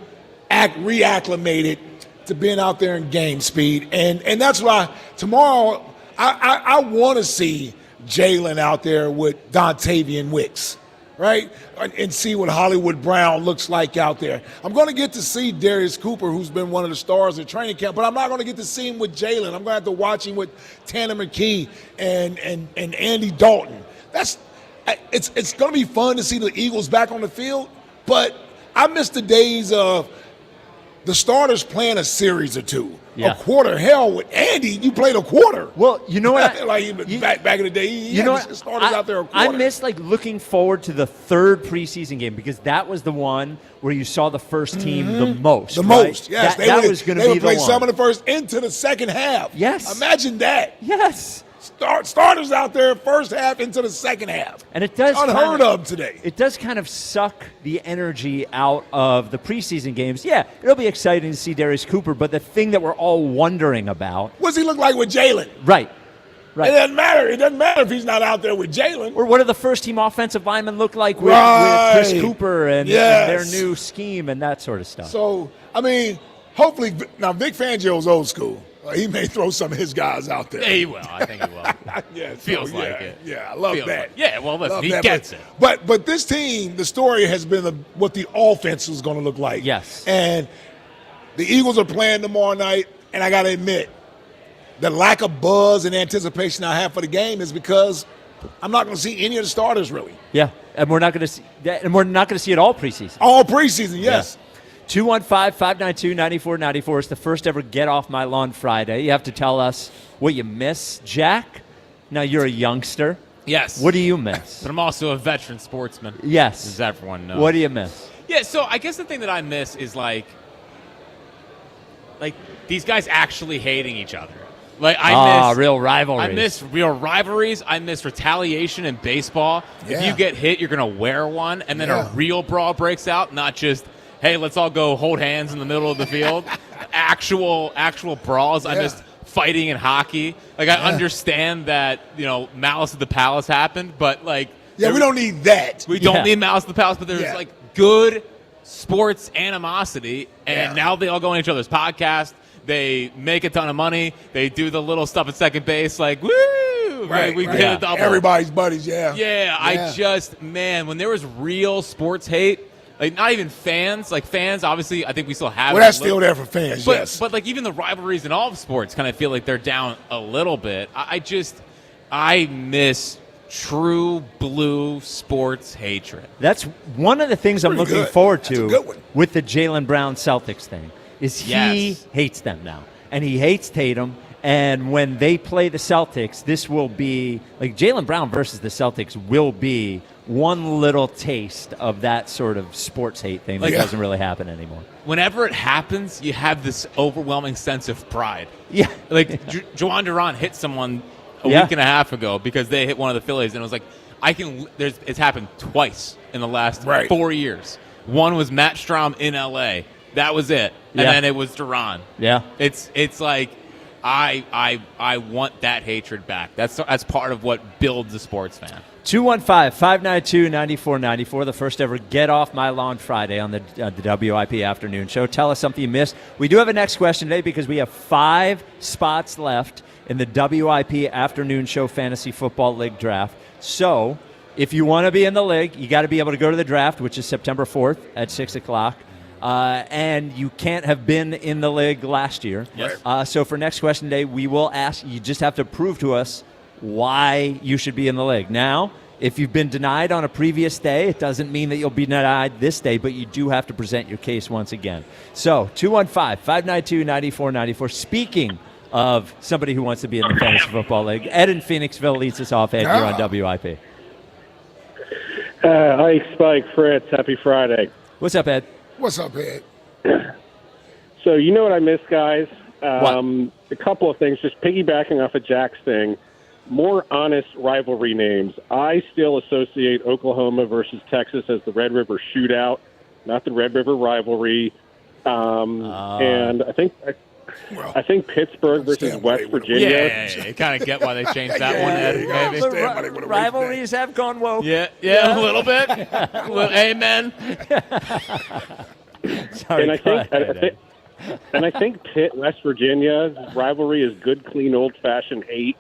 reacclimated to being out there in game speed. And that's why tomorrow I want to see Jalen out there with Dontavian Wicks, right? And see what Hollywood Brown looks like out there. I'm going to get to see Darius Cooper, who's been one of the stars at training camp, but I'm not going to get to see him with Jalen. I'm going to have to watch him with Tanner McKee and Andy Dalton. It's going to be fun to see the Eagles back on the field, but I miss the days of the starters playing a series or two. Yeah. A quarter. Hell, with Andy, you played a quarter. Well, you know what? Back in the day, he had the starters out there a quarter. I miss looking forward to the third preseason game, because that was the one where you saw the first team the most. The most, yes. That was going to be the one. They would play some of the first into the second half. Yes. Imagine that. Yes. Starters out there first half into the second half. And it does unheard of today. It does kind of suck the energy out of the preseason games. Yeah, it'll be exciting to see Darius Cooper, but the thing that we're all wondering about, what's he look like with Jalen? Right. It doesn't matter. It doesn't matter if he's not out there with Jalen. Or what do the first team offensive linemen look like with Chris Cooper and their new scheme and that sort of stuff. So, I mean, hopefully, now Vic Fangio's old school. He may throw some of his guys out there. Yeah, he will. I think he will. Yeah, Feels like it. Yeah, I love that. Yeah, well, listen, he gets it. But this team, the story has been what the offense is going to look like. Yes. And the Eagles are playing tomorrow night, and I got to admit, the lack of buzz and anticipation I have for the game is because I'm not going to see any of the starters really. Yeah, and we're not going to see that, and we're not going to see it all preseason. All preseason, yes. Yeah. 215-592-9494 is the first ever Get Off My Lawn Friday. You have to tell us what you miss. Jack, now you're a youngster. Yes. What do you miss? But I'm also a veteran sportsman. Yes. As everyone knows. What do you miss? Yeah, so I guess the thing that I miss is like these guys actually hating each other. I miss real rivalries. I miss real rivalries. I miss retaliation in baseball. Yeah. If you get hit, you're going to wear one, and then a real brawl breaks out, not just, hey, let's all go hold hands in the middle of the field. actual brawls. I missed fighting in hockey. I understand that, Malice at the Palace happened, but we don't need that. We don't need Malice at the Palace, but there's good sports animosity, and now they all go on each other's podcast. They make a ton of money. They do the little stuff at second base, woo! Right, we get a double. Everybody's buddies, Yeah, I just, when there was real sports hate, not even fans, fans, obviously, I think we still have that's still there for fans, but, yes. But, even the rivalries in all of sports kind of feel like they're down a little bit. I miss true blue sports hatred. That's one of the things I'm looking forward to That's a good one. with the Jaylen Brown Celtics thing, is he hates them now. And he hates Tatum, And when they play the Celtics, this will be like Jaylen Brown versus the Celtics will be one little taste of that sort of sports hate thing that doesn't really happen anymore. Whenever it happens, you have this overwhelming sense of pride. Yeah. Like Juwan Durant hit someone a week and a half ago because they hit one of the Phillies, and it was like, it's happened twice in the last 4 years. One was Matt Strahm in L.A. That was it. And then it was Durant. Yeah. It's like I want that hatred back. That's part of what builds a sports fan. 215-592-9494, the first ever Get Off My Lawn Friday on the WIP Afternoon Show. Tell us something you missed. We do have a next question today because we have 5 spots left in the WIP Afternoon Show Fantasy Football League draft. So if you want to be in the league, you got to be able to go to the draft, which is September 4th at 6 o'clock. And you can't have been in the league last year. Yes. So for next question day, we will ask, you just have to prove to us why you should be in the league. Now, if you've been denied on a previous day, it doesn't mean that you'll be denied this day, but you do have to present your case once again. So 215-592-9494. Speaking of somebody who wants to be in the Fantasy Football League, Ed in Phoenixville leads us off. Ed, you're on WIP. Hi, Spike, Fritz. Happy Friday. What's up, Ed? What's up, Ed? So you know what I miss, guys? What? A couple of things, just piggybacking off of Jack's thing. More honest rivalry names. I still associate Oklahoma versus Texas as the Red River Shootout, not the Red River rivalry. And I think Pittsburgh versus West Virginia. Yeah. You kind of get why they changed that one, Ed, maybe. The rivalries have gone woke. Yeah, a little bit. Amen. Sorry, and I think Pitt, West Virginia rivalry is good, clean, old-fashioned hate.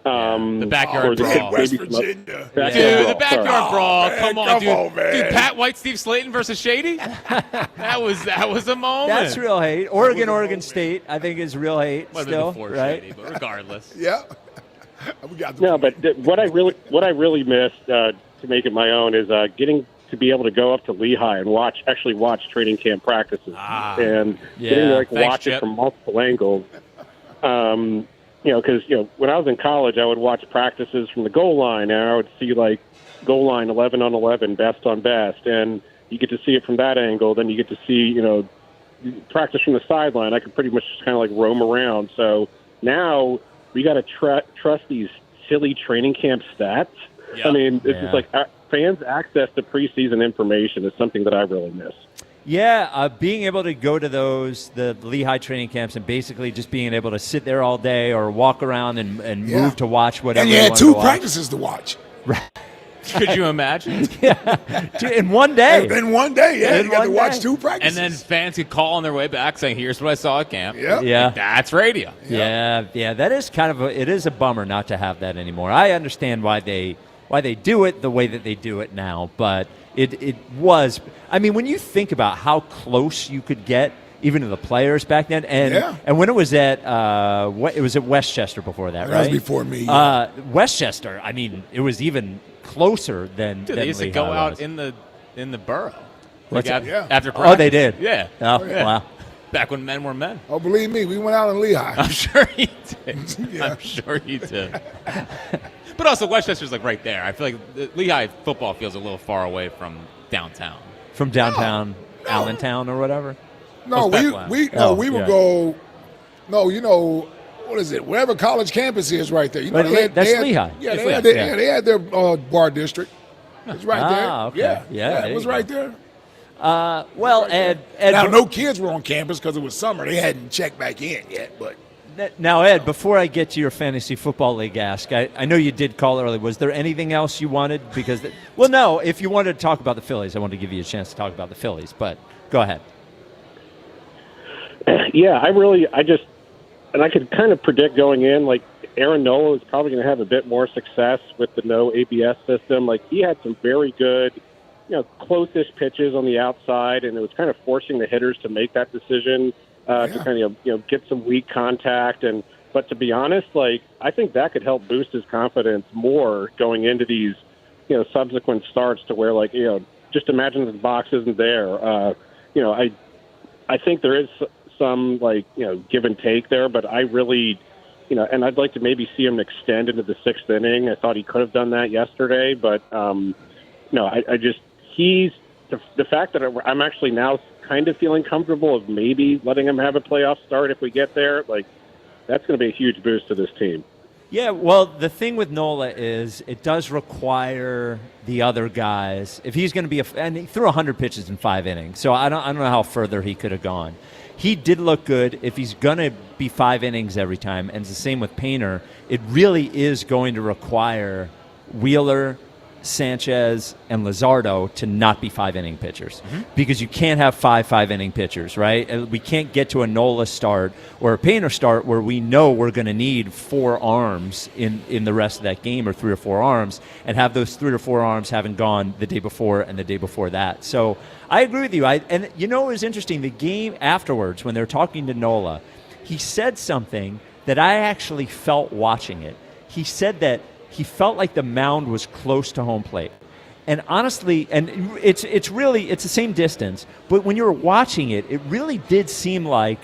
The backyard brawl. West Virginia. Dude, the backyard brawl. Man, Come on, man. Dude, Pat White, Steve Slayton versus Shady? that was a moment. That's real hate. Oregon State, I think, is real hate Might have still, been before right? Shady, but regardless. Yeah. We got what I really missed to make it my own is getting to be able to go up to Lehigh and watch training camp practices and getting to watch Chip. it from multiple angles. Because when I was in college, I would watch practices from the goal line, and I would see goal line 11 on 11, best on best, and you get to see it from that angle. Then you get to see practice from the sideline. I could pretty much just kind of roam around. So now we got to trust these silly training camp stats. Yep. I mean, it's just fans' access to preseason information is something that I really miss. Yeah, being able to go to the Lehigh training camps and basically just being able to sit there all day or walk around and move to watch whatever. And you had 2 practices to watch. Right. Could you imagine? In one day. In one day, yeah. You got to watch 2 practices. And then fans could call on their way back saying, here's what I saw at camp. Yeah. That's radio. Yeah. That is it is a bummer not to have that anymore. I understand why they do it the way that they do it now, but it was, I mean, when you think about how close you could get even to the players back then, and when it was at it was at Westchester before that, right? That was before me. Yeah. Westchester, I mean, it was even closer than they used to go out in the borough. After practice. Oh, they did? Yeah. Oh, yeah. Wow. Back when men were men. Oh, believe me, we went out in Lehigh. I'm sure you did. I'm sure you did. But also, Westchester's right there. I feel like the Lehigh football feels a little far away from downtown. From downtown Allentown or whatever? No, we would go. No, what is it? Wherever college campus is, right there. That's Lehigh. Yeah, they had their bar district. It's right there. Okay. Yeah, it was right there. Well, Ed. Now, no kids were on campus because it was summer. They hadn't checked back in yet, but. Now, Ed, before I get to your fantasy football league ask, I know you did call early. Was there anything else you wanted? No, if you wanted to talk about the Phillies, I wanted to give you a chance to talk about the Phillies, but go ahead. Yeah, I could kind of predict going in, Aaron Nola is probably going to have a bit more success with the no ABS system. He had some very good, close-ish pitches on the outside, and it was kind of forcing the hitters to make that decision. To kind of get some weak contact, but to be honest, I think that could help boost his confidence more going into these subsequent starts to where just imagine the box isn't there. I think there is some give and take there, but I really and I'd like to maybe see him extend into the 6th inning. I thought he could have done that yesterday, but he's the fact that I'm actually now kind of feeling comfortable of maybe letting him have a playoff start if we get there. Like, that's going to be a huge boost to this team. Yeah, well, the thing with Nola is it does require the other guys. If he's going to be and he threw 100 pitches in 5 innings, so I don't know how further he could have gone. He did look good. If he's going to be 5 innings every time, and it's the same with Painter, it really is going to require Wheeler, Sanchez, and Luzardo to not be 5-inning pitchers, because you can't have 5-inning pitchers, right? And we can't get to a Nola start or a Painter start where we know we're going to need 4 arms in the rest of that game, or 3 or 4 arms, and have those 3 or 4 arms having gone the day before and the day before that. So I agree with you. And it was interesting. The game afterwards, when they were talking to Nola, he said something that I actually felt watching it. He said that he felt like the mound was close to home plate. And honestly, and it's the same distance, but when you were watching it, it really did seem like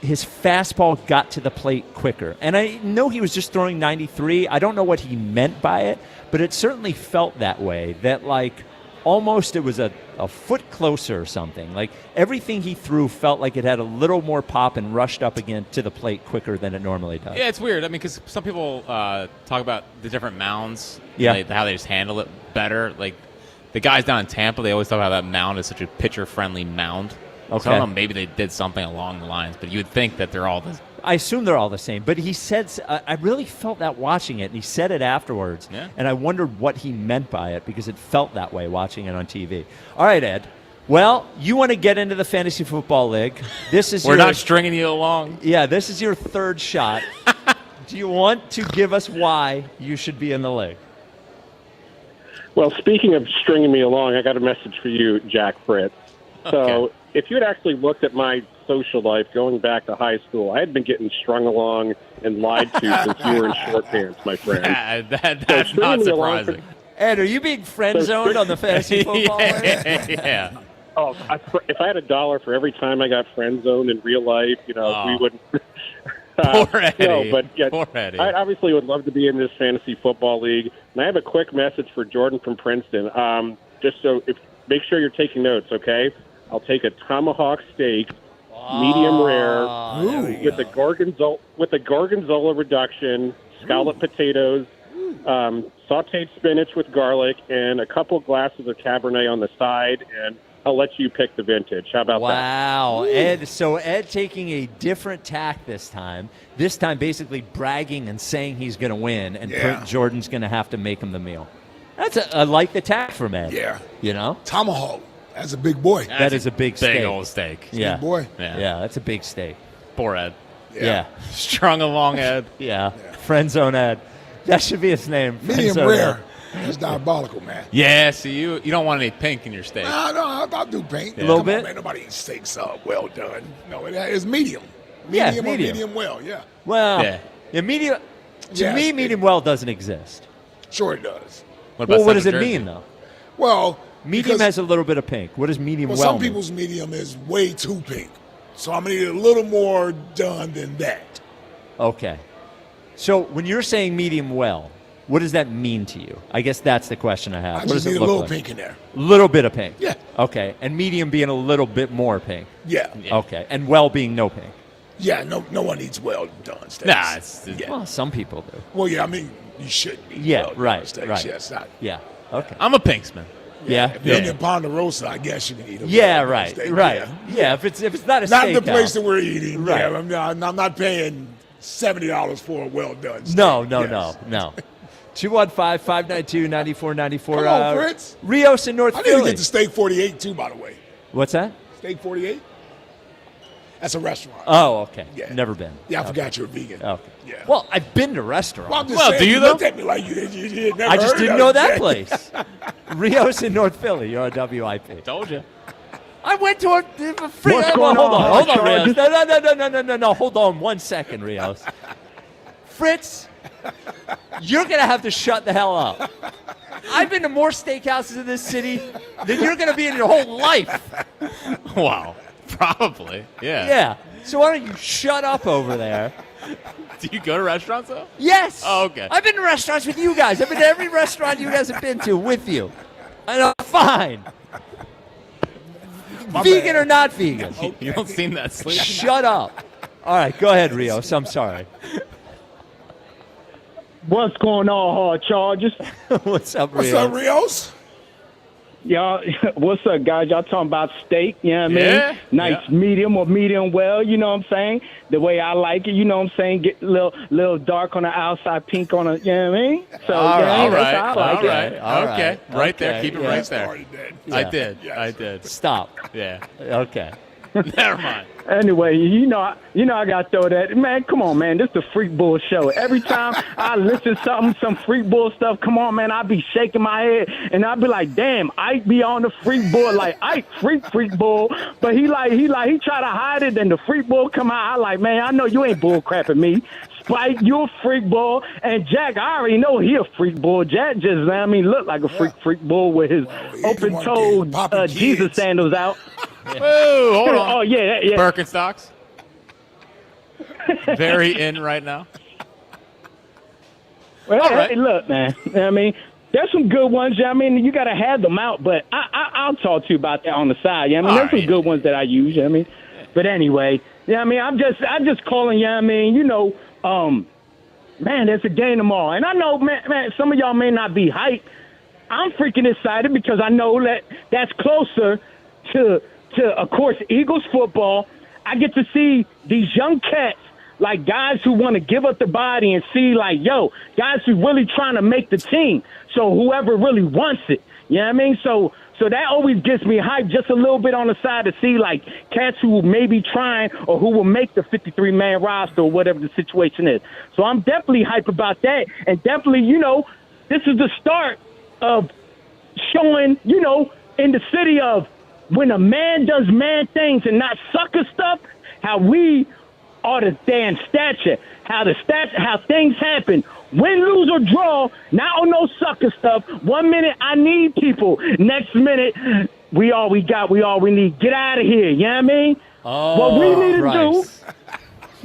his fastball got to the plate quicker. And I know he was just throwing 93. I don't know what he meant by it, but it certainly felt that way, that like almost it was a foot closer or something. Like everything he threw felt like it had a little more pop and rushed up again to the plate quicker than it normally does. Yeah, it's weird. I mean, because some people talk about the different mounds, how they just handle it better. Like the guys down in Tampa, they always talk about that mound is such a pitcher-friendly mound. Okay. So I don't know, maybe they did something along the lines, but you would think that they're all this. I assume they're all the same, but he said, I really felt that watching it, and he said it afterwards, and I wondered what he meant by it, because it felt that way watching it on TV. All right, Ed. Well, you want to get into the Fantasy Football League. We're not stringing you along. Yeah, this is your 3rd shot. Do you want to give us why you should be in the league? Well, speaking of stringing me along, I got a message for you, Jack Fritz. So if you had actually looked at my social life going back to high school, I had been getting strung along and lied to since you were in short pants, my friend. That's not surprising. Ed, are you being friend-zoned on the Fantasy Football League? Yeah. Oh, if I had $1 for every time I got friend-zoned in real life, we wouldn't. Poor Eddie. No, but yeah, Poor Eddie. I obviously would love to be in this Fantasy Football League. And I have a quick message for Jordan from Princeton. Just so, make sure you're taking notes, okay? I'll take a tomahawk steak, medium rare, with the gorgonzola reduction, scalloped potatoes, sautéed spinach with garlic, and a couple glasses of Cabernet on the side, and I'll let you pick the vintage. How about that? Wow. Ed, so Ed taking a different tack this time basically bragging and saying he's going to win, and Jordan's going to have to make him the meal. I like the tack from Ed. Yeah. Tomahawk. That's a big boy. That is a big steak. Big old steak. Yeah. Big boy. Yeah, that's a big steak. Poor Ed. Yeah. Strung along Ed. Yeah. Friend zone Ed. That should be his name. Medium rare. It's diabolical, man. Yeah, see, you don't want any pink in your steak. No, I'll do pink. A little bit? Man, nobody eats steaks well done. No, it's medium. Medium or medium well, yeah. Well, medium. To me, medium well doesn't exist. Sure it does. What does it mean, though? Well, medium has a little bit of pink. What does medium well some mean? people's medium is way too pink. So I'm going to need a little more done than that. Okay. So when you're saying medium well, what does that mean to you? I guess that's the question I have. I just need a little pink in there. A little bit of pink? Yeah. Okay. And medium being a little bit more pink? Yeah. Okay. And well being no pink? Yeah, no one eats well done steaks. Nah, well, some people do. Well, yeah, I mean, you shouldn't eat well done steaks. Right. Yes, yeah. Okay. I'm a pinksman. Yeah. If you're in Ponderosa, I guess you can eat a right. steak. Right. Yeah. If it's not a not steak the place that we're eating. Right. Yeah, I'm not paying $70 for a well done steak. No. 215-592-9494. Come on, Fritz. Rios in North Philly. I need to get to Steak 48 too, by the way. What's that? Steak 48? That's a restaurant. Oh, okay. Yeah. Never been. Yeah, I forgot you're a vegan. Okay. Yeah. Well, I've been to restaurants. Well, I'm just saying, do you looked at me like you never I just heard didn't of know it. that place. Rios in North Philly. You're on WIP. Told you. I went to a free. Hold on, Rios. No. Hold on 1 second, Rios. Fritz, you're going to have to shut the hell up. I've been to more steakhouses in this city than you're going to be in your whole life. Wow. Probably. Yeah. Yeah. So why don't you shut up over there Do you go to restaurants, though? Yes. Oh, okay. I've been to restaurants with you guys. I've been to every restaurant you guys have been to with you. I know, fine. Vegan or not vegan? You don't seem that sleepy. Shut up. All right, go ahead, Rios. I'm sorry. What's going on, Hard Chargers? What's up, Rios? What's up, Rios? Y'all, what's up, guys? Y'all talking about steak, you know what I mean? Yeah. Nice medium or medium well, you know what I'm saying? The way I like it, you know what I'm saying? Get a little dark on the outside, pink on the, you know what I mean? So, All right. that's how I like it. Okay. Right there. Okay. Keep it Yeah. right there. Yeah. I did. Stop. Yeah. Okay. Never mind. Anyway, you know I got to throw that. Man, come on, man. This is the Freak Bull show. Every time I listen to some Freak Bull stuff, come on, man, I be shaking my head, and I be like, damn, Ike be on the Freak Bull, like, Ike, Freak Bull. But he try to hide it, and the Freak Bull come out. I like, man, I know you ain't bull crapping me. Spike, you a Freak Bull. And Jack, I already know he a Freak Bull. Jack just, look like a Freak Bull with his open-toed Jesus sandals out. Whoa, hold on. Oh, yeah. Birkenstocks. Very in right now. Well, All right. hey, look, man. I mean, there's some good ones. I mean, you got to have them out, but I'll talk to you about that on the side. I mean, there's some good ones that I use. I mean, but anyway, I mean, I'm just calling. I mean, man, there's a game tomorrow, and I know, man, some of y'all may not be hyped. I'm freaking excited because I know that's closer to, of course, Eagles football. I get to see these young cats, like guys who want to give up the body and see, like, yo, guys who really trying to make the team. So whoever really wants it, you know what I mean? So that always gets me hyped just a little bit on the side to see, like, cats who may be trying or who will make the 53-man roster or whatever the situation is. So I'm definitely hyped about that. And definitely, this is the start of showing, in the city of when a man does man things and not sucker stuff, how we are the damn stature, how things happen. Win, lose, or draw, not on no sucker stuff. 1 minute, I need people. Next minute, we all we got, we all we need. Get out of here, you know what I mean? What we need to do...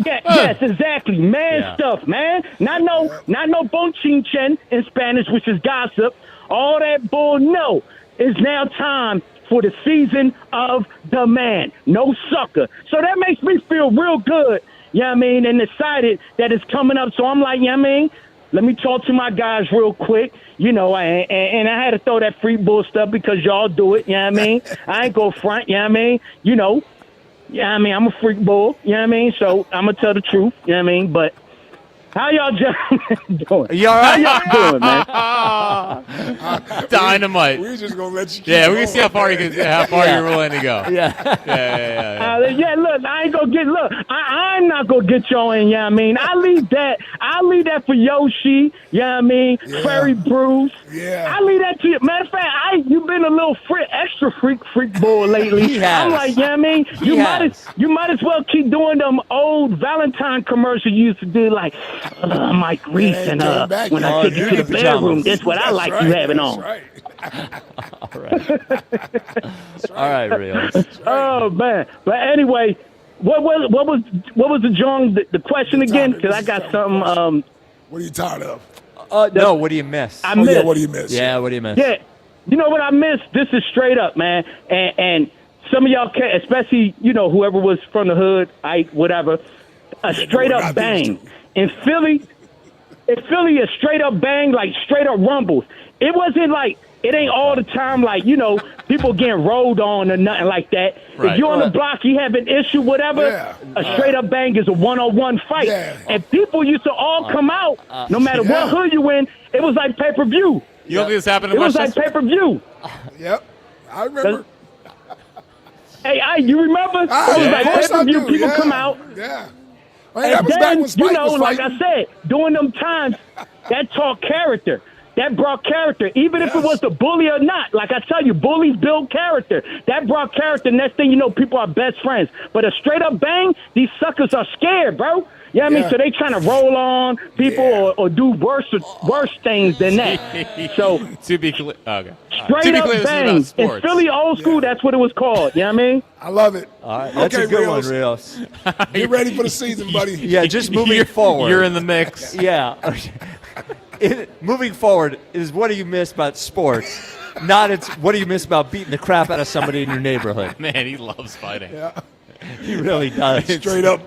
Yes, exactly. Stuff, man. Not no bonchinchen in Spanish, which is gossip. All that bull, no. It's now time for the season of the man. No sucker. So that makes me feel real good, you know what I mean, and excited that it's coming up. So I'm like, you know what I mean? Let me talk to my guys real quick, and I had to throw that free bull stuff because y'all do it, you know what I mean? I ain't go front, you know what I mean? Yeah, I mean, I'm a freak bull, you know what I mean? So I'm going to tell the truth, you know what I mean? But how y'all doing? You all right? How y'all doing, man? Dynamite. We're just going to let you keep Yeah, we can going. see how far you're willing to go. Yeah. Look, I ain't gonna I'm not gonna get y'all in, you know what I mean? I'll leave that for Yoshi, you know what I mean? Fairy Bruce. Yeah. I leave that to you. Matter of fact, you've been a little extra freak bull lately. He has. I'm like, you know what I mean? You might as well keep doing them old Valentine commercials you used to do, like Mike Reese and when I take you to the bedroom, that's what I like you having on. Right. All right, Rios. Oh man! But anyway, what was the John the question again? Because I got something. What are you tired of? No, what do you miss? I missed. Yeah, what do you miss? Yeah, what do you miss? Yeah, you know what I missed? This is straight up, man. And some of y'all, especially whoever was from the hood, whatever, a straight up bang in Philly. In Philly, a straight up bang, like straight up rumbles. It wasn't like. It ain't all the time like, people getting rolled on or nothing like that. Right. If you're on the block, you have an issue, whatever, a straight-up bang is a one-on-one fight. Yeah. And people used to all come out, no matter what hood you in, it was like pay-per-view. You don't think this happened in It was like Westchester? pay-per-view. Yep. I remember. Hey, you remember? It was like of course I pay-per-view. do. People Yeah. come out. Yeah. Man, And that was back then, when Spike was like fighting. I said, during them times, that taught character. That brought character, even if it was the bully or not. Like I tell you, bullies build character. That brought character. Next thing you know, people are best friends. But a straight up bang, these suckers are scared, bro. You know what I mean? So they trying to roll on people or do worse things than that. So to be clear, okay. Straight up bang. In Philly old school, that's what it was called. You know what I mean? I love it. All right, that's a good one, Rios. Get ready for the season, buddy. Yeah, just moving forward. You're in the mix. Yeah. Moving forward is what do you miss about sports? Not it's what do you miss about beating the crap out of somebody in your neighborhood? Man, he loves fighting. Yeah. He really does. Straight up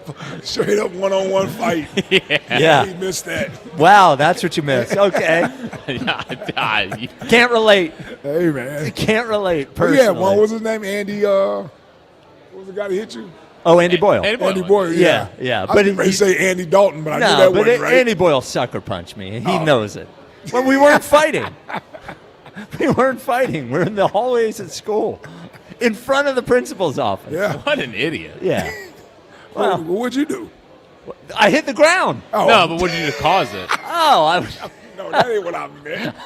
one-on-one fight. Yeah. He missed that. Wow, that's what you miss. Okay. Can't relate. Hey, man. Can't relate personally. Yeah, what was his name? Andy, what was the guy that hit you? Oh, Andy Boyle. Andy Boyle, yeah. Yeah. I didn't ready to say Andy Dalton, but I knew that no, but wasn't right. Andy Boyle sucker punched me. He knows it. But we weren't fighting. We weren't fighting. We're in the hallways at school. In front of the principal's office. Yeah. What an idiot. Yeah. Well, what'd you do? I hit the ground. Oh. No, but what did you do to cause it? No, that ain't what I meant.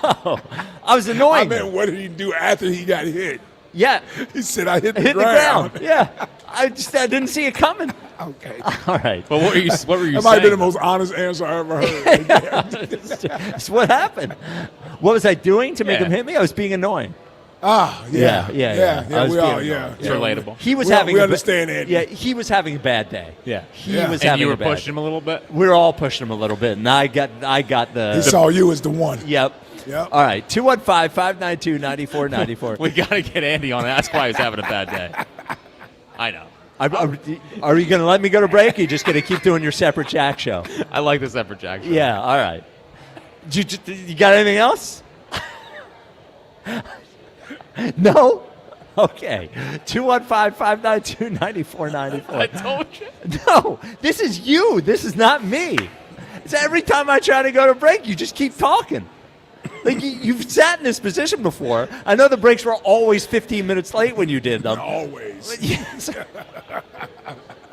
I was annoying. I meant what did he do after he got hit? Yeah. He said, I hit the the ground. ground. Yeah. I didn't see it coming. Okay. All right. But what were you saying? That might have been the most honest answer I ever heard. That's what happened. What was I doing to make him hit me? I was being annoying. Ah, yeah. I was We all, being yeah. annoying. It's relatable. He was We understand Andy. Yeah, he was having a bad day. Yeah. He was And having you were a bad pushing him a little bit? We were all pushing him a little bit, and I got the. He saw you as the one. Yep. All right, 215-592-9494. We got to get Andy on. Ask why he's having a bad day. I know. Are you going to let me go to break? Or are you just going to keep doing your separate Jack show? I like the separate Jack show. Yeah, all right. You got anything else? No? Okay. 215-592-9494. I told you. No, this is you. This is not me. It's every time I try to go to break, you just keep talking. Like you've sat in this position before. I know the breaks were always 15 minutes late when you did them. Always. Yes.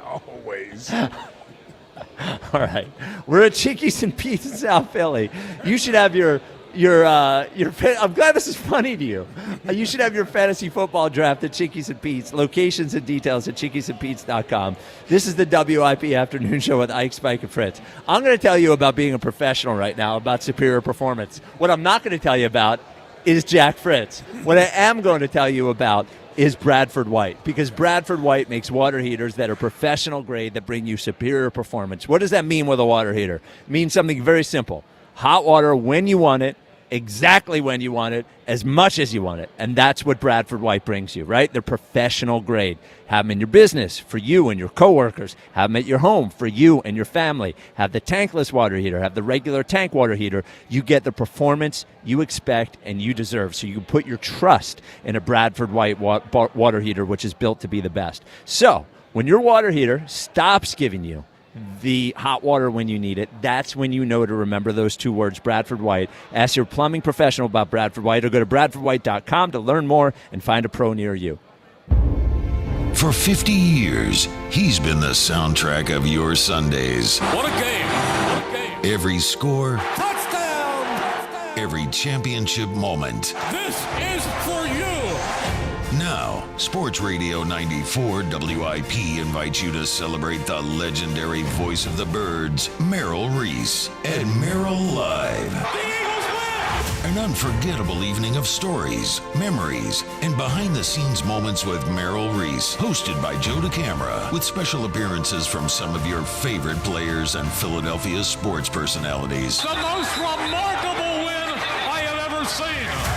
Always. All right. We're at Chickies and Pete's in South Philly. You should have your I'm glad this is funny to you. You should have your fantasy football draft at Chickies and Pete's. Locations and details at chickiesandpete's.com. This is the WIP Afternoon Show with Ike, Spike, and Fritz. I'm going to tell you about being a professional right now, about superior performance. What I'm not going to tell you about is Jack Fritz. What I am going to tell you about is Bradford White, because Bradford White makes water heaters that are professional grade that bring you superior performance. What does that mean with a water heater? It means something very simple. Hot water when you want it, exactly when you want it, as much as you want it. And that's what Bradford White brings you, right? They're professional grade. Have them in your business for you and your coworkers. Have them at your home for you and your family. Have the tankless water heater. Have the regular tank water heater. You get the performance you expect and you deserve. So you can put your trust in a Bradford White water heater, which is built to be the best. So when your water heater stops giving you the hot water when you need it, that's when you know to remember those two words, Bradford White. Ask your plumbing professional about Bradford White or go to bradfordwhite.com to learn more and find a pro near you. For 50 years, he's been the soundtrack of your Sundays. What a game! What a game! Every score, Touchdown! every championship moment. This is for you! Now, Sports Radio 94 WIP invites you to celebrate the legendary voice of the Birds, Merrill Reese, and Merrill Live. The Eagles win! An unforgettable evening of stories, memories, and behind-the-scenes moments with Merrill Reese, hosted by Joe DeCamara, with special appearances from some of your favorite players and Philadelphia sports personalities. The most remarkable win I have ever seen!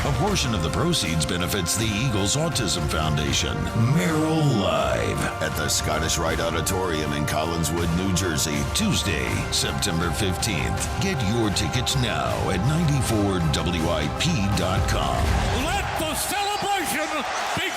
A portion of the proceeds benefits the Eagles Autism Foundation. Merrill Live at the Scottish Rite Auditorium in Collinswood, New Jersey, Tuesday, September 15th. Get your tickets now at 94WIP.com. Let the celebration begin!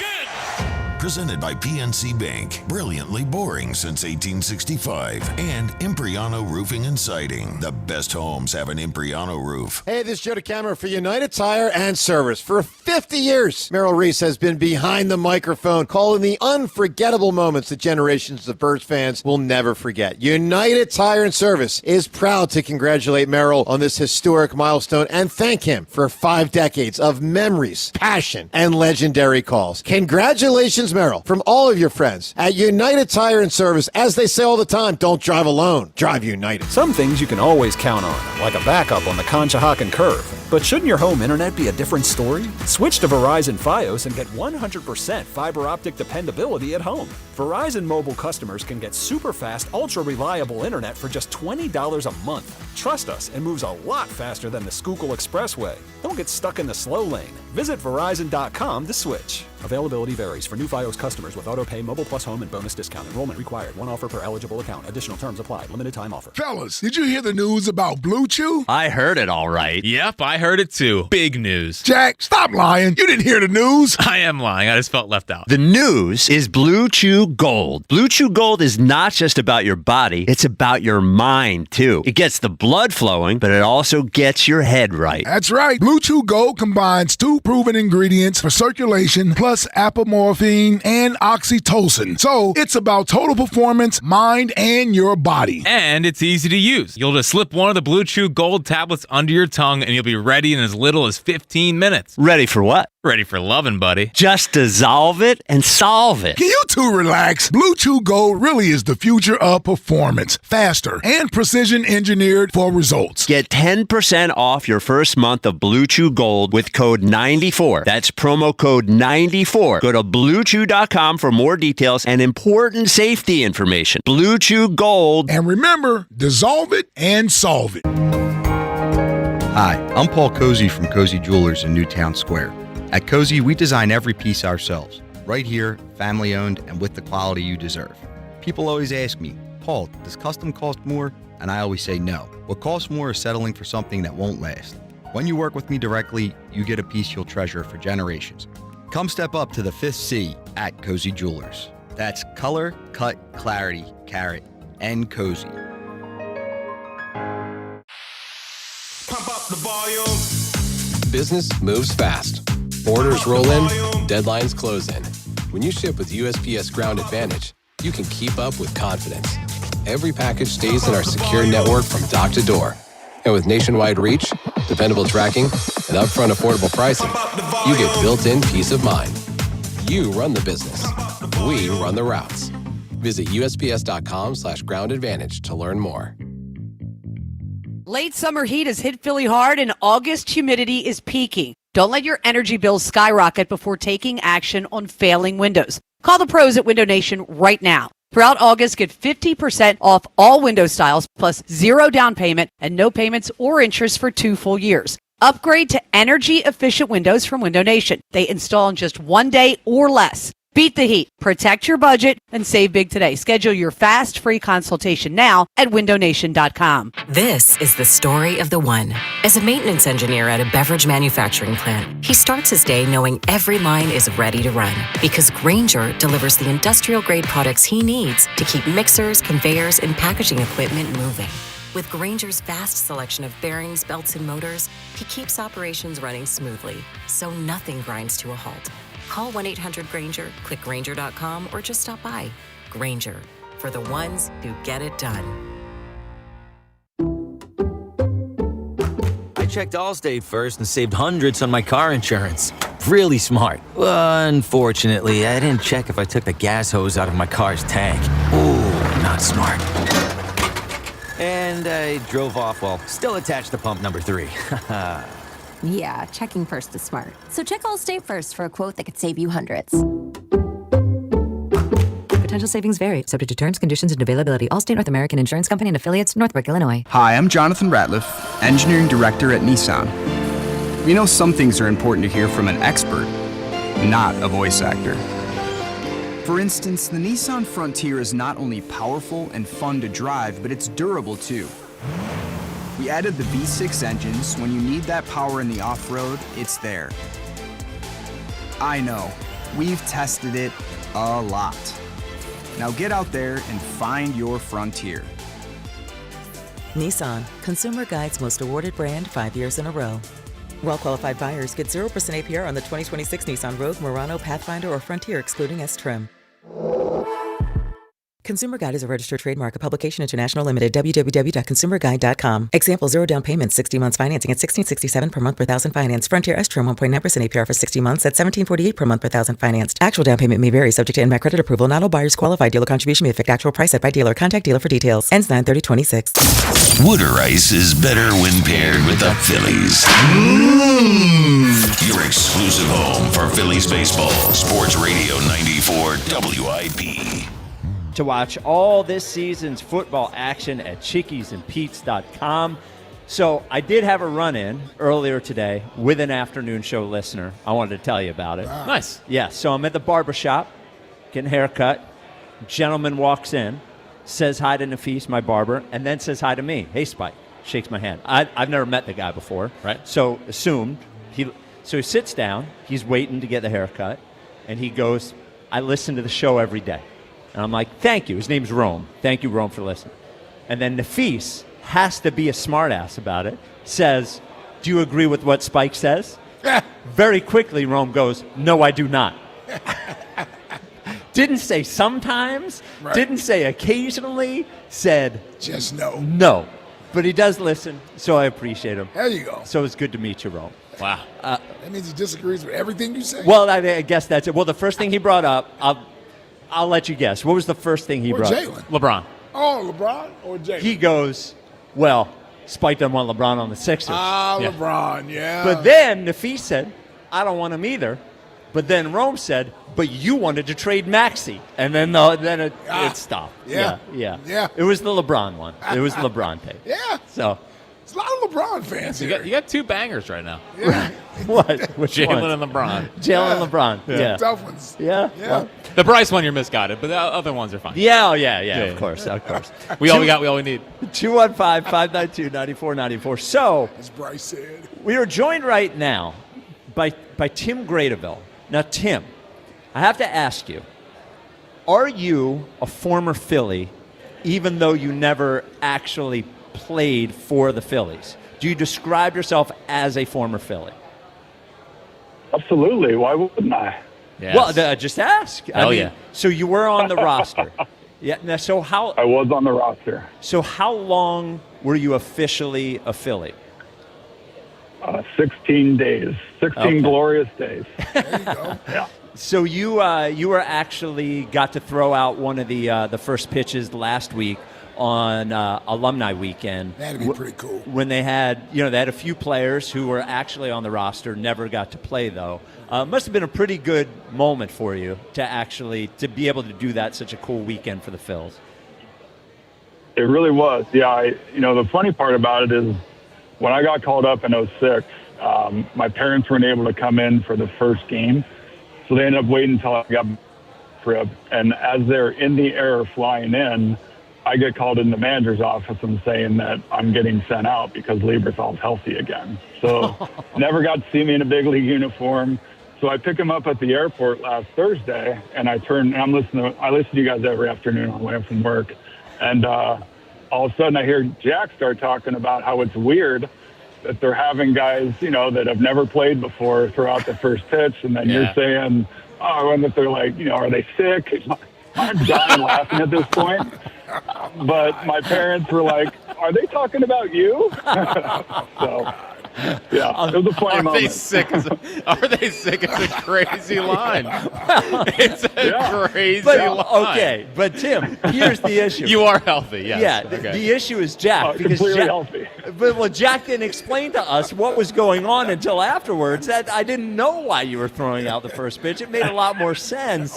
Presented by PNC Bank. Brilliantly boring since 1865. And Impriano Roofing and Siding. The best homes have an Impriano roof. Hey, this is Joe DeCamara for United Tire and Service. For 50 years, Merrill Reese has been behind the microphone, calling the unforgettable moments that generations of Birds fans will never forget. United Tire and Service is proud to congratulate Merrill on this historic milestone and thank him for 5 decades of memories, passion, and legendary calls. Congratulations, Merrill, from all of your friends at United Tire and Service. As they say all the time, don't drive alone, drive United. Some things you can always count on, like a backup on the Conshohocken curve. But shouldn't your home internet be a different story? Switch to Verizon Fios and get 100% fiber optic dependability at home. Verizon mobile customers can get super fast, ultra reliable internet for just $20 a month. Trust us, it moves a lot faster than the Schuylkill Expressway. Don't get stuck in the slow lane. Visit Verizon.com to switch. Availability varies for new Fios customers with auto pay, mobile plus home, and bonus discount. Enrollment required. One offer per eligible account. Additional terms apply. Limited time offer. Fellas, did you hear the news about Blue Chew? I heard it all right. Yep, I heard it too. Big news. Jack, stop lying. You didn't hear the news. I am lying. I just felt left out. The news is Blue Chew Gold. Blue Chew Gold is not just about your body, it's about your mind too. It gets the blood flowing, but it also gets your head right. That's right. Blue Chew Gold combines 2 proven ingredients for circulation plus apomorphine and oxytocin. So it's about total performance, mind, and your body. And it's easy to use. You'll just slip one of the Blue Chew Gold tablets under your tongue and you'll be ready in as little as 15 minutes. Ready for what? Ready for loving, buddy. Just dissolve it and solve it. Can you two relax? Blue Chew Gold really is the future of performance. Faster and precision engineered for results. Get 10% off your first month of Blue Chew Gold with code 94. That's promo code 94. Go to BlueChew.com for more details and important safety information. Blue Chew Gold. And remember, dissolve it and solve it. Hi, I'm Paul Cozy from Cozy Jewelers in Newtown Square. At Cozy, we design every piece ourselves, right here, family-owned, and with the quality you deserve. People always ask me, Paul, does custom cost more? And I always say no. What costs more is settling for something that won't last. When you work with me directly, you get a piece you'll treasure for generations. Come step up to the 5th C at Cozy Jewelers. That's color, cut, clarity, carat, and cozy. Pump up the volume. Business moves fast. Orders roll in, deadlines close in. When you ship with USPS Ground Advantage, you can keep up with confidence. Every package stays in our secure network from dock to door. And with nationwide reach, dependable tracking, and upfront affordable pricing, you get built-in peace of mind. You run the business. We run the routes. Visit USPS.com/Ground Advantage to learn more. Late summer heat has hit Philly hard and August humidity is peaking. Don't let your energy bills skyrocket before taking action on failing windows. Call the pros at Window Nation right now. Throughout August, get 50% off all window styles plus 0 down payment and no payments or interest for 2 full years. Upgrade to energy-efficient windows from Window Nation. They install in just 1 day or less. Beat the heat, protect your budget, and save big today. Schedule your fast, free consultation now at windownation.com. This is the story of the one. As a maintenance engineer at a beverage manufacturing plant, he starts his day knowing every line is ready to run because Grainger delivers the industrial-grade products he needs to keep mixers, conveyors, and packaging equipment moving. With Grainger's vast selection of bearings, belts, and motors, he keeps operations running smoothly, so nothing grinds to a halt. Call 1-800-GRAINGER, click Grainger.com, or just stop by. Grainger, for the ones who get it done. I checked Allstate first and saved hundreds on my car insurance. Really smart. Unfortunately, I didn't check if I took the gas hose out of my car's tank. Ooh, not smart. And I drove off while still attached to pump number 3. Yeah, checking first is smart. So check Allstate first for a quote that could save you hundreds. Potential savings vary, subject to terms, conditions, and availability. Allstate North American Insurance Company and Affiliates, Northbrook, Illinois. Hi, I'm Jonathan Ratliff, Engineering Director at Nissan. We know some things are important to hear from an expert, not a voice actor. For instance, the Nissan Frontier is not only powerful and fun to drive, but it's durable too. We added the V6 engines. When you need that power in the off-road, it's there. I know, we've tested it a lot. Now get out there and find your Frontier. Nissan, Consumer Guide's most awarded brand 5 years in a row. Well-qualified buyers get 0% APR on the 2026 Nissan Rogue, Murano, Pathfinder, or Frontier excluding S-Trim. Consumer Guide is a registered trademark, a publication international limited, www.consumerguide.com. Example, 0 down payment, 60 months financing at $16.67 per month per thousand finance. Frontier S-Term 1.9% APR for 60 months at $17.48 per month per thousand financed. Actual down payment may vary, subject to NMAC credit approval. Not all buyers qualify. Dealer contribution may affect actual price set by dealer. Contact dealer for details. Ends 9/30/26. Water ice is better when paired with the Phillies. Your exclusive home for Phillies baseball. Sports Radio 94 WIP. To watch all this season's football action at chickiesandpete's.com. So I did have a run-in earlier today with an afternoon show listener. I wanted to tell you about it. Nice. Yeah, so I'm at the barbershop, getting a haircut. Gentleman walks in, says hi to Nafis, my barber, and then says hi to me. Hey, Spike. Shakes my hand. I've never met the guy before. Right. So assumed. So he sits down. He's waiting to get the haircut. And he goes, I listen to the show every day. And I'm like, thank you. His name's Rome. Thank you, Rome, for listening. And then Nafis has to be a smartass about it, says, do you agree with what Spike says? Very quickly, Rome goes, no, I do not. Didn't say sometimes, didn't say occasionally, said just no. No. But he does listen, so I appreciate him. There you go. So it's good to meet you, Rome. Wow. That means he disagrees with everything you say? Well, I guess that's it. Well, the first thing he brought up, I'll let you guess. What was the first thing he brought up? Jalen. LeBron. Oh, LeBron or Jalen? He goes, well, Spike doesn't want LeBron on the Sixers. LeBron, yeah. But then Nafis said, I don't want him either. But then Rome said, but you wanted to trade Maxey. And then it stopped. Yeah. It was the LeBron one. It was LeBron take. Yeah. So there's a lot of LeBron fans you here. got 2 bangers right now. Yeah. What? Which Jalen ones? and LeBron. Jalen and LeBron. Yeah. Tough ones. Yeah. Yeah. Well, The Bryce one, you're misguided, but the other ones are fine. yeah, of course. We all we need. 215-592-9494. So, As Bryce said. we are joined right now by Tim Gradeville. Now, Tim, I have to ask you, are you a former Philly even though you never actually played for the Phillies? Do you describe yourself as a former Philly? Absolutely. Why wouldn't I? Yes. Well, just ask. Yeah. So you were on the roster. Yeah. Now, so how? I was on the roster. So how long were you officially a Philly? 16 days. 16 glorious days. There you go. Yeah. So you were actually got to throw out one of the first pitches last week on Alumni Weekend. That'd be pretty cool. When they had they had a few players who were actually on the roster, never got to play though. Must have been a pretty good moment for you to be able to do that. Such a cool weekend for the Phils. It really was. Yeah. The funny part about it is when I got called up in 2006, my parents weren't able to come in for the first game. So they ended up waiting until I got trip. And as they're in the air flying in, I get called in the manager's office and saying that I'm getting sent out because Lieberthal's healthy again. So never got to see me in a big league uniform. So I pick him up at the airport last Thursday, and I listen to you guys every afternoon on the way from work. And all of a sudden I hear Jack start talking about how it's weird that they're having guys, that have never played before throw out the first pitch. And then you're saying, and that they're like, are they sick? I'm dying laughing at this point. But my parents were like, are they talking about you? So, yeah, it was a funny moment. Are they sick? It's a crazy line. It's a crazy line. Okay, but Tim, here's the issue. You are healthy, yes. Yeah, the issue is Jack. Because completely healthy. But Jack didn't explain to us what was going on until afterwards. I didn't know why you were throwing out the first pitch. It made a lot more sense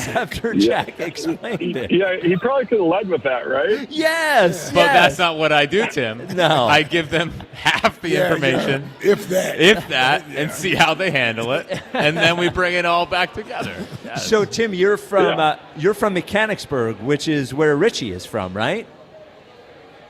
after Jack explained it. Yeah, he probably could have led with that, right? Yes. But that's not what I do, Tim. No. I give them half the information. If that. And see how they handle it. And then we bring it all back together. Yes. So, Tim, you're from Mechanicsburg, which is where Richie is from, right?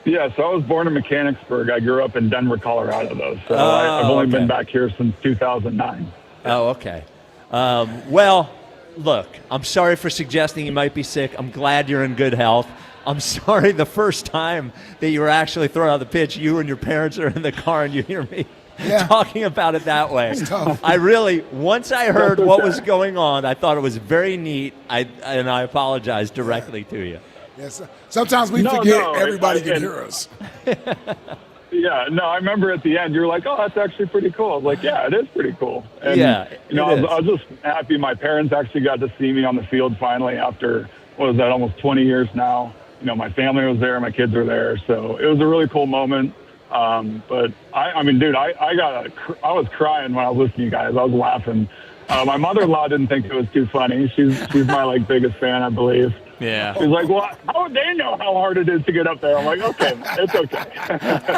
Yeah, so I was born in Mechanicsburg. I grew up in Denver, Colorado, though. So I've only been back here since 2009. Oh, okay. Well, look, I'm sorry for suggesting you might be sick. I'm glad you're in good health. I'm sorry the first time that you were actually throwing out the pitch, you and your parents are in the car and you hear me talking about it that way. I really, once I heard what was going on, I thought it was very neat, and I apologize directly to you. Yes. Sometimes we forget everybody can hear us. Yeah, no, I remember at the end, you were like, oh, that's actually pretty cool. I was like, yeah, it is pretty cool. And, I was just happy my parents actually got to see me on the field finally after, what was that, almost 20 years now. My family was there, my kids were there. So it was a really cool moment. But, I mean, dude, I was crying when I was listening to you guys. I was laughing. My mother-in-law didn't think it was too funny. She's my, biggest fan, I believe. Yeah. She's like, well, how would they know how hard it is to get up there? I'm like, okay, it's okay.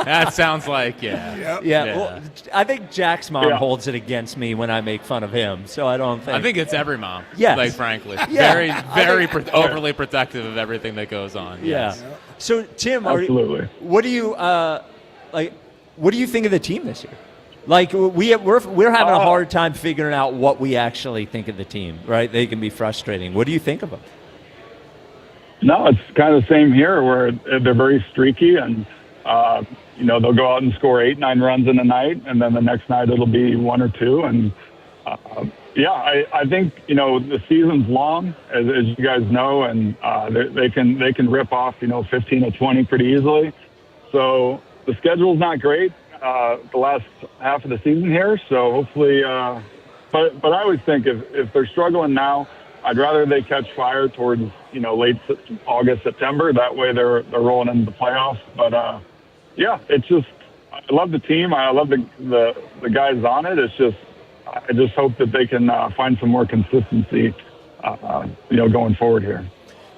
That sounds like, yeah. Well, I think Jack's mom holds it against me when I make fun of him, so I don't think. I think it's every mom. Yes. Frankly. Yeah. Very overly protective of everything that goes on. Yeah. Yes. So, Tim, absolutely. What do you what do you think of the team this year? We're having a hard time figuring out what we actually think of the team, right? They can be frustrating. What do you think of them? No, it's kind of the same here where they're very streaky and, they'll go out and score 8-9 runs in a night, and then the next night it'll be 1 or 2. And, I think, the season's long, as you guys know, and they can rip off, 15 or 20 pretty easily. So the schedule's not great the last half of the season here. So hopefully, but I always think if they're struggling now, I'd rather they catch fire towards, late August, September. That way they're rolling into the playoffs. But, it's just I love the team. I love the guys on it. It's just I just hope that they can find some more consistency, going forward here.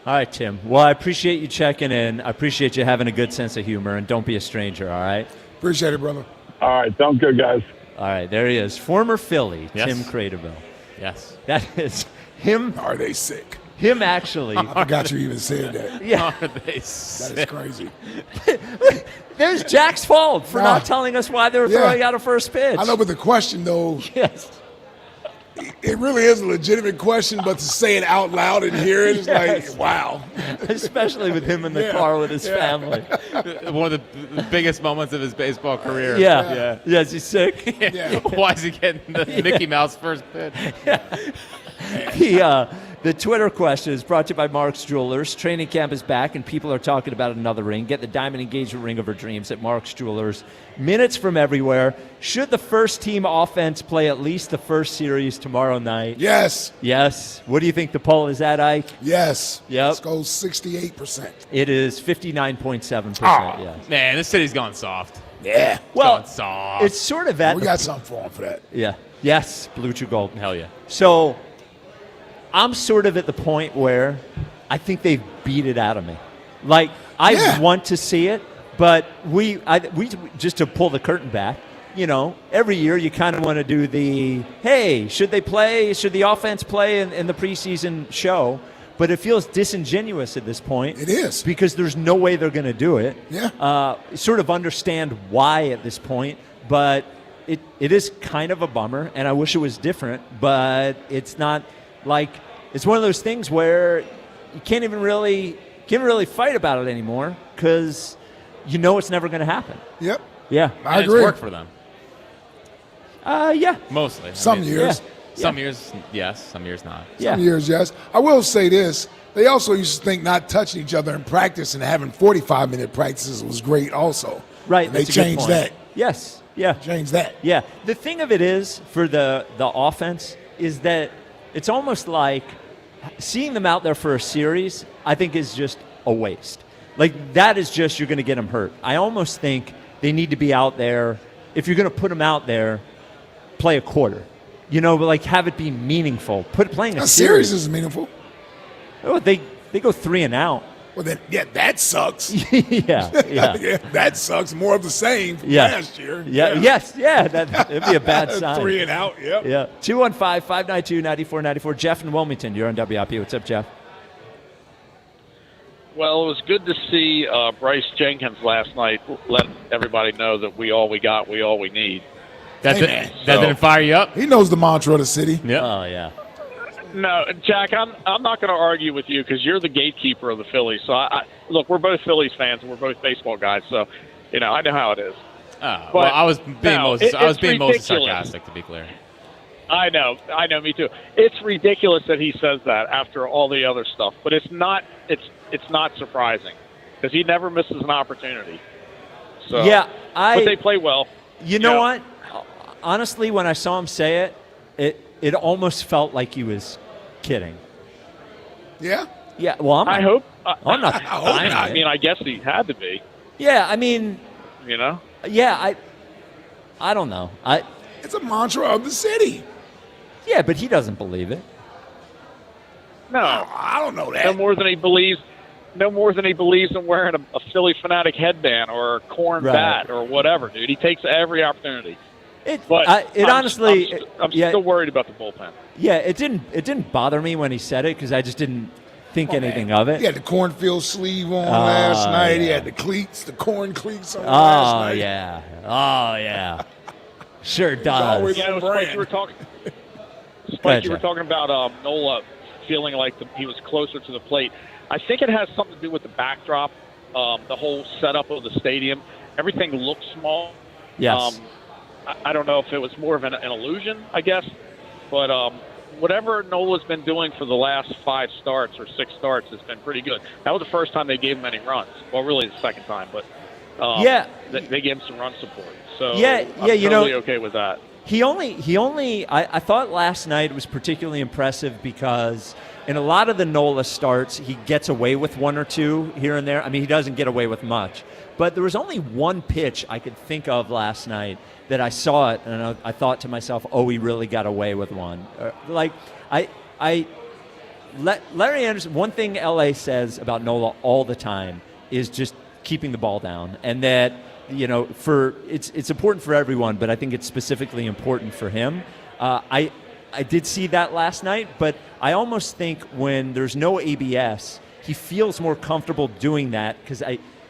All right, Tim. Well, I appreciate you checking in. I appreciate you having a good sense of humor, and don't be a stranger, all right? Appreciate it, brother. All right. Sounds good, guys. All right. There he is. Former Philly, Yes. Tim Cradaville. Yes. That is him. Are they sick? Him actually. I forgot you even said that. Yeah. Are they That is crazy. There's Jack's fault for not telling us why they were throwing out a first pitch. I know, but the question, though, yes, it really is a legitimate question, but to say it out loud and hear it is like, wow. Especially with him in the car with his family. One of the biggest moments of his baseball career. Yeah. Is he sick? Yeah. Why is he getting the Mickey Mouse first pitch? The Twitter question is brought to you by Mark's Jewelers. Training camp is back, and people are talking about another ring. Get the diamond engagement ring of her dreams at Mark's Jewelers. Minutes from everywhere. Should the first-team offense play at least the first series tomorrow night? Yes. Yes. What do you think the poll is at, Ike? Yes. Yep. Let's go 68%. It is 59.7%, yes. Man, this city's gone soft. Yeah. Well, Gone soft. it's sort of at We got something for him for that. Yeah. Yes, Blue Chew Gold. Hell yeah. So I'm sort of at the point where I think they've beat it out of me. I want to see it, but we just to pull the curtain back, every year you kind of want to do the, hey, should the offense play in the preseason show? But it feels disingenuous at this point. It is. Because there's no way they're going to do it. Yeah. Sort of understand why at this point, but it is kind of a bummer, and I wish it was different, but it's not it's one of those things where you can't really fight about it anymore because it's never going to happen. Yep. Yeah. I And agree. It's worked for them. Yeah. Mostly. Some years. Yeah. Some years, yes. Some years, not. Some years, yes. I will say this. They also used to think not touching each other in practice and having 45-minute practices was great also. Right. And they that's a good changed point. that. Yes. Yeah. Changed that. Yeah. The thing of it is, for the offense, is that it's almost like seeing them out there for a series, I think, is just a waste. That is just, you're going to get them hurt. I almost think they need to be out there. If you're going to put them out there, play a quarter. Have it be meaningful. Playing a series is meaningful. Oh, they go 3 and out. Well, then, that sucks. Yeah. That sucks. More of the same from last year. Yeah. Yes. Yeah. That'd be a bad sign. 3 and out. Yep. Yeah. 215-592-9494. Jeff in Wilmington. You're on WIP. What's up, Jeff? Well, it was good to see Bryce Jenkins last night let everybody know that we all we got, we all we need. That didn't fire you up? He knows the mantra of the city. Yeah. Oh, yeah. No, Jack, I'm not going to argue with you because you're the gatekeeper of the Phillies. So, look, we're both Phillies fans and we're both baseball guys. So, I know how it is. I was being mostly sarcastic, to be clear. I know, me too. It's ridiculous that he says that after all the other stuff, but it's not surprising because he never misses an opportunity. So, yeah, but they play well. You know what? Honestly, when I saw him say it, it almost felt like he was kidding. Yeah? Yeah, well, I hope. I'm not. I mean, I guess he had to be. Yeah, I mean. You know? Yeah, I don't know. It's a mantra of the city. Yeah, but he doesn't believe it. No. I don't know that. No more than he believes in wearing a Philly fanatic headband or a corn bat or whatever, dude. He takes every opportunity. I'm still worried about the bullpen. Yeah, it didn't bother me when he said it because I just didn't think anything of it. He had the cornfield sleeve on last night. He had the cleats, the corn cleats on last night. Oh yeah. Sure does. Spike, you were talking about Nola feeling like he was closer to the plate. I think it has something to do with the backdrop, the whole setup of the stadium. Everything looks small. Yes. I don't know if it was more of an illusion, I guess. But whatever Nola's been doing for the last 5 starts or 6 starts has been pretty good. That was the first time they gave him any runs. Well, really the second time. But they gave him some run support. So I'm totally okay with that. He only I thought last night was particularly impressive because in a lot of the Nola starts, he gets away with 1 or 2 here and there. I mean, he doesn't get away with much. But there was only one pitch I could think of last night that I saw it, and I thought to myself, oh, he really got away with one. Larry Anderson, one thing LA says about Nola all the time is just keeping the ball down, and that, it's important for everyone, but I think it's specifically important for him. I did see that last night, but I almost think when there's no ABS, he feels more comfortable doing that because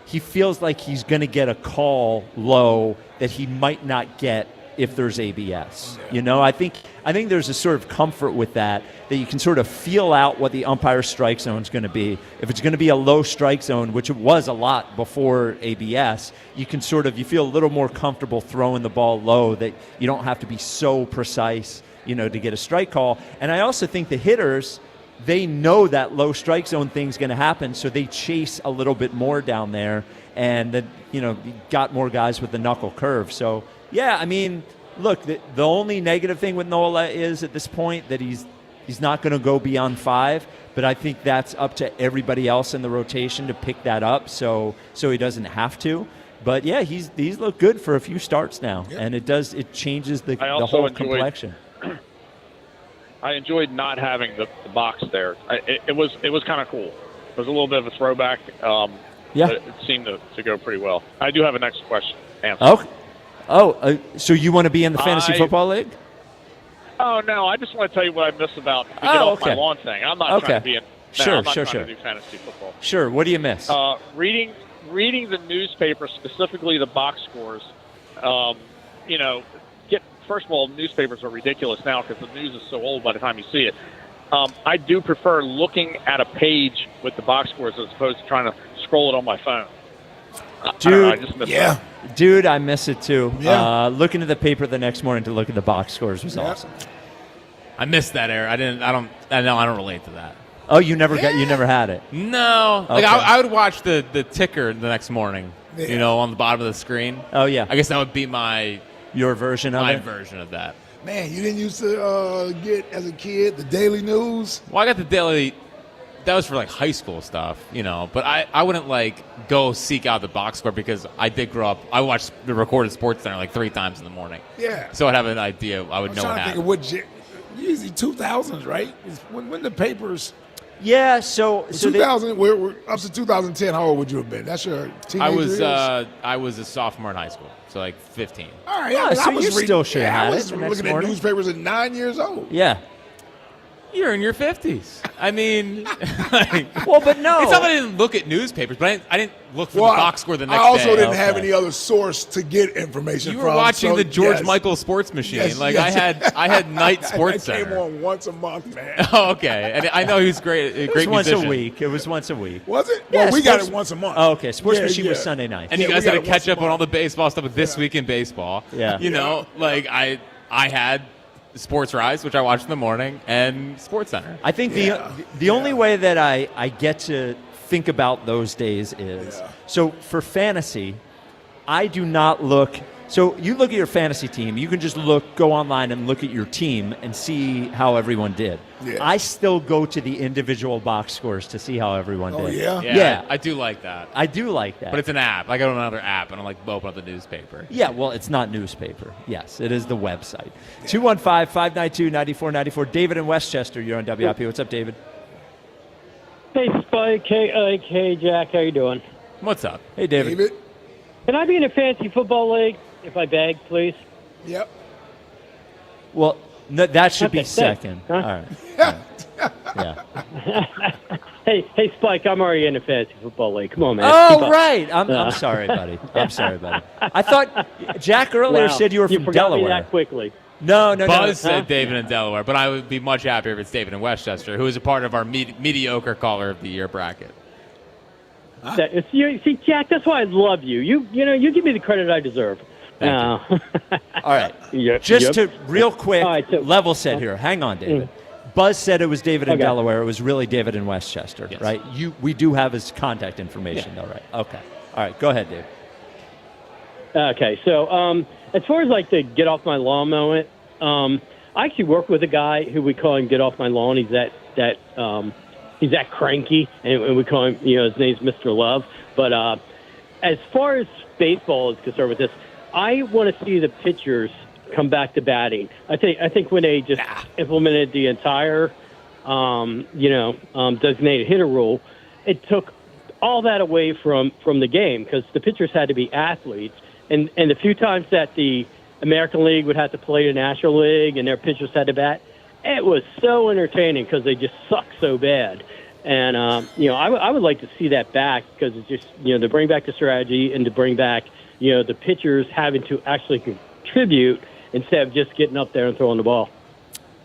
he feels like he's going to get a call low that he might not get if there's ABS. I think there's a sort of comfort with that you can sort of feel out what the umpire's strike zone is going to be. If it's going to be a low strike zone, which it was a lot before ABS, you feel a little more comfortable throwing the ball low that you don't have to be so precise, to get a strike call. And I also think the hitters, they know that low strike zone thing's going to happen, so they chase a little bit more down there, and you got more guys with the knuckle curve. So, yeah, I mean, look, the only negative thing with Nola is at this point that he's not going to go beyond 5, but I think that's up to everybody else in the rotation to pick that up so he doesn't have to. But, yeah, he's looked good for a few starts now, and it changes the whole complexion. I enjoyed not having the box there. It was kind of cool. It was a little bit of a throwback. But it seemed to go pretty well. I do have a next question. Answer. Okay. So you want to be in the fantasy football league? Oh no! I just want to tell you what I miss about the get off my lawn thing. I'm not trying to be in. Sure. To do fantasy football. Sure. What do you miss? Reading the newspaper, specifically the box scores. First of all, newspapers are ridiculous now because the news is so old by the time you see it. I do prefer looking at a page with the box scores as opposed to trying to scroll it on my phone. Dude, I just miss that. Dude, I miss it too. Yeah. Looking at the paper the next morning to look at the box scores was awesome. I missed that era. I don't relate to that. Oh, you never had it? No. Okay. I would watch the ticker the next morning, on the bottom of the screen. Oh, yeah. I guess that would be your version of it? My version of that. Man, you didn't used to get, as a kid, the Daily News? Well, I got the Daily. That was for, high school stuff, But I wouldn't, go seek out the box score because I did grow up. I watched the recorded Sports Center, 3 times in the morning. Yeah. So I'd have an idea. I would know what happened. Usually 2000s, right? When the papers... Yeah, so 2000. We're up to 2010. How old would you have been? That's your teenager years? I was a sophomore in high school, so 15. All right, yeah, so you still should have I was looking at newspapers at 9 years old. Yeah. You're in your 50s. I mean, well, but no. It's not that I didn't look at newspapers, but I didn't look for the box score the next day. I also didn't have any other source to get information from. You were watching the George Michael Sports Machine. I had Night Sports Center. Came on once a month, man. Oh, okay. And I know he's great. It was once a week. It was once a week. Was it? Yeah, well, we got it once a month. Oh, okay. Sports Machine was Sunday night. And you guys had to catch up on all the baseball stuff with This Week in Baseball. Yeah. I had Sports Rise, which I watch in the morning, and Sports Center. I think the only way that I get to think about those days is, so for fantasy, I do not look. So you look at your fantasy team, you can just go online and look at your team and see how everyone did. Yeah. I still go to the individual box scores to see how everyone did. Yeah. I do like that. I do like that. But it's an app. I go to another app and I open up the newspaper. Yeah, well, it's not newspaper. Yes, it is the website. 215-592-9494. David in Westchester, you're on WIP. What's up, David? Hey, Spike. Hey, Jack. How you doing? What's up? Hey, David. Can I be in a fantasy football league if I beg, please? Yep. Well, no, that should be thanks. second. Huh? All right. Yeah. Hey, Spike. I'm already in a fantasy football league. Come on, man. Oh, Keep up. right. I'm sorry, buddy. I'm sorry, buddy. I thought Jack earlier said you were from forgot me Delaware. that quickly. No. Buzz said David in Delaware, but I would be much happier if it's David in Westchester, who is a part of our mediocre caller of the year bracket. See, Jack, that's why I love you. You give me the credit I deserve. All right. Just to real quick level set here. Hang on, David. Buzz said it was David in Delaware. It was really David in Westchester, right? We do have his contact information, though, right? Okay. All right. Go ahead, David. Okay. So as far as the get off my lawn moment, I actually work with a guy who we call him get off my lawn. He's he's that cranky, and we call him, his name's Mr. Love. But as far as baseball is concerned with this, I want to see the pitchers come back to batting. I think when they just implemented the entire, designated hitter rule, it took all that away from the game because the pitchers had to be athletes. And the few times that the American League would have to play the National League and their pitchers had to bat, it was so entertaining because they just suck so bad. And, I would like to see that back because it's just, to bring back the strategy and to bring back, the pitchers having to actually contribute instead of just getting up there and throwing the ball.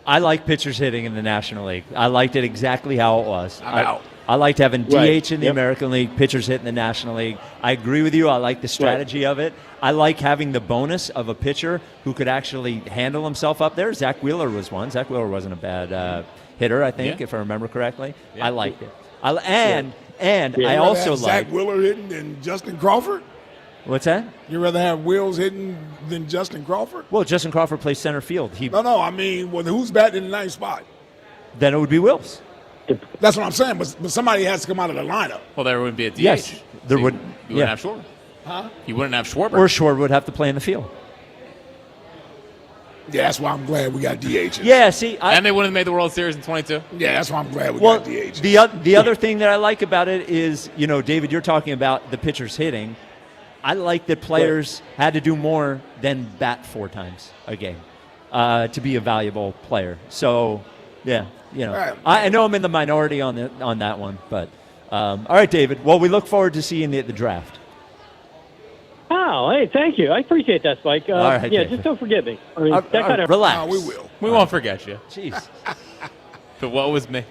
I like pitchers hitting in the National League. I liked it exactly how it was. I'm out. I liked having DH Right. in the American League, pitchers hitting the National League. I agree with you. I like the strategy of it. I like having the bonus of a pitcher who could actually handle himself up there. Zach Wheeler was one. Zach Wheeler wasn't a bad hitter, I think, if I remember correctly. Yeah. I liked it. I also like Zach Wheeler hitting than Justin Crawford. What's that? You'd rather have Wills hitting than Justin Crawford? Well, Justin Crawford plays center field. No. I mean, who's batting in the ninth spot? Then it would be Wills. That's what I'm saying. But somebody has to come out of the lineup. Well, there wouldn't be a DH. Yes, there would. You wouldn't have Schwarber. Huh? You wouldn't have Schwarber. Or Schwarber would have to play in the field. Yeah, that's why I'm glad we got DH. Yeah, see, and they wouldn't have made the World Series in 22. Yeah, that's why I'm glad we got DH. The other thing that I like about it is, David, you're talking about the pitchers hitting. I like that players had to do more than bat 4 times a game to be a valuable player. So, yeah, I know I'm in the minority on that one, but all right, David. Well, we look forward to seeing you at the draft. Oh, hey, thank you. I appreciate that, Spike. All right, yeah, David. just don't forget me. I mean, that kind of relax. No, we will. We won't forget you. Jeez. But woe was me.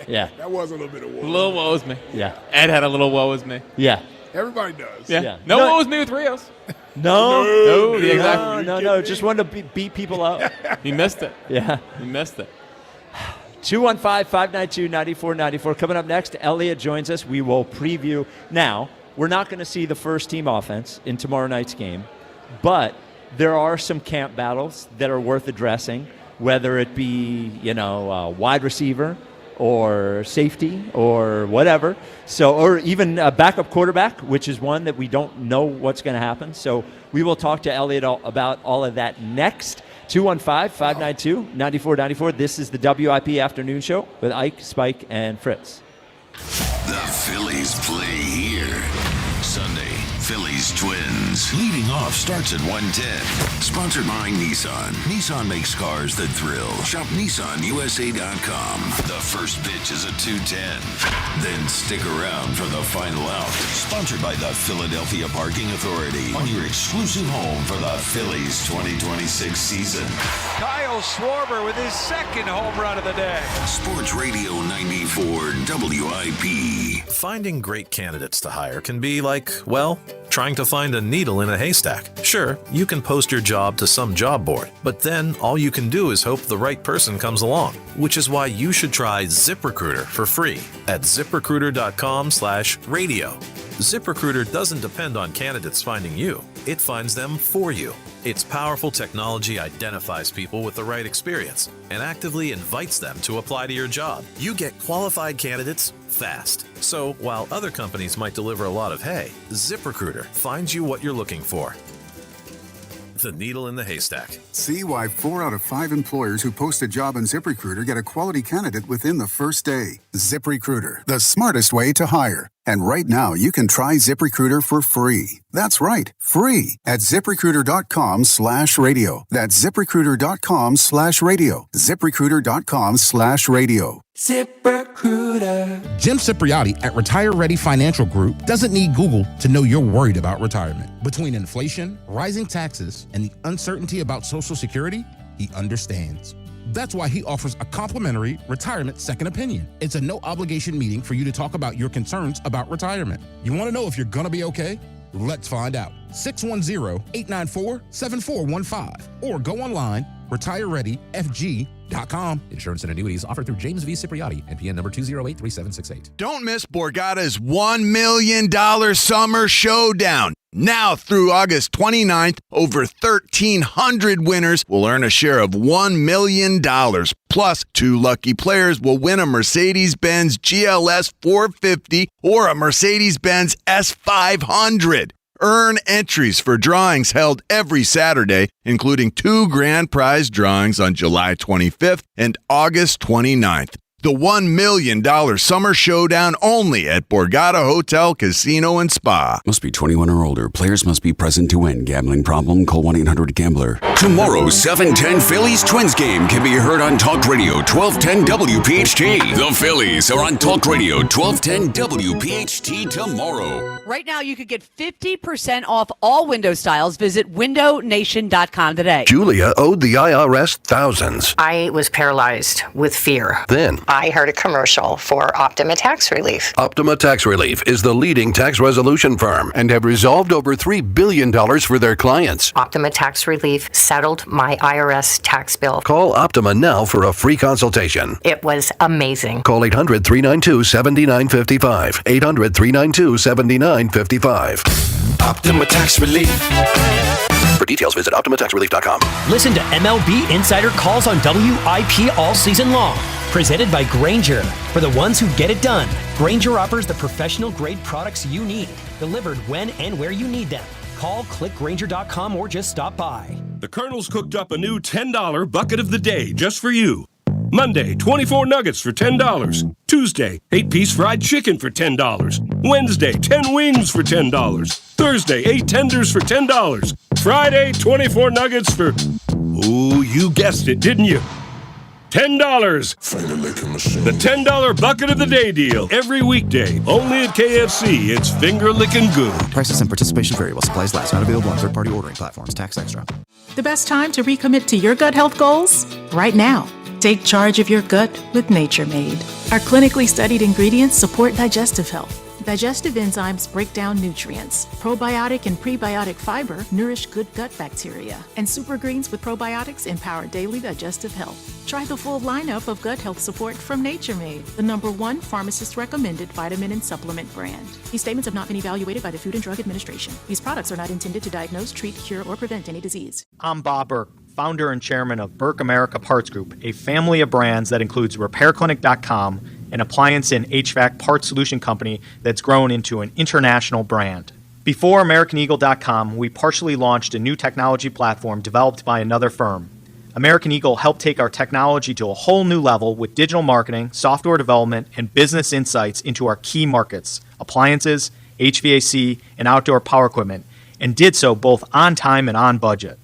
Yeah. That was a little bit of woe. A little woe was me. Yeah. Ed had a little woe was me. Yeah. Everybody does. Yeah. No woe was me with Rios. No. Exactly. Just wanted to beat people up. He missed it. Yeah. He missed it. 215-592-9494. Coming up next, Elliot joins us. We will preview. Now, we're not going to see the first team offense in tomorrow night's game, but there are some camp battles that are worth addressing, whether it be, wide receiver or safety or whatever. So, or even a backup quarterback, which is one that we don't know what's going to happen. So we will talk to Elliot about all of that next. 215-592-9494. This is the WIP Afternoon Show with Ike, Spike, and Fritz. The Phillies play here. Sunday, Phillies Twins. Leading off starts at 1:10. Sponsored by Nissan. Nissan makes cars that thrill. Shop NissanUSA.com. The first pitch is at 2:10. Then stick around for the final out. Sponsored by the Philadelphia Parking Authority. On your exclusive home for the Phillies 2026 season. Kyle Schwarber with his second home run of the day. Sports Radio 94 WIP. Finding great candidates to hire can be like, well, trying to find a needle in a haystack. Sure, you can post your job to some job board, but then all you can do is hope the right person comes along, which is why you should try ZipRecruiter for free at ZipRecruiter.com/radio. ZipRecruiter doesn't depend on candidates finding you. It finds them for you. Its powerful technology identifies people with the right experience and actively invites them to apply to your job. You get qualified candidates fast. So while other companies might deliver a lot of hay, ZipRecruiter finds you what you're looking for. The needle in the haystack. See why 4 out of 5 employers who post a job on ZipRecruiter get a quality candidate within the first day. ZipRecruiter, the smartest way to hire. And right now, you can try ZipRecruiter for free. That's right, free at ZipRecruiter.com/radio. That's ZipRecruiter.com/radio. ZipRecruiter.com/radio. ZipRecruiter. Jim Cipriotti at Retire Ready Financial Group doesn't need Google to know you're worried about retirement. Between inflation, rising taxes, and the uncertainty about Social Security, he understands. That's why he offers a complimentary retirement second opinion. It's a no-obligation meeting for you to talk about your concerns about retirement. You want to know if you're going to be okay? Let's find out. 610-894-7415 or go online, retirereadyfg.com. Insurance and annuities offered through James V. Cipriotti, NPN number 2083768. Don't miss Borgata's $1 million Summer Showdown. Now through August 29th, over 1,300 winners will earn a share of $1 million. Plus, 2 lucky players will win a Mercedes-Benz GLS 450 or a Mercedes-Benz S500. Earn entries for drawings held every Saturday, including 2 grand prize drawings on July 25th and August 29th. The $1 million Summer Showdown only at Borgata Hotel, Casino, and Spa. Must be 21 or older. Players must be present to win. Gambling problem? Call 1-800-GAMBLER. Tomorrow's 7:10 Phillies Twins game can be heard on Talk Radio 1210 WPHT. The Phillies are on Talk Radio 1210 WPHT tomorrow. Right now, you could get 50% off all window styles. Visit windownation.com today. Julia owed the IRS thousands. I was paralyzed with fear. Then I heard a commercial for Optima Tax Relief. Optima Tax Relief is the leading tax resolution firm and have resolved over $3 billion for their clients. Optima Tax Relief settled my IRS tax bill. Call Optima now for a free consultation. It was amazing. Call 800-392-7955. 800-392-7955. Optima Tax Relief. For details, visit OptimaTaxRelief.com. Listen to MLB Insider Calls on WIP all season long. Presented by Grainger. For the ones who get it done, Grainger offers the professional-grade products you need, delivered when and where you need them. Call, click Grainger.com, or just stop by. The Colonel's cooked up a new $10 bucket of the day just for you. Monday, 24 nuggets for $10. Tuesday, 8-piece fried chicken for $10. Wednesday, 10 wings for $10. Thursday, 8 tenders for $10. Friday, 24 nuggets for... Ooh, you guessed it, didn't you? $10. The $10 bucket of the day deal. Every weekday. Only at KFC. It's finger licking good. Prices and participation vary while supplies last. Not available on third-party ordering platforms. Tax extra. The best time to recommit to your gut health goals? Right now. Take charge of your gut with Nature Made. Our clinically studied ingredients support digestive health. Digestive enzymes break down nutrients. Probiotic and prebiotic fiber nourish good gut bacteria. And super greens with probiotics empower daily digestive health. Try the full lineup of gut health support from Nature Made, the #1 pharmacist-recommended vitamin and supplement brand. These statements have not been evaluated by the Food and Drug Administration. These products are not intended to diagnose, treat, cure, or prevent any disease. I'm Bob Burke, founder and chairman of Burke America Parts Group, a family of brands that includes RepairClinic.com, an appliance and HVAC parts solution company that's grown into an international brand. Before AmericanEagle.com, we partially launched a new technology platform developed by another firm. American Eagle helped take our technology to a whole new level with digital marketing, software development, and business insights into our key markets, appliances, HVAC, and outdoor power equipment, and did so both on time and on budget.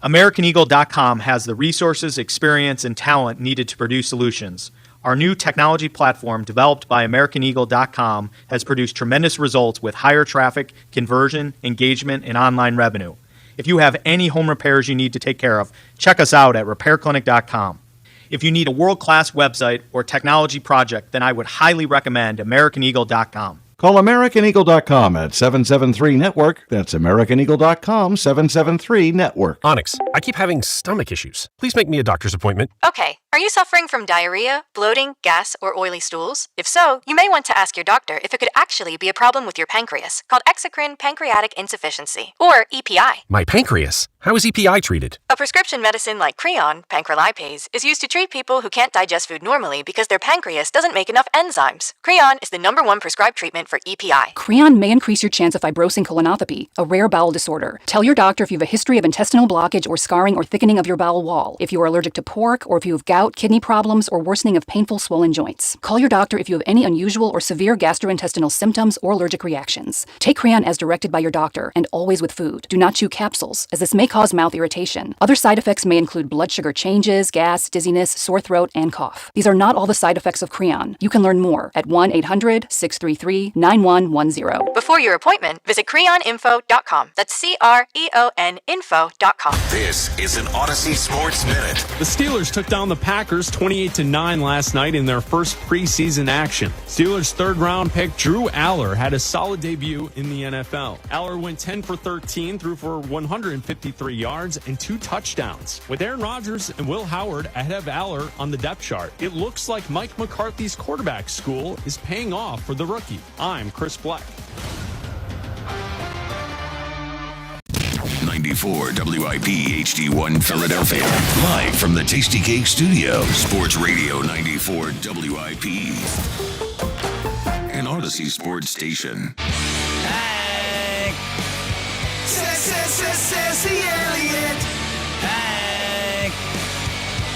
AmericanEagle.com has the resources, experience, and talent needed to produce solutions. Our new technology platform, developed by AmericanEagle.com, has produced tremendous results with higher traffic, conversion, engagement, and online revenue. If you have any home repairs you need to take care of, check us out at RepairClinic.com. If you need a world-class website or technology project, then I would highly recommend AmericanEagle.com. Call AmericanEagle.com at 773-NETWORK. That's AmericanEagle.com, 773-NETWORK. Onyx, I keep having stomach issues. Please make me a doctor's appointment. Okay, are you suffering from diarrhea, bloating, gas, or oily stools? If so, you may want to ask your doctor if it could actually be a problem with your pancreas, called exocrine pancreatic insufficiency, or EPI. My pancreas? How is EPI treated? A prescription medicine like Creon, pancrelipase, is used to treat people who can't digest food normally because their pancreas doesn't make enough enzymes. Creon is the #1 prescribed treatment for EPI. Creon may increase your chance of fibrosing colonopathy, a rare bowel disorder. Tell your doctor if you have a history of intestinal blockage or scarring or thickening of your bowel wall, if you are allergic to pork, or if you have gout, kidney problems, or worsening of painful swollen joints. Call your doctor if you have any unusual or severe gastrointestinal symptoms or allergic reactions. Take Creon as directed by your doctor, and always with food. Do not chew capsules, as this may cause mouth irritation. Other side effects may include blood sugar changes, gas, dizziness, sore throat, and cough. These are not all the side effects of Creon. You can learn more at 1-800-633-9110. Before your appointment, visit creoninfo.com. That's CREON info.com. This is an Odyssey Sports Minute. The Steelers took down the Packers 28-9 last night in their first preseason action. Steelers' third-round pick Drew Aller had a solid debut in the NFL. Aller went 10 for 13, threw for 153 yards and 2 touchdowns. With Aaron Rodgers and Will Howard ahead of Aller on the depth chart, it looks like Mike McCarthy's quarterback school is paying off for the rookie. I'm Chris Black. 94 WIP HD1 Philadelphia. Live from the Tasty Cake Studio. Sports Radio 94 WIP. An Odyssey Sports Station. Hank. Sassy Elliott. Hank.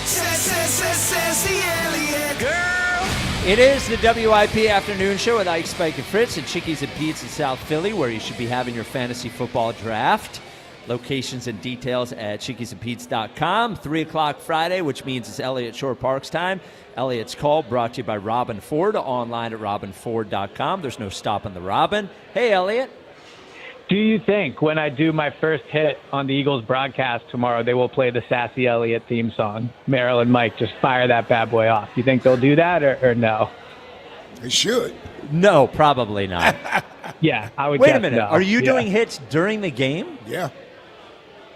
Sassy Elliott. Girl. It is the WIP Afternoon Show with Ike, Spike, and Fritz at Chickies and Pete's in South Philly, where you should be having your fantasy football draft. Locations and details at chickiesandpete's.com. 3 o'clock Friday, which means it's Elliott Shore Parks time. Elliott's Call brought to you by Robin Ford, online at robinford.com. There's no stopping the Robin. Hey, Elliott. Do you think when I do my first hit on the Eagles broadcast tomorrow, they will play the Sassy Elliott theme song? Meryl and Mike, just fire that bad boy off. You think they'll do that or no? They should. No, probably not. Yeah, I would Wait guess a minute. no. Are you Yeah. doing hits during the game? Yeah.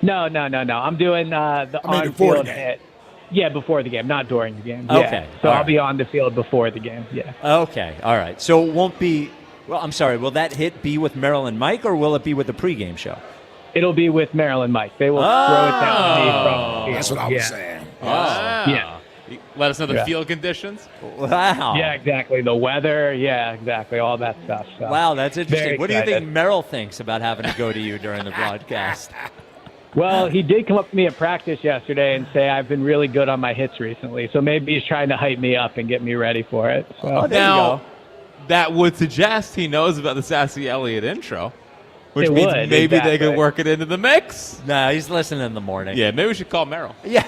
No. I'm doing the on-field hit. Yeah, before the game, not during the game. Yeah. Okay. So All I'll right. be on the field before the game. Yeah. Okay. All right. So it won't be – well, I'm sorry. Will that hit be with Merrill and Mike, or will it be with the pregame show? It'll be with Meryl and Mike. They will throw it down to me from the field. That's what I was saying. Yeah. Let us know the Yeah. field conditions. Wow. Yeah, exactly. The weather. Yeah, exactly. All that stuff. So. Wow, that's interesting. Very What do you excited. think Merrill thinks about having to go to you during the broadcast? Well, he did come up to me at practice yesterday and say I've been really good on my hits recently. So maybe he's trying to hype me up and get me ready for it. So. Now, that would suggest he knows about the Sassy Elliott intro, which It means would, maybe they exactly. could work it into the mix. No, he's listening in the morning. Yeah, maybe we should call Merrill. Yeah.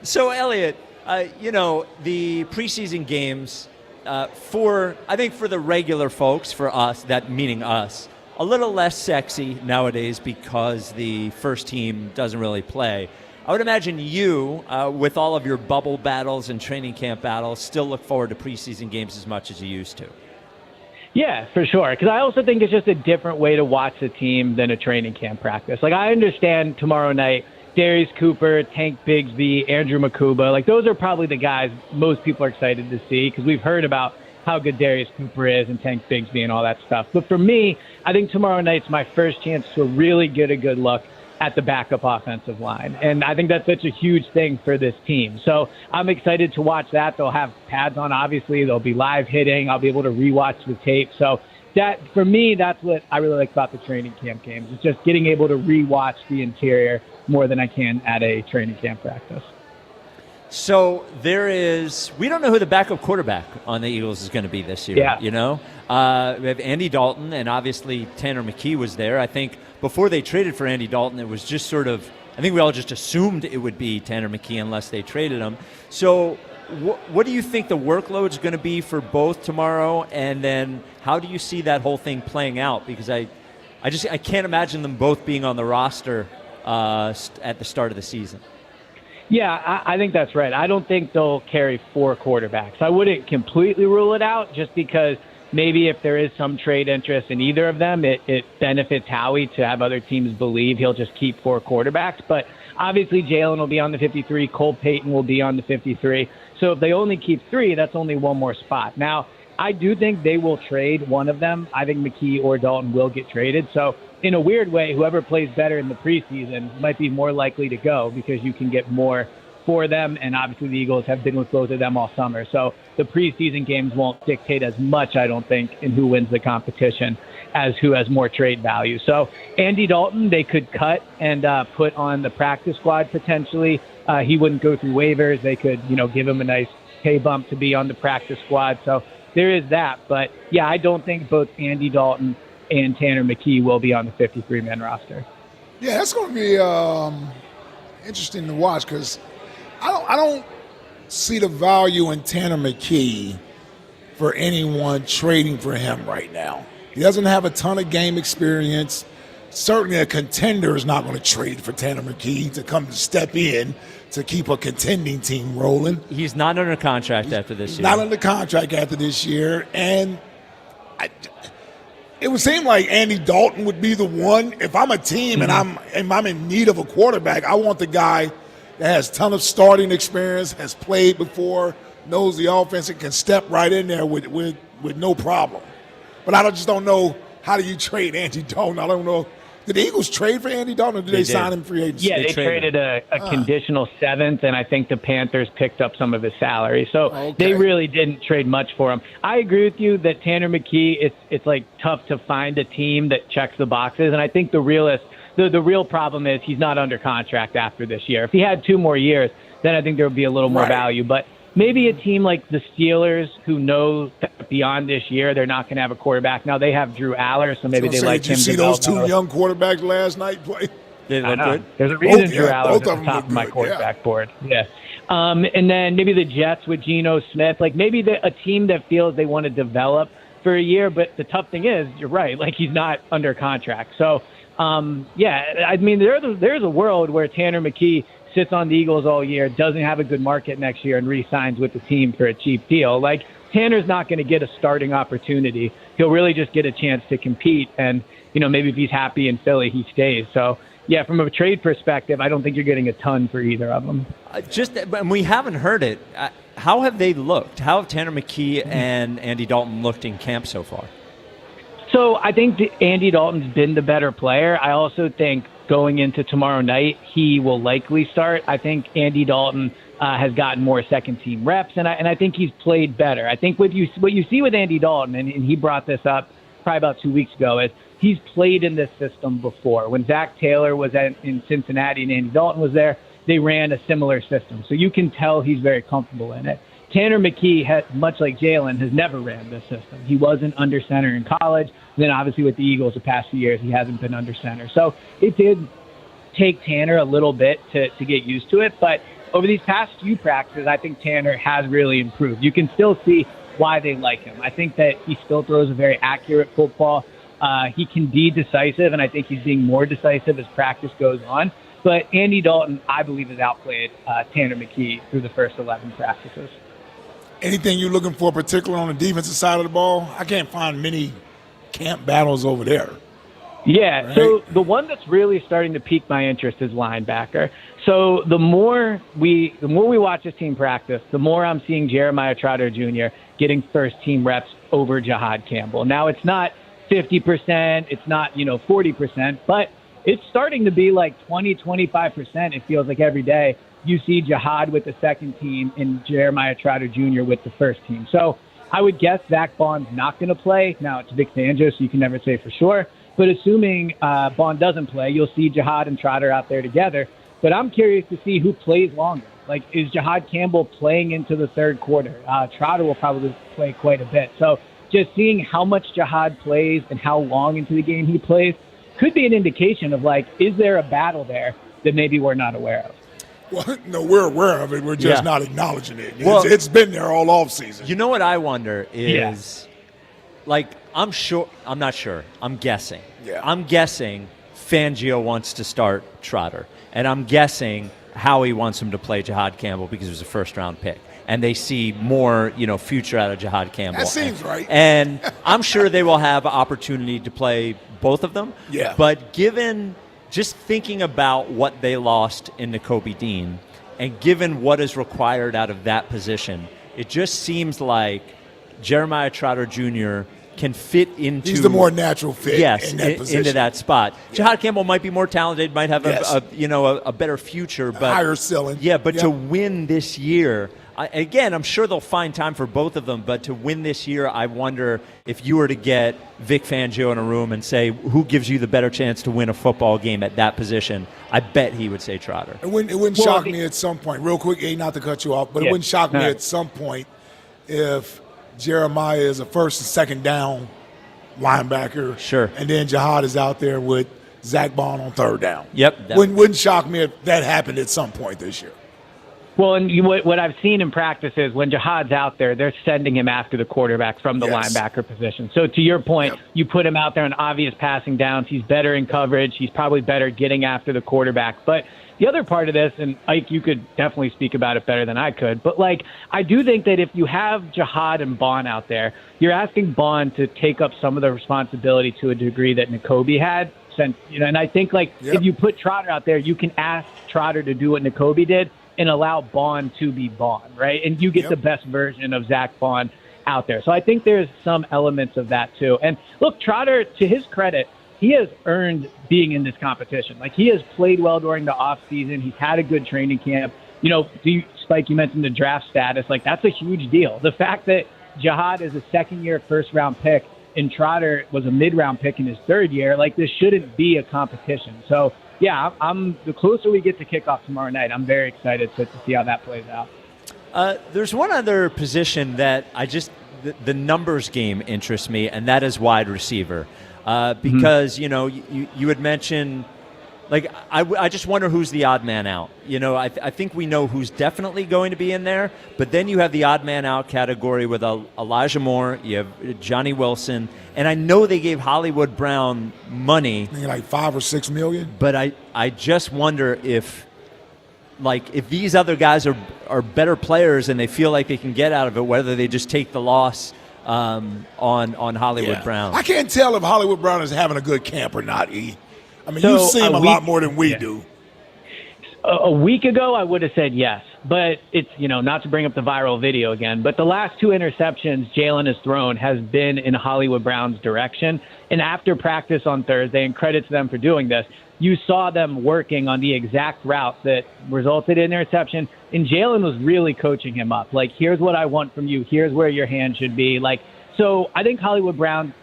So, Elliot, the preseason games, I think for the regular folks, for us, that meaning us, a little less sexy nowadays because the first team doesn't really play. I would imagine you, with all of your bubble battles and training camp battles, still look forward to preseason games as much as you used to. Yeah, for sure. Because I also think it's just a different way to watch the team than a training camp practice. Like, I understand tomorrow night, Darius Cooper, Tank Bigsby, Andrew Makuba, like those are probably the guys most people are excited to see because we've heard about how good Darius Cooper is and Tank Bigsby and all that stuff. But for me, I think tomorrow night's my first chance to really get a good look at the backup offensive line. And I think that's such a huge thing for this team. So I'm excited to watch that. They'll have pads on, obviously. They'll be live hitting. I'll be able to rewatch the tape. So that, for me, that's what I really like about the training camp games. It's just getting able to rewatch the interior more than I can at a training camp practice. So we don't know who the backup quarterback on the Eagles is going to be this year. Yeah. We have Andy Dalton, and obviously Tanner McKee was there. I think before they traded for Andy Dalton, it was just sort of, I think we all just assumed it would be Tanner McKee unless they traded him. So what do you think the workload's going to be for both tomorrow? And then how do you see that whole thing playing out? Because I can't imagine them both being on the roster at the start of the season. Yeah, I think that's right. I don't think they'll carry 4 quarterbacks. I wouldn't completely rule it out just because maybe if there is some trade interest in either of them, it benefits Howie to have other teams believe he'll just keep 4 quarterbacks. But obviously Jalen will be on the 53. Cole Payton will be on the 53. So if they only keep 3, that's only one more spot. Now, I do think they will trade one of them. I think McKee or Dalton will get traded. So in a weird way, whoever plays better in the preseason might be more likely to go because you can get more for them. And obviously the Eagles have been with both of them all summer. So the preseason games won't dictate as much, I don't think, in who wins the competition as who has more trade value. So Andy Dalton, they could cut and put on the practice squad potentially. He wouldn't go through waivers. They could, give him a nice pay bump to be on the practice squad. So there is that. But, yeah, I don't think both Andy Dalton and Tanner McKee will be on the 53-man roster. Yeah, that's going to be interesting to watch because I don't see the value in Tanner McKee for anyone trading for him right now. He doesn't have a ton of game experience. Certainly a contender is not going to trade for Tanner McKee to come to step in to keep a contending team rolling. He's not under contract after this year. Not under contract after this year. And it would seem like Andy Dalton would be the one. If I'm a team and I'm in need of a quarterback, I want the guy that has a ton of starting experience, has played before, knows the offense, and can step right in there with no problem. But I just don't know, how do you trade Andy Dalton? I don't know. Did the Eagles trade for Andy Dalton, or did they sign him free agency? Yeah, they traded a conditional 7th, and I think the Panthers picked up some of his salary. So they really didn't trade much for him. I agree with you that Tanner McKee, it's like tough to find a team that checks the boxes, and I think the real problem is he's not under contract after this year. If he had 2 more years, then I think there would be a little more value. But maybe a team like the Steelers who know that beyond this year they're not going to have a quarterback. Now they have Drew Aller, so maybe they like him. Did you see those 2 young quarterbacks last night play? They look good. There's a reason Drew Aller is at the top of my quarterback board. Yeah. And then maybe the Jets with Geno Smith. Like maybe a team that feels they want to develop for a year, but the tough thing is, you're right, like he's not under contract. So, I mean, there's a world where Tanner McKee sits on the Eagles all year, doesn't have a good market next year, and re-signs with the team for a cheap deal. Like, Tanner's not going to get a starting opportunity. He'll really just get a chance to compete, and, maybe if he's happy in Philly, he stays. So, yeah, from a trade perspective, I don't think you're getting a ton for either of them. And we haven't heard it. How have they looked? How have Tanner McKee and Andy Dalton looked in camp so far? So I think Andy Dalton's been the better player. I also think going into tomorrow night, he will likely start. I think Andy Dalton has gotten more second-team reps, and I think he's played better. I think what you see with Andy Dalton, and he brought this up probably about 2 weeks ago, is he's played in this system before. When Zach Taylor was in Cincinnati and Andy Dalton was there, they ran a similar system. So you can tell he's very comfortable in it. Tanner McKee, much like Jalen, has never ran this system. He wasn't under center in college. Then obviously with the Eagles the past few years, he hasn't been under center. So it did take Tanner a little bit to get used to it. But over these past few practices, I think Tanner has really improved. You can still see why they like him. I think that he still throws a very accurate football. He can be decisive, and I think he's being more decisive as practice goes on. But Andy Dalton, I believe, has outplayed Tanner McKee through the first 11 practices. Anything you're looking for, particularly on the defensive side of the ball? I can't find many camp battles over there. Yeah, right? So the one that's really starting to pique my interest is linebacker. So the more we watch this team practice, the more I'm seeing Jeremiah Trotter Jr. getting first-team reps over Jahad Campbell. Now, it's not 50%, it's not 40%, but it's starting to be like 20, 25%, it feels like every day. You see Jahad with the second team and Jeremiah Trotter Jr. with the first team. So I would guess Zach Bond's not going to play. Now, it's Vic Fangio, so you can never say for sure. But assuming Bond doesn't play, you'll see Jahad and Trotter out there together. But I'm curious to see who plays longer. Like, is Jahad Campbell playing into the third quarter? Trotter will probably play quite a bit. So just seeing how much Jahad plays and how long into the game he plays could be an indication of, like, is there a battle there that maybe we're not aware of? Well, no, we're aware of it. We're just not acknowledging it. It's been there all offseason. You know what I wonder is, I'm not sure. I'm guessing. Yeah. I'm guessing Fangio wants to start Trotter. And I'm guessing Howie wants him to play Jahad Campbell because he was a first-round pick. and they see more, future out of Jihad Campbell. That seems right. And I'm sure they will have opportunity to play both of them. Yeah. But given just thinking about what they lost in Nakobe Dean, and given what is required out of that position, it just seems like Jeremiah Trotter Jr. can fit into. He's the more natural fit. Yes, in that position. into that spot. Yeah. Jihad Campbell might be more talented, might have Yes. a better future, but higher ceiling. Yeah, but Yep. to win this year, again, I'm sure they'll find time for both of them. But to win this year, I wonder if you were to get Vic Fangio in a room and say, who gives you the better chance to win a football game at that position? I bet he would say Trotter. It wouldn't shock me at some point, real quick, not to cut you off, but it wouldn't shock me at some point if Jeremiah is a first and second down linebacker. Sure. And then Jihad is out there with Zach Bond on third down. Yep. Wouldn't shock me if that happened at some point this year. Well, and what I've seen in practice is when Jihad's out there, they're sending him after the quarterback from the linebacker position. So to your point, you put him out there in obvious passing downs. He's better in coverage. He's probably better getting after the quarterback. But the other part of this, and Ike, you could definitely speak about it better than I could, but I do think that if you have Jihad and Bond out there, you're asking Bond to take up some of the responsibility to a degree that Nakobe had. And I think if you put Trotter out there, you can ask Trotter to do what Nakobe did and allow Bond to be Bond, right? And you get the best version of Zach Bond out there. So I think there's some elements of that too. And look, Trotter, to his credit, he has earned being in this competition. He has played well during the offseason. He's had a good training camp. Spike, you mentioned the draft status. That's a huge deal. The fact that Jihad is a second-year first-round pick and Trotter was a mid-round pick in his third year, this shouldn't be a competition. So, yeah, I'm the closer we get to kickoff tomorrow night, I'm very excited to see how that plays out. There's one other position that the numbers game interests me, and that is wide receiver. Because, you had mentioned, I just wonder who's the odd man out. I think we know who's definitely going to be in there, but then you have the odd man out category with Elijah Moore, you have Johnny Wilson, and I know they gave Hollywood Brown money. Like $5 or $6 million. But I just wonder if these other guys are better players and they feel like they can get out of it, whether they just take the loss on Hollywood Brown. I can't tell if Hollywood Brown is having a good camp or not, E. I mean, you see him a lot more than we do. A week ago, I would have said yes. But it's, not to bring up the viral video again, but the last two interceptions Jalen has thrown has been in Hollywood Brown's direction. And after practice on Thursday, and credit to them for doing this, you saw them working on the exact route that resulted in interception. And Jalen was really coaching him up. Here's what I want from you. Here's where your hand should be. So I think Hollywood Brown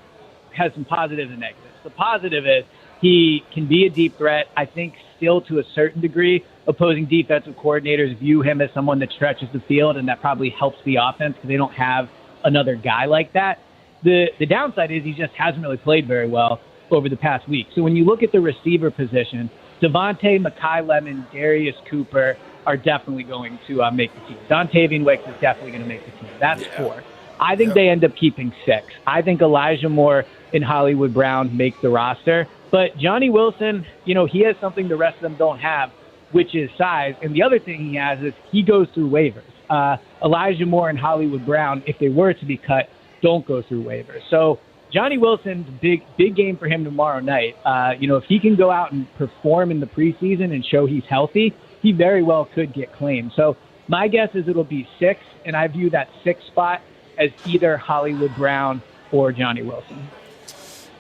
has some positives and negatives. The positive is he can be a deep threat. I think still to a certain degree, opposing defensive coordinators view him as someone that stretches the field, and that probably helps the offense because they don't have another guy like that. The downside is he just hasn't really played very well over the past week. So when you look at the receiver position, Devontae, Mekhi Lemon, Darius Cooper are definitely going to make the team. Dontavian Wicks is definitely going to make the team. That's 4. I think they end up keeping 6. I think Elijah Moore and Hollywood Brown make the roster. But Johnny Wilson, he has something the rest of them don't have, which is size. And the other thing he has is he goes through waivers. Elijah Moore and Hollywood Brown, if they were to be cut, don't go through waivers. So Johnny Wilson's big game for him tomorrow night. If he can go out and perform in the preseason and show he's healthy, he very well could get claimed. So my guess is it'll be 6, and I view that 6th spot as either Hollywood Brown or Johnny Wilson.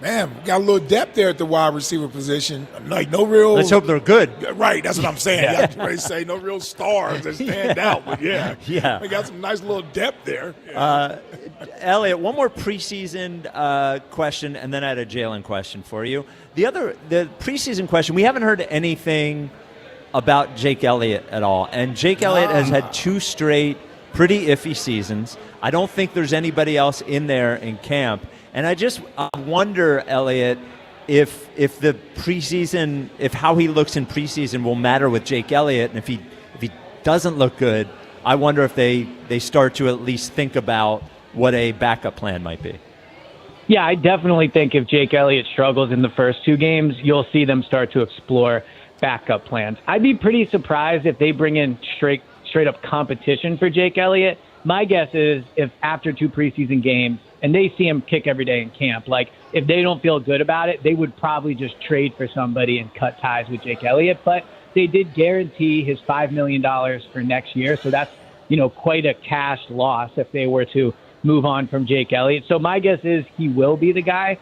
Man, we got a little depth there at the wide receiver position. No real. Let's hope they're good. Right, that's what I'm saying. I was ready to say no real stars that stand out, but we got some nice little depth there. Elliot, one more preseason question, and then I had a Jalen question for you. The preseason question, we haven't heard anything about Jake Elliott at all, and Jake Elliott has had 2 straight pretty iffy seasons. I don't think there's anybody else in there in camp. And I wonder, Elliot, if the preseason, if how he looks in preseason will matter with Jake Elliott, and if he doesn't look good, I wonder if they start to at least think about what a backup plan might be. Yeah, I definitely think if Jake Elliott struggles in the first 2 games, you'll see them start to explore backup plans. I'd be pretty surprised if they bring in straight straight up competition for Jake Elliott. My guess is if after 2 preseason games, and they see him kick every day in camp, like if they don't feel good about it, they would probably just trade for somebody and cut ties with Jake Elliott. But they did guarantee his $5 million for next year. So that's, quite a cash loss if they were to move on from Jake Elliott. So my guess is he will be the guy.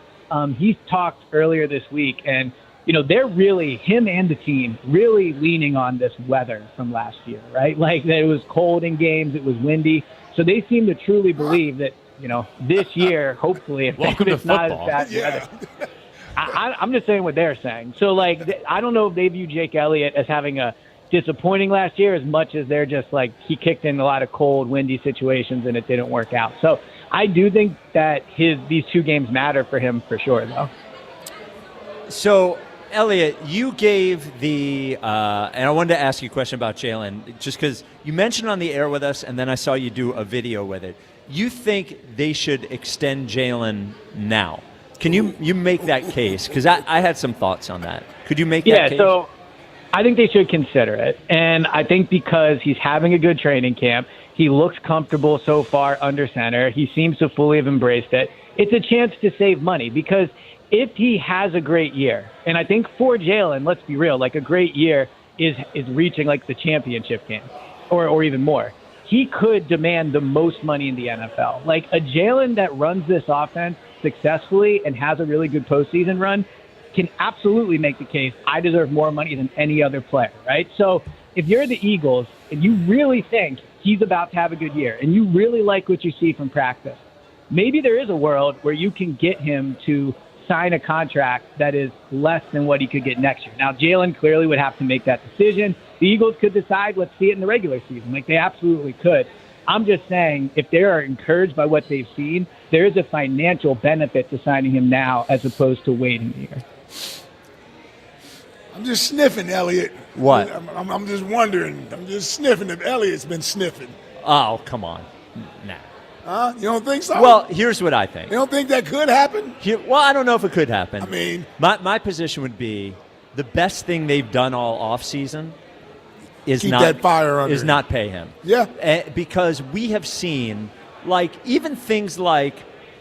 He talked earlier this week, and they're really, him and the team, really leaning on this weather from last year, right? Like that it was cold in games, it was windy. So they seem to truly believe that, this year, hopefully, if it's not as bad weather. I'm just saying what they're saying. So, I don't know if they view Jake Elliott as having a disappointing last year as much as they're just like he kicked in a lot of cold, windy situations and it didn't work out. So I do think that these 2 games matter for him for sure, though. So, Elliot, you gave and I wanted to ask you a question about Jalen, just because you mentioned on the air with us, and then I saw you do a video with it. You think they should extend Jalen now? Can you make that case? Because I had some thoughts on that. Could you make that case? Yeah, so I think they should consider it. And I think because he's having a good training camp, he looks comfortable so far under center. He seems to fully have embraced it. It's a chance to save money because if he has a great year, and I think for Jalen, let's be real, like a great year is reaching like the championship game or even more. He could demand the most money in the NFL. Like a Jalen that runs this offense successfully and has a really good postseason run can absolutely make the case, I deserve more money than any other player, right? So if you're the Eagles and you really think he's about to have a good year and you really like what you see from practice, maybe there is a world where you can get him to sign a contract that is less than what he could get next year. Now, Jalen clearly would have to make that decision. The Eagles could decide, let's see it in the regular season. Like, they absolutely could. I'm just saying, if they are encouraged by what they've seen, there is a financial benefit to signing him now as opposed to waiting a year. I'm just sniffing, Elliot. What? I'm just wondering. I'm just sniffing if Elliot's been sniffing. Oh, come on. Nah. Huh? You don't think so? Well, here's what I think. You don't think that could happen? Well, I don't know if it could happen. I mean, my position would be the best thing they've done all offseason is keep that fire under him. Not pay him. Yeah. Because we have seen, even things like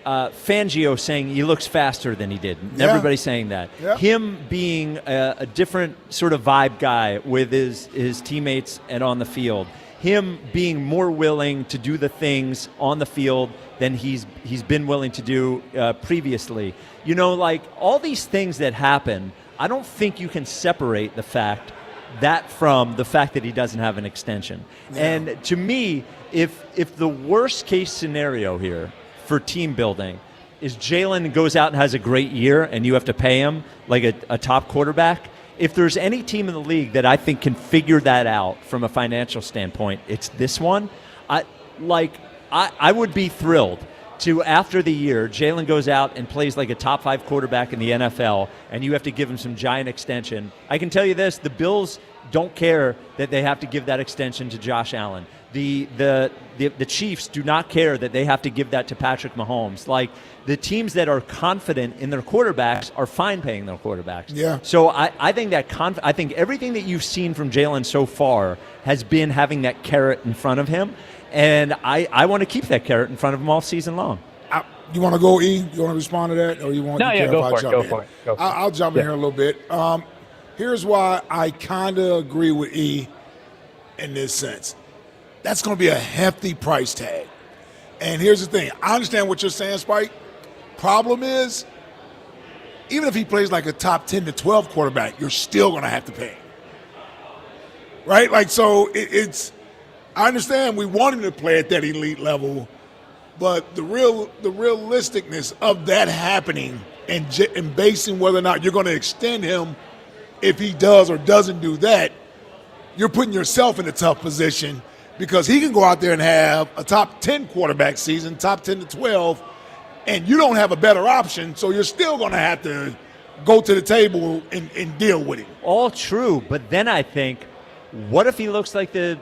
Fangio saying he looks faster than he did. Yeah. Everybody's saying that. Yeah. Him being a different sort of vibe guy with his teammates and on the field. Him being more willing to do the things on the field than he's been willing to do previously. All these things that happen, I don't think you can separate the fact from the fact that he doesn't have an extension. Yeah. And to me, if the worst case scenario here for team building is Jalen goes out and has a great year and you have to pay him like a top quarterback, if there's any team in the league that I think can figure that out from a financial standpoint, it's this one. I would be thrilled to, after the year, Jalen goes out and plays like a top 5 quarterback in the NFL, and you have to give him some giant extension. I can tell you this, the Bills don't care that they have to give that extension to Josh Allen. The Chiefs do not care that they have to give that to Patrick Mahomes. The teams that are confident in their quarterbacks are fine paying their quarterbacks. Yeah. So I think I think everything that you've seen from Jalen so far has been having that carrot in front of him, and I want to keep that carrot in front of him all season long. You want to go, E? You want to respond to that, or you want? No, you yeah, go for it. I'll jump in here a little bit. Here's why I kind of agree with E in this sense. That's going to be a hefty price tag. And here's the thing. I understand what you're saying, Spike. Problem is, even if he plays like a top 10 to 12 quarterback, you're still going to have to pay him. Right? I understand we want him to play at that elite level, but the realisticness of that happening and basing whether or not you're going to extend him if he does or doesn't do that, you're putting yourself in a tough position because he can go out there and have a top 10 quarterback season, top 10 to 12, and you don't have a better option, so you're still going to have to go to the table and deal with him. All true, but then I think, what if he looks like the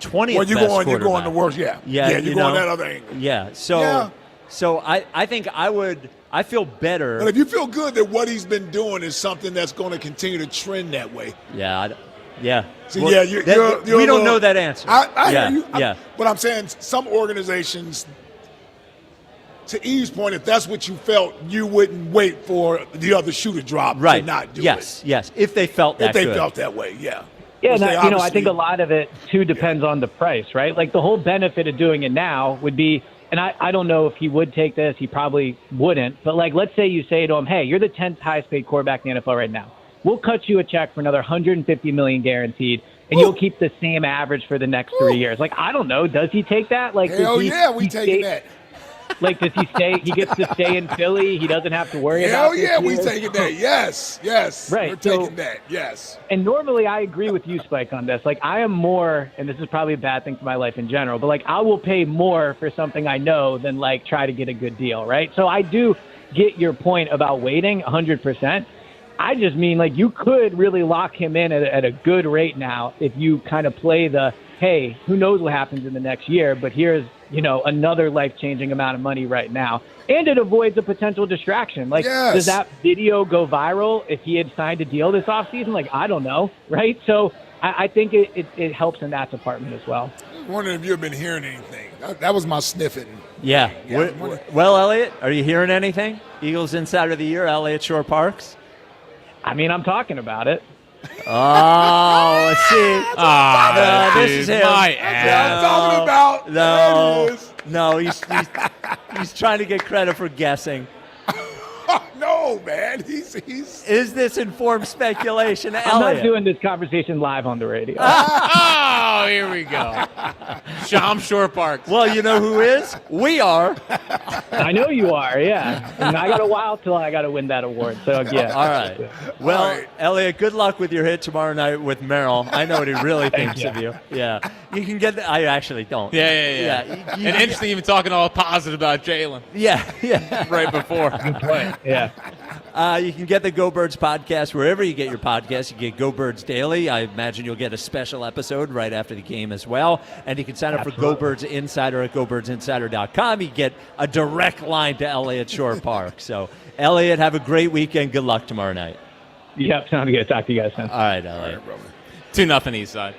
20th well, best quarterback? You're going the worst, yeah. Yeah, you're going that other angle. Yeah, so I think I feel better. But if you feel good that what he's been doing is something that's going to continue to trend that way. Yeah, Yeah. See, Well, yeah, we don't know that answer. I yeah. hear you. Yeah. But I'm saying some organizations, to Eve's point, if that's what you felt, you wouldn't wait for the other shoe to drop Right. to not do it. Yes. If they felt that If they good. felt that way, yeah. Yeah, Which they I think obviously- a lot of it, too, depends on the price, right? Like, the whole benefit of doing it now would be, and I don't know if he would take this. He probably wouldn't. But, like, let's say you say to him, hey, you're the 10th highest paid quarterback in the NFL right now. We'll cut you a check for another $150 million guaranteed, and you'll keep the same average for the next 3 years. Like, I don't know. Does he take that? Like, Hell yeah, we taking that. Like, does he stay? He gets to stay in Philly. He doesn't have to worry about Hell this yeah, we year. taking that. Yes. Right, We're taking that. Yes. And normally I agree with you, Spike, on this. Like, I am more, and this is probably a bad thing for my life in general, but, like, I will pay more for something I know than, like, try to get a good deal, right? So I do get your point about waiting 100%. I just mean, like, you could really lock him in at a good rate now if you kind of play the, hey, who knows what happens in the next year, but here's, another life-changing amount of money right now. And it avoids a potential distraction. Like, does that video go viral if he had signed a deal this offseason? Like, I don't know, right? So I think it helps in that department as well. I'm wondering if you've been hearing anything. That was my sniffing. Yeah. Well, Elliot, are you hearing anything? Eagles Insider of the Year, Elliot Shore Parks? I mean, I'm talking about it. Oh, let's see. This is him. That's what I'm talking about. No, he's trying to get credit for guessing. No, man. He's. Is this informed speculation, I'm Elliot? not doing this conversation live on the radio. Oh, here we go. Sham Shore Parks. Well, you know who is? We are. I know you are, yeah. And I got a while till I got to win that award. So, yeah. All right. Well, Elliot, good luck with your hit tomorrow night with Merrill. I know what he really thinks of you. Yeah. You can get I actually don't. Yeah. You And interesting, even talking all positive about Jalen. Yeah. Right before. Good point. Yeah. You can get the Go Birds podcast wherever you get your podcasts. You get Go Birds Daily. I imagine you'll get a special episode right after the game as well. And you can sign up for Go Birds Insider at GoBirdsInsider.com. You get a direct line to Elliott Shore Park. So, Elliot, have a great weekend. Good luck tomorrow night. Yep, sounds good. Talk to you guys soon. All right, Elliot. 2-0 East Side.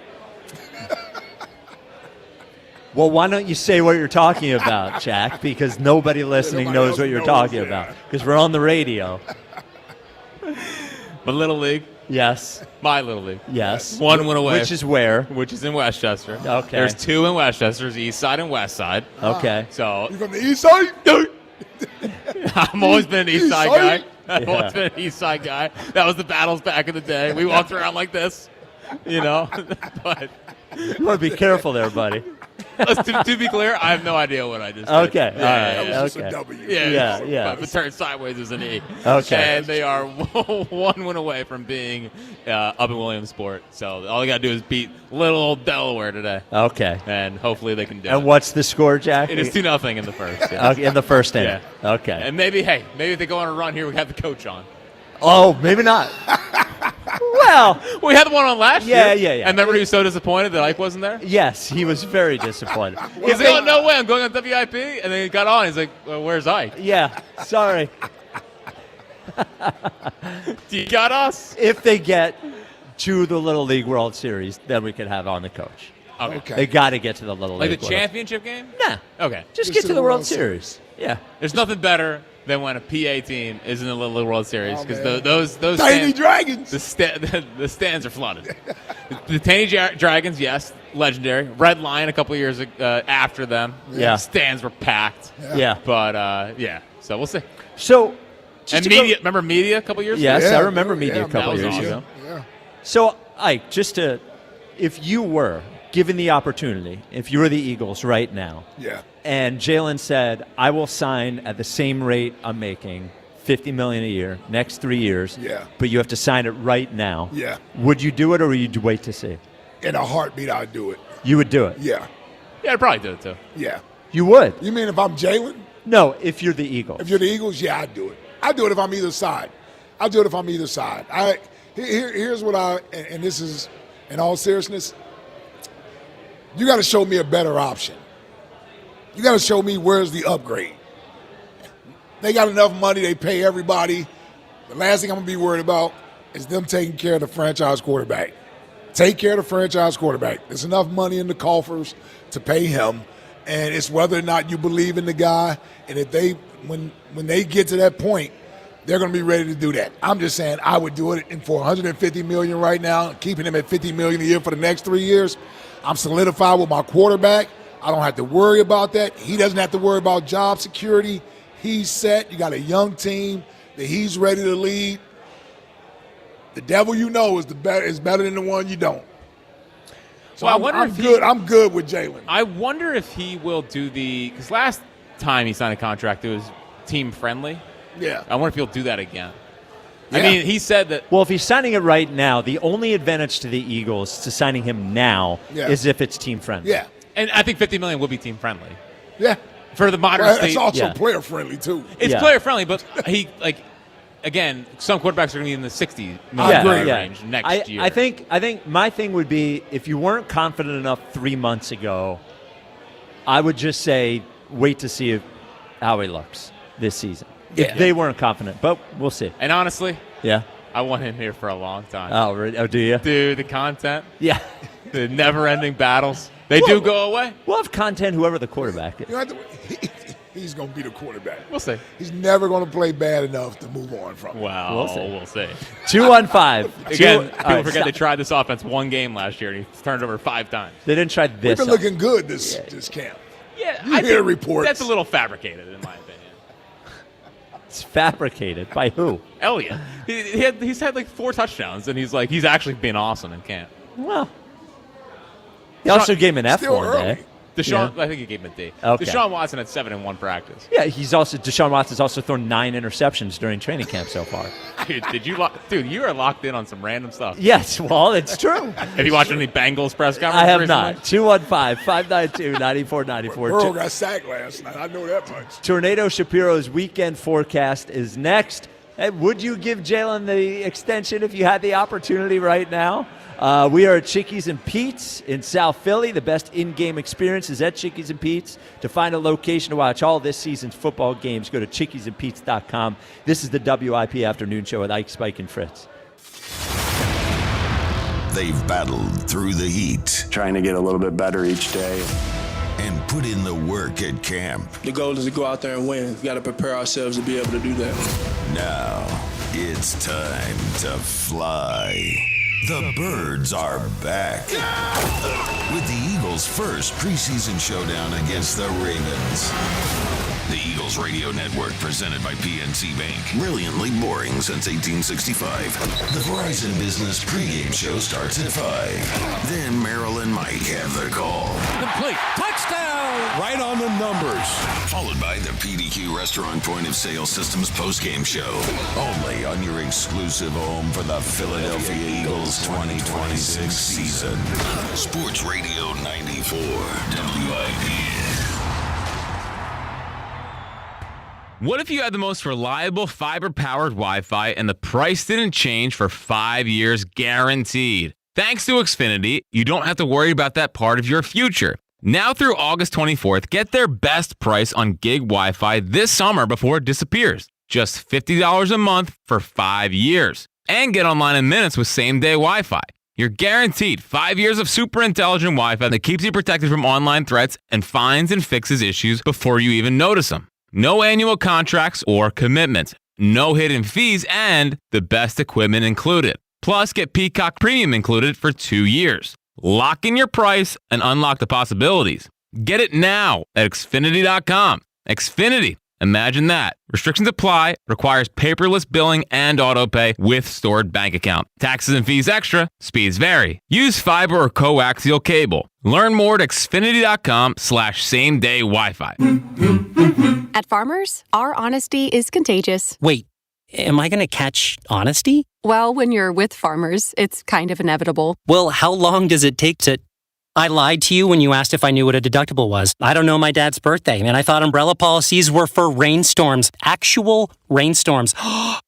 Well, why don't you say what you're talking about, Jack? Because nobody listening knows what you're talking about. Because we're on the radio. My Little League. Yes. My Little League. Yes. One went away. Which is where? Which is in Westchester. Okay. There's two in Westchester, East Side and West Side. Okay. So You from the east side? I've always been an East Side Side? guy. I've always been an East Side guy. That was the battles back in the day. We walked around like this, but You want to be careful there, buddy. to be clear, I have no idea what I just did. Okay. All right. That was just Okay. a W. Yeah. If it turns sideways is an E. Okay. And they are one win away from being up in Williamsport. So all they got to do is beat little old Delaware today. Okay. And hopefully they can do it. And what's the score, Jack? It is 2-0 in the first. Yeah. Okay, in the first inning. Yeah. Okay. And maybe if they go on a run here, we have the coach on. Oh, maybe not. Well, we had one on last year. Yeah. And remember he was so disappointed that Ike wasn't there? Yes, he was very disappointed. He's like, oh, no way, I'm going on WIP. And then he got on. He's like, well, where's Ike? Yeah, sorry. You got us? If they get to the Little League World Series, then we can have on the coach. Okay. They got to get to the Little Like League the World. championship game? Nah. Okay. Just get to the World Series. Yeah. There's nothing better than when a PA team is in the Little League World Series because those Tiny Dragons. The stands are flooded. the Tiny Dragons, yes, legendary. Red Lion a couple of years after them. Yeah. Stands were packed. Yeah. But so we'll see. So, and media, remember media a couple of years ago? Yes, I remember media a couple that was years awesome. ago. Yeah. So, Ike, if you were given the opportunity, if you were the Eagles right now, and Jalen said, I will sign at the same rate I'm making, $50 million a year, next 3 years, but you have to sign it right now. Yeah. Would you do it or would you wait to see? In a heartbeat, I'd do it. You would do it? Yeah. Yeah, I'd probably do it too. Yeah. You would? You mean if I'm Jalen? No, if you're the Eagles. If you're the Eagles, yeah, I'd do it. I'd do it if I'm either side. I'd do it if I'm either side. Here's what and this is, in all seriousness, you got to show me a better option. You got to show me where's the upgrade. They got enough money. They pay everybody. The last thing I'm going to be worried about is them taking care of the franchise quarterback. Take care of the franchise quarterback. There's enough money in the coffers to pay him, and it's whether or not you believe in the guy. And if they, when they get to that point, they're going to be ready to do that. I'm just saying I would do it, and for $150 million right now, keeping him at $50 million a year for the next 3 years, I'm solidified with my quarterback. I don't have to worry about that. He doesn't have to worry about job security. He's set. You got a young team that he's ready to lead. The devil you know is better than the one you don't. So well, I'm good with Jalen. I wonder if he will do because last time he signed a contract, it was team friendly. Yeah. I wonder if he'll do that again. Yeah. I mean, he said that. Well, if he's signing it right now, the only advantage to the Eagles to signing him now is if it's team friendly. Yeah. And I think $50 million will be team friendly. Yeah. For the modern state. It's also player friendly too. It's player friendly, but he again, some quarterbacks are going to be in the $60 million range next year. I think my thing would be if you weren't confident enough 3 months ago, I would just say wait to see how he looks this season. If they weren't confident, but we'll see. And honestly, I want him here for a long time. Oh, really? Oh, do you? Dude, the content. Yeah. The never-ending battles. They do go away. We'll have content whoever the quarterback is. He's going to be the quarterback. We'll see. He's never going to play bad enough to move on from it. Well, we'll see. 215. Again, people forget they tried this offense one game last year, and he turned it over 5 times. They didn't try this. We've been looking good this camp. Yeah, I hear reports. That's a little fabricated, in my opinion. It's fabricated. By who? Elliott. He's had like 4 touchdowns, and he's actually been awesome in camp. Well, he also gave him an F one day. Deshaun, I think he gave him a D. Okay. Deshaun Watson had 7 in one practice. Yeah, Deshaun Watson's also thrown 9 interceptions during training camp so far. Dude, you are locked in on some random stuff. Yes, well, it's true. Have you watched any Bengals press conferences? I have recently? not. 215-592-9494. Burrow got sacked last night. I know that much. Tornado Shapiro's weekend forecast is next. Hey, would you give Jalen the extension if you had the opportunity right now? We are at Chickies and Pete's in South Philly. The best in-game experience is at Chickies and Pete's. To find a location to watch all this season's football games, go to chickiesandpete's.com. This is the WIP Afternoon Show with Ike, Spike, and Fritz. They've battled through the heat. Trying to get a little bit better each day. And put in the work at camp. The goal is to go out there and win. We've got to prepare ourselves to be able to do that. Now, it's time to fly. The Birds are back. With the Eagles' first preseason showdown against the Ravens. The Eagles Radio Network, presented by PNC Bank. Brilliantly boring since 1865. The Verizon Business pregame show starts at 5. Then Merrill and Mike have the call. Complete. Touchdown! Right on the numbers. Followed by the PDQ Restaurant Point of Sale Systems postgame show. Only on your exclusive home for the Philadelphia Eagles 2026 season. Sports Radio 94 WIP. What if you had the most reliable fiber-powered Wi-Fi and the price didn't change for 5 years guaranteed? Thanks to Xfinity, you don't have to worry about that part of your future. Now through August 24th, get their best price on gig Wi-Fi this summer before it disappears. Just $50 a month for 5 years. And get online in minutes with same-day Wi-Fi. You're guaranteed 5 years of super intelligent Wi-Fi that keeps you protected from online threats and finds and fixes issues before you even notice them. No annual contracts or commitments, no hidden fees, and the best equipment included. Plus, get Peacock Premium included for 2 years. Lock in your price and unlock the possibilities. Get it now at Xfinity.com. Xfinity. Imagine that. Restrictions apply. Requires paperless billing and autopay with stored bank account. Taxes and fees extra. Speeds vary. Use fiber or coaxial cable. Learn more at Xfinity.com/same-day Wi-Fi. At Farmers, our honesty is contagious. Wait, am I going to catch honesty? Well, when you're with Farmers, it's kind of inevitable. Well, how long does it take to... I lied to you when you asked if I knew what a deductible was. I don't know my dad's birthday, and I thought umbrella policies were for rainstorms. Actual rainstorms. I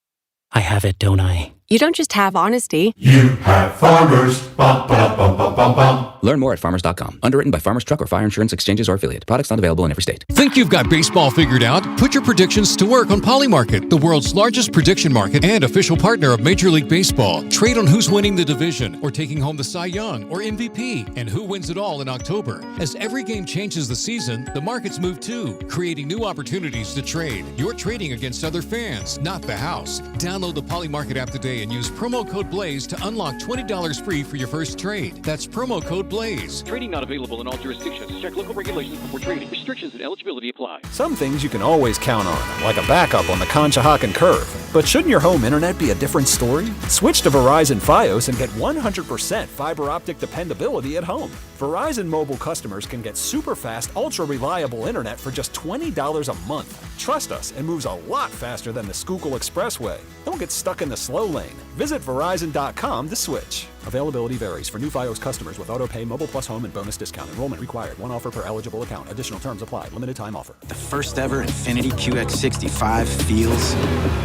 have it, don't I? you don't just have honesty. You have Farmers. Bum, ba, bum, bum, bum, bum. Learn more at farmers.com. Underwritten by Farmers Truck or Fire Insurance Exchanges or affiliate. Products not available in every state. Think you've got baseball figured out? Put your predictions to work on Polymarket, the world's largest prediction market and official partner of Major League Baseball. Trade on who's winning the division or taking home the Cy Young or MVP and who wins it all in October. As every game changes the season, the markets move too, creating new opportunities to trade. You're trading against other fans, not the house. Download the Polymarket app today and use promo code BLAZE to unlock $20 free for your first trade. That's promo code BLAZE. Trading not available in all jurisdictions. Check local regulations before trading. Restrictions and eligibility apply. Some things you can always count on, like a backup on the Conshohocken curve. But shouldn't your home internet be a different story? Switch to Verizon Fios and get 100% fiber optic dependability at home. Verizon mobile customers can get super fast, ultra reliable internet for just $20 a month. Trust us, it moves a lot faster than the Schuylkill Expressway. Don't get stuck in the slow lane. Visit Verizon.com to switch. Availability varies for new Fios customers with auto pay, mobile plus home, and bonus discount. Enrollment required. One offer per eligible account. Additional terms apply. Limited time offer. The first ever Infiniti QX65 feels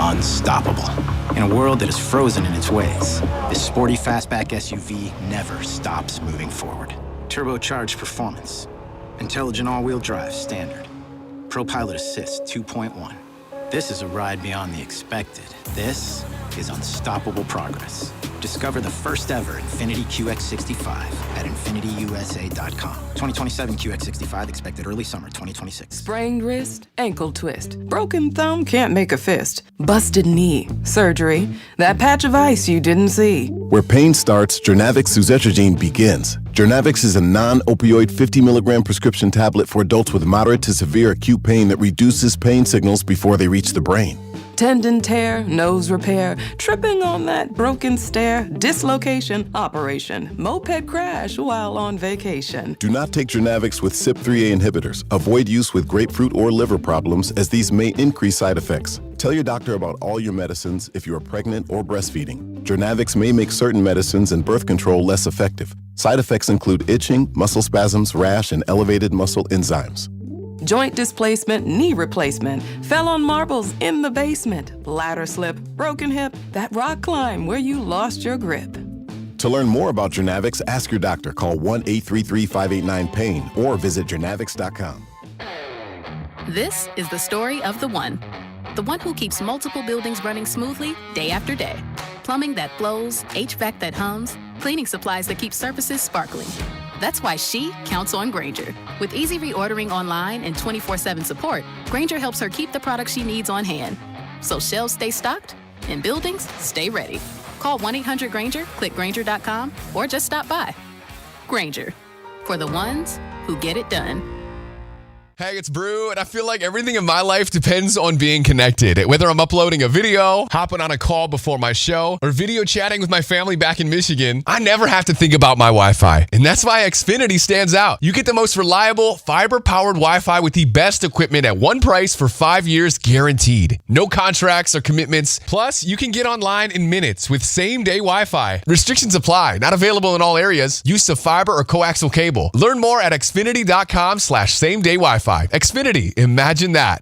unstoppable. In a world that is frozen in its ways, this sporty fastback SUV never stops moving forward. Turbocharged performance. Intelligent all-wheel drive standard. ProPilot Assist 2.1. This is a ride beyond the expected. This is unstoppable progress. Discover the first ever Infiniti QX65 at InfinityUSA.com. 2027 QX65 expected early summer 2026. Sprained wrist, ankle twist. Broken thumb can't make a fist. Busted knee, surgery. That patch of ice you didn't see. Where pain starts, Jernavix suzetrigine begins. Jernavix is a non-opioid 50 milligram prescription tablet for adults with moderate to severe acute pain that reduces pain signals before they reach the brain. Tendon tear, nose repair, tripping on that broken stair, dislocation, operation, moped crash while on vacation. Do not take Jernavix with CYP3A inhibitors. Avoid use with grapefruit or liver problems, as these may increase side effects. Tell your doctor about all your medicines if you are pregnant or breastfeeding. Jernavix may make certain medicines and birth control less effective. Side effects include itching, muscle spasms, rash, and elevated muscle enzymes. Joint displacement, knee replacement, fell on marbles in the basement, ladder slip, broken hip, that rock climb where you lost your grip. To learn more about Jernavix, ask your doctor. Call 1-833-589-PAIN or visit Jernavix.com. This is the story of the one who keeps multiple buildings running smoothly day after day. Plumbing that flows, HVAC that hums, cleaning supplies that keep surfaces sparkling. That's why she counts on Grainger. With easy reordering online and 24/7 support, Grainger helps her keep the products she needs on hand. So shelves stay stocked and buildings stay ready. Call 1-800-GRAINGER, click Grainger.com, or just stop by. Grainger, for the ones who get it done. Hey, it's Brew, and I feel like everything in my life depends on being connected. Whether I'm uploading a video, hopping on a call before my show, or video chatting with my family back in Michigan, I never have to think about my Wi-Fi. And that's why Xfinity stands out. You get the most reliable, fiber-powered Wi-Fi with the best equipment at one price for 5 years guaranteed. No contracts or commitments. Plus, you can get online in minutes with same-day Wi-Fi. Restrictions apply. Not available in all areas. Use of fiber or coaxial cable. Learn more at Xfinity.com/same-day Wi-Fi. Xfinity, imagine that.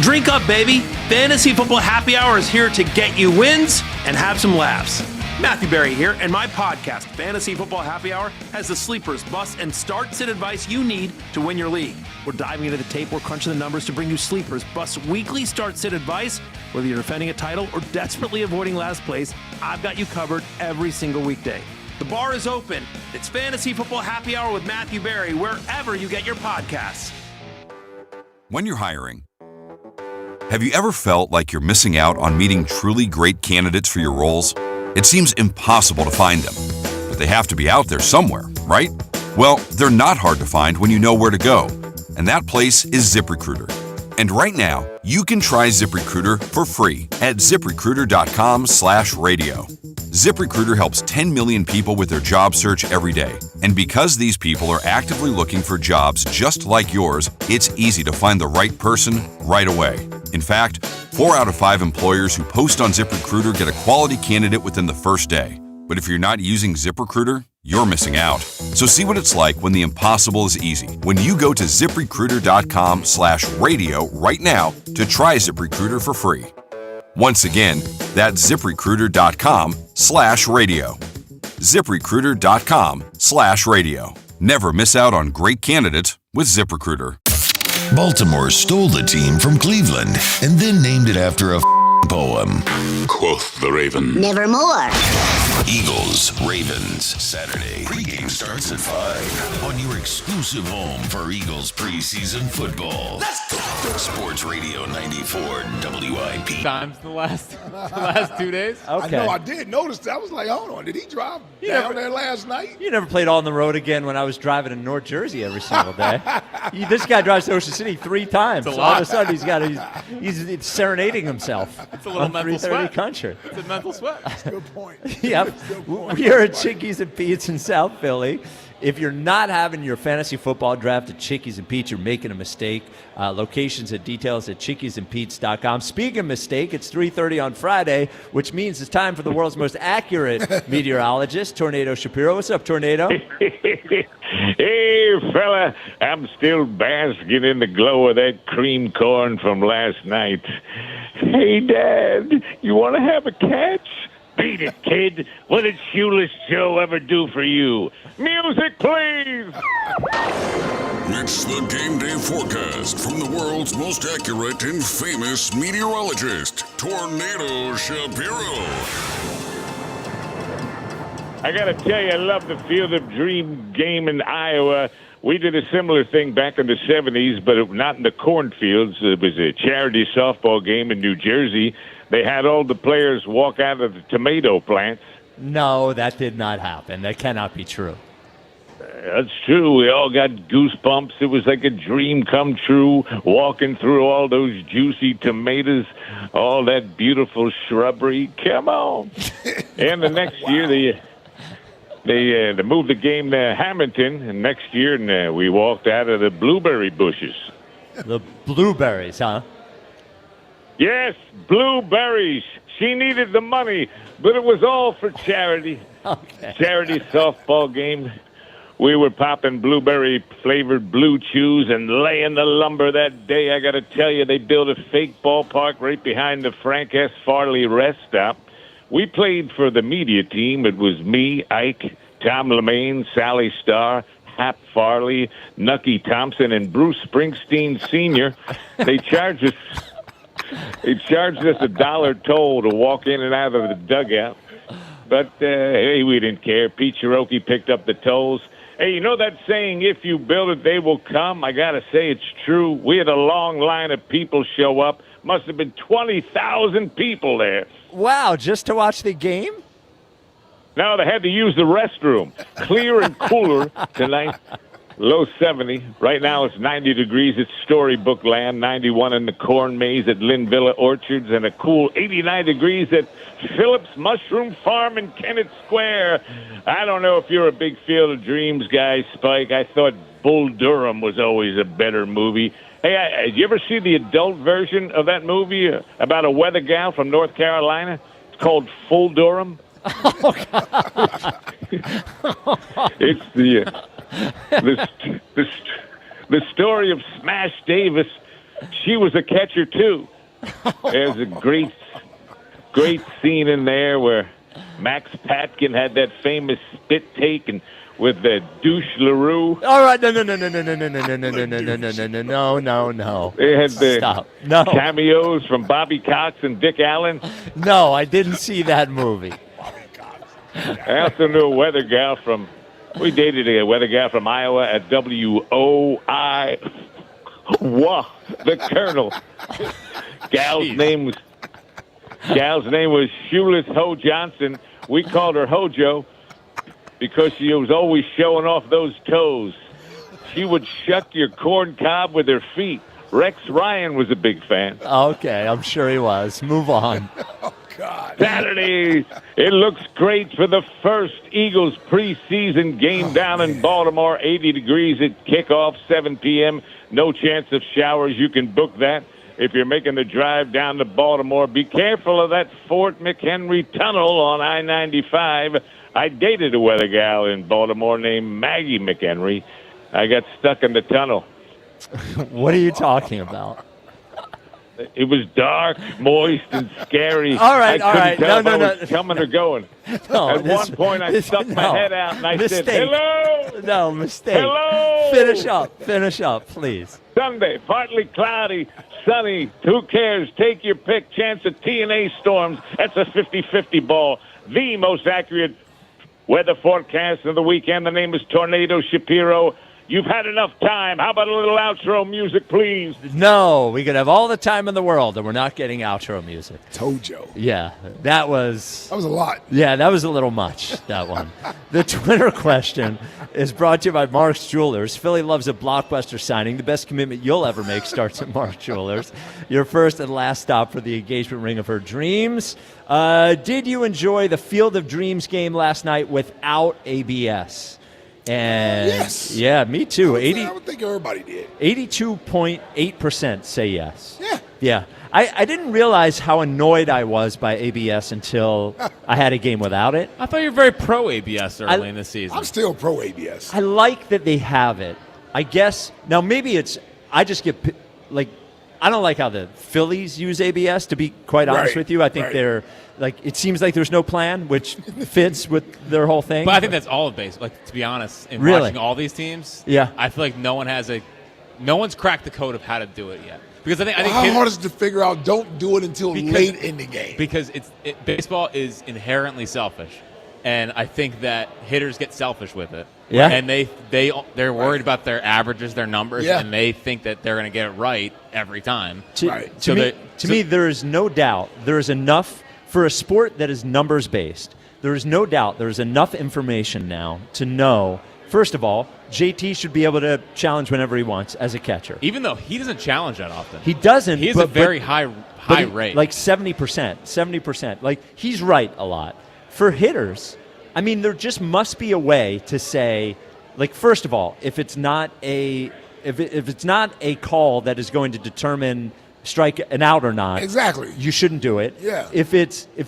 Drink up, baby. Fantasy Football Happy Hour is here to get you wins and have some laughs. Matthew Berry here, and my podcast, Fantasy Football Happy Hour, has the sleepers, busts, and start-sit advice you need to win your league. We're diving into the tape, we're crunching the numbers to bring you sleepers, busts, weekly start-sit advice. Whether you're defending a title or desperately avoiding last place, I've got you covered every single weekday. The bar is open. It's Fantasy Football Happy Hour with Matthew Berry, wherever you get your podcasts. When you're hiring, have you ever felt like you're missing out on meeting truly great candidates for your roles? It seems impossible to find them, but they have to be out there somewhere, right? Well, they're not hard to find when you know where to go, and that place is ZipRecruiter. And right now, you can try ZipRecruiter for free at ZipRecruiter.com/radio. ZipRecruiter helps 10 million people with their job search every day. And because these people are actively looking for jobs just like yours, it's easy to find the right person right away. In fact, 4 out of 5 employers who post on ZipRecruiter get a quality candidate within the first day. But if you're not using ZipRecruiter, you're missing out. So see what it's like when the impossible is easy. When you go to ZipRecruiter.com/radio right now to try ZipRecruiter for free. Once again, that's ZipRecruiter.com/radio. ZipRecruiter.com/radio. Never miss out on great candidates with ZipRecruiter. Baltimore stole the team from Cleveland and then named it after a poem. Quoth the Raven. Nevermore. Eagles, Ravens, Saturday. Pregame starts at 5 on your exclusive home for Eagles preseason football. Let's go! Sports Radio 94 WIP. Times the last 2 days. Okay. I know, I did notice that. I was like, hold on, did he drive down there last night? You never played on the road again when I was driving to North Jersey every single day. This guy drives to Ocean City 3 times. So all of a sudden he's serenading himself. It's a little mental sweat. Country. It's a mental sweat. That's a good point. Yeah. We're at Chickies and Pete's in South Philly. If you're not having your fantasy football draft at Chickies and Pete's, you're making a mistake. Locations and details at chickiesandpete's.com. Speaking of mistake, it's 3:30 on Friday, which means it's time for the world's most accurate meteorologist, Tornado Shapiro. What's up, Tornado? Hey, fella, I'm still basking in the glow of that cream corn from last night. Hey, Dad, you want to have a catch? Beat it, kid. What did Shoeless Joe ever do for you? Music, please! It's the game day forecast from the world's most accurate and famous meteorologist, Tornado Shapiro. I got to tell you, I love the Field of Dream game in Iowa. We did a similar thing back in the 70s, but not in the cornfields. It was a charity softball game in New Jersey. They had all the players walk out of the tomato plants. No, that did not happen. That cannot be true. That's true. We all got goosebumps. It was like a dream come true, walking through all those juicy tomatoes, all that beautiful shrubbery. Come on. And the next year, they moved the game to Hamilton, and next year we walked out of the blueberry bushes. The blueberries, huh? Yes, blueberries. She needed the money, but it was all for charity. Okay. Charity softball game. We were popping blueberry-flavored blue chews and laying the lumber that day. I got to tell you, they built a fake ballpark right behind the Frank S. Farley rest stop. We played for the media team. It was me, Ike, Tom LeMaine, Sally Starr, Hap Farley, Nucky Thompson, and Bruce Springsteen Sr. They charged us $1 toll to walk in and out of the dugout. But, hey, we didn't care. Pete Cherokee picked up the tolls. Hey, you know that saying, if you build it, they will come? I got to say it's true. We had a long line of people show up. Must have been 20,000 people there. Wow, just to watch the game? No, they had to use the restroom. Clear and cooler tonight. Low 70. Right now it's 90 degrees at Storybook Land, 91 in the Corn Maze at Lynn Villa Orchards, and a cool 89 degrees at Phillips Mushroom Farm in Kennett Square. I don't know if you're a big Field of Dreams guy, Spike. I thought Bull Durham was always a better movie. Hey, did you ever see the adult version of that movie about a weather gal from North Carolina? It's called Full Durham. Oh, God. It's the story of Smash Davis. She was a catcher too. There's a great scene in there where Max Patkin had that famous spit take and with the douche LaRue. All right, no. They had the Stop. No. cameos from Bobby Cox and Dick Allen. No, I didn't see that movie. I also knew a weather gal we dated a weather gal from Iowa at WOI. Wah, the Colonel. Gal's name was Shoeless Ho Johnson. We called her Hojo because she was always showing off those toes. She would shuck your corn cob with her feet. Rex Ryan was a big fan. Okay, I'm sure he was. Move on. God. Saturday, it looks great for the first Eagles preseason game down in Baltimore. 80 degrees at kickoff, 7 p.m. No chance of showers. You can book that if you're making the drive down to Baltimore. Be careful of that Fort McHenry tunnel on I-95. I dated a weather gal in Baltimore named Maggie McHenry. I got stuck in the tunnel. What are you talking about? It was dark, moist, and scary. All right, I couldn't tell if I No. was coming or going. At one point, I stuck my head out and I said, "Hello." No, mistake. Hello. Finish up, please. Sunday, partly cloudy, sunny. Who cares? Take your pick. Chance of T&A storms. That's a 50-50 ball. The most accurate weather forecast of the weekend. The name is Tornado Shapiro. You've had enough time. How about a little outro music, please? No, we could have all the time in the world, and we're not getting outro music. Tojo. Yeah, that was a lot. Yeah, that was a little much, that one. The Twitter question is brought to you by Mark's Jewelers. Philly loves a blockbuster signing. The best commitment you'll ever make starts at Mark's Jewelers. Your first and last stop for the engagement ring of her dreams. Did you enjoy the Field of Dreams game last night without ABS? And yes. Yeah, me too. I would think everybody did. 82.8% say yes. Yeah. I didn't realize how annoyed I was by ABS until I had a game without it. I thought you were very pro ABS early in the season. I'm still pro ABS. I like that they have it. I guess now maybe I just get like I don't like how the Phillies use ABS, to be quite honest with you. I think they're it seems like there's no plan, which fits with their whole thing. But I think that's all of baseball. Like, to be honest, in Really? watching all these teams, Yeah. I feel like no one's cracked the code of how to do it yet. Because I think how hard is it to figure out? Don't do it until late in the game. Because baseball is inherently selfish, and I think that hitters get selfish with it. Yeah. And they're worried about their averages, their numbers, and they think that they're going to get it right every time. To me, there is no doubt there is enough for a sport that is numbers based. There is no doubt there is enough information now to know. First of all, JT should be able to challenge whenever he wants as a catcher. Even though he doesn't challenge that often. He doesn't. He has a very high rate. Like 70%. Like, he's right a lot. For hitters, I mean, there just must be a way to say, like, first of all, if it's not a call that is going to determine strike an out or not, exactly, you shouldn't do it. Yeah. If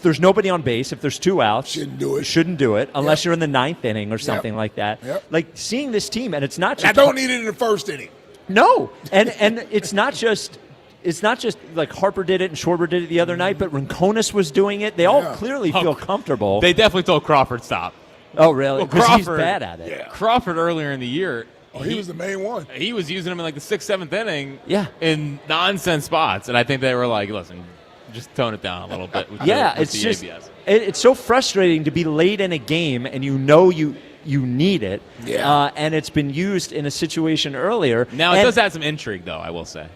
there's nobody on base, if there's 2 outs, shouldn't do it unless you're in the 9th inning or something like that. Yep. Like, seeing this team, and it's not just I don't need it in the first inning. No, and it's not just like Harper did it and Schwarber did it the other night, but Rincones was doing it. They all clearly feel comfortable. They definitely told Crawford stop. Oh, really? Well, Because he's bad at it. Yeah. Crawford earlier in the year, he was the main one. He was using him in like the 6th, 7th inning. Yeah. In nonsense spots, and I think they were like, "Listen, just tone it down a little bit." With It's the just ABS. It's so frustrating to be late in a game and you need it. Yeah. And it's been used in a situation earlier. Now it does add some intrigue, though. I will say.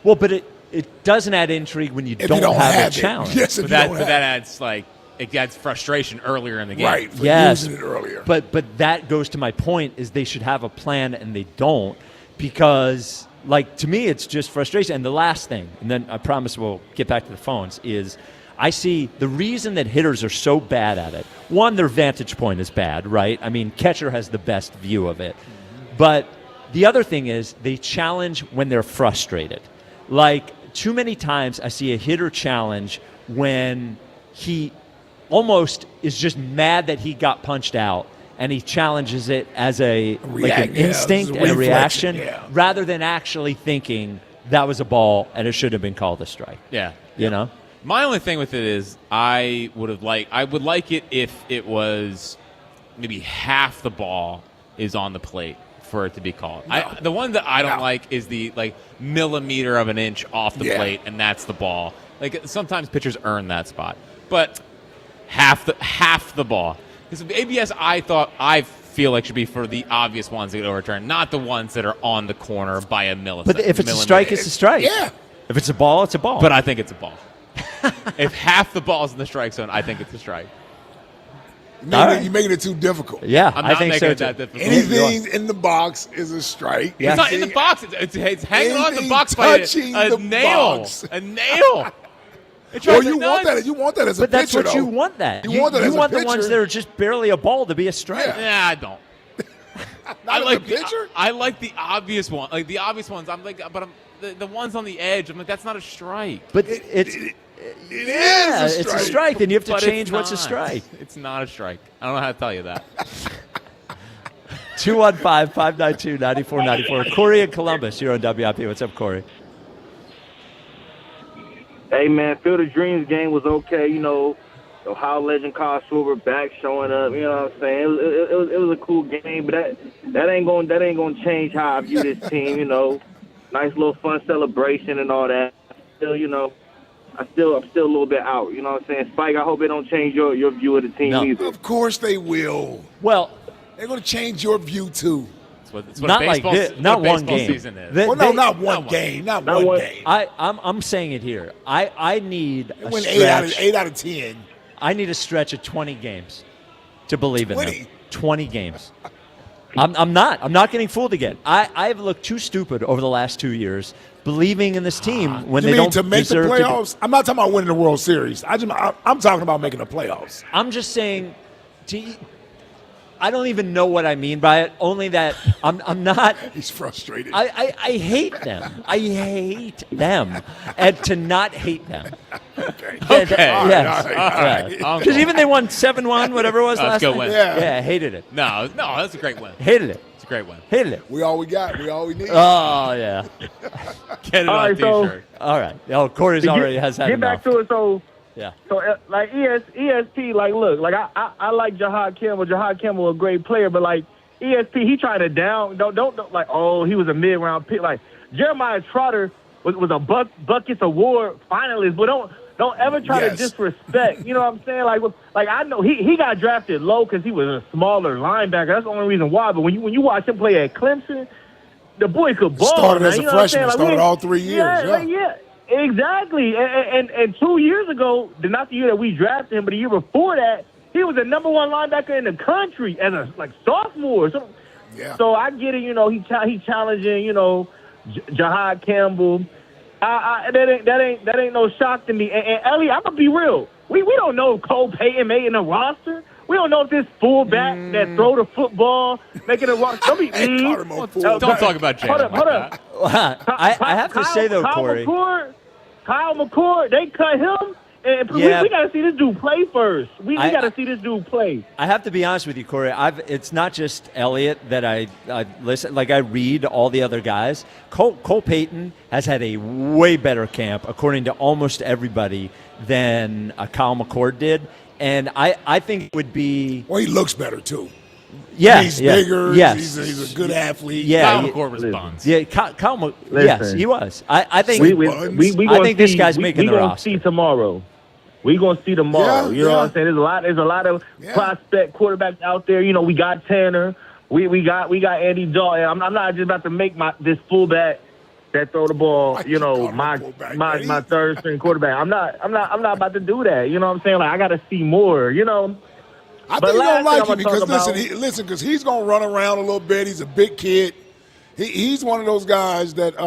Well, but it doesn't add intrigue when you don't have a challenge. Yes, but that adds it adds frustration earlier in the game. Right. For using it earlier. But that goes to my point is they should have a plan and they don't, because to me it's just frustration. And the last thing, and then I promise we'll get back to the phones, is I see the reason that hitters are so bad at it. One, their vantage point is bad, right? I mean, catcher has the best view of it. But the other thing is they challenge when they're frustrated. Like, too many times I see a hitter challenge when he almost is just mad that he got punched out, and he challenges it as an instinct and a reaction, rather than actually thinking that was a ball and it should have been called a strike. Yeah. You know? My only thing with it is I would like it if it was maybe half the ball is on the plate for it to be called. The one that I don't like is the millimeter of an inch off the plate, and that's the ball. Like, sometimes pitchers earn that spot, but half the ball. Because the ABS, I feel like should be for the obvious ones that get overturned, not the ones that are on the corner by a millisecond. But if it's a strike, it's a strike. Yeah. If it's a ball, it's a ball. But I think it's a ball. If half the ball's in the strike zone, I think it's a strike. You're making it too difficult. Yeah, I'm not I think making so it that too. difficult. Anything in the box is a strike. It's not in the box. It's hanging on the box by a nail. Box. A nail. Well, you want that. You want that as a But that's pitcher, what you though. want. That You want that as a the pitcher. ones that are just barely a ball to be a strike. Yeah, I don't. Not as a pitcher. I like the obvious one. Like the obvious ones. I'm like, but the ones on the edge. I'm like, that's not a strike. But it's is a strike. Then you have to But change it's what's a not. strike. It's not a strike. I don't know how to tell you that. 215-592-9494. Corey in Columbus, you're on WIP. What's up, Corey? Hey, man, Field of Dreams game was okay. You know, Ohio legend Kyle Schwarber back showing up. You know what I'm saying? It was a cool game, but that ain't gonna change how I view this team. You know, nice little fun celebration and all that. Still, you know, I'm still a little bit out. You know what I'm saying? Spike, I hope it don't change your view of the team either. Of course they will. Well, they're going to change your view too. That's not like this, not one game. Season is. Not one game. Not one game. I'm saying it here. I need a win stretch. 8 out of 10. I need a stretch of 20 games to believe in 20? them. 20 games. I'm not getting fooled again. I've looked too stupid over the last 2 years believing in this team when they don't to make the deserve playoffs? I'm not talking about winning the World Series. I'm talking about making the playoffs. I'm just saying. I don't even know what I mean by it. Only that I'm not. He's frustrated. I hate them. I hate them, and to not hate them. Okay. Yes. Because even they won 7-1, whatever it was last good night. win. Yeah, hated it. No, that's a great win. Hated it. It's a great win. Hated it. We all we got. We all we need. Oh yeah. Get it on a T-shirt. All right. Oh, Corey's already has had Get enough. back to it. So. Yeah. So, like, ESP, like, look, like, I like Jahad Campbell. Jahad Campbell a great player, but, like, ESP, he tried to down. Don't like, oh, he was a mid-round pick. Like, Jeremiah Trotter was a Buckets Award finalist, but don't ever try to disrespect. You know what I'm saying? Like I know he got drafted low because he was a smaller linebacker. That's the only reason why. But when you watch him play at Clemson, the boy could ball. Started man. as a You know what I'm freshman. saying? Started all 3 years. Yeah. Exactly, and 2 years ago, not the year that we drafted him, but the year before that, he was the #1 linebacker in the country as a sophomore. So I get it, you know, he challenging, you know, Jahad Campbell. That ain't no shock to me. And Ellie, I'm gonna be real. We don't know if Cole Payton made in the roster. We don't know if this fullback that throw the football making a roster. Don't talk about Jay. Hold up. I have to say though, Corey. Kyle McCord, they cut him, and we got to see this dude play first. We got to see this dude play. I have to be honest with you, Corey. It's not just Elliott that I listen. Like I read all the other guys. Cole Payton has had a way better camp, according to almost everybody, than Kyle McCord did, and I think it would be. Well, he looks better too. Yeah, he's bigger. Yes. He's a good athlete. Yeah, Kyle McCord was buns. Yeah, Kyle yes, he was. I think I think this guy's making the roster. We gonna see tomorrow. We gonna see tomorrow. You know what I'm saying? There's a lot of prospect quarterbacks out there. You know, we got Tanner. We got Andy Dalton. I'm not just about to make this fullback that throw the ball. You know, my third string quarterback. I'm not about to do that. You know what I'm saying? Like I got to see more. You know. I think you're going to like him because, because he's going to run around a little bit. He's a big kid. He's one of those guys that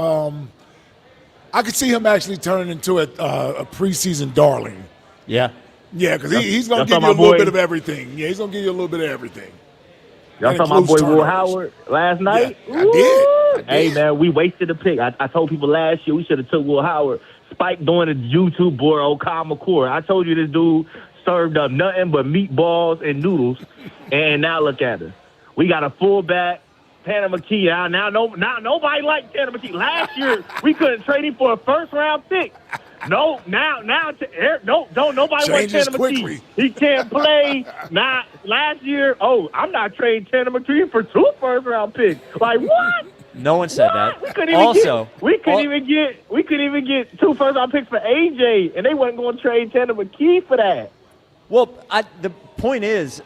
I could see him actually turning into a preseason darling. Yeah. Yeah, because he's going to give you a little bit of everything. Yeah, he's going to give you a little bit of everything. Y'all saw my boy Will Howard last night? Yeah, I did. Hey, man, we wasted a pick. I told people last year we should have took Will Howard. Spike doing a YouTube board, Kyle McCord. I told you this dude served up nothing but meatballs and noodles, and now look at us. We got a fullback, Tanner McKee. Now nobody liked Tanner McKee. Last year we couldn't trade him for a first-round pick. Don't nobody want Tanner McKee. He can't play. Now last year, I'm not trading Tanner McKee for 2 first-round picks. Like what? No one said that. We couldn't even get 2 first-round picks for AJ, and they wasn't going to trade Tanner McKee for that. Well, the point is,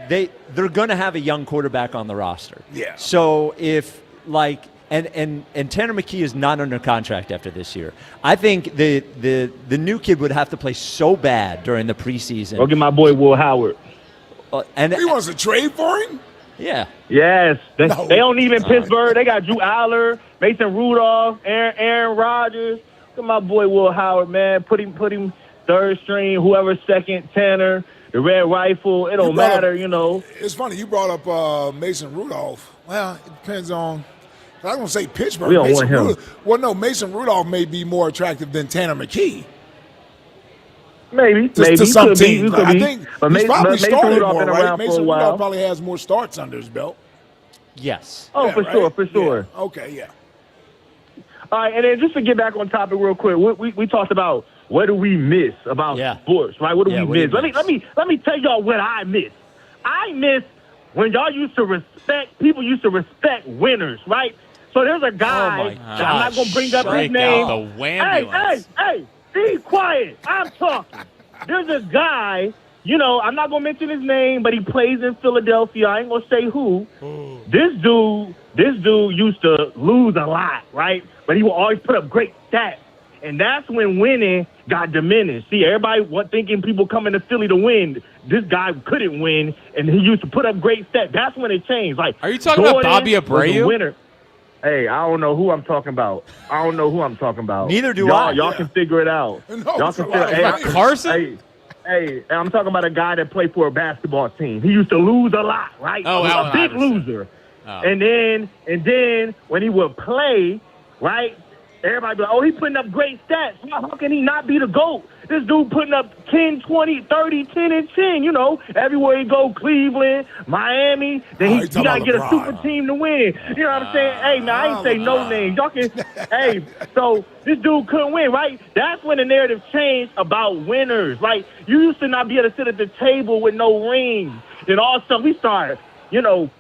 they're going to have a young quarterback on the roster. Yeah. So if and Tanner McKee is not under contract after this year. I think the new kid would have to play so bad during the preseason. Go get my boy Will Howard. And he wants to trade for him. Yeah. Yes. They don't need him in Pittsburgh. They got Drew Aller, Mason Rudolph, Aaron Rodgers. Look at my boy Will Howard, man. Put him third string, whoever second, Tanner, the Red Rifle. It don't matter, you know. It's funny. You brought up Mason Rudolph. Well, it depends on – I was going to say Pittsburgh. We don't want him. Well, no, Mason Rudolph may be more attractive than Tanner McKee. Maybe. To some teams. I think he's probably started Rudolph more, right? Mason Rudolph Rudolph probably has more starts under his belt. Yes. Oh, yeah, for sure. Yeah. Okay, yeah. All right, and then just to get back on topic real quick, we talked about what do we miss about sports, right? What do we miss? Let me tell y'all what I miss. I miss when y'all used to respect, people used to respect winners, right? So there's a guy, I'm not going to bring up his name. Hey, be quiet. I'm talking. There's a guy, I'm not going to mention his name, but he plays in Philadelphia. I ain't going to say who. This dude used to lose a lot, right? But he would always put up great stats. And that's when winning got diminished. See, everybody was thinking people coming to Philly to win. This guy couldn't win, and he used to put up great stats. That's when it changed. Like, are you talking about Bobby Abreu? Winner. Hey, I don't know who I'm talking about. Neither do I. Y'all can figure it out. Y'all can figure it out. Carson? Hey, I'm talking about a guy that played for a basketball team. He used to lose a lot, right? A big loser. Oh. And then when he would play, right? Everybody be like, oh, he's putting up great stats. How can he not be the GOAT? This dude putting up 10, 20, 30, 10, and 10, everywhere he go, Cleveland, Miami. Then he got to get a super team to win. You know what I'm saying? Hey, man, I ain't say no names. Y'all can, hey, so this dude couldn't win, right? That's when the narrative changed about winners, right? You used to not be able to sit at the table with no rings. Then all of a sudden we started,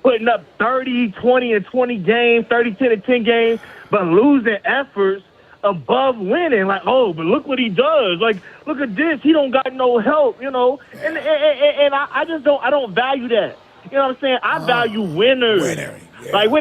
putting up 30, 20, and 20 games, 30, 10, and 10 games, but losing efforts above winning. Like, oh, but look what he does. Like, look at this. He don't got no help, And I just don't value that. You know what I'm saying? I value winners. Yeah. Like, what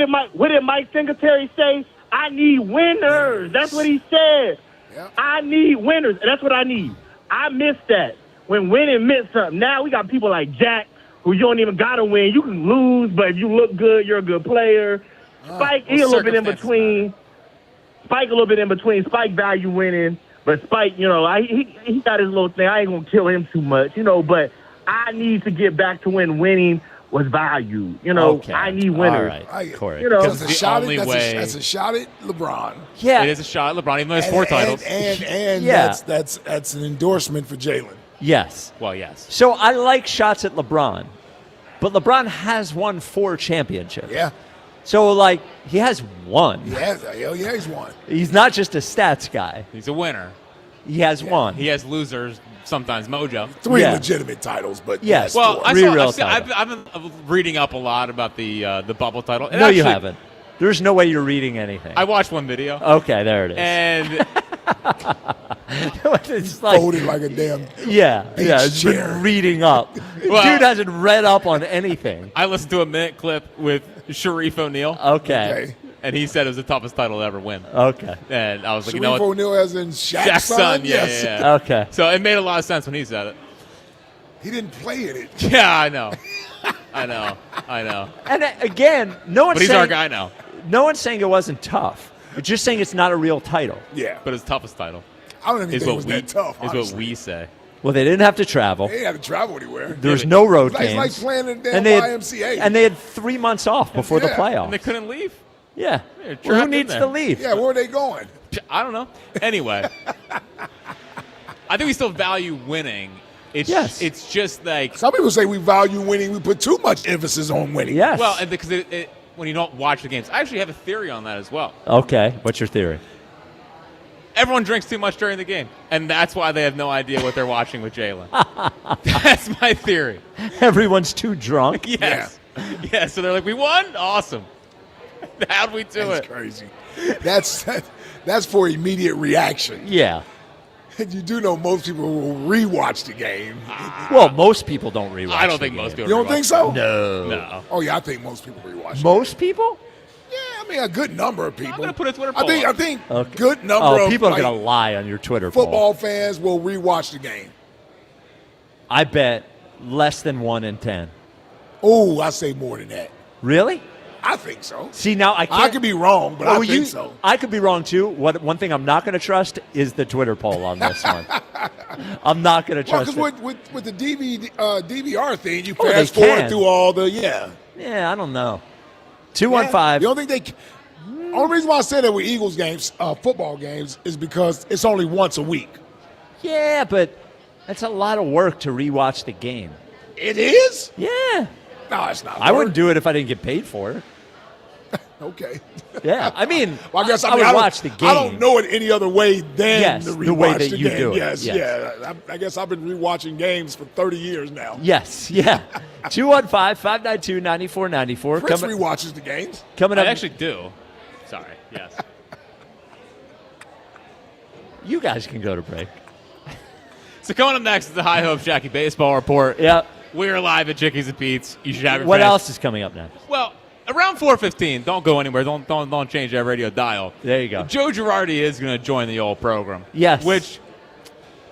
did Mike Singletary say? I need winners. That's what he said. Yep. I need winners. And that's what I need. I miss that. When winning meant something. Now we got people like Jack, who you don't even got to win. You can lose, but if you look good, you're a good player. Spike, he a little bit in between. Spike a little bit in between. Spike value winning, but Spike, he got his little thing. I ain't gonna kill him too much, but I need to get back to when winning was valued. Okay. I need winners. All right, Corey. That's a shot at LeBron. Yeah, it is a shot at LeBron, even though he has 4 titles. And that's an endorsement for Jalen. Yes. Well, yes. So I like shots at LeBron, but LeBron has won 4 championships. Yeah. So, he has one. Yeah, he's won. He's not just a stats guy. He's a winner. He has one. He has losers, sometimes mojo. 3 legitimate titles, but yes. Well, I've been reading up a lot about the bubble title. And no, you haven't. There's no way you're reading anything. I watched one video. Okay, there it is. And it's folded like a damn it's been reading up. Well, dude hasn't read up on anything. I listened to a minute clip with Sharif O'Neal. Okay. And he said it was the toughest title to ever win. Okay. And I was like, Sharif O'Neal as in Shaq's son? Yes. Yeah. Okay. So it made a lot of sense when he said it. He didn't play in it. Yeah, I know. I know. And again, no one's But he's saying, our guy now. No one's saying it wasn't tough. You're just saying it's not a real title. Yeah. But it's toughest title. I don't even think it was that tough, is what we say. Well, they didn't have to travel. They didn't have to travel anywhere. There's no road games. It's like playing in the damn YMCA. And they had 3 months off before the playoffs. And they couldn't leave. Yeah. Well, who needs to leave? Yeah, where are they going? I don't know. Anyway. I think we still value winning. It's just like... Some people say we value winning. We put too much emphasis on winning. Yes. Well, and because when you don't watch the games. I actually have a theory on that as well. Okay. What's your theory? Everyone drinks too much during the game, and that's why they have no idea what they're watching with Jalen. That's my theory. Everyone's too drunk? Yes. Yeah, so they're like, we won? Awesome. How'd we do it? That's crazy. That's for immediate reaction. Yeah. And you do know most people will rewatch the game. Well, most people don't rewatch. I don't think most people. You don't think so? No. Oh yeah, I think most people rewatch. Most people? Yeah, I mean a good number of people. I'm gonna put a Twitter poll. I think good number of people are gonna lie on your Twitter poll. Football fans will rewatch the game. I bet less than 1 in 10. Oh, I say more than that. Really? I think so. See, now I can't. I could be wrong, but I think so. I could be wrong too. One thing I'm not going to trust is the Twitter poll on this one. I'm not going to trust it. Because with the DVR thing, you fast forward through all the Yeah, I don't know. 215. You don't think they? Only reason why I say that with Eagles games, football games, is because it's only once a week. Yeah, but that's a lot of work to rewatch the game. It is? Yeah. No, it's not. I wouldn't do it if I didn't get paid for it. Okay. Yeah, I mean, well, I guess I would don't watch the game. I don't know it any other way than to rewatch the way that the you game. do it. Yes, yeah. I guess I've been rewatching games for 30 years now. Yes, yeah. 215-592-9494. Chris rewatches the games. Coming up. I actually do. Sorry. Yes. You guys can go to break. So coming up next is the High Hopes Jackie Baseball Report. Yep. We're live at Chickies and Pete's. You should have your What fans. else is coming up next? Well, around 4:15. Don't go anywhere. Don't change that radio dial. There you go. Joe Girardi is going to join the old program. Yes. Which,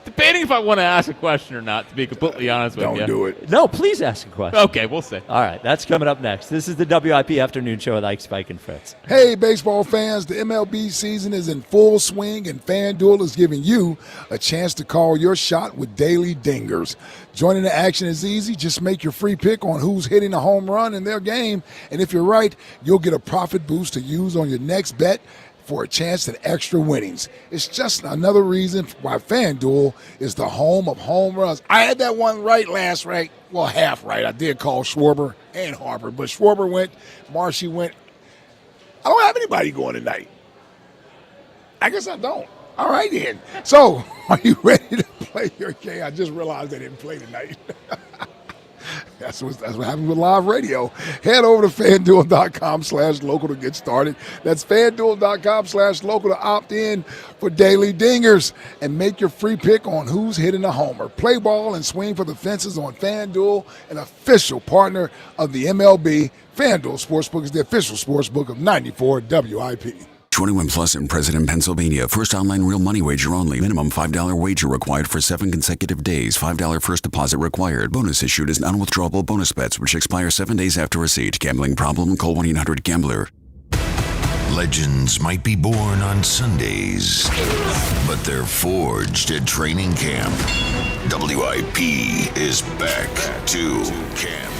debating if I want to ask a question or not, to be completely honest with you. Don't do it. No, please ask a question. Okay, we'll see. All right, that's coming up next. This is the WIP Afternoon Show with Ike, Spike, and Fritz. Hey, baseball fans, the MLB season is in full swing, and FanDuel is giving you a chance to call your shot with daily dingers. Joining the action is easy. Just make your free pick on who's hitting a home run in their game, and if you're right, you'll get a profit boost to use on your next bet for a chance at extra winnings. It's just another reason why FanDuel is the home of home runs. I had that one right last right. Well, half right. I did call Schwarber and Harper, but Schwarber went, Marshy went. I don't have anybody going tonight. I guess I don't. All right, then. So, are you ready to play your game? I just realized I didn't play tonight. That's what happens with live radio. Head over to FanDuel.com/local to get started. That's FanDuel.com/local to opt in for daily dingers and make your free pick on who's hitting a homer. Play ball and swing for the fences on FanDuel, an official partner of the MLB. FanDuel Sportsbook is the official sportsbook of 94 WIP. 21 plus and present in Pennsylvania. First online real money wager only. Minimum $5 wager required for 7 consecutive days. $5 first deposit required. Bonus issued as non-withdrawable bonus bets, which expire 7 days after receipt. Gambling problem? Call 1-800-GAMBLER. Legends might be born on Sundays, but they're forged at training camp. WIP is back to camp.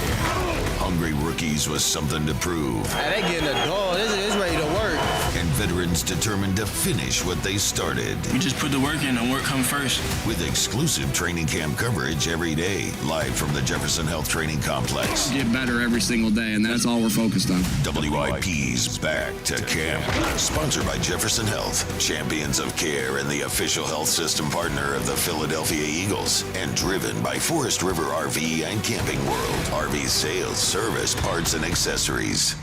Hungry rookies with something to prove. They getting a dog. This is ready to work. And veterans determined to finish what they started. We just put the work in and work come first. With exclusive training camp coverage every day, live from the Jefferson Health Training Complex. Get better every single day, and that's all we're focused on. WIP's Back to Camp. Sponsored by Jefferson Health, champions of care and the official health system partner of the Philadelphia Eagles. And driven by Forest River RV and Camping World. RV sales, service, parts, and accessories.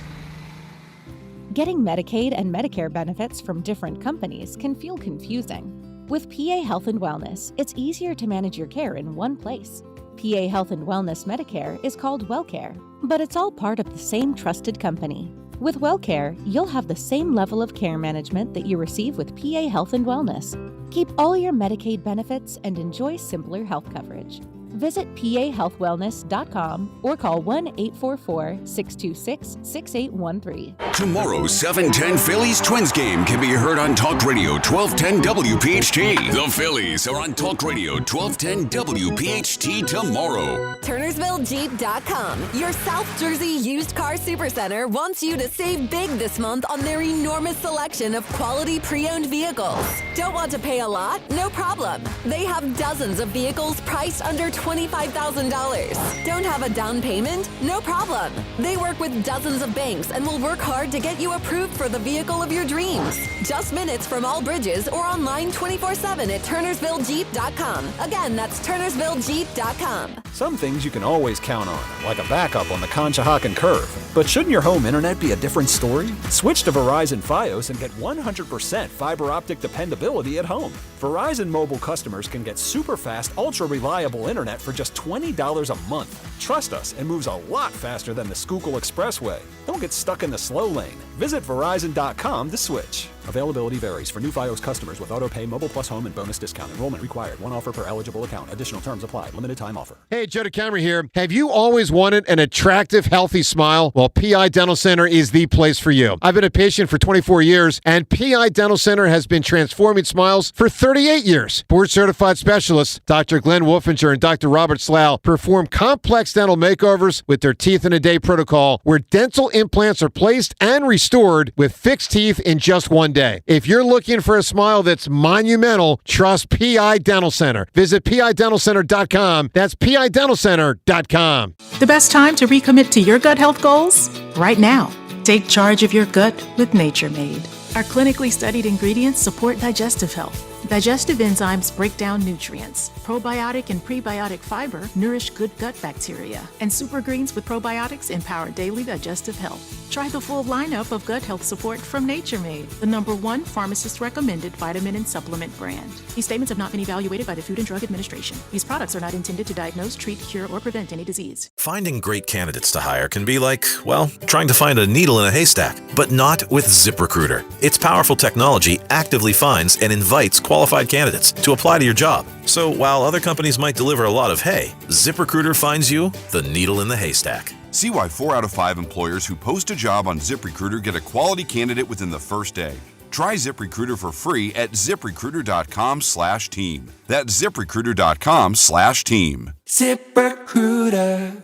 Getting Medicaid and Medicare benefits from different companies can feel confusing. With PA Health and Wellness, it's easier to manage your care in one place. PA Health and Wellness Medicare is called WellCare, but it's all part of the same trusted company. With WellCare, you'll have the same level of care management that you receive with PA Health and Wellness. Keep all your Medicaid benefits and enjoy simpler health coverage. Visit pahealthwellness.com or call 1-844-626-6813. Tomorrow's 7:10 Phillies Twins game can be heard on Talk Radio 1210 WPHT. The Phillies are on Talk Radio 1210 WPHT tomorrow. TurnersvilleJeep.com, your South Jersey used car supercenter, wants you to save big this month on their enormous selection of quality pre-owned vehicles. Don't want to pay a lot? No problem. They have dozens of vehicles priced under $25,000. Don't have a down payment? No problem. They work with dozens of banks and will work hard to get you approved for the vehicle of your dreams. Just minutes from all bridges or online 24/7 at TurnersvilleJeep.com. Again, that's TurnersvilleJeep.com. Some things you can always count on, like a backup on the Conshohocken Curve. But shouldn't your home internet be a different story? Switch to Verizon Fios and get 100% fiber optic dependability at home. Verizon mobile customers can get super fast, ultra-reliable internet for just $20 a month. Trust us, it moves a lot faster than the Schuylkill Expressway. Don't get stuck in the slow lane. Visit Verizon.com to switch. Availability varies for new Fios customers with auto pay, mobile plus home, and bonus discount. Enrollment required. One offer per eligible account. Additional terms apply. Limited time offer. Hey, Joe DeCamera here. Have you always wanted an attractive, healthy smile? Well, PI Dental Center is the place for you. I've been a patient for 24 years, and PI Dental Center has been transforming smiles for 38 years. Board-certified specialists, Dr. Glenn Wolfinger and Dr. Robert Slough, perform complex dental makeovers with their teeth-in-a-day protocol, where dental implants are placed and restored with fixed teeth in just one day. If you're looking for a smile that's monumental, trust PI Dental Center. Visit PIDentalCenter.com. That's PIDentalCenter.com. The best time to recommit to your gut health goals? Right now. Take charge of your gut with Nature Made. Our clinically studied ingredients support digestive health. Digestive enzymes break down nutrients. Probiotic and prebiotic fiber nourish good gut bacteria. And super greens with probiotics empower daily digestive health. Try the full lineup of gut health support from Nature Made, the #1 pharmacist-recommended vitamin and supplement brand. These statements have not been evaluated by the Food and Drug Administration. These products are not intended to diagnose, treat, cure, or prevent any disease. Finding great candidates to hire can be like, well, trying to find a needle in a haystack, but not with ZipRecruiter. Its powerful technology actively finds and invites qualified candidates to apply to your job. So while other companies might deliver a lot of hay, ZipRecruiter finds you the needle in the haystack. See why 4 out of 5 employers who post a job on ZipRecruiter get a quality candidate within the first day. Try ZipRecruiter for free at ZipRecruiter.com/team. That's ZipRecruiter.com/team. ZipRecruiter.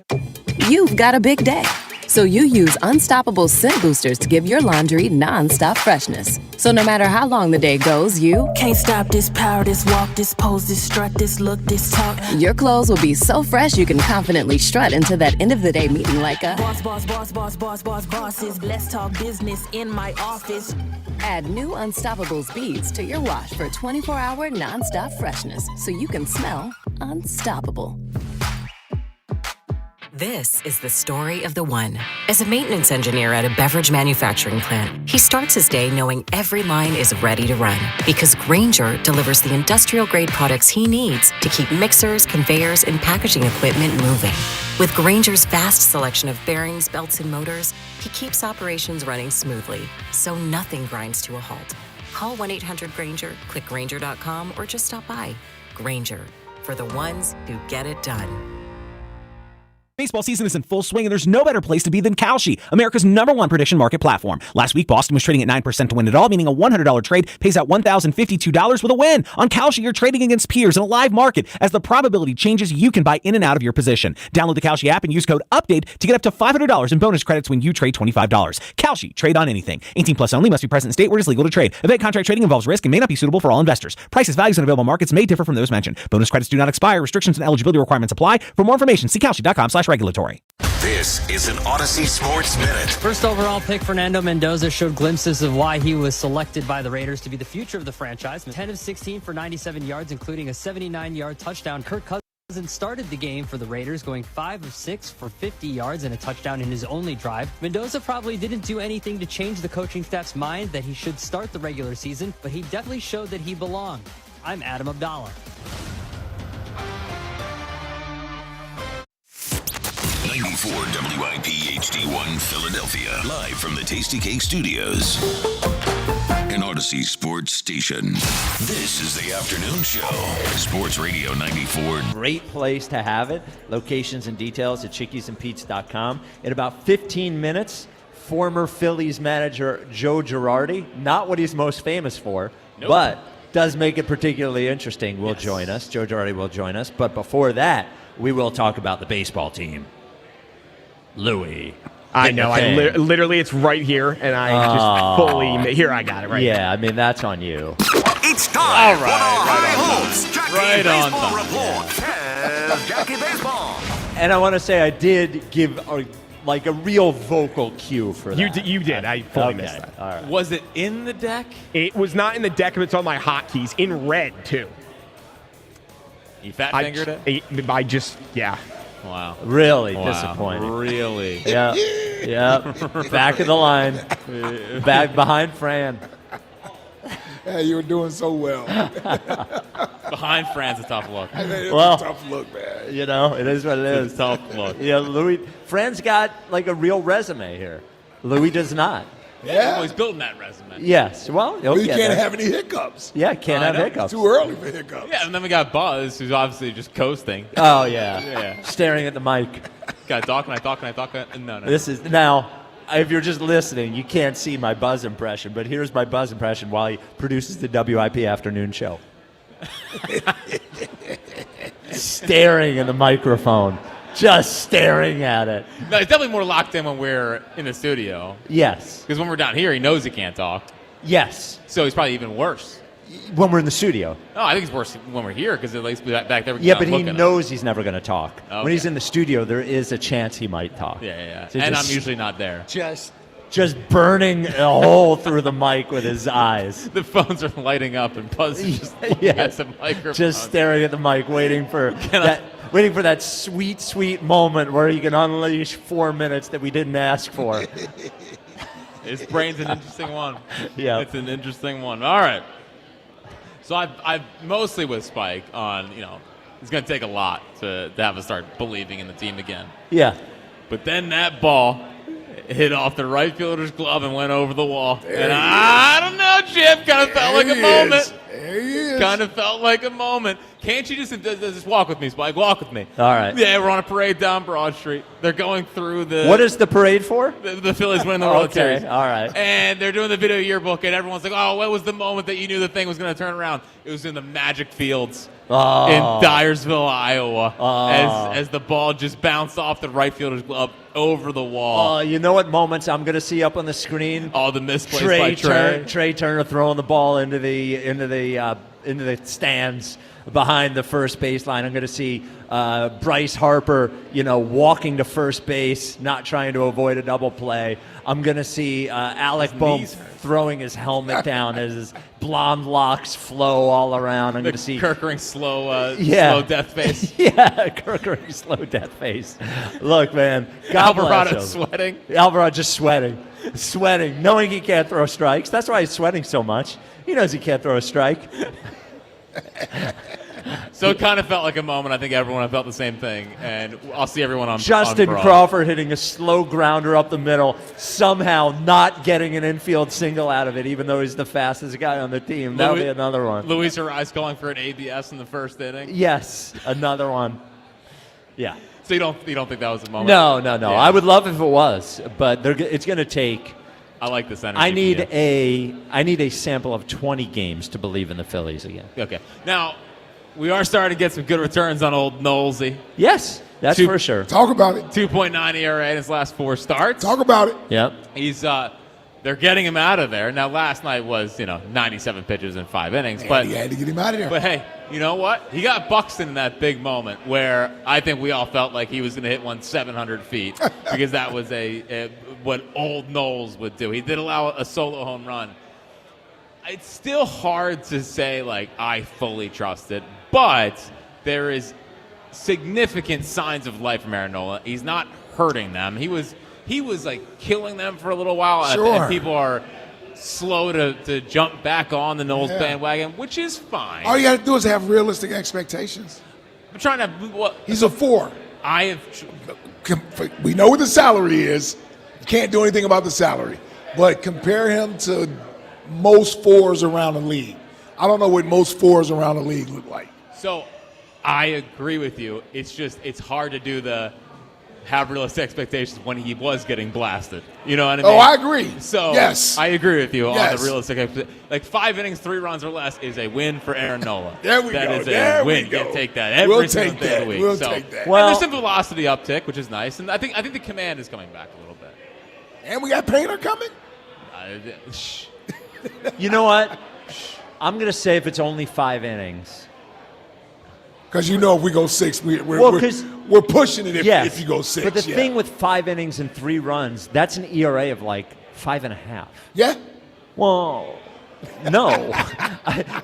You've got a big day, so you use Unstoppable Scent Boosters to give your laundry non-stop freshness. So no matter how long the day goes, you Can't stop this power, this walk, this pose, this strut, this look, this talk. your clothes will be so fresh you can confidently strut into that end of the day meeting like a bosses. Let's talk business in my office. Add new Unstoppable beads to your wash for 24-hour non-stop freshness so you can smell unstoppable. This is the story of the one. As a maintenance engineer at a beverage manufacturing plant, he starts his day knowing every line is ready to run because Grainger delivers the industrial-grade products he needs to keep mixers, conveyors, and packaging equipment moving. With Grainger's vast selection of bearings, belts, and motors, he keeps operations running smoothly, so nothing grinds to a halt. Call 1-800-GRAINGER, click Grainger.com, or just stop by. Grainger, for the ones who get it done. Baseball season is in full swing, and there's no better place to be than Kalshi, America's #1 prediction market platform. Last week, Boston was trading at 9% to win it all, meaning a $100 trade pays out $1,052 with a win. On Kalshi, you're trading against peers in a live market. As the probability changes, you can buy in and out of your position. Download the Kalshi app and use code UPDATE to get up to $500 in bonus credits when you trade $25. Kalshi, trade on anything. 18 plus only, must be present in state where it is legal to trade. Event contract trading involves risk and may not be suitable for all investors. Prices, values, and available markets may differ from those mentioned. Bonus credits do not expire. Restrictions and eligibility requirements apply. For more information, see Kalshi.com/regulatory. This is an Odyssey Sports Minute. First overall pick, Fernando Mendoza, showed glimpses of why he was selected by the Raiders to be the future of the franchise. 10 of 16 for 97 yards, including a 79-yard touchdown. Kirk Cousins started the game for the Raiders, going 5 of 6 for 50 yards and a touchdown in his only drive. Mendoza probably didn't do anything to change the coaching staff's mind that he should start the regular season, but he definitely showed that he belonged. I'm Adam Abdallah. 94 WIP HD1 Philadelphia, live from the Tasty Cake Studios. An Odyssey Sports Station. This is the afternoon show. Sports Radio 94. Great place to have it. Locations and details at chickiesandpete's.com. In about 15 minutes, former Phillies manager Joe Girardi, not what he's most famous for, but does make it particularly interesting, will join us. Joe Girardi will join us. But before that, we will talk about the baseball team. Louis. I know. Literally, it's right here, and I just fully... Here, I got it right Yeah, I mean, that's on you. It's time for the high hopes. Jackie Baseball Report. Jackie Baseball. And I want to say I did give a real vocal cue for that. You did. I fully missed that. All right. Was it in the deck? It was not in the deck, but it's on my hotkeys in red, too. You fat-fingered it? Yeah. Wow. Really disappointing. Really? Yeah. Back of the line. Back behind Fran. Hey, you were doing so well. Behind Fran's a tough look. It's a tough look, man. You know, it is what it is. It's a tough look. Yeah, Louis. Fran's got like a real resume here. Louis does not. Yeah. He's building that resume. Yes. Well, you can't have any hiccups. Yeah, can't have hiccups. It's too early for hiccups. Yeah, and then we got Buzz, who's obviously just coasting. Oh, yeah. Staring at the mic. Got talk. No. This is now. If you're just listening, you can't see my Buzz impression, but here's my Buzz impression while he produces the WIP afternoon show. Staring in the microphone. Just staring at it. No, he's definitely more locked in when we're in the studio. Yes. Because when we're down here, he knows he can't talk. Yes. So he's probably even worse. When we're in the studio. No, I think it's worse when we're here because at least back there. Yeah, but he knows he's never going to talk. Okay. When he's in the studio, there is a chance he might talk. Yeah. So and just I'm usually not there. Just just burning a hole through the mic with his eyes. The phones are lighting up and Buzz is just looking at the microphone. Just staring at the mic, waiting for that sweet, sweet moment where he can unleash 4 minutes that we didn't ask for. His brain's an interesting one. Yeah. It's an interesting one. All right. So I've mostly with Spike on, it's going to take a lot to have us start believing in the team again. Yeah. But then that ball hit off the right fielder's glove and went over the wall. I don't know, Chip. Kind of felt like a moment. There he is. Kind of felt like a moment. Can't you just walk with me, Spike? Walk with me. All right. Yeah, we're on a parade down Broad Street. They're going through the... What is the parade for? The Phillies winning the World Series. Okay, all right. And they're doing the video yearbook, and everyone's like, oh, what was the moment that you knew the thing was going to turn around? It was in the Magic Fields in Dyersville, Iowa, as the ball just bounced off the right fielder's glove over the wall. You know what moments I'm going to see up on the screen? Oh, the misplays by Trey. Trey Turner throwing the ball into the stands behind the first baseline. I'm going to see Bryce Harper, walking to first base, not trying to avoid a double play. I'm going to see Alec Bohm throwing his helmet down as his blonde locks flow all around. I'm going to see Kirkering slow death face. Yeah, Kirkering slow death face. Look, man, God Alvarado bless him. sweating. Alvarado just sweating, knowing he can't throw strikes. That's why he's sweating so much. He knows he can't throw a strike. So it kind of felt like a moment. I think everyone felt the same thing, and I'll see everyone on Justin on Broad. Crawford hitting a slow grounder up the middle, somehow not getting an infield single out of it, even though he's the fastest guy on the team. That'll be another one. Luis Ariz calling for an ABS in the first inning. Yes, another one. Yeah. So you don't think that was a moment? No. Yeah. I would love if it was, but it's going to take. I like this energy. I need a sample of 20 games to believe in the Phillies again. Okay. Now, we are starting to get some good returns on old Knowlesy. Yes, that's for sure. Talk about it. 2.9 ERA in his last 4 starts. Talk about it. Yep. He's they're getting him out of there. Now, last night was 97 pitches in 5 innings, And but he had to get him out of there. But hey, you know what? He got Buxton in that big moment where I think we all felt like he was going to hit one 700 feet because that was what old Knowles would do. He did allow a solo home run. It's still hard to say, I fully trust it, but there is significant signs of life from Aaron Nola. He's not hurting them. He was killing them for a little while, and people are slow to jump back on the Knowles bandwagon, which is fine. All you got to do is have realistic expectations. I'm trying to. He's a 4. We know what the salary is. You can't do anything about the salary, but compare him to most 4s around the league. I don't know what most 4s around the league look like. So I agree with you. It's hard to do have realistic expectations when he was getting blasted. You know what I mean? Oh, I agree. So yes, I agree with you on the realistic expectations. 5 innings, 3 runs or less is a win for Aaron Nola. There we go. That is there a win. We go. You take that every single day of the week. We'll take that. Well, there's some velocity uptick, which is nice, and I think the command is coming back a little bit. And we got Painter coming. You know what? I'm going to say if it's only 5 innings. Because if we go 6, we're pushing it if you go 6. But the thing with 5 innings and 3 runs, that's an ERA of 5.5. Yeah. Well, no.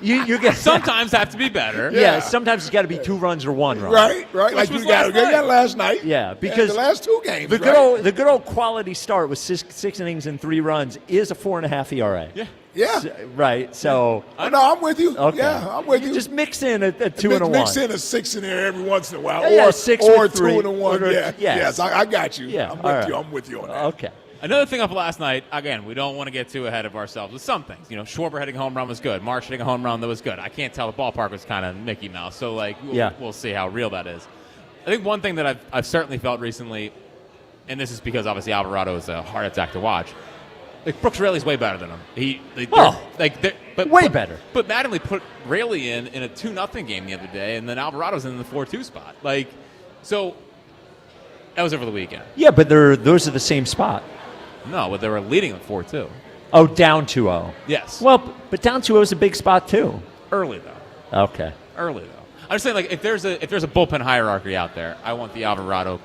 you get sometimes have to be better. Yeah, sometimes it's got to be 2 runs or 1 run. Right. Like you got last night. Yeah, because the last 2 games. The good old quality start with 6 innings and 3 runs is a 4.5 ERA. Yeah. Right. So. No, I'm with you. Okay. Yeah, I'm with you. Just mix in a 2 and a 1. Mix in a 6 in there every once in a while. Yeah, 6 or with 3. 2 and a 1. Yes, I got you. Yeah. I'm with you on that. Okay. Another thing up last night, again, we don't want to get too ahead of ourselves with some things. Schwarber hitting a home run was good. Marsh hitting a home run, that was good. I can't tell. The ballpark was kind of Mickey Mouse. So, we'll see how real that is. I think one thing that I've certainly felt recently, and this is because obviously Alvarado is a heart attack to watch, Brooks Raley's way better than him. Way better. But Mattingly put Raley in a 2-0 game the other day, and then Alvarado's in the 4-2 spot. So that was over the weekend. Yeah, but those are the same spot. No, but they were leading at 4-2. Oh, down 2-0. Yes. Well, but down 2-0 is a big spot too. Early though. Okay. I'm just saying, if there's a bullpen hierarchy out there, I want the Alvarado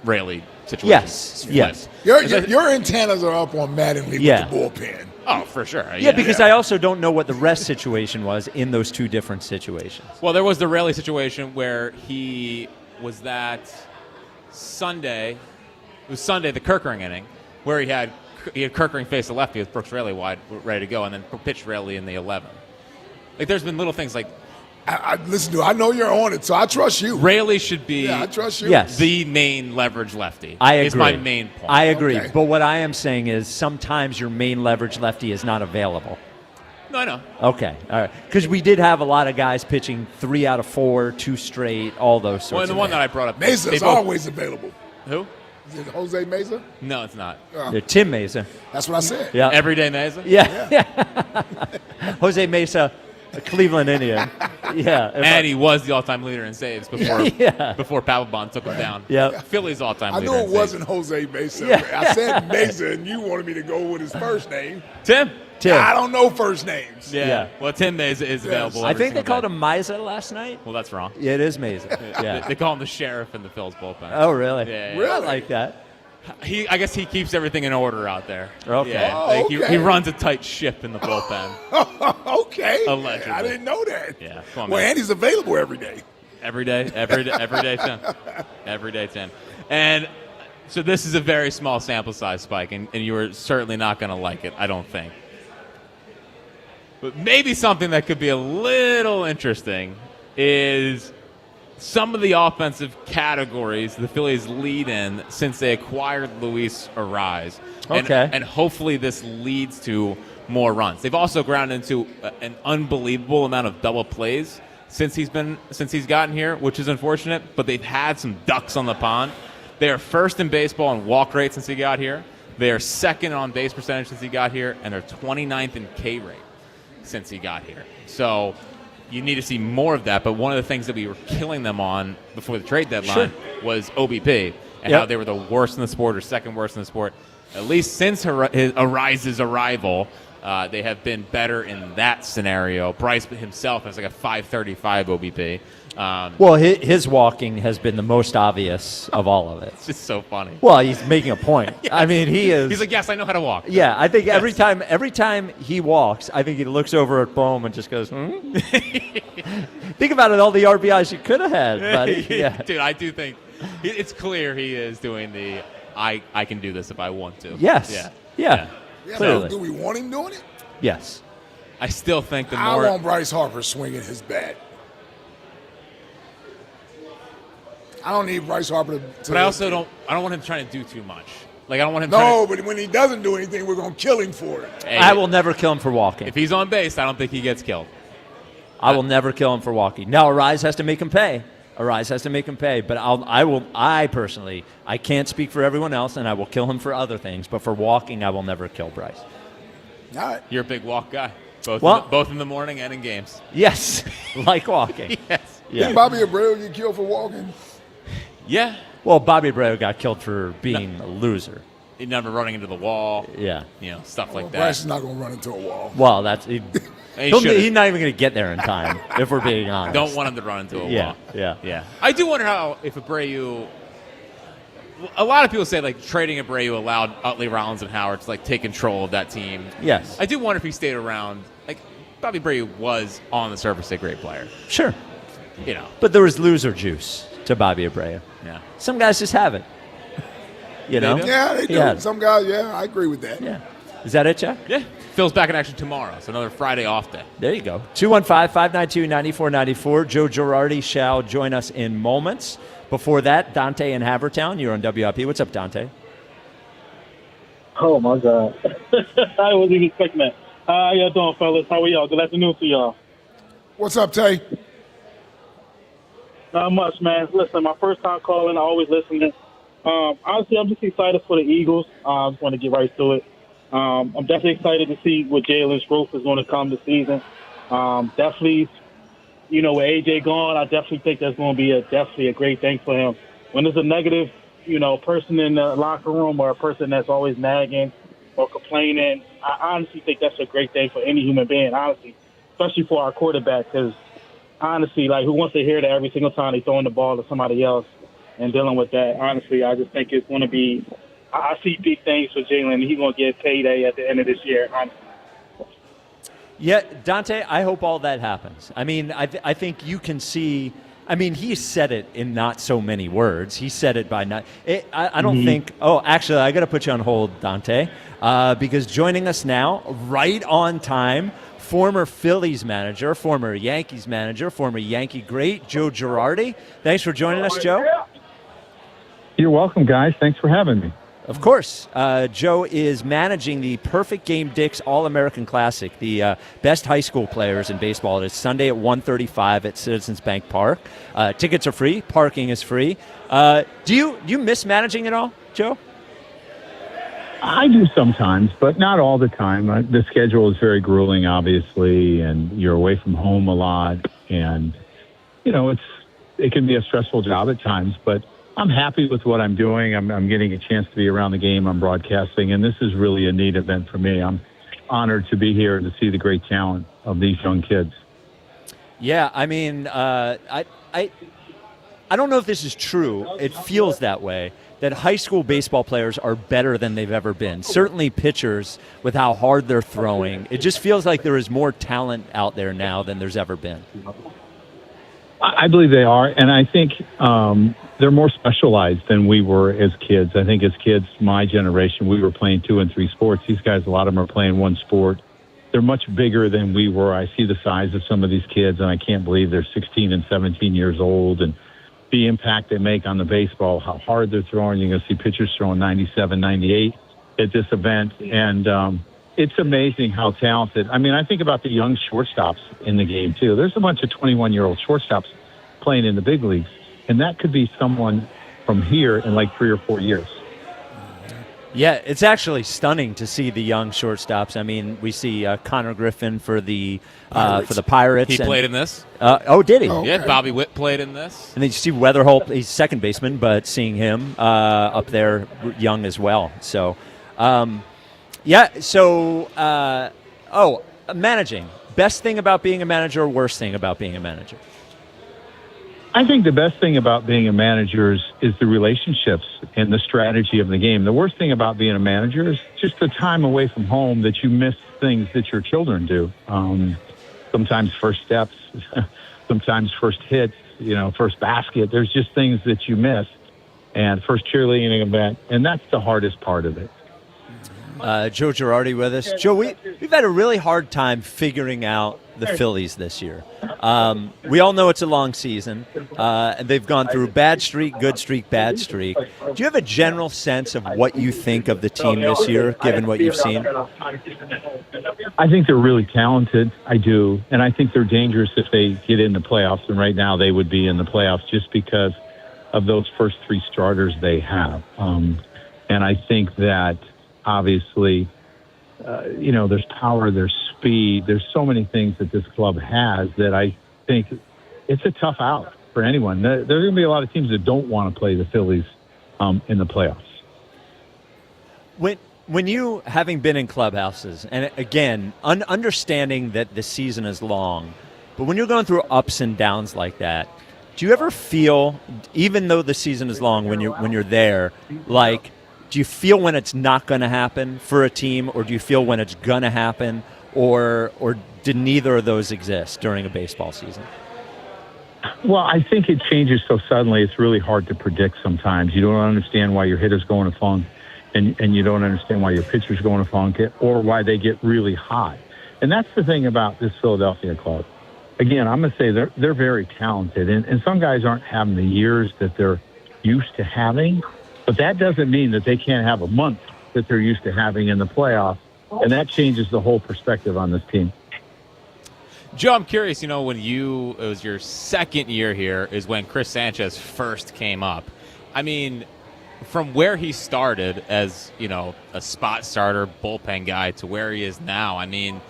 Raley situation. Yes. Your antennas are up on Mattingly with the bullpen. Oh, for sure. Yeah, because I also don't know what the rest situation was in those two different situations. Well, there was the Raley situation where he was that Sunday. It was Sunday, the Kirkering inning, where he had Kirkering face the lefty with Brooks Raley wide, ready to go, and then pitched Raley in the 11th. Like, there's been little things like. Listen, dude, I know you're on it, so I trust you. Raley should be I trust you. the main leverage lefty. I agree. Is my main point. I agree. Okay. But what I am saying is sometimes your main leverage lefty is not available. No, I know. Okay. All right. Because we did have a lot of guys pitching 3 out of 4, 2 straight, all those sorts of the one that I brought up. Mesa's always available. Who? Is it Jose Mesa? No, it's not. Tim Mesa. That's what I said. Yeah. Everyday Mesa? Yeah. Jose Mesa, a Cleveland Indian. Yeah. And he was the all-time leader in saves before Papelbon took him down. Yeah. Phillies all-time leader. I knew in it wasn't saves. Jose Mesa. Yeah. I said Mesa, and you wanted me to go with his first name. Tim. I don't know first names. Yeah. Well, Tim Mesa is available. I think they called him Mesa last night. Well, that's wrong. Yeah, it is Mesa. Yeah. They call him the sheriff in the Phillies bullpen. Oh, really? Yeah. Really? I like that. I guess he keeps everything in order out there. Okay. Yeah, Oh, like okay. He runs a tight ship in the bullpen. Okay. Allegedly. I didn't know that. Yeah. Come on, Well, man. and he's available every day. Every day, Tim. Every day, Tim. And so this is a very small sample size, Spike, and you are certainly not going to like it, I don't think. But maybe something that could be a little interesting is some of the offensive categories the Phillies lead in since they acquired Luis Ariz. Okay. And hopefully this leads to more runs. They've also ground into an unbelievable amount of double plays since he's gotten here, which is unfortunate, but they've had some ducks on the pond. They are first in baseball in walk rate since he got here. They are second on base percentage since he got here, and they're 29th in K rate since he got here. So you need to see more of that, but one of the things that we were killing them on before the trade deadline was OBP and how they were the worst in the sport or second worst in the sport. At least since Ariz's arrival, they have been better in that scenario. Bryce himself has like a 535 OBP. Well, his walking has been the most obvious of all of it. It's just so funny. Well, he's making a point. Yes. I mean, he is. He's like, yes, I know how to walk. Yeah, I think every time he walks, I think he looks over at Bohm and just goes, Think about it, all the RBIs you could have had, buddy. Yeah. Dude, I do think it's clear he is doing the I can do this if I want to. Yes. Yeah. Clearly. Do we want him doing it? Yes. I still think the I more want Bryce Harper swinging his bat. I don't need Bryce Harper to But I also don't want him trying to do too much. Like, I don't want him but when he doesn't do anything, we're going to kill him for it. Hey, I will never kill him for walking. If he's on base, I don't think he gets killed. I will never kill him for walking. Now, Ariz has to make him pay. But I personally, I can't speak for everyone else, and I will kill him for other things. But for walking, I will never kill Bryce. All right. You're a big walk guy, both in the morning and in games. Yes, like walking. Yes. Yeah. Did Bobby Abreu get killed for walking? Yeah. Well, Bobby Abreu got killed for being a loser. He never running into the wall. Yeah. Stuff like that. Bryce is not going to run into a wall. Well, that's he's not even going to get there in time. If we're being honest, don't want him to run into a wall. Yeah. I do wonder how if Abreu. A lot of people say like trading Abreu allowed Utley, Rollins, and Howard to like take control of that team. Yes. I do wonder if he stayed around. Like Bobby Abreu was on the surface a great player. Sure. But there was loser juice to Bobby Abreu. Yeah. Some guys just have it. Yeah, they do. Yeah. Some guys, I agree with that. Yeah. Is that it, Chuck? Yeah. Phil's back in action tomorrow, so another Friday off day. There you go. 215-592-9494. Joe Girardi shall join us in moments. Before that, Dante in Havertown. You're on WIP. What's up, Dante? Oh, my God. I wasn't even expecting that. How y'all doing, fellas? How are y'all? Good afternoon to y'all. What's up, Tay? Not much, man. Listen, my first time calling. I always listen. Honestly, I'm just excited for the Eagles. I just want to get right to it. I'm definitely excited to see what Jalen's growth is going to come this season. Definitely, with AJ gone, I definitely think that's going to be definitely a great thing for him. When there's a negative, person in the locker room or a person that's always nagging or complaining, I honestly think that's a great thing for any human being, honestly, especially for our quarterback, because honestly, like, who wants to hear that every single time they're throwing the ball to somebody else? and dealing with that. Honestly, I just think it's going to be. I see big things for Jalen. He's going to get payday at the end of this year. Honestly. Yeah, Dante, I hope all that happens. I mean, I think you can see. I mean, he said it in not so many words. He said it by not. I don't think. Oh, actually, I got to put you on hold, Dante, because joining us now, right on time, former Phillies manager, former Yankees manager, former Yankee great, Joe Girardi. Thanks for joining us, Joe. You're welcome, guys. Thanks for having me. Of course. Joe is managing the Perfect Game Dicks All-American Classic, the best high school players in baseball. It's Sunday at 1:35 at Citizens Bank Park. Tickets are free. Parking is free. Do you miss managing at all, Joe? I do sometimes, but not all the time. The schedule is very grueling, obviously, and you're away from home a lot. And, it can be a stressful job at times, but I'm happy with what I'm doing. I'm getting a chance to be around the game. I'm broadcasting, and this is really a neat event for me. I'm honored to be here and to see the great talent of these young kids. Yeah, I mean, I don't know if this is true. It feels that way, that high school baseball players are better than they've ever been. Certainly pitchers, with how hard they're throwing. It just feels like there is more talent out there now than there's ever been. I believe they are, and I think they're more specialized than we were as kids. I think as kids, my generation, we were playing 2 and 3 sports. These guys, a lot of them are playing one sport. They're much bigger than we were. I see the size of some of these kids, and I can't believe they're 16 and 17 years old, and the impact they make on the baseball, how hard they're throwing. You're going to see pitchers throwing 97, 98 at this event, and it's amazing how talented. I mean, I think about the young shortstops in the game, too. There's a bunch of 21-year-old shortstops playing in the big leagues, and that could be someone from here in like 3 or 4 years. Yeah, it's actually stunning to see the young shortstops. I mean, we see Connor Griffin for the Pirates. He played in this. Did he? Oh, okay. Yeah, Bobby Witt played in this. And then you see Weatherholt, he's second baseman, but seeing him up there young as well. So, managing. Best thing about being a manager or worst thing about being a manager? I think the best thing about being a manager is the relationships and the strategy of the game. The worst thing about being a manager is just the time away from home that you miss things that your children do. Sometimes first steps, sometimes first hits, first basket. There's just things that you miss. And first cheerleading event, and that's the hardest part of it. Joe Girardi with us. Joe, we've had a really hard time figuring out the Phillies this year. We all know it's a long season, and they've gone through bad streak, good streak, bad streak. Do you have a general sense of what you think of the team this year, given what you've seen? I think they're really talented. I do. And I think they're dangerous if they get in the playoffs, and right now they would be in the playoffs just because of those first 3 starters they have. And I think that obviously, there's power, there's speed, there's so many things that this club has that I think it's a tough out for anyone. There are going to be a lot of teams that don't want to play the Phillies in the playoffs. When you, having been in clubhouses, and again, understanding that the season is long, but when you're going through ups and downs like that, do you ever feel, even though the season is long, when you're there, like, do you feel when it's not going to happen for a team, or do you feel when it's going to happen, or did neither of those exist during a baseball season? Well, I think it changes so suddenly. It's really hard to predict sometimes. You don't understand why your hitter's going to funk, and you don't understand why your pitcher's going to funk, or why they get really hot. And that's the thing about this Philadelphia club. Again, I'm going to say they're very talented, and some guys aren't having the years that they're used to having. But that doesn't mean that they can't have a month that they're used to having in the playoffs, and that changes the whole perspective on this team. Joe, I'm curious, when it was your second year here is when Chris Sanchez first came up. I mean, from where he started as, a spot starter, bullpen guy to where he is now, I mean,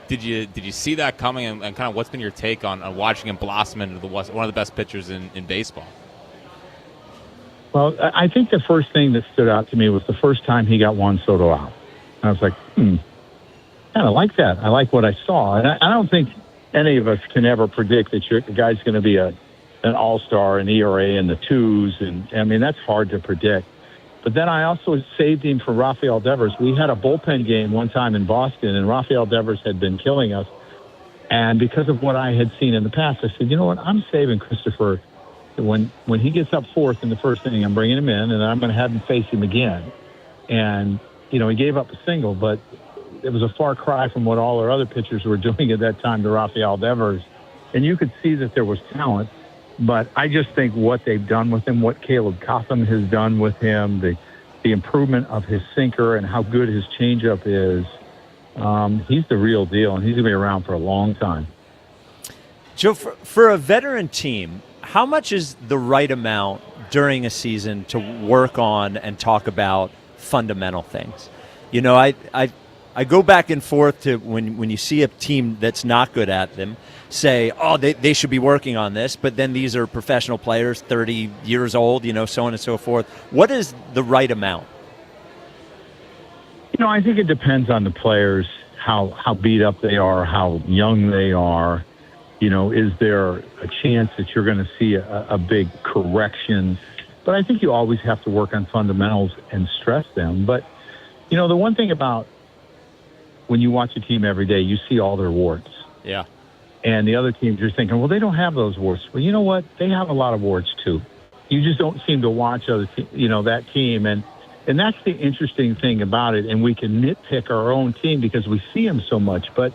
did you see that coming, and kind of what's been your take on watching him blossom into one of the best pitchers in baseball? Well, I think the first thing that stood out to me was the first time he got Juan Soto out. And I was like, kind of like that. I like what I saw. And I don't think any of us can ever predict that the guy's going to be a an all-star, an ERA in the twos, and I mean that's hard to predict. But then I also saved him for Rafael Devers. We had a bullpen game one time in Boston, and Rafael Devers had been killing us. And because of what I had seen in the past, I said, you know what, I'm saving Christopher. When he gets up fourth in the first inning, I'm bringing him in, and I'm going to have him face him again. And, he gave up a single, but it was a far cry from what all our other pitchers were doing at that time to Rafael Devers. And you could see that there was talent. But I just think what they've done with him, what Caleb Cotham has done with him, the improvement of his sinker and how good his changeup is, he's the real deal, and he's going to be around for a long time. Joe, for a veteran team, how much is the right amount during a season to work on and talk about fundamental things? I go back and forth to when you see a team that's not good at them, say, oh, they should be working on this, but then these are professional players, 30 years old, so on and so forth. What is the right amount? I think it depends on the players, how beat up they are, how young they are. Is there a chance that you're going to see a big correction? But I think you always have to work on fundamentals and stress them. But, the one thing about when you watch a team every day, you see all their warts. Yeah. And the other teams, you're thinking, well, they don't have those warts. Well, you know what? They have a lot of warts, too. You just don't seem to watch that team. And that's the interesting thing about it. And we can nitpick our own team because we see them so much. But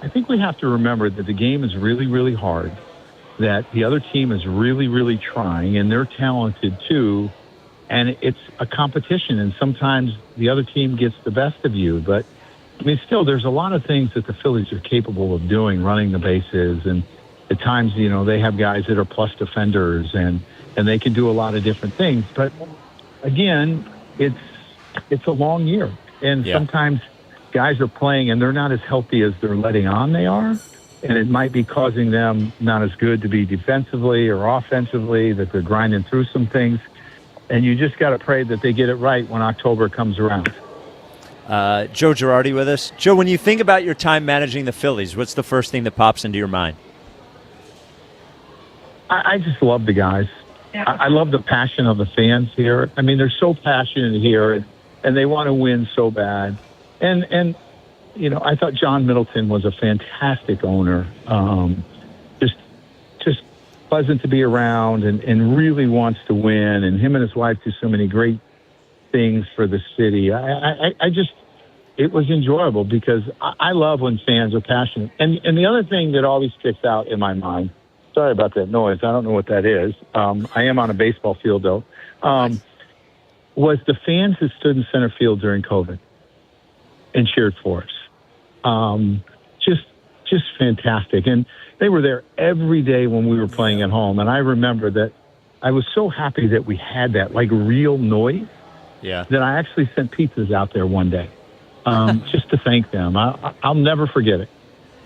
I think we have to remember that the game is really, really hard, that the other team is really, really trying, and they're talented, too. And it's a competition, and sometimes the other team gets the best of you. But still, there's a lot of things that the Phillies are capable of doing, running the bases, and at times, they have guys that are plus defenders, and they can do a lot of different things. But again, it's a long year, and sometimes guys are playing and they're not as healthy as they're letting on they are, and it might be causing them not as good to be defensively or offensively, that they're grinding through some things, and you just got to pray that they get it right when October comes around. Joe Girardi with us. Joe, when you think about your time managing the Phillies, what's the first thing that pops into your mind? I just love the guys. I love the passion of the fans here. They're so passionate here, and they want to win so bad. And I thought John Middleton was a fantastic owner. Just pleasant to be around and really wants to win. And him and his wife do so many great things for the city. It was enjoyable because I love when fans are passionate. And the other thing that always sticks out in my mind, sorry about that noise, I don't know what that is. I am on a baseball field, though, was the fans that stood in center field during COVID and cheered for us. Just fantastic. And they were there every day when we were playing at home. And I remember that I was so happy that we had that, like, real noise. Yeah. That I actually sent pizzas out there one day just to thank them. I'll never forget it.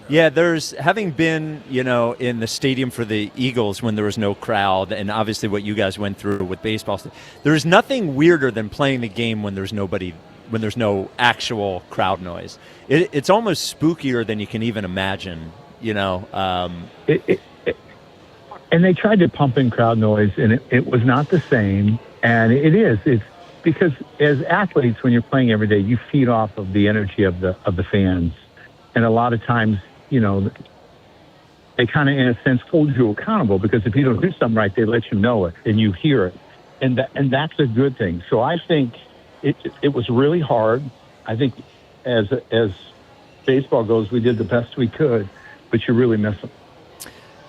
Yeah, having been, in the stadium for the Eagles when there was no crowd, and obviously what you guys went through with baseball, there's nothing weirder than playing the game when there's no actual crowd noise. It's almost spookier than you can even imagine, And they tried to pump in crowd noise, and it was not the same. And it's because as athletes, when you're playing every day, you feed off of the energy of the fans. And a lot of times, they kind of, in a sense, hold you accountable because if you don't do something right, they let you know it and you hear it. And that's a good thing. So I think it was really hard. I think as baseball goes, we did the best we could, but you really miss them.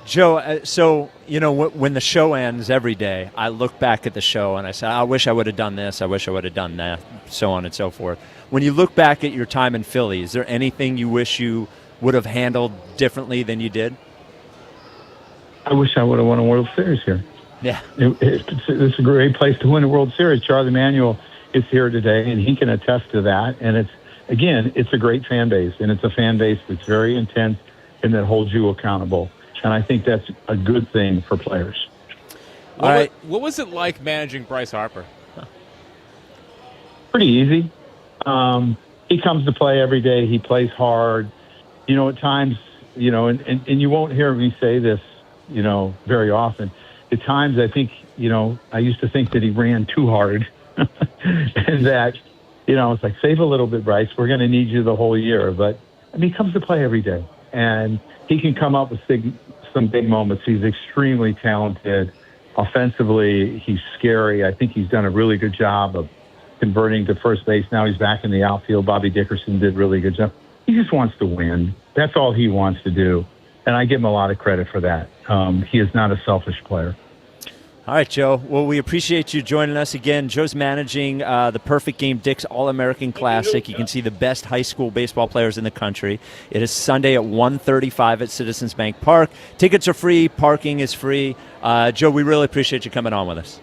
Joe, so, when the show ends every day, I look back at the show and I say, I wish I would have done this, I wish I would have done that, so on and so forth. When you look back at your time in Philly, is there anything you wish you would have handled differently than you did? I wish I would have won a World Series here. Yeah. It's a great place to win a World Series. Charlie Manuel is here today, and he can attest to that. And it's a great fan base, and it's a fan base that's very intense and that holds you accountable. And I think that's a good thing for players. All right. What was it like managing Bryce Harper? Pretty easy. He comes to play every day. He plays hard. At times, and you won't hear me say this very often. At times, I think, I used to think that he ran too hard and that, it's like, save a little bit, Bryce. We're going to need you the whole year. But, he comes to play every day, and he can come up with some big moments. He's extremely talented. Offensively, he's scary. I think he's done a really good job of converting to first base. Now he's back in the outfield. Bobby Dickerson did a really good job. He just wants to win. That's all he wants to do. And I give him a lot of credit for that. He is not a selfish player. All right, Joe. Well, we appreciate you joining us again. Joe's managing the Perfect Game Dick's All-American Classic. You can see the best high school baseball players in the country. It is Sunday at 1:35 at Citizens Bank Park. Tickets are free. Parking is free. Joe, we really appreciate you coming on with us.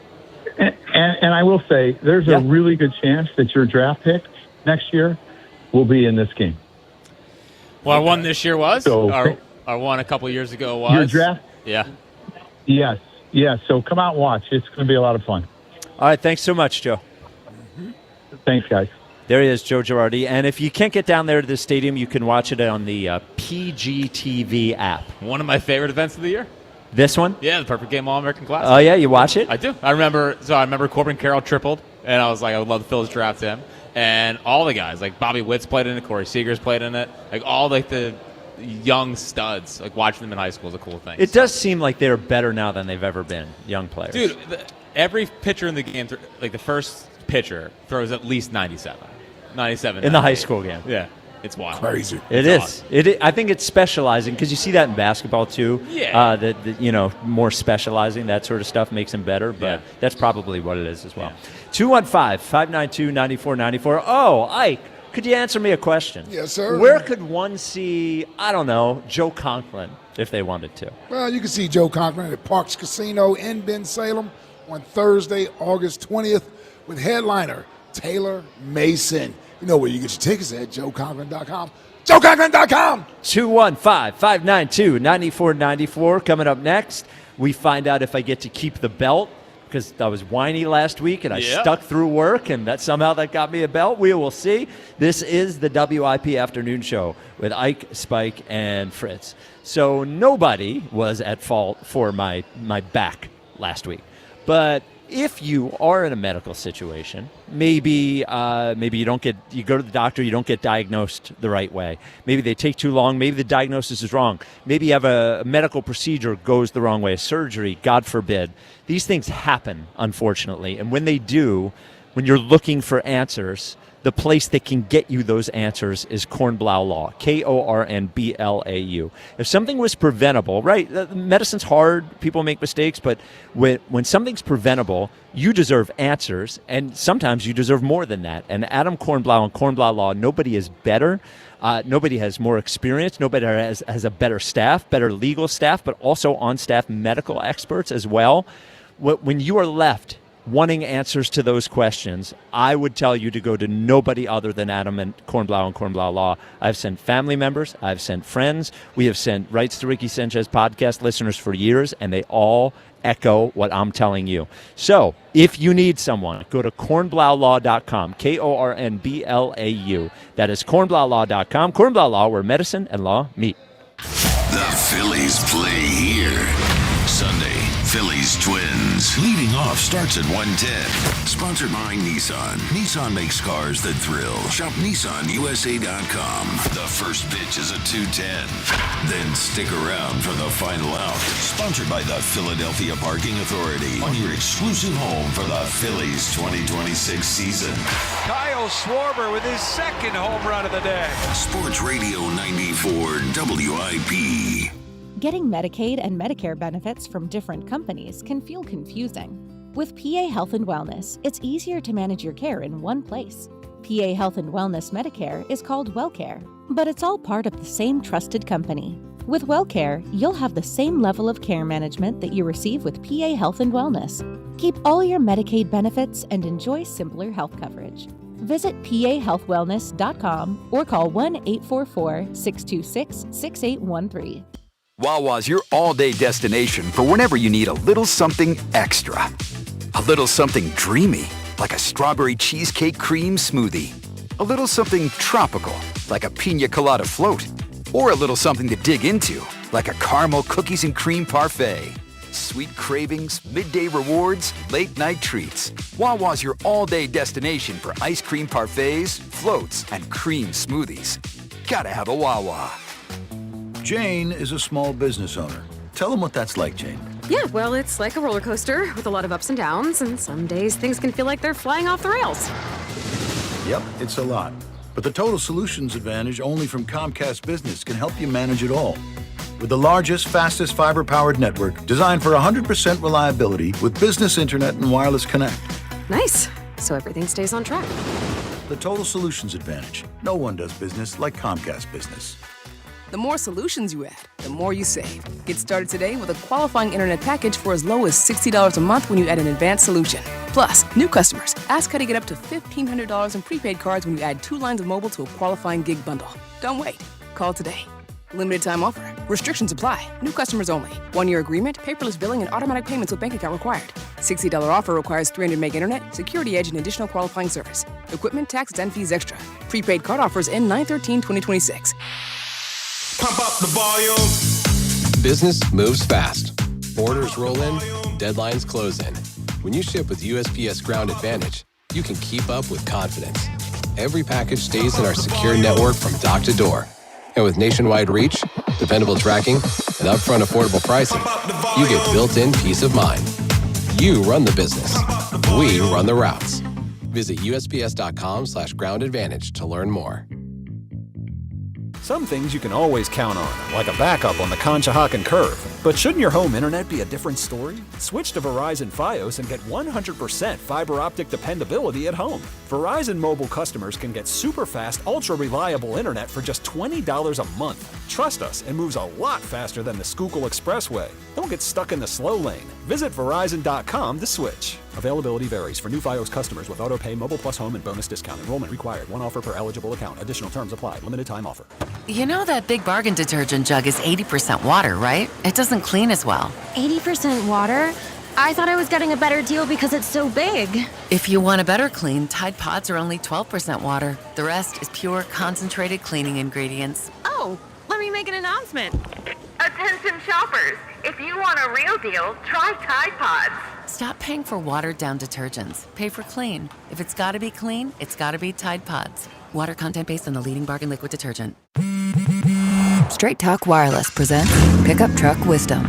And I will say, there's a really good chance that your draft pick next year will be in this game. Well, our one this year was. So, our one a couple years ago was. Your draft? Yeah. Yes. Yeah, so come out and watch. It's going to be a lot of fun. All right, thanks so much, Joe. Thanks, guys. There he is, Joe Girardi. And if you can't get down there to the stadium, you can watch it on the PGTV app. One of my favorite events of the year. This one? Yeah, the Perfect Game All-American Classic. Oh, yeah? You watch it? I do. I remember Corbin Carroll tripled, and I was like, I would love the Phillies draft him. And all the guys, like Bobby Witt's played in it, Corey Seager's played in it, like all like the young studs, like watching them in high school is a cool thing. It does seem like they're better now than they've ever been, young players. Dude, every pitcher in the game, like the first pitcher, throws at least 97. 97 in the high school game. Yeah. It's wild. Crazy. It is. Awesome. I think it's specializing because you see that in basketball too. Yeah. More specializing, that sort of stuff makes them better, but that's probably what it is as well. Yeah. 215-592-9494. Oh, Ike, could you answer me a question? Yes, sir. Where could one see, I don't know, Joe Conklin if they wanted to? Well, you can see Joe Conklin at Parks Casino in Bensalem on Thursday, August 20th with headliner Taylor Mason. You know where you get your tickets at, joeconklin.com. joeconklin.com! 215-592-9494. Coming up next, we find out if I get to keep the belt because I was whiny last week and I stuck through work and that somehow that got me a belt. We will see. This is the WIP Afternoon Show with Ike, Spike, and Fritz. So nobody was at fault for my back last week. But if you are in a medical situation, maybe you go to the doctor, you don't get diagnosed the right way. Maybe they take too long. Maybe the diagnosis is wrong. Maybe you have a medical procedure goes the wrong way, a surgery, God forbid. These things happen, unfortunately. And when they do, when you're looking for answers, the place that can get you those answers is Kornblau Law, Kornblau. If something was preventable, right, medicine's hard, people make mistakes, but when something's preventable, you deserve answers, and sometimes you deserve more than that. And Adam Kornblau and Kornblau Law, nobody is better. Nobody has more experience. Nobody has a better staff, better legal staff, but also on-staff medical experts as well. When you are left wanting answers to those questions, I would tell you to go to nobody other than Adam and Kornblau Law. I've sent family members. I've sent friends. We have sent Rights to Ricky Sanchez podcast listeners for years, and they all echo what I'm telling you. So if you need someone, go to kornblaulaw.com, Kornblau. That is kornblaulaw.com. Kornblau Law, where medicine and law meet. The Phillies play here. Sunday, Phillies Twins. Leading off starts at 1:10. Sponsored by Nissan. Nissan makes cars that thrill. Shop NissanUSA.com. The first pitch is at 2:10. Then stick around for the final out. Sponsored by the Philadelphia Parking Authority. On your exclusive home for the Phillies 2026 season. Kyle Schwarber with his second home run of the day. Sports Radio 94 WIP. Getting Medicaid and Medicare benefits from different companies can feel confusing. With PA Health and Wellness, it's easier to manage your care in one place. PA Health and Wellness Medicare is called WellCare, but it's all part of the same trusted company. With WellCare, you'll have the same level of care management that you receive with PA Health and Wellness. Keep all your Medicaid benefits and enjoy simpler health coverage. Visit pahealthwellness.com or call 1-844-626-6813. Wawa's your all-day destination for whenever you need a little something extra. A little something dreamy, like a strawberry cheesecake cream smoothie. A little something tropical, like a piña colada float. Or a little something to dig into, like a caramel cookies and cream parfait. Sweet cravings, midday rewards, late night treats. Wawa's your all-day destination for ice cream parfaits, floats, and cream smoothies. Gotta have a Wawa. Jane is a small business owner. Tell them what that's like, Jane. Yeah, well, it's like a roller coaster with a lot of ups and downs, and some days things can feel like they're flying off the rails. Yep, it's a lot. But the Total Solutions Advantage only from Comcast Business can help you manage it all. With the largest, fastest fiber-powered network designed for 100% reliability with business internet and wireless connect. Nice. So everything stays on track. The Total Solutions Advantage. No one does business like Comcast Business. The more solutions you add, the more you save. Get started today with a qualifying internet package for as low as $60 a month when you add an advanced solution. Plus, new customers, ask how to get up to $1,500 in prepaid cards when you add 2 lines of mobile to a qualifying gig bundle. Don't wait. Call today. Limited time offer. Restrictions apply. New customers only. 1-year agreement, paperless billing, and automatic payments with bank account required. $60 offer requires 300 meg internet, security edge, and additional qualifying service. Equipment, taxes, and fees extra. Prepaid card offers end 9/13/2026. Pump up the volume. Business moves fast. Orders roll in, deadlines close in. When you ship with USPS Ground Advantage, you can keep up with confidence. Every package stays in our secure network from dock to door. And with nationwide reach, dependable tracking, and upfront affordable pricing, you get built-in peace of mind. You run the business. We run the routes. Visit USPS.com/Ground Advantage to learn more. Some things you can always count on, like a backup on the Conshohocken Curve. But shouldn't your home internet be a different story? Switch to Verizon Fios and get 100% fiber optic dependability at home. Verizon mobile customers can get super fast, ultra reliable internet for just $20 a month. Trust us, it moves a lot faster than the Schuylkill Expressway. Don't get stuck in the slow lane. Visit Verizon.com to switch. Availability varies for new Fios customers with AutoPay, Mobile Plus Home, and bonus discount. Enrollment required. One offer per eligible account. Additional terms apply. Limited time offer. You know that Big Bargain detergent jug is 80% water, right? It doesn't clean as well. 80% water? I thought I was getting a better deal because it's so big. If you want a better clean, Tide Pods are only 12% water. The rest is pure, concentrated cleaning ingredients. Oh, let me make an announcement. Attention shoppers, if you want a real deal, try Tide Pods. Stop paying for watered-down detergents. Pay for clean. If it's gotta be clean, it's gotta be Tide Pods. Water content based on the leading bargain liquid detergent. Straight Talk Wireless presents Pickup Truck Wisdom.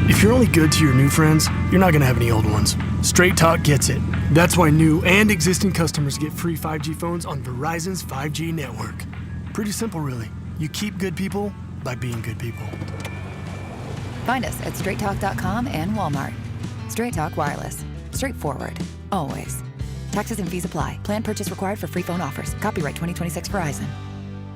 If you're only good to your new friends, you're not going to have any old ones. Straight Talk gets it. That's why new and existing customers get free 5G phones on Verizon's 5G network. Pretty simple, really. You keep good people by being good people. Find us at straighttalk.com and Walmart. Straight Talk Wireless. Straightforward. Always. Taxes and fees apply. Plan purchase required for free phone offers. Copyright 2026 Verizon.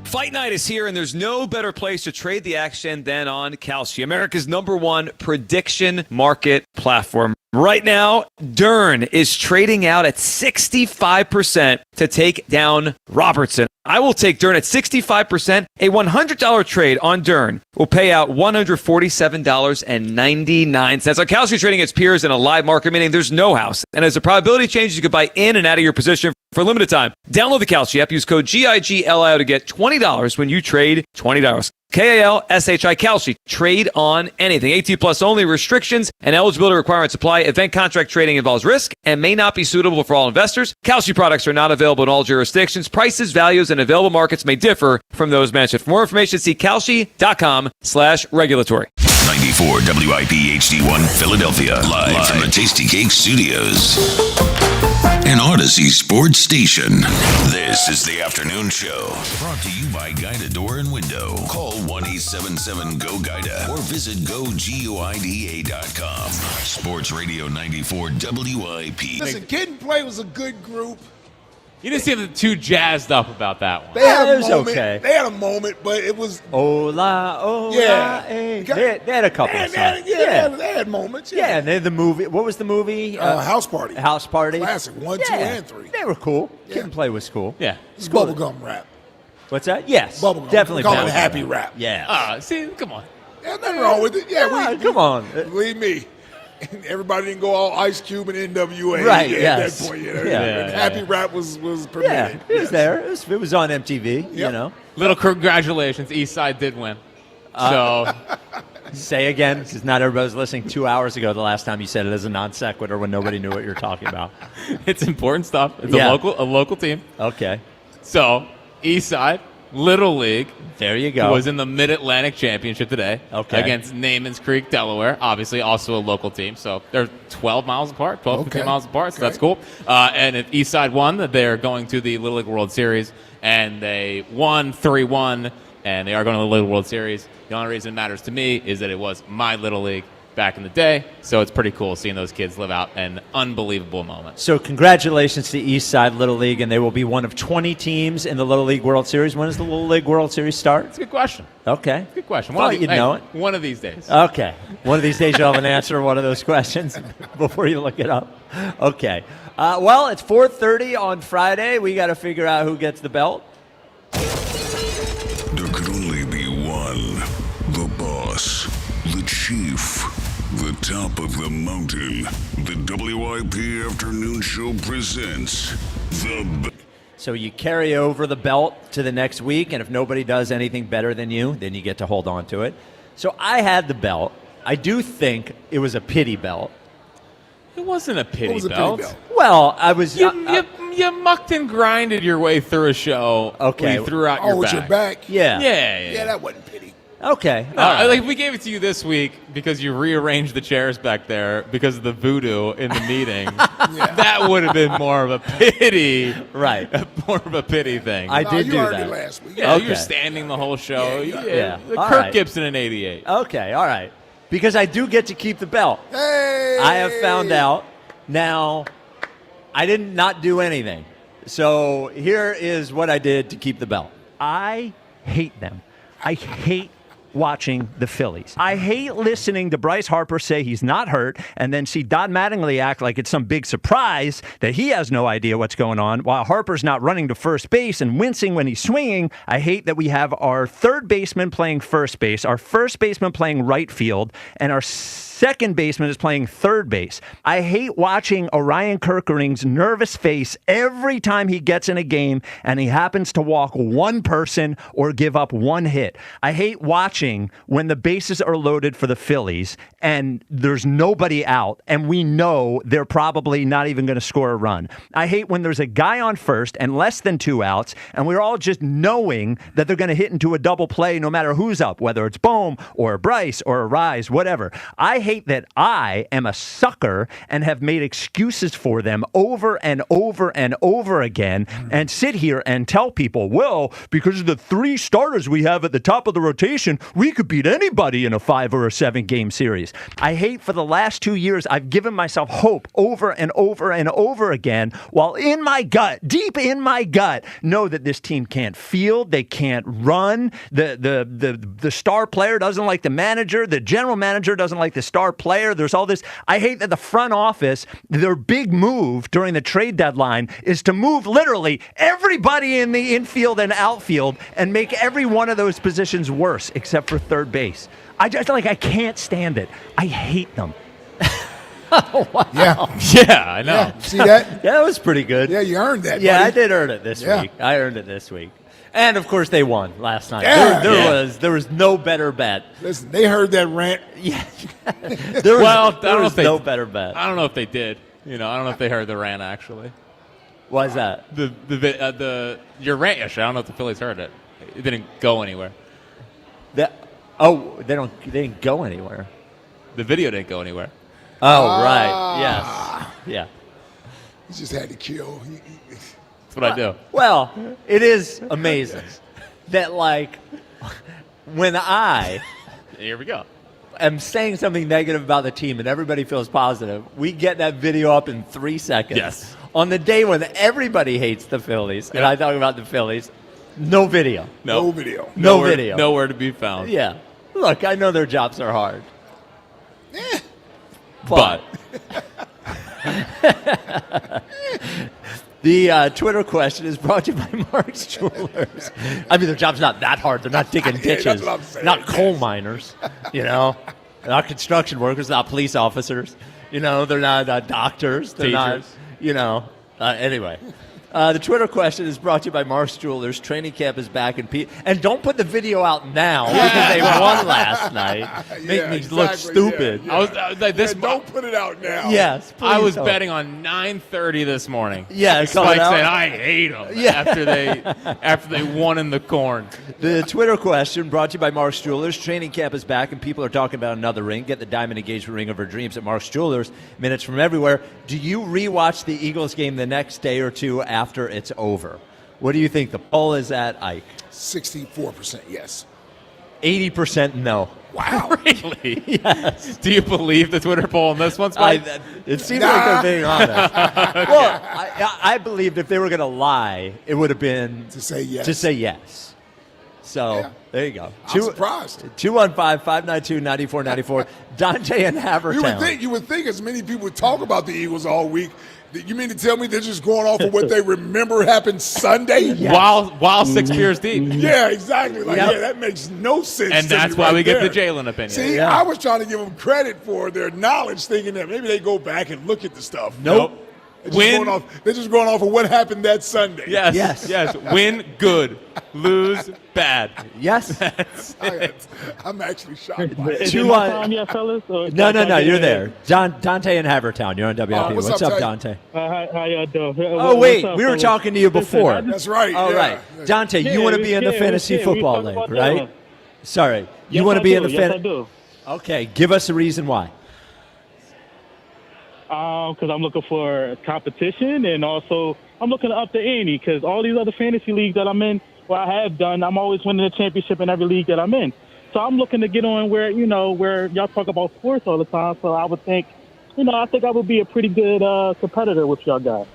Fight night is here, and there's no better place to trade the action than on Kalshi, America's #1 prediction market platform. Right now, Dern is trading out at 65% to take down Robertson. I will take Dern at 65%. A $100 trade on Dern will pay out $147.99. On Kalshi, trading its peers in a live market, meaning there's no house. And as the probability changes, you can buy in and out of your position for a limited time. Download the Kalshi app. Use code GIGLIO to get $20 when you trade $20. KALSHI Kalshi. Trade on anything. 18 plus only. Restrictions and eligibility requirements apply. Event contract trading involves risk and may not be suitable for all investors. Kalshi products are not available in all jurisdictions. Prices, values, and available markets may differ from those mentioned. For more information, see kalshi.com/regulatory. 94 WIP HD1 Philadelphia. Live from the Tasty Cake Studios. An Odyssey sports station. This is the afternoon show. Brought to you by Guida Door and Window. Call 1-877-GO-GUIDA or visit GoGuida.com. Sports Radio 94 WIP. Listen, Kid and Play was a good group. You didn't seem too jazzed up about that one. They had a was moment. okay. They had a moment, but it was Hola, Yeah. They had a couple of songs. They had moments. Yeah, and then the movie. What was the movie? House Party. House Party. Classic. 1, 2, and 3. They were cool. Kid and Play was cool. Yeah. It's bubblegum rap. What's that? Yes. Bubblegum. Definitely. Call it bubblegum. happy rap. Yeah. See, come on. There's nothing wrong with it. Yeah, come on. Believe me. Everybody didn't go all Ice Cube and NWA Right, at yes. that point. Happy rap was permitted. Yeah, it was there. It was on MTV, you know. Little congratulations. East Side did win. So Say again, because not everybody was listening 2 hours ago the last time you said it as a non sequitur when nobody knew what you were talking about. It's important stuff. It's Yeah. a local team. Okay. So, Eastside, Little League. There you go. Was in the Mid-Atlantic Championship today. Okay. Against Namens Creek, Delaware. Obviously, also a local team. So, they're 12 miles apart, 12, 15 miles apart. So, that's cool. And if Eastside won, they're going to the Little League World Series. And they won 3-1. And they are going to the Little League World Series. The only reason it matters to me is that it was my Little League back in the day. So it's pretty cool seeing those kids live out an unbelievable moment. So congratulations to Eastside Little League, and they will be one of 20 teams in the Little League World Series. When does the Little League World Series start? That's a good question. Okay. Good question. Thought you'd know it. One of these days. Okay. One of these days you'll have an answer to one of those questions before you look it up. Okay. Well, it's 4:30 on Friday. We got to figure out who gets the belt. There could only be one. The boss. The chief. The top of the mountain. The WIP Afternoon Show presents the... So you carry over the belt to the next week, and if nobody does anything better than you, then you get to hold on to it. So I had the belt. I do think it was a pity belt. It wasn't a pity What was a belt. pity belt? Well, I was... You mucked and grinded your way through a show. Okay. Where you threw out your with back. your back? Yeah. Yeah. That wasn't pity. Okay. No, all right. like if we gave it to you this week because you rearranged the chairs back there because of the voodoo in the meeting, that would have been more of a pity. Right. More of a pity thing. I did you do earned that. it last week. Yeah, Okay. you're standing the whole show. Yeah. All Kirk right. Gibson in 88. Okay, all right. Because I do get to keep the belt. Hey! I have found out. Now, I did not do anything. So here is what I did to keep the belt. I hate them. I hate watching the Phillies. I hate listening to Bryce Harper say he's not hurt and then see Don Mattingly act like it's some big surprise that he has no idea what's going on while Harper's not running to first base and wincing when he's swinging. I hate that we have our third baseman playing first base, our first baseman playing right field, and our second baseman is playing third base. I hate watching Orion Kerkering's nervous face every time he gets in a game and he happens to walk one person or give up one hit. I hate watching when the bases are loaded for the Phillies and there's nobody out and we know they're probably not even going to score a run. I hate when there's a guy on first and less than 2 outs and we're all just knowing that they're going to hit into a double play no matter who's up, whether it's Bohm or Bryce or Rise, whatever. I hate that I am a sucker and have made excuses for them over and over and over again and sit here and tell people, well, because of the 3 starters we have at the top of the rotation, we could beat anybody in a 5 or a 7 game series. I hate for the last 2 years, I've given myself hope over and over and over again, while in my gut, deep in my gut, know that this team can't field, they can't run, the star player doesn't like the manager, the general manager doesn't like the star player. There's all this. I hate that the front office, their big move during the trade deadline is to move literally everybody in the infield and outfield and make every one of those positions worse except for third base. I can't stand it. I hate them. Oh, wow. Yeah, I know. Yeah. See that? Yeah, that was pretty good. Yeah, you earned that. Yeah, buddy. I did earn it this Yeah. week. I earned it this week. And, of course, they won last night. Yeah. There was no better bet. Listen, they heard that rant. Yeah. There was no better bet. I don't know if they did. I don't know if they heard the rant actually. Why is that? Your rant yesterday. I don't know if the Phillies heard it. It didn't go anywhere. They didn't go anywhere. The video didn't go anywhere. Oh, right. Yes. Yeah. He just had to kill. That's what I do. Well, it is amazing that, when I Here we go. am saying something negative about the team and everybody feels positive, we get that video up in 3 seconds. Yes. On the day when everybody hates the Phillies, and I talk about the Phillies, no video. No video. No video. Nowhere to be found. Yeah. Look, I know their jobs are hard. But the Twitter question is brought to you by Mark's Jewelers. I mean, their job's not that hard. They're not digging ditches. That's what I'm saying. Not coal miners, They're not construction workers, not police officers. They're not doctors. They're Teachers. not, anyway. The Twitter question is brought to you by Mark's Jewelers. Training camp is back in and don't put the video out now because they won last night. Make me look stupid. Yeah. I was like, this. Don't put it out now. Yes, I was don't. betting on 9:30 this morning. Yeah, Spike said I hate them after they won in the corn. The Twitter question brought to you by Mark's Jewelers. Training camp is back, and people are talking about another ring. Get the diamond engagement ring of her dreams at Mark's Jewelers. Minutes from everywhere. Do you rewatch the Eagles game the next day or two after it's over? What do you think? The poll is at, Ike. 64% yes. 80% no. Wow. Really? Yes. Do you believe the Twitter poll on this one, Spike? It seems like they're being honest. Well, I believed if they were going to lie, it would have been to say yes. So there you go. I'm surprised. 215-592-9494. Dante and Havertown. You would think as many people talk about the Eagles all week, you mean to tell me they're just going off of what they remember happened Sunday? Yes. While 6 beers deep. Yeah, exactly. That makes no sense. And that's why we get the Jalen opinion. See, I was trying to give them credit for their knowledge, thinking that maybe they go back and look at the stuff. Nope. They're just going off of what happened that Sunday. Yes. Win, good. Lose, bad. Yes. I'm actually shocked by it. Is it my time yet, fellas? No, you're there. Dante and Havertown. You're on WIP. What's up, Dante? How y'all doing? Oh, wait. We were talking to you before. That's right. All right. Dante, you want to be in the fantasy football league, right? Sorry. You want to be in the Yes, I do. Okay. Give us a reason why. Because I'm looking for competition, and also I'm looking to up the ante because all these other fantasy leagues that I'm in, I have done, I'm always winning a championship in every league that I'm in. So I'm looking to get on where y'all talk about sports all the time. So I would think, I think I would be a pretty good competitor with y'all guys.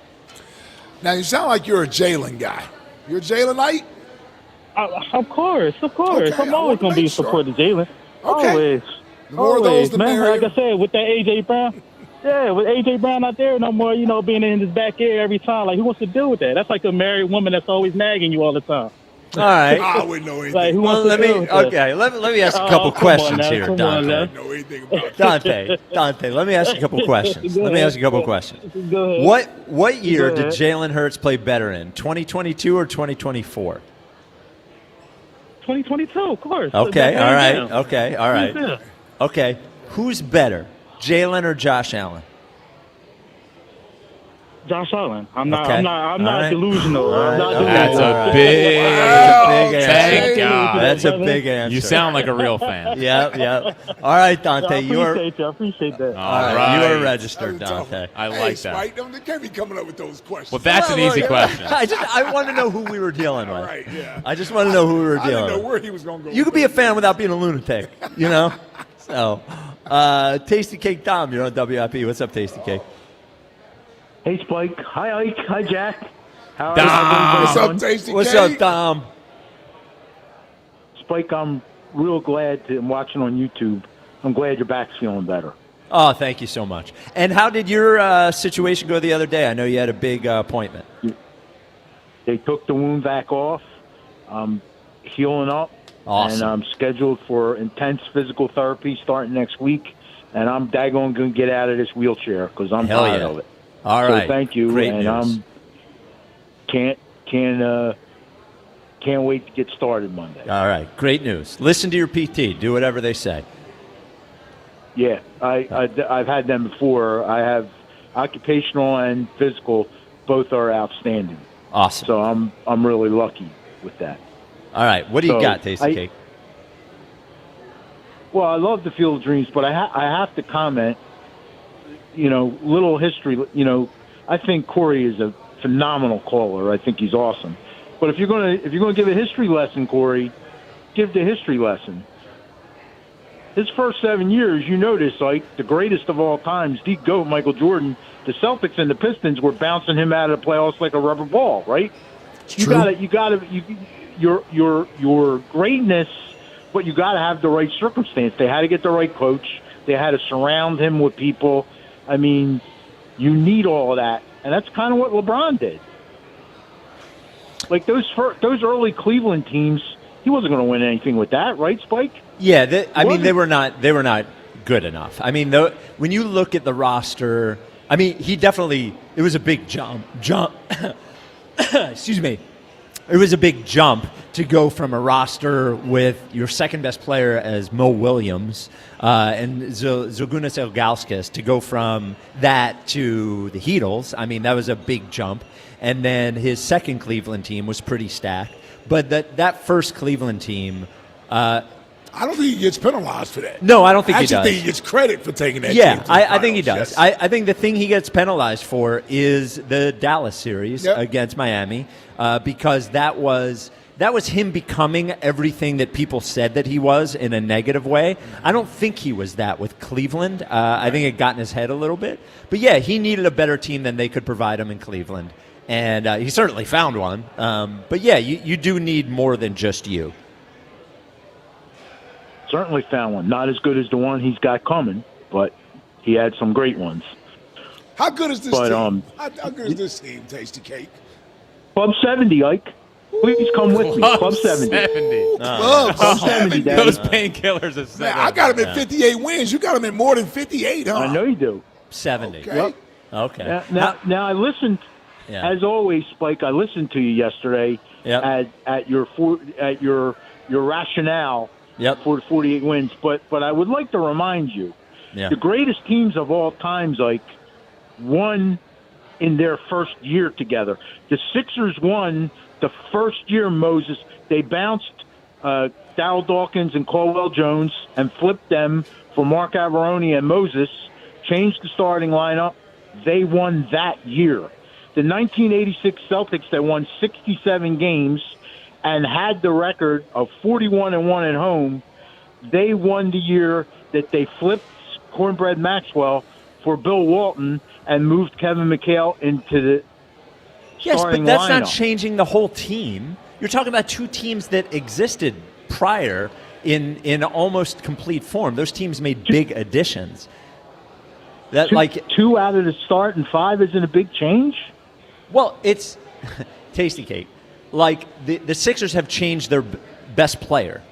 Now, you sound like you're a Jalen guy. You're a Jalenite? Of course. Okay, I'm always going to be supporting Jalen. Okay. Always. The more of those, the man. merrier. Like I said, with that A.J. Brown. Yeah, with A.J. Brown out there, no more, being in his back ear every time. Like, who wants to deal with that? That's like a married woman that's always nagging you all the time. All right. I wouldn't know anything. Like, who Well, wants let to me deal with that? let me ask a couple questions here, Come Dante. on, I don't know anything about it. Dante, let me ask you a couple questions. Go Let me ahead. ask you a couple questions. Go ahead. What year Go did ahead. Jalen Hurts play better in? 2022 or 2024? 2022, of course. Okay, Hands all right. down. Okay, all right. Hands down. Okay, who's better, Jalen or Josh Allen? Josh Allen. I'm not. Okay. I'm not. I'm All not right. delusional. I'm not That's delusional. a big, answer. thank God. That's a big answer. You sound like a real fan. Yep. All right, Dante, I you are. appreciate you. I appreciate that. All right, you are registered, Dante. I Hey, like that. Spike, they can't be coming up with those questions. Well, that's an easy question. I want to know who we were dealing with. Right, yeah. I just want to know who we were I dealing didn't know with. where he was going to go. You could be a fan without being a lunatic, So, Tasty Cake Tom, you're on WIP. What's up, Tasty Cake? Hey, Spike. Hi, Ike. Hi, Jack. How are Dom. What's everybody up, doing? Tasty What's Cake? up, Tom? Spike, I'm real glad I'm watching on YouTube. I'm glad your back's feeling better. Oh, thank you so much. And how did your situation go the other day? I know you had a big appointment. They took the wound vac off. I'm healing up. Awesome. And I'm scheduled for intense physical therapy starting next week. And I'm daggone going to get out of this wheelchair because I'm Hell tired yeah. of it. All So right. thank you. Great and news. Can't wait to get started Monday. All right. Great news. Listen to your PT. Do whatever they say. Yeah, I've had them before. I have occupational and physical. Both are outstanding. Awesome. So I'm really lucky with that. All right. What do you So, got, Tasty Cake? Well, I love the Field of Dreams, but I have to comment. Little history. I think Corey is a phenomenal caller. I think he's awesome. But if you're gonna give a history lesson, Corey, give the history lesson. His first 7 years, you notice, like the greatest of all times, the GOAT, Michael Jordan. The Celtics and the Pistons were bouncing him out of the playoffs like a rubber ball, right? Your greatness, but you got to have the right circumstance. They had to get the right coach. They had to surround him with people. I mean, you need all of that, and that's kind of what LeBron did. Like those early Cleveland teams, he wasn't going to win anything with that, right, Spike? Yeah, they were not good enough. I mean, when you look at the roster, I mean, it was a big jump. excuse me, it was a big jump to go from a roster with your second best player as Mo Williams and Zydrunas Ilgauskas to go from that to the Heatles. I mean, that was a big jump. And then his second Cleveland team was pretty stacked. But that first Cleveland team, I don't think he gets penalized for that. No, I don't think he does. I actually think he gets credit for taking that. Yeah, team to the I think he finals, does. yes. I think the thing he gets penalized for is the Dallas series against Miami because that was him becoming everything that people said that he was in a negative way. I don't think he was that with Cleveland. I think it got in his head a little bit. But, yeah, he needed a better team than they could provide him in Cleveland. And he certainly found one. But, yeah, you do need more than just you. Certainly found one. Not as good as the one he's got coming, but he had some great ones. How good is this team? How good is this team, Tasty Cake? Club 70, Ike. Please come with me. Club 70. Club 70. Those painkillers are 70. Man, I got him at 58 wins. You got him at more than 58, huh? I know you do. 70. Okay. Yep. Okay. Now I listened, as always, Spike, I listened to you yesterday at your rationale for the 48 wins. But I would like to remind you, the greatest teams of all times, like, won in their first year together. The Sixers won the first year, Moses. They bounced Darryl Dawkins and Caldwell Jones and flipped them for Mark Averoni and Moses, changed the starting lineup. They won that year. The 1986 Celtics, they won 67 games and had the record of 41-1 at home. They won the year that they flipped Cornbread Maxwell for Bill Walton and moved Kevin McHale into the starting but that's lineup. not changing the whole team. You're talking about two teams that existed prior in almost complete form. Those teams made big additions. That two out of the start and 5 isn't a big change? Well, it's Tasty Cake. Like, the Sixers have changed their best player,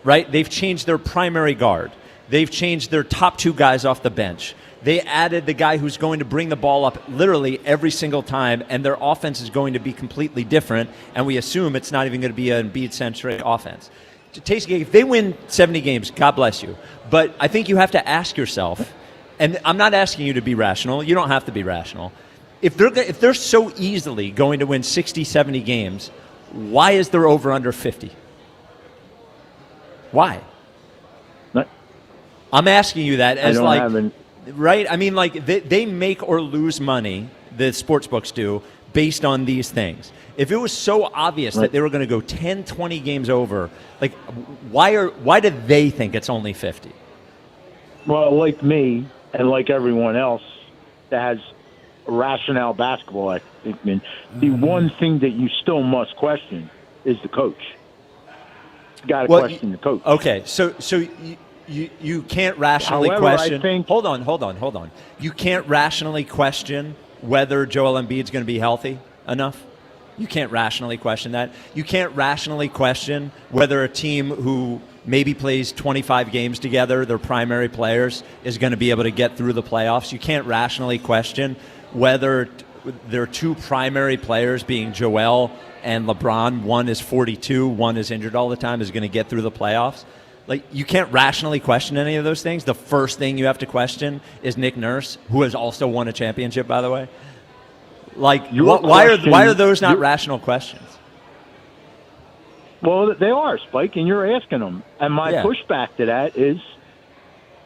right? They've changed their primary guard. They've changed their top 2 guys off the bench. They added the guy who's going to bring the ball up literally every single time, and their offense is going to be completely different, and we assume it's not even going to be an Embiid-centric offense. Tasty Cake, if they win 70 games, God bless you. But I think you have to ask yourself, and I'm not asking you to be rational. You don't have to be rational. If they're so easily going to win 60, 70 games, why is there over under 50? Why? I'm asking you that as right? I mean, like, they make or lose money, the sports books do, based on these things. If it was so obvious that they were going to go 10, 20 games over, like, why do they think it's only 50? Well, like me and like everyone else that has rationale basketball, I think, the one thing that you still must question is the coach. You got to question the coach. Okay, so you can't rationally question. Hold on. You can't rationally question whether Joel Embiid's going to be healthy enough. You can't rationally question that. You can't rationally question whether a team who maybe plays 25 games together, their primary players, is going to be able to get through the playoffs. You can't rationally question whether their 2 primary players, being Joel and LeBron, one is 42, one is injured all the time, is going to get through the playoffs. Like, you can't rationally question any of those things. The first thing you have to question is Nick Nurse, who has also won a championship, by the way. Like, why are those not rational questions? Well, they are, Spike, and you're asking them. And my pushback to that is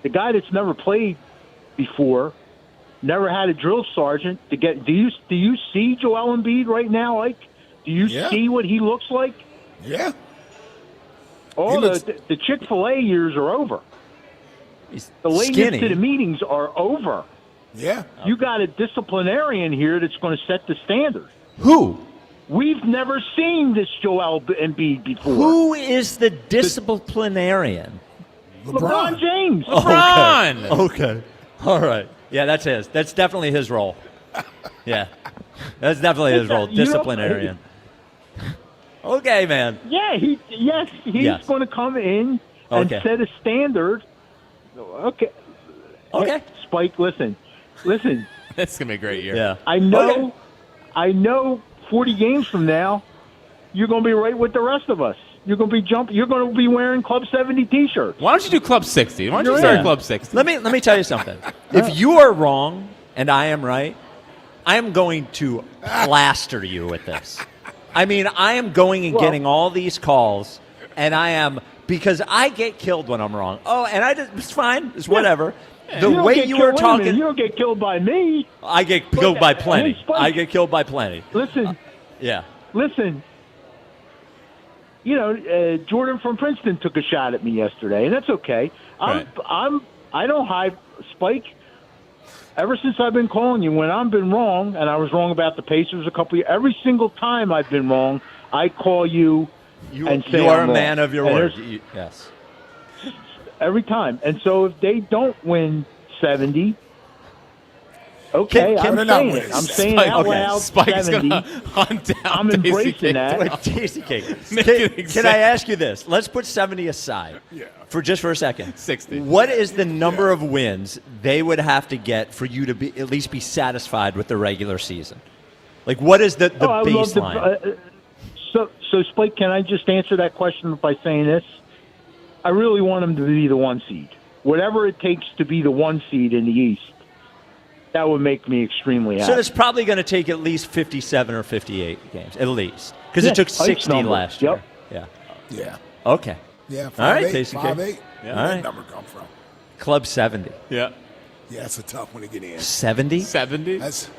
the guy that's never played before, never had a drill sergeant to get. Do you see Joel Embiid right now, Ike? Do you see what he looks like? Yeah. All the Chick-fil-A years are over. The late to the meetings are over. Yeah. You got a disciplinarian here that's going to set the standard. Who? We've never seen this Joel Embiid before. Who is the disciplinarian? LeBron James. LeBron. Okay. All right. Yeah, that's his. That's definitely his role. Yeah. That's definitely his role, disciplinarian. Okay, man. Yeah, he's going to come in and set a standard. Okay. Okay. Spike, listen. It's going to be a great year. Yeah. I know 40 games from now, you're going to be right with the rest of us. You're going to be You're going to be wearing Club 70 T-shirts. Why don't you do Club 60? Why don't you start Club 60? Let me tell you something. If you are wrong and I am right, I am going to plaster you with this. I mean, I am going and getting all these calls, and I am because I get killed when I'm wrong. Oh, and it's fine. It's whatever. The way you were talking, you don't get killed by me. I get killed by plenty. I get killed by plenty. Listen. Listen. You know, Jordan from Princeton took a shot at me yesterday, and that's okay. I don't hide, Spike. Ever since I've been calling you, when I've been wrong, and I was wrong about the Pacers a couple years, every single time I've been wrong, I call you and say you are I'm a man wrong. of your word. Yes. Every time. And so if they don't win 70, okay, I'm saying it. I'm saying out loud Spike's 70. gonna hunt down I'm embracing that. Tasty cake. Can I ask you this? Let's put 70 aside for a second. 60. What is the number of wins they would have to get for you to at least be satisfied with the regular season? Like, what is the baseline? So, Spike, can I just answer that question by saying this? I really want them to be the 1 seed. Whatever it takes to be the 1 seed in the East, that would make me extremely happy. So it's probably going to take at least 57 or 58 games, at least. Because it took 60 last year. Yep. Yeah. Okay. Yeah, 5'8". All right, Tasty 5'8". Cake. Where All that right. number come from? Club 70. Yeah. Yeah, it's a tough one to get in. 70? 70? That's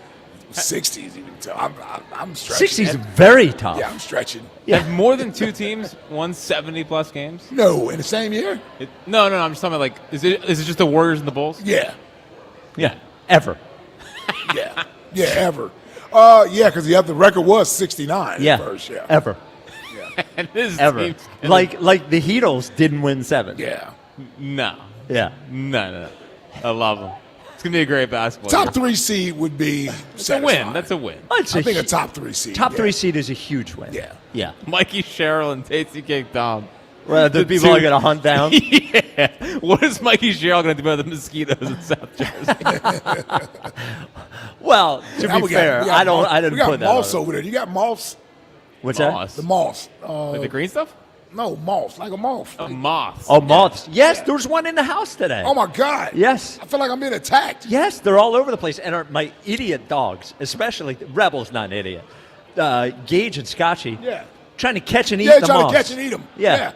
60 is even tough. I'm stretching. 60 is very tough. Yeah, I'm stretching. Have more than 2 teams won 70-plus games? No, in the same year? No. I'm just talking about, like, is it just the Warriors and the Bulls? Yeah. Yeah. Ever. Yeah, ever. Yeah, because the record was 69 at first. Yeah, ever. Yeah, and this ever. Like the Heatles didn't win 7. Yeah. No. Yeah. No. I love them. It's gonna be a great basketball. Top 3 seed would be a win. That's a win. I think a top 3 seed. Top 3 seed is a huge win. Yeah. Mikey Sherrill and Tasty Cake Dom. Well, the people are going to hunt down. Yeah. What is Mikey Sherrill going to do about the mosquitoes in South Jersey? Well, to be fair, I didn't we got put that moths on. over there. You got moths? What's Moths. The moths. Like the green stuff? No, moths. Like a moth. Moths. Oh, moths. Yes, there was one in the house today. Oh, my God. Yes. I feel like I'm being attacked. Yes, they're all over the place. And my idiot dogs, especially Rebel's not an idiot. Gage and Scotchy. Yeah. Trying to catch and eat Yeah, the trying moths. to catch and eat them. Yeah.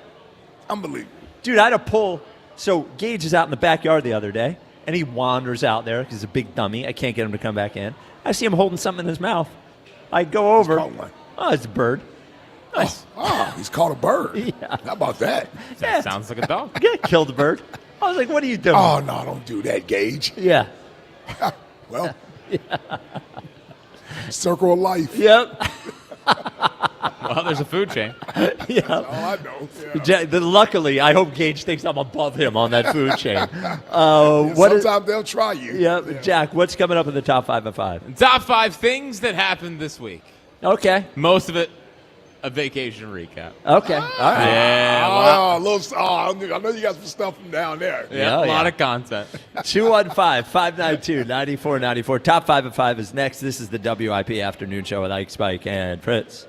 Unbelievable. Dude, I had to pull. So Gage is out in the backyard the other day, and he wanders out there because he's a big dummy. I can't get him to come back in. I see him holding something in his mouth. I go over. Oh, it's a bird. Nice. Oh, he's caught a bird. Yeah. How about that? That sounds like a dog. Yeah, killed the bird. I was like, what are you doing? Oh, no, don't do that, Gage. Yeah. Well, circle of life. Yep. Well, there's a food chain. Yeah. That's all I know. Luckily, I hope Gage thinks I'm above him on that food chain. Sometimes they'll try you. Yeah, Jack, what's coming up in the top 5 of 5? Top 5 things that happened this week. Okay. Most of it, a vacation recap. Okay. All right. Yeah. I know you got some stuff from down there. Yeah, a lot of content. 215-592-9494. Top 5 of 5 is next. This is the WIP Afternoon Show with Ike, Spike, and Fritz.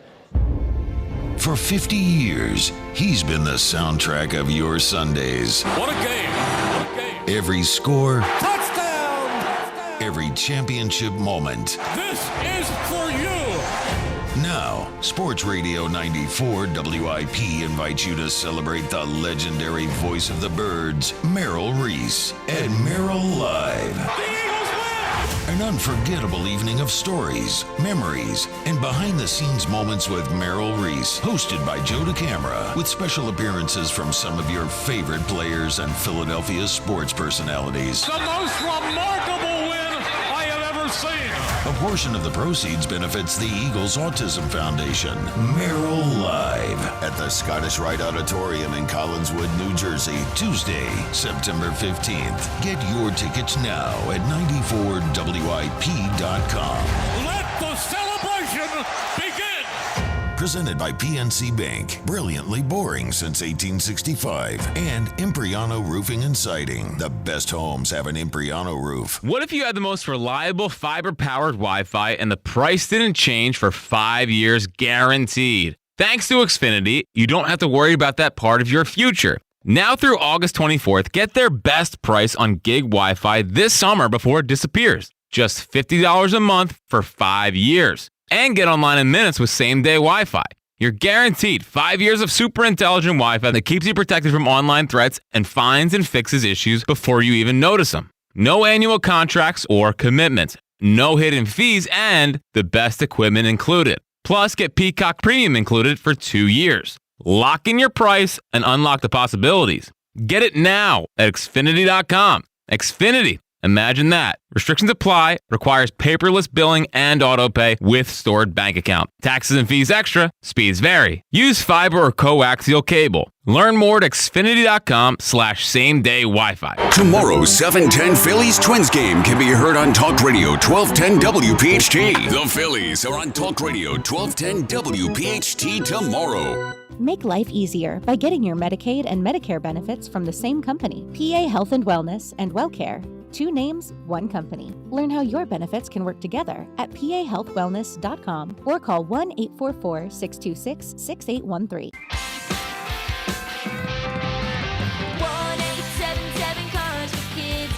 For 50 years, he's been the soundtrack of your Sundays. What a game. Every score, Touchdown. every championship moment. This is for you. Now, Sports Radio 94 WIP invites you to celebrate the legendary voice of the Birds, Merrill Reese, at Merrill Live. An unforgettable evening of stories, memories, and behind-the-scenes moments with Merrill Reese, hosted by Joe DeCamara, with special appearances from some of your favorite players and Philadelphia sports personalities. The most remarkable win I have ever seen. A portion of the proceeds benefits the Eagles Autism Foundation. Merrill Live at the Scottish Rite Auditorium in Collinswood, New Jersey, Tuesday, September 15th. Get your tickets now at 94WIP.com. Let the celebration begin. Presented by PNC Bank. Brilliantly boring since 1865. And Impriano Roofing and Siding. The best homes have an Impriano roof. What if you had the most reliable fiber-powered Wi-Fi and the price didn't change for 5 years guaranteed? Thanks to Xfinity, you don't have to worry about that part of your future. Now through August 24th, get their best price on gig Wi-Fi this summer before it disappears. Just $50 a month for 5 years. And get online in minutes with same-day Wi-Fi. You're guaranteed 5 years of super intelligent Wi-Fi that keeps you protected from online threats and finds and fixes issues before you even notice them. No annual contracts or commitments. No hidden fees, and the best equipment included. Plus, get Peacock Premium included for 2 years. Lock in your price and unlock the possibilities. Get it now at Xfinity.com. Xfinity. Imagine that. Restrictions apply. Requires paperless billing and autopay with stored bank account. Taxes and fees extra. Speeds vary. Use fiber or coaxial cable. Learn more at Xfinity.com/same-day Wi-Fi. Tomorrow's 7:10 Phillies Twins game can be heard on Talk Radio 1210 WPHT. The Phillies are on Talk Radio 1210 WPHT tomorrow. Make life easier by getting your Medicaid and Medicare benefits from the same company. PA Health and Wellness and WellCare. 2 names, 1 company. Learn how your benefits can work together at pahealthwellness.com or call 1-844-626-6813. 1-877 Cars for Kids.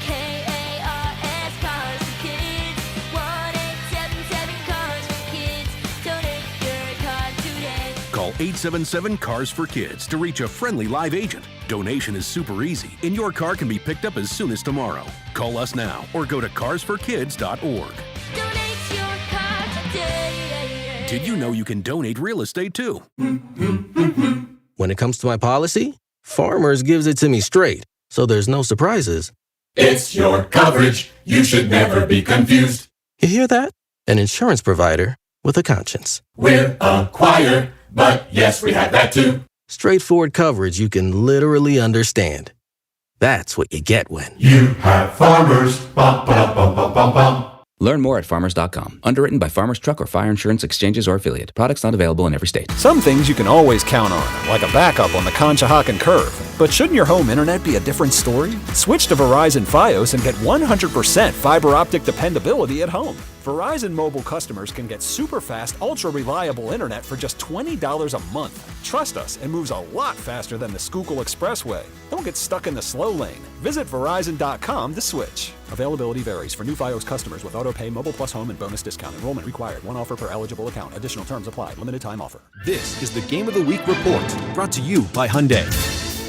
KARS Cars for Kids. 1-877 Cars for Kids. Donate your car today. Call 877 Cars for Kids to reach a friendly live agent. Donation is super easy, and your car can be picked up as soon as tomorrow. Call us now or go to carsforkids.org. Donate your car today. Did you know you can donate real estate too? When it comes to my policy, Farmers gives it to me straight, so there's no surprises. It's your coverage. You should never be confused. You hear that? An insurance provider with a conscience. We're a choir, but yes, we have that too. Straightforward coverage you can literally understand. That's what you get when you have Farmers. Bum, bum, bum, bum, bum, bum. Learn more at farmers.com. Underwritten by Farmers Truck or Fire Insurance Exchanges or Affiliate. Products not available in every state. Some things you can always count on, like a backup on the Conshohocken Curve. But shouldn't your home internet be a different story? Switch to Verizon Fios and get 100% fiber optic dependability at home. Verizon mobile customers can get super fast, ultra reliable internet for just $20 a month. Trust us, it moves a lot faster than the Schuylkill Expressway. Don't get stuck in the slow lane. Visit Verizon.com to switch. Availability varies for new Fios customers with autopay, mobile plus home, and bonus discount. Enrollment required. 1 offer per eligible account. Additional terms apply. Limited time offer. This is the Game of the Week report, brought to you by Hyundai.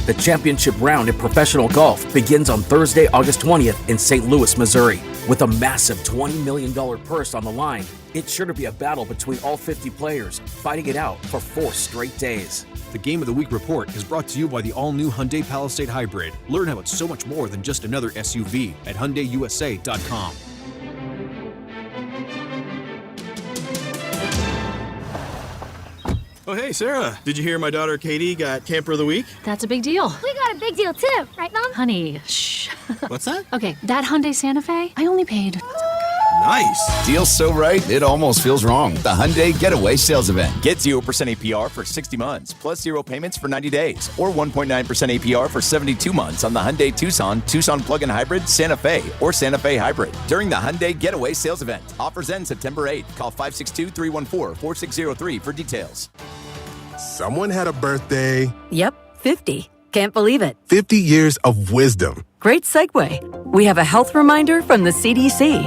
The championship round in professional golf begins on Thursday, August 20th in St. Louis, Missouri. With a massive $20 million purse on the line, it's sure to be a battle between all 50 players, fighting it out for 4 straight days. The Game of the Week report is brought to you by the all-new Hyundai Palisade Hybrid. Learn how it's so much more than just another SUV at HyundaiUSA.com. Oh, hey, Sarah. Did you hear my daughter Katie got Camper of the Week? That's a big deal. We got a big deal too, right, Mom? Honey, shh. What's that? Okay, that Hyundai Santa Fe, I only paid. Nice. Deal's so right, it almost feels wrong. The Hyundai Getaway Sales Event. Get 0% APR for 60 months, plus 0 payments for 90 days, or 1.9% APR for 72 months on the Hyundai Tucson, Tucson Plug-in Hybrid, Santa Fe, or Santa Fe Hybrid during the Hyundai Getaway Sales Event. Offers end September 8th. Call 562-314-4603 for details. Someone had a birthday. Yep, 50. Can't believe it. 50 years of wisdom. Great segue. We have a health reminder from the CDC.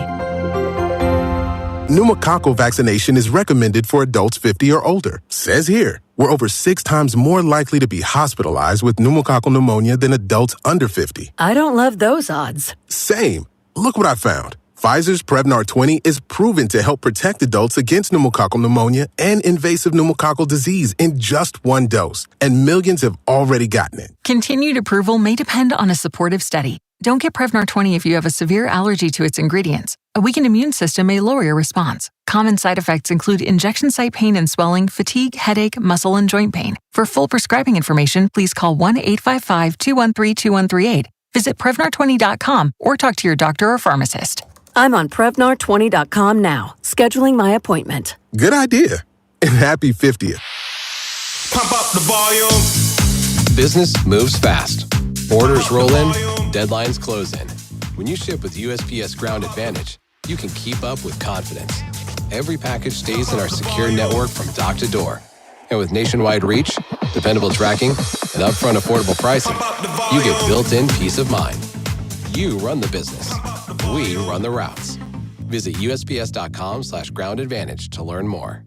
Pneumococcal vaccination is recommended for adults 50 or older. Says here, we're over 6 times more likely to be hospitalized with pneumococcal pneumonia than adults under 50. I don't love those odds. Same. Look what I found. Pfizer's Prevnar 20 is proven to help protect adults against pneumococcal pneumonia and invasive pneumococcal disease in just 1 dose, and millions have already gotten it. Continued approval may depend on a supportive study. Don't get Prevnar 20 if you have a severe allergy to its ingredients. A weakened immune system may lower your response. Common side effects include injection site pain and swelling, fatigue, headache, muscle, and joint pain. For full prescribing information, please call 1-855-213-2138. Visit Prevnar20.com or talk to your doctor or pharmacist. I'm on Prevnar20.com now, scheduling my appointment. Good idea. and happy 50th. Pump up the volume. Business moves fast. Orders roll in, deadlines close in. When you ship with USPS Ground Advantage, you can keep up with confidence. Every package stays in our secure network from dock to door. And with nationwide reach, dependable tracking, and upfront affordable pricing, you get built-in peace of mind. You run the business. We run the routes. Visit USPS.com/Ground Advantage to learn more.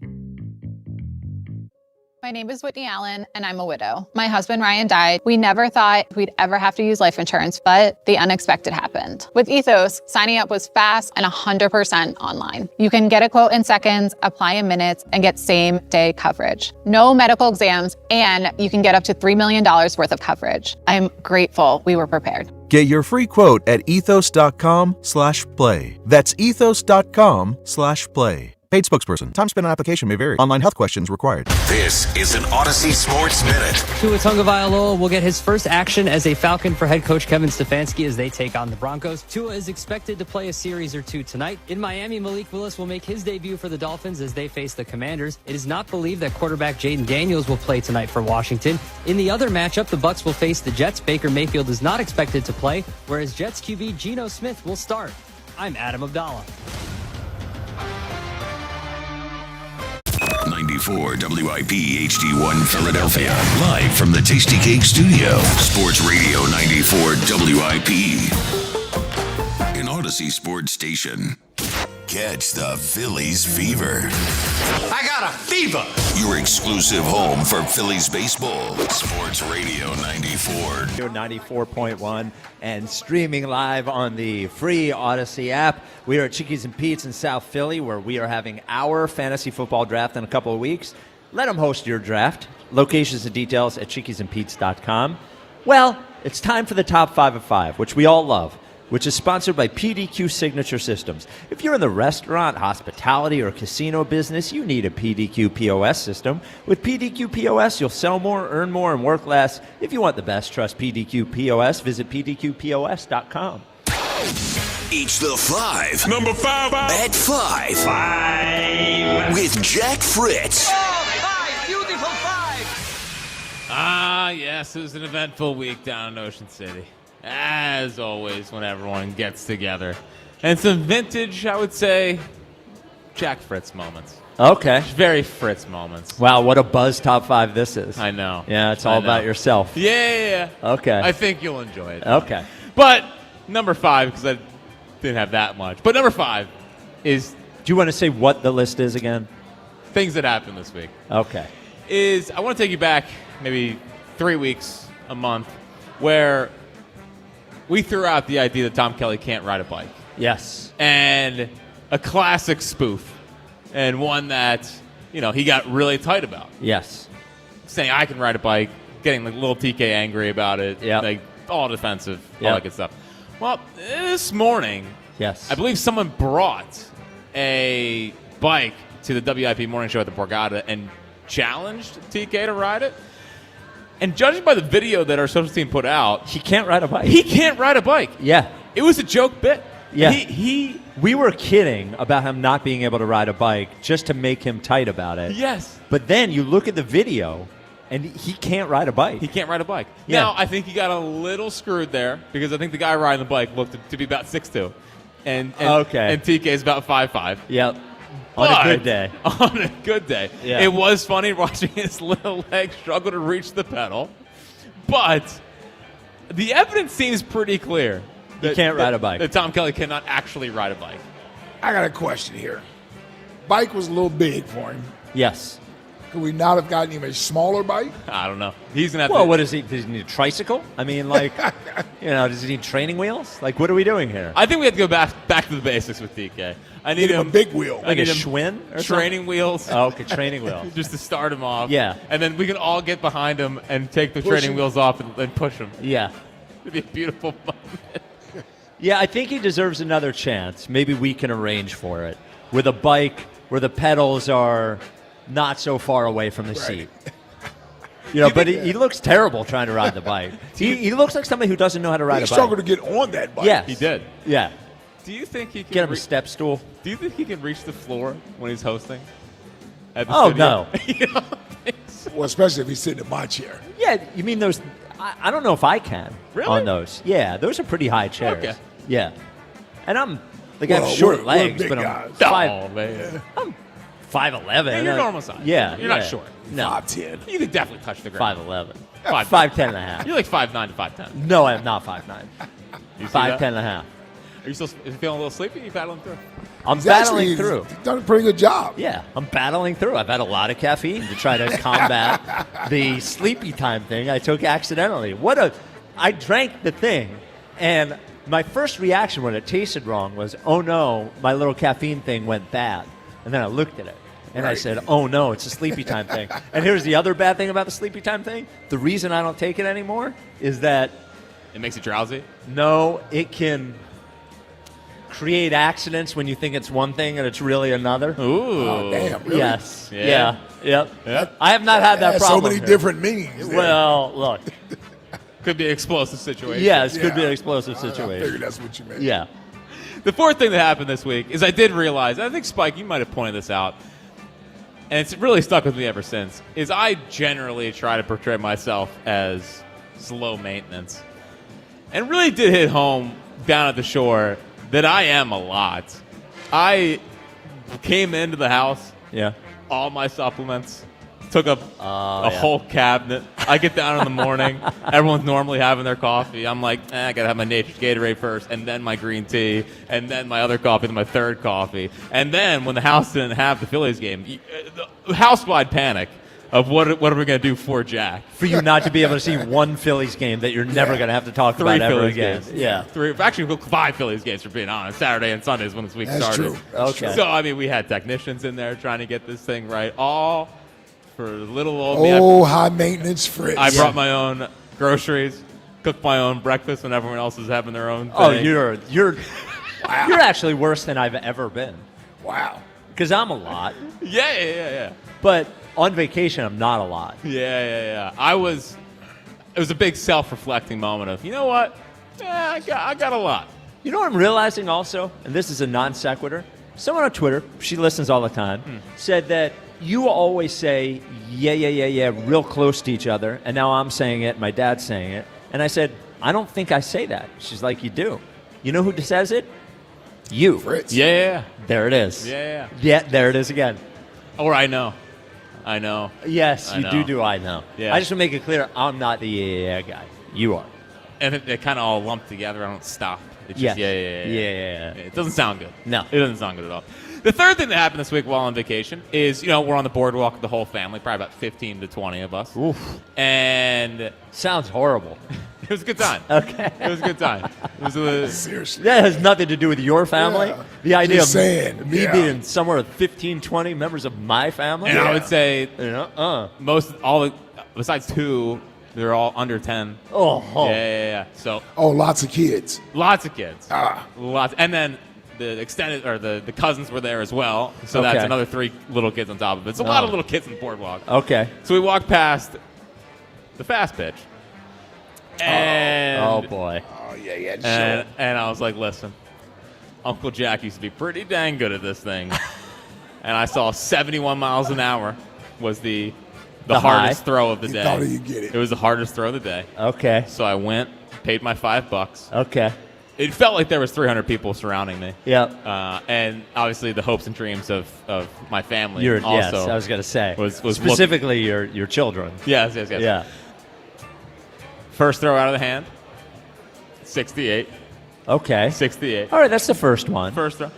My name is Whitney Allen, and I'm a widow. My husband, Ryan, died. We never thought we'd ever have to use life insurance, but the unexpected happened. With Ethos, signing up was fast and 100% online. You can get a quote in seconds, apply in minutes, and get same-day coverage. No medical exams, and you can get up to $3 million worth of coverage. I'm grateful we were prepared. Get your free quote at ethos.com/play. That's ethos.com/play. Paid spokesperson. Time spent on application may vary. Online health questions required. This is an Odyssey Sports Minute. Tua Tagovailoa will get his first action as a Falcon for head coach Kevin Stefanski as they take on the Broncos. Tua is expected to play a series or two tonight. In Miami, Malik Willis will make his debut for the Dolphins as they face the Commanders. It is not believed that quarterback Jaden Daniels will play tonight for Washington. In the other matchup, the Bucs will face the Jets. Baker Mayfield is not expected to play, whereas Jets QB Geno Smith will start. I'm Adam Abdallah. 94 WIP HD1 Philadelphia. Live from the Tasty Cake Studio. Sports Radio 94 WIP. An Odyssey Sports Station. Catch the Phillies fever. I got a fever. Your exclusive home for Phillies baseball. Sports Radio 94. 94.1 and streaming live on the free Odyssey app. We are at Chickies and Pete's in South Philly, where we are having our fantasy football draft in a couple of weeks. Let them host your draft. Locations and details at chickiesandpete's.com. Well, it's time for the top 5 of 5, which we all love, which is sponsored by PDQ Signature Systems. If you're in the restaurant, hospitality, or casino business, you need a PDQ POS system. With PDQ POS, you'll sell more, earn more, and work less. If you want the best, trust PDQ POS. Visit PDQPOS.com. Each the 5. Number 5. At 5. 5. With Jack Fritz. Beautiful 5. Ah, yes, it was an eventful week down in Ocean City. As always, when everyone gets together. And some vintage, I would say, Jack Fritz moments. Okay. Very Fritz moments. Wow, what a buzz top 5 this is. I know. Yeah, it's all about yourself. Yeah. Okay. I think you'll enjoy it. Okay. But number 5, because I didn't have that much. But number 5 is... Do you want to say what the list is again? Things that happened this week. Okay. I want to take you back maybe 3 weeks, a month, where we threw out the idea that Tom Kelly can't ride a bike. Yes. And a classic spoof, and one that, he got really tight about. Yes. Saying, I can ride a bike, getting like little TK angry about it, like all defensive, all that good stuff. Well, this morning, yes, I believe someone brought a bike to the WIP morning show at the Borgata and challenged TK to ride it. And judging by the video that our social team put out, he can't ride a bike. He can't ride a bike. Yeah. It was a joke bit. Yeah. We were kidding about him not being able to ride a bike just to make him tight about it. Yes. But then you look at the video, and he can't ride a bike. He can't ride a bike. Yeah. Now, I think he got a little screwed there because I think the guy riding the bike looked to be about 6'2". And TK is about 5'5". Yep. On a good day. On a good day. Yeah. It was funny watching his little leg struggle to reach the pedal. But the evidence seems pretty clear. He can't ride a bike. That Tom Kelly cannot actually ride a bike. I got a question here. Bike was a little big for him. Yes. Could we not have gotten him a smaller bike? I don't know. He's going to have Well, to... what is he? Does he need a tricycle? I mean, does he need training wheels? Like, what are we doing here? I think we have to go back to the basics with TK. I need him a big wheel. Like a Schwinn or training wheels. Oh, okay, training wheels. Just to start him off. Yeah. And then we can all get behind him and take the training wheels off and push him. Yeah. It'd be a beautiful moment. Yeah, I think he deserves another chance. Maybe we can arrange for it with a bike where the pedals are not so far away from the seat. But he looks terrible trying to ride the bike. He looks like somebody who doesn't know how to ride a bike. He struggled to get on that bike. Yes. He did. Yeah. Do you think he can get him a step stool? Do you think he can reach the floor when he's hosting? at the Oh, studio? no. You don't think so? Well, especially if he's sitting in my chair. Yeah, you mean those? I don't know if I can Really? on those. Yeah, those are pretty high chairs. Okay. Yeah, and I'm like I have Well, short we're legs, big but I'm guys. Oh, man. I'm 5'11". Yeah, you're normal size. Yeah, You're yeah. not short. No, 5'10". You could definitely touch the ground. 5'11". 5'10" and a half. You're like 5'9" to 5'10". No, I'm not 5'9". You see 5'10" that? and a half. Are you still feeling a little sleepy? You battling through? I'm He's battling actually through. He's done a pretty good job. Yeah, I'm battling through. I've had a lot of caffeine to try to combat the sleepy time thing I took accidentally. I drank the thing, and my first reaction when it tasted wrong was, oh no, my little caffeine thing went bad. And then I looked at it, and I said, oh no, it's a sleepy time thing. And here's the other bad thing about the sleepy time thing. The reason I don't take it anymore is that It makes you drowsy? no, it can create accidents when you think it's one thing and it's really another. Ooh. Oh, damn. Really? Yes. Yeah. Yep. Yep. I have not had that Has problem. so many here. different meanings. there. Well, look. Could be an explosive situation. Yes, could be Yeah. an explosive I situation. figured that's what you meant. Yeah. The fourth thing that happened this week is I did realize, I think, Spike, you might have pointed this out, and it's really stuck with me ever since, is I generally try to portray myself as slow maintenance. And really did hit home down at the shore that I am a lot. I came into the house, Yeah. all my supplements, took up a yeah. whole cabinet. I get down in the morning. Everyone's normally having their coffee. I'm like, I got to have my Nature's Gatorade first, and then my green tea, and then my other coffee, then my third coffee. And then when the house didn't have the Phillies game, the house-wide panic of what are we going to do for Jack? For you not to be able to see one Phillies game that you're never going to have to talk Three about ever Phillies again. games. Yeah. Actually, 5 Phillies games, for being honest. Saturday and Sundays when this week That's started. true. That's Okay. true. So, I mean, we had technicians in there trying to get this thing right. All for little old me. Oh, high maintenance fridge. I brought my own groceries, cooked my own breakfast when everyone else is having their own thing. Oh, you're actually worse than I've ever been. Wow. Because I'm a lot, Yeah. but on vacation I'm not a lot. Yeah. It was a big self-reflecting moment of, you know what? Yeah, I got a lot. You know what I'm realizing also, and this is a non sequitur. Someone on Twitter, she listens all the time, said that you always say yeah, real close to each other, and now I'm saying it, my dad's saying it, and I said, I don't think I say that. She's like, you do. You know who says it? You. Fritz. Yeah. There it is. Yeah. Yeah, there it is again. Or I know. Yes, I you know. do. I know. Yeah. I just want to make it clear, I'm not the yeah guy. You are. And they kind of all lump together. I don't stop. It's Yes. just yeah. It doesn't sound good. No. It doesn't sound good at all. The third thing that happened this week while on vacation is, we're on the boardwalk with the whole family, probably about 15 to 20 of us. Oof. And Sounds horrible. it was a good time. Okay. It was a good time. It was a, Seriously. That has nothing to do with your family. Yeah. The idea Just of saying, me yeah. being somewhere with 15, 20 members of my family. and I would say besides 2, they're all under 10. Oh. Yeah. So Oh, lots of kids. lots of kids. Ah. Lots. And then the extended, or the cousins were there as well. So that's Okay. another 3 little kids on top of it. It's a lot of little kids on the boardwalk. Okay. So we walked past the fast pitch. And, Oh, boy. Oh, yeah. and I was like, listen, Uncle Jack used to be pretty dang good at this thing. And I saw 71 miles an hour was the hardest high? throw of the You day. thought you'd get it. It was the hardest throw of the day. Okay. So I went, paid my $5. Okay. It felt like there was 300 people surrounding me. Yep. And obviously the hopes and dreams of my family Yes, also. I was going to say. was specifically your children. Yes. Yeah. First throw out of the hand, 68. Okay. 68. All right, that's the first one. First throw.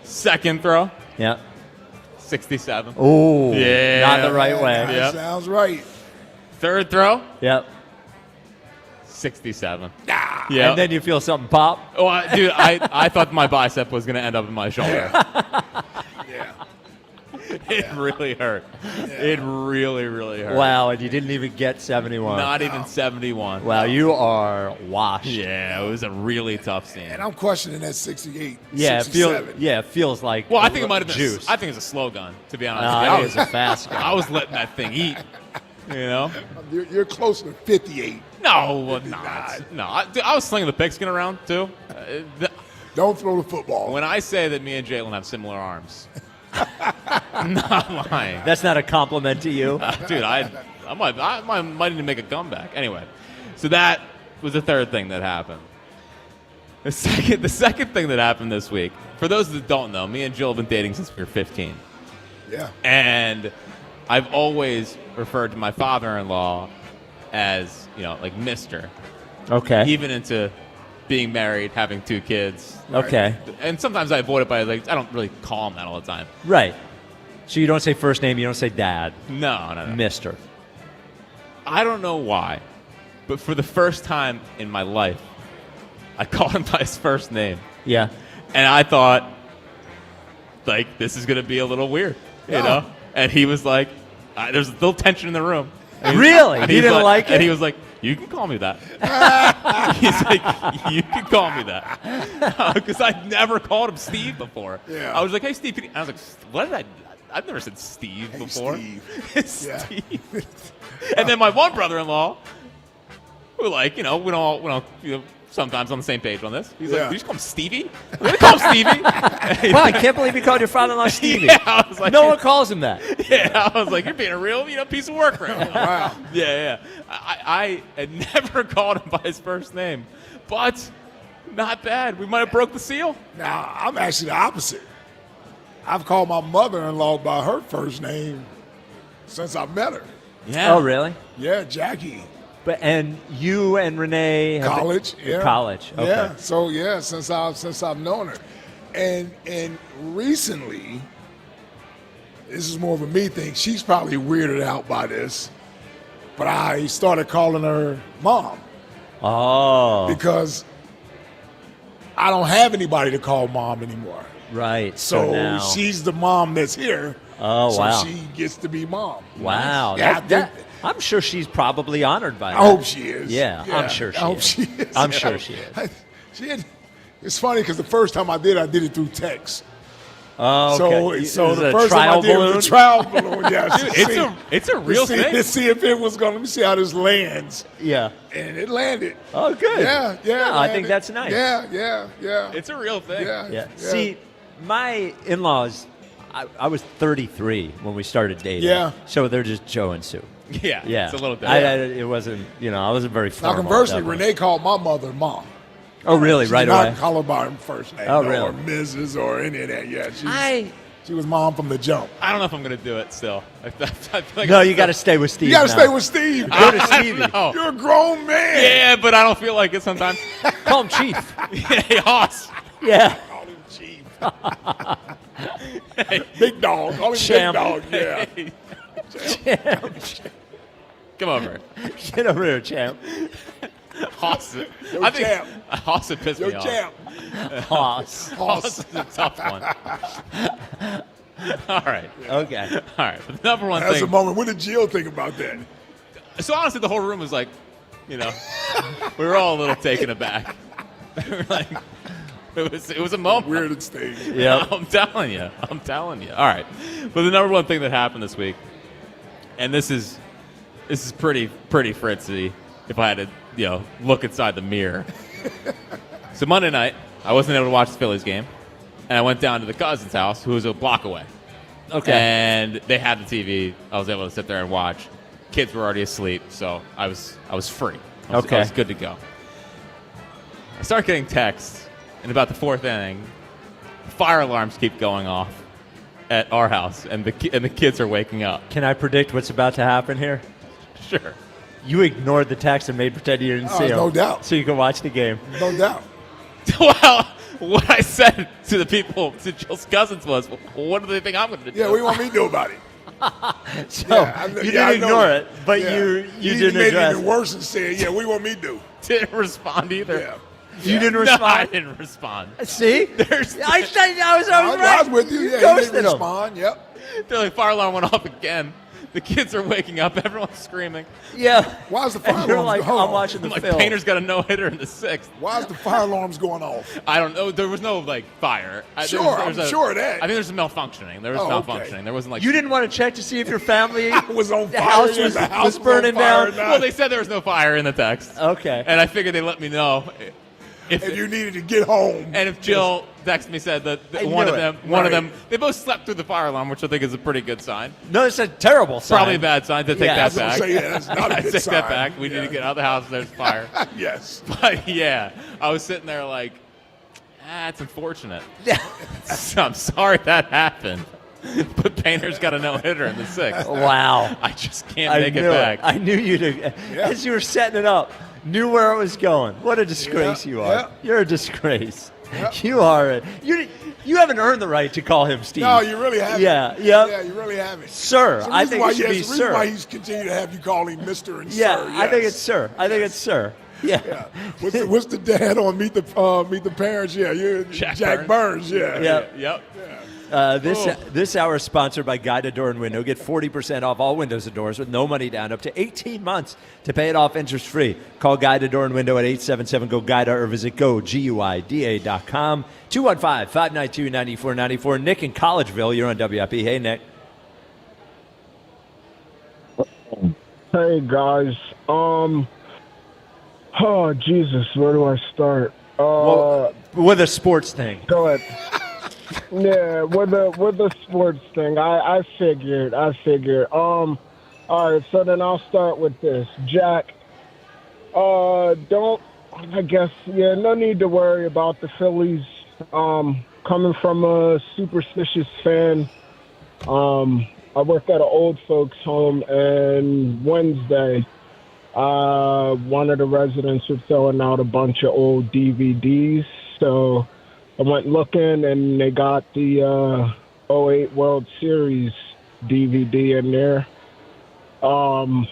Second throw, Yeah. 67. Oh. Yeah. Not the right way. That Yep. sounds right. Third throw, Yep. 67. Ah. Yeah. And then you feel something pop. Oh, dude, I thought my bicep was going to end up in my shoulder. Yeah. It really hurt. It really, really hurt. Wow, and you didn't even get 71. Not even 71. Wow, you are washed. Yeah, it was a really tough scene. And I'm questioning that 68, Yeah, 67. it feels like Well, I think it might have been. juice. I think it's a slow gun, to be honest. No, with you. I think it's a fast gun. I was letting that thing eat. You know? You're closer to 58. No, not. No, I was slinging the pigskin around too. Don't throw the football. When I say that me and Jalen have similar arms, I'm not lying. That's not a compliment to you. Dude, I might need to make a comeback. Anyway, so that was the third thing that happened. The second thing that happened this week, for those that don't know, me and Jill have been dating since we were 15. Yeah. And I've always referred to my father-in-law as, like Mr. Okay. Even into being married, having 2 kids. Okay. And sometimes I avoid it by, I don't really call him that all the time. Right. So you don't say first name, you don't say dad. No. Mister. I don't know why, but for the first time in my life, I called him by his first name. Yeah. And I thought, this is going to be a little weird, you know? And he was like, there's a little tension in the room. Really? He didn't like it? And he was like, you can call me that. He's like, you can call me that. Because I'd never called him Steve before. Yeah. I was like, hey, Steve. I was like, what did I... I've never said Steve before. Steve. And then my one brother-in-law, who we don't sometimes on the same page on this. He's like, "Did you just call him Stevie? We're gonna call him Stevie." Wow, I can't believe you called your father-in-law Stevie. Yeah, I was like, no one calls him that. Yeah, I was like, "You're being a real, piece of work right now." Wow. Yeah. I had never called him by his first name, but not bad. We might have broke the seal. Now, I'm actually the opposite. I've called my mother-in-law by her first name since I met her. Yeah. Oh, really? Yeah, Jackie. And you and Renee have college, yeah. College. Okay. Yeah. So since I've known her. And recently, this is more of a me thing. She's probably weirded out by this, but I started calling her Mom. Oh. Because I don't have anybody to call Mom anymore. Right. So now she's the mom that's here. Oh, so wow. she gets to be Mom. Wow. Yeah, I'm sure she's probably honored by that. I hope she is. Yeah, I'm sure she is. I hope she is. I'm sure she is. It's funny because the first time I did it through text. Oh, okay. So the first time I did it was a trial balloon. Yeah, Dude, it's a real thing. Let's see if it was going. Let me see how this lands. Yeah. And it landed. Oh, good. Yeah. No, I think that's nice. Yeah. It's a real thing. Yeah. See, my in-laws, I was 33 when we started dating. Yeah. So they're just Joe and Sue. Yeah. It's a little bit. It wasn't, I wasn't very formal. Now, conversely, definitely. Renee called my mother Mom. Oh, really? She Right did not away? call her by her first name. Oh, no, really? Or Mrs. or any of that. Yeah. She was Mom from the jump. I don't know if I'm going to do it still. I feel like No, you got to stay with Steve. You got to now. stay with Steve. Go to Stevie. No. You're a grown man. Yeah, but I don't feel like it sometimes. Call him Chief. Hey, Hoss. Yeah. Call him Chief. Big dog. Call him Champ. Big dog. Yeah. Come over. Get over here, champ. Hoss. Yo, I think champ. Hoss would piss Yo, me off. champ. Hoss is a tough one. All right. Okay. All right. But the number one That's thing. a moment. What did Jill think about that? So honestly, the whole room was like, we were all a little taken aback. We were like, it was a moment. Weird stage. Yeah. I'm telling you. All right. But the number one thing that happened this week, and this is pretty fritzy if I had to, look inside the mirror. So Monday night, I wasn't able to watch the Phillies game, and I went down to the cousin's house, who was a block away. Okay. And they had the TV. I was able to sit there and watch. Kids were already asleep, so I was free. I was good to go. I start getting texts in about the fourth inning. Fire alarms keep going off at our house, and the kids are waking up. Can I predict what's about to happen here? Sure. You ignored the text and made pretend you didn't see him. No doubt. So you can watch the game. No doubt. Well, what I said to the people, to Jill's cousins was, well, what do they think I'm going to do? Yeah, what do you want me to do about it? So you didn't ignore it, but you didn't made address it even worse and said, what do you want me to do? Didn't respond either. Yeah. You didn't respond? No, I didn't respond. See? I was right. I was with you. You Yeah, you ghosted didn't him. respond. Yep. They're like, fire alarm went off again. The kids are waking up. Everyone's screaming. Yeah. Why is the fire And you're alarms like, I'm watching the I'm like, film. Painter's got a no-hitter in the sixth. Why is the fire alarms going off? I don't know. There was no, fire. Sure, I'm sure of that. I think there's some malfunctioning. There was malfunctioning. Okay. There wasn't like... You didn't want to check to see if your family was on the fire. house Yeah, was, the house was was burning on fire down. now. Well, they said there was no fire in the text. Okay. And I figured they'd let me know. if you needed to get home. And if Jill texted me said that one of them, they both slept through the fire alarm, which I think is a pretty good sign. No, it's a terrible sign. Probably a bad sign. To take that back. That's not a I good take that sign. back. We need to get out of the house. There's fire. Yes. But yeah, I was sitting there like, it's unfortunate. I'm sorry that happened. But Painter's got a no-hitter in the sixth. Wow. I just can't make it knew back. I knew you to, as you were setting it up, knew where it was going. What a disgrace you are. Yeah. You're a disgrace. You are. You haven't earned the right to call him Steve. No, you really haven't. Yeah, you really haven't. Sir. So I think it should be reason sir. why he's continued to have you call him Mr. and Yeah, Sir. I think it's sir. I think it's sir. Yeah. What's the dad on Meet the Parents? Yeah, you're Jack Burns. Yeah. Yep. This hour is sponsored by Guided Door and Window. Get 40% off all windows and doors with no money down, up to 18 months to pay it off interest-free. Call Guided Door and Window at 877-GO-GUIDA or visit GUIDA.com. 215-592-9494. Nick in Collegeville, you're on WIP. Hey, Nick. Hey, guys. Oh, Jesus, where do I start? With a sports thing. Go ahead. Yeah, with the sports thing, I figured. All right, so then I'll start with this. Jack, no need to worry about the Phillies. Coming from a superstitious fan, I work at an old folks home, and Wednesday, one of the residents was throwing out a bunch of old DVDs, so I went looking, and they got the 08 World Series DVD in there. So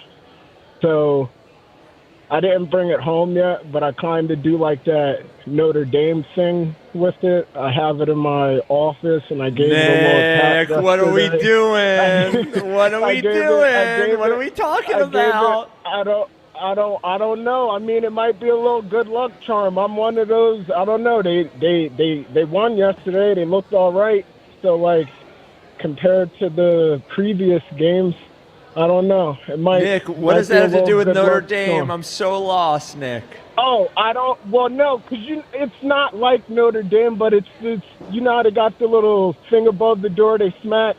I didn't bring it home yet, but I kind of do like that Notre Dame thing with it. I have it in my office, and I gave it a little tap. Nick, what are we doing? What are we doing? What are we talking about? I don't know. I mean, it might be a little good luck charm. I'm one of those. I don't know. They won yesterday. They looked all right. So, like, compared to the previous games, I don't know. It might. Nick, what does that have to do with Notre Dame? I'm so lost, Nick. Oh, I don't. Well, no, because it's not like Notre Dame, but it's you know how they got the little thing above the door they smack.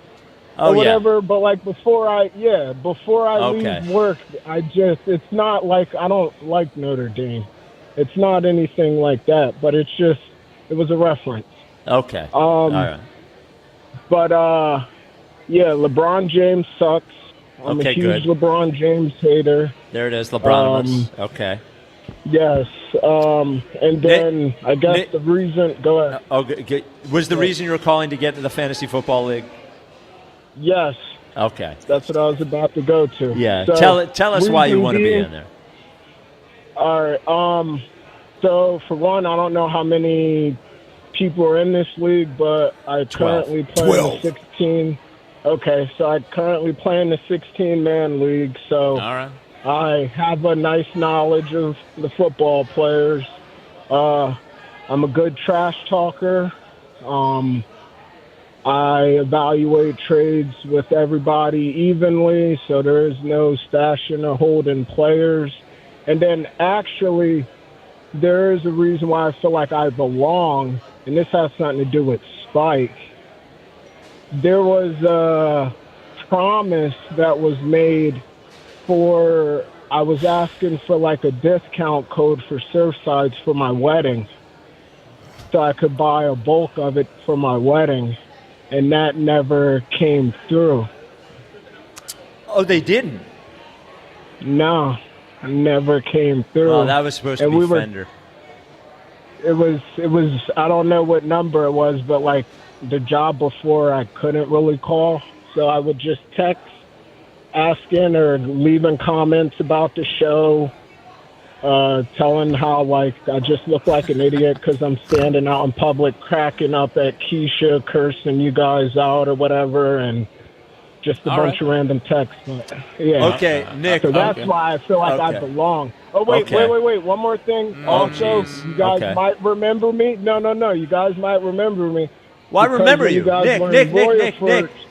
Or whatever, but like before I leave work, it's not like I don't like Notre Dame. It's not anything like that, but it was a reference. Okay. All right. But LeBron James sucks. I'm a huge LeBron James hater. There it is, LeBron. Okay. Yes. And then I guess the reason. Go ahead. Was the reason you were calling to get into the Fantasy Football League? Yes. Okay. That's what I was about to go to. Yeah. So, tell us why you want to be in there. All right. So, for one, I don't know how many people are in this league, but I currently play in 16. Okay, so I currently play in the 16-man league. So, all right. I have a nice knowledge of the football players. I'm a good trash talker. I evaluate trades with everybody evenly, so there is no stashing or holding players. And then actually, there is a reason why I feel like I belong, and this has something to do with Spike. There was a promise that was made I was asking for like a discount code for Surfsides for my wedding, so I could buy a bulk of it for my wedding. And that never came through. Oh, they didn't? No, never came through. Oh, that was supposed to be Fender. It was, I don't know what number it was, but like the job before I couldn't really call. So I would just text, asking or leaving comments about the show, telling how like I just look like an idiot because I'm standing out in public cracking up at Keisha, cursing you guys out or whatever, and just a bunch of random texts. But, yeah. Okay, Nick. So that's why I feel like I belong. Oh, wait. One more thing. Also, you guys might remember me. No. You guys might remember me. Well, I remember you.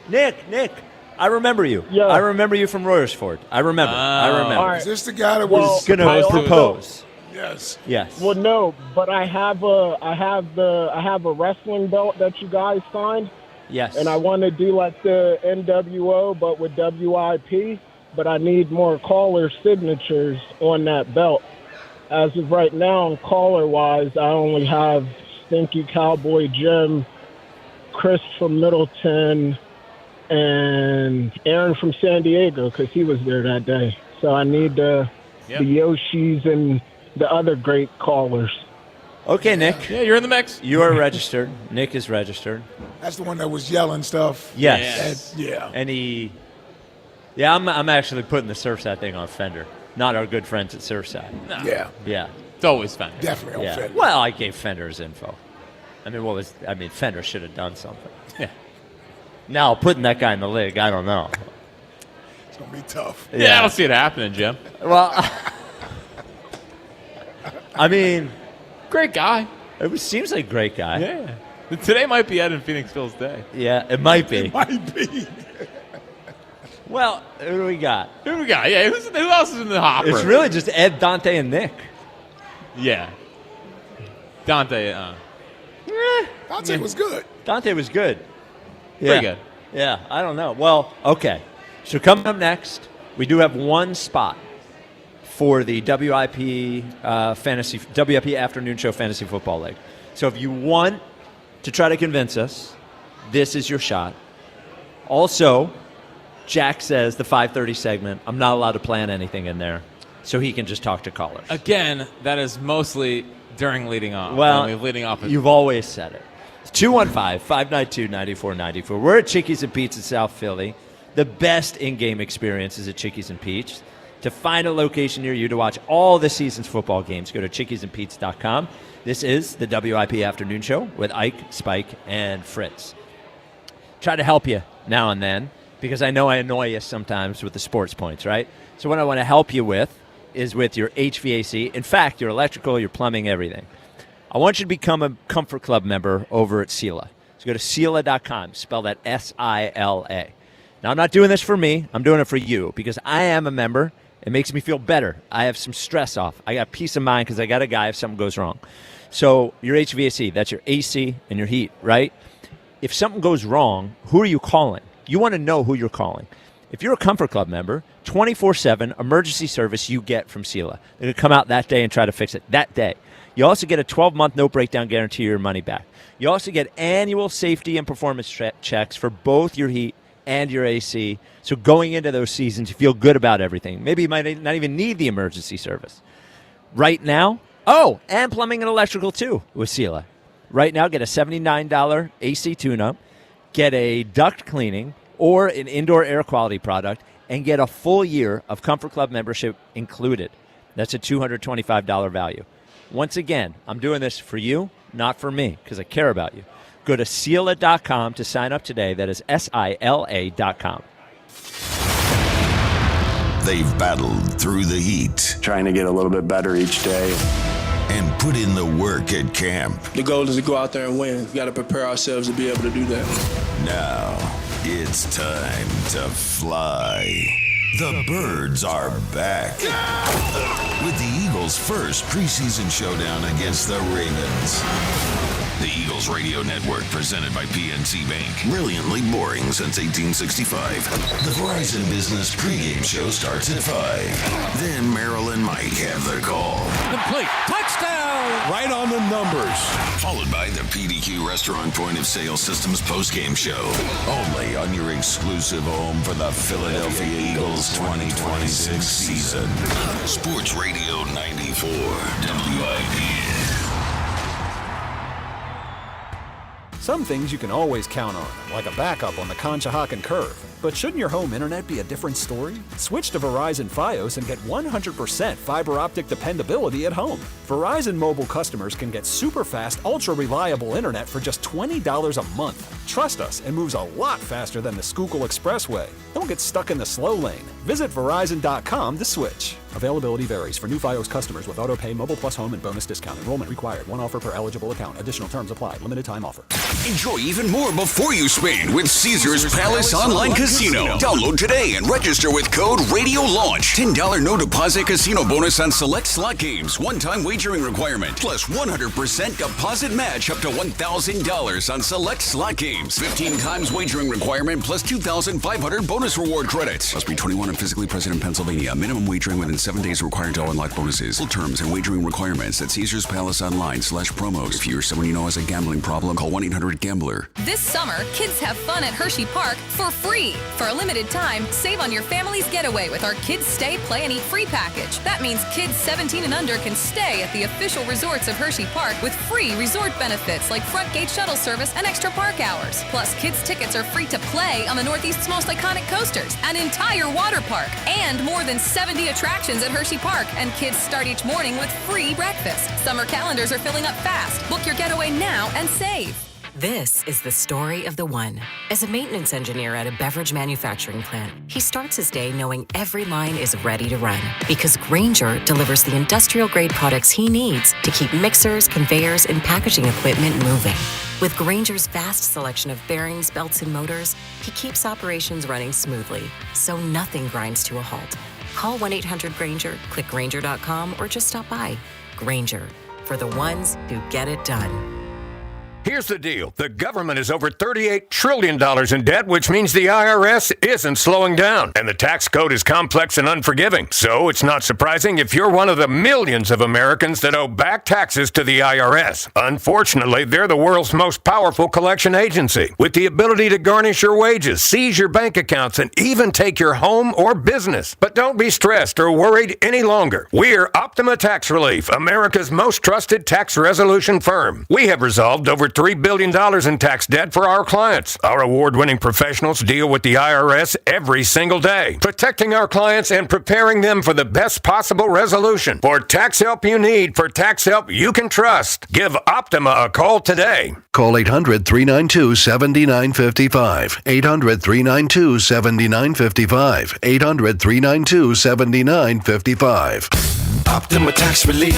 Nick. I remember you. Yeah. I remember you from Royersford. I remember. All right. Is this the guy that was going to propose? Yes. Yes. Well, no, but I have a wrestling belt that you guys signed. Yes. And I want to do like the NWO, but with WIP. But I need more caller signatures on that belt. As of right now, caller-wise, I only have Stinky Cowboy Jim, Chris from Middleton, and Aaron from San Diego because he was there that day. So I need the Yoshis and the other great callers. Okay, Nick. Yeah, you're in the mix. You are registered. Nick is registered. That's the one that was yelling stuff. Yes. Yeah. And I'm actually putting the Surfside thing on Fender. Not our good friends at Surfside. No. Yeah. Yeah. It's always Fender. Definitely on Fender. Well, I gave Fender's info. Fender should have done something. Yeah. Now, putting that guy in the league, I don't know. It's going to be tough. Yeah, I don't see it happening, Jim. Well, great guy. It seems like a great guy. Yeah. Today might be Ed and Phoenix Phil's day. Yeah, it might be. It might be. Well, who do we got? Yeah, who else is in the hopper? It's really just Ed, Dante, and Nick. Yeah. Dante, Dante was good. Dante was good. Pretty good. Yeah, I don't know. Well, okay. So coming up next, we do have one spot for the WIP Afternoon Show Fantasy Football League. So if you want to try to convince us, this is your shot. Also, Jack says the 5:30 segment, I'm not allowed to plan anything in there, so he can just talk to callers. Again, that is mostly during leading off. Well, leading off. You've always said it. It's 215-592-9494. We're at Chickies and Pete's in South Philly. The best in-game experience is at Chickies and Pete's. To find a location near you to watch all the season's football games, go to chickiesandpete's.com. This is the WIP Afternoon Show with Ike, Spike, and Fritz. Try to help you now and then, because I know I annoy you sometimes with the sports points, right? So what I want to help you with is with your HVAC. In fact, your electrical, your plumbing, everything. I want you to become a Comfort Club member over at Sela. So go to Sela.com, spell that S-I-L-A. Now, I'm not doing this for me. I'm doing it for you because I am a member. It makes me feel better. I have some stress off. I got peace of mind because I got a guy if something goes wrong. So your HVAC, that's your AC and your heat, right? If something goes wrong, who are you calling? You want to know who you're calling. If you're a Comfort Club member, 24/7 emergency service you get from Sela. They're going to come out that day and try to fix it that day. You also get a 12-month no-breakdown guarantee your money back. You also get annual safety and performance checks for both your heat and your AC. So going into those seasons, you feel good about everything. Maybe you might not even need the emergency service. Right now, and plumbing and electrical too with Sela. Right now, get a $79 AC tune-up, get a duct cleaning or an indoor air quality product, and get a full year of Comfort Club membership included. That's a $225 value. Once again, I'm doing this for you, not for me, because I care about you. Go to Sela.com to sign up today. That is SILA.com. They've battled through the heat. Trying to get a little bit better each day. And put in the work at camp. The goal is to go out there and win. We've got to prepare ourselves to be able to do that. Now, it's time to fly. The birds are back. With the Eagles' first preseason showdown against the Ravens. The Eagles Radio Network, presented by PNC Bank. Brilliantly boring since 1865. The Verizon Business pregame show starts at 5. Then Merrill and Mike have the call. Complete. Touchdown! Right on the numbers. Followed by the PDQ Restaurant Point of Sale Systems postgame show. Only on your exclusive home for the Philadelphia Eagles 2026 season. Sports Radio 94 WIP. Some things you can always count on, like a backup on the Conshohocken Curve. But shouldn't your home internet be a different story? Switch to Verizon Fios and get 100% fiber optic dependability at home. Verizon mobile customers can get super fast, ultra reliable internet for just $20 a month. Trust us, it moves a lot faster than the Schuylkill Expressway. Don't get stuck in the slow lane. Visit Verizon.com to switch. Availability varies for new Fios customers with auto pay, mobile plus home, and bonus discount. Enrollment required. One offer per eligible account. Additional terms apply. Limited time offer. Enjoy even more before you spend with Caesars Palace Online Casino. Download today and register with code RADIOLAUNCH. $10 no deposit casino bonus on select slot games. One-time wagering requirement. Plus 100% deposit match up to $1,000 on select slot games. 15 times wagering requirement plus 2,500 bonus reward credits. Must be 21 and physically present in Pennsylvania. Minimum wagering within 7 days required to unlock bonuses. Full terms and wagering requirements at Caesars Palace Online/promos. If you or someone you know has a gambling problem, call 1-800-GAMBLER. This summer, kids have fun at Hershey Park for free. For a limited time, save on your family's getaway with our Kids Stay, Play, and Eat free package. That means kids 17 and under can stay at the official resorts of Hershey Park with free resort benefits like front gate shuttle service and extra park hours. Plus, kids' tickets are free to play on the Northeast's most iconic coasters, an entire water park, and more than 70 attractions at Hershey Park. And kids start each morning with free breakfast. Summer calendars are filling up fast. Book your getaway now and save. This is the story of the one. As a maintenance engineer at a beverage manufacturing plant, he starts his day knowing every line is ready to run because Grainger delivers the industrial-grade products he needs to keep mixers, conveyors, and packaging equipment moving. With Grainger's vast selection of bearings, belts, and motors, he keeps operations running smoothly, so nothing grinds to a halt. Call 1-800-GRAINGER, click Grainger.com, or just stop by. Grainger, for the ones who get it done. Here's the deal. The government is over $38 trillion in debt, which means the IRS isn't slowing down. And the tax code is complex and unforgiving. So it's not surprising if you're one of the millions of Americans that owe back taxes to the IRS. Unfortunately, they're the world's most powerful collection agency, with the ability to garnish your wages, seize your bank accounts, and even take your home or business. But don't be stressed or worried any longer. We're Optima Tax Relief, America's most trusted tax resolution firm. We have resolved over $3 billion in tax debt for our clients. Our award-winning professionals deal with the IRS every single day, protecting our clients and preparing them for the best possible resolution. For tax help you need, for tax help you can trust, give Optima a call today. Call 800-392-7955. 800-392-7955. 800-392-7955. Optima Tax Relief.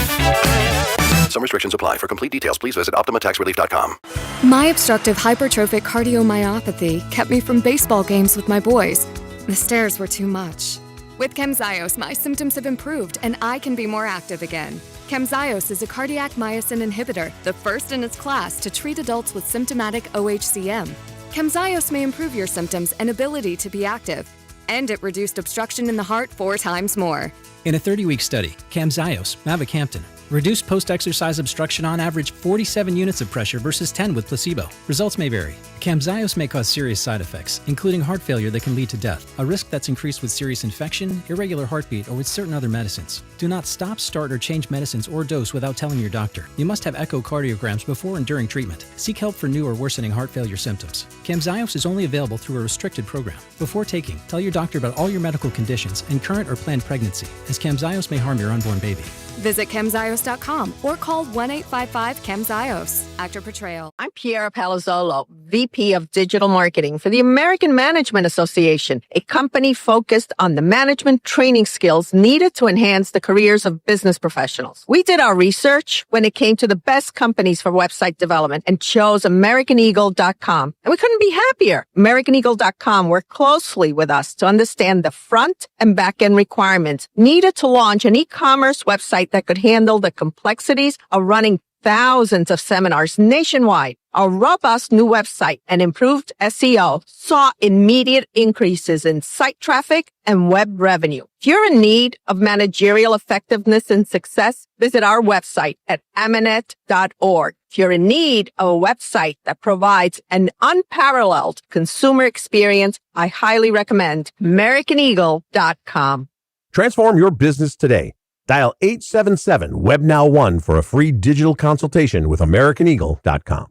Some restrictions apply. For complete details, please visit OptimaTaxRelief.com. My obstructive hypertrophic cardiomyopathy kept me from baseball games with my boys. The stairs were too much. With Camzyos, my symptoms have improved and I can be more active again. Camzyos is a cardiac myosin inhibitor, the first in its class to treat adults with symptomatic OHCM. Camzyos may improve your symptoms and ability to be active. And it reduced obstruction in the heart 4 times more. In a 30-week study, Camzyos, mavacamten, reduced post-exercise obstruction on average 47 units of pressure versus 10 with placebo. Results may vary. Camzyos may cause serious side effects, including heart failure that can lead to death, a risk that's increased with serious infection, irregular heartbeat, or with certain other medicines. Do not stop, start, or change medicines or dose without telling your doctor. You must have echocardiograms before and during treatment. Seek help for new or worsening heart failure symptoms. Camzyos is only available through a restricted program. Before taking, tell your doctor about all your medical conditions and current or planned pregnancy, as Camzyos may harm your unborn baby. Visit Camzyos.com or call 1-855-CAMZYOS. Actor portrayal. I'm Piera Palazzolo, VP of Digital Marketing for the American Management Association, a company focused on the management training skills needed to enhance the careers of business professionals. We did our research when it came to the best companies for website development and chose AmericanEagle.com. And we couldn't be happier. AmericanEagle.com worked closely with us to understand the front and back end requirements needed to launch an e-commerce website that could handle the complexities of running thousands of seminars nationwide. Our robust new website and improved SEO saw immediate increases in site traffic and web revenue. If you're in need of managerial effectiveness and success, visit our website at amanet.org. If you're in need of a website that provides an unparalleled consumer experience, I highly recommend AmericanEagle.com. Transform your business today. Dial 877-WebNow1 for a free digital consultation with AmericanEagle.com.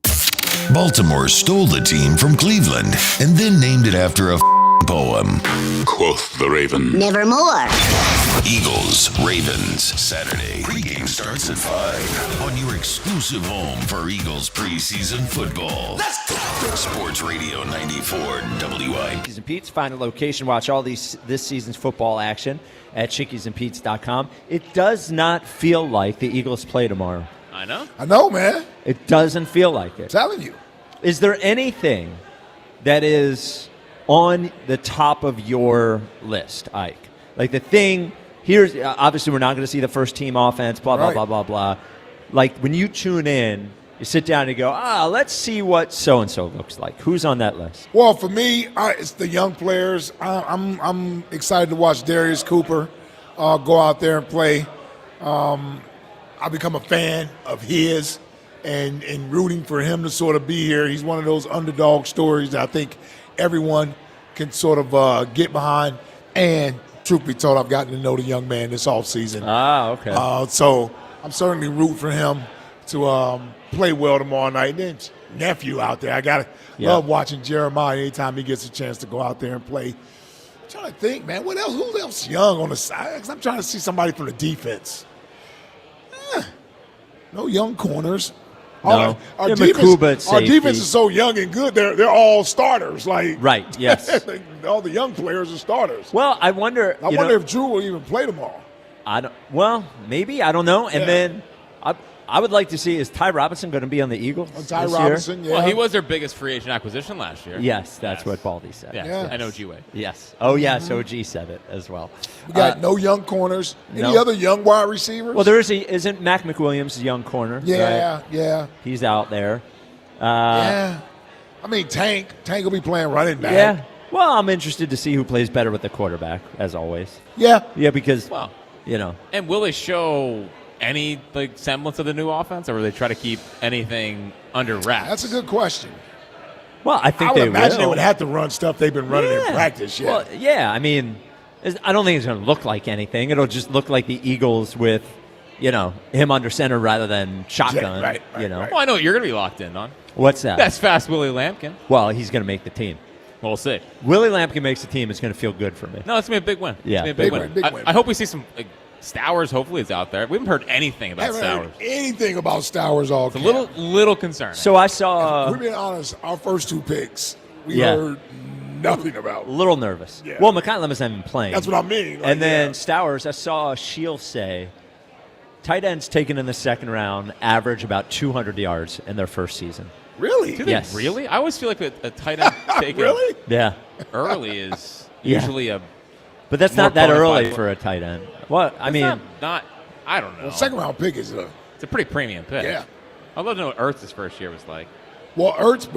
Baltimore stole the team from Cleveland and then named it after a poem. Quoth the Raven. Nevermore. Eagles, Ravens, Saturday. Pregame starts at 5 on your exclusive home for Eagles preseason football. Let's go! Sports Radio 94 WI. Chickies and Pete's. Find a location. Watch all this season's football action at chickiesandpete's.com. It does not feel like the Eagles play tomorrow. I know, man. It doesn't feel like it. I'm telling you. Is there anything that is on the top of your list, Ike? Like the thing, here's obviously we're not going to see the first team offense, blah, blah, Right. blah, blah, blah. Like when you tune in, you sit down and you go, let's see what so-and-so looks like. Who's on that list? Well, for me, it's the young players. I'm excited to watch Darius Cooper go out there and play. I become a fan of his and rooting for him to sort of be here. He's one of those underdog stories that I think everyone can sort of get behind. And truth be told, I've gotten to know the young man this offseason. Okay. So I'm certainly rooting for him to play well tomorrow night. And then nephew out there. I love watching Jeremiah anytime he gets a chance to go out there and play. I'm trying to think, man, what else? Who else young on the side? 'Cause I'm trying to see somebody from the defense. No young corners. No. Our defense is so young and good. They're all starters. Like right. Yes. all the young players are starters. Well, I wonder. I wonder if Drew will even play tomorrow. Well, maybe. I don't know. And then I would like to see, is Ty Robinson going to be on the Eagles Ty this Robinson, year? yeah. Well, he was their biggest free agent acquisition last year. Yes, that's what Baldy said. Yeah. And OG Way. Yes. Oh, yes, OG said it as well. We got no young corners. Any no. other young wide receivers? Well, isn't Mac McWilliams a young corner? Yeah, right? yeah. He's out there. Yeah. I mean, Tank will be playing running back. Yeah. Well, I'm interested to see who plays better with the quarterback, as always. Yeah. Yeah, because, And will they show any semblance of the new offense, or will they try to keep anything under wraps? That's a good question. Well, I think I would they imagine will. they would have to run stuff they've been running in practice. Yeah. Well, yeah. I mean, I don't think it's going to look like anything. It'll just look like the Eagles with, him under center rather than shotgun. Right. Well, I know what you're going to be locked in on. What's that? That's fast Willie Lampkin. Well, he's going to make the team. We'll see. Willie Lampkin makes the team. It's going to feel good for me. No, it's going to be a big win. Yeah. It's going to be a big win. I hope we see some Stowers. Hopefully, it's out there. We haven't heard anything about Haven't Stowers. heard anything about Stowers all It's a little concerning. So I saw. We're being honest. Our first two picks, we heard nothing about. A little nervous. Yeah. Well, McConnell hasn't been playing. That's what I mean. And then Stowers, I saw Shields say, tight ends taken in the second round average about 200 yards in their first season. Really? Do they Yes. Really? I always feel like a tight end taken Really? Yeah. early is Yeah. usually a. But that's more not that bona early fide- for a tight end. Well, I mean, not. I don't know. Well, second round pick is It's a pretty premium pick. Yeah. I'd love to know what Ertz's first year was like. Well, Ertz,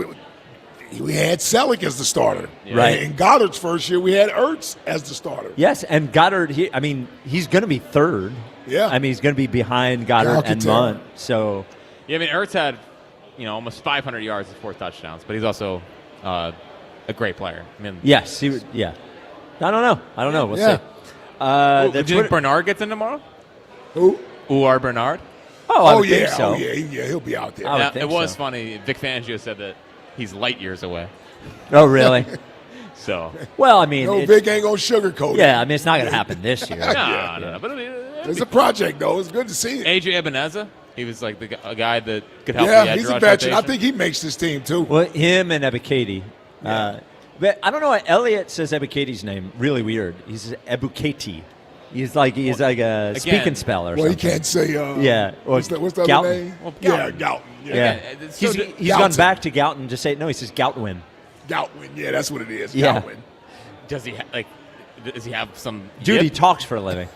we had Selleck as the starter. Yeah. Right. In Goddard's first year, we had Ertz as the starter. yes, and Goddard, he's going to be third. Yeah. I mean, he's going to be behind Goddard and Galcaterra. Munt. So, Yeah, I mean, Ertz had, almost 500 yards and 4 touchdowns, but he's also a great player. I mean, yes, he would. Yeah. I don't know. We'll Yeah. see. do you think Bernard gets in tomorrow? Who? Or Bernard? I would think so. Oh, yeah, he'll be out there. I would Now, think it was so. funny. Vic Fangio said that he's light years away. Oh, really? So, Well, I mean, No, Vic ain't going to sugarcoat it. yeah, I mean, it's not going to happen this year. no. But I mean, It's a project, though. It's good to see it. AJ Ebeneza, he was like a guy that could help the Yeah, edge he's a rush veteran. I rotation. think he makes this team, too. Well, him and Ebukati. But I don't know why Elliott says Ebukati's name really weird. He says Ebukati. He's like a speaking spell or Well, he something. can't say. Yeah. Or What's the other Gouton. name? Well, Yeah, Gouton. Gouton. Yeah. it's so He's gone Gouton. back to Gouton to say, no, he says Goutwin. Goutwin. Yeah, that's what it is. Yeah. Goutwin. Does he have some? Dude, yip? he talks for a living.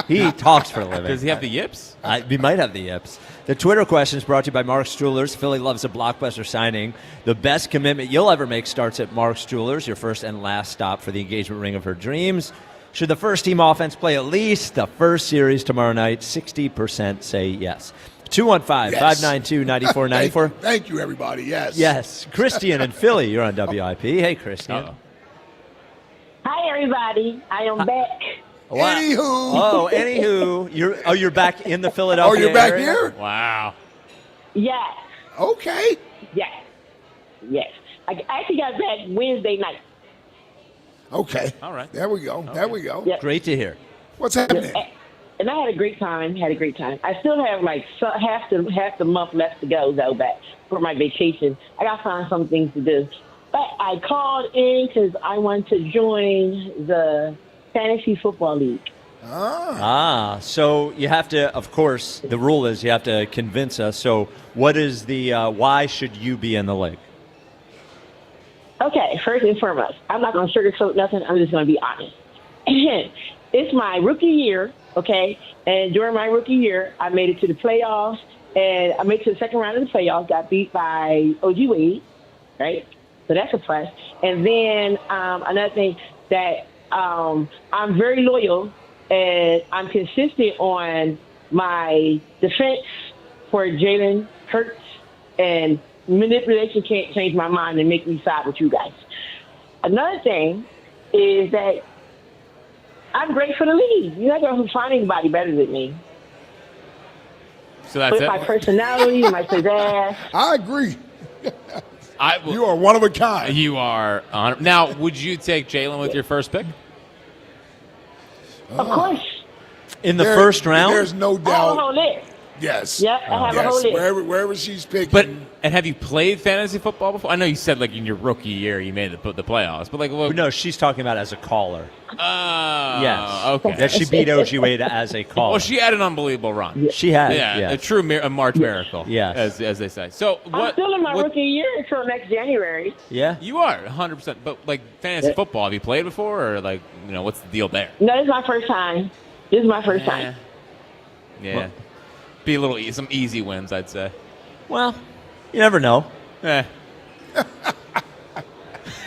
He talks for a living. Does he have the yips? He might have the yips. The Twitter question is brought to you by Mark's Jewelers. Philly loves a blockbuster signing. The best commitment you'll ever make starts at Mark's Jewelers, your first and last stop for the engagement ring of her dreams. Should the first team offense play at least the first series tomorrow night? 60% say yes. 215-592-9494. Thank you, everybody. Yes. Yes. Christian and Philly, you're on WIP. Hey, Christian. Hi, everybody. I am back. Wow. Anywho, you're back in the Philadelphia Oh, you're back area? here? Wow. Yes. Okay. Yes. I actually got back Wednesday night. Okay. All right. There we go. There we go. Yeah. Great to hear. What's happening? And I had a great time. I still have like half the month left to go though, back for my vacation. I gotta find some things to do. But I called in because I want to join the fantasy football league. So you have to, of course, the rule is you have to convince us. So what is the, why should you be in the league? Okay, first and foremost, I'm not going to sugarcoat nothing. I'm just going to be honest. It's my rookie year, okay? And during my rookie year, I made it to the playoffs, and I made it to the second round of the playoffs, got beat by OG Wade, right? So that's a plus. And then another thing that I'm very loyal, and I'm consistent on my defense for Jalen Hurts, and manipulation can't change my mind and make me side with you guys. Another thing is that I'm great for the league. You're not going to find anybody better than me. So that's With it? my personality, my pizzazz. I agree. You are one of a kind. You are. Now, would you take Jalen with your first pick? Of course. In the first round? There's no I have a doubt. whole list. Yes. Yep, I have a whole list. Wherever she's picking. But and have you played fantasy football before? I know you said like in your rookie year you made the playoffs, but like No, she's talking about as a caller. Yes. Okay. That she beat OG Wade as a caller. Well, she had an unbelievable run. She had. Yeah, a true March miracle. Yes. as they say. So I'm what? still in my rookie year until next January. Yeah. You are 100%. But like fantasy football, have you played before, or like what's the deal there? No, this is my first time. This is my first time. Yeah. Well, Be a little some easy wins, I'd say. Well, you never know. Eh. All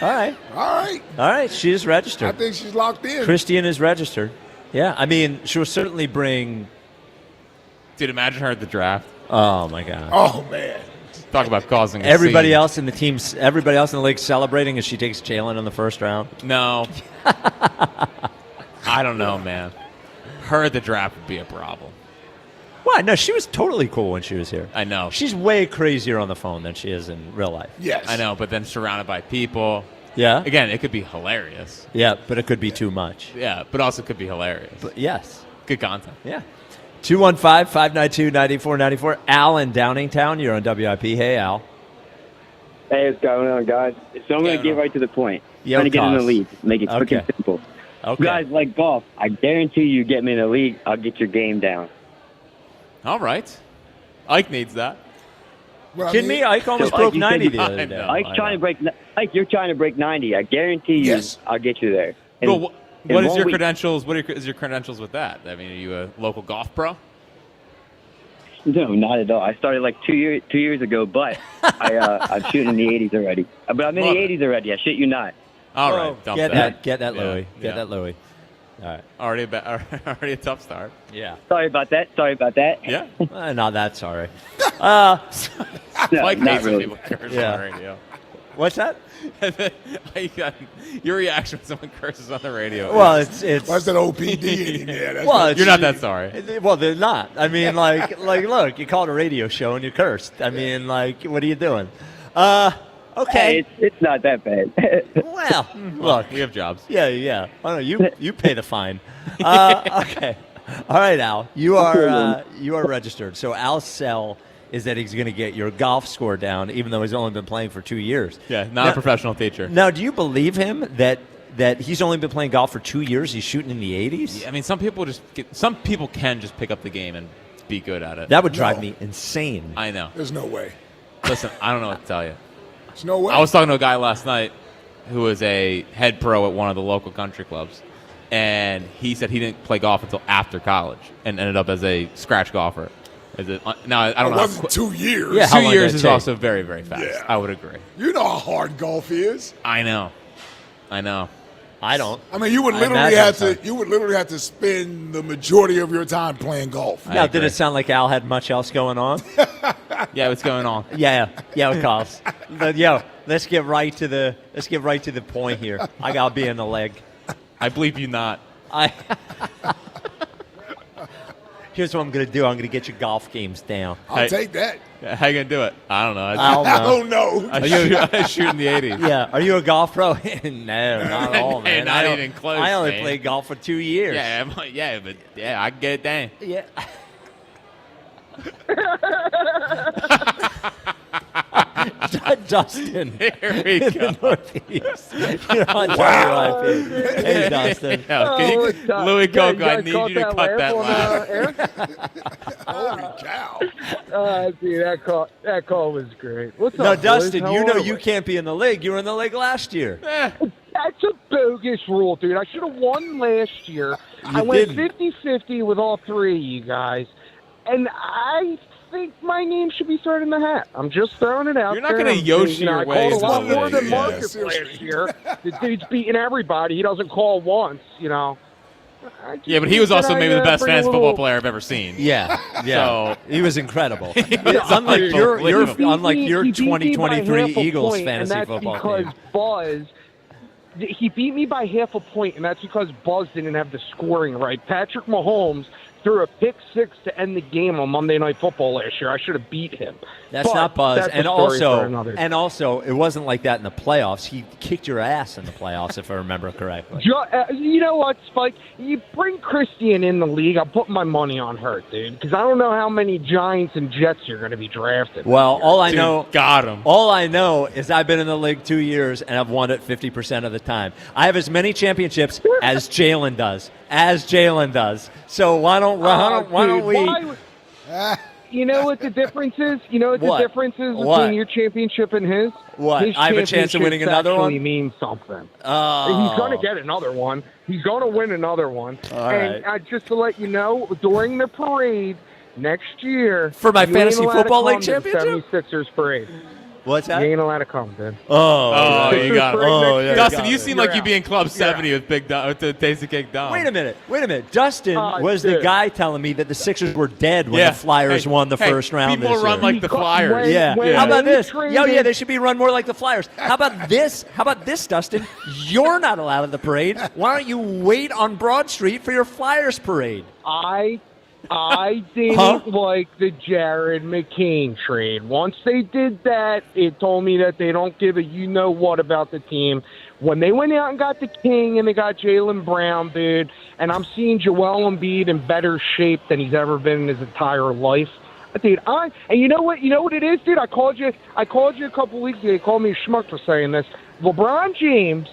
right. All right. She is registered. I think she's locked in. Christian is registered. Yeah. I mean, she'll certainly bring. Dude, imagine her at the draft. Oh my God. Oh man. Talk about causing a everybody scene. else in the teams. Everybody else in the league celebrating as she takes Jalen in the first round. No. I don't know, man. Her at the draft would be a problem. Why? No, she was totally cool when she was here. I know. She's way crazier on the phone than she is in real life. Yes. I know, but then surrounded by people. Yeah. Again, it could be hilarious. Yeah, but it could be too much. Yeah, but also could be hilarious. But yes. Good content. Yeah. 215-592-9494. Al in Downingtown. You're on WIP. Hey, Al. Hey, what's going on, guys? So I'm going to get right to the point. Yo, trying to get in the Cos. league. Make it quick Okay. and simple. Okay. You guys like golf. I guarantee you get me in the league, I'll get your game down. All right. Ike needs that. Kidding me? Ike almost So, broke you 90 said the other day. Ike's trying to break. Ike, you're trying to break 90. I guarantee you, I'll get you there. Well, In what is 1 your week. credentials? What is your credentials with that? I mean, are you a local golf pro? No, not at all. I started like 2 years ago, but I'm shooting in the 80s already. But I'm in the 80s already. I shit you not. All right. dump Get that, Yeah, Louie. Get yeah. that, Louie. All right. Already a tough start. Yeah. Sorry about that. Yeah. Not that sorry. No, Mike not hates when really. people curse Yeah. on the radio. What's that? Your reaction when someone curses on the radio. Well, is- it's What's that OPD in there? That's well, You're not that sorry. Well, they're not. I mean, like, look, you called a radio show and you cursed. I mean, like, what are you doing? Okay. Hey, it's not that bad. Well, look, we have jobs. Yeah. Oh no, you pay the fine. Okay. All right, Al. You are registered. So Al's sell is that he's going to get your golf score down, even though he's only been playing for 2 years. Yeah, not a professional teacher. Now, do you believe him that he's only been playing golf for 2 years? He's shooting in the 80s. Yeah, I mean, some people can just pick up the game and be good at it. That would drive me insane. I know. There's no way. Listen, I don't know what to tell you. There's no way. I was talking to a guy last night who was a head pro at one of the local country clubs, and he said he didn't play golf until after college and ended up as a scratch golfer. Now I don't know. It wasn't 2 years. Yeah, how 2 long years did it is take? also very, very fast. Yeah. I would agree. You know how hard golf is. I know. I don't. I mean, you would I literally imagine have to spend the majority of your time playing golf. Now, did it sound like Al had much else going on? Yeah, what's going on? Yeah, of course. But let's get right to the point here. I gotta be in the leg. I believe you not. Here's what I'm going to do. I'm going to get your golf games down. I'll take that. How you going to do it? I don't know. I don't know. I shoot in the 80s. Yeah. Are you a golf pro? No, not at all, man. Not even close, I only man. played golf for 2 years. Yeah, but I can get it down. Yeah. Dustin. Here we in go. the Northeast. You're on WIP. Hey, Dustin. Louis Coco, I need you to cut that laugh. Holy cow. Dude, that call was great. What's No, up, Dustin, boys? you How know are you we? can't be in the league. You were in the league last year. That's a bogus rule, dude. I should have won last year. I went 50-50 with all three of you guys. And I think my name should be started in the hat. I'm just throwing it out. You're not going to Yoshi your way I called a into lot the more league. than Marcus last year. The dude's beating everybody. He doesn't call once, Yeah, but he was also maybe the best bring a fantasy little- football player I've ever seen. Yeah. So he was incredible. Unlike your He beat me by 2023 half a Eagles point, fantasy and that's football because team. Buzz. He beat me by half a point, and that's because Buzz didn't have the scoring right. Patrick Mahomes threw a pick six to end the game on Monday Night Football last year. I should have beat him. That's But not Buzz. that's a And story for another day. also, it wasn't like that in the playoffs. He kicked your ass in the playoffs, if I remember correctly. You know what, Spike? You bring Christian in the league, I'm putting my money on her, dude, because I don't know how many Giants and Jets you're going to be drafted. Well, all I Dude, know, got him. All I know is I've been in the league 2 years and I've won it 50% of the time. I have as many championships as Jalen does. So why don't we? You know what the difference is? You know what What? the difference is between What? your championship and his? What? His I have a chance of winning championships another one? actually means something. Oh. He's going to get another one. He's going to win another one. All and right. just to let you know, during the parade next year, For my you ain't fantasy allowed to football league come to the championship? 76ers parade. What's that? You ain't allowed to come, dude. Oh, you got it. Yeah, Dustin, you got seem it. like you'd be in Club 70 with Big Dom, with the Tasty Cake Dom. Wait a minute. Dustin was the dude. guy telling me that the Sixers were dead when the Flyers won the first round People this run year. like the Flyers. Yeah. How about this? traded- Yeah, they should be run more like the Flyers. How about this, Dustin? You're not allowed at the parade. Why don't you wait on Broad Street for your Flyers parade? I didn't like the Jared McCain trade. Once they did that, it told me that they don't give a you-know-what about the team. When they went out and got the King and they got Jaylen Brown, dude, and I'm seeing Joel Embiid in better shape than he's ever been in his entire life. Dude, and you know what it is, dude? I called you a couple weeks ago. You called me a schmuck for saying this. LeBron James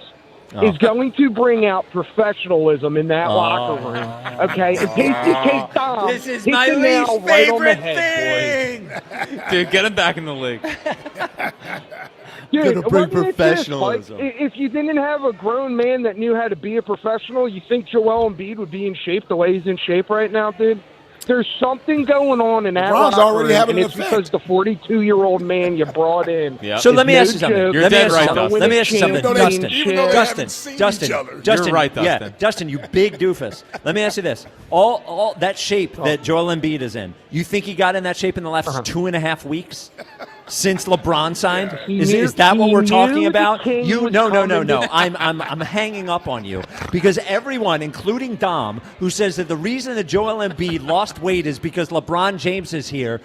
is going to bring out professionalism in that locker room. Okay? And Tasty Dom This is hit my the nail least right on the favorite head, thing. Dude, get him back in the league. Dude, Gonna bring wasn't it professionalism. this, like, if you didn't have a grown man that knew how to be a professional, you think Joel Embiid would be in shape the way he's in shape right now, dude? There's something going on in that LeBron's locker already room, having and an it's effect. because the 42-year-old man you brought in. Yep. So let me is ask you something. joke. You're dead right, Dustin. Let me ask you something, Even though they haven't Dustin. seen each other. You're right, Dustin. Yeah, Dustin, you big doofus. Let me ask you this: all that shape that Joel Embiid is in, you think he got in that shape in the last 2.5 weeks? Since LeBron signed, is that what we're talking about? No. I'm hanging up on you because everyone, including Dom, who says that the reason that Joel Embiid lost weight is because LeBron James is here.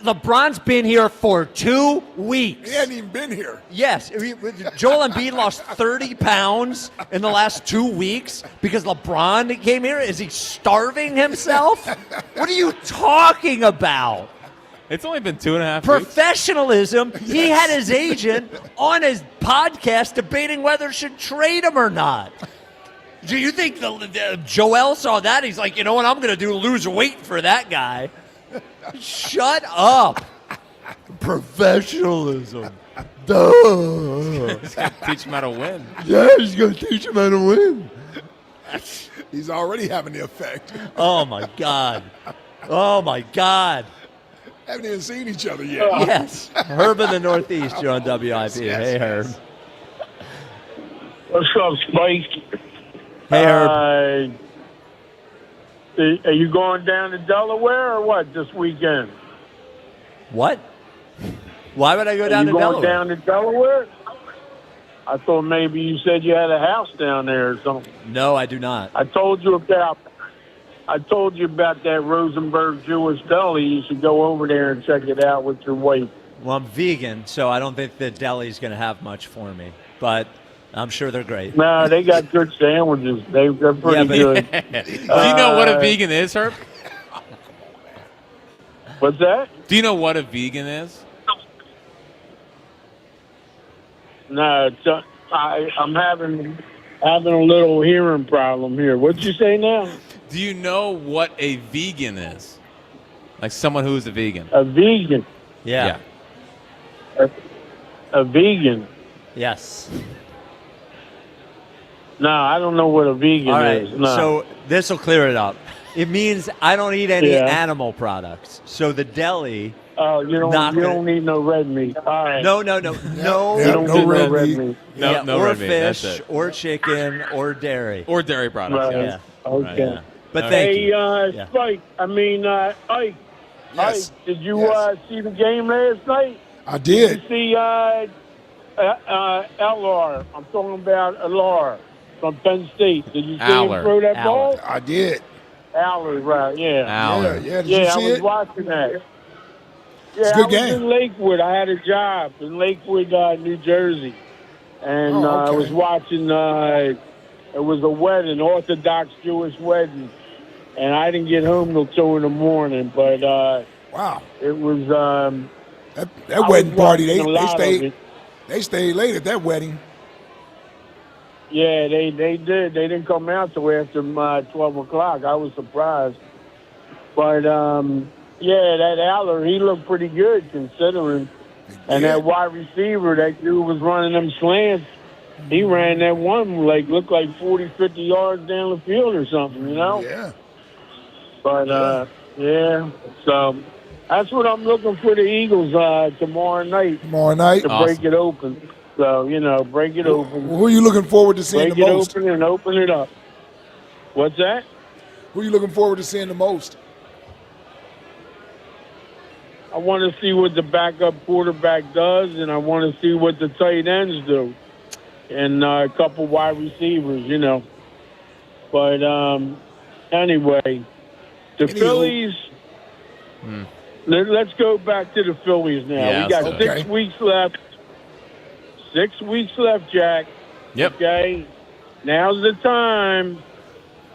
LeBron's been here for 2 weeks. He hadn't even been here. Yes, Joel Embiid lost 30 pounds in the last 2 weeks because LeBron came here. Is he starving himself? What are you talking about? It's only been 2.5 weeks. Professionalism. He had his agent on his podcast debating whether should trade him or not. Do you think Joel saw that? He's like, you know what I'm going to do? Lose weight for that guy. Shut up. Professionalism. Duh. He's going to teach him how to win. Yeah, he's going to teach him how to win. He's already having the effect. Oh, my God. Oh, my God. Haven't even seen each other yet. Yes. Herb in the Northeast, you're on WIP. Yes, hey, Herb. What's up, Spike? Hey, Herb. Are you going down to Delaware or what this weekend? What? Why would I go down to Are you going Delaware? down to Delaware? I thought maybe you said you had a house down there or something. No, I do not. I told you about I told you about that Rosenberg Jewish deli. You should go over there and check it out with your wife. Well, I'm vegan, so I don't think the deli's going to have much for me, but I'm sure they're great. No, they got good sandwiches. They're pretty good. Do you know what a vegan is, Herb? What's that? Do you know what a vegan is? No, I'm having a little hearing problem here. What'd you say now? Do you know what a vegan is? Like someone who is a vegan. A vegan. Yeah. A vegan. Yes. No, I don't know what a vegan All right, is. No. so this will clear it up. It means I don't eat any Yeah. animal products. So the deli. Oh, you don't need no red meat. All right. No. You don't need no red meat. No or red meat. That's fish, it. or chicken, or dairy. Or dairy products. Right. Yeah. Okay. Right, yeah. But thank hey, you. Yeah. Spike. Ike. Yes. Ike, did you see the game last night? I did. Did you see Eller? I'm talking about Eller from Penn State. Did you see Aller. him throw that ball? I did. Aller, right? Yeah. Aller. Yeah. Did you I see was it? watching that. Yeah, It's a good I was game. in Lakewood. I had a job in Lakewood, New Jersey, and I was watching. It was a wedding, Orthodox Jewish wedding, and I didn't get home till 2 in the morning. But wow, it was that wedding party. They They stayed late at that wedding. Yeah, they did. They didn't come out till after 12 o'clock. I was surprised. But, that Aller, he looked pretty good considering. And that wide receiver, that dude was running them slants. He ran that one, looked like 40, 50 yards down the field or something, you know? Yeah. But, so that's what I'm looking for the Eagles tomorrow night. Tomorrow night? To break it open. So, break it open. Who are you looking forward to seeing Break the it most? open and open it up. What's that? Who are you looking forward to seeing the most? I want to see what the backup quarterback does, and I want to see what the tight ends do, and a couple wide receivers, But anyway, the Phillies. Let's go back to the Phillies now. Yeah, we got 6 weeks left. 6 weeks left, Jack. Yep. Okay. Now's the time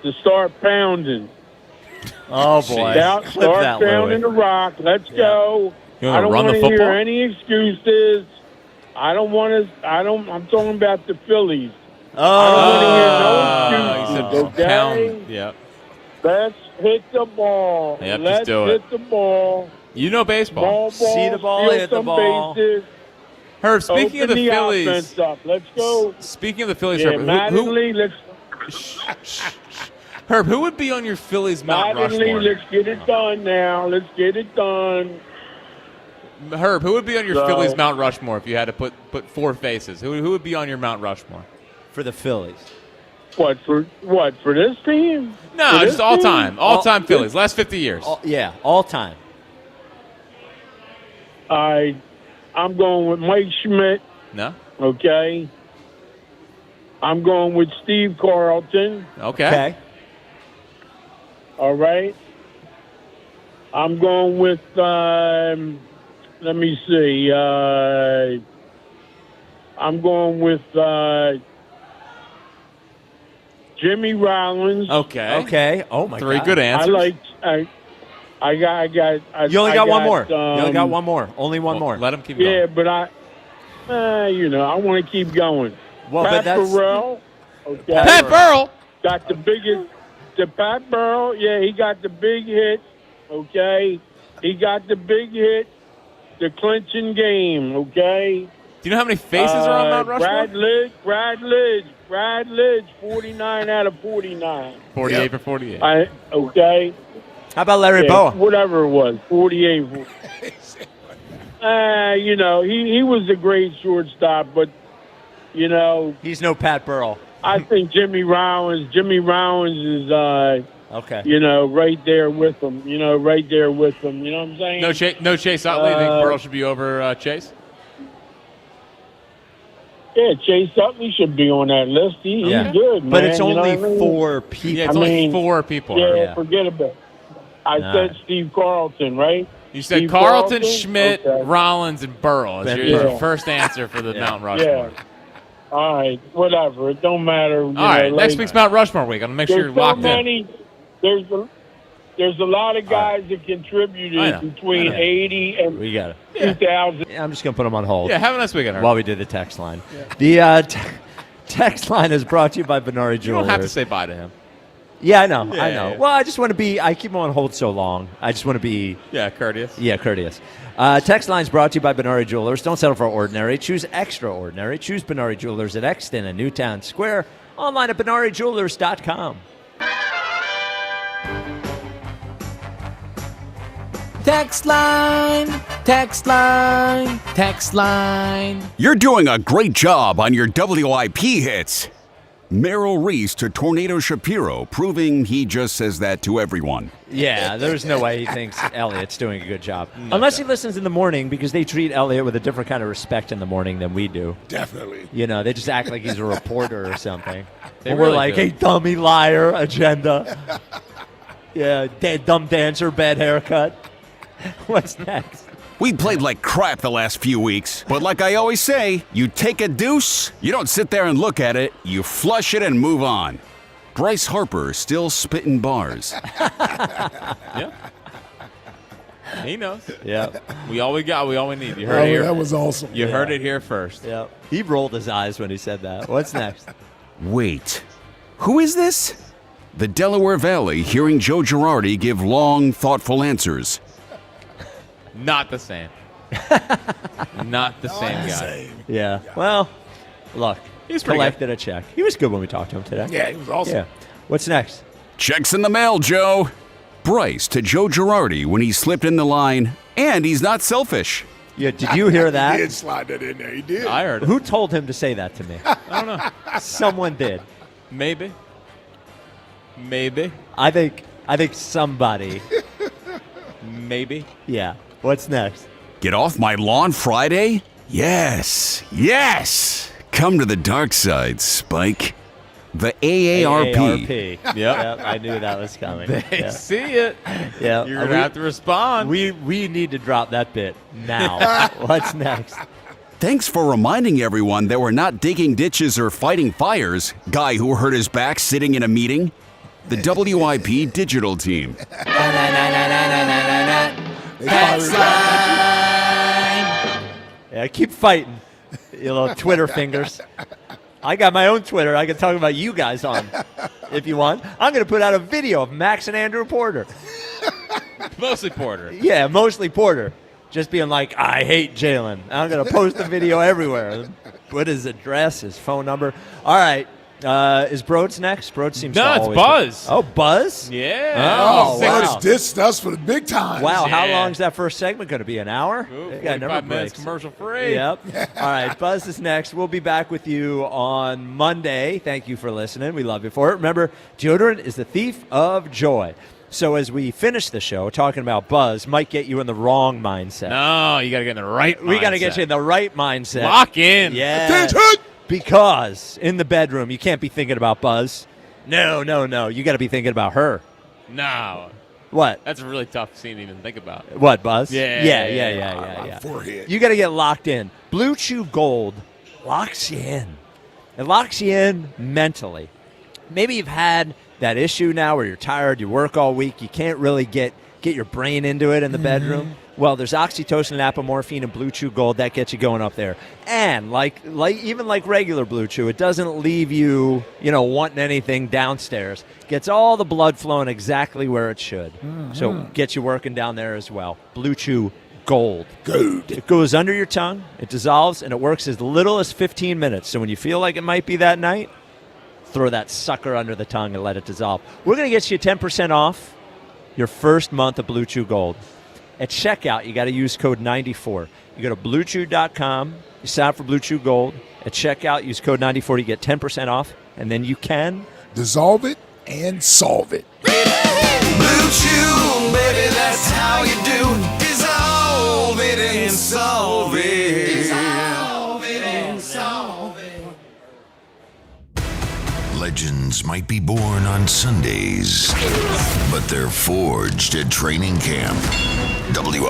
to start pounding. Oh, boy. Start pounding the rock. Let's go. You I wanna don't run the want to hear football? any excuses. I'm talking about the Phillies. I don't want to hear no excuses. He said pound. Yep. Let's hit the ball. Yep, just Let's do it. hit the ball. You know baseball. See the ball, steal hit the some ball. bases. Herb, speaking of Open the Phillies. offense up. Let's go. Speaking of the Phillies, Yeah, Herb, Mattingly, let's Herb, who would be on your Phillies Mount Rushmore? let's get it done now. Let's get it done. Herb, who would be on your So- Phillies Mount Rushmore if you had to put four faces? Who would be on your Mount Rushmore? For the Phillies. What for this team? No, For this just all team? time. All time Phillies. Last 50 years. All time. I'm going with Mike Schmidt. No? Okay. I'm going with Steve Carlton. Okay. All right. I'm going with, let me see. I'm going with Jimmy Rollins. Okay. Oh, my God. Three good answers. You only got one more. You only got one more. Only one more. Let him keep going. Yeah, but I want to keep going. Well, Pat but that's Burrell. Okay. Pat Burrell got the biggest. The Pat Burrell, yeah, he got the big hit. Okay, he got the big hit, the clinching game. Okay. Do you know how many faces are on Mount Rushmore? Brad Lidge, 49 out of 49. 48 for 48. Okay. How about Larry Boa? Whatever it was, 48. He was a great shortstop, but he's no Pat Burrell. I think Jimmy Rollins is okay. Right there with him. Right there with him. You know what I'm saying? No Chase Utley. You think Burrell should be over Chase? Yeah, Chase Utley should be on that list. He's good, man. But it's You know only what I mean? 4 people. Yeah, it's only 4 people. Yeah, forget about it. I said Steve Carlton, right? You said Steve Carlton, Schmidt, Okay. Rollins, and Burrow as your first answer for the Mount Rushmore. Yeah. All right, whatever. It don't matter. All right, next week's Mount Rushmore week. I'm going to make sure you're locked in. There's a lot of guys that contributed between 80 and 2000. Yeah, I'm just going to put them on hold. Yeah, have a nice weekend, Herb. While we do the text line. Yeah. The text line is brought to you by Benari Jewelers. You don't have to say bye to him. Yeah, I know. Yeah, I know. yeah. Well, I just want to be. I keep them on hold so long. I just want to be. Yeah, courteous. Yeah, courteous. Text line's brought to you by Benari Jewelers. Don't settle for ordinary. Choose extraordinary. Choose Benari Jewelers at Exton and Newtown Square. Online at BenariJewelers.com. Text line, text line, text line. You're doing a great job on your WIP hits. Merrill Reese to Tornado Shapiro, proving he just says that to everyone. Yeah, there's no way he thinks Elliot's doing a good job. Unless he listens in the morning, because they treat Elliot with a different kind of respect in the morning than we do. Definitely. You know, they just act like he's a reporter or something. They And really we're like, do. hey, dummy, liar, agenda. Yeah, dumb dancer, bad haircut. What's next? We played like crap the last few weeks, but like I always say, you take a deuce, you don't sit there and look at it, you flush it and move on. Bryce Harper still spitting bars. Yeah. He knows. Yeah. We all we got, we all we need. You heard it here. That was awesome. You heard it here first. Yeah. He rolled his eyes when he said that. What's next? Wait, who is this? The Delaware Valley hearing Joe Girardi give long, thoughtful answers. Not the same. Not the same guy. Yeah. Well, look, He's pretty collected a check. He was good when we talked to him today. Yeah, he was awesome. Yeah. What's next? Checks in the mail, Joe. Bryce to Joe Girardi when he slipped in the line, and he's not selfish. Yeah, did you hear that? He did slide that in there. He did. I heard it. Who told him to say that to me? I don't know. Someone did. Maybe. I think somebody. Maybe. Yeah. What's next? Get off my lawn Friday? Yes, yes. Come to the dark side, Spike. The AARP. Yep, I knew that was coming. They see it. Yeah. You're going to have to respond. We need to drop that bit now. What's next? Thanks for reminding everyone that we're not digging ditches or fighting fires. Guy who hurt his back sitting in a meeting. The WIP digital team. Yeah, keep fighting, you little Twitter fingers. I got my own Twitter. I can talk about you guys on if you want. I'm going to put out a video of Max and Andrew Porter. Mostly Porter. Yeah, mostly Porter. Just being like, I hate Jalen. I'm going to post the video everywhere. Put his address, his phone number. All right. Is Broads next? Broads seems to it's always Buzz. Oh, Buzz? Yeah. Oh, wow. Wow. This us for the big time. Wow, how Yeah. long is that first segment going to be? An hour? Ooh, Yeah, 45 minutes breaks. commercial free. Yep. All right, Buzz is next. We'll be back with you on Monday. Thank you for listening. We love you for it. Remember, deodorant is the thief of joy. So as we finish the show, talking about Buzz might get you in the wrong mindset. No, you got to get in the right mindset. We got to get you in the right mindset. Lock in. Yeah. Attention! Because in the bedroom, you can't be thinking about Buzz. No. You got to be thinking about her. No. What? That's a really tough scene to even think about. What, Buzz? Yeah. Forehead. You got to get locked in. Blue Chew Gold locks you in. It locks you in mentally. Maybe you've had that issue now where you're tired, you work all week, you can't really get your brain into it in the bedroom. Well, there's oxytocin and apomorphine and Blue Chew Gold that gets you going up there. And like even like regular Blue Chew, it doesn't leave you, wanting anything downstairs. Gets all the blood flowing exactly where it should. So gets you working down there as well. Blue Chew Gold. Good. It goes under your tongue, it dissolves, and it works as little as 15 minutes. So when you feel like it might be that night, throw that sucker under the tongue and let it dissolve. We're going to get you 10% off your first month of Blue Chew Gold. At checkout, you got to use code 94. You go to BlueChew.com, you sign up for Blue Chew Gold. At checkout, use code 94 to get 10% off, and then you can dissolve it and solve it. Blue Chew, baby, that's how you do. Dissolve it and solve it. Dissolve it and solve it. Legends might be born on Sundays, but they're forged at training camp. WIP